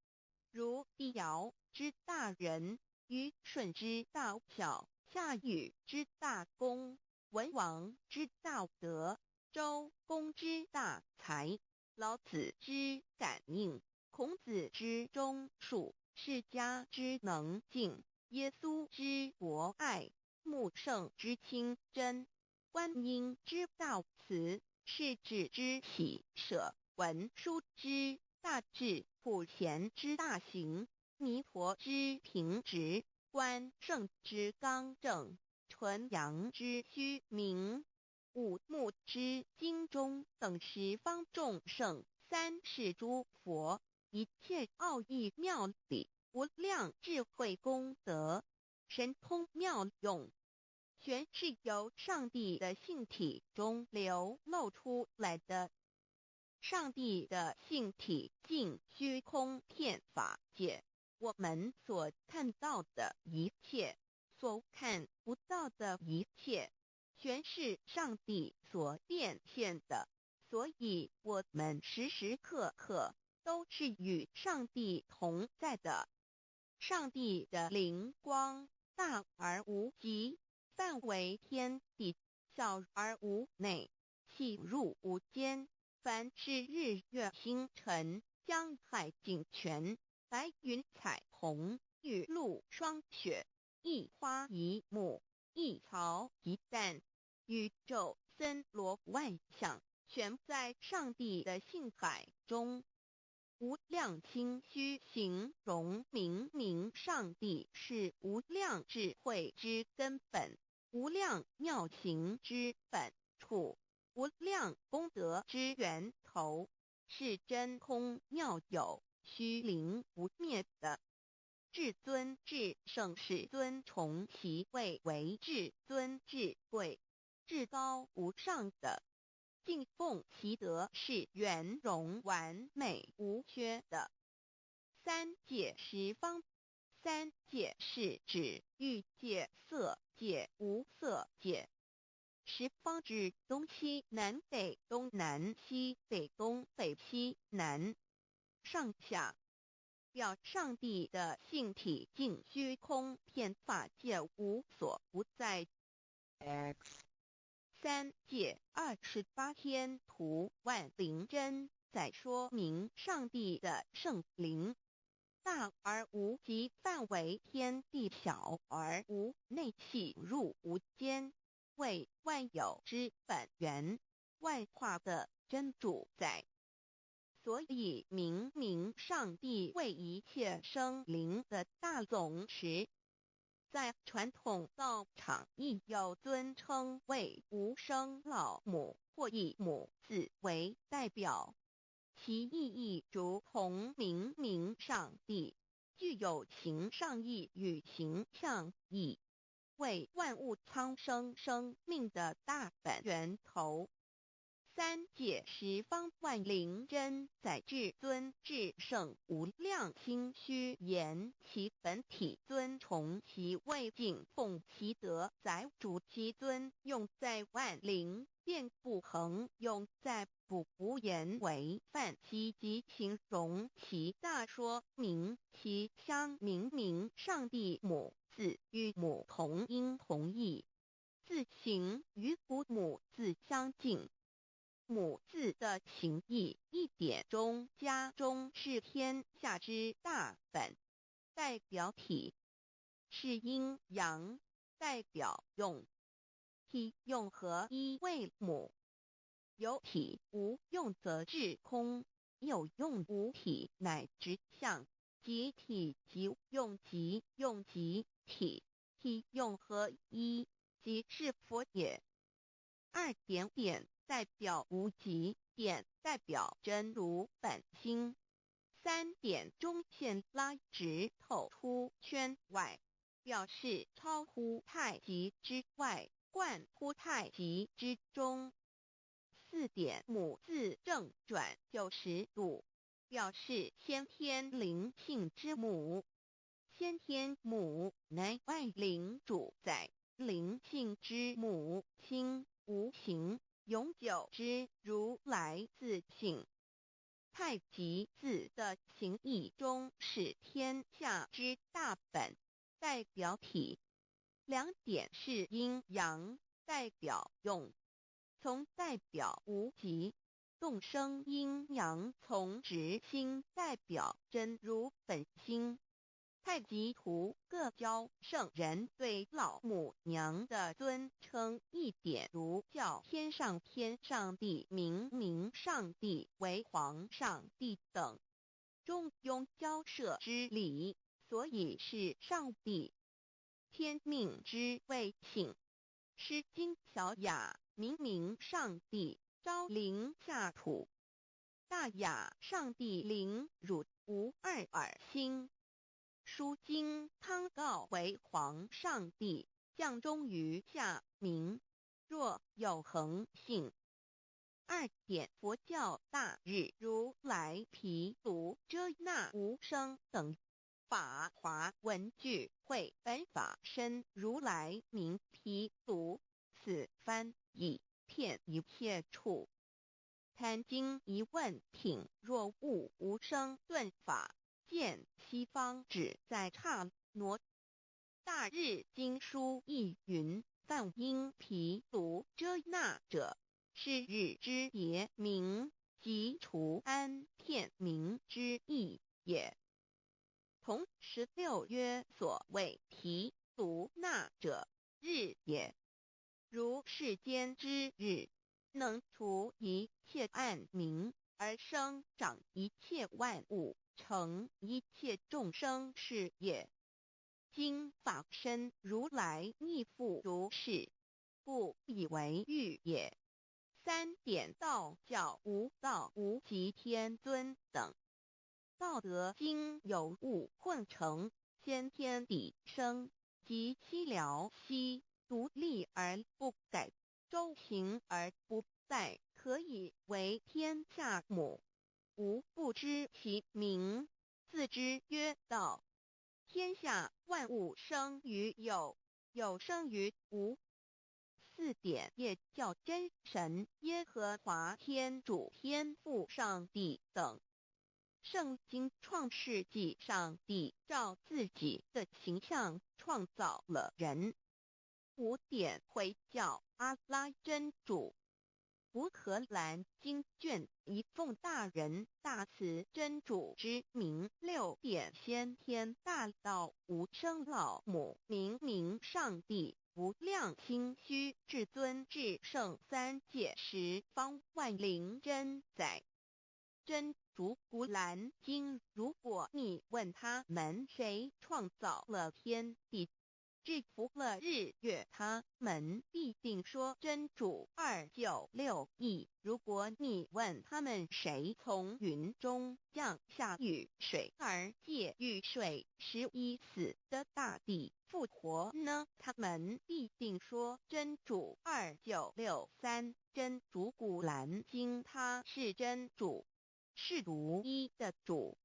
如帝尧之大仁，虞舜之大巧，夏禹之大功，文王之大德，周公之大才，老子之感应，孔子之忠恕，释迦之能静，耶稣之博爱，穆圣之清真，观音之大慈，世子之喜舍，文殊之大智，普贤之大行，弥陀之平直，关圣之刚正，纯阳之虚明，五目之精中，等十方众圣，三世诸佛，一切奥义妙理，无量智慧功德，神通妙用，全是由上帝的性体中流露出来的。上帝的性体尽虚空遍法界，我们所看到的一切，所看不到的一切，全是上帝所变现的，所以我们时时刻刻都是与上帝同在的。上帝的灵光大而无极，范围天地，小而无内，细入无间。凡是日月星辰，江海井泉，白云彩虹，雨露霜雪，一花一木，一草一蛋，宇宙森罗万象，全在上帝的性海中。无量清虚形容明明上帝是无量智慧之根本，无量妙行之本处，无量功德之源头，是真空妙有，虚灵不灭的。至尊至圣世尊崇其位为至尊至贵，至高无上的，敬奉其德是圆融完美无缺的。三界十方，三界是指欲界、色界、无色界。十方指东西南北东南西北东北西南上下，表上帝的性体尽虚空遍法界无所不在。 X 三界28天图万灵真，在说明上帝的圣灵大而无极，范围天地，小而无内，细入无间，为万有之本源，万化的真主宰。所以明明上帝为一切生灵的大总持，在传统道场亦有尊称为无生老母，或以母字为代表，其意义如同明明上帝具有形上义与形象义，为万物苍生生命的大本源头。三界十方万灵真载至尊至圣无量心虚言其本体尊崇其位敬奉其德载主其尊用在万灵便不恒用在不无言为范其及形容其大说明其相明上帝母字与母同音同义字形与父母字相近母字的情义一点中家中是天下之大本代表体是阴阳代表用体用合一为母有体无用则至空有用无体乃直相即体即用即用即体体用合一即是佛也二点代表无极点代表真如本心三点中线拉直透出圈外表示超乎太极之外贯乎太极之中四点母字正转90度表示先天灵性之母先天母乃外灵主宰灵性之母心无形永久之如来自性太极字的形义中是天下之大本代表体两点是阴阳代表用从代表无极动生阴阳从直心代表真如本心太极图各教圣人对老母娘的尊称一点如叫天上帝明上帝为皇上帝等中庸交涉之礼所以是上帝天命之谓请诗经小雅明上帝昭灵下土大雅上帝灵汝无二耳心书经汤告为皇上帝降中于下民若有恒性二点佛教大日如来毗卢遮那无生等法华文具会本法身如来名毗卢此翻译骗一切处贪经一问品若悟无生顿法见西方只在刹那大日经书亦云梵音毗卢遮那者是日之别名即除安片名之意也同16曰所谓毗卢那者日也如世间之日能除一切暗明而生长一切万物成一切众生是也今法身如来亦复如是故以为欲也三点道教无道无极天尊等道德经有物混成先天地生即悉了悉独立而不改周行而不殆可以为天下母无不知其名自之曰道天下万物生于有有生于无四点也叫真神耶和华天主天父上帝等圣经创世纪上帝照自己的形象创造了人五点回教阿拉真主乌克兰经卷一奉大人大慈真主之名六点先天大道无生老母明上帝无量心虚至尊至圣三界十方万灵真载真主古兰经如果你问他们谁创造了天地制服了日月，他们必定说真主296亿。如果你问他们谁从云中降下雨水而借雨水使已死的大地复活呢？他们必定说真主2963。真主古兰经，他是真主，是独一的主。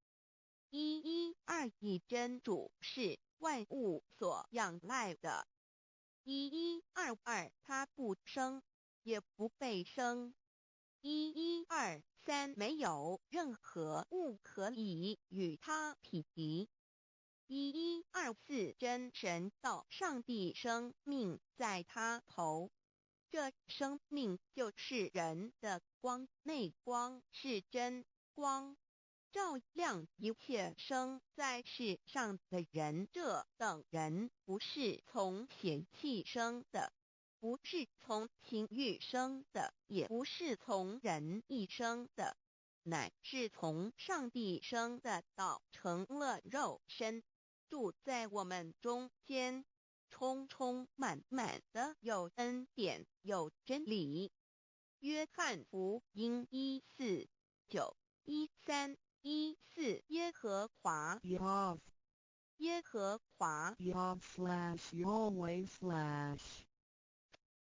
112真主是万物所仰赖的。1122他不生，也不被生。1123没有任何物可以与他匹敌。1124真神道，上帝生命在他头，这生命就是人的光，内光是真光，照亮一切生在世上的人。这等人不是从血气生的，不是从情欲生的，也不是从人意生的，乃是从上帝生的道成了肉身，住在我们中间，充充满满的有恩典有真理。约翰福音1491314耶和华 Yahweh 耶和华 Yahweh/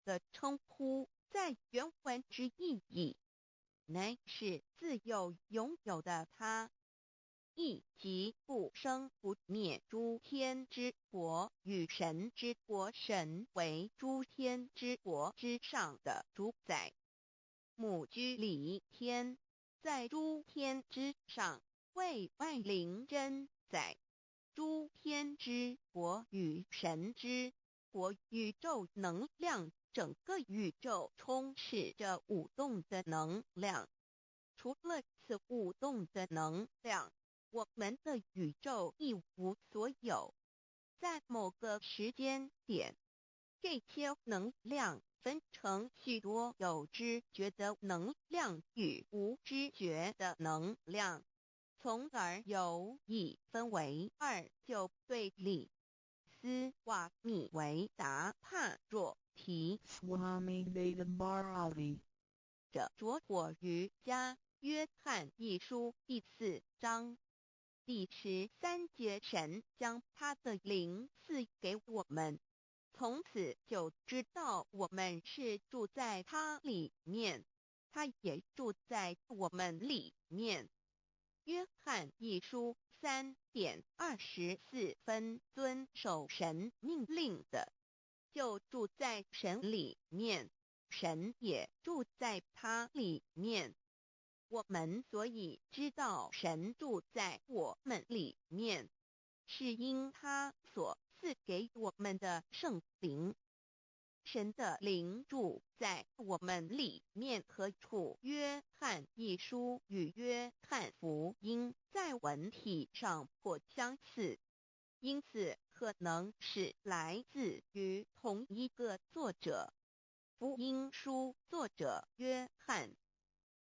的称呼，在原文之意义，乃是自有拥有的他，亦即不生不灭诸天之国与神之国，神为诸天之国之上的主宰，母居里天，在诸天之上为万灵真宰。诸天之国与神之国，宇宙能量，整个宇宙充斥着舞动的能量。除了此舞动的能量，我们的宇宙一无所有。在某个时间点，这些能量分成许多有知觉的能量与无知觉的能量，从而有一分为二，就对立。斯瓦米维达帕若提 Swami Vedabharati 着着火于家约翰一书第4章第13节，神将他的灵赐给我们，从此就知道我们是住在他里面，他也住在我们里面。约翰一书3:24，遵守神命令的，就住在神里面，神也住在他里面。我们所以知道神住在我们里面，是因他所赐给我们的圣灵。神的灵住在我们里面何处？约翰一书与约翰福音在文体上颇相似，因此可能是来自于同一个作者。福音书作者约翰，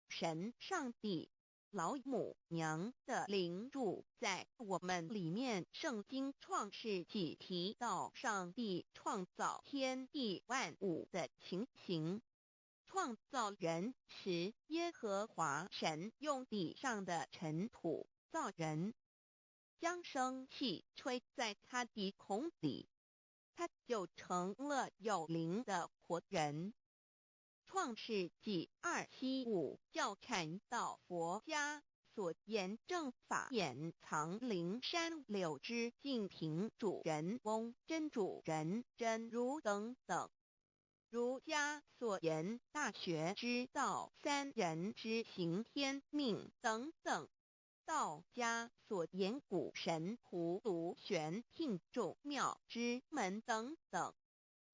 神上帝老母娘的灵住在我们里面。圣经创世纪提到上帝创造天地万物的情形，创造人时，耶和华神用地上的尘土造人，将生气吹在他鼻孔里，他就成了有灵的活人。创世纪275教阐到佛家所言正法掩藏灵山柳之净瓶主人翁真主人真如等等，儒家所言大学之道三人之行天命等等，道家所言古神荼毒玄牝众妙之门等等，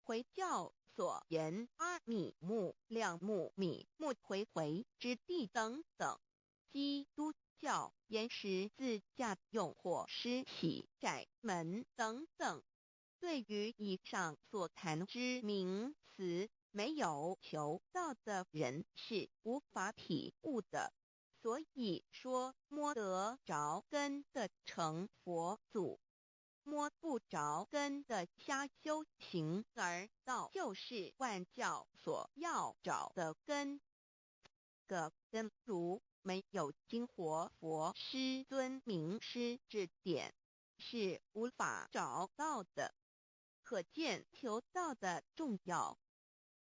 回教所言阿米木两木米木回回之地等等，基督教言十字架用火施洗窄门等等。对于以上所谈之名词，没有求道的人是无法体悟的。所以说摸得着根的成佛祖。摸不着根的瞎修行，而道就是万教所要找的根。个根如没有经活佛师尊名师指点，是无法找到的。可见求道的重要。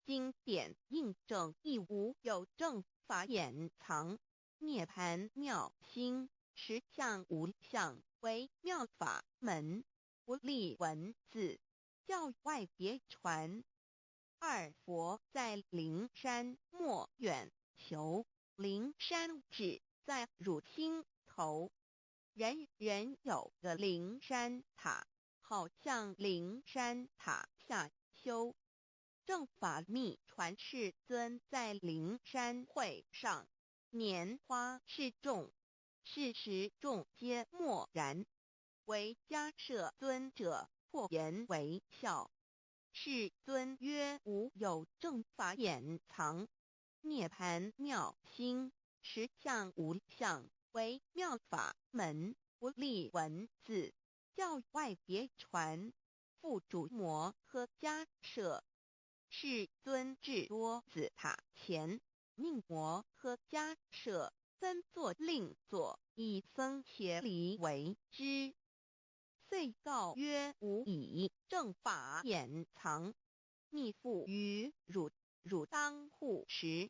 经典印证亦无有正法掩藏，涅盘妙心，实相无相，为妙法门，不立文字，教外别传。二佛在灵山莫远求，灵山只在汝心头，人人有个灵山塔，好像灵山塔下修。正法密传世尊在灵山会上，拈花示众，是时众皆默然，唯迦摄尊者破颜为笑。世尊曰：无有正法掩藏，涅盘妙心，实相无相，为妙法门，不立文字，教外别传。复主摩诃迦摄。世尊至多子塔前，命摩诃迦摄僧作令坐，以僧伽梨为之。遂告曰：吾以正法掩藏，逆复于汝，汝当护持。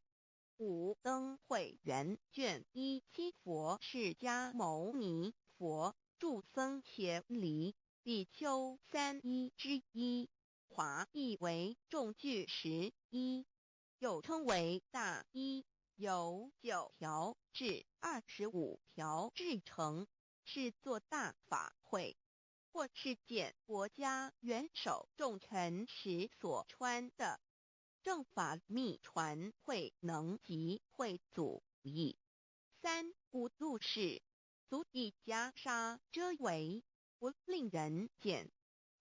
五灯会元卷1佛释迦牟尼佛著僧伽梨比丘3之一，华译为众具11，又称为大一，由9条至25条制成，是作大法会，或是见国家元首重臣时所穿的。正法密传会能及会祖义。三古度世，足以袈裟遮为，不令人见。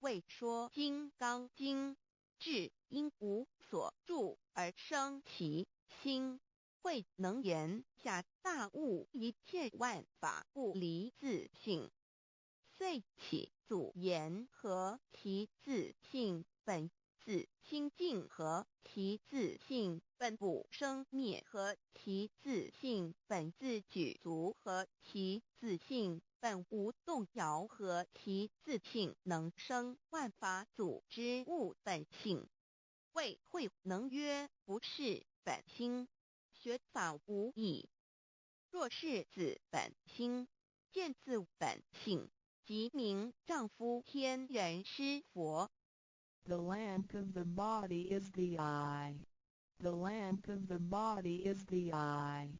为说金刚经，至因无所住而生其心，慧能言下大悟一切万法不离自性。遂起祖言和其自性本自清净和其自性本不生灭和其自性本自具足和其自性本无动摇和其自性能生万法组之物本性。谓慧能曰：不是本心，学法无益。若是自本心，见自本性，即名丈夫天人师佛。The lamp of the body is the eye. The lamp of the body is the eye.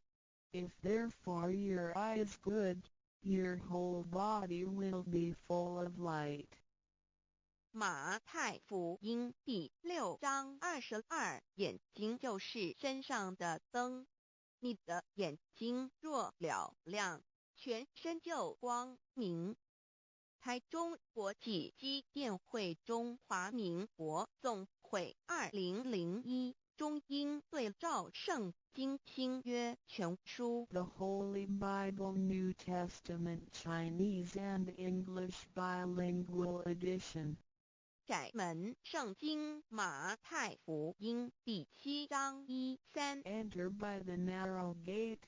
If therefore your eye is good, your whole body will be full of light. 马太福音第6章22，眼睛就是身上的灯。你的眼睛若了亮，全身就光明。台中国际机电会中华民国总会2001中英对照圣经新约全书 The Holy Bible New Testament Chinese and English Bilingual Edition. 窄门圣经马太福音第7章1-3 Enter by the narrow gate,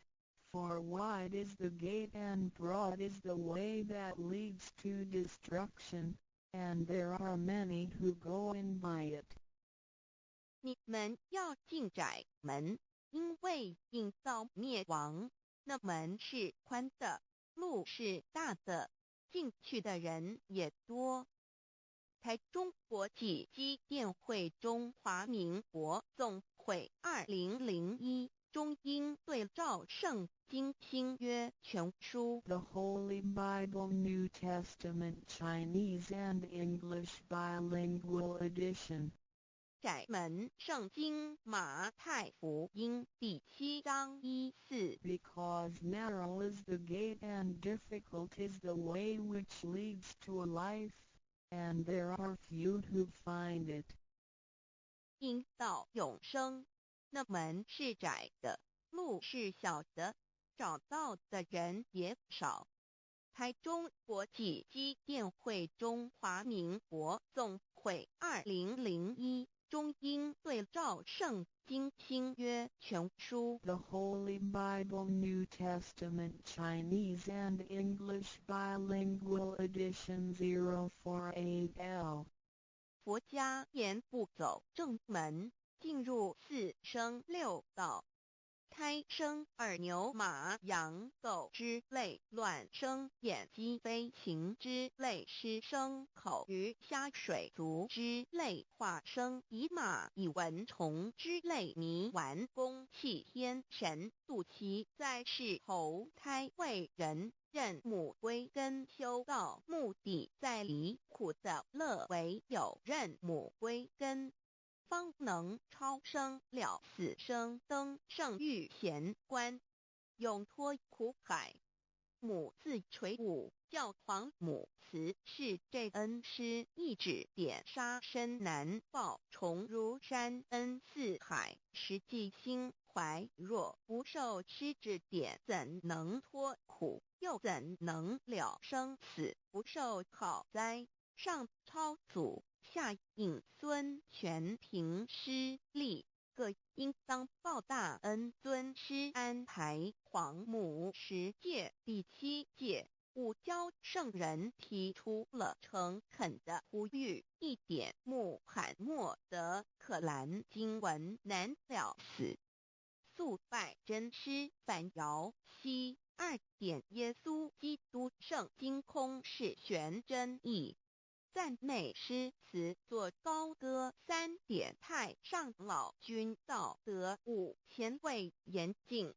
for wide is the gate and broad is the way that leads to destruction, and there are many who go in by it. 你们要进窄门，因为引到灭亡。那门是宽的，路是大的，进去的人也多。台中国际机电会中华民国总会2001中英对照圣经新约全书 The Holy Bible New Testament Chinese and English Bilingual Edition. 窄门圣经马太福音第7章1-4 Because narrow is the gate and difficult is the way which leads to life, and there are few who find it. 因到永生，那门是窄的，路是小的，找到的人也少。台中国际机电会中华民国总会2001中英对照圣经新约全书 The Holy Bible New Testament Chinese and English Bilingual Edition 048L 佛家言不走正门，进入四生六道，胎生二牛马羊狗之类，卵生眼鸡飞禽之类，湿生口鱼虾水族之类，化生以马以蚊虫之类，泥丸公气天神，度其在世投胎为人，任母归根修道，目的在离苦的乐为有任母归根，方能超生了死生，登圣域贤官，永脱苦海。母自垂武，教皇母慈是这恩师，一指点杀身难报，重如山恩似海，实际心怀若不受师指点，怎能脱苦？又怎能了生死？不受好灾，上超祖，下应孙，全凭师力，各应当报大恩。尊师安排皇母10诫，第7诫，五教圣人提出了诚恳的呼吁，一点穆罕默德可兰经文难了死，速拜真师反摇西。2点耶稣基督圣经空是玄真义，赞美诗词作高歌。3点太上老君道德5前卫严谨，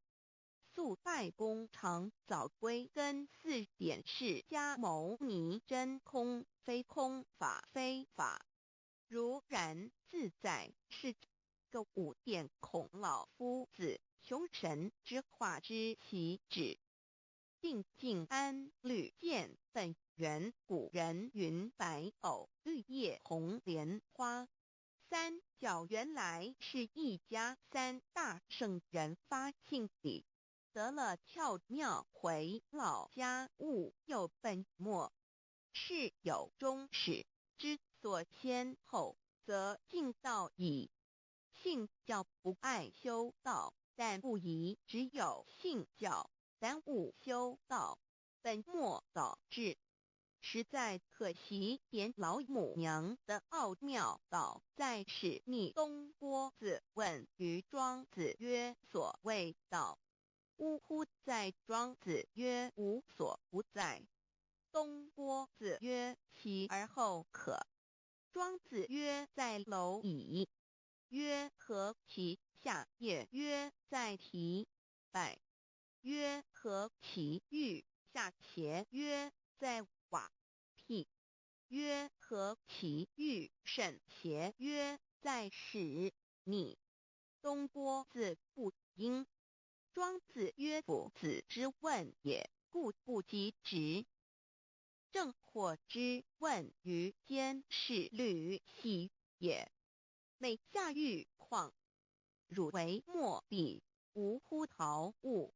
速拜公常早归根。4点释迦牟尼真空非空法非法，如然自在是个5点孔老夫子雄神之化之其旨，定静安律见本源，古人云白藕绿叶红莲花。3角原来是一家3大圣人发庆礼，得了窍妙，回老家务有本末，事有终始，之所先后，则敬道矣。信教不爱修道，但不宜只有信教耽误修道，本末倒置，实在可惜。点老母娘的奥妙道在使逆东郭子问于庄子曰：所谓道，呜呼！在庄子曰：无所不在。东郭子曰：其而后可？庄子曰：在蝼蚁。曰：何其下也？曰：在蹄。百。曰：何其欲下且？曰：在瓦辟。曰：何其欲甚且？曰：在使逆。东郭子不应。庄子曰：夫子之问也，故不及直。正或之问于监视律系也，每下狱况，汝为莫必，无乎陶物，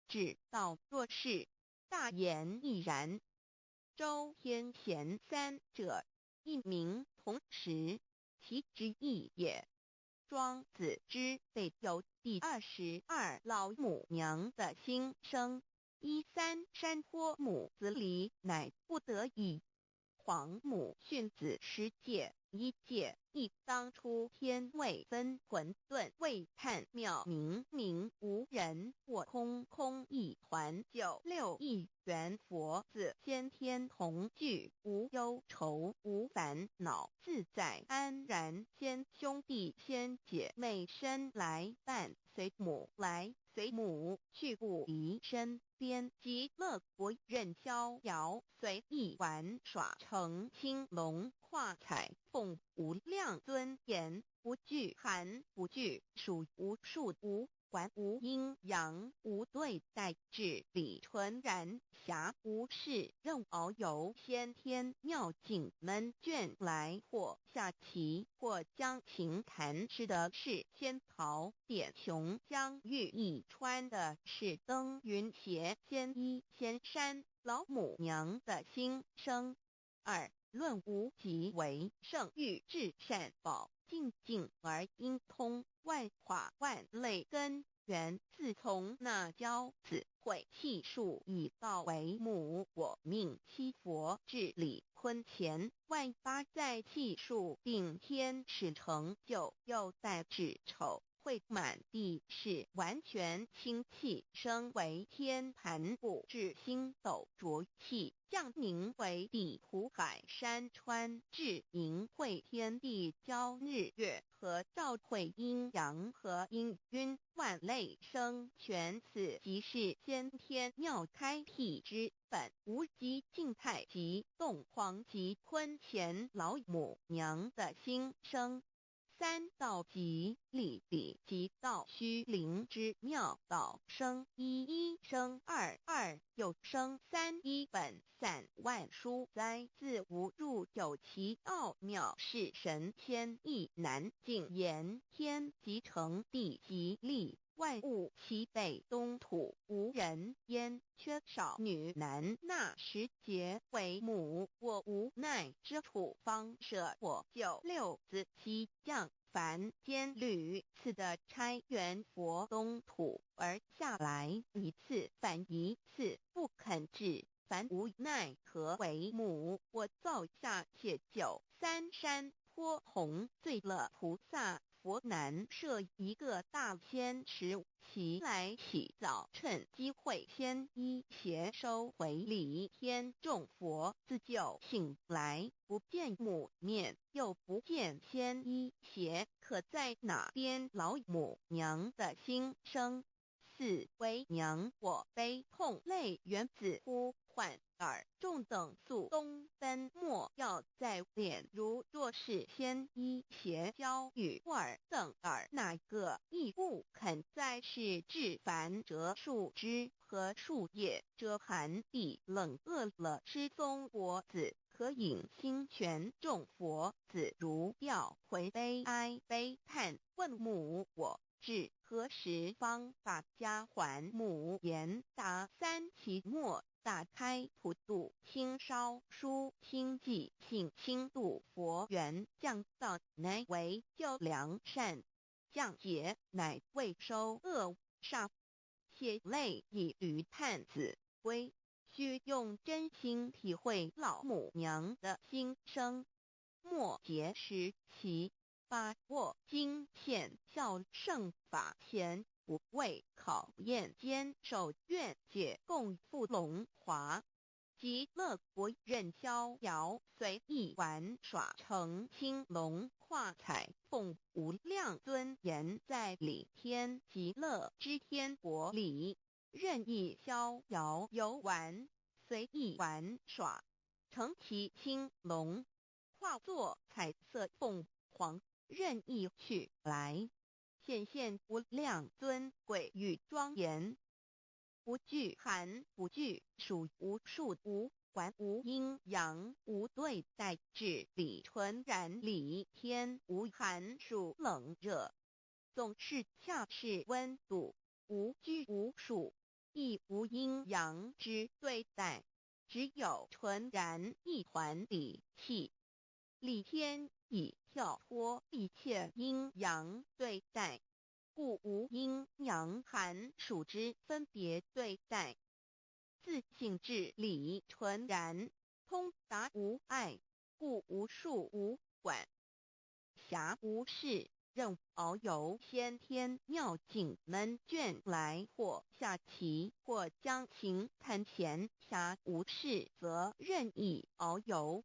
只道若是，大言亦然。周天贤3者，一名同时，其之义也。庄子之备有第22老母娘的心声，3山坡母子礼，乃不得已。皇母训子10诫，1诫，亦当初天未分混沌，未探妙明明无人，我空空一团。9六一元佛子先天同聚，无忧愁无烦恼，自在安然。先兄弟先姐妹生来伴，随母来随母去，不离身边。极乐国任逍遥，随意玩耍，成青龙画彩凤，无量尊严，不惧寒不惧句属无数无管无阴阳无对待治理纯然暇无事任遨游先天妙境门卷来或下棋或将琴弹诗的是仙桃点琼将玉一川的是登云斜仙衣仙山老母娘的心声。二论无极为圣域至善宝静静而应通万化万类根源自从那教子会气数以道为母我命七佛治理坤乾万八在气数并天使成就又在至丑会满地是完全清气升为天盘布至星斗浊气降凝为地湖海山川至盈会天地交日月和照会阴阳和阴晕万类生全此即是先天妙开辟之本无极静态及动狂及坤乾老母娘的心声。三道即理理即道虚灵之妙道生一一生二二又生三一本散万殊哉自无入有其奥妙是神天意难尽言天即成地即立万物其北东土无人焉缺少女男纳时节为母我无奈之处方舍我就六子七将凡间屡次的差援佛东土而下来一次反一次不肯治凡无奈何为母我造下且就三山坡红最乐菩萨佛南设一个大仙池其来起早趁机会先一邪收回礼天众佛自救醒来不见母面又不见先一邪可在哪边老母娘的心声。四为娘我悲痛泪缘子呼唤耳众等宿东奔莫要在脸如若是先一邪教与尔等耳哪个亦不肯在是至凡折树枝和树叶遮寒地冷饿了失踪佛子可引心泉众佛子如调回悲哀悲叹问母我至何时方把家还母言答三期末打开普渡清烧书清寂请清度佛缘降道乃为救良善降劫乃为收恶煞血泪以余叹子归须用真心体会老母娘的心声末节时期把握经现效圣法前不畏考验坚守愿解共赴龙华极乐国任逍遥随意玩耍成青龙化彩凤无量尊严在里天极乐之天国里任意逍遥游玩随意玩耍成其青龙化作彩色凤凰任意去来显现无量尊贵与庄严不惧寒不惧暑无数无管无阴阳无对待治理纯然理天无寒暑冷热总是恰是温度无拘无束亦无阴阳之对待只有纯然一团理气理天以跳脱一切阴阳对待故无阴阳寒暑之分别对待自性至理纯然通达无碍故无数无管暇无事任遨游先天妙境门卷来或下棋或将琴弹弦暇无事则任意遨游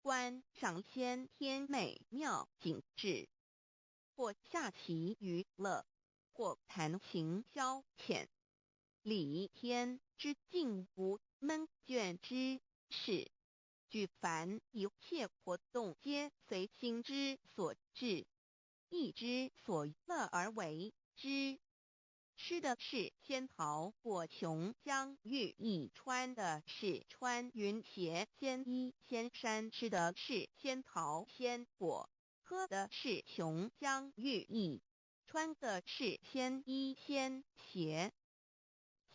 观赏先天美妙景致或下棋娱乐或弹琴消遣理天之境无门卷之事举凡一切活动皆随心之所至意之所乐而为之。吃的是仙桃果琼浆玉一穿的是穿云鞋仙衣仙衫，吃的是仙桃仙果，喝的是琼浆玉意，穿的是仙衣仙鞋。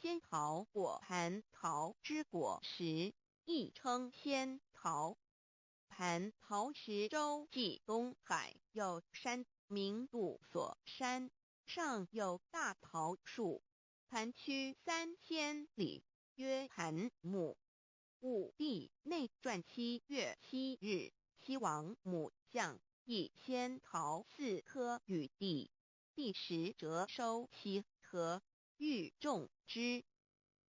仙桃果蟠桃之果实，亦称仙桃。蟠桃实洲即东海有山名杜所山，上有大桃树，盘曲3000里，曰盘木。武帝内传7月7日，西王母降以仙桃4颗与帝，帝时折收其颗，欲种之。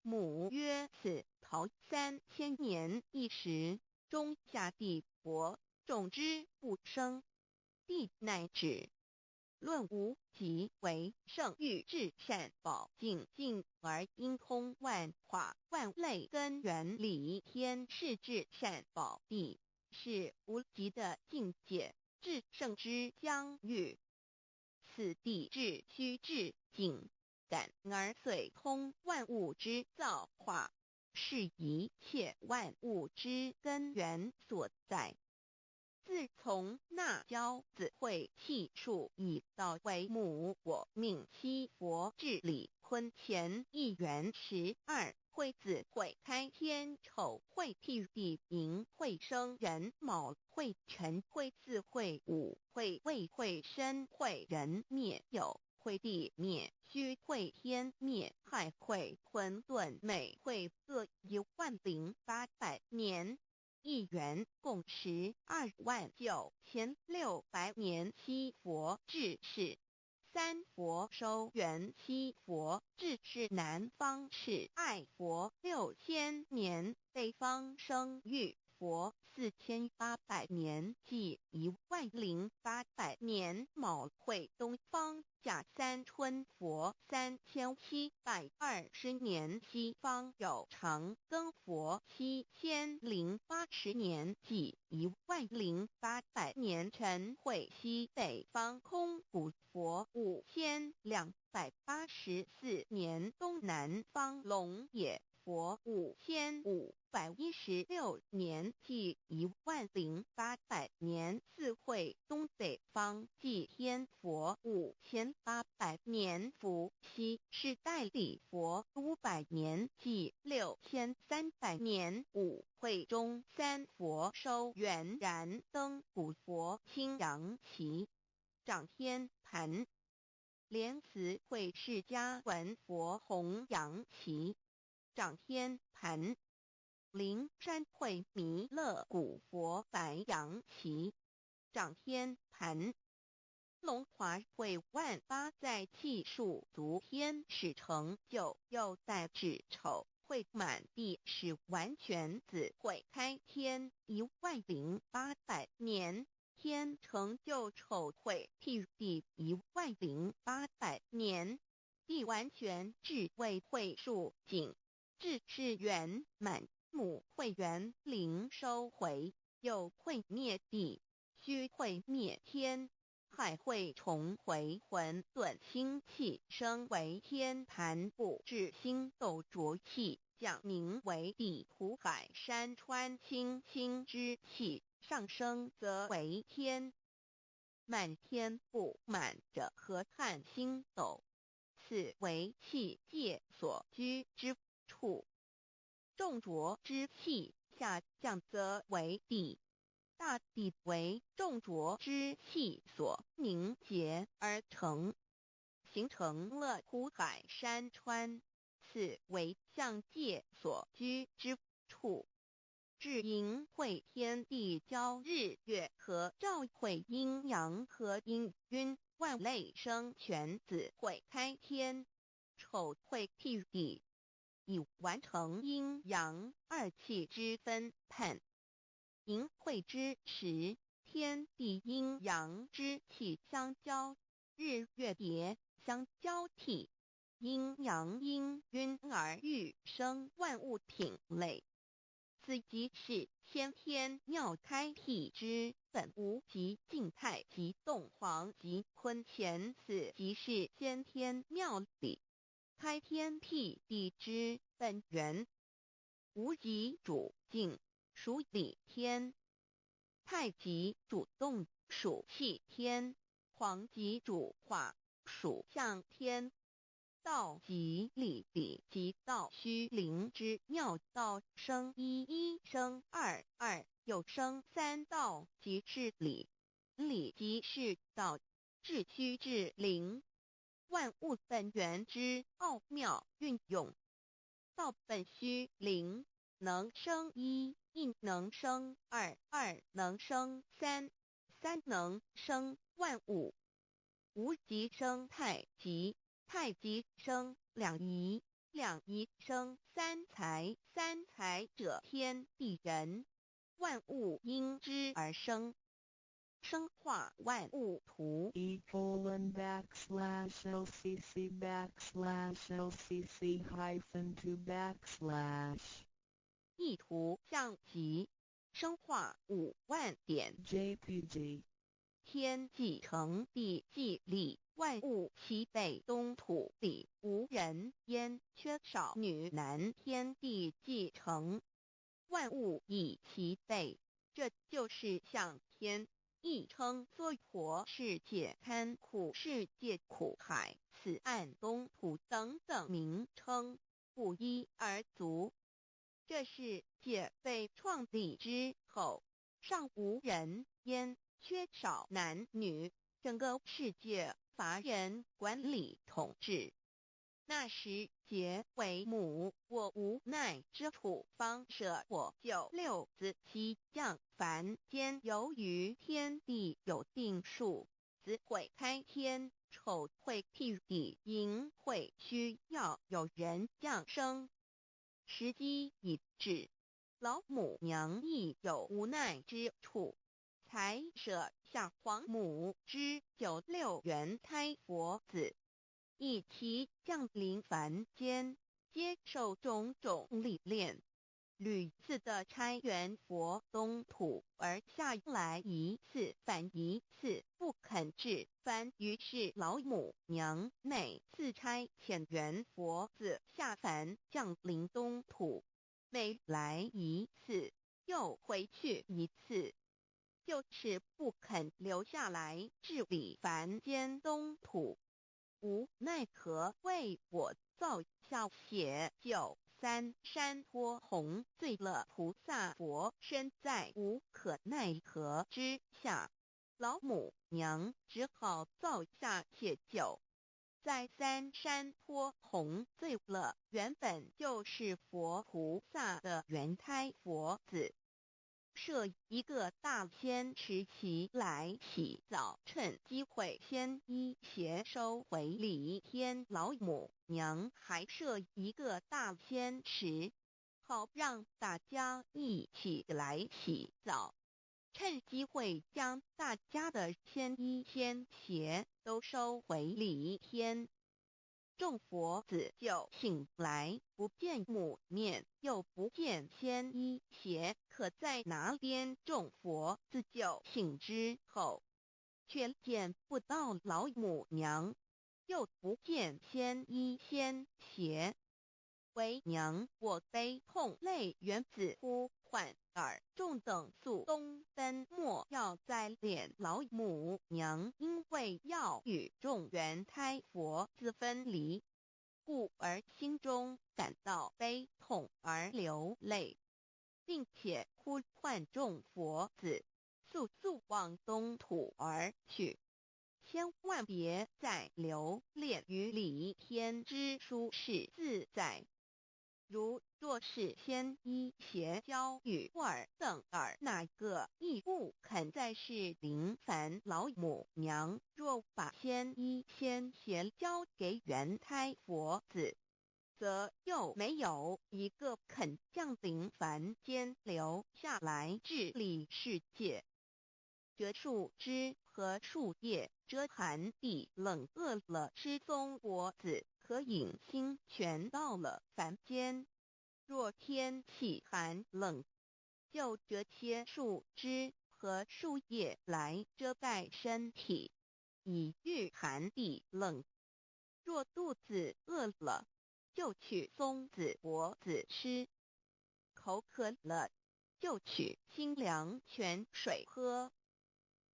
母曰：此桃3000年一时，中夏地薄，种之不生。帝乃止。论无极为圣域至善宝境尽而应通万化万类根源理天是至善宝地，是无极的境界，至圣之疆域。此地至虚至境感而遂通万物之造化，是一切万物之根源所在。自从那骄子会气数以道为母，我命七佛治理坤乾一元12，会子会开天丑会替地寅会生人卯会辰会巳会午会未会申会人灭酉会地灭戌会天灭亥会混沌每会各10800年。一元共129600年。七佛治世，三佛收元，七佛治世南方是爱佛6000年，北方生玉佛4800年，即10800年。卯会东方甲三春佛3720年，西方有长庚佛7080年，即10800年。辰会西北方空谷佛5284年，东南方龙野佛5516年，即10800年。四会东北方祭天佛5800年，伏羲是代理佛500年，即6300年。五会中三佛收元，燃灯古佛青阳旗，掌天盘。莲慈会释迦文佛红阳旗，掌天盘。灵山会弥勒古佛白阳旗，掌天盘。龙华会万八在气数足天使成就，又在至丑会满地是完全子会开天10800年，天成就丑会替地10800年，地完全至为会数尽，至是圆满。母会元灵收回，又会灭地，戌会灭天，亥会重回混沌星气，生为天盘部，至星斗浊气，降名为地，土海山川清清之气，上升则为天。满天不满者何叹星斗，此为气界所居之处。重浊之气下降则为地，大地为重浊之气所凝结而成，形成了土海山川，此为象界所居之处。至阴会天地交日月和照会阴阳和阴晕，万类生全子会开天，丑会替地，以完成阴阳二气之分判。寅会之时，天地阴阳之气相交，日月叠相交替，阴阳阴晕而育生万物品类。此即是先天妙开辟之本无及静态及动黄及坤乾，此即是先天妙理开天辟地之本源。无极主静，属理天；太极主动，属气天；黄极主化，属象天。道即理，理即道虚灵之妙道，生一，一生二，二又生三，道即是理，理即是道，至虚至灵，万物本源之奥妙运用。道本虚灵，能生一，一能生二，二能生三，三能生万物。无极生太极，太极生两仪，两仪生三才，三才者天地人，万物因之而生，生化万物图。://LCC_LCC_2 意图象极，生化5万点。JPG 天既成，地既立，万物齐备，东土里无人焉，缺少女男，天地既成，万物亦齐备。这就是象天，亦称娑婆世界、堪苦世界、苦海、此岸、东土等等名称，不一而足。这世界被创立之后，尚无人焉，缺少男女，整个世界乏人管理统治。那时桀为母，我无奈之处，方舍我九六子七降凡间。由于天地有定数，子会开天，丑会辟地，寅会需要有人降生。时机已至，老母娘亦有无奈之处，才舍下皇母之九六元胎佛子，以其降临凡间，接受种种历练，屡次的差元佛东土而下来一次反一次不肯至凡，于是老母娘每次差遣元佛子下凡降临东土，每来一次又回去一次，就是不肯留下来治理凡间东土。无奈何，为我造下血救三山托洪罪了菩萨佛，身在无可奈何之下，老母娘只好造下血救。在三山托洪罪了原本就是佛菩萨的原胎佛子，设一个大仙池其来洗澡，趁机会先一邪收回礼天。老母娘还设一个大仙池，好让大家一起来洗澡，趁机会将大家的先一先邪都收回礼天。众佛子就醒来，不见母面，又不见先一邪可在哪边。众佛子就醒之后，却见不到老母娘，又不见先一先邪。为娘我悲痛泪源子呼唤耳，众等速东奔，莫要再怜老母娘，因为要与众元胎佛子分离，故而心中感到悲痛而流泪，并且呼唤众佛子速速往东土而去，千万别再留恋于礼天之舒适自在。如若是先一邪教与尔等尔，哪个亦不肯再是临凡老母娘？若把先一先邪交给元胎佛子，则又没有一个肯降临凡间留下来治理世界。这树枝和树叶遮寒地冷，饿了吃松果子，可饮清泉，到了凡间。若天气寒冷，就折些树枝和树叶来遮盖身体，以御寒地冷。若肚子饿了，就取松子果子吃；口渴了，就取清凉泉水喝。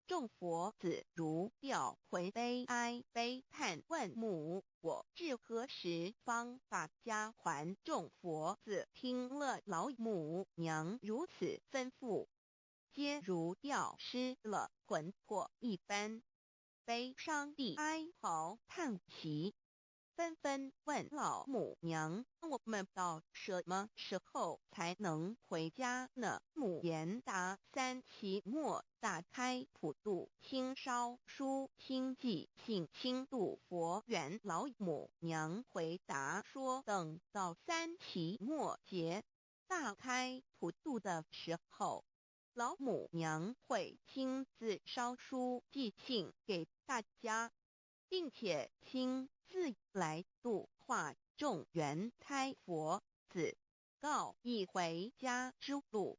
众佛子如调回悲哀悲叹问母，我至何时方把家还？众佛子听了老母娘如此吩咐，皆如吊失了魂魄一般，悲伤地哀嚎叹息，纷纷问老母娘：我们到什么时候才能回家呢？母言答：3期末大开普度，清烧书清寂信清度佛缘。老母娘回答说：等到3期末节大开普度的时候，老母娘会亲自烧书寄信给大家，并且亲自来度化众缘胎佛子，告一回家之路。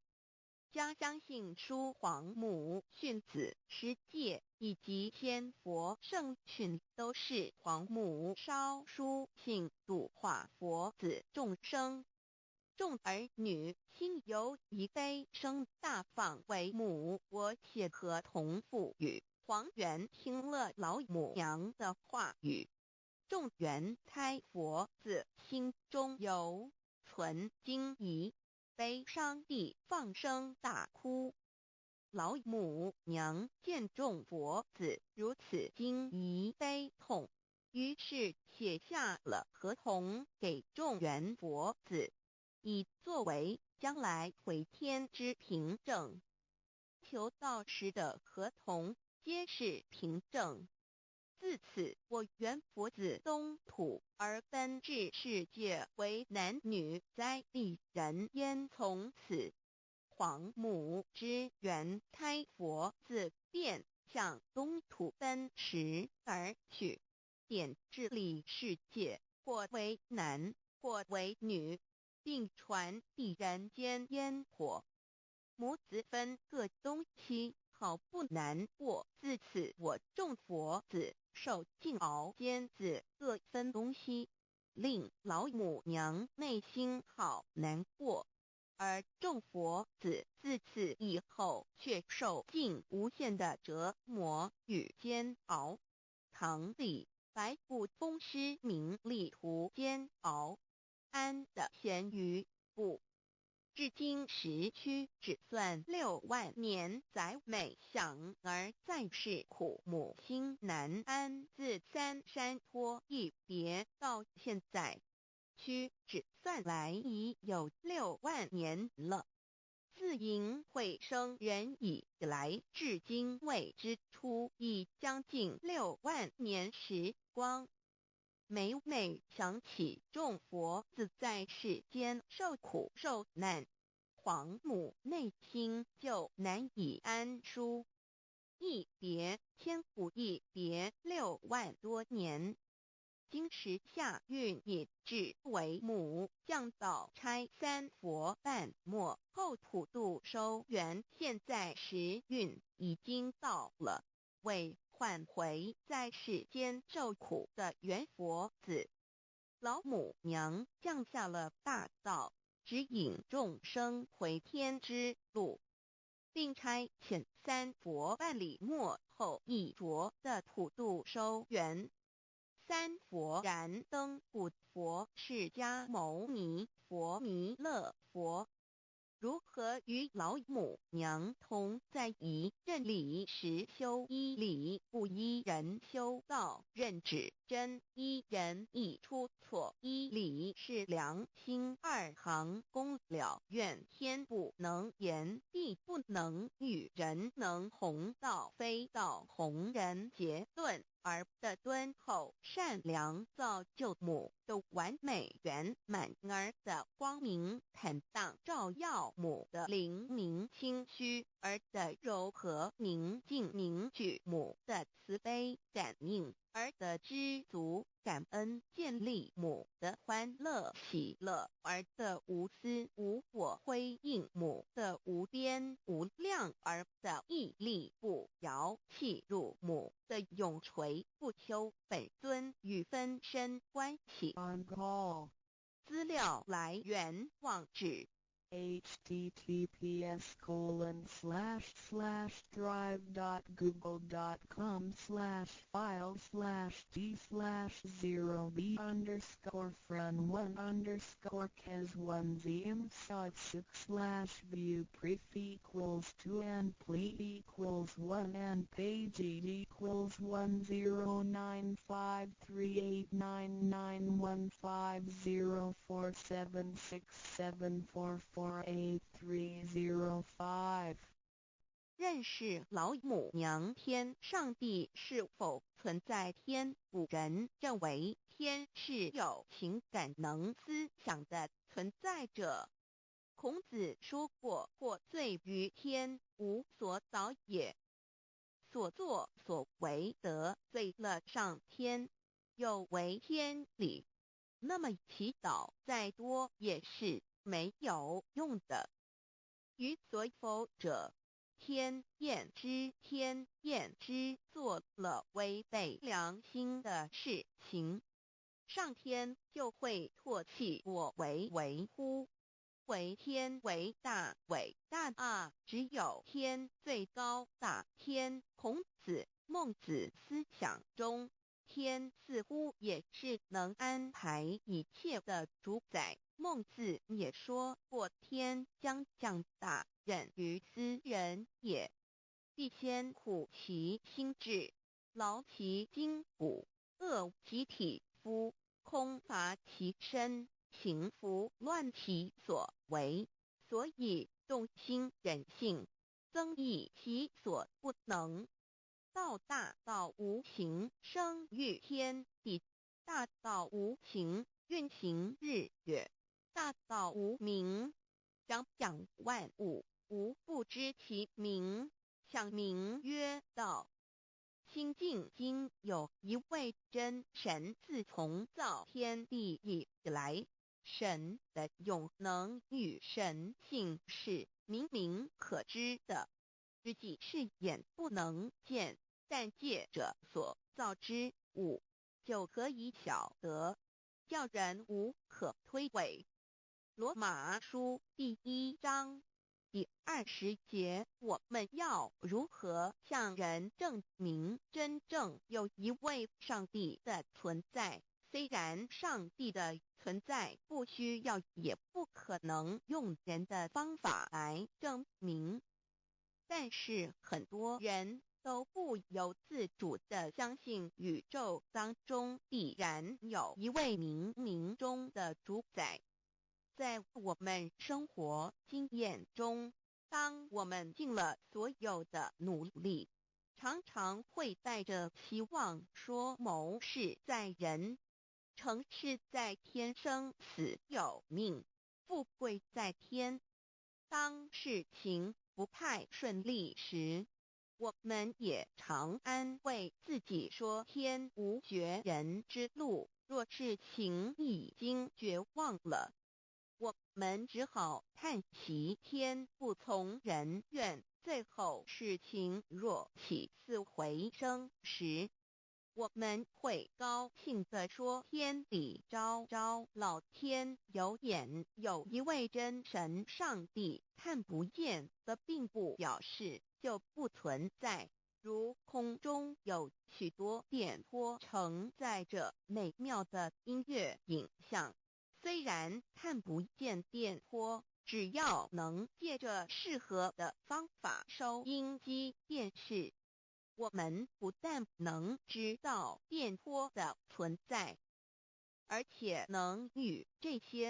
将相信书皇母训子师戒以及仙佛圣训都是皇母烧书信度化佛子众生。众儿女心有一悲生大放为母，我且合同赋予。黄元听了老母娘的话语，众缘胎佛子心中有存惊疑，悲伤地放声大哭。老母娘见众佛子如此惊疑悲痛，于是写下了合同给众缘佛子，以作为将来回天之凭证。求道时的合同皆是凭证。自此，我缘佛子东土而奔至世界为男女灾地人焉。从此，皇母之缘胎佛子便向东土奔驰而去，点治理世界，或为男，或为女，并传递人间烟火。母子分各东西，好不难过。自此，我众佛子受尽熬煎子各分东西，令老母娘内心好难过。而众佛子自此以后却受尽无限的折磨与煎熬。唐李白骨风师名利图煎熬，安的咸鱼不。至今时区只算6万年，载美享而在世苦，母心难安。自三山坡一别到现在，屈指算来已有6万年了。自寅会生人以来，至今未知出，已将近6万年时光。每每想起众佛子在世间受苦受难，皇母内心就难以安舒。一别千古，一别6万多年。今时夏运也至为母，降道差3佛半末后普度收缘，现在时运已经到了，为唤回在世间受苦的缘佛子，老母娘降下了大道，指引众生回天之路，并差遣3佛办理末后一着的普度收缘。3佛燃灯古佛、释迦牟尼佛、弥勒佛。如何与老母娘同在一任理时修一理，不依人修道，任指真一人一出错，一理是良心2行公了愿，天不能言，地不能语，人能弘道，非道弘人。结论而的敦厚善良，造就母的完美圆满，儿的光明坦荡，照耀母的灵明清虚，儿的柔和宁静凝聚，母的慈悲悲感应而得知足感恩，建立母的欢乐喜乐而的无私无我，回应母的无边无量而的屹立不摇，契入母的永垂不朽本尊与分身关系。 On call. 资料来源网址https://drive.google.com/files/d/0b_cas1zm/6/view pref equals 2 and ple equals 1 and page equals 1093389914764767448305。认识老母娘天上帝是否存在？天古人认为天是有情感能思想的存在者。孔子说过，或罪于天，无所导也。所作所为得罪了上天，有违天理，那么祈祷再多也是没有用的。于所否者，天厌之，做了违背良心的事情，上天就会唾弃我为乎。为天为大，伟大啊！只有天最高大天。孔子、孟子思想中，天似乎也是能安排一切的主宰。孟子也说过，天将降大任于斯人也，必先苦其心志，劳其筋骨，饿其体肤，空乏其身，情拂乱其所为，所以动心忍性，增益其所不能。道大道无形，生育天地；大道无形，运行日月；大道无名，掌万物，无不知其名，想名曰道。心经经有一位真神，自从造天地以来，神的永能与神性是明明可知的，实际是眼不能见，但借着所造之物，就可以晓得，叫人无可推诿。罗马书第1章第20节，我们要如何向人证明真正有一位上帝的存在？虽然上帝的存在不需要也不可能用人的方法来证明，但是很多人都不由自主地相信宇宙当中必然有一位冥冥中的主宰。在我们生活经验中，当我们尽了所有的努力，常常会带着希望说谋事在人，成事在天，生死有命，富贵在天。当事情不太顺利时，我们也常安慰自己说天无绝人之路，若事情已经绝望了，我们只好叹息天不从人愿。最后事情若起死回生时，我们会高兴地说天理昭昭，老天有眼，有一位真神上帝，看不见的并不表示就不存在。如空中有许多电波承载着美妙的音乐影像，虽然看不见电波，只要能借着适合的方法收音机、电视，我们不但能知道电波的存在，而且能与这些